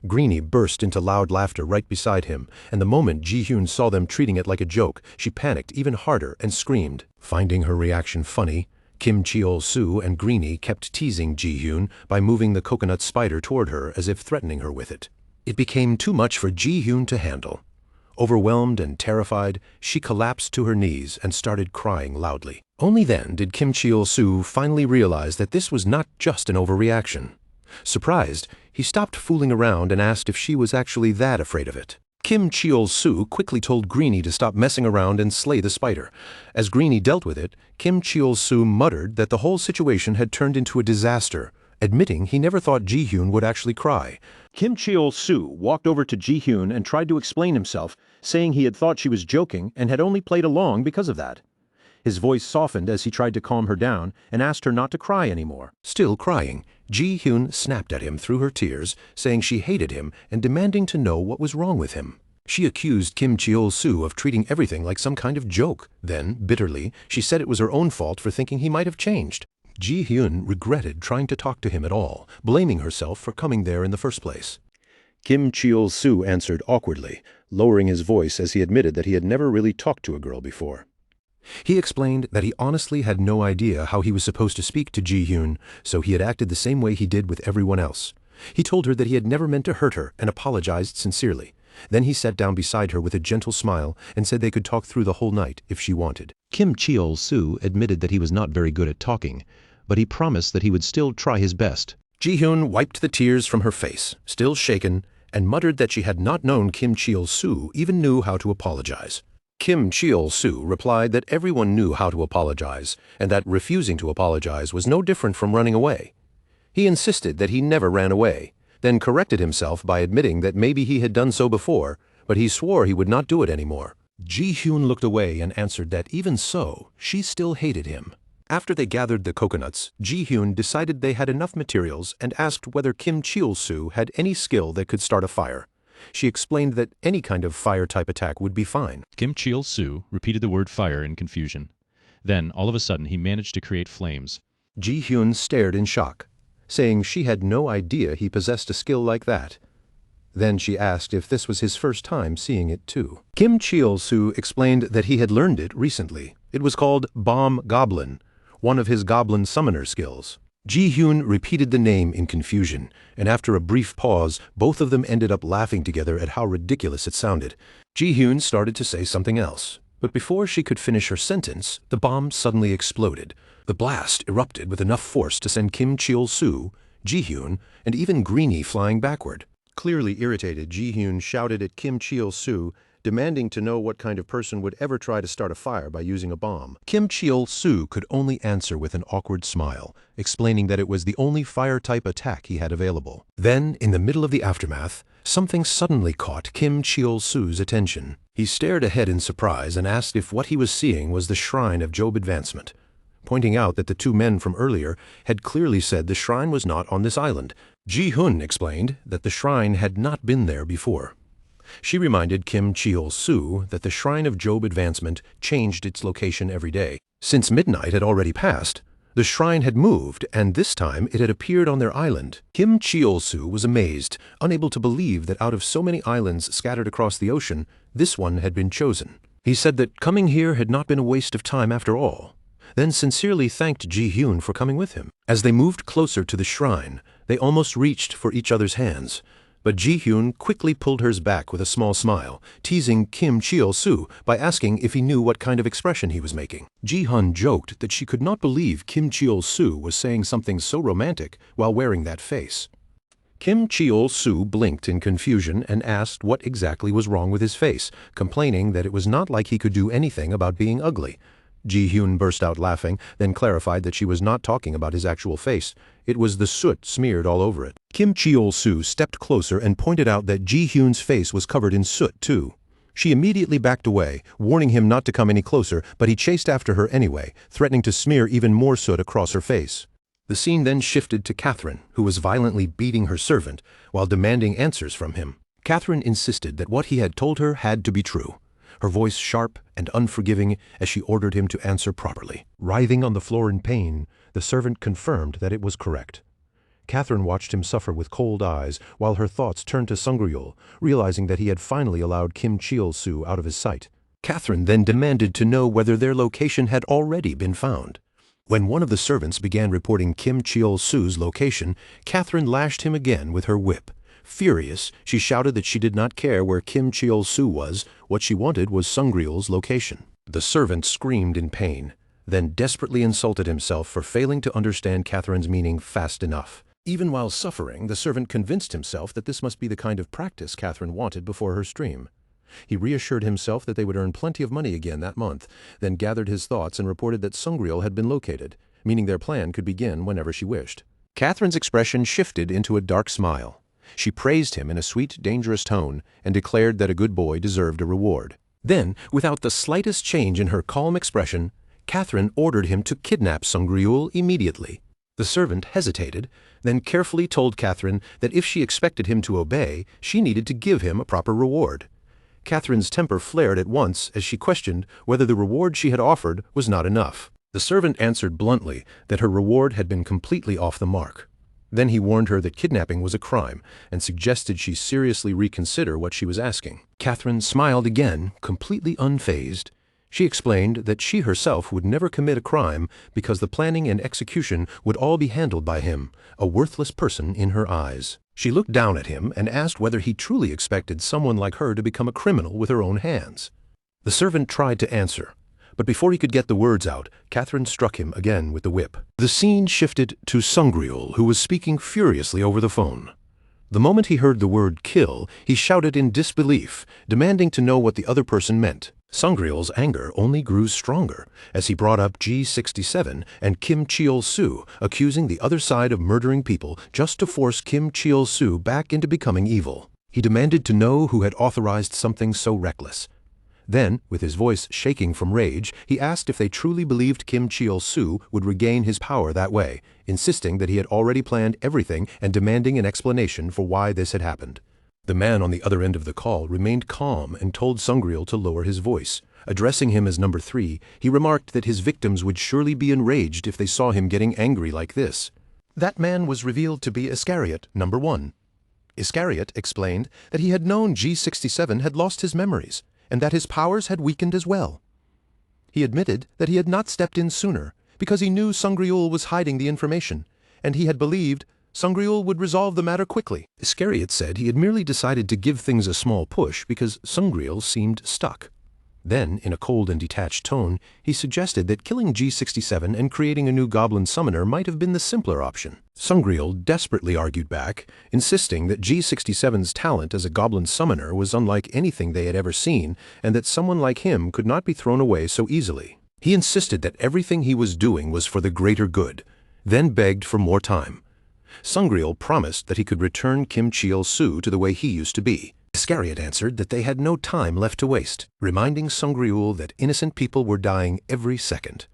Greenie burst into loud laughter right beside him, and the moment Ji-hyun saw them treating it like a joke, she panicked even harder and screamed. Finding her reaction funny, Kim Cheol-soo and Greenie kept teasing Ji-hyun by moving the coconut spider toward her as if threatening her with it. It became too much for Ji-hyun to handle. Overwhelmed and terrified, she collapsed to her knees and started crying loudly. Only then did Kim Cheol-soo finally realize that this was not just an overreaction. Surprised, he stopped fooling around and asked if she was actually that afraid of it. Kim Cheol-soo quickly told Greenie to stop messing around and slay the spider. As Greenie dealt with it, Kim Cheol-soo muttered that the whole situation had turned into a disaster admitting he never thought Ji-hyun would actually cry. Kim Cheol-soo walked over to Ji-hyun and tried to explain himself, saying he had thought she was joking and had only played along because of that. His voice softened as he tried to calm her down and asked her not to cry anymore. Still crying, Ji-hyun snapped at him through her tears, saying she hated him and demanding to know what was wrong with him. She accused Kim Cheol-soo of treating everything like some kind of joke. Then, bitterly, she said it was her own fault for thinking he might have changed. Ji-hyun regretted trying to talk to him at all, blaming herself for coming there in the first place. Kim Cheol-soo answered awkwardly, lowering his voice as he admitted that he had never really talked to a girl before. He explained that he honestly had no idea how he was supposed to speak to Ji-hyun, so he had acted the same way he did with everyone else. He told her that he had never meant to hurt her and apologized sincerely. Then he sat down beside her with a gentle smile and said they could talk through the whole night if she wanted. Kim Cheol-soo admitted that he was not very good at talking, but he promised that he would still try his best. Ji-hyun wiped the tears from her face, still shaken, and muttered that she had not known Kim Cheol-soo even knew how to apologize. Kim Cheol-soo replied that everyone knew how to apologize, and that refusing to apologize was no different from running away. He insisted that he never ran away, then corrected himself by admitting that maybe he had done so before, but he swore he would not do it anymore. Ji-hyun looked away and answered that even so, she still hated him. After they gathered the coconuts, Ji-hyun decided they had enough materials and asked whether Kim Cheol-soo had any skill that could start a fire. She explained that any kind of fire-type attack would be fine. Kim Cheol-soo repeated the word fire in confusion. Then, all of a sudden, he managed to create flames. Ji-hyun stared in shock, saying she had no idea he possessed a skill like that. Then she asked if this was his first time seeing it too. Kim Cheol-soo explained that he had learned it recently. It was called Bomb Goblin, one of his goblin summoner skills. Ji-hyun repeated the name in confusion, and after a brief pause, both of them ended up laughing together at how ridiculous it sounded. Ji-hyun started to say something else, but before she could finish her sentence, the bomb suddenly exploded. The blast erupted with enough force to send Kim Cheol-soo, Ji-hyun, and even Greenie flying backward. Clearly irritated, Ji-hyun shouted at Kim Cheol-soo, demanding to know what kind of person would ever try to start a fire by using a bomb. Kim Cheol-soo could only answer with an awkward smile, explaining that it was the only fire-type attack he had available. Then, in the middle of the aftermath, something suddenly caught Kim Cheol-soo's attention. He stared ahead in surprise and asked if what he was seeing was the shrine of Job Advancement, pointing out that the two men from earlier had clearly said the shrine was not on this island. Ji-hyun explained that the shrine had not been there before. She reminded Kim Cheol-soo that the Shrine of Job Advancement changed its location every day. Since midnight had already passed, the shrine had moved, and this time it had appeared on their island. Kim Cheol-soo was amazed, unable to believe that out of so many islands scattered across the ocean, this one had been chosen. He said that coming here had not been a waste of time after all, then sincerely thanked Ji-hyun for coming with him. As they moved closer to the shrine, they almost reached for each other's hands. But Ji-hyun quickly pulled hers back with a small smile, teasing Kim Cheol-soo by asking if he knew what kind of expression he was making. Ji-hyun joked that she could not believe Kim Cheol-soo was saying something so romantic while wearing that face. Kim Cheol-soo blinked in confusion and asked what exactly was wrong with his face, complaining that it was not like he could do anything about being ugly. Ji-hyun burst out laughing, then clarified that she was not talking about his actual face. It was the soot smeared all over it. Kim Cheol-soo stepped closer and pointed out that Ji-hyun's face was covered in soot too. She immediately backed away, warning him not to come any closer, but he chased after her anyway, threatening to smear even more soot across her face. The scene then shifted to Catherine, who was violently beating her servant while demanding answers from him. Catherine insisted that what he had told her had to be true, her voice sharp and unforgiving as she ordered him to answer properly. Writhing on the floor in pain, the servant confirmed that it was correct. Catherine watched him suffer with cold eyes while her thoughts turned to Sungryul, realizing that he had finally allowed Kim Cheol-soo out of his sight. Catherine then demanded to know whether their location had already been found. When one of the servants began reporting Kim Cheol-soo's location, Catherine lashed him again with her whip. Furious, she shouted that she did not care where Kim Cheol-soo was. What she wanted was Sungryul's location. The servant screamed in pain, then desperately insulted himself for failing to understand Catherine's meaning fast enough. Even while suffering, the servant convinced himself that this must be the kind of practice Catherine wanted before her stream. He reassured himself that they would earn plenty of money again that month, then gathered his thoughts and reported that Sungryul had been located, meaning their plan could begin whenever she wished. Catherine's expression shifted into a dark smile. She praised him in a sweet, dangerous tone and declared that a good boy deserved a reward. Then, without the slightest change in her calm expression, Catherine ordered him to kidnap Sangreul immediately. The servant hesitated, then carefully told Catherine that if she expected him to obey, she needed to give him a proper reward. Catherine's temper flared at once as she questioned whether the reward she had offered was not enough. The servant answered bluntly that her reward had been completely off the mark. Then he warned her that kidnapping was a crime and suggested she seriously reconsider what she was asking. Catherine smiled again, completely unfazed. She explained that she herself would never commit a crime because the planning and execution would all be handled by him, a worthless person in her eyes. She looked down at him and asked whether he truly expected someone like her to become a criminal with her own hands. The servant tried to answer, but before he could get the words out, Catherine struck him again with the whip. The scene shifted to Sangreul, who was speaking furiously over the phone. The moment he heard the word kill, he shouted in disbelief, demanding to know what the other person meant. Sangreul's anger only grew stronger as he brought up G67 and Kim Cheol-soo, accusing the other side of murdering people just to force Kim Cheol-soo back into becoming evil. He demanded to know who had authorized something so reckless. Then, with his voice shaking from rage, he asked if they truly believed Kim Cheol-soo would regain his power that way, insisting that he had already planned everything and demanding an explanation for why this had happened. The man on the other end of the call remained calm and told Sangreul to lower his voice. Addressing him as number 3, he remarked that his victims would surely be enraged if they saw him getting angry like this. That man was revealed to be Iscariot, number 1. Iscariot explained that he had known G67 had lost his memories, and that his powers had weakened as well. He admitted that he had not stepped in sooner because he knew Sangreul was hiding the information, and he had believed Sangreul would resolve the matter quickly. Iscariot said he had merely decided to give things a small push because Sangreul seemed stuck. Then, in a cold and detached tone, he suggested that killing G67 and creating a new Goblin summoner might have been the simpler option. Sangreul desperately argued back, insisting that G67's talent as a Goblin summoner was unlike anything they had ever seen, and that someone like him could not be thrown away so easily. He insisted that everything he was doing was for the greater good, then begged for more time. Sangreul promised that he could return Kim Cheol-soo to the way he used to be. Iscariot answered that they had no time left to waste, reminding Sangreul that innocent people were dying every second.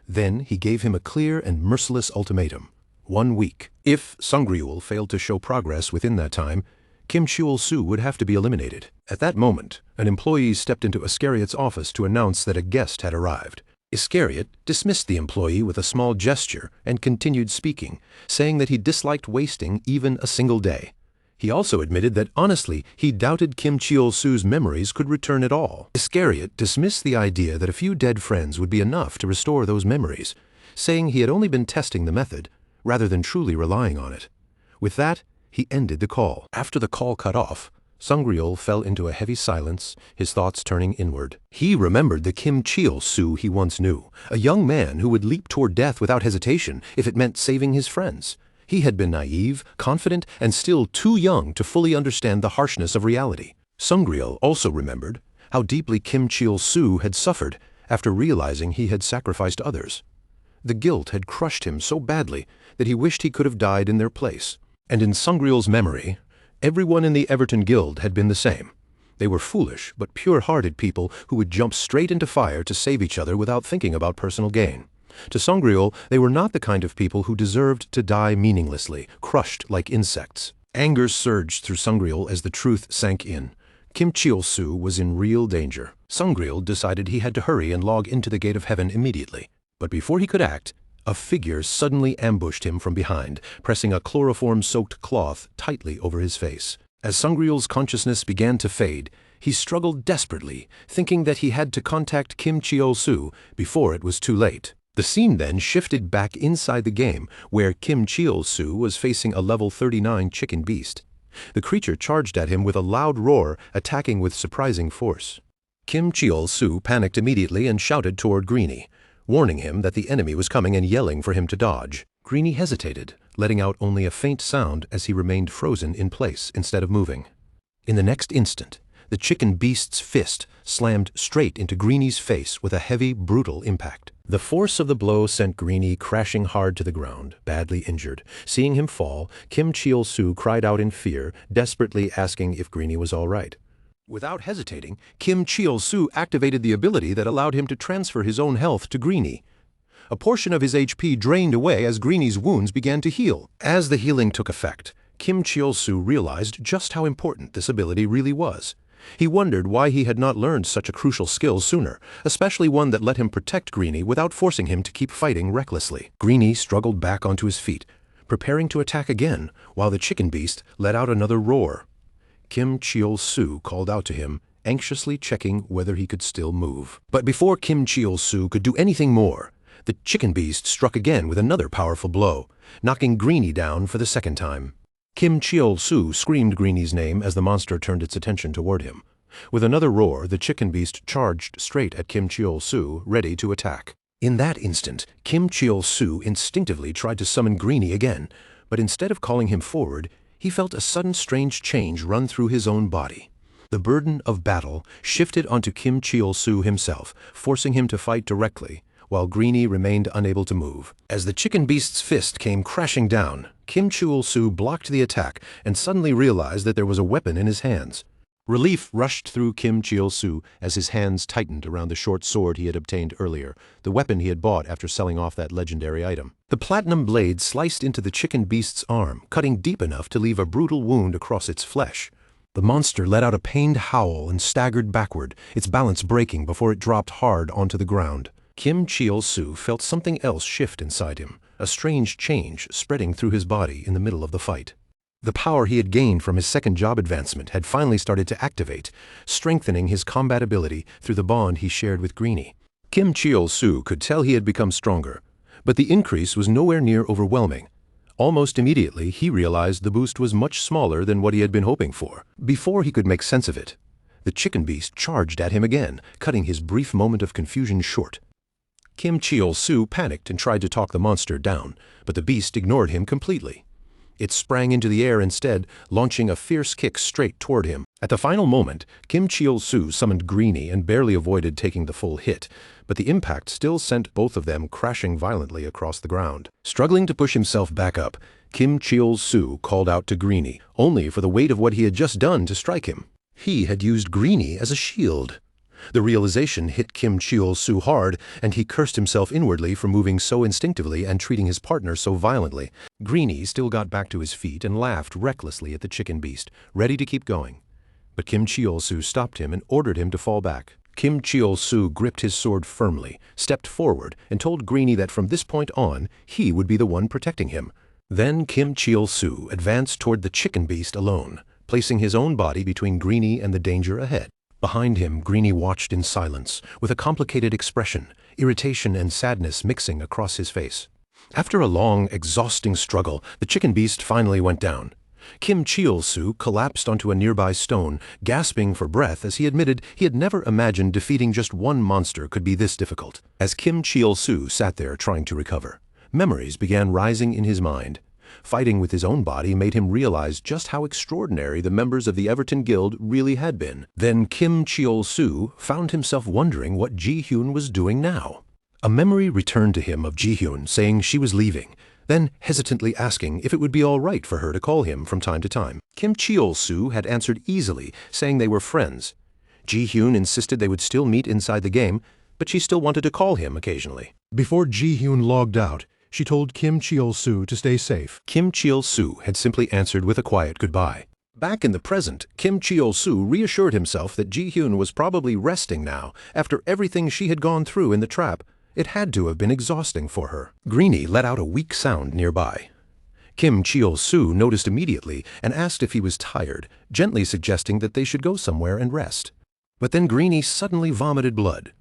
Then he gave him a clear and merciless ultimatum: 1 week. If Sangreul failed to show progress within that time, Kim Cheol-soo would have to be eliminated. At that moment, an employee stepped into Iscariot's office to announce that a guest had arrived. Iscariot dismissed the employee with a small gesture and continued speaking, saying that he disliked wasting even a single day. He also admitted that, honestly, he doubted Kim Cheol-soo's memories could return at all. Iscariot dismissed the idea that a few dead friends would be enough to restore those memories, saying he had only been testing the method, rather than truly relying on it. With that, he ended the call. After the call cut off, Sangreul fell into a heavy silence, his thoughts turning inward. He remembered the Kim Cheol-soo he once knew, a young man who would leap toward death without hesitation if it meant saving his friends. He had been naive, confident, and still too young to fully understand the harshness of reality. Sangreul also remembered how deeply Kim Cheol-soo had suffered after realizing he had sacrificed others. The guilt had crushed him so badly that he wished he could have died in their place. And in Sangreul's memory, everyone in the Everton Guild had been the same. They were foolish but pure-hearted people who would jump straight into fire to save each other without thinking about personal gain. To Sangreul, they were not the kind of people who deserved to die meaninglessly, crushed like insects. Anger surged through Sangreul as the truth sank in. Kim Cheol-soo was in real danger. Sangreul decided he had to hurry and log into the Gate of Heaven immediately. But before he could act, a figure suddenly ambushed him from behind, pressing a chloroform-soaked cloth tightly over his face. As Sangreul's consciousness began to fade, he struggled desperately, thinking that he had to contact Kim Cheol-soo before it was too late. The scene then shifted back inside the game, where Kim Cheol-soo was facing a level 39 chicken beast. The creature charged at him with a loud roar, attacking with surprising force. Kim Cheol-soo panicked immediately and shouted toward Greenie, warning him that the enemy was coming and yelling for him to dodge. Greenie hesitated, letting out only a faint sound as he remained frozen in place instead of moving. In the next instant, the chicken beast's fist slammed straight into Greenie's face with a heavy, brutal impact. The force of the blow sent Greenie crashing hard to the ground, badly injured. Seeing him fall, Kim Cheol-soo cried out in fear, desperately asking if Greenie was all right. Without hesitating, Kim Cheol-soo activated the ability that allowed him to transfer his own health to Greenie. A portion of his HP drained away as Greenie's wounds began to heal. As the healing took effect, Kim Cheol-soo realized just how important this ability really was. He wondered why he had not learned such a crucial skill sooner, especially one that let him protect Greenie without forcing him to keep fighting recklessly. Greenie struggled back onto his feet, preparing to attack again, while the chicken beast let out another roar. Kim Cheol-soo called out to him, anxiously checking whether he could still move. But before Kim Cheol-soo could do anything more, the chicken beast struck again with another powerful blow, knocking Greenie down for the second time. Kim Cheol-soo screamed Greenie's name as the monster turned its attention toward him. With another roar, the chicken beast charged straight at Kim Cheol-soo, ready to attack. In that instant, Kim Cheol-soo instinctively tried to summon Greenie again, but instead of calling him forward, he felt a sudden strange change run through his own body. The burden of battle shifted onto Kim Cheol-soo himself, forcing him to fight directly, while Greenie remained unable to move. As the chicken beast's fist came crashing down, Kim Cheol-soo blocked the attack and suddenly realized that there was a weapon in his hands. Relief rushed through Kim Cheol-soo as his hands tightened around the short sword he had obtained earlier, the weapon he had bought after selling off that legendary item. The platinum blade sliced into the chicken beast's arm, cutting deep enough to leave a brutal wound across its flesh. The monster let out a pained howl and staggered backward, its balance breaking before it dropped hard onto the ground. Kim Cheol-soo felt something else shift inside him, a strange change spreading through his body in the middle of the fight. The power he had gained from his second job advancement had finally started to activate, strengthening his combat ability through the bond he shared with Greenie. Kim Cheol-soo could tell he had become stronger, but the increase was nowhere near overwhelming. Almost immediately, he realized the boost was much smaller than what he had been hoping for. Before he could make sense of it, the chicken beast charged at him again, cutting his brief moment of confusion short. Kim Cheol-soo panicked and tried to talk the monster down, but the beast ignored him completely. It sprang into the air instead, launching a fierce kick straight toward him. At the final moment, Kim Cheol-soo summoned Greenie and barely avoided taking the full hit, but the impact still sent both of them crashing violently across the ground. Struggling to push himself back up, Kim Cheol-soo called out to Greenie, only for the weight of what he had just done to strike him. He had used Greenie as a shield. The realization hit Kim Cheol-soo hard, and he cursed himself inwardly for moving so instinctively and treating his partner so violently. Greenie still got back to his feet and laughed recklessly at the chicken beast, ready to keep going. But Kim Cheol-soo stopped him and ordered him to fall back. Kim Cheol-soo gripped his sword firmly, stepped forward, and told Greenie that from this point on, he would be the one protecting him. Then Kim Cheol-soo advanced toward the chicken beast alone, placing his own body between Greenie and the danger ahead. Behind him, Greenie watched in silence, with a complicated expression, irritation and sadness mixing across his face. After a long, exhausting struggle, the chicken beast finally went down. Kim Cheol-soo collapsed onto a nearby stone, gasping for breath as he admitted he had never imagined defeating just one monster could be this difficult. As Kim Cheol-soo sat there trying to recover, memories began rising in his mind. Fighting with his own body made him realize just how extraordinary the members of the Everton Guild really had been. Then Kim Cheol-soo found himself wondering what Ji-hyun was doing now. A memory returned to him of Ji-hyun saying she was leaving, then hesitantly asking if it would be all right for her to call him from time to time. Kim Cheol-soo had answered easily, saying they were friends. Ji-hyun insisted they would still meet inside the game, but she still wanted to call him occasionally. Before Ji-hyun logged out, she told Kim Cheol-soo to stay safe. Kim Cheol-soo had simply answered with a quiet goodbye. Back in the present, Kim Cheol-soo reassured himself that Ji-hyun was probably resting now after everything she had gone through in the trap. It had to have been exhausting for her. Greenie let out a weak sound nearby. Kim Cheol-soo noticed immediately and asked if he was tired, gently suggesting that they should go somewhere and rest. But then Greenie suddenly vomited blood.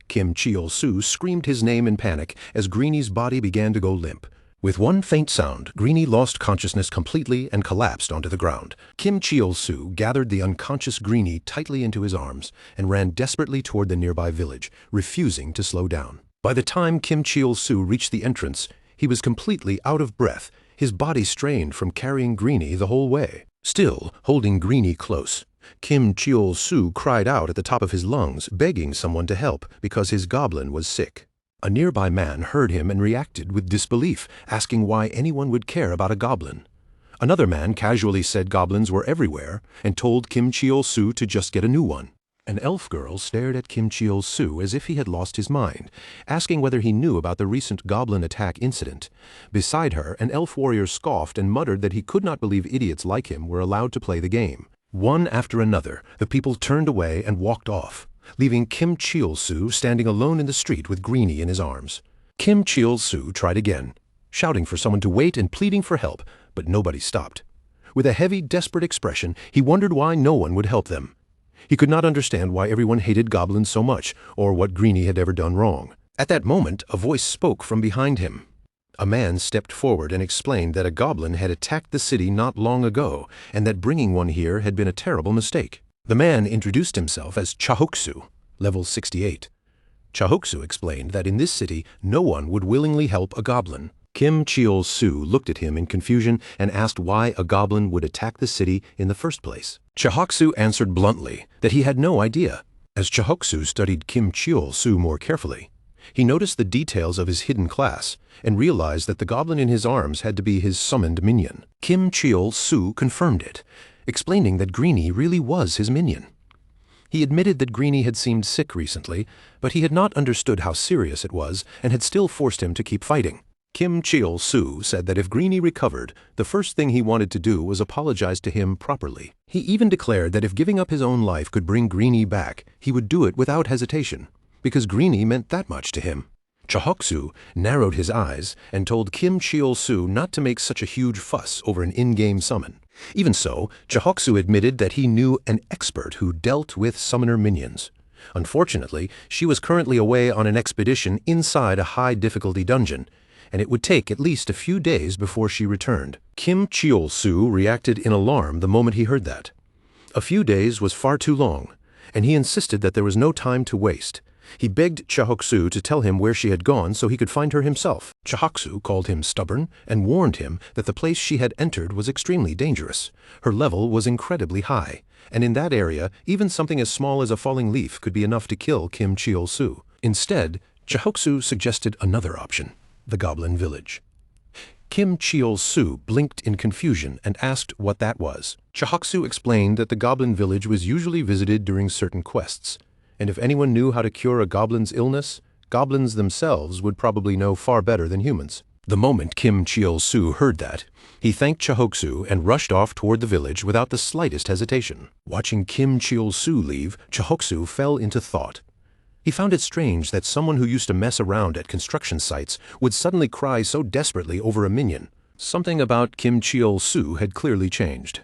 Kim Cheol-soo screamed his name in panic as Greenie's body began to go limp. With one faint sound, Greenie lost consciousness completely and collapsed onto the ground. Kim Cheol-soo gathered the unconscious Greenie tightly into his arms and ran desperately toward the nearby village, refusing to slow down. By the time Kim Cheol-soo reached the entrance, he was completely out of breath, his body strained from carrying Greenie the whole way. Still holding Greenie close, Kim Cheol-soo cried out at the top of his lungs, begging someone to help because his goblin was sick. A nearby man heard him and reacted with disbelief, asking why anyone would care about a goblin. Another man casually said goblins were everywhere and told Kim Cheol-soo to just get a new one. An elf girl stared at Kim Cheol-soo as if he had lost his mind, asking whether he knew about the recent goblin attack incident. Beside her, an elf warrior scoffed and muttered that he could not believe idiots like him were allowed to play the game. One after another, the people turned away and walked off, leaving Kim Cheol-soo standing alone in the street with Greenie in his arms. Kim Cheol-soo tried again, shouting for someone to wait and pleading for help, but nobody stopped. With a heavy, desperate expression, he wondered why no one would help them. He could not understand why everyone hated goblins so much, or what Greenie had ever done wrong. At that moment, a voice spoke from behind him. A man stepped forward and explained that a goblin had attacked the city not long ago, and that bringing one here had been a terrible mistake. The man introduced himself as Chahoksu, level 68. Chahoksu explained that in this city, no one would willingly help a goblin. Kim Cheol-soo looked at him in confusion and asked why a goblin would attack the city in the first place. Chahoksu answered bluntly that he had no idea. As Chahoksu studied Kim Cheol-soo more carefully, he noticed the details of his hidden class and realized that the goblin in his arms had to be his summoned minion. Kim Cheol-soo confirmed it, explaining that Greenie really was his minion. He admitted that Greenie had seemed sick recently, but he had not understood how serious it was and had still forced him to keep fighting. Kim Cheol-soo said that if Greenie recovered, the first thing he wanted to do was apologize to him properly. He even declared that if giving up his own life could bring Greenie back, he would do it without hesitation, because Greenie meant that much to him. Chahoksu narrowed his eyes and told Kim Cheol-soo not to make such a huge fuss over an in-game summon. Even so, Chahoksu admitted that he knew an expert who dealt with summoner minions. Unfortunately, she was currently away on an expedition inside a high-difficulty dungeon, and it would take at least a few days before she returned. Kim Cheol-soo reacted in alarm the moment he heard that. A few days was far too long, and he insisted that there was no time to waste. He begged Chahoksu to tell him where she had gone so he could find her himself. Chahoksu called him stubborn and warned him that the place she had entered was extremely dangerous. Her level was incredibly high, and in that area, even something as small as a falling leaf could be enough to kill Kim Cheol-soo. Instead, Chahoksu suggested another option: the Goblin Village. Kim Cheol-soo blinked in confusion and asked what that was. Chahoksu explained that the Goblin Village was usually visited during certain quests, and if anyone knew how to cure a goblin's illness, goblins themselves would probably know far better than humans. The moment Kim Cheol-soo heard that, he thanked Chahoksu and rushed off toward the village without the slightest hesitation. Watching Kim Cheol-soo leave, Chahoksu fell into thought. He found it strange that someone who used to mess around at construction sites would suddenly cry so desperately over a minion. Something about Kim Cheol-soo had clearly changed.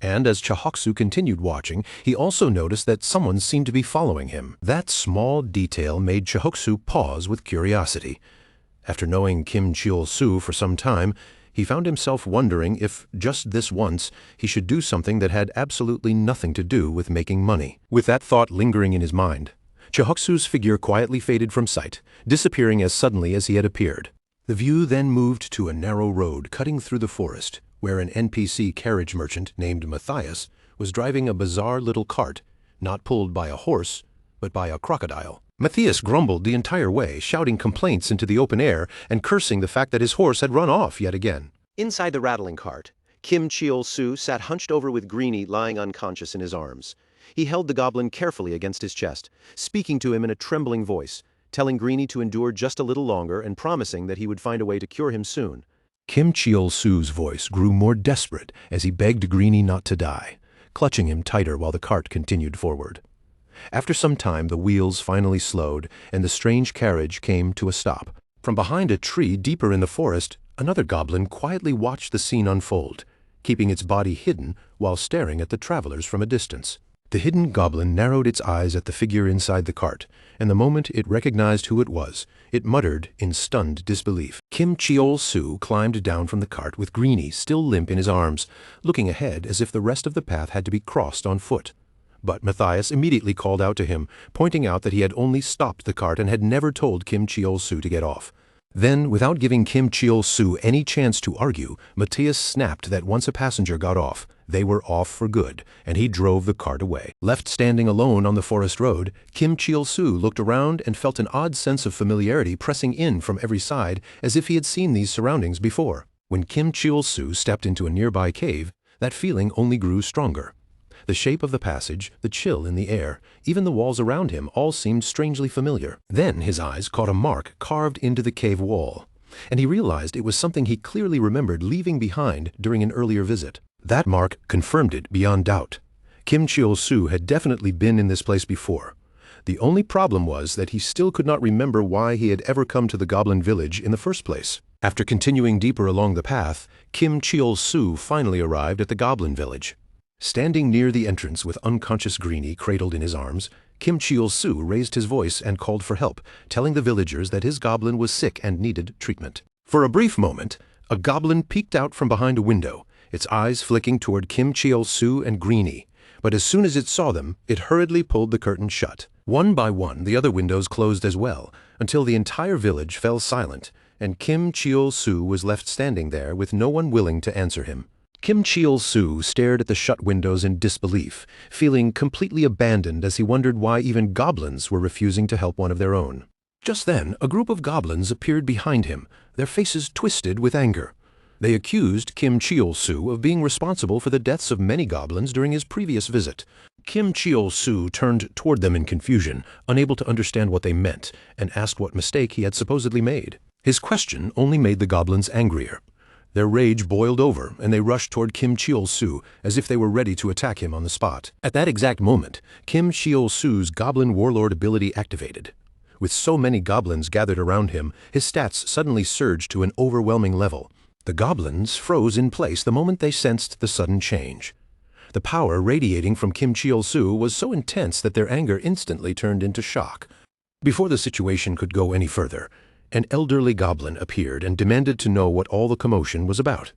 And as Chahoksu continued watching, he also noticed that someone seemed to be following him. That small detail made Chahoksu pause with curiosity. After knowing Kim Cheol-soo for some time, he found himself wondering if, just this once, he should do something that had absolutely nothing to do with making money. With that thought lingering in his mind, Chahoksu's figure quietly faded from sight, disappearing as suddenly as he had appeared. The view then moved to a narrow road cutting through the forest, where an NPC carriage merchant named Matthias was driving a bizarre little cart, not pulled by a horse, but by a crocodile. Matthias grumbled the entire way, shouting complaints into the open air and cursing the fact that his horse had run off yet again. Inside the rattling cart, Kim Cheol-soo sat hunched over with Greenie lying unconscious in his arms. He held the goblin carefully against his chest, speaking to him in a trembling voice, telling Greenie to endure just a little longer and promising that he would find a way to cure him soon. Kim Cheol-soo's voice grew more desperate as he begged Greenie not to die, clutching him tighter while the cart continued forward. After some time, the wheels finally slowed, and the strange carriage came to a stop. From behind a tree deeper in the forest, another goblin quietly watched the scene unfold, keeping its body hidden while staring at the travelers from a distance. The hidden goblin narrowed its eyes at the figure inside the cart, and the moment it recognized who it was, it muttered in stunned disbelief. Kim Cheol-soo climbed down from the cart with Greenie still limp in his arms, looking ahead as if the rest of the path had to be crossed on foot. But Matthias immediately called out to him, pointing out that he had only stopped the cart and had never told Kim Cheol-soo to get off. Then, without giving Kim Cheol-soo any chance to argue, Matthias snapped that once a passenger got off, They were off for good, and he drove the cart away. Left standing alone on the forest road, Kim Chil-soo looked around and felt an odd sense of familiarity pressing in from every side, as if he had seen these surroundings before. When Kim Chil-soo stepped into a nearby cave, that feeling only grew stronger. The shape of the passage, the chill in the air, even the walls around him all seemed strangely familiar. Then his eyes caught a mark carved into the cave wall, and he realized it was something he clearly remembered leaving behind during an earlier visit. That mark confirmed it beyond doubt. Kim Chil-soo had definitely been in this place before. The only problem was that he still could not remember why he had ever come to the Goblin village in the first place. After continuing deeper along the path, Kim Chil-soo finally arrived at the Goblin village. Standing near the entrance with unconscious Greenie cradled in his arms, Kim Chil-soo raised his voice and called for help, telling the villagers that his goblin was sick and needed treatment. For a brief moment, a goblin peeked out from behind a window, its eyes flicking toward Kim Chil-soo and Greenie, but as soon as it saw them, it hurriedly pulled the curtain shut. One by one, the other windows closed as well, until the entire village fell silent, and Kim Chil-soo was left standing there with no one willing to answer him. Kim Chil-soo stared at the shut windows in disbelief, feeling completely abandoned as he wondered why even goblins were refusing to help one of their own. Just then, a group of goblins appeared behind him, their faces twisted with anger. They accused Kim Chil-soo of being responsible for the deaths of many goblins during his previous visit. Kim Chil-soo turned toward them in confusion, unable to understand what they meant, and asked what mistake he had supposedly made. His question only made the goblins angrier. Their rage boiled over, and they rushed toward Kim Chil-soo as if they were ready to attack him on the spot. At that exact moment, Kim Chil-soo's Goblin Warlord ability activated. With so many goblins gathered around him, his stats suddenly surged to an overwhelming level. The goblins froze in place the moment they sensed the sudden change. The power radiating from Kim Chil-soo was so intense that their anger instantly turned into shock. Before the situation could go any further, an elderly goblin appeared and demanded to know what all the commotion was about.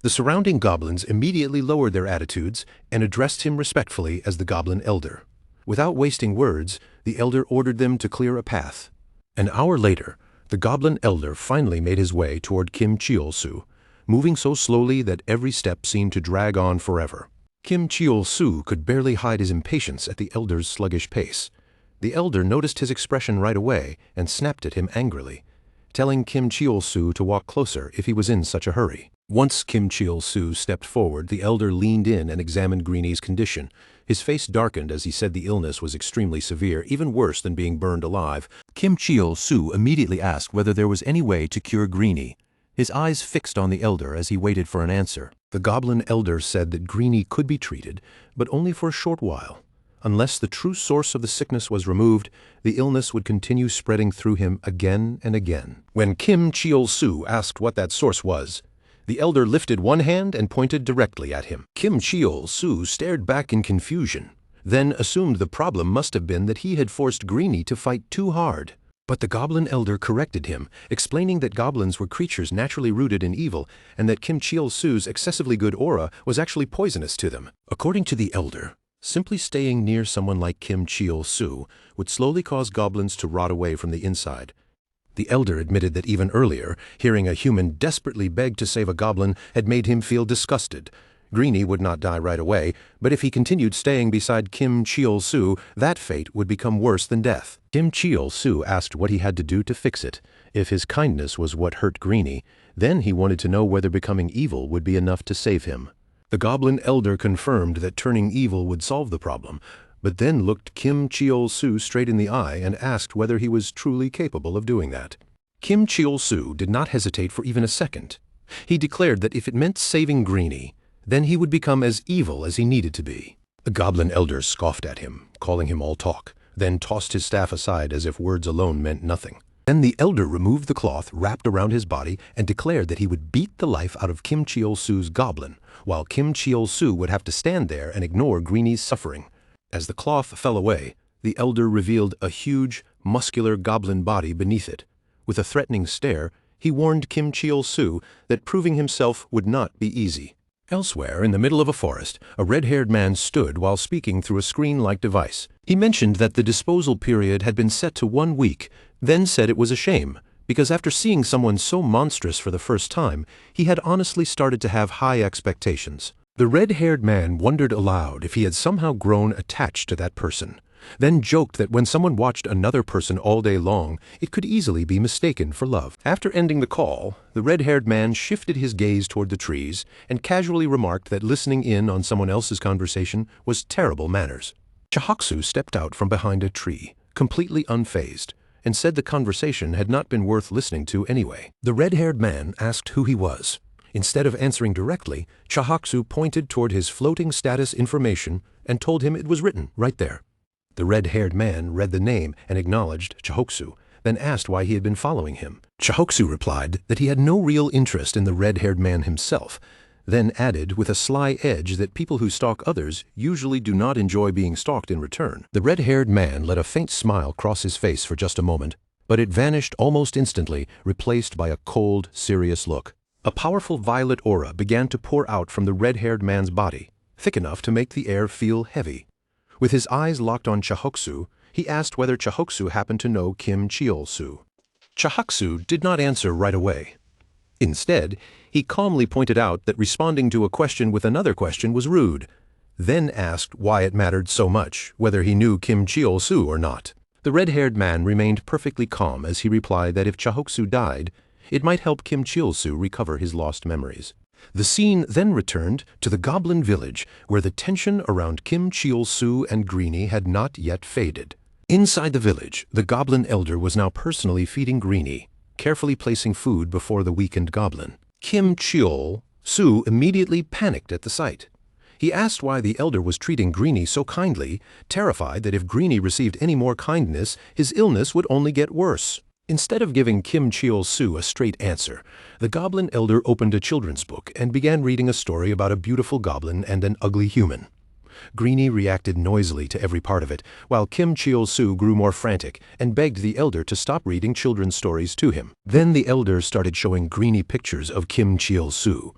The surrounding goblins immediately lowered their attitudes and addressed him respectfully as the Goblin Elder. Without wasting words, the elder ordered them to clear a path. An hour later, the Goblin Elder finally made his way toward Kim Chil-soo, moving so slowly that every step seemed to drag on forever. Kim Chil-soo could barely hide his impatience at the elder's sluggish pace. The elder noticed his expression right away and snapped at him angrily, telling Kim Chil-soo to walk closer if he was in such a hurry. Once Kim Chil-soo stepped forward, the elder leaned in and examined Greenie's condition. His face darkened as he said the illness was extremely severe, even worse than being burned alive. Kim Chil-soo immediately asked whether there was any way to cure Greenie. His eyes fixed on the elder as he waited for an answer. The Goblin Elder said that Greenie could be treated, but only for a short while. Unless the true source of the sickness was removed, the illness would continue spreading through him again and again. When Kim Chil-soo asked what that source was, the elder lifted one hand and pointed directly at him. Kim Chil-soo stared back in confusion, then assumed the problem must have been that he had forced Greenie to fight too hard. But the Goblin Elder corrected him, explaining that goblins were creatures naturally rooted in evil, and that Kim Chil-soo's excessively good aura was actually poisonous to them. According to the elder, simply staying near someone like Kim Chil-soo would slowly cause goblins to rot away from the inside. The elder admitted that even earlier, hearing a human desperately beg to save a goblin had made him feel disgusted. Greenie would not die right away, but if he continued staying beside Kim Chil-soo, that fate would become worse than death. Kim Chil-soo asked what he had to do to fix it. If his kindness was what hurt Greenie, then he wanted to know whether becoming evil would be enough to save him. The Goblin Elder confirmed that turning evil would solve the problem, but then looked Kim Chil-soo straight in the eye and asked whether he was truly capable of doing that. Kim Chil-soo did not hesitate for even a second. He declared that if it meant saving Greenie, then he would become as evil as he needed to be. The Goblin Elder scoffed at him, calling him all talk, then tossed his staff aside as if words alone meant nothing. Then the elder removed the cloth wrapped around his body and declared that he would beat the life out of Kim Chil-soo's goblin, while Kim Chil-soo would have to stand there and ignore Greenie's suffering. As the cloth fell away, the elder revealed a huge, muscular goblin body beneath it. With a threatening stare, he warned Kim Chil-soo that proving himself would not be easy. Elsewhere, in the middle of a forest, a red-haired man stood while speaking through a screen-like device. He mentioned that the disposal period had been set to 1 week, then said it was a shame, because after seeing someone so monstrous for the first time, he had honestly started to have high expectations. The red-haired man wondered aloud if he had somehow grown attached to that person, then joked that when someone watched another person all day long, it could easily be mistaken for love. After ending the call, the red-haired man shifted his gaze toward the trees and casually remarked that listening in on someone else's conversation was terrible manners. Chahoksu stepped out from behind a tree, completely unfazed, and said the conversation had not been worth listening to anyway. The red-haired man asked who he was. Instead of answering directly, Chahoksu pointed toward his floating status information and told him it was written right there. The red-haired man read the name and acknowledged Chahoksu, then asked why he had been following him. Chahoksu replied that he had no real interest in the red-haired man himself, then added with a sly edge that people who stalk others usually do not enjoy being stalked in return. The red-haired man let a faint smile cross his face for just a moment, but it vanished almost instantly, replaced by a cold, serious look. A powerful violet aura began to pour out from the red-haired man's body, thick enough to make the air feel heavy. With his eyes locked on Chahoksu, he asked whether Chahoksu happened to know Kim Cheol-su. Chahoksu did not answer right away. Instead, he calmly pointed out that responding to a question with another question was rude, then asked why it mattered so much whether he knew Kim Cheol-su or not. The red-haired man remained perfectly calm as he replied that if Chahoksu died, it might help Kim Cheol-su recover his lost memories. The scene then returned to the Goblin village, where the tension around Kim Cheol-su and Greenie had not yet faded. Inside the village, the Goblin elder was now personally feeding Greenie, carefully placing food before the weakened Goblin. Kim Cheol-su immediately panicked at the sight. He asked why the elder was treating Greenie so kindly, terrified that if Greenie received any more kindness, his illness would only get worse. Instead of giving Kim Cheol-su a straight answer, the Goblin elder opened a children's book and began reading a story about a beautiful goblin and an ugly human. Greenie reacted noisily to every part of it, while Kim Cheol-su grew more frantic and begged the elder to stop reading children's stories to him. Then the elder started showing Greenie pictures of Kim Cheol-su.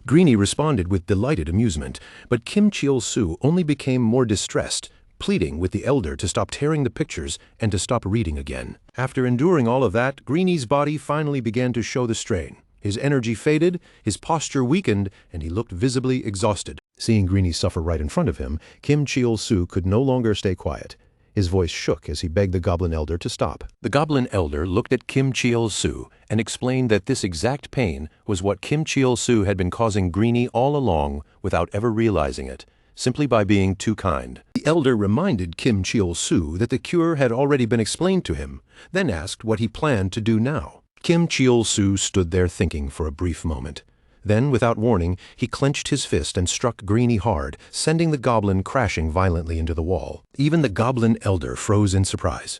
Greenie responded with delighted amusement, but Kim Cheol-su only became more distressed, pleading with the elder to stop tearing the pictures and to stop reading again. After enduring all of that, Greenie's body finally began to show the strain. His energy faded, his posture weakened, and he looked visibly exhausted. Seeing Greenie suffer right in front of him, Kim Cheol-su could no longer stay quiet. His voice shook as he begged the Goblin elder to stop. The Goblin elder looked at Kim Cheol-su and explained that this exact pain was what Kim Cheol-su had been causing Greenie all along without ever realizing it, simply by being too kind. The elder reminded Kim Cheol-su that the cure had already been explained to him, then asked what he planned to do now. Kim Cheol-su stood there thinking for a brief moment. Then, without warning, he clenched his fist and struck Greenie hard, sending the goblin crashing violently into the wall. Even the Goblin elder froze in surprise,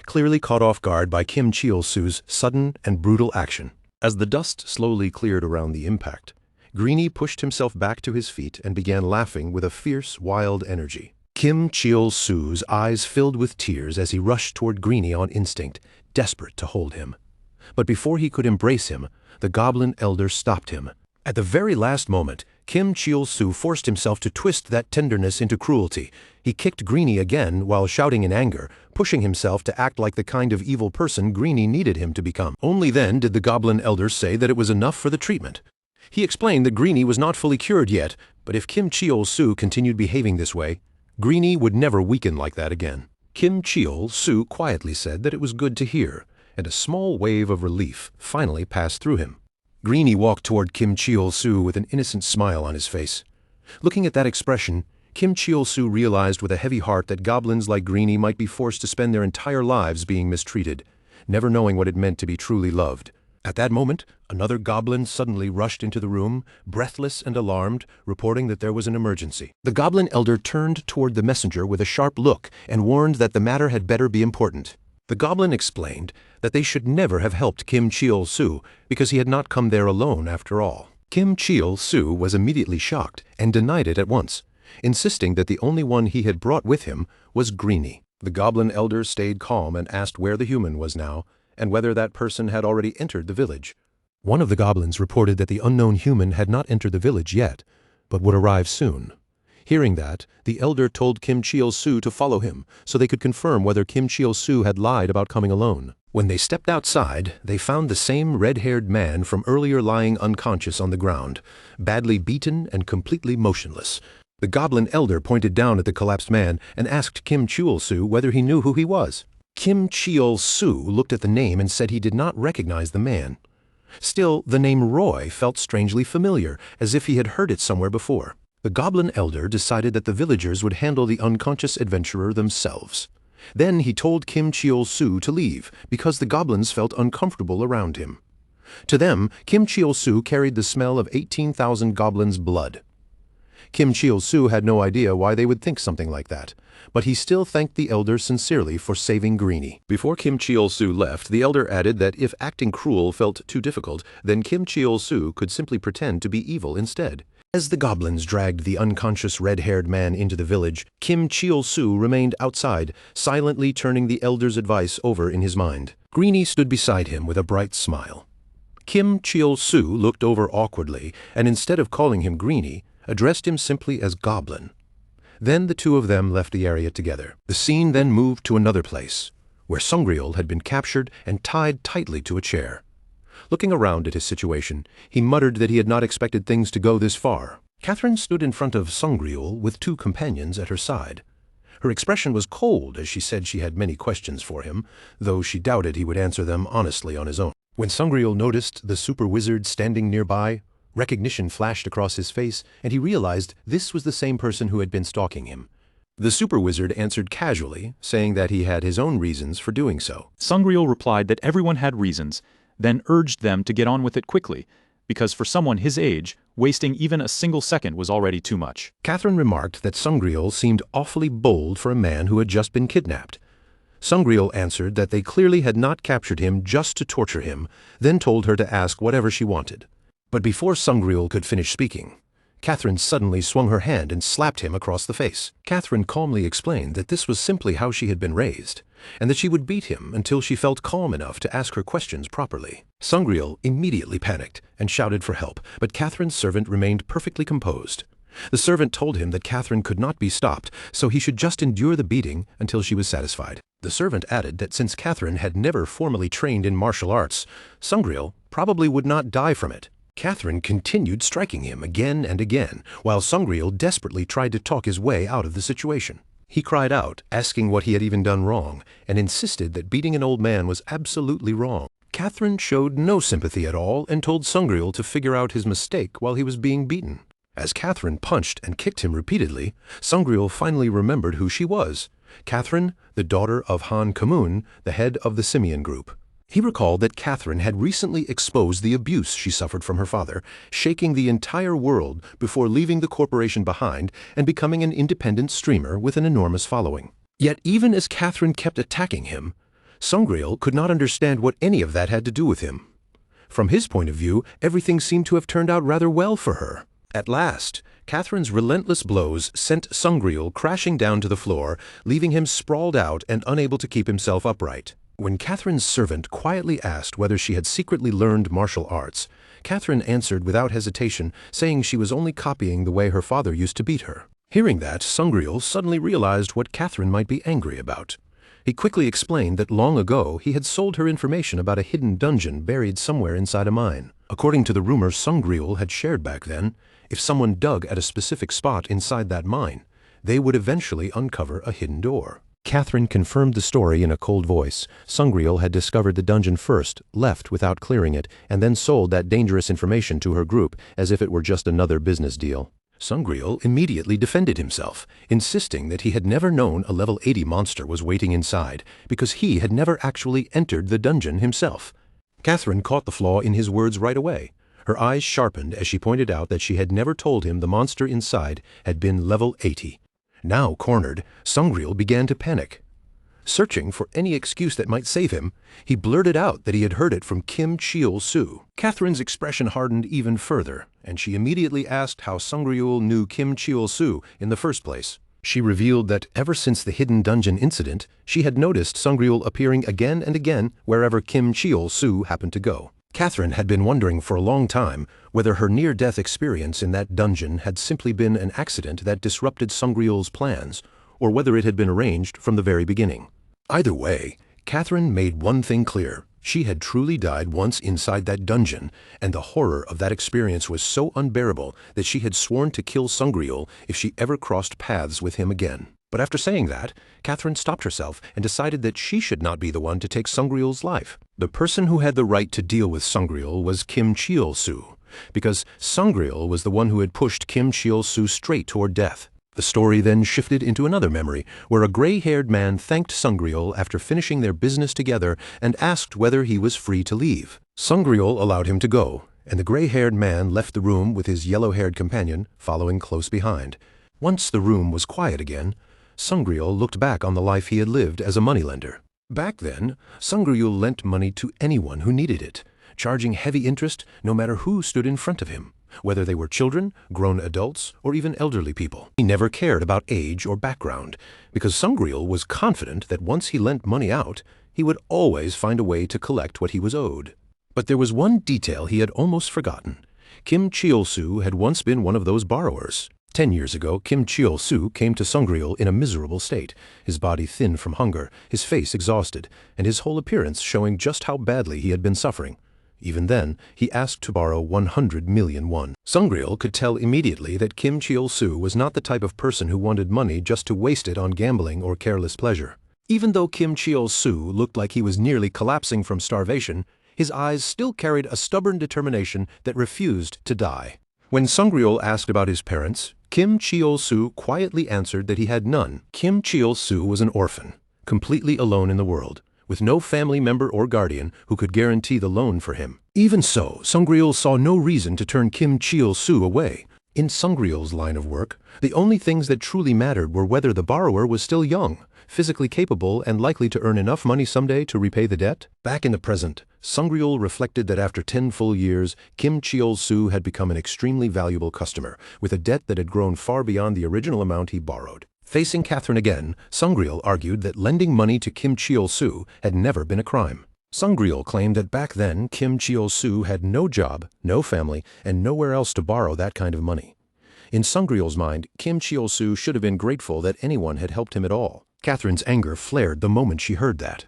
clearly caught off guard by Kim Cheol-su's sudden and brutal action. As the dust slowly cleared around the impact, Greenie pushed himself back to his feet and began laughing with a fierce, wild energy. Kim Cheol-su's eyes filled with tears as he rushed toward Greenie on instinct, desperate to hold him. But before he could embrace him, the Goblin elder stopped him. At the very last moment, Kim Cheol-su forced himself to twist that tenderness into cruelty. He kicked Greenie again while shouting in anger, pushing himself to act like the kind of evil person Greenie needed him to become. Only then did the Goblin elder say that it was enough for the treatment. He explained that Greenie was not fully cured yet, but if Kim Cheol-su continued behaving this way, Greenie would never weaken like that again. Kim Cheol-su quietly said that it was good to hear, and a small wave of relief finally passed through him. Greenie walked toward Kim Cheol-su with an innocent smile on his face. Looking at that expression, Kim Cheol-su realized with a heavy heart that goblins like Greenie might be forced to spend their entire lives being mistreated, never knowing what it meant to be truly loved. At that moment, another goblin suddenly rushed into the room, breathless and alarmed, reporting that there was an emergency. The Goblin elder turned toward the messenger with a sharp look and warned that the matter had better be important. The Goblin explained that they should never have helped Kim Cheol-su because he had not come there alone after all. Kim Cheol-su was immediately shocked and denied it at once, insisting that the only one he had brought with him was Greenie. The Goblin elder stayed calm and asked where the human was now, and whether that person had already entered the village. One of the goblins reported that the unknown human had not entered the village yet, but would arrive soon. Hearing that, the elder told Kim Cheol-su to follow him so they could confirm whether Kim Cheol-su had lied about coming alone. When they stepped outside, they found the same red-haired man from earlier lying unconscious on the ground, badly beaten and completely motionless. The Goblin elder pointed down at the collapsed man and asked Kim Cheol-soo whether he knew who he was. Kim Cheol-soo looked at the name and said he did not recognize the man. Still, the name Roy felt strangely familiar, as if he had heard it somewhere before. The Goblin elder decided that the villagers would handle the unconscious adventurer themselves. Then he told Kim Cheol-soo to leave, because the goblins felt uncomfortable around him. To them, Kim Cheol-soo carried the smell of 18,000 goblins' blood. Kim Cheol-soo had no idea why they would think something like that, but he still thanked the elder sincerely for saving Greenie. Before Kim Cheol-soo left, the elder added that if acting cruel felt too difficult, then Kim Cheol-soo could simply pretend to be evil instead. As the goblins dragged the unconscious red-haired man into the village, Kim Cheol-soo remained outside, silently turning the elder's advice over in his mind. Greenie stood beside him with a bright smile. Kim Cheol-soo looked over awkwardly, and instead of calling him Greenie, addressed him simply as Goblin. Then the two of them left the area together. The scene then moved to another place, where Sungryul had been captured and tied tightly to a chair. Looking around at his situation, he muttered that he had not expected things to go this far. Catherine stood in front of Sungryul with two companions at her side. Her expression was cold as she said she had many questions for him, though she doubted he would answer them honestly on his own. When Sungryul noticed the super wizard standing nearby, recognition flashed across his face, and he realized this was the same person who had been stalking him. The super wizard answered casually, saying that he had his own reasons for doing so. Sungryul replied that everyone had reasons, then urged them to get on with it quickly, because for someone his age, wasting even a single second was already too much. Catherine remarked that Sungryul seemed awfully bold for a man who had just been kidnapped. Sungryul answered that they clearly had not captured him just to torture him, then told her to ask whatever she wanted. But before Sungryul could finish speaking, Catherine suddenly swung her hand and slapped him across the face. Catherine calmly explained that this was simply how she had been raised, and that she would beat him until she felt calm enough to ask her questions properly. Sungryul immediately panicked and shouted for help, but Catherine's servant remained perfectly composed. The servant told him that Catherine could not be stopped, so he should just endure the beating until she was satisfied. The servant added that since Catherine had never formally trained in martial arts, Sungryul probably would not die from it. Catherine continued striking him again and again, while Sungryul desperately tried to talk his way out of the situation. He cried out, asking what he had even done wrong, and insisted that beating an old man was absolutely wrong. Catherine showed no sympathy at all and told Sungryul to figure out his mistake while he was being beaten. As Catherine punched and kicked him repeatedly, Sungryul finally remembered who she was. Catherine, the daughter of Han Kamun, the head of the Simian group. He recalled that Catherine had recently exposed the abuse she suffered from her father, shaking the entire world before leaving the corporation behind and becoming an independent streamer with an enormous following. Yet even as Catherine kept attacking him, Sungryul could not understand what any of that had to do with him. From his point of view, everything seemed to have turned out rather well for her. At last, Catherine's relentless blows sent Sungryul crashing down to the floor, leaving him sprawled out and unable to keep himself upright. When Catherine's servant quietly asked whether she had secretly learned martial arts, Catherine answered without hesitation, saying she was only copying the way her father used to beat her. Hearing that, Sungryul suddenly realized what Catherine might be angry about. He quickly explained that long ago he had sold her information about a hidden dungeon buried somewhere inside a mine. According to the rumor Sungryul had shared back then, if someone dug at a specific spot inside that mine, they would eventually uncover a hidden door. Catherine confirmed the story in a cold voice. Sungryul had discovered the dungeon first, left without clearing it, and then sold that dangerous information to her group as if it were just another business deal. Sungryul immediately defended himself, insisting that he had never known a level 80 monster was waiting inside, because he had never actually entered the dungeon himself. Catherine caught the flaw in his words right away. Her eyes sharpened as she pointed out that she had never told him the monster inside had been level 80. Now cornered, Sungryul began to panic. Searching for any excuse that might save him, he blurted out that he had heard it from Kim Cheol-soo. Catherine's expression hardened even further, and she immediately asked how Sungryul knew Kim Cheol-soo in the first place. She revealed that ever since the hidden dungeon incident, she had noticed Sungryul appearing again and again wherever Kim Cheol-soo happened to go. Catherine had been wondering for a long time whether her near-death experience in that dungeon had simply been an accident that disrupted Sungryul's plans, or whether it had been arranged from the very beginning. Either way, Catherine made one thing clear. She had truly died once inside that dungeon, and the horror of that experience was so unbearable that she had sworn to kill Sangreal if she ever crossed paths with him again. But after saying that, Catherine stopped herself and decided that she should not be the one to take Sangreal's life. The person who had the right to deal with Sangreal was Kim Cheol-su, because Sangreal was the one who had pushed Kim Cheol-su straight toward death. The story then shifted into another memory, where a gray-haired man thanked Sangreal after finishing their business together and asked whether he was free to leave. Sangreal allowed him to go, and the gray-haired man left the room with his yellow-haired companion following close behind. Once the room was quiet again, Sangreal looked back on the life he had lived as a moneylender. Back then, Sangreal lent money to anyone who needed it, charging heavy interest no matter who stood in front of him, whether they were children, grown adults, or even elderly people. He never cared about age or background, because Sangreal was confident that once he lent money out, he would always find a way to collect what he was owed. But there was one detail he had almost forgotten. Kim Cheol-su had once been one of those borrowers. 10 years ago, Kim Cheol-su came to Sangreal in a miserable state, his body thin from hunger, his face exhausted, and his whole appearance showing just how badly he had been suffering. Even then, he asked to borrow 100 million won. Sangreal could tell immediately that Kim Cheol-su was not the type of person who wanted money just to waste it on gambling or careless pleasure. Even though Kim Cheol-su looked like he was nearly collapsing from starvation, his eyes still carried a stubborn determination that refused to die. When Sangreal asked about his parents, Kim Cheol-su quietly answered that he had none. Kim Cheol-su was an orphan, completely alone in the world, with no family member or guardian who could guarantee the loan for him. Even so, Sangreal saw no reason to turn Kim Cheol-su away. In Sangreal's line of work, the only things that truly mattered were whether the borrower was still young, physically capable, and likely to earn enough money someday to repay the debt. Back in the present, Sangreal reflected that after 10 full years, Kim Cheol-su had become an extremely valuable customer, with a debt that had grown far beyond the original amount he borrowed. Facing Catherine again, Sangreal argued that lending money to Kim Cheol-su had never been a crime. Sangreal claimed that back then Kim Cheol-su had no job, no family, and nowhere else to borrow that kind of money. In Sangreal's mind, Kim Cheol-su should have been grateful that anyone had helped him at all. Catherine's anger flared the moment she heard that.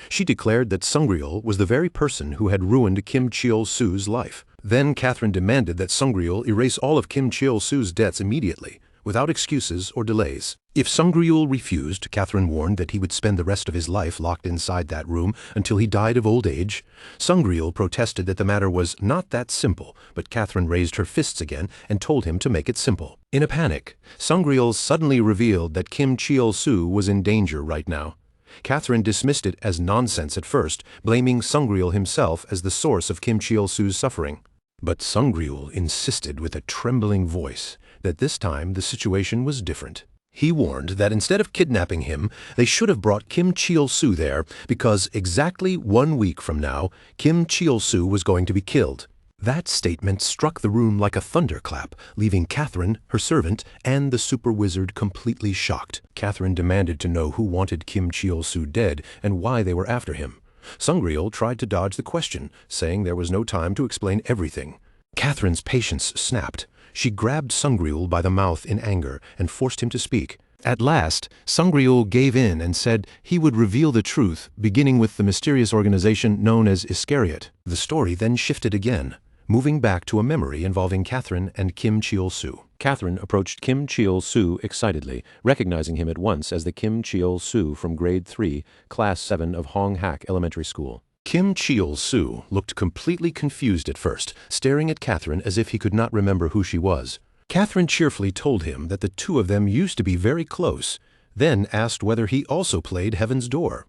She declared that Sangreal was the very person who had ruined Kim Cheol-su's life. Then Catherine demanded that Sangreal erase all of Kim Cheol-su's debts immediately, without excuses or delays. If Sangreal refused, Catherine warned that he would spend the rest of his life locked inside that room until he died of old age. Sangreal protested that the matter was not that simple, but Catherine raised her fists again and told him to make it simple. In a panic, Sangreal suddenly revealed that Kim Cheol-su was in danger right now. Catherine dismissed it as nonsense at first, blaming Sangreal himself as the source of Kim Cheol-su's suffering. But Sangreal insisted with a trembling voice that this time the situation was different. He warned that instead of kidnapping him, they should have brought Kim Cheol-su there because exactly 1 week from now, Kim Cheol-su was going to be killed. That statement struck the room like a thunderclap, leaving Catherine, her servant, and the super wizard completely shocked. Catherine demanded to know who wanted Kim Cheol-su dead and why they were after him. Sangreal tried to dodge the question, saying there was no time to explain everything. Catherine's patience snapped. She grabbed Sangreal by the mouth in anger and forced him to speak. At last, Sangreal gave in and said he would reveal the truth, beginning with the mysterious organization known as Iscariot. The story then shifted again, moving back to a memory involving Catherine and Kim Cheol-su. Catherine approached Kim Cheol-su excitedly, recognizing him at once as the Kim Cheol-su from grade 3, class 7 of Hong Hak Elementary School. Kim Cheol-su looked completely confused at first, staring at Catherine as if he could not remember who she was. Catherine cheerfully told him that the two of them used to be very close, then asked whether he also played Heaven's Door.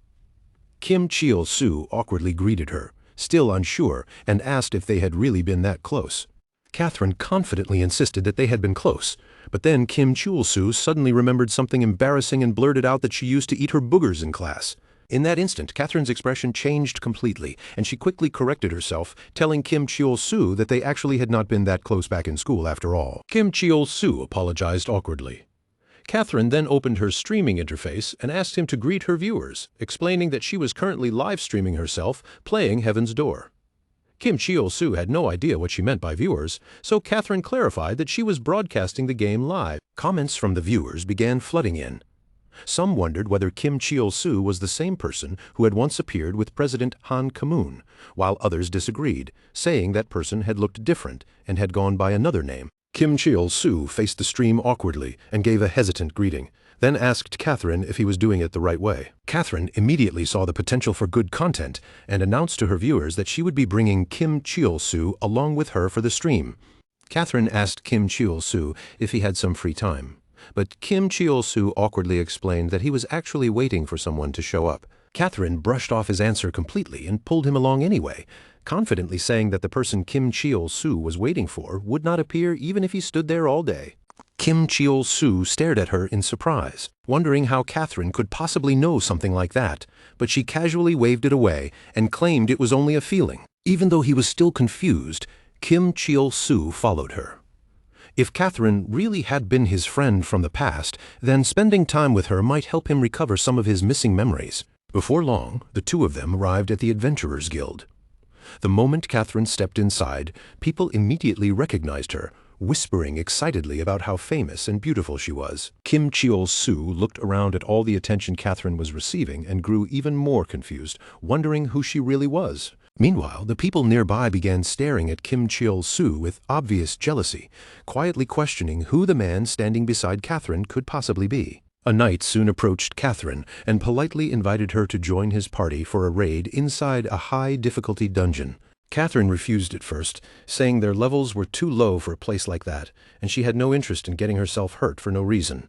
Kim Cheol-su awkwardly greeted her, still unsure, and asked if they had really been that close. Catherine confidently insisted that they had been close, but then Kim Cheol-su suddenly remembered something embarrassing and blurted out that she used to eat her boogers in class. In that instant, Catherine's expression changed completely, and she quickly corrected herself, telling Kim Cheol-su that they actually had not been that close back in school after all. Kim Cheol-su apologized awkwardly. Catherine then opened her streaming interface and asked him to greet her viewers, explaining that she was currently live streaming herself playing Heaven's Door. Kim Cheol-su had no idea what she meant by viewers, so Catherine clarified that she was broadcasting the game live. Comments from the viewers began flooding in. Some wondered whether Kim Cheol-soo was the same person who had once appeared with President Han Ki-moon, while others disagreed, saying that person had looked different and had gone by another name. Kim Cheol-soo faced the stream awkwardly and gave a hesitant greeting, then asked Catherine if he was doing it the right way. Catherine immediately saw the potential for good content and announced to her viewers that she would be bringing Kim Cheol-soo along with her for the stream. Catherine asked Kim Cheol-soo if he had some free time, but Kim Cheol-soo awkwardly explained that he was actually waiting for someone to show up. Catherine brushed off his answer completely and pulled him along anyway, confidently saying that the person Kim Cheol-soo was waiting for would not appear even if he stood there all day. Kim Cheol-soo stared at her in surprise, wondering how Catherine could possibly know something like that, but she casually waved it away and claimed it was only a feeling. Even though he was still confused, Kim Cheol-soo followed her. If Catherine really had been his friend from the past, then spending time with her might help him recover some of his missing memories. Before long, the two of them arrived at the Adventurers Guild. The moment Catherine stepped inside, people immediately recognized her, whispering excitedly about how famous and beautiful she was. Kim Cheol-soo looked around at all the attention Catherine was receiving and grew even more confused, wondering who she really was. Meanwhile, the people nearby began staring at Kim Cheol-soo with obvious jealousy, quietly questioning who the man standing beside Catherine could possibly be. A knight soon approached Catherine and politely invited her to join his party for a raid inside a high-difficulty dungeon. Catherine refused at first, saying their levels were too low for a place like that, and she had no interest in getting herself hurt for no reason.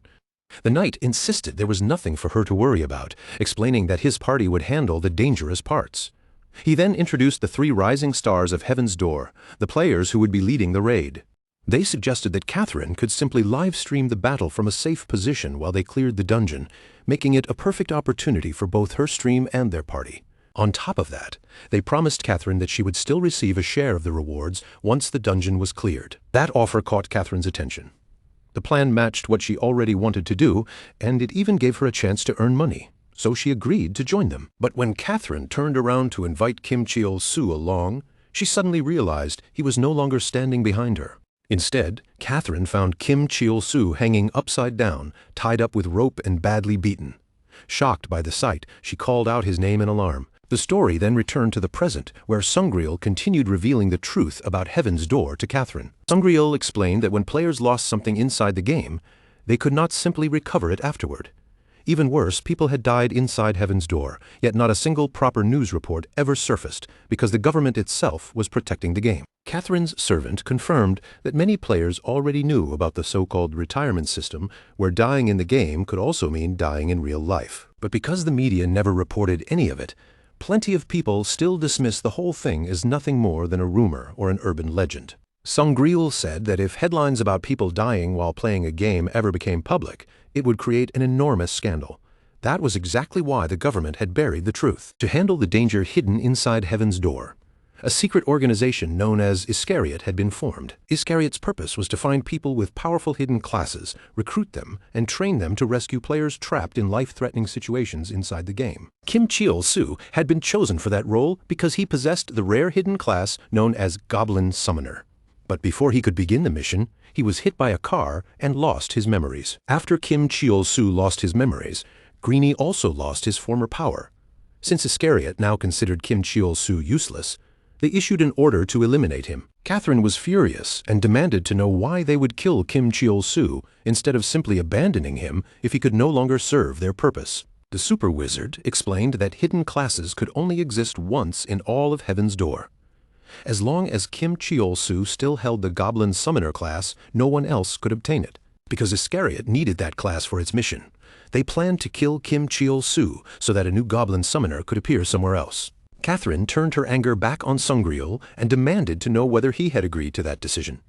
The knight insisted there was nothing for her to worry about, explaining that his party would handle the dangerous parts. He then introduced the 3 rising stars of Heaven's Door, the players who would be leading the raid. They suggested that Catherine could simply live-stream the battle from a safe position while they cleared the dungeon, making it a perfect opportunity for both her stream and their party. On top of that, they promised Catherine that she would still receive a share of the rewards once the dungeon was cleared. That offer caught Catherine's attention. The plan matched what she already wanted to do, and it even gave her a chance to earn money, so she agreed to join them. But when Catherine turned around to invite Kim Cheol-soo along, she suddenly realized he was no longer standing behind her. Instead, Catherine found Kim Cheol-soo hanging upside down, tied up with rope and badly beaten. Shocked by the sight, she called out his name in alarm. The story then returned to the present, where Sungryul continued revealing the truth about Heaven's Door to Catherine. Sungryul explained that when players lost something inside the game, they could not simply recover it afterward. Even worse, people had died inside Heaven's Door, yet not a single proper news report ever surfaced because the government itself was protecting the game. Catherine's servant confirmed that many players already knew about the so-called retirement system, where dying in the game could also mean dying in real life. But because the media never reported any of it, plenty of people still dismiss the whole thing as nothing more than a rumor or an urban legend. Sungryul said that if headlines about people dying while playing a game ever became public, it would create an enormous scandal. That was exactly why the government had buried the truth. To handle the danger hidden inside Heaven's Door, a secret organization known as Iscariot had been formed. Iscariot's purpose was to find people with powerful hidden classes, recruit them, and train them to rescue players trapped in life-threatening situations inside the game. Kim Cheol-soo had been chosen for that role because he possessed the rare hidden class known as Goblin Summoner. But before he could begin the mission, he was hit by a car and lost his memories. After Kim Cheol-soo lost his memories, Greenie also lost his former power. Since Iscariot now considered Kim Cheol-soo useless, they issued an order to eliminate him. Catherine was furious and demanded to know why they would kill Kim Cheol-soo instead of simply abandoning him if he could no longer serve their purpose. The super wizard explained that hidden classes could only exist once in all of Heaven's Door. As long as Kim Cheol-soo still held the Goblin Summoner class, no one else could obtain it. Because Iscariot needed that class for its mission, they planned to kill Kim Cheol-soo so that a new Goblin Summoner could appear somewhere else. Catherine turned her anger back on Sungryul and demanded to know whether he had agreed to that decision.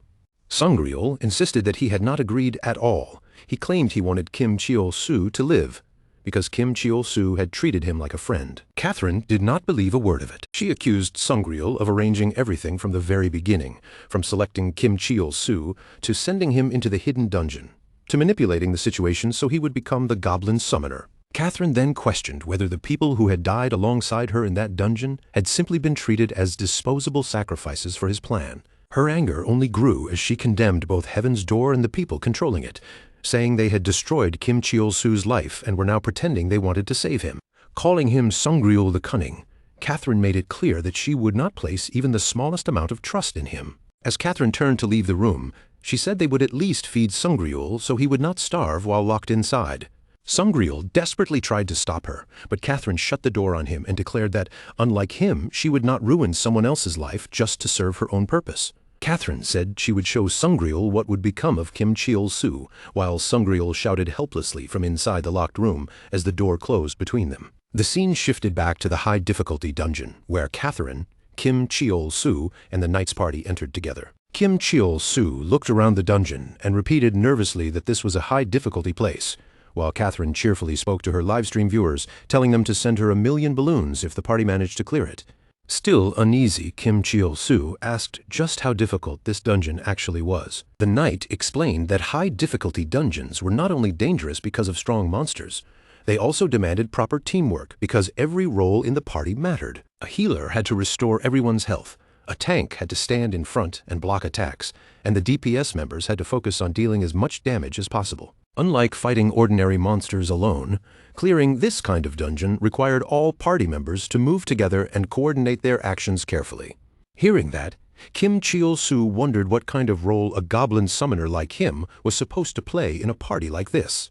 Sungryul insisted that he had not agreed at all. He claimed he wanted Kim Cheol-soo to live, because Kim Cheol-soo had treated him like a friend. Catherine did not believe a word of it. She accused Sungryul of arranging everything from the very beginning, from selecting Kim Cheol-soo to sending him into the hidden dungeon, to manipulating the situation so he would become the Goblin Summoner. Catherine then questioned whether the people who had died alongside her in that dungeon had simply been treated as disposable sacrifices for his plan. Her anger only grew as she condemned both Heaven's Door and the people controlling it, saying they had destroyed Kim Cheol-su's life and were now pretending they wanted to save him. Calling him Sungryul the Cunning, Catherine made it clear that she would not place even the smallest amount of trust in him. As Catherine turned to leave the room, she said they would at least feed Sungryul so he would not starve while locked inside. Sungryul desperately tried to stop her, but Catherine shut the door on him and declared that, unlike him, she would not ruin someone else's life just to serve her own purpose. Catherine said she would show Sungryul what would become of Kim Cheol-su, while Sungryul shouted helplessly from inside the locked room as the door closed between them. The scene shifted back to the high-difficulty dungeon, where Catherine, Kim Cheol-su, and the Knight's party entered together. Kim Cheol-su looked around the dungeon and repeated nervously that this was a high-difficulty place, while Catherine cheerfully spoke to her livestream viewers, telling them to send her 1,000,000 balloons if the party managed to clear it. Still uneasy, Kim Cheol-su asked just how difficult this dungeon actually was. The Knight explained that high-difficulty dungeons were not only dangerous because of strong monsters, they also demanded proper teamwork because every role in the party mattered. A healer had to restore everyone's health, a tank had to stand in front and block attacks, and the DPS members had to focus on dealing as much damage as possible. Unlike fighting ordinary monsters alone, clearing this kind of dungeon required all party members to move together and coordinate their actions carefully. Hearing that, Kim Cheol-su wondered what kind of role a goblin summoner like him was supposed to play in a party like this.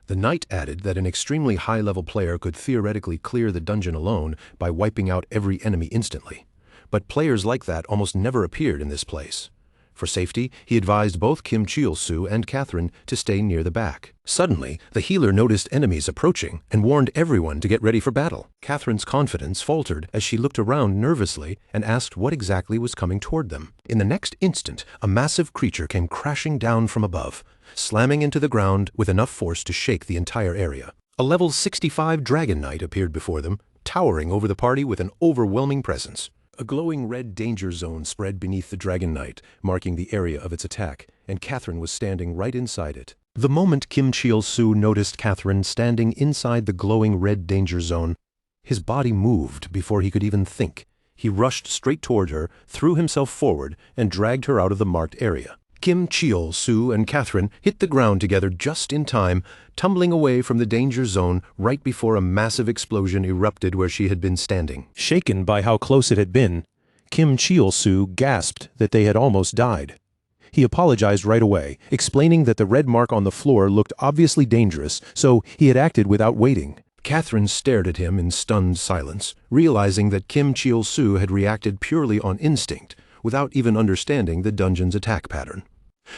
The Knight added that an extremely high-level player could theoretically clear the dungeon alone by wiping out every enemy instantly, but players like that almost never appeared in this place. For safety, he advised both Kim Cheol-su and Catherine to stay near the back. Suddenly, the healer noticed enemies approaching and warned everyone to get ready for battle. Catherine's confidence faltered as she looked around nervously and asked what exactly was coming toward them. In the next instant, a massive creature came crashing down from above, slamming into the ground with enough force to shake the entire area. A level 65 Dragon Knight appeared before them, towering over the party with an overwhelming presence. A glowing red danger zone spread beneath the Dragon Knight, marking the area of its attack, and Catherine was standing right inside it. The moment Kim Cheol-su noticed Catherine standing inside the glowing red danger zone, his body moved before he could even think. He rushed straight toward her, threw himself forward, and dragged her out of the marked area. Kim Cheol-su and Catherine hit the ground together just in time, tumbling away from the danger zone right before a massive explosion erupted where she had been standing. Shaken by how close it had been, Kim Cheol-su gasped that they had almost died. He apologized right away, explaining that the red mark on the floor looked obviously dangerous, so he had acted without waiting. Catherine stared at him in stunned silence, realizing that Kim Cheol-su had reacted purely on instinct, without even understanding the dungeon's attack pattern.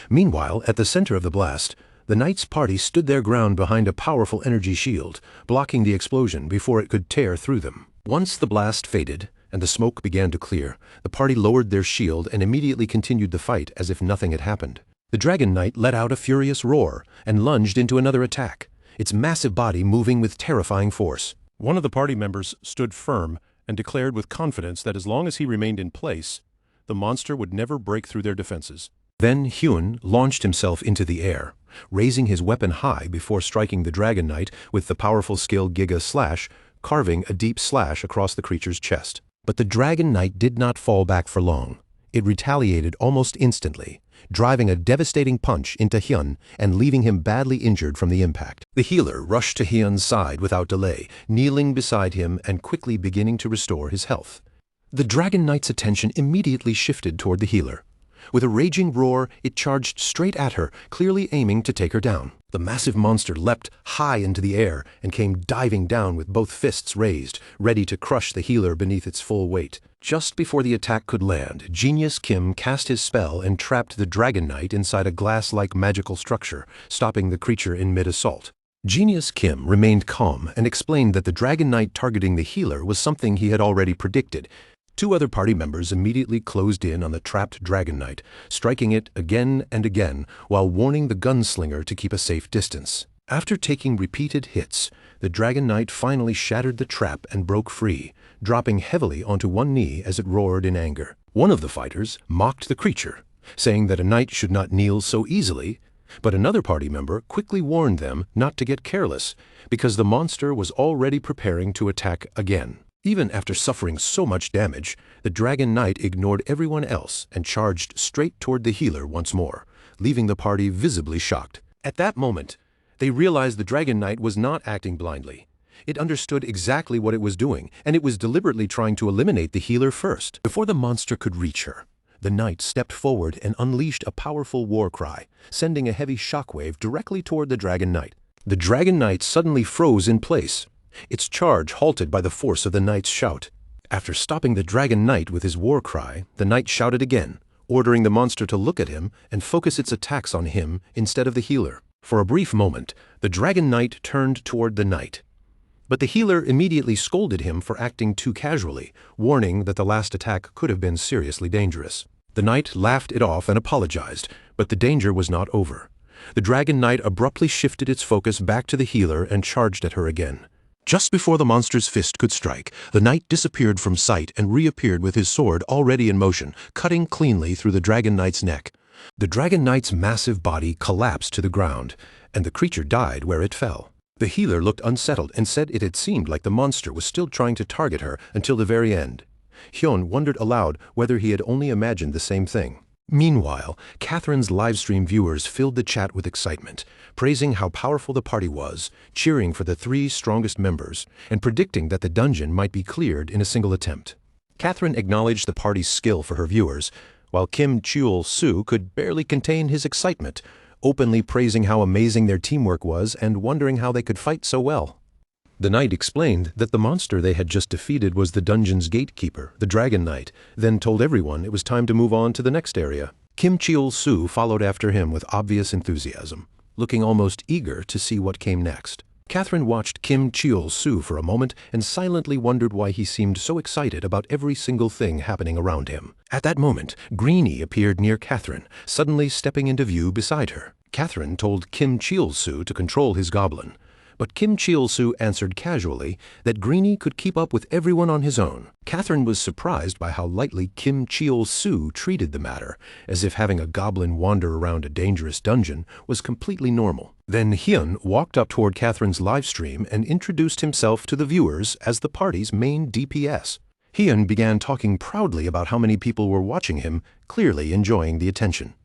Meanwhile, at the center of the blast, the Knight's party stood their ground behind a powerful energy shield, blocking the explosion before it could tear through them. Once the blast faded and the smoke began to clear, the party lowered their shield and immediately continued the fight as if nothing had happened. The Dragon Knight let out a furious roar and lunged into another attack, its massive body moving with terrifying force. One of the party members stood firm and declared with confidence that as long as he remained in place, the monster would never break through their defenses. Then Hyun launched himself into the air, raising his weapon high before striking the Dragon Knight with the powerful skill Giga Slash, carving a deep slash across the creature's chest. But the Dragon Knight did not fall back for long. It retaliated almost instantly, driving a devastating punch into Hyun and leaving him badly injured from the impact. The healer rushed to Hyun's side without delay, kneeling beside him and quickly beginning to restore his health. The Dragon Knight's attention immediately shifted toward the healer. With a raging roar, it charged straight at her, clearly aiming to take her down. The massive monster leapt high into the air and came diving down with both fists raised, ready to crush the healer beneath its full weight. Just before the attack could land, Genius Kim cast his spell and trapped the Dragon Knight inside a glass-like magical structure, stopping the creature in mid-assault. Genius Kim remained calm and explained that the Dragon Knight targeting the healer was something he had already predicted. Two other party members immediately closed in on the trapped Dragon Knight, striking it again and again while warning the gunslinger to keep a safe distance. After taking repeated hits, the Dragon Knight finally shattered the trap and broke free, dropping heavily onto one knee as it roared in anger. One of the fighters mocked the creature, saying that a knight should not kneel so easily, but another party member quickly warned them not to get careless because the monster was already preparing to attack again. Even after suffering so much damage, the Dragon Knight ignored everyone else and charged straight toward the healer once more, leaving the party visibly shocked. At that moment, they realized the Dragon Knight was not acting blindly. It understood exactly what it was doing, and it was deliberately trying to eliminate the healer first. Before the monster could reach her, the knight stepped forward and unleashed a powerful war cry, sending a heavy shockwave directly toward the Dragon Knight. The Dragon Knight suddenly froze in place, its charge halted by the force of the knight's shout. After stopping the Dragon Knight with his war cry, the knight shouted again, ordering the monster to look at him and focus its attacks on him instead of the healer. For a brief moment, the Dragon Knight turned toward the knight. But the healer immediately scolded him for acting too casually, warning that the last attack could have been seriously dangerous. The knight laughed it off and apologized, but the danger was not over. The Dragon Knight abruptly shifted its focus back to the healer and charged at her again. Just before the monster's fist could strike, the knight disappeared from sight and reappeared with his sword already in motion, cutting cleanly through the Dragon Knight's neck. The Dragon Knight's massive body collapsed to the ground, and the creature died where it fell. The healer looked unsettled and said it had seemed like the monster was still trying to target her until the very end. Hyun wondered aloud whether he had only imagined the same thing. Meanwhile, Catherine's livestream viewers filled the chat with excitement, praising how powerful the party was, cheering for the 3 strongest members, and predicting that the dungeon might be cleared in a single attempt. Catherine acknowledged the party's skill for her viewers, while Kim Cheol-soo could barely contain his excitement, openly praising how amazing their teamwork was and wondering how they could fight so well. The knight explained that the monster they had just defeated was the dungeon's gatekeeper, the Dragon Knight, then told everyone it was time to move on to the next area. Kim Cheol-soo followed after him with obvious enthusiasm, looking almost eager to see what came next. Catherine watched Kim Cheol-soo for a moment and silently wondered why he seemed so excited about every single thing happening around him. At that moment, Greenie appeared near Catherine, suddenly stepping into view beside her. Catherine told Kim Cheol-soo to control his goblin, but Kim Cheol-soo answered casually that Greenie could keep up with everyone on his own. Catherine was surprised by how lightly Kim Cheol-soo treated the matter, as if having a goblin wander around a dangerous dungeon was completely normal. Then Hyun walked up toward Catherine's livestream and introduced himself to the viewers as the party's main DPS. Hyun began talking proudly about how many people were watching him, clearly enjoying the attention.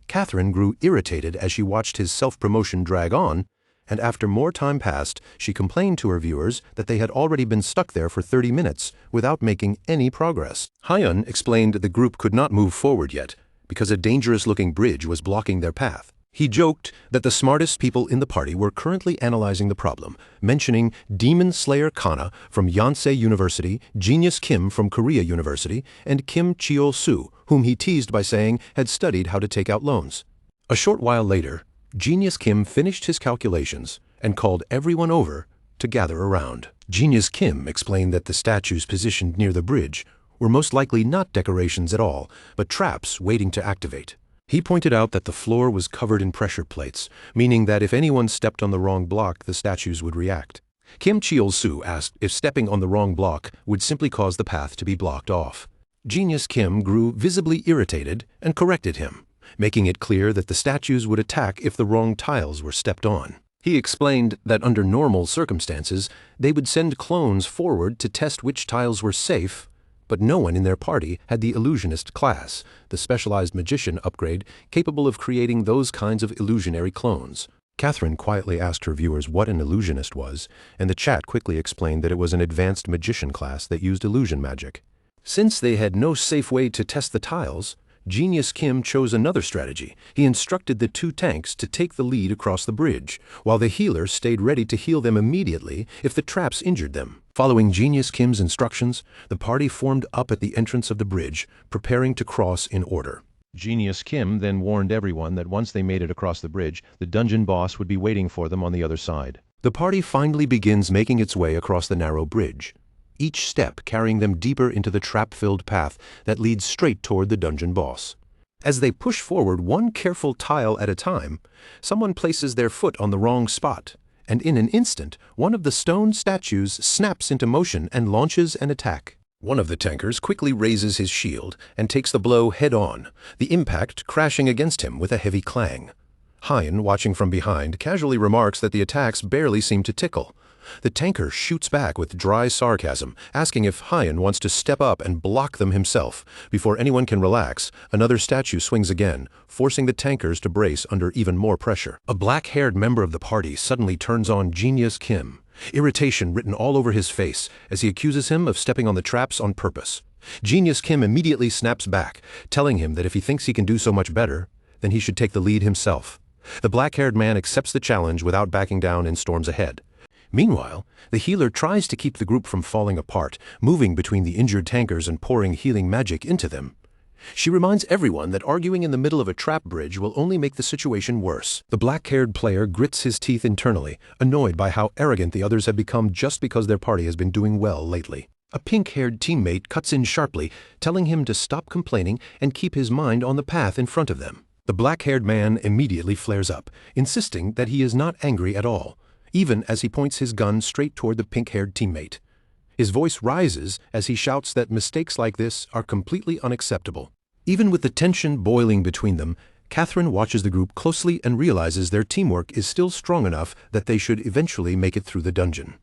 Catherine grew irritated as she watched his self-promotion drag on, and after more time passed, she complained to her viewers that they had already been stuck there for 30 minutes without making any progress. Hyun explained the group could not move forward yet because a dangerous-looking bridge was blocking their path. He joked that the smartest people in the party were currently analyzing the problem, mentioning Demon Slayer Kana from Yonsei University, Genius Kim from Korea University, and Kim Cheol-soo, whom he teased by saying had studied how to take out loans. A short while later, Genius Kim finished his calculations and called everyone over to gather around. Genius Kim explained that the statues positioned near the bridge were most likely not decorations at all, but traps waiting to activate. He pointed out that the floor was covered in pressure plates, meaning that if anyone stepped on the wrong block, the statues would react. Kim Cheol-soo asked if stepping on the wrong block would simply cause the path to be blocked off. Genius Kim grew visibly irritated and corrected him, making it clear that the statues would attack if the wrong tiles were stepped on. He explained that under normal circumstances, they would send clones forward to test which tiles were safe, but no one in their party had the illusionist class, the specialized magician upgrade capable of creating those kinds of illusionary clones. Catherine quietly asked her viewers what an illusionist was, and the chat quickly explained that it was an advanced magician class that used illusion magic. Since they had no safe way to test the tiles, Genius Kim chose another strategy. He instructed the 2 tanks to take the lead across the bridge, while the healer stayed ready to heal them immediately if the traps injured them. Following Genius Kim's instructions, the party formed up at the entrance of the bridge, preparing to cross in order. Genius Kim then warned everyone that once they made it across the bridge, the dungeon boss would be waiting for them on the other side. The party finally begins making its way across the narrow bridge, each step carrying them deeper into the trap-filled path that leads straight toward the dungeon boss. As they push forward one careful tile at a time, someone places their foot on the wrong spot, and in an instant, one of the stone statues snaps into motion and launches an attack. One of the tankers quickly raises his shield and takes the blow head-on, the impact crashing against him with a heavy clang. Hyun, watching from behind, casually remarks that the attacks barely seem to tickle, The tanker shoots back with dry sarcasm, asking if Hyan wants to step up and block them himself. Before anyone can relax, another statue swings again, forcing the tankers to brace under even more pressure. A black-haired member of the party suddenly turns on Genius Kim, irritation written all over his face as he accuses him of stepping on the traps on purpose. Genius Kim immediately snaps back, telling him that if he thinks he can do so much better, then he should take the lead himself. The black-haired man accepts the challenge without backing down and storms ahead. Meanwhile, the healer tries to keep the group from falling apart, moving between the injured tankers and pouring healing magic into them. She reminds everyone that arguing in the middle of a trap bridge will only make the situation worse. The black-haired player grits his teeth internally, annoyed by how arrogant the others have become just because their party has been doing well lately. A pink-haired teammate cuts in sharply, telling him to stop complaining and keep his mind on the path in front of them. The black-haired man immediately flares up, insisting that he is not angry at all, even as he points his gun straight toward the pink-haired teammate. His voice rises as he shouts that mistakes like this are completely unacceptable. Even with the tension boiling between them, Catherine watches the group closely and realizes their teamwork is still strong enough that they should eventually make it through the dungeon.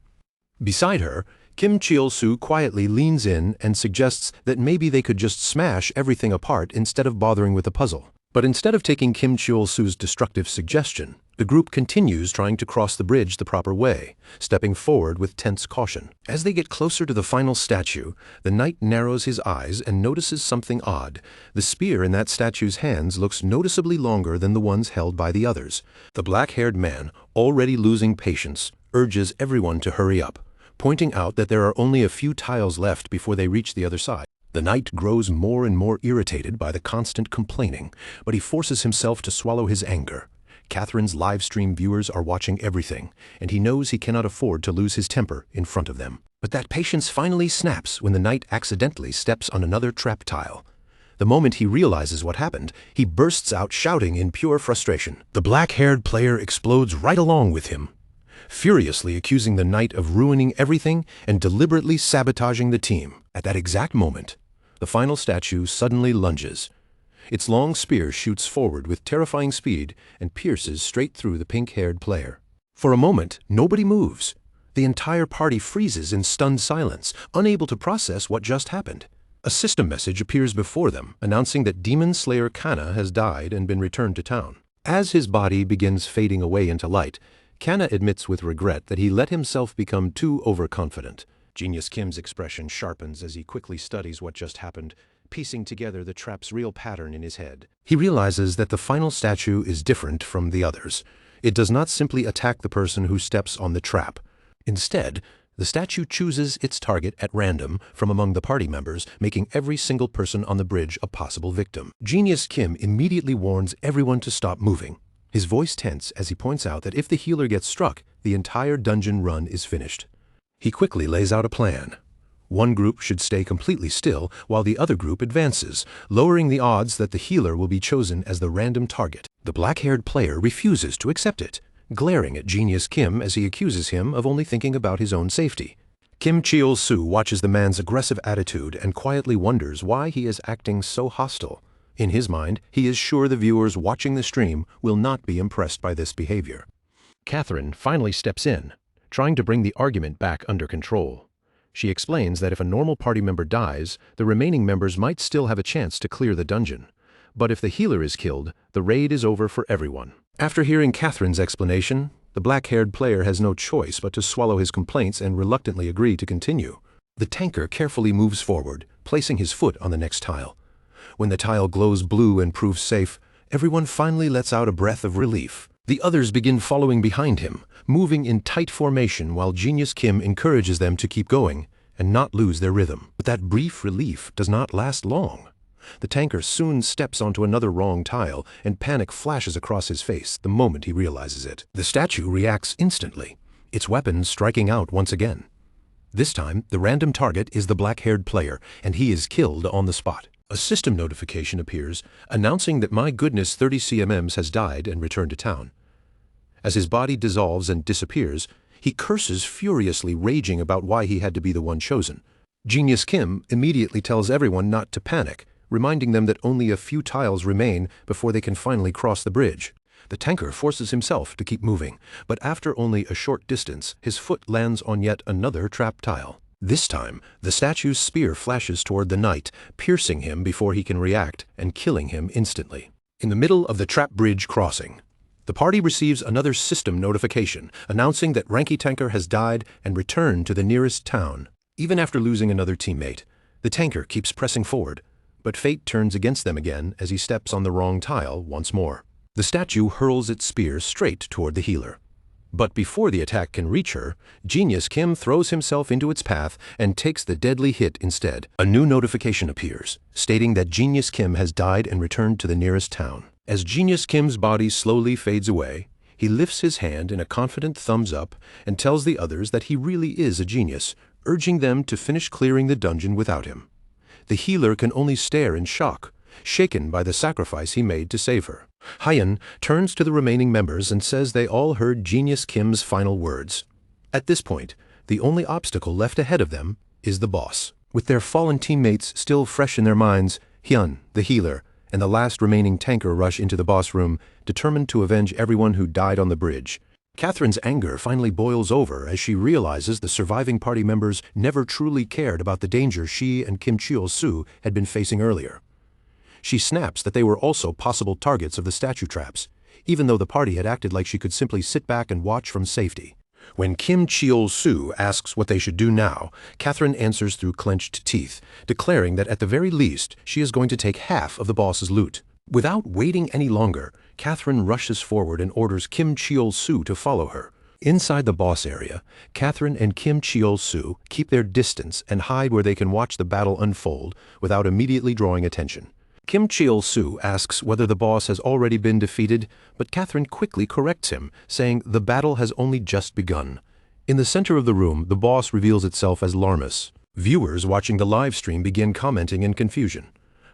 Beside her, Kim Cheol-soo quietly leans in and suggests that maybe they could just smash everything apart instead of bothering with the puzzle. But instead of taking Kim Cheol-soo's destructive suggestion, the group continues trying to cross the bridge the proper way, stepping forward with tense caution. As they get closer to the final statue, the knight narrows his eyes and notices something odd. The spear in that statue's hands looks noticeably longer than the ones held by the others. The black-haired man, already losing patience, urges everyone to hurry up, pointing out that there are only a few tiles left before they reach the other side. The knight grows more and more irritated by the constant complaining, but he forces himself to swallow his anger. Catherine's live stream viewers are watching everything, and he knows he cannot afford to lose his temper in front of them. But that patience finally snaps when the knight accidentally steps on another trap tile. The moment he realizes what happened, he bursts out shouting in pure frustration. The black-haired player explodes right along with him, furiously accusing the knight of ruining everything and deliberately sabotaging the team. At that exact moment, the final statue suddenly lunges. Its long spear shoots forward with terrifying speed and pierces straight through the pink-haired player. For a moment, nobody moves. The entire party freezes in stunned silence, unable to process what just happened. A system message appears before them, announcing that Demon Slayer Kana has died and been returned to town. As his body begins fading away into light, Kana admits with regret that he let himself become too overconfident. Genius Kim's expression sharpens as he quickly studies what just happened, piecing together the trap's real pattern in his head. He realizes that the final statue is different from the others. It does not simply attack the person who steps on the trap. Instead, the statue chooses its target at random from among the party members, making every single person on the bridge a possible victim. Genius Kim immediately warns everyone to stop moving, his voice tense as he points out that if the healer gets struck, the entire dungeon run is finished. He quickly lays out a plan. One group should stay completely still while the other group advances, lowering the odds that the healer will be chosen as the random target. The black-haired player refuses to accept it, glaring at Genius Kim as he accuses him of only thinking about his own safety. Kim Cheol-soo watches the man's aggressive attitude and quietly wonders why he is acting so hostile. In his mind, he is sure the viewers watching the stream will not be impressed by this behavior. Catherine finally steps in, trying to bring the argument back under control. She explains that if a normal party member dies, the remaining members might still have a chance to clear the dungeon. But if the healer is killed, the raid is over for everyone. After hearing Catherine's explanation, the black-haired player has no choice but to swallow his complaints and reluctantly agree to continue. The tanker carefully moves forward, placing his foot on the next tile. When the tile glows blue and proves safe, everyone finally lets out a breath of relief. The others begin following behind him, moving in tight formation while Genius Kim encourages them to keep going and not lose their rhythm. But that brief relief does not last long. The tanker soon steps onto another wrong tile, and panic flashes across his face the moment he realizes it. The statue reacts instantly, its weapon striking out once again. This time, the random target is the black-haired player, and he is killed on the spot. A system notification appears, announcing that My Goodness 30 CMMs has died and returned to town. As his body dissolves and disappears, he curses furiously, raging about why he had to be the one chosen. Genius Kim immediately tells everyone not to panic, reminding them that only a few tiles remain before they can finally cross the bridge. The tanker forces himself to keep moving, but after only a short distance, his foot lands on yet another trap tile. This time, the statue's spear flashes toward the knight, piercing him before he can react and killing him instantly. In the middle of the trap bridge crossing, the party receives another system notification announcing that Ranky Tanker has died and returned to the nearest town. Even after losing another teammate, the tanker keeps pressing forward, but fate turns against them again as he steps on the wrong tile once more. The statue hurls its spear straight toward the healer. But before the attack can reach her, Genius Kim throws himself into its path and takes the deadly hit instead. A new notification appears, stating that Genius Kim has died and returned to the nearest town. As Genius Kim's body slowly fades away, he lifts his hand in a confident thumbs up and tells the others that he really is a genius, urging them to finish clearing the dungeon without him. The healer can only stare in shock, shaken by the sacrifice he made to save her. Hyun turns to the remaining members and says they all heard Genius Kim's final words. At this point, the only obstacle left ahead of them is the boss. With their fallen teammates still fresh in their minds, Hyun, the healer, and the last remaining tanker rush into the boss room, determined to avenge everyone who died on the bridge. Catherine's anger finally boils over as she realizes the surviving party members never truly cared about the danger she and Kim Cheol-soo had been facing earlier. She snaps that they were also possible targets of the statue traps, even though the party had acted like she could simply sit back and watch from safety. When Kim Cheol-soo asks what they should do now, Catherine answers through clenched teeth, declaring that at the very least she is going to take half of the boss's loot. Without waiting any longer, Catherine rushes forward and orders Kim Cheol-soo to follow her. Inside the boss area, Catherine and Kim Cheol-soo keep their distance and hide where they can watch the battle unfold without immediately drawing attention. Kim Cheol-soo asks whether the boss has already been defeated, but Catherine quickly corrects him, saying the battle has only just begun. In the center of the room, the boss reveals itself as Larmus. Viewers watching the live stream begin commenting in confusion,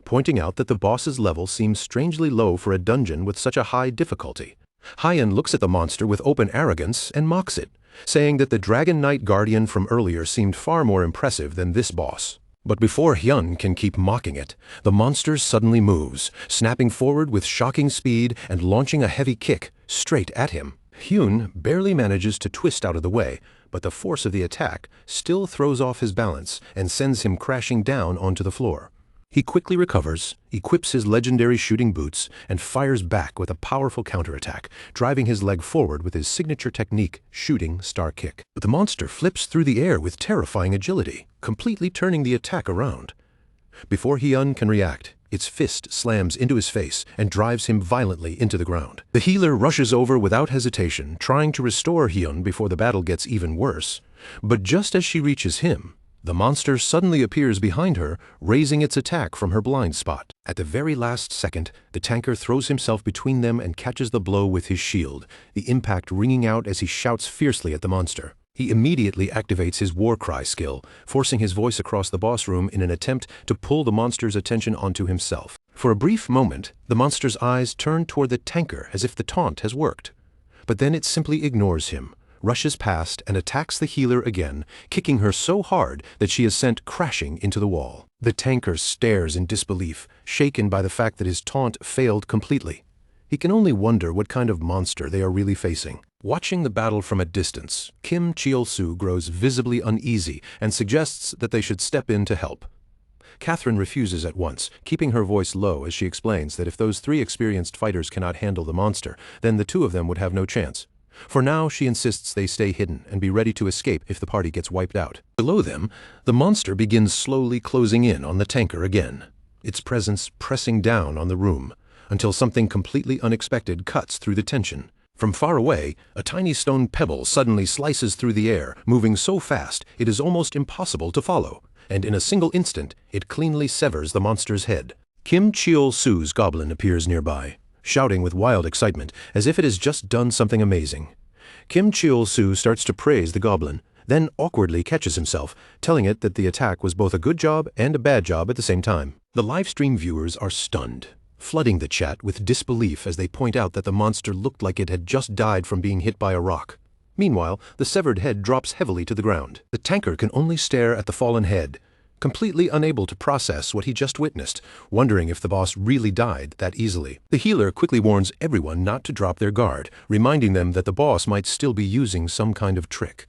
pointing out that the boss's level seems strangely low for a dungeon with such a high difficulty. Hyun looks at the monster with open arrogance and mocks it, saying that the Dragon Knight Guardian from earlier seemed far more impressive than this boss. But before Hyun can keep mocking it, the monster suddenly moves, snapping forward with shocking speed and launching a heavy kick straight at him. Hyun barely manages to twist out of the way, but the force of the attack still throws off his balance and sends him crashing down onto the floor. He quickly recovers, equips his legendary shooting boots, and fires back with a powerful counterattack, driving his leg forward with his signature technique, shooting star kick. But the monster flips through the air with terrifying agility, completely turning the attack around. Before Hyun can react, its fist slams into his face and drives him violently into the ground. The healer rushes over without hesitation, trying to restore Hyun before the battle gets even worse. But just as she reaches him, the monster suddenly appears behind her, raising its attack from her blind spot. At the very last second, the tanker throws himself between them and catches the blow with his shield, the impact ringing out as he shouts fiercely at the monster. He immediately activates his war cry skill, forcing his voice across the boss room in an attempt to pull the monster's attention onto himself. For a brief moment, the monster's eyes turn toward the tanker as if the taunt has worked. But then it simply ignores him, rushes past and attacks the healer again, kicking her so hard that she is sent crashing into the wall. The tanker stares in disbelief, shaken by the fact that his taunt failed completely. He can only wonder what kind of monster they are really facing. Watching the battle from a distance, Kim Cheol-soo grows visibly uneasy and suggests that they should step in to help. Catherine refuses at once, keeping her voice low as she explains that if those three experienced fighters cannot handle the monster, then the two of them would have no chance. For now, she insists they stay hidden and be ready to escape if the party gets wiped out. Below them, the monster begins slowly closing in on the tanker again, its presence pressing down on the room, until something completely unexpected cuts through the tension. From far away, a tiny stone pebble suddenly slices through the air, moving so fast it is almost impossible to follow, and in a single instant, it cleanly severs the monster's head. Kim Cheol-soo's Goblin appears nearby, shouting with wild excitement, as if it has just done something amazing. Kim Cheol-soo starts to praise the Goblin, then awkwardly catches himself, telling it that the attack was both a good job and a bad job at the same time. The livestream viewers are stunned, flooding the chat with disbelief as they point out that the monster looked like it had just died from being hit by a rock. Meanwhile, the severed head drops heavily to the ground. The tanker can only stare at the fallen head, completely unable to process what he just witnessed, wondering if the boss really died that easily. The healer quickly warns everyone not to drop their guard, reminding them that the boss might still be using some kind of trick.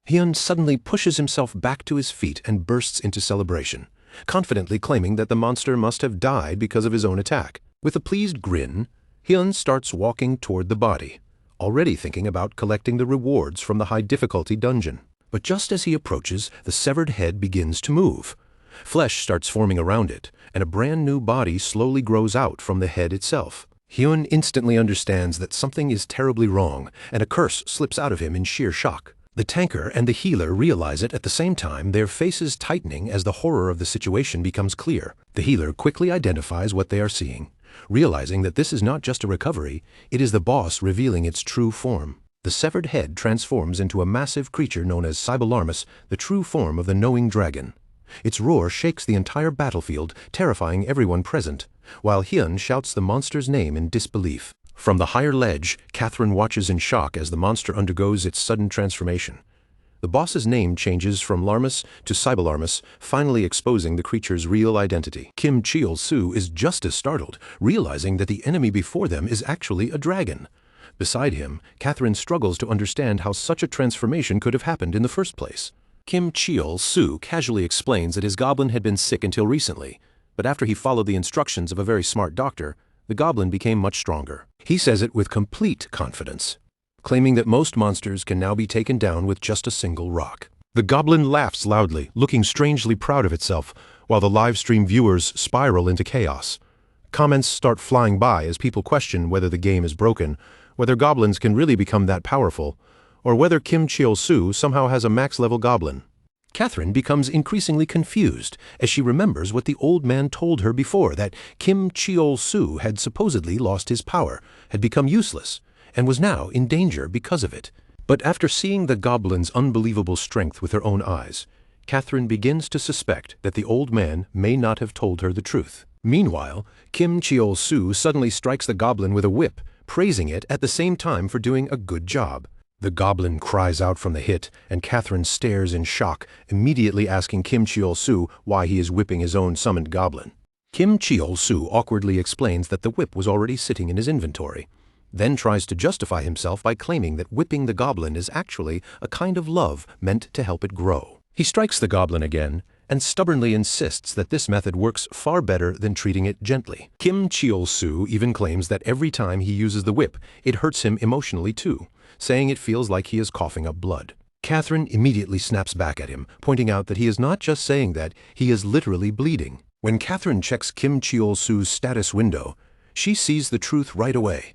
Hyun suddenly pushes himself back to his feet and bursts into celebration, confidently claiming that the monster must have died because of his own attack. With a pleased grin, Hyun starts walking toward the body, already thinking about collecting the rewards from the high-difficulty dungeon. But just as he approaches, the severed head begins to move. Flesh starts forming around it, and a brand new body slowly grows out from the head itself. Hyun instantly understands that something is terribly wrong, and a curse slips out of him in sheer shock. The tanker and the healer realize it at the same time, their faces tightening as the horror of the situation becomes clear. The healer quickly identifies what they are seeing, realizing that this is not just a recovery, it is the boss revealing its true form. The severed head transforms into a massive creature known as Cybelarmus, the true form of the knowing dragon. Its roar shakes the entire battlefield, terrifying everyone present, while Hyun shouts the monster's name in disbelief. From the higher ledge, Catherine watches in shock as the monster undergoes its sudden transformation. The boss's name changes from Larmus to Cybelarmus, finally exposing the creature's real identity. Kim Cheol-soo is just as startled, realizing that the enemy before them is actually a dragon. Beside him, Catherine struggles to understand how such a transformation could have happened in the first place. Kim Cheol-soo casually explains that his goblin had been sick until recently, but after he followed the instructions of a very smart doctor, the goblin became much stronger. He says it with complete confidence, claiming that most monsters can now be taken down with just a single rock. The goblin laughs loudly, looking strangely proud of itself, while the live-stream viewers spiral into chaos. Comments start flying by as people question whether the game is broken, whether goblins can really become that powerful, or whether Kim Cheol-soo somehow has a max-level goblin. Catherine becomes increasingly confused as she remembers what the old man told her before, that Kim Cheol-soo had supposedly lost his power, had become useless, and was now in danger because of it. But after seeing the goblin's unbelievable strength with her own eyes, Catherine begins to suspect that the old man may not have told her the truth. Meanwhile, Kim Cheol-soo suddenly strikes the goblin with a whip, praising it at the same time for doing a good job. The goblin cries out from the hit, and Catherine stares in shock, immediately asking Kim Cheol-soo why he is whipping his own summoned goblin. Kim Cheol-soo awkwardly explains that the whip was already sitting in his inventory, then tries to justify himself by claiming that whipping the goblin is actually a kind of love meant to help it grow. He strikes the goblin again, and stubbornly insists that this method works far better than treating it gently. Kim Cheol-soo even claims that every time he uses the whip, it hurts him emotionally too, saying it feels like he is coughing up blood. Catherine immediately snaps back at him, pointing out that he is not just saying that, he is literally bleeding. When Catherine checks Kim Cheol-soo's status window, she sees the truth right away.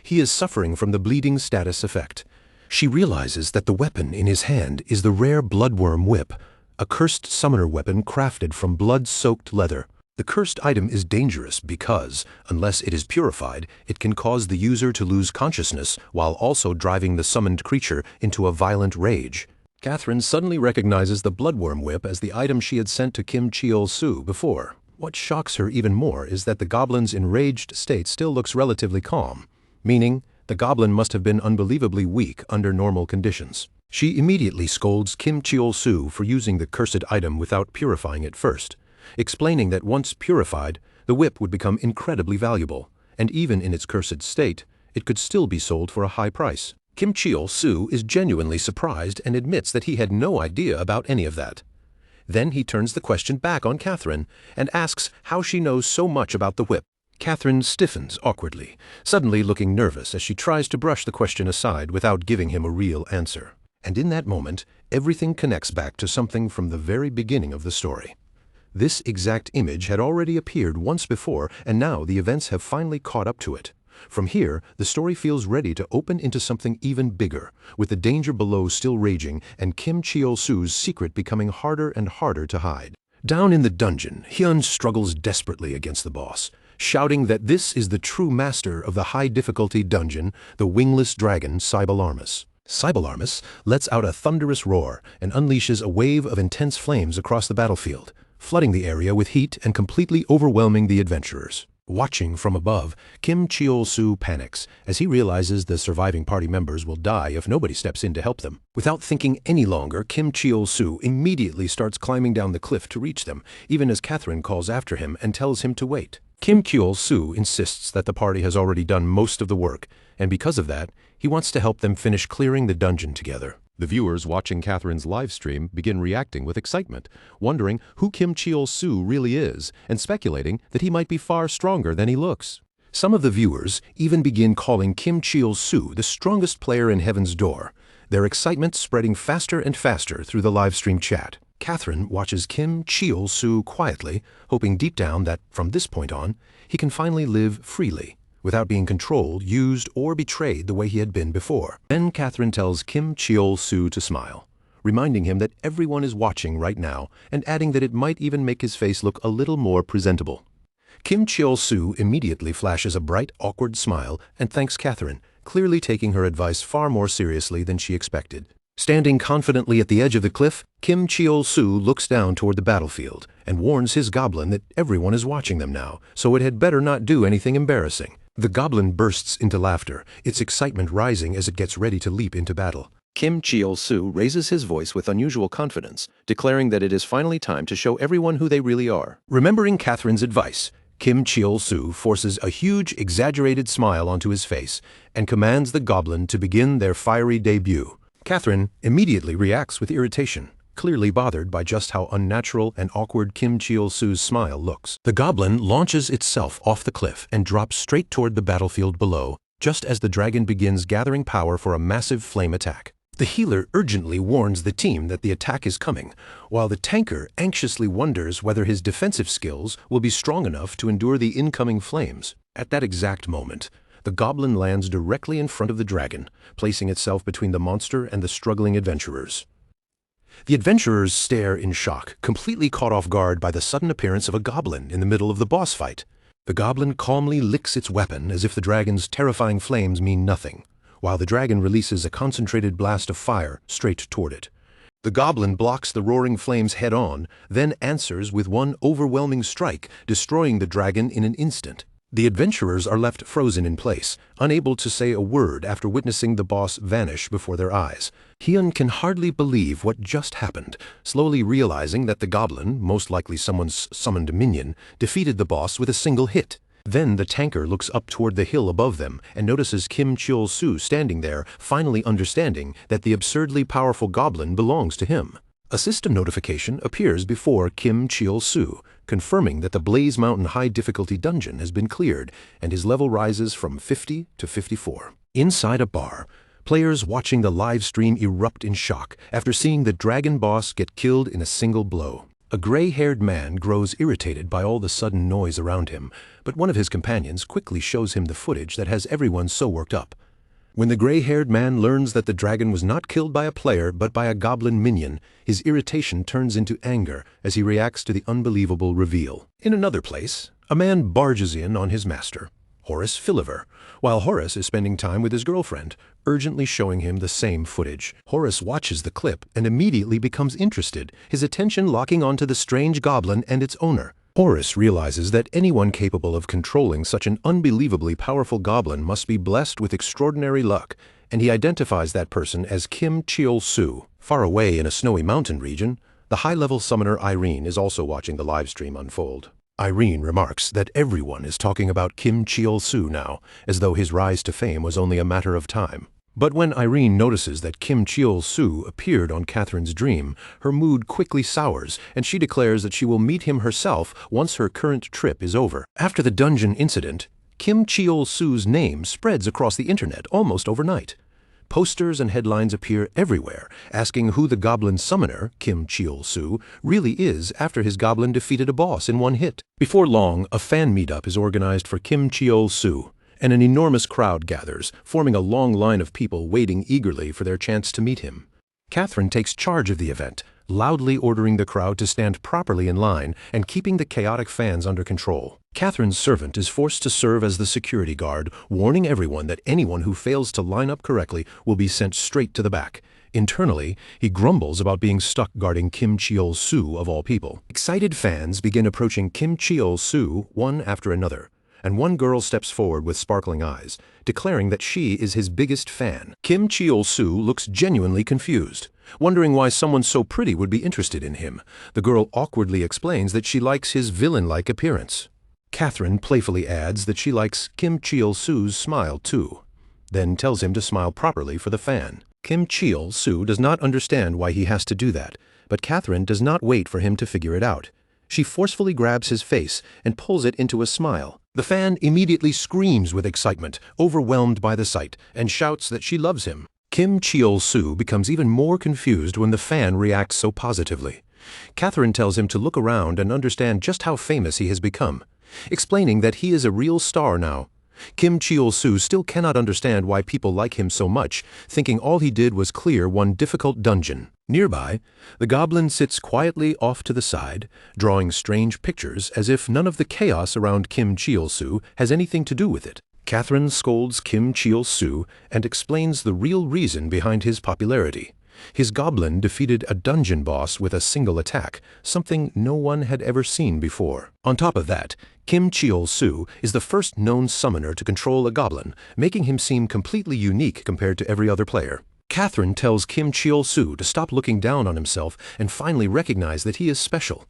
He is suffering from the bleeding status effect. She realizes that the weapon in his hand is the rare bloodworm whip, a cursed summoner weapon crafted from blood-soaked leather. The cursed item is dangerous because, unless it is purified, it can cause the user to lose consciousness while also driving the summoned creature into a violent rage. Catherine suddenly recognizes the bloodworm whip as the item she had sent to Kim Cheol-soo before. What shocks her even more is that the goblin's enraged state still looks relatively calm, meaning the goblin must have been unbelievably weak under normal conditions. She immediately scolds Kim Cheol-soo for using the cursed item without purifying it first, explaining that once purified, the whip would become incredibly valuable, and even in its cursed state, it could still be sold for a high price. Kim Cheol-soo is genuinely surprised and admits that he had no idea about any of that. Then he turns the question back on Catherine and asks how she knows so much about the whip. Catherine stiffens awkwardly, suddenly looking nervous as she tries to brush the question aside without giving him a real answer. And in that moment, everything connects back to something from the very beginning of the story. This exact image had already appeared once before, and now the events have finally caught up to it. From here, the story feels ready to open into something even bigger, with the danger below still raging and Kim Cheol-soo's secret becoming harder and harder to hide. Down in the dungeon, Hyun struggles desperately against the boss, shouting that this is the true master of the high-difficulty dungeon, the wingless dragon Cybelarmus. Cybelarmus lets out a thunderous roar and unleashes a wave of intense flames across the battlefield, flooding the area with heat and completely overwhelming the adventurers. Watching from above, Kim Cheol-soo panics as he realizes the surviving party members will die if nobody steps in to help them. Without thinking any longer, Kim Cheol-soo immediately starts climbing down the cliff to reach them, even as Catherine calls after him and tells him to wait. Kim Cheol-soo insists that the party has already done most of the work, and because of that, he wants to help them finish clearing the dungeon together. The viewers watching Catherine's live stream begin reacting with excitement, wondering who Kim Cheol-soo really is, and speculating that he might be far stronger than he looks. Some of the viewers even begin calling Kim Cheol-soo the strongest player in Heaven's Door, their excitement spreading faster and faster through the live stream chat. Catherine watches Kim Cheol-soo quietly, hoping deep down that, from this point on, he can finally live freely, without being controlled, used, or betrayed the way he had been before. Then Catherine tells Kim Cheol-soo to smile, reminding him that everyone is watching right now, and adding that it might even make his face look a little more presentable. Kim Cheol-soo immediately flashes a bright, awkward smile and thanks Catherine, clearly taking her advice far more seriously than she expected. Standing confidently at the edge of the cliff, Kim Cheol-soo looks down toward the battlefield and warns his goblin that everyone is watching them now, so it had better not do anything embarrassing. The goblin bursts into laughter, its excitement rising as it gets ready to leap into battle. Kim Cheol-soo raises his voice with unusual confidence, declaring that it is finally time to show everyone who they really are. Remembering Catherine's advice, Kim Cheol-soo forces a huge, exaggerated smile onto his face and commands the goblin to begin their fiery debut. Catherine immediately reacts with irritation, clearly bothered by just how unnatural and awkward Kim Cheol-soo's smile looks. The goblin launches itself off the cliff and drops straight toward the battlefield below, just as the dragon begins gathering power for a massive flame attack. The healer urgently warns the team that the attack is coming, while the tanker anxiously wonders whether his defensive skills will be strong enough to endure the incoming flames. At that exact moment, the goblin lands directly in front of the dragon, placing itself between the monster and the struggling adventurers. The adventurers stare in shock, completely caught off guard by the sudden appearance of a goblin in the middle of the boss fight. The goblin calmly licks its weapon as if the dragon's terrifying flames mean nothing, while the dragon releases a concentrated blast of fire straight toward it. The goblin blocks the roaring flames head-on, then answers with one overwhelming strike, destroying the dragon in an instant. The adventurers are left frozen in place, unable to say a word after witnessing the boss vanish before their eyes. Hyun can hardly believe what just happened, slowly realizing that the goblin, most likely someone's summoned minion, defeated the boss with a single hit. Then the tanker looks up toward the hill above them and notices Kim Cheol-soo standing there, finally understanding that the absurdly powerful goblin belongs to him. A system notification appears before Kim Cheol-soo, confirming that the Blaze Mountain high difficulty dungeon has been cleared and his level rises from 50 to 54. Inside a bar, players watching the live stream erupt in shock after seeing the dragon boss get killed in a single blow. A gray-haired man grows irritated by all the sudden noise around him, but one of his companions quickly shows him the footage that has everyone so worked up. When the gray-haired man learns that the dragon was not killed by a player but by a goblin minion, his irritation turns into anger as he reacts to the unbelievable reveal. In another place, a man barges in on his master, Horace Philliver, while Horace is spending time with his girlfriend, urgently showing him the same footage. Horace watches the clip and immediately becomes interested, his attention locking onto the strange goblin and its owner. Horace realizes that anyone capable of controlling such an unbelievably powerful goblin must be blessed with extraordinary luck, and he identifies that person as Kim Cheol-soo. Far away in a snowy mountain region, the high-level summoner Irene is also watching the live stream unfold. Irene remarks that everyone is talking about Kim Cheol-soo now, as though his rise to fame was only a matter of time. But when Irene notices that Kim Cheol-soo appeared on Catherine's dream, her mood quickly sours, and she declares that she will meet him herself once her current trip is over. After the dungeon incident, Kim Cheol-soo's name spreads across the internet almost overnight. Posters and headlines appear everywhere, asking who the goblin summoner, Kim Cheol-soo, really is after his goblin defeated a boss in one hit. Before long, a fan meetup is organized for Kim Cheol-soo, and an enormous crowd gathers, forming a long line of people waiting eagerly for their chance to meet him. Catherine takes charge of the event, loudly ordering the crowd to stand properly in line and keeping the chaotic fans under control. Catherine's servant is forced to serve as the security guard, warning everyone that anyone who fails to line up correctly will be sent straight to the back. Internally, he grumbles about being stuck guarding Kim Cheol-soo of all people. Excited fans begin approaching Kim Cheol-soo one after another, and one girl steps forward with sparkling eyes, declaring that she is his biggest fan. Kim Cheol-soo looks genuinely confused, wondering why someone so pretty would be interested in him. The girl awkwardly explains that she likes his villain-like appearance. Catherine playfully adds that she likes Kim Cheol-soo's smile too, then tells him to smile properly for the fan. Kim Cheol-soo does not understand why he has to do that, but Catherine does not wait for him to figure it out. She forcefully grabs his face and pulls it into a smile. The fan immediately screams with excitement, overwhelmed by the sight, and shouts that she loves him. Kim Cheol-soo becomes even more confused when the fan reacts so positively. Catherine tells him to look around and understand just how famous he has become, explaining that he is a real star now. Kim Cheol-soo still cannot understand why people like him so much, thinking all he did was clear one difficult dungeon. Nearby, the Goblin sits quietly off to the side, drawing strange pictures as if none of the chaos around Kim Cheol-soo has anything to do with it. Catherine scolds Kim Cheol-soo and explains the real reason behind his popularity. His Goblin defeated a dungeon boss with a single attack, something no one had ever seen before. On top of that, Kim Cheol-soo is the first known summoner to control a Goblin, making him seem completely unique compared to every other player. Catherine tells Kim Cheol-soo to stop looking down on himself and finally recognize that he is special.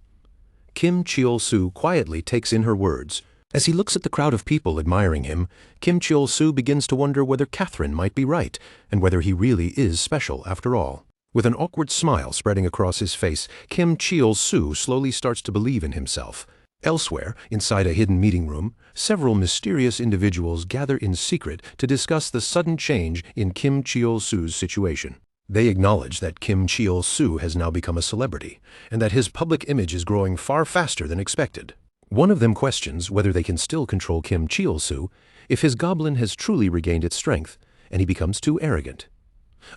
Kim Cheol-soo quietly takes in her words. As he looks at the crowd of people admiring him, Kim Cheol-soo begins to wonder whether Catherine might be right, and whether he really is special after all. With an awkward smile spreading across his face, Kim Cheol-soo slowly starts to believe in himself. Elsewhere, inside a hidden meeting room, several mysterious individuals gather in secret to discuss the sudden change in Kim Cheol-soo's situation. They acknowledge that Kim Cheol-soo has now become a celebrity, and that his public image is growing far faster than expected. One of them questions whether they can still control Kim Cheol-soo if his Goblin has truly regained its strength, and he becomes too arrogant.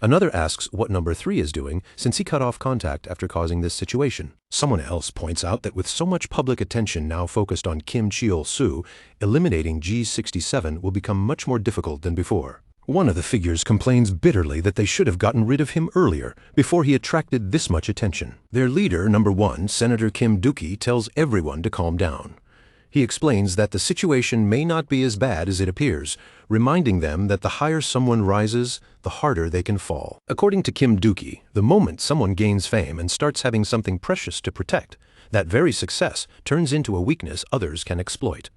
Another asks what Number 3 is doing since he cut off contact after causing this situation. Someone else points out that with so much public attention now focused on Kim Cheol-soo, eliminating G67 will become much more difficult than before. One of the figures complains bitterly that they should have gotten rid of him earlier, before he attracted this much attention. Their leader, Number 1, Senator Kim Dookie, tells everyone to calm down. He explains that the situation may not be as bad as it appears, reminding them that the higher someone rises, the harder they can fall. According to Kim Dookie, the moment someone gains fame and starts having something precious to protect, that very success turns into a weakness others can exploit.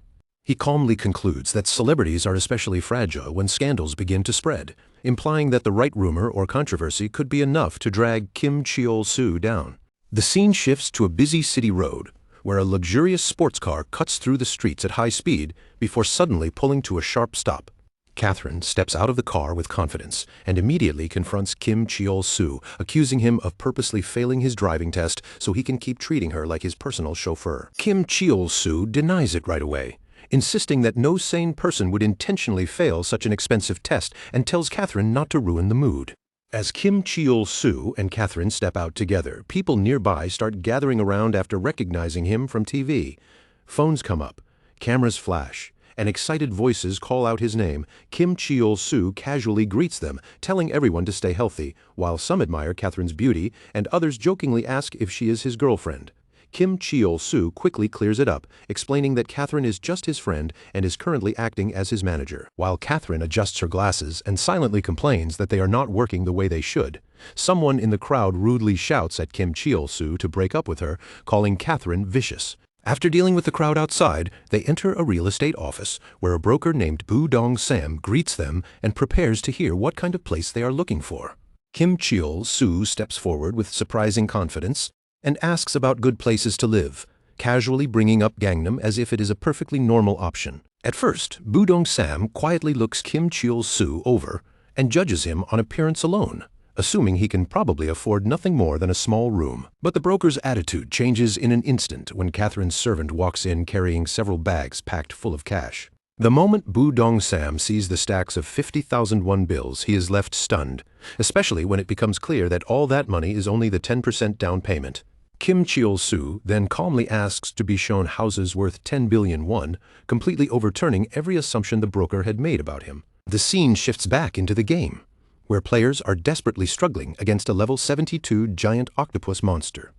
He calmly concludes that celebrities are especially fragile when scandals begin to spread, implying that the right rumor or controversy could be enough to drag Kim Cheol-soo down. The scene shifts to a busy city road, where a luxurious sports car cuts through the streets at high speed before suddenly pulling to a sharp stop. Catherine steps out of the car with confidence and immediately confronts Kim Cheol-soo, accusing him of purposely failing his driving test so he can keep treating her like his personal chauffeur. Kim Cheol-soo denies it right away, insisting that no sane person would intentionally fail such an expensive test, and tells Catherine not to ruin the mood. As Kim Cheol-soo and Catherine step out together, people nearby start gathering around after recognizing him from TV. Phones come up, cameras flash, and excited voices call out his name. Kim Cheol-soo casually greets them, telling everyone to stay healthy, while some admire Catherine's beauty and others jokingly ask if she is his girlfriend. Kim Cheol-soo quickly clears it up, explaining that Catherine is just his friend and is currently acting as his manager. While Catherine adjusts her glasses and silently complains that they are not working the way they should, someone in the crowd rudely shouts at Kim Cheol-soo to break up with her, calling Catherine vicious. After dealing with the crowd outside, they enter a real estate office, where a broker named Bu Dong-sam greets them and prepares to hear what kind of place they are looking for. Kim Cheol-soo steps forward with surprising confidence and asks about good places to live, casually bringing up Gangnam as if it is a perfectly normal option. At first, Bu Dong-sam quietly looks Kim Cheol-soo over and judges him on appearance alone, assuming he can probably afford nothing more than a small room. But the broker's attitude changes in an instant when Catherine's servant walks in carrying several bags packed full of cash. The moment Bu Dong-sam sees the stacks of 50,000 won bills, he is left stunned, especially when it becomes clear that all that money is only the 10% down payment. Kim Cheol-soo then calmly asks to be shown houses worth 10 billion won, completely overturning every assumption the broker had made about him. The scene shifts back into the game, where players are desperately struggling against a level 72 giant octopus monster.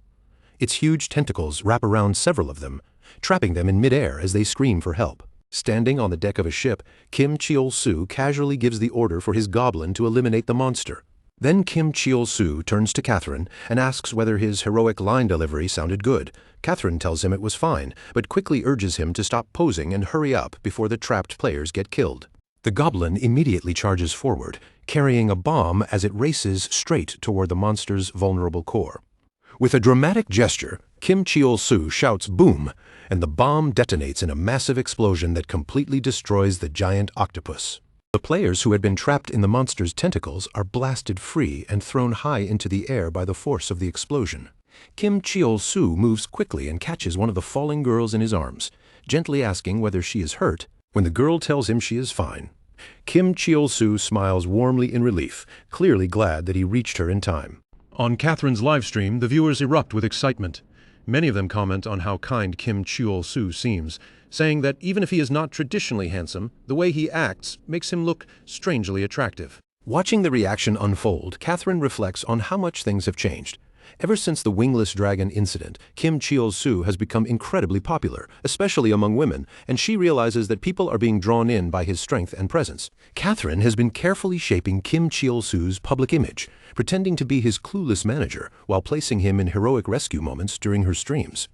Its huge tentacles wrap around several of them, trapping them in midair as they scream for help. Standing on the deck of a ship, Kim Cheol-soo casually gives the order for his goblin to eliminate the monster. Then Kim Cheol-soo turns to Catherine and asks whether his heroic line delivery sounded good. Catherine tells him it was fine, but quickly urges him to stop posing and hurry up before the trapped players get killed. The goblin immediately charges forward, carrying a bomb as it races straight toward the monster's vulnerable core. With a dramatic gesture, Kim Cheol-soo shouts "boom," and the bomb detonates in a massive explosion that completely destroys the giant octopus. The players who had been trapped in the monster's tentacles are blasted free and thrown high into the air by the force of the explosion. Kim Cheol-soo moves quickly and catches one of the falling girls in his arms, gently asking whether she is hurt. When the girl tells him she is fine, Kim Cheol-soo smiles warmly in relief, clearly glad that he reached her in time. On Catherine's livestream, the viewers erupt with excitement. Many of them comment on how kind Kim Cheol-soo seems, saying that even if he is not traditionally handsome, the way he acts makes him look strangely attractive. Watching the reaction unfold, Catherine reflects on how much things have changed. Ever since the wingless dragon incident, Kim Cheol-soo has become incredibly popular, especially among women, and she realizes that people are being drawn in by his strength and presence. Catherine has been carefully shaping Kim Cheol-soo's public image, pretending to be his clueless manager while placing him in heroic rescue moments during her streams.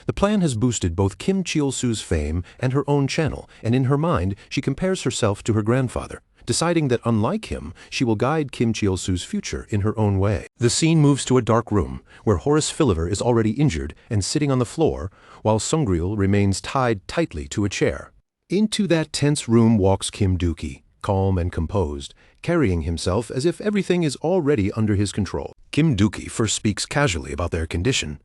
The plan has boosted both Kim Cheol-soo's fame and her own channel, and in her mind, she compares herself to her grandfather, deciding that unlike him, she will guide Kim Cheol-soo's future in her own way. The scene moves to a dark room, where Horace Philliver is already injured and sitting on the floor, while Sungryul remains tied tightly to a chair. Into that tense room walks Kim Dookie, calm and composed, carrying himself as if everything is already under his control. Kim Dookie first speaks casually about their condition,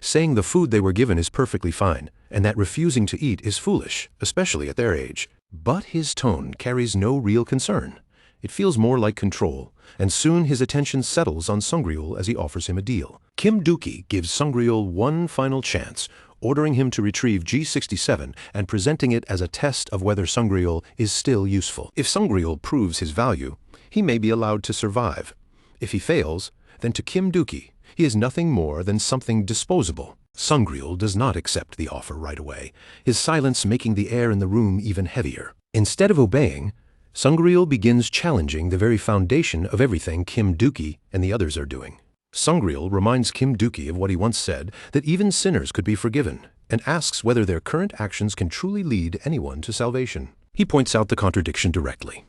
saying the food they were given is perfectly fine, and that refusing to eat is foolish, especially at their age. But his tone carries no real concern. It feels more like control, and soon his attention settles on Sungryul as he offers him a deal. Kim Dookie gives Sungryul one final chance, ordering him to retrieve G67 and presenting it as a test of whether Sungryul is still useful. If Sungryul proves his value, he may be allowed to survive. If he fails, then to Kim Dookie, he is nothing more than something disposable. Sungryul does not accept the offer right away, his silence making the air in the room even heavier. Instead of obeying, Sungryul begins challenging the very foundation of everything Kim Dookie and the others are doing. Sungryul reminds Kim Dookie of what he once said, that even sinners could be forgiven, and asks whether their current actions can truly lead anyone to salvation. He points out the contradiction directly.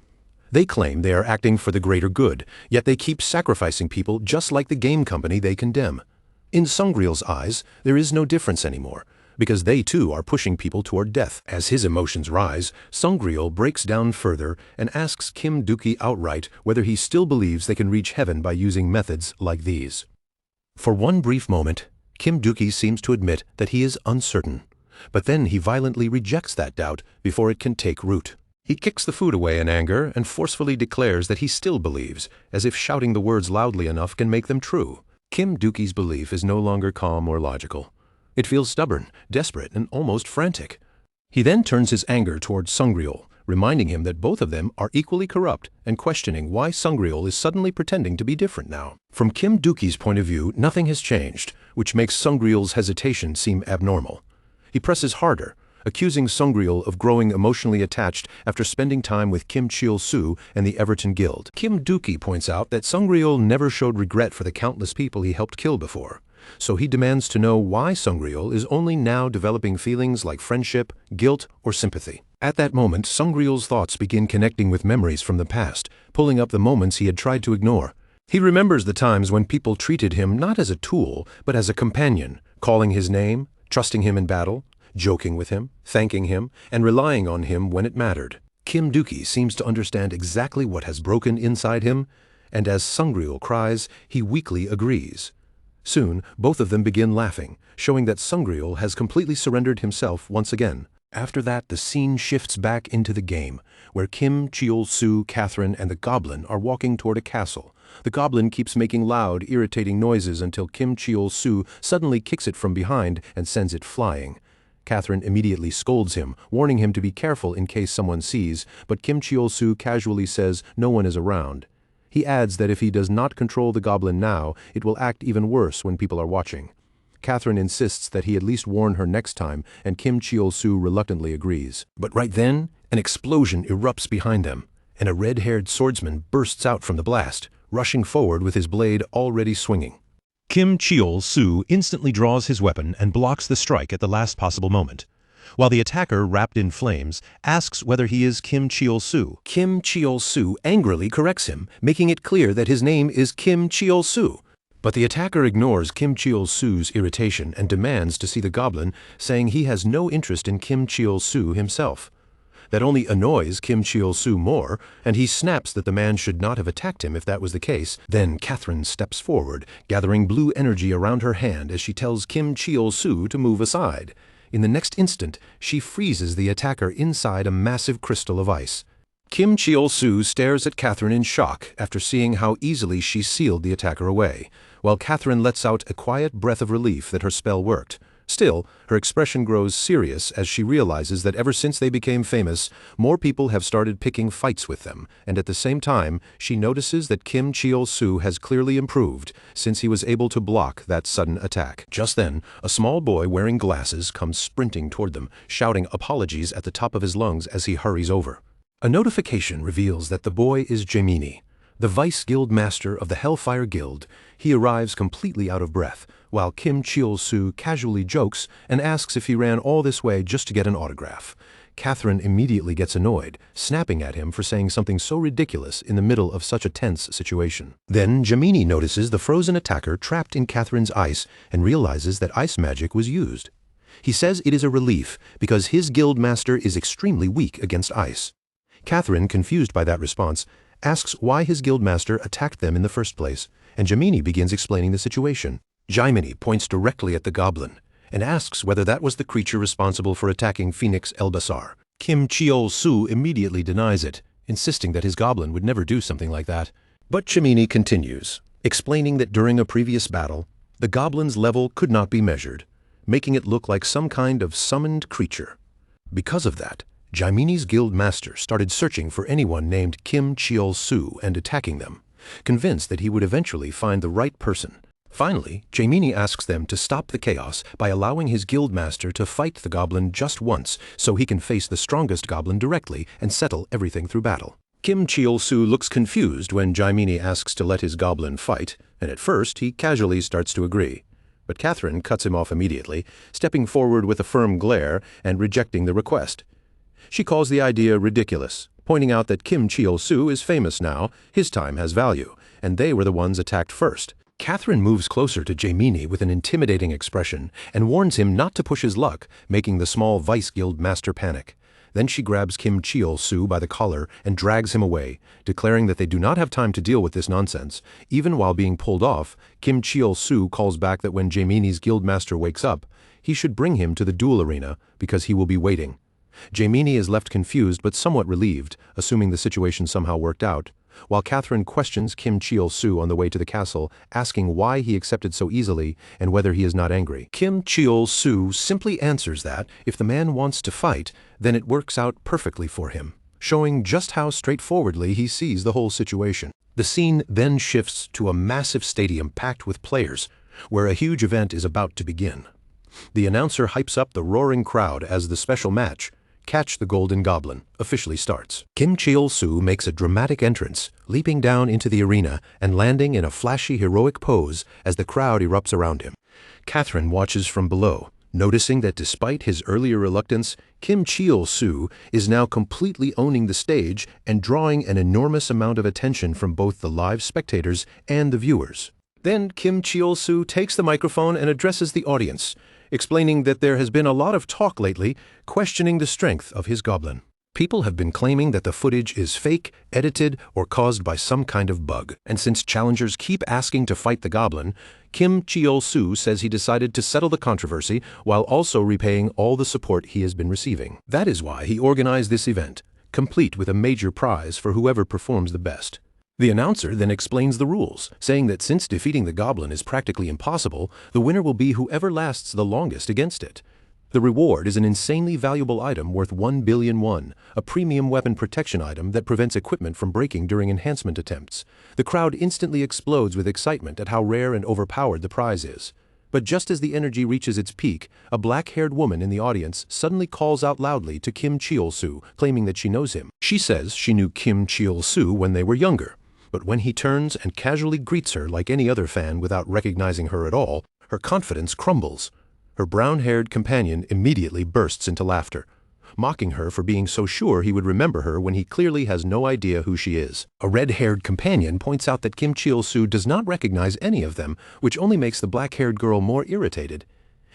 They claim they are acting for the greater good, yet they keep sacrificing people just like the game company they condemn. In Sungryul's eyes, there is no difference anymore, because they too are pushing people toward death. As his emotions rise, Sungryul breaks down further and asks Kim Dookie outright whether he still believes they can reach heaven by using methods like these. For one brief moment, Kim Dookie seems to admit that he is uncertain, but then he violently rejects that doubt before it can take root. He kicks the food away in anger and forcefully declares that he still believes, as if shouting the words loudly enough can make them true. Kim Dookie's belief is no longer calm or logical. It feels stubborn, desperate, and almost frantic. He then turns his anger towards Sungryul, reminding him that both of them are equally corrupt and questioning why Sungryul is suddenly pretending to be different now. From Kim Dookie's point of view, nothing has changed, which makes Sungryul's hesitation seem abnormal. He presses harder, accusing Sungryul of growing emotionally attached after spending time with Kim Cheol-soo and the Everton Guild. Kim Dookie points out that Sungryul never showed regret for the countless people he helped kill before, so he demands to know why Sungryul is only now developing feelings like friendship, guilt, or sympathy. At that moment, Sungryul's thoughts begin connecting with memories from the past, pulling up the moments he had tried to ignore. He remembers the times when people treated him not as a tool, but as a companion, calling his name, trusting him in battle, joking with him, thanking him, and relying on him when it mattered. Kim Dookie seems to understand exactly what has broken inside him, and as Sungryul cries, he weakly agrees. Soon, both of them begin laughing, showing that Sungryul has completely surrendered himself once again. After that, the scene shifts back into the game, where Kim, Cheol-soo, Catherine, and the Goblin are walking toward a castle. The Goblin keeps making loud, irritating noises until Kim Cheol-soo suddenly kicks it from behind and sends it flying. Catherine immediately scolds him, warning him to be careful in case someone sees, but Kim Cheol-soo casually says no one is around. He adds that if he does not control the Goblin now, it will act even worse when people are watching. Catherine insists that he at least warn her next time, and Kim Cheol-soo reluctantly agrees. But right then, an explosion erupts behind them, and a red-haired swordsman bursts out from the blast, rushing forward with his blade already swinging. Kim Cheol-soo instantly draws his weapon and blocks the strike at the last possible moment, while the attacker, wrapped in flames, asks whether he is Kim Cheol-soo. Kim Cheol-soo angrily corrects him, making it clear that his name is Kim Cheol-soo. But the attacker ignores Kim Cheol-soo's irritation and demands to see the goblin, saying he has no interest in Kim Cheol-soo himself. That only annoys Kim Cheol-soo more, and he snaps that the man should not have attacked him if that was the case. Then Catherine steps forward, gathering blue energy around her hand as she tells Kim Cheol-soo to move aside. In the next instant, she freezes the attacker inside a massive crystal of ice. Kim Cheol-soo stares at Catherine in shock after seeing how easily she sealed the attacker away, while Catherine lets out a quiet breath of relief that her spell worked. Still, her expression grows serious as she realizes that ever since they became famous, more people have started picking fights with them, and at the same time, she notices that Kim Cheol-soo has clearly improved since he was able to block that sudden attack. Just then, a small boy wearing glasses comes sprinting toward them, shouting apologies at the top of his lungs as he hurries over. A notification reveals that the boy is Gemini, the Vice Guild Master of the Hellfire Guild. He arrives completely out of breath, while Kim Cheol-soo casually jokes and asks if he ran all this way just to get an autograph. Catherine immediately gets annoyed, snapping at him for saying something so ridiculous in the middle of such a tense situation. Then Gemini notices the frozen attacker trapped in Catherine's ice and realizes that ice magic was used. He says it is a relief because his guild master is extremely weak against ice. Catherine, confused by that response, asks why his guildmaster attacked them in the first place, and Gemini begins explaining the situation. Gemini points directly at the goblin and asks whether that was the creature responsible for attacking Phoenix Elbasar. Kim Cheol-soo immediately denies it, insisting that his goblin would never do something like that. But Gemini continues, explaining that during a previous battle, the goblin's level could not be measured, making it look like some kind of summoned creature. Because of that, Gemini's guild master started searching for anyone named Kim Cheol-soo and attacking them, convinced that he would eventually find the right person. Finally, Gemini asks them to stop the chaos by allowing his guild master to fight the goblin just once so he can face the strongest goblin directly and settle everything through battle. Kim Cheol-soo looks confused when Gemini asks to let his goblin fight, and at first he casually starts to agree. But Catherine cuts him off immediately, stepping forward with a firm glare and rejecting the request. She calls the idea ridiculous, pointing out that Kim Cheol-soo is famous now, his time has value, and they were the ones attacked first. Catherine moves closer to Gemini with an intimidating expression and warns him not to push his luck, making the small Vice Guild master panic. Then she grabs Kim Cheol-soo by the collar and drags him away, declaring that they do not have time to deal with this nonsense. Even while being pulled off, Kim Cheol-soo calls back that when Gemini's guildmaster wakes up, he should bring him to the duel arena because he will be waiting. Gemini is left confused but somewhat relieved, assuming the situation somehow worked out, while Catherine questions Kim Cheol-soo on the way to the castle, asking why he accepted so easily and whether he is not angry. Kim Cheol-soo simply answers that if the man wants to fight, then it works out perfectly for him, showing just how straightforwardly he sees the whole situation. The scene then shifts to a massive stadium packed with players, where a huge event is about to begin. The announcer hypes up the roaring crowd as the special match, Catch the Golden Goblin, officially starts. Kim Cheol-soo makes a dramatic entrance, leaping down into the arena and landing in a flashy heroic pose as the crowd erupts around him. Catherine watches from below, noticing that despite his earlier reluctance, Kim Cheol-soo is now completely owning the stage and drawing an enormous amount of attention from both the live spectators and the viewers. Then Kim Cheol-soo takes the microphone and addresses the audience, explaining that there has been a lot of talk lately questioning the strength of his goblin. People have been claiming that the footage is fake, edited, or caused by some kind of bug. And since challengers keep asking to fight the goblin, Kim Cheol-soo says he decided to settle the controversy while also repaying all the support he has been receiving. That is why he organized this event, complete with a major prize for whoever performs the best. The announcer then explains the rules, saying that since defeating the goblin is practically impossible, the winner will be whoever lasts the longest against it. The reward is an insanely valuable item worth 1 billion won, a premium weapon protection item that prevents equipment from breaking during enhancement attempts. The crowd instantly explodes with excitement at how rare and overpowered the prize is. But just as the energy reaches its peak, a black-haired woman in the audience suddenly calls out loudly to Kim Cheol-soo, claiming that she knows him. She says she knew Kim Cheol-soo when they were younger, but when he turns and casually greets her like any other fan without recognizing her at all, her confidence crumbles. Her brown-haired companion immediately bursts into laughter, mocking her for being so sure he would remember her when he clearly has no idea who she is. A red-haired companion points out that Kim Cheol-soo does not recognize any of them, which only makes the black-haired girl more irritated.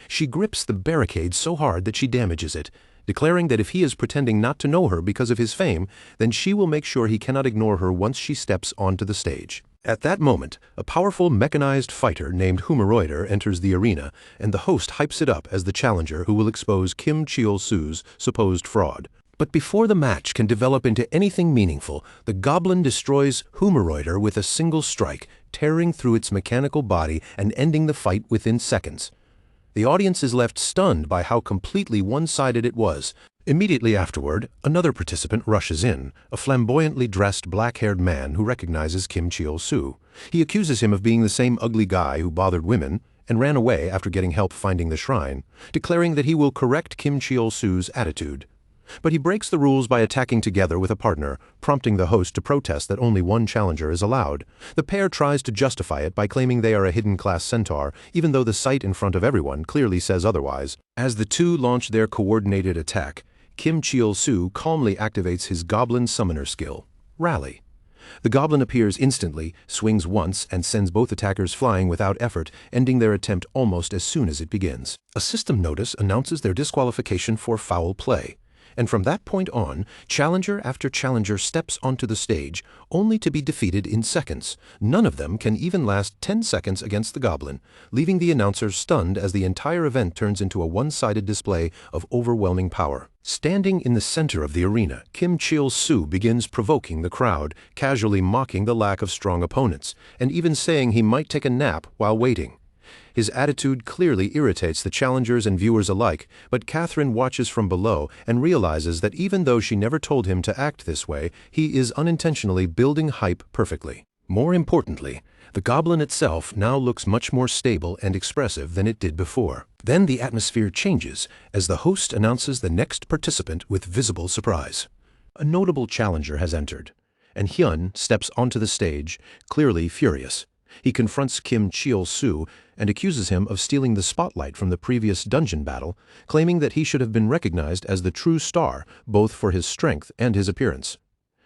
She grips the barricade so hard that she damages it, declaring that if he is pretending not to know her because of his fame, then she will make sure he cannot ignore her once she steps onto the stage. At that moment, a powerful mechanized fighter named Humoroider enters the arena, and the host hypes it up as the challenger who will expose Kim Cheol-soo's supposed fraud. But before the match can develop into anything meaningful, the Goblin destroys Humoroider with a single strike, tearing through its mechanical body and ending the fight within seconds. The audience is left stunned by how completely one-sided it was. Immediately afterward, another participant rushes in, a flamboyantly dressed black-haired man who recognizes Kim Cheol-soo. He accuses him of being the same ugly guy who bothered women and ran away after getting help finding the shrine, declaring that he will correct Kim Cheol-soo's attitude. But he breaks the rules by attacking together with a partner, prompting the host to protest that only one challenger is allowed. The pair tries to justify it by claiming they are a hidden-class centaur, even though the sight in front of everyone clearly says otherwise. As the two launch their coordinated attack, Kim Cheol-soo calmly activates his Goblin summoner skill, Rally. The Goblin appears instantly, swings once, and sends both attackers flying without effort, ending their attempt almost as soon as it begins. A system notice announces their disqualification for foul play, and from that point on, challenger after challenger steps onto the stage, only to be defeated in seconds. None of them can even last 10 seconds against the Goblin, leaving the announcers stunned as the entire event turns into a one-sided display of overwhelming power. Standing in the center of the arena, Kim Cheol-soo begins provoking the crowd, casually mocking the lack of strong opponents, and even saying he might take a nap while waiting. His attitude clearly irritates the challengers and viewers alike, but Catherine watches from below and realizes that even though she never told him to act this way, he is unintentionally building hype perfectly. More importantly, the Goblin itself now looks much more stable and expressive than it did before. Then the atmosphere changes as the host announces the next participant with visible surprise. A notable challenger has entered, and Hyun steps onto the stage, clearly furious. He confronts Kim Cheol-soo and accuses him of stealing the spotlight from the previous dungeon battle, claiming that he should have been recognized as the true star, both for his strength and his appearance.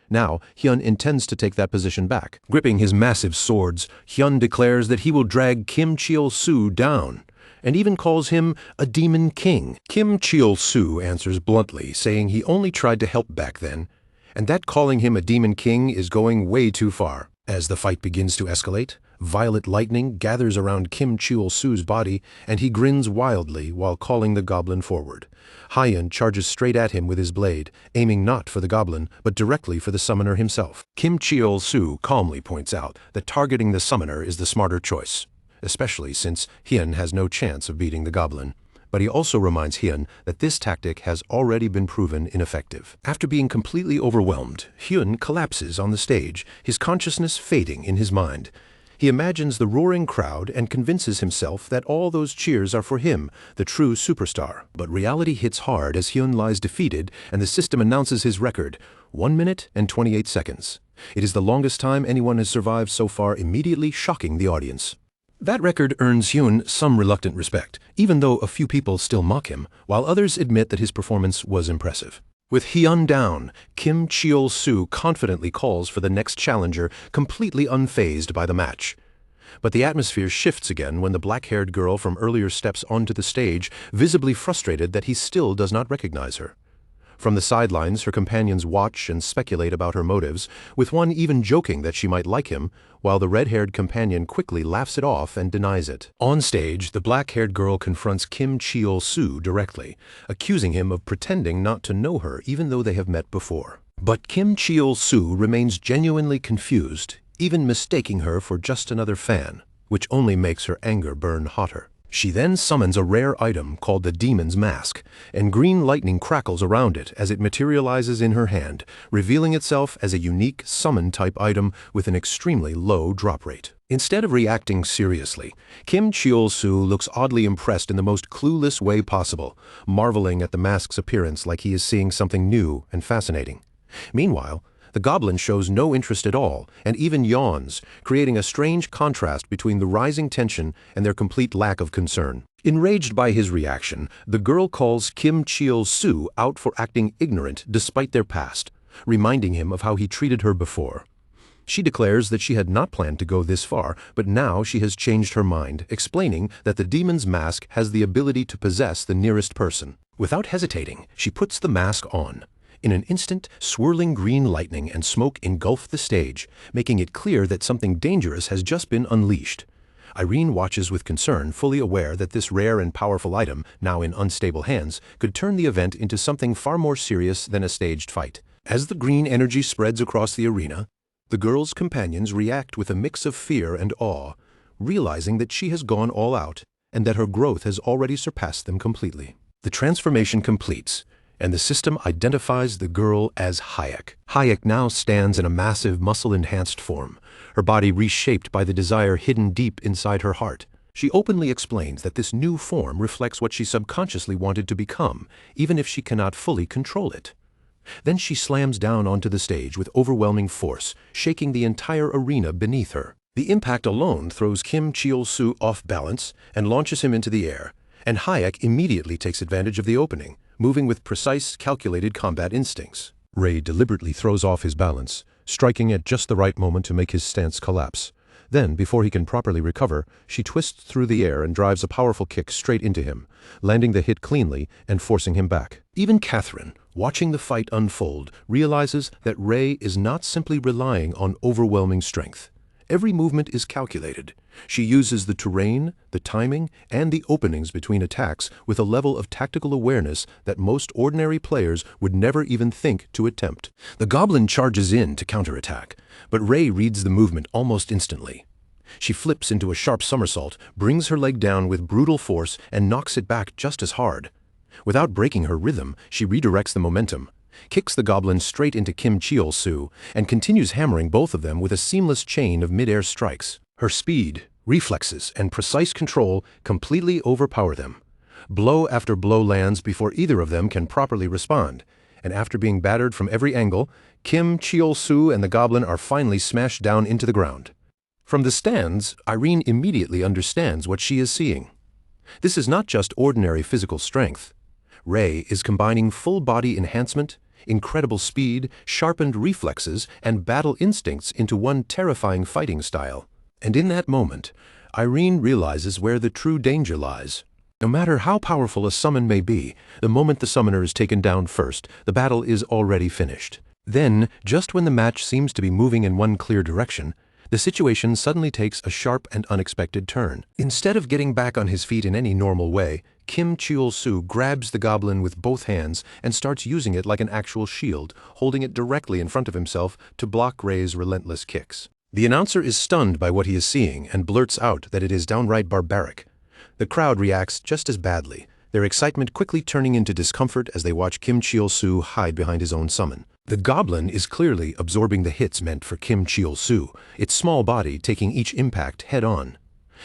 Now, Hyun intends to take that position back. Gripping his massive swords, Hyun declares that he will drag Kim Cheol-soo down, and even calls him a demon king. Kim Cheol-soo answers bluntly, saying he only tried to help back then, and that calling him a demon king is going way too far. As the fight begins to escalate, violet lightning gathers around Kim Cheol-soo's body, and he grins wildly while calling the Goblin forward. Hyun charges straight at him with his blade, aiming not for the Goblin, but directly for the summoner himself. Kim Cheol-soo calmly points out that targeting the summoner is the smarter choice, especially since Hyun has no chance of beating the Goblin. But he also reminds Hyun that this tactic has already been proven ineffective. After being completely overwhelmed, Hyun collapses on the stage, his consciousness fading in his mind. He imagines the roaring crowd and convinces himself that all those cheers are for him, the true superstar. But reality hits hard as Hyun lies defeated and the system announces his record, 1 minute and 28 seconds. It is the longest time anyone has survived so far, immediately shocking the audience. That record earns Hyun some reluctant respect, even though a few people still mock him, while others admit that his performance was impressive. With Hyun down, Kim Cheol-soo confidently calls for the next challenger, completely unfazed by the match. But the atmosphere shifts again when the black-haired girl from earlier steps onto the stage, visibly frustrated that he still does not recognize her. From the sidelines, her companions watch and speculate about her motives, with one even joking that she might like him, while the red-haired companion quickly laughs it off and denies it. On stage, the black-haired girl confronts Kim Cheol-soo directly, accusing him of pretending not to know her even though they have met before. But Kim Cheol-soo remains genuinely confused, even mistaking her for just another fan, which only makes her anger burn hotter. She then summons a rare item called the Demon's Mask, and green lightning crackles around it as it materializes in her hand, revealing itself as a unique summon-type item with an extremely low drop rate. Instead of reacting seriously, Kim Cheol-soo looks oddly impressed in the most clueless way possible, marveling at the mask's appearance like he is seeing something new and fascinating. Meanwhile, the goblin shows no interest at all and even yawns, creating a strange contrast between the rising tension and their complete lack of concern. Enraged by his reaction, the girl calls Kim Cheol-soo out for acting ignorant despite their past, reminding him of how he treated her before. She declares that she had not planned to go this far, but now she has changed her mind, explaining that the demon's mask has the ability to possess the nearest person. Without hesitating, she puts the mask on. In an instant, swirling green lightning and smoke engulf the stage, making it clear that something dangerous has just been unleashed. Irene watches with concern, fully aware that this rare and powerful item, now in unstable hands, could turn the event into something far more serious than a staged fight. As the green energy spreads across the arena, the girl's companions react with a mix of fear and awe, realizing that she has gone all out and that her growth has already surpassed them completely. The transformation completes, and the system identifies the girl as Hayek. Hayek now stands in a massive muscle-enhanced form, her body reshaped by the desire hidden deep inside her heart. She openly explains that this new form reflects what she subconsciously wanted to become, even if she cannot fully control it. Then she slams down onto the stage with overwhelming force, shaking the entire arena beneath her. The impact alone throws Kim Cheol-soo off balance and launches him into the air, and Hayek immediately takes advantage of the opening, moving with precise, calculated combat instincts. Ray deliberately throws off his balance, striking at just the right moment to make his stance collapse. Then, before he can properly recover, she twists through the air and drives a powerful kick straight into him, landing the hit cleanly and forcing him back. Even Catherine, watching the fight unfold, realizes that Ray is not simply relying on overwhelming strength. Every movement is calculated. She uses the terrain, the timing, and the openings between attacks with a level of tactical awareness that most ordinary players would never even think to attempt. The Goblin charges in to counterattack, but Ray reads the movement almost instantly. She flips into a sharp somersault, brings her leg down with brutal force, and knocks it back just as hard. Without breaking her rhythm, she redirects the momentum, kicks the Goblin straight into Kim Cheol-soo, and continues hammering both of them with a seamless chain of mid-air strikes. Her speed, reflexes, and precise control completely overpower them. Blow after blow lands before either of them can properly respond, and after being battered from every angle, Kim Cheol-soo and the Goblin are finally smashed down into the ground. From the stands, Irene immediately understands what she is seeing. This is not just ordinary physical strength. Ray is combining full-body enhancement, incredible speed, sharpened reflexes, and battle instincts into one terrifying fighting style. And in that moment, Irene realizes where the true danger lies. No matter how powerful a summon may be, the moment the summoner is taken down first, the battle is already finished. Then, just when the match seems to be moving in one clear direction, the situation suddenly takes a sharp and unexpected turn. Instead of getting back on his feet in any normal way, Kim Cheol-soo grabs the Goblin with both hands and starts using it like an actual shield, holding it directly in front of himself to block Ray's relentless kicks. The announcer is stunned by what he is seeing and blurts out that it is downright barbaric. The crowd reacts just as badly, their excitement quickly turning into discomfort as they watch Kim Cheol-soo hide behind his own summon. The Goblin is clearly absorbing the hits meant for Kim Cheol-soo, its small body taking each impact head-on.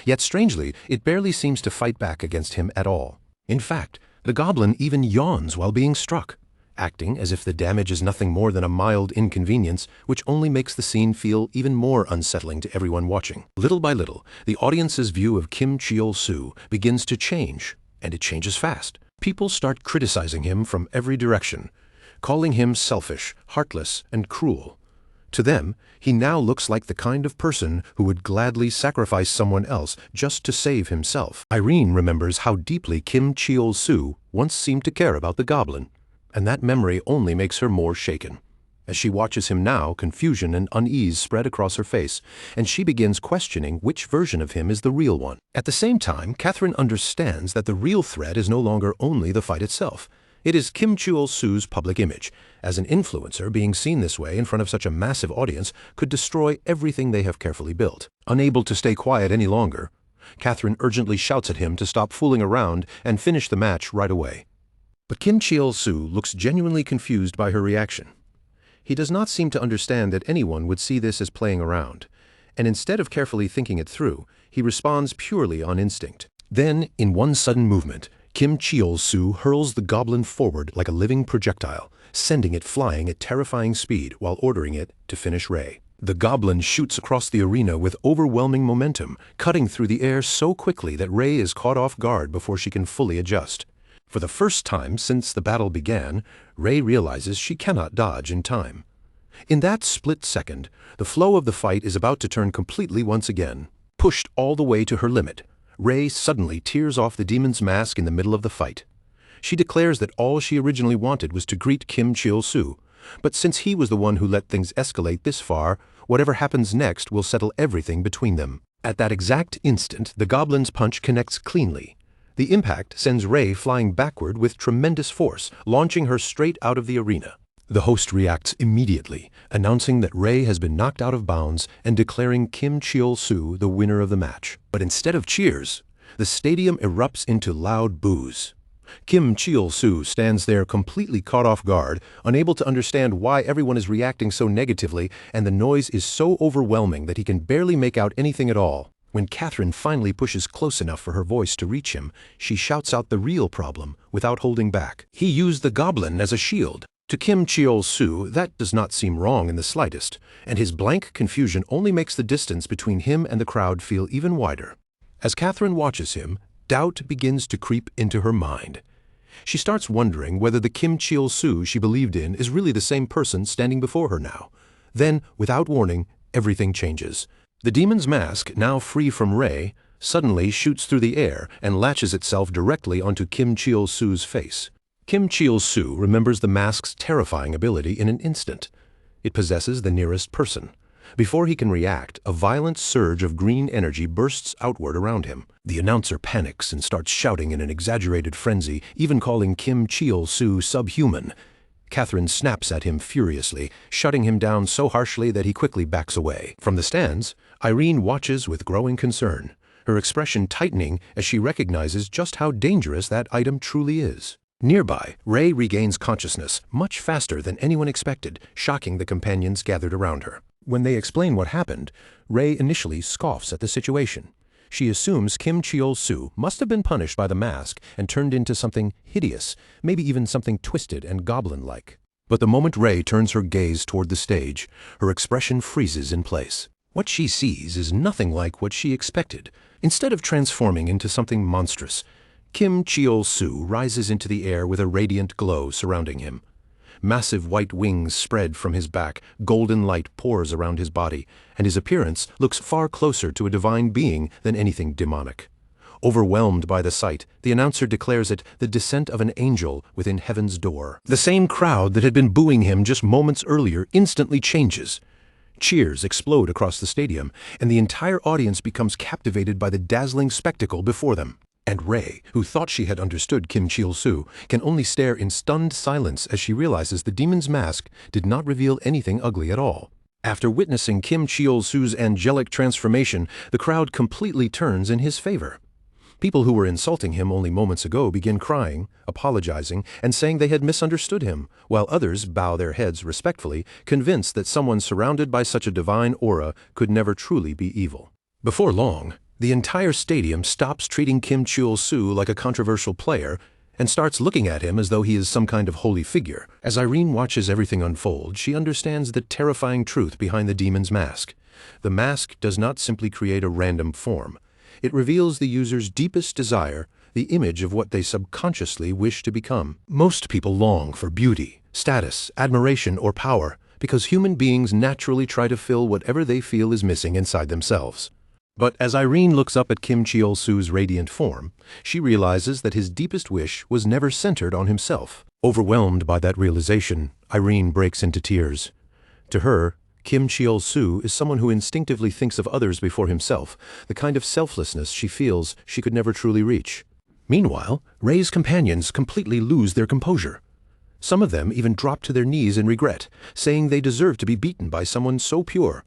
Yet strangely, it barely seems to fight back against him at all. In fact, the Goblin even yawns while being struck, acting as if the damage is nothing more than a mild inconvenience, which only makes the scene feel even more unsettling to everyone watching. Little by little, the audience's view of Kim Cheol-soo begins to change, and it changes fast. People start criticizing him from every direction, calling him selfish, heartless, and cruel. To them, he now looks like the kind of person who would gladly sacrifice someone else just to save himself. Irene remembers how deeply Kim Cheol-soo once seemed to care about the Goblin, and that memory only makes her more shaken. As she watches him now, confusion and unease spread across her face, and she begins questioning which version of him is the real one. At the same time, Catherine understands that the real threat is no longer only the fight itself. It is Kim Cheol-soo's public image. As an influencer, being seen this way in front of such a massive audience could destroy everything they have carefully built. Unable to stay quiet any longer, Catherine urgently shouts at him to stop fooling around and finish the match right away. But Kim Cheol-soo looks genuinely confused by her reaction. He does not seem to understand that anyone would see this as playing around, and instead of carefully thinking it through, he responds purely on instinct. Then, in one sudden movement, Kim Cheol-soo hurls the goblin forward like a living projectile, sending it flying at terrifying speed while ordering it to finish Ray. The goblin shoots across the arena with overwhelming momentum, cutting through the air so quickly that Ray is caught off guard before she can fully adjust. For the first time since the battle began, Ray realizes she cannot dodge in time. In that split second, the flow of the fight is about to turn completely once again. Pushed all the way to her limit, Ray suddenly tears off the demon's mask in the middle of the fight. She declares that all she originally wanted was to greet Kim Cheol-soo, but since he was the one who let things escalate this far, whatever happens next will settle everything between them. At that exact instant, the goblin's punch connects cleanly. The impact sends Ray flying backward with tremendous force, launching her straight out of the arena. The host reacts immediately, announcing that Ray has been knocked out of bounds and declaring Kim Cheol-soo the winner of the match. But instead of cheers, the stadium erupts into loud boos. Kim Cheol-soo stands there completely caught off guard, unable to understand why everyone is reacting so negatively, and the noise is so overwhelming that he can barely make out anything at all. When Catherine finally pushes close enough for her voice to reach him, she shouts out the real problem without holding back. He used the goblin as a shield. To Kim Cheol-soo, that does not seem wrong in the slightest, and his blank confusion only makes the distance between him and the crowd feel even wider. As Catherine watches him, doubt begins to creep into her mind. She starts wondering whether the Kim Cheol-soo she believed in is really the same person standing before her now. Then, without warning, everything changes. The demon's mask, now free from Ray, suddenly shoots through the air and latches itself directly onto Kim Cheol-soo's face. Kim Cheol-soo remembers the mask's terrifying ability in an instant. It possesses the nearest person. Before he can react, a violent surge of green energy bursts outward around him. The announcer panics and starts shouting in an exaggerated frenzy, even calling Kim Cheol-soo subhuman. Catherine snaps at him furiously, shutting him down so harshly that he quickly backs away. From the stands, Irene watches with growing concern, her expression tightening as she recognizes just how dangerous that item truly is. Nearby, Ray regains consciousness much faster than anyone expected, shocking the companions gathered around her. When they explain what happened, Ray initially scoffs at the situation. She assumes Kim Cheol-soo must have been punished by the mask and turned into something hideous, maybe even something twisted and goblin-like. But the moment Ray turns her gaze toward the stage, her expression freezes in place. What she sees is nothing like what she expected. Instead of transforming into something monstrous, Kim Cheol-soo rises into the air with a radiant glow surrounding him. Massive white wings spread from his back, golden light pours around his body, and his appearance looks far closer to a divine being than anything demonic. Overwhelmed by the sight, the announcer declares it the descent of an angel within heaven's door. The same crowd that had been booing him just moments earlier instantly changes. Cheers explode across the stadium, and the entire audience becomes captivated by the dazzling spectacle before them. And Ray, who thought she had understood Kim Cheol-soo, can only stare in stunned silence as she realizes the demon's mask did not reveal anything ugly at all. After witnessing Kim Cheol-soo's angelic transformation, the crowd completely turns in his favor. People who were insulting him only moments ago begin crying, apologizing, and saying they had misunderstood him, while others bow their heads respectfully, convinced that someone surrounded by such a divine aura could never truly be evil. Before long, the entire stadium stops treating Kim Cheol-soo like a controversial player and starts looking at him as though he is some kind of holy figure. As Irene watches everything unfold, she understands the terrifying truth behind the demon's mask. The mask does not simply create a random form. It reveals the user's deepest desire, the image of what they subconsciously wish to become. Most people long for beauty, status, admiration, or power because human beings naturally try to fill whatever they feel is missing inside themselves. But as Irene looks up at Kim Cheol-soo's radiant form, she realizes that his deepest wish was never centered on himself. Overwhelmed by that realization, Irene breaks into tears. To her, Kim Cheol-soo is someone who instinctively thinks of others before himself, the kind of selflessness she feels she could never truly reach. Meanwhile, Ray's companions completely lose their composure. Some of them even drop to their knees in regret, saying they deserve to be beaten by someone so pure.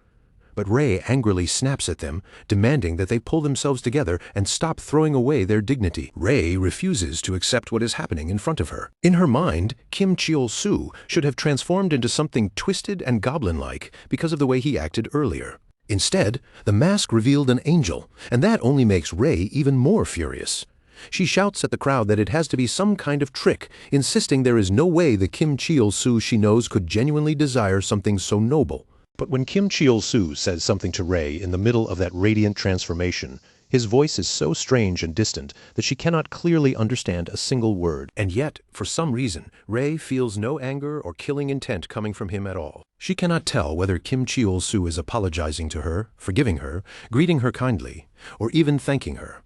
but Ray angrily snaps at them, demanding that they pull themselves together and stop throwing away their dignity. Ray refuses to accept what is happening in front of her. In her mind, Kim Cheol-soo should have transformed into something twisted and goblin-like because of the way he acted earlier. Instead, the mask revealed an angel, and that only makes Ray even more furious. She shouts at the crowd that it has to be some kind of trick, insisting there is no way the Kim Cheol-soo she knows could genuinely desire something so noble. But when Kim Cheol-soo says something to Ray in the middle of that radiant transformation, his voice is so strange and distant that she cannot clearly understand a single word. And yet, for some reason, Ray feels no anger or killing intent coming from him at all. She cannot tell whether Kim Cheol-soo is apologizing to her, forgiving her, greeting her kindly, or even thanking her.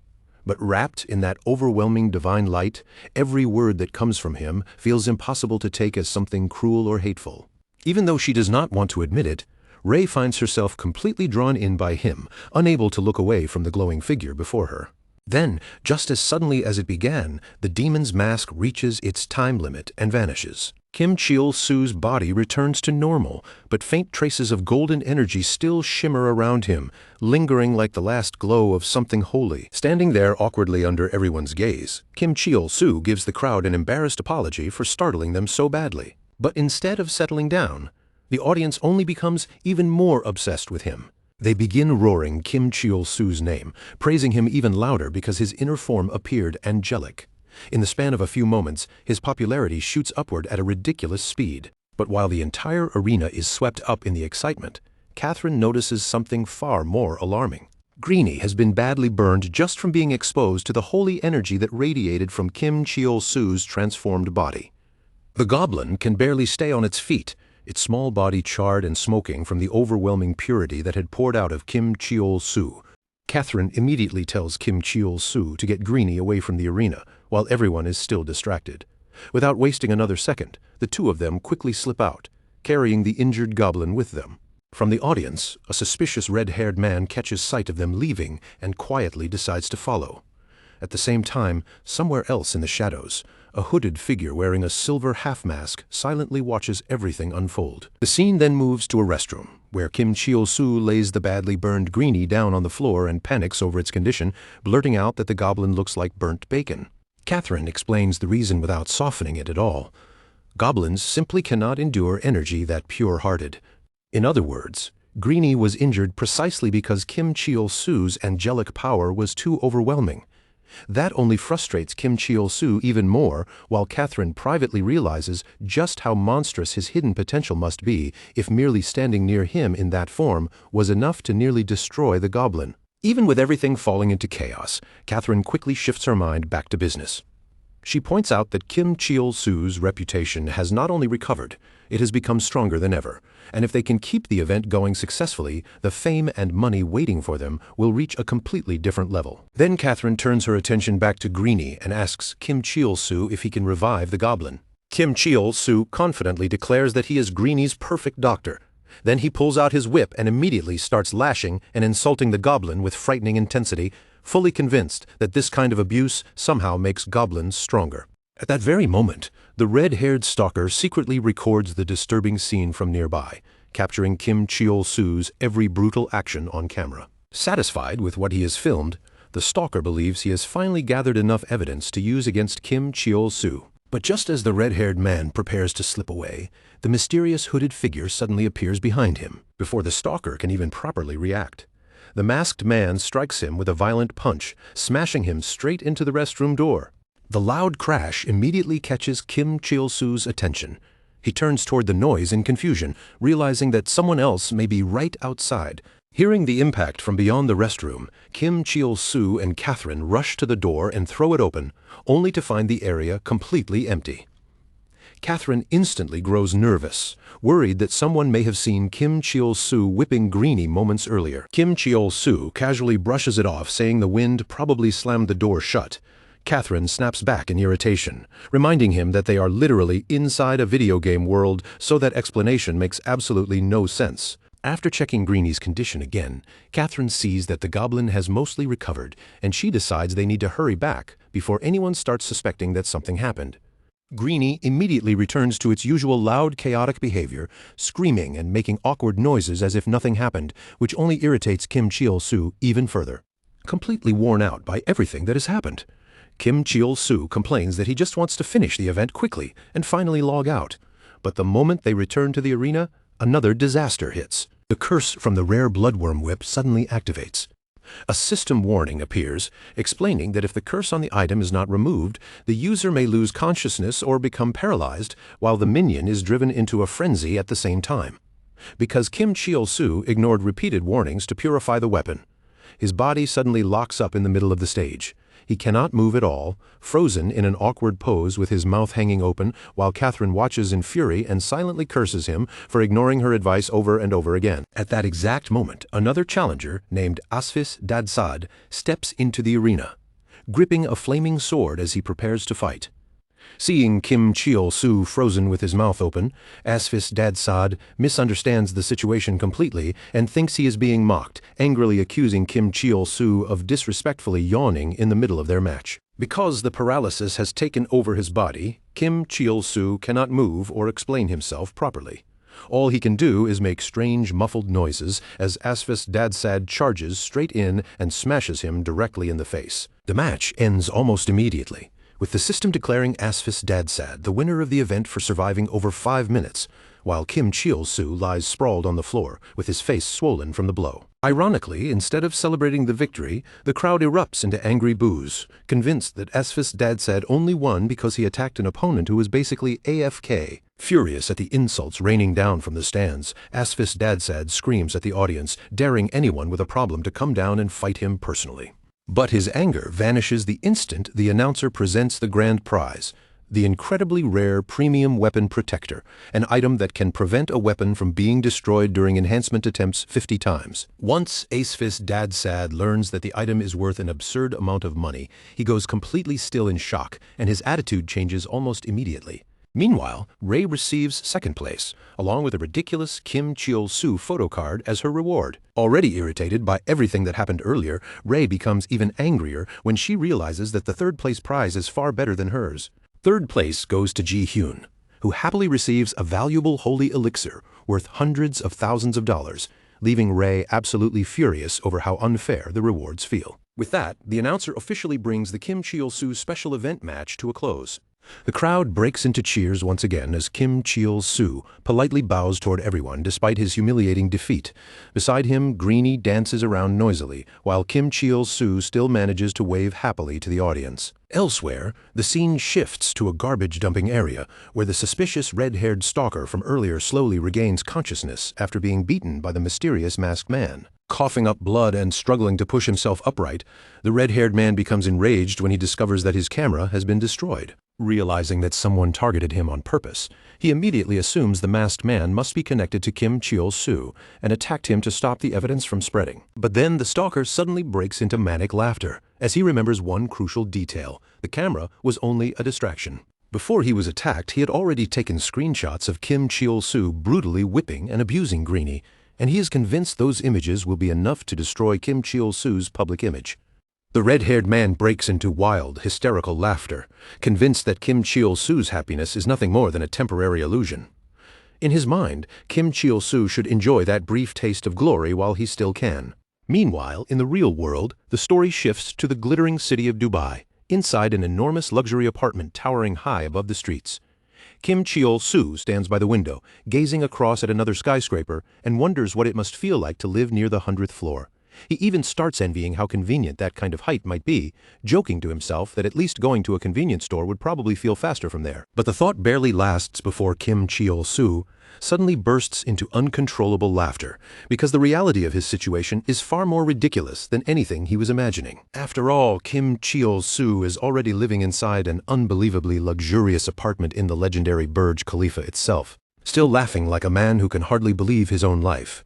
But wrapped in that overwhelming divine light, every word that comes from him feels impossible to take as something cruel or hateful. Even though she does not want to admit it, Ray finds herself completely drawn in by him, unable to look away from the glowing figure before her. Then, just as suddenly as it began, the demon's mask reaches its time limit and vanishes. Kim Cheol-soo's body returns to normal, but faint traces of golden energy still shimmer around him, lingering like the last glow of something holy. Standing there awkwardly under everyone's gaze, Kim Cheol-soo gives the crowd an embarrassed apology for startling them so badly. But instead of settling down, the audience only becomes even more obsessed with him. They begin roaring Kim Cheol-soo's name, praising him even louder because his inner form appeared angelic. In the span of a few moments, his popularity shoots upward at a ridiculous speed. But while the entire arena is swept up in the excitement, Catherine notices something far more alarming. Greenie has been badly burned just from being exposed to the holy energy that radiated from Kim Cheol-soo's transformed body. The goblin can barely stay on its feet, its small body charred and smoking from the overwhelming purity that had poured out of Kim Cheol-soo. Catherine immediately tells Kim Cheol-soo to get Greenie away from the arena, while everyone is still distracted. Without wasting another second, the two of them quickly slip out, carrying the injured goblin with them. From the audience, a suspicious red-haired man catches sight of them leaving and quietly decides to follow. At the same time, somewhere else in the shadows, a hooded figure wearing a silver half-mask silently watches everything unfold. The scene then moves to a restroom, where Kim Cheol-soo lays the badly burned Greenie down on the floor and panics over its condition, blurting out that the goblin looks like burnt bacon. Catherine explains the reason without softening it at all. Goblins simply cannot endure energy that pure-hearted. In other words, Greenie was injured precisely because Kim Cheol-soo's angelic power was too overwhelming. That only frustrates Kim Cheol-soo even more, while Catherine privately realizes just how monstrous his hidden potential must be if merely standing near him in that form was enough to nearly destroy the goblin. Even with everything falling into chaos, Catherine quickly shifts her mind back to business. She points out that Kim Cheol-soo's reputation has not only recovered, it has become stronger than ever, and if they can keep the event going successfully, the fame and money waiting for them will reach a completely different level. Then Catherine turns her attention back to Greenie and asks Kim Cheol-soo if he can revive the goblin. Kim Cheol-soo confidently declares that he is Greenie's perfect doctor. Then he pulls out his whip and immediately starts lashing and insulting the goblin with frightening intensity, fully convinced that this kind of abuse somehow makes goblins stronger. At that very moment, the red-haired stalker secretly records the disturbing scene from nearby, capturing Kim Cheol-soo's every brutal action on camera. Satisfied with what he has filmed, the stalker believes he has finally gathered enough evidence to use against Kim Cheol-soo. But just as the red-haired man prepares to slip away, the mysterious hooded figure suddenly appears behind him, before the stalker can even properly react. The masked man strikes him with a violent punch, smashing him straight into the restroom door. The loud crash immediately catches Kim Cheol-soo's attention. He turns toward the noise in confusion, realizing that someone else may be right outside. Hearing the impact from beyond the restroom, Kim Cheol-soo and Catherine rush to the door and throw it open, only to find the area completely empty. Catherine instantly grows nervous, worried that someone may have seen Kim Cheol-soo whipping Greenie moments earlier. Kim Cheol-soo casually brushes it off, saying the wind probably slammed the door shut. Catherine snaps back in irritation, reminding him that they are literally inside a video game world, so that explanation makes absolutely no sense. After checking Greenie's condition again, Catherine sees that the goblin has mostly recovered, and she decides they need to hurry back before anyone starts suspecting that something happened. Greenie immediately returns to its usual loud, chaotic behavior, screaming and making awkward noises as if nothing happened, which only irritates Kim Cheol-soo even further. Completely worn out by everything that has happened, Kim Cheol-soo complains that he just wants to finish the event quickly and finally log out. But the moment they return to the arena, another disaster hits. The curse from the rare bloodworm whip suddenly activates. A system warning appears, explaining that if the curse on the item is not removed, the user may lose consciousness or become paralyzed, while the minion is driven into a frenzy at the same time. Because Kim Cheol-soo ignored repeated warnings to purify the weapon, his body suddenly locks up in the middle of the stage. He cannot move at all, frozen in an awkward pose with his mouth hanging open, while Catherine watches in fury and silently curses him for ignoring her advice over and over again. At that exact moment, another challenger, named Asfis Dadsad, steps into the arena, gripping a flaming sword as he prepares to fight. Seeing Kim Cheol-soo frozen with his mouth open, Asfis Dadsad misunderstands the situation completely and thinks he is being mocked, angrily accusing Kim Cheol-soo of disrespectfully yawning in the middle of their match. Because the paralysis has taken over his body, Kim Cheol-soo cannot move or explain himself properly. All he can do is make strange, muffled noises as Asfis Dadsad charges straight in and smashes him directly in the face. The match ends almost immediately, with the system declaring Asfis Dadsad the winner of the event for surviving over 5 minutes, while Kim Cheol-soo lies sprawled on the floor with his face swollen from the blow. Ironically, instead of celebrating the victory, the crowd erupts into angry boos, convinced that Asfis Dadsad only won because he attacked an opponent who was basically AFK. Furious at the insults raining down from the stands, Asfis Dadsad screams at the audience, daring anyone with a problem to come down and fight him personally. But his anger vanishes the instant the announcer presents the grand prize, the incredibly rare premium weapon protector, an item that can prevent a weapon from being destroyed during enhancement attempts 50 times. Once Asfis Dadsad learns that the item is worth an absurd amount of money, he goes completely still in shock, and his attitude changes almost immediately. Meanwhile, Ray receives second place, along with a ridiculous Kim Cheol-soo photo card as her reward. Already irritated by everything that happened earlier, Ray becomes even angrier when she realizes that the third-place prize is far better than hers. Third place goes to Ji-hyun, who happily receives a valuable holy elixir worth hundreds of thousands of dollars, leaving Ray absolutely furious over how unfair the rewards feel. With that, the announcer officially brings the Kim Cheol-soo special event match to a close. The crowd breaks into cheers once again as Kim Cheol-soo politely bows toward everyone despite his humiliating defeat. Beside him, Greenie dances around noisily, while Kim Cheol-soo still manages to wave happily to the audience. Elsewhere, the scene shifts to a garbage-dumping area, where the suspicious red-haired stalker from earlier slowly regains consciousness after being beaten by the mysterious masked man. Coughing up blood and struggling to push himself upright, the red-haired man becomes enraged when he discovers that his camera has been destroyed. Realizing that someone targeted him on purpose, he immediately assumes the masked man must be connected to Kim Cheol-soo and attacked him to stop the evidence from spreading. But then the stalker suddenly breaks into manic laughter as he remembers one crucial detail: the camera was only a distraction. Before he was attacked, he had already taken screenshots of Kim Cheol-soo brutally whipping and abusing Greenie, and he is convinced those images will be enough to destroy Kim Cheol-soo's public image. The red-haired man breaks into wild, hysterical laughter, convinced that Kim Cheol-soo's happiness is nothing more than a temporary illusion. In his mind, Kim Cheol-soo should enjoy that brief taste of glory while he still can. Meanwhile, in the real world, the story shifts to the glittering city of Dubai, inside an enormous luxury apartment towering high above the streets. Kim Cheol-soo stands by the window, gazing across at another skyscraper, and wonders what it must feel like to live near the 100th floor. He even starts envying how convenient that kind of height might be, joking to himself that at least going to a convenience store would probably feel faster from there. But the thought barely lasts before Kim Cheol-soo suddenly bursts into uncontrollable laughter, because the reality of his situation is far more ridiculous than anything he was imagining. After all, Kim Cheol-soo is already living inside an unbelievably luxurious apartment in the legendary Burj Khalifa itself, still laughing like a man who can hardly believe his own life.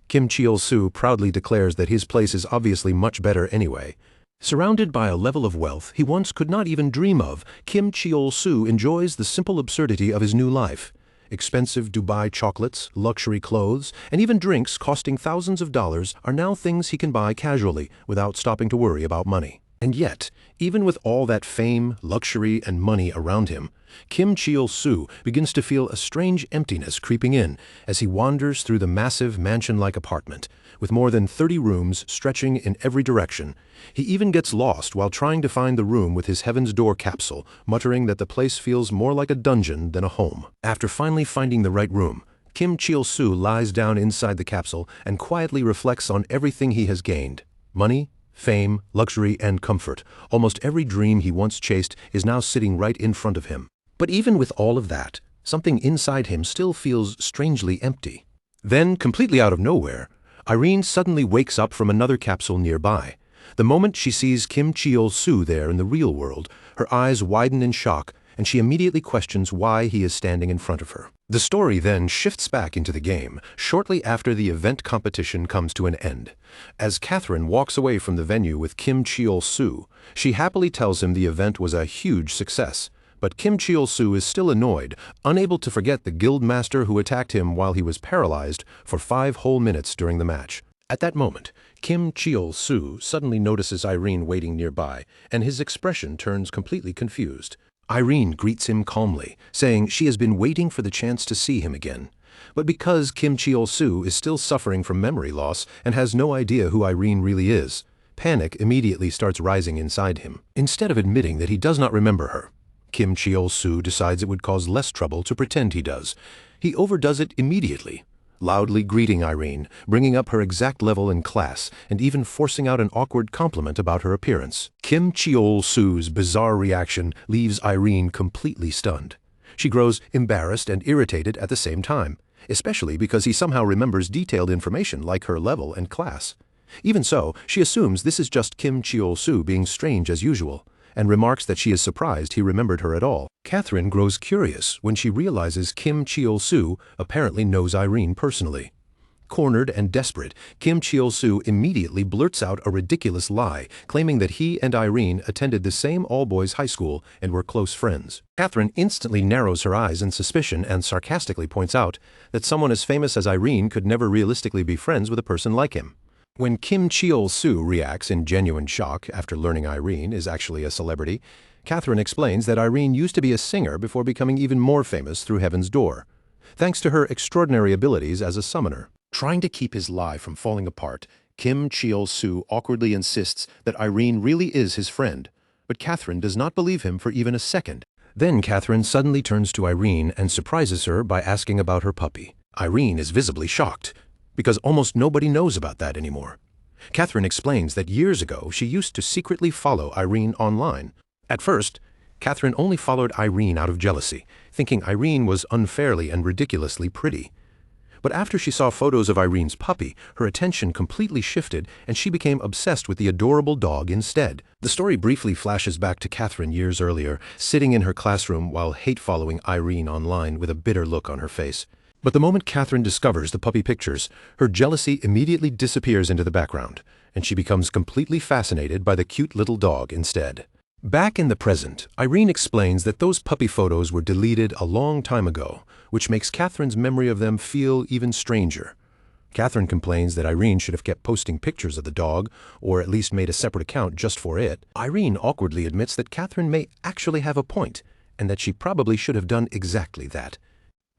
Kim Cheol-soo proudly declares that his place is obviously much better anyway. Surrounded by a level of wealth he once could not even dream of, Kim Cheol-soo enjoys the simple absurdity of his new life. Expensive Dubai chocolates, luxury clothes, and even drinks costing thousands of dollars are now things he can buy casually without stopping to worry about money. And yet, even with all that fame, luxury, and money around him, Kim Cheol-soo begins to feel a strange emptiness creeping in as he wanders through the massive mansion-like apartment, with more than 30 rooms stretching in every direction. He even gets lost while trying to find the room with his Heaven's Door capsule, muttering that the place feels more like a dungeon than a home. After finally finding the right room, Kim Cheol-soo lies down inside the capsule and quietly reflects on everything he has gained. Money, fame, luxury, and comfort. Almost every dream he once chased is now sitting right in front of him. But even with all of that, something inside him still feels strangely empty. Then, completely out of nowhere, Irene suddenly wakes up from another capsule nearby. The moment she sees Kim Cheol-soo there in the real world, her eyes widen in shock, and she immediately questions why he is standing in front of her. The story then shifts back into the game, shortly after the event competition comes to an end. As Catherine walks away from the venue with Kim Cheol-soo, she happily tells him the event was a huge success. But Kim Cheol-soo is still annoyed, unable to forget the guildmaster who attacked him while he was paralyzed for 5 whole minutes during the match. At that moment, Kim Cheol-soo suddenly notices Irene waiting nearby, and his expression turns completely confused. Irene greets him calmly, saying she has been waiting for the chance to see him again. But because Kim Cheol-soo is still suffering from memory loss and has no idea who Irene really is, panic immediately starts rising inside him. Instead of admitting that he does not remember her, Kim Cheol-soo decides it would cause less trouble to pretend he does. He overdoes it immediately, loudly greeting Irene, bringing up her exact level in class, and even forcing out an awkward compliment about her appearance. Kim Cheol-soo's bizarre reaction leaves Irene completely stunned. She grows embarrassed and irritated at the same time, especially because he somehow remembers detailed information like her level and class. Even so, she assumes this is just Kim Cheol-soo being strange as usual, and remarks that she is surprised he remembered her at all. Catherine grows curious when she realizes Kim Cheol-soo apparently knows Irene personally. Cornered and desperate, Kim Cheol-soo immediately blurts out a ridiculous lie, claiming that he and Irene attended the same all-boys high school and were close friends. Catherine instantly narrows her eyes in suspicion and sarcastically points out that someone as famous as Irene could never realistically be friends with a person like him. When Kim Cheol-soo reacts in genuine shock after learning Irene is actually a celebrity, Catherine explains that Irene used to be a singer before becoming even more famous through Heaven's Door, thanks to her extraordinary abilities as a summoner. Trying to keep his lie from falling apart, Kim Cheol-soo awkwardly insists that Irene really is his friend, but Catherine does not believe him for even a second. Then Catherine suddenly turns to Irene and surprises her by asking about her puppy. Irene is visibly shocked, because almost nobody knows about that anymore. Catherine explains that years ago she used to secretly follow Irene online. At first, Catherine only followed Irene out of jealousy, thinking Irene was unfairly and ridiculously pretty. But after she saw photos of Irene's puppy, her attention completely shifted and she became obsessed with the adorable dog instead. The story briefly flashes back to Catherine years earlier, sitting in her classroom while hate-following Irene online with a bitter look on her face. But the moment Catherine discovers the puppy pictures, her jealousy immediately disappears into the background, and she becomes completely fascinated by the cute little dog instead. Back in the present, Irene explains that those puppy photos were deleted a long time ago, which makes Catherine's memory of them feel even stranger. Catherine complains that Irene should have kept posting pictures of the dog, or at least made a separate account just for it. Irene awkwardly admits that Catherine may actually have a point, and that she probably should have done exactly that.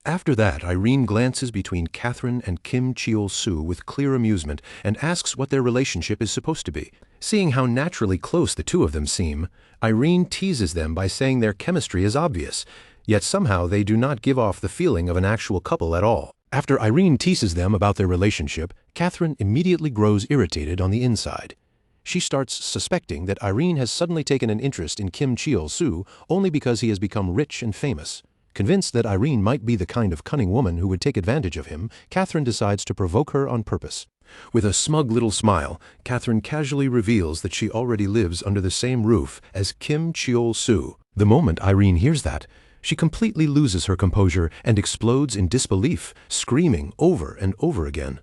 After that, Irene glances between Catherine and Kim Cheol-soo with clear amusement and asks what their relationship is supposed to be. Seeing how naturally close the two of them seem, Irene teases them by saying their chemistry is obvious, yet somehow they do not give off the feeling of an actual couple at all. After Irene teases them about their relationship, Catherine immediately grows irritated on the inside. She starts suspecting that Irene has suddenly taken an interest in Kim Cheol-soo only because he has become rich and famous. Convinced that Irene might be the kind of cunning woman who would take advantage of him, Catherine decides to provoke her on purpose. With a smug little smile, Catherine casually reveals that she already lives under the same roof as Kim Cheol-soo. The moment Irene hears that, she completely loses her composure and explodes in disbelief, screaming over and over again.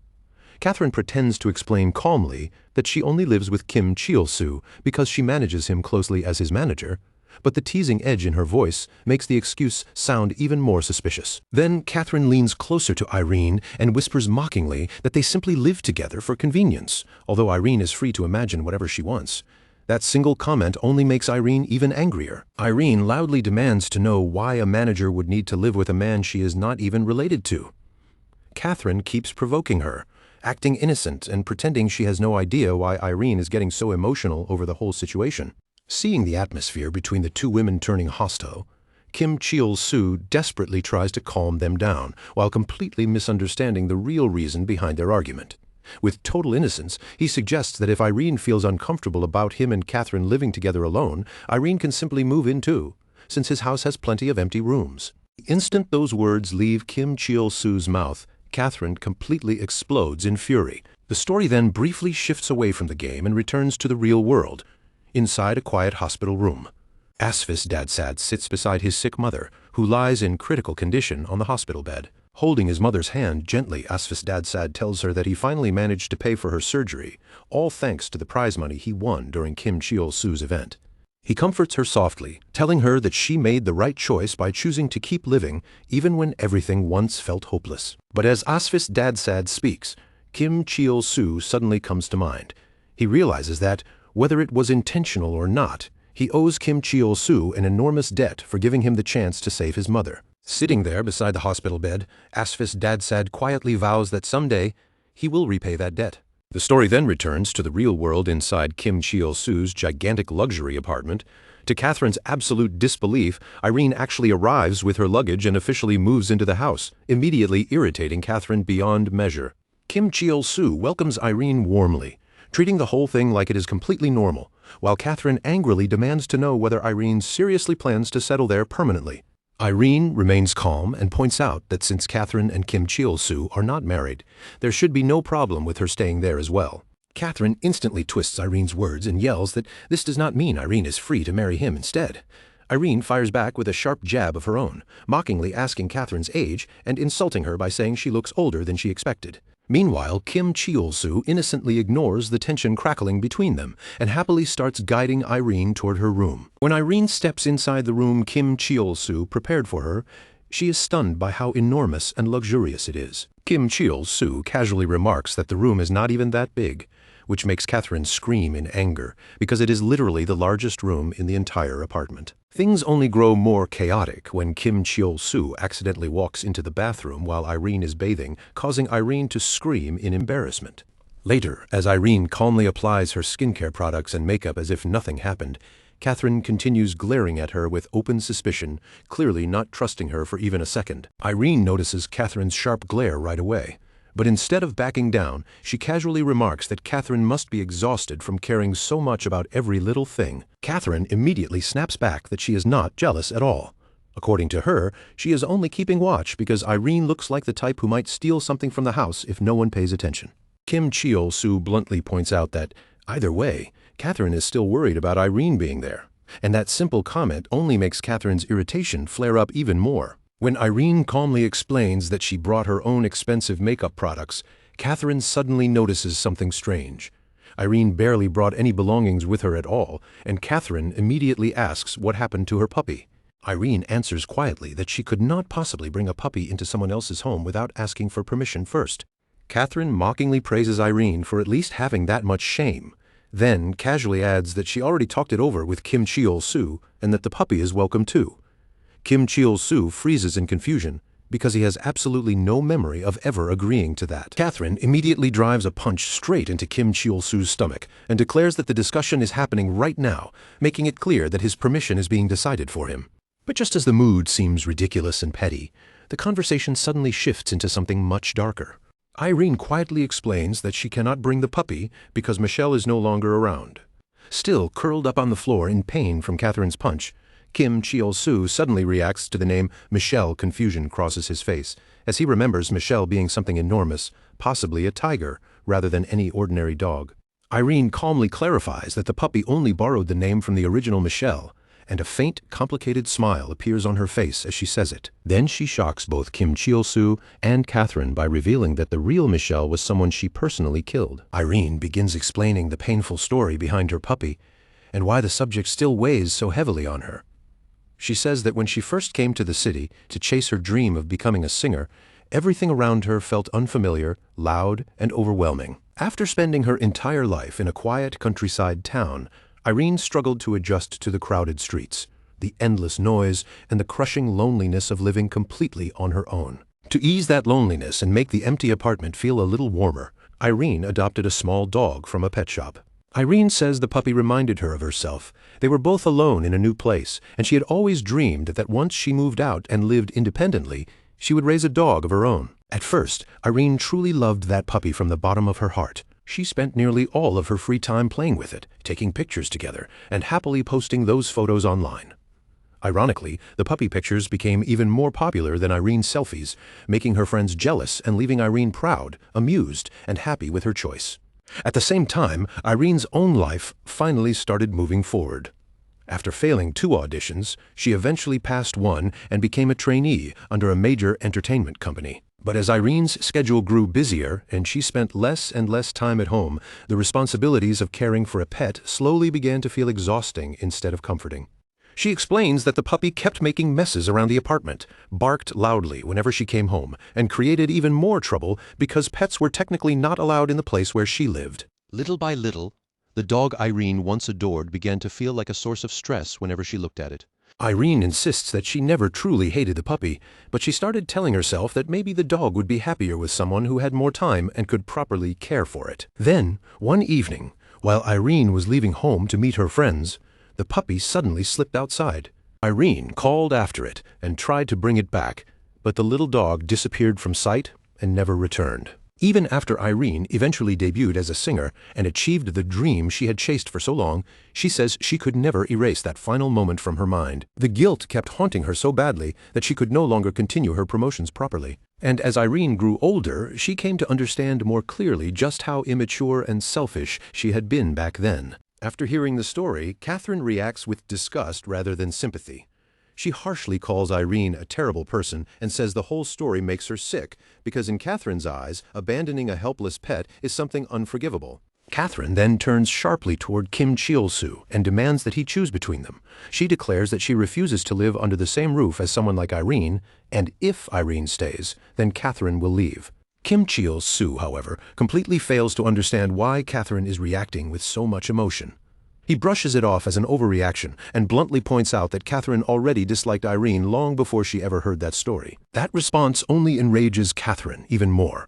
Catherine pretends to explain calmly that she only lives with Kim Cheol-soo because she manages him closely as his manager, but the teasing edge in her voice makes the excuse sound even more suspicious. Then Catherine leans closer to Irene and whispers mockingly that they simply live together for convenience, although Irene is free to imagine whatever she wants. That single comment only makes Irene even angrier. Irene loudly demands to know why a manager would need to live with a man she is not even related to. Catherine keeps provoking her, acting innocent and pretending she has no idea why Irene is getting so emotional over the whole situation. Seeing the atmosphere between the two women turning hostile, Kim Cheol-soo desperately tries to calm them down while completely misunderstanding the real reason behind their argument. With total innocence, he suggests that if Irene feels uncomfortable about him and Catherine living together alone, Irene can simply move in too, since his house has plenty of empty rooms. The instant those words leave Kim Cheol-soo's mouth, Catherine completely explodes in fury. The story then briefly shifts away from the game and returns to the real world, inside a quiet hospital room. Asfis Dadsad sits beside his sick mother, who lies in critical condition on the hospital bed. Holding his mother's hand gently, Asfis Dadsad tells her that he finally managed to pay for her surgery, all thanks to the prize money he won during Kim Cheol-soo's event. He comforts her softly, telling her that she made the right choice by choosing to keep living even when everything once felt hopeless. But as Asfis Dadsad speaks, Kim Cheol-soo suddenly comes to mind. He realizes that, whether it was intentional or not, he owes Kim Cheol-soo an enormous debt for giving him the chance to save his mother. Sitting there beside the hospital bed, Asfis Dadsad quietly vows that someday he will repay that debt. The story then returns to the real world inside Kim Cheol-soo's gigantic luxury apartment. To Catherine's absolute disbelief, Irene actually arrives with her luggage and officially moves into the house, immediately irritating Catherine beyond measure. Kim Cheol-soo welcomes Irene warmly, treating the whole thing like it is completely normal, while Catherine angrily demands to know whether Irene seriously plans to settle there permanently. Irene remains calm and points out that since Catherine and Kim Cheol-soo are not married, there should be no problem with her staying there as well. Catherine instantly twists Irene's words and yells that this does not mean Irene is free to marry him instead. Irene fires back with a sharp jab of her own, mockingly asking Catherine's age and insulting her by saying she looks older than she expected. Meanwhile, Kim Cheol-soo innocently ignores the tension crackling between them and happily starts guiding Irene toward her room. When Irene steps inside the room Kim Cheol-soo prepared for her, she is stunned by how enormous and luxurious it is. Kim Cheol-soo casually remarks that the room is not even that big, which makes Catherine scream in anger because it is literally the largest room in the entire apartment. Things only grow more chaotic when Kim Cheol-soo accidentally walks into the bathroom while Irene is bathing, causing Irene to scream in embarrassment. Later, as Irene calmly applies her skincare products and makeup as if nothing happened, Catherine continues glaring at her with open suspicion, clearly not trusting her for even a second. Irene notices Catherine's sharp glare right away, but instead of backing down, she casually remarks that Catherine must be exhausted from caring so much about every little thing. Catherine immediately snaps back that she is not jealous at all. According to her, she is only keeping watch because Irene looks like the type who might steal something from the house if no one pays attention. Kim Cheol-soo bluntly points out that, either way, Catherine is still worried about Irene being there, and that simple comment only makes Catherine's irritation flare up even more. When Irene calmly explains that she brought her own expensive makeup products, Catherine suddenly notices something strange. Irene barely brought any belongings with her at all, and Catherine immediately asks what happened to her puppy. Irene answers quietly that she could not possibly bring a puppy into someone else's home without asking for permission first. Catherine mockingly praises Irene for at least having that much shame, then casually adds that she already talked it over with Kim Cheol-soo and that the puppy is welcome too. Kim Cheol-soo freezes in confusion because he has absolutely no memory of ever agreeing to that. Catherine immediately drives a punch straight into Kim Cheol-soo's stomach and declares that the discussion is happening right now, making it clear that his permission is being decided for him. But just as the mood seems ridiculous and petty, the conversation suddenly shifts into something much darker. Irene quietly explains that she cannot bring the puppy because Michelle is no longer around. Still curled up on the floor in pain from Catherine's punch, Kim Cheol-soo suddenly reacts to the name Michelle. Confusion crosses his face, as he remembers Michelle being something enormous, possibly a tiger, rather than any ordinary dog. Irene calmly clarifies that the puppy only borrowed the name from the original Michelle, and a faint, complicated smile appears on her face as she says it. Then she shocks both Kim Cheol-soo and Catherine by revealing that the real Michelle was someone she personally killed. Irene begins explaining the painful story behind her puppy, and why the subject still weighs so heavily on her. She says that when she first came to the city to chase her dream of becoming a singer, everything around her felt unfamiliar, loud, and overwhelming. After spending her entire life in a quiet countryside town, Irene struggled to adjust to the crowded streets, the endless noise, and the crushing loneliness of living completely on her own. To ease that loneliness and make the empty apartment feel a little warmer, Irene adopted a small dog from a pet shop. Irene says the puppy reminded her of herself. They were both alone in a new place, and she had always dreamed that once she moved out and lived independently, she would raise a dog of her own. At first, Irene truly loved that puppy from the bottom of her heart. She spent nearly all of her free time playing with it, taking pictures together, and happily posting those photos online. Ironically, the puppy pictures became even more popular than Irene's selfies, making her friends jealous and leaving Irene proud, amused, and happy with her choice. At the same time, Irene's own life finally started moving forward. After failing 2 auditions, she eventually passed one and became a trainee under a major entertainment company. But as Irene's schedule grew busier and she spent less and less time at home, the responsibilities of caring for a pet slowly began to feel exhausting instead of comforting. She explains that the puppy kept making messes around the apartment, barked loudly whenever she came home, and created even more trouble because pets were technically not allowed in the place where she lived. Little by little, the dog Irene once adored began to feel like a source of stress whenever she looked at it. Irene insists that she never truly hated the puppy, but she started telling herself that maybe the dog would be happier with someone who had more time and could properly care for it. Then, one evening, while Irene was leaving home to meet her friends, the puppy suddenly slipped outside. Irene called after it and tried to bring it back, but the little dog disappeared from sight and never returned. Even after Irene eventually debuted as a singer and achieved the dream she had chased for so long, she says she could never erase that final moment from her mind. The guilt kept haunting her so badly that she could no longer continue her promotions properly. And as Irene grew older, she came to understand more clearly just how immature and selfish she had been back then. After hearing the story, Catherine reacts with disgust rather than sympathy. She harshly calls Irene a terrible person and says the whole story makes her sick because in Catherine's eyes, abandoning a helpless pet is something unforgivable. Catherine then turns sharply toward Kim Cheol-soo and demands that he choose between them. She declares that she refuses to live under the same roof as someone like Irene, and if Irene stays, then Catherine will leave. Kim Cheol-soo, however, completely fails to understand why Catherine is reacting with so much emotion. He brushes it off as an overreaction and bluntly points out that Catherine already disliked Irene long before she ever heard that story. That response only enrages Catherine even more,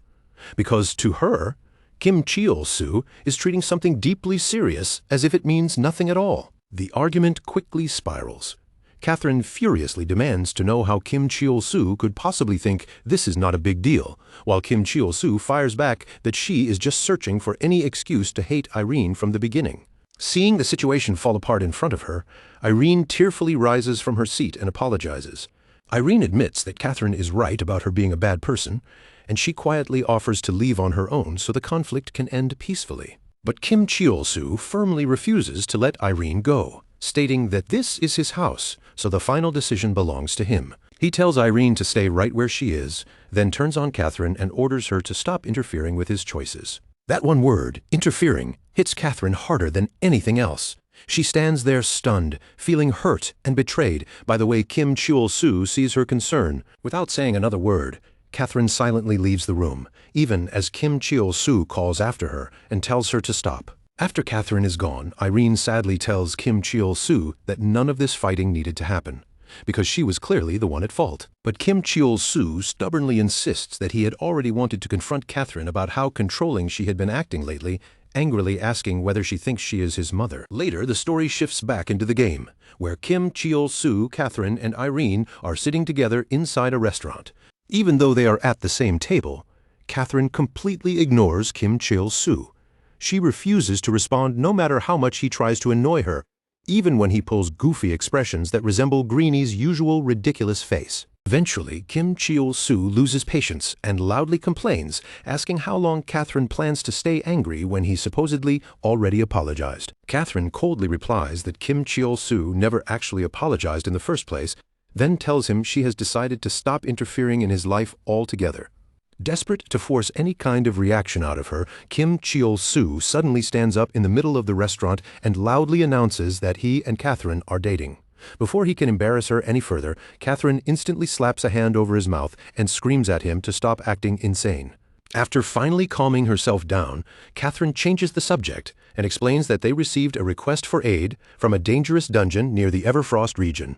because to her, Kim Cheol-soo is treating something deeply serious as if it means nothing at all. The argument quickly spirals. Catherine furiously demands to know how Kim Cheol-soo could possibly think this is not a big deal, while Kim Cheol-soo fires back that she is just searching for any excuse to hate Irene from the beginning. Seeing the situation fall apart in front of her, Irene tearfully rises from her seat and apologizes. Irene admits that Catherine is right about her being a bad person, and she quietly offers to leave on her own so the conflict can end peacefully. But Kim Cheol-soo firmly refuses to let Irene go, stating that this is his house, so the final decision belongs to him. He tells Irene to stay right where she is, then turns on Catherine and orders her to stop interfering with his choices. That one word, interfering, hits Catherine harder than anything else. She stands there stunned, feeling hurt and betrayed by the way Kim Cheol-soo sees her concern. Without saying another word, Catherine silently leaves the room, even as Kim Cheol-soo calls after her and tells her to stop. After Catherine is gone, Irene sadly tells Kim Cheol-soo that none of this fighting needed to happen, because she was clearly the one at fault. But Kim Cheol-soo stubbornly insists that he had already wanted to confront Catherine about how controlling she had been acting lately, angrily asking whether she thinks she is his mother. Later, the story shifts back into the game, where Kim Cheol-soo, Catherine, and Irene are sitting together inside a restaurant. Even though they are at the same table, Catherine completely ignores Kim Cheol-soo. She refuses to respond no matter how much he tries to annoy her, even when he pulls goofy expressions that resemble Greenie's usual ridiculous face. Eventually, Kim Cheol-soo loses patience and loudly complains, asking how long Catherine plans to stay angry when he supposedly already apologized. Catherine coldly replies that Kim Cheol-soo never actually apologized in the first place, then tells him she has decided to stop interfering in his life altogether. Desperate to force any kind of reaction out of her, Kim Cheol-soo suddenly stands up in the middle of the restaurant and loudly announces that he and Catherine are dating. Before he can embarrass her any further, Catherine instantly slaps a hand over his mouth and screams at him to stop acting insane. After finally calming herself down, Catherine changes the subject and explains that they received a request for aid from a dangerous dungeon near the Everfrost region.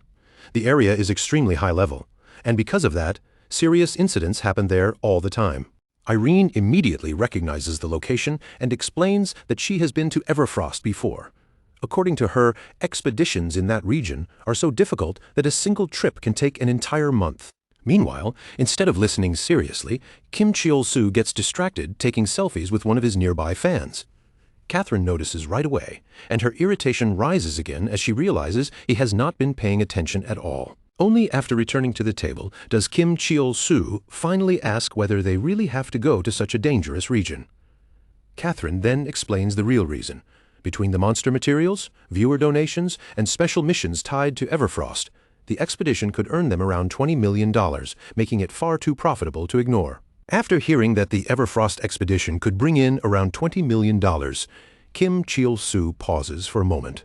The area is extremely high level, and because of that, serious incidents happen there all the time. Irene immediately recognizes the location and explains that she has been to Everfrost before. According to her, expeditions in that region are so difficult that a single trip can take an entire month. Meanwhile, instead of listening seriously, Kim Cheol-soo gets distracted taking selfies with one of his nearby fans. Catherine notices right away, and her irritation rises again as she realizes he has not been paying attention at all. Only after returning to the table does Kim Cheol-soo finally ask whether they really have to go to such a dangerous region. Catherine then explains the real reason. Between the monster materials, viewer donations, and special missions tied to Everfrost, the expedition could earn them around $20 million, making it far too profitable to ignore. After hearing that the Everfrost expedition could bring in around $20 million, Kim Cheol-soo pauses for a moment.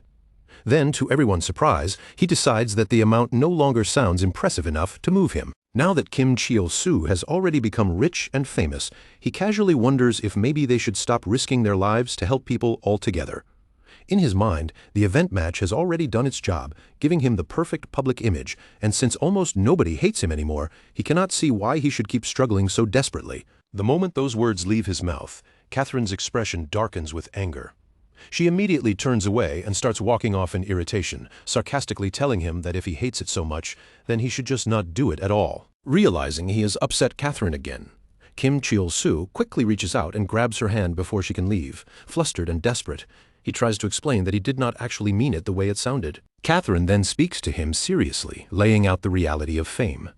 Then, to everyone's surprise, he decides that the amount no longer sounds impressive enough to move him. Now that Kim Cheol-soo has already become rich and famous, he casually wonders if maybe they should stop risking their lives to help people altogether. In his mind, the event match has already done its job, giving him the perfect public image, and since almost nobody hates him anymore, he cannot see why he should keep struggling so desperately. The moment those words leave his mouth, Catherine's expression darkens with anger. She immediately turns away and starts walking off in irritation, sarcastically telling him that if he hates it so much, then he should just not do it at all. Realizing he has upset Catherine again, Kim Cheol-soo quickly reaches out and grabs her hand before she can leave, flustered and desperate. He tries to explain that he did not actually mean it the way it sounded. Catherine then speaks to him seriously, laying out the reality of fame.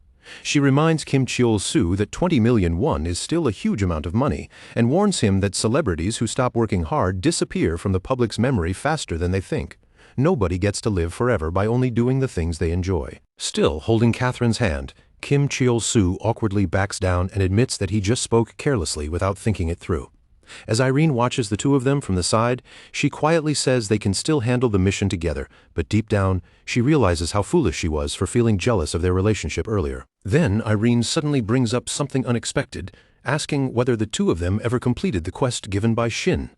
She reminds Kim Cheol-soo that 20 million won is still a huge amount of money, and warns him that celebrities who stop working hard disappear from the public's memory faster than they think. Nobody gets to live forever by only doing the things they enjoy. Still holding Catherine's hand, Kim Cheol-soo awkwardly backs down and admits that he just spoke carelessly without thinking it through. As Irene watches the two of them from the side, she quietly says they can still handle the mission together, but deep down, she realizes how foolish she was for feeling jealous of their relationship earlier. Then Irene suddenly brings up something unexpected, asking whether the two of them ever completed the quest given by Shin.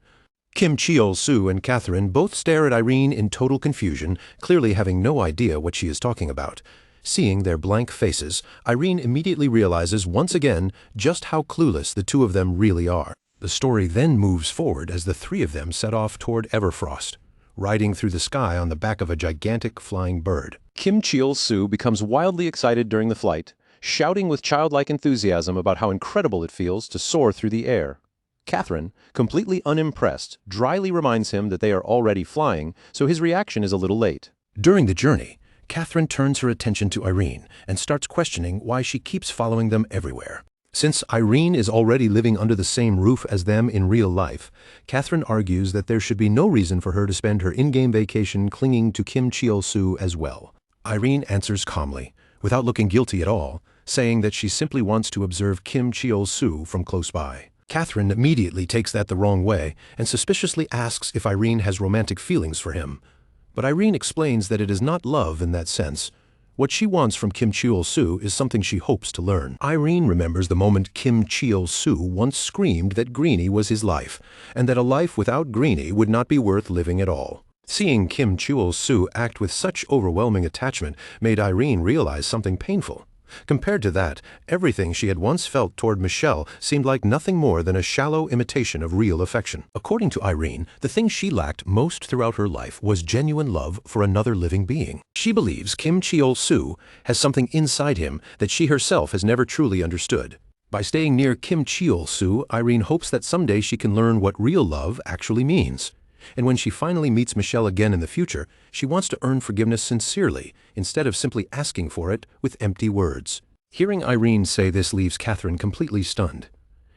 Kim Cheol-soo and Catherine both stare at Irene in total confusion, clearly having no idea what she is talking about. Seeing their blank faces, Irene immediately realizes once again just how clueless the two of them really are. The story then moves forward as the three of them set off toward Everfrost, riding through the sky on the back of a gigantic flying bird. Kim Cheol-soo becomes wildly excited during the flight, shouting with childlike enthusiasm about how incredible it feels to soar through the air. Catherine, completely unimpressed, dryly reminds him that they are already flying, so his reaction is a little late. During the journey, Catherine turns her attention to Irene and starts questioning why she keeps following them everywhere. Since Irene is already living under the same roof as them in real life, Catherine argues that there should be no reason for her to spend her in-game vacation clinging to Kim Cheol-soo as well. Irene answers calmly, without looking guilty at all, saying that she simply wants to observe Kim Cheol-soo from close by. Catherine immediately takes that the wrong way and suspiciously asks if Irene has romantic feelings for him. But Irene explains that it is not love in that sense. What she wants from Kim Cheol-soo is something she hopes to learn. Irene remembers the moment Kim Cheol-soo once screamed that Greenie was his life, and that a life without Greenie would not be worth living at all. Seeing Kim Cheol-soo act with such overwhelming attachment made Irene realize something painful. Compared to that, everything she had once felt toward Michelle seemed like nothing more than a shallow imitation of real affection. According to Irene, the thing she lacked most throughout her life was genuine love for another living being. She believes Kim Cheol-soo has something inside him that she herself has never truly understood. By staying near Kim Cheol-soo, Irene hopes that someday she can learn what real love actually means. And when she finally meets Michelle again in the future, she wants to earn forgiveness sincerely, instead of simply asking for it with empty words. Hearing Irene say this leaves Catherine completely stunned.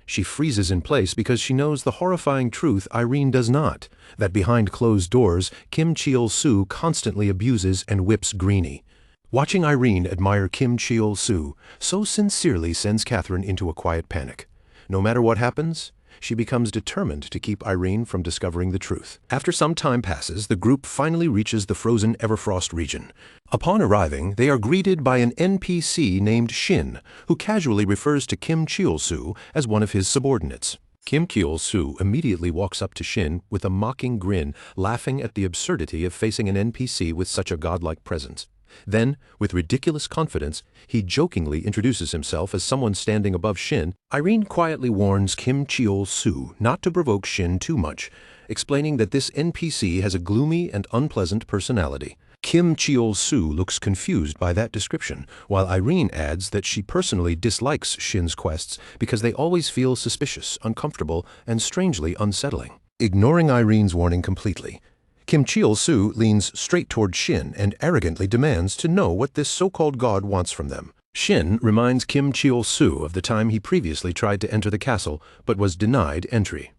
She freezes in place because she knows the horrifying truth Irene does not, that behind closed doors, Kim Cheol-soo constantly abuses and whips Greenie. Watching Irene admire Kim Cheol-soo so sincerely sends Catherine into a quiet panic. No matter what happens, she becomes determined to keep Irene from discovering the truth. After some time passes, the group finally reaches the frozen Everfrost region. Upon arriving, they are greeted by an NPC named Shin, who casually refers to Kim Cheol-soo as one of his subordinates. Kim Cheol-soo immediately walks up to Shin with a mocking grin, laughing at the absurdity of facing an NPC with such a godlike presence. Then, with ridiculous confidence, he jokingly introduces himself as someone standing above Shin. Irene quietly warns Kim Cheol-soo not to provoke Shin too much, explaining that this NPC has a gloomy and unpleasant personality. Kim Cheol-soo looks confused by that description, while Irene adds that she personally dislikes Shin's quests because they always feel suspicious, uncomfortable, and strangely unsettling. Ignoring Irene's warning completely, Kim Cheol-soo leans straight toward Shin and arrogantly demands to know what this so-called god wants from them. Shin reminds Kim Cheol-soo of the time he previously tried to enter the castle but was denied entry.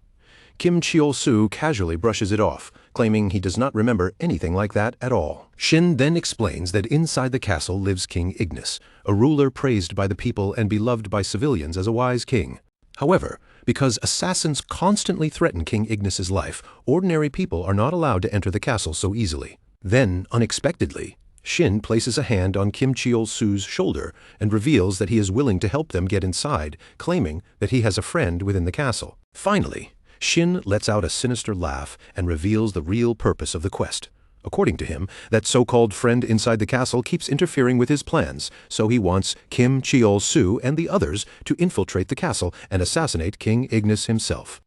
Kim Cheol-soo casually brushes it off, claiming he does not remember anything like that at all. Shin then explains that inside the castle lives King Ignis, a ruler praised by the people and beloved by civilians as a wise king. However, because assassins constantly threaten King Ignis's life, ordinary people are not allowed to enter the castle so easily. Then, unexpectedly, Shin places a hand on Kim Cheol-soo's shoulder and reveals that he is willing to help them get inside, claiming that he has a friend within the castle. Finally, Shin lets out a sinister laugh and reveals the real purpose of the quest. According to him, that so-called friend inside the castle keeps interfering with his plans, so he wants Kim Cheol-soo and the others to infiltrate the castle and assassinate King Ignis himself.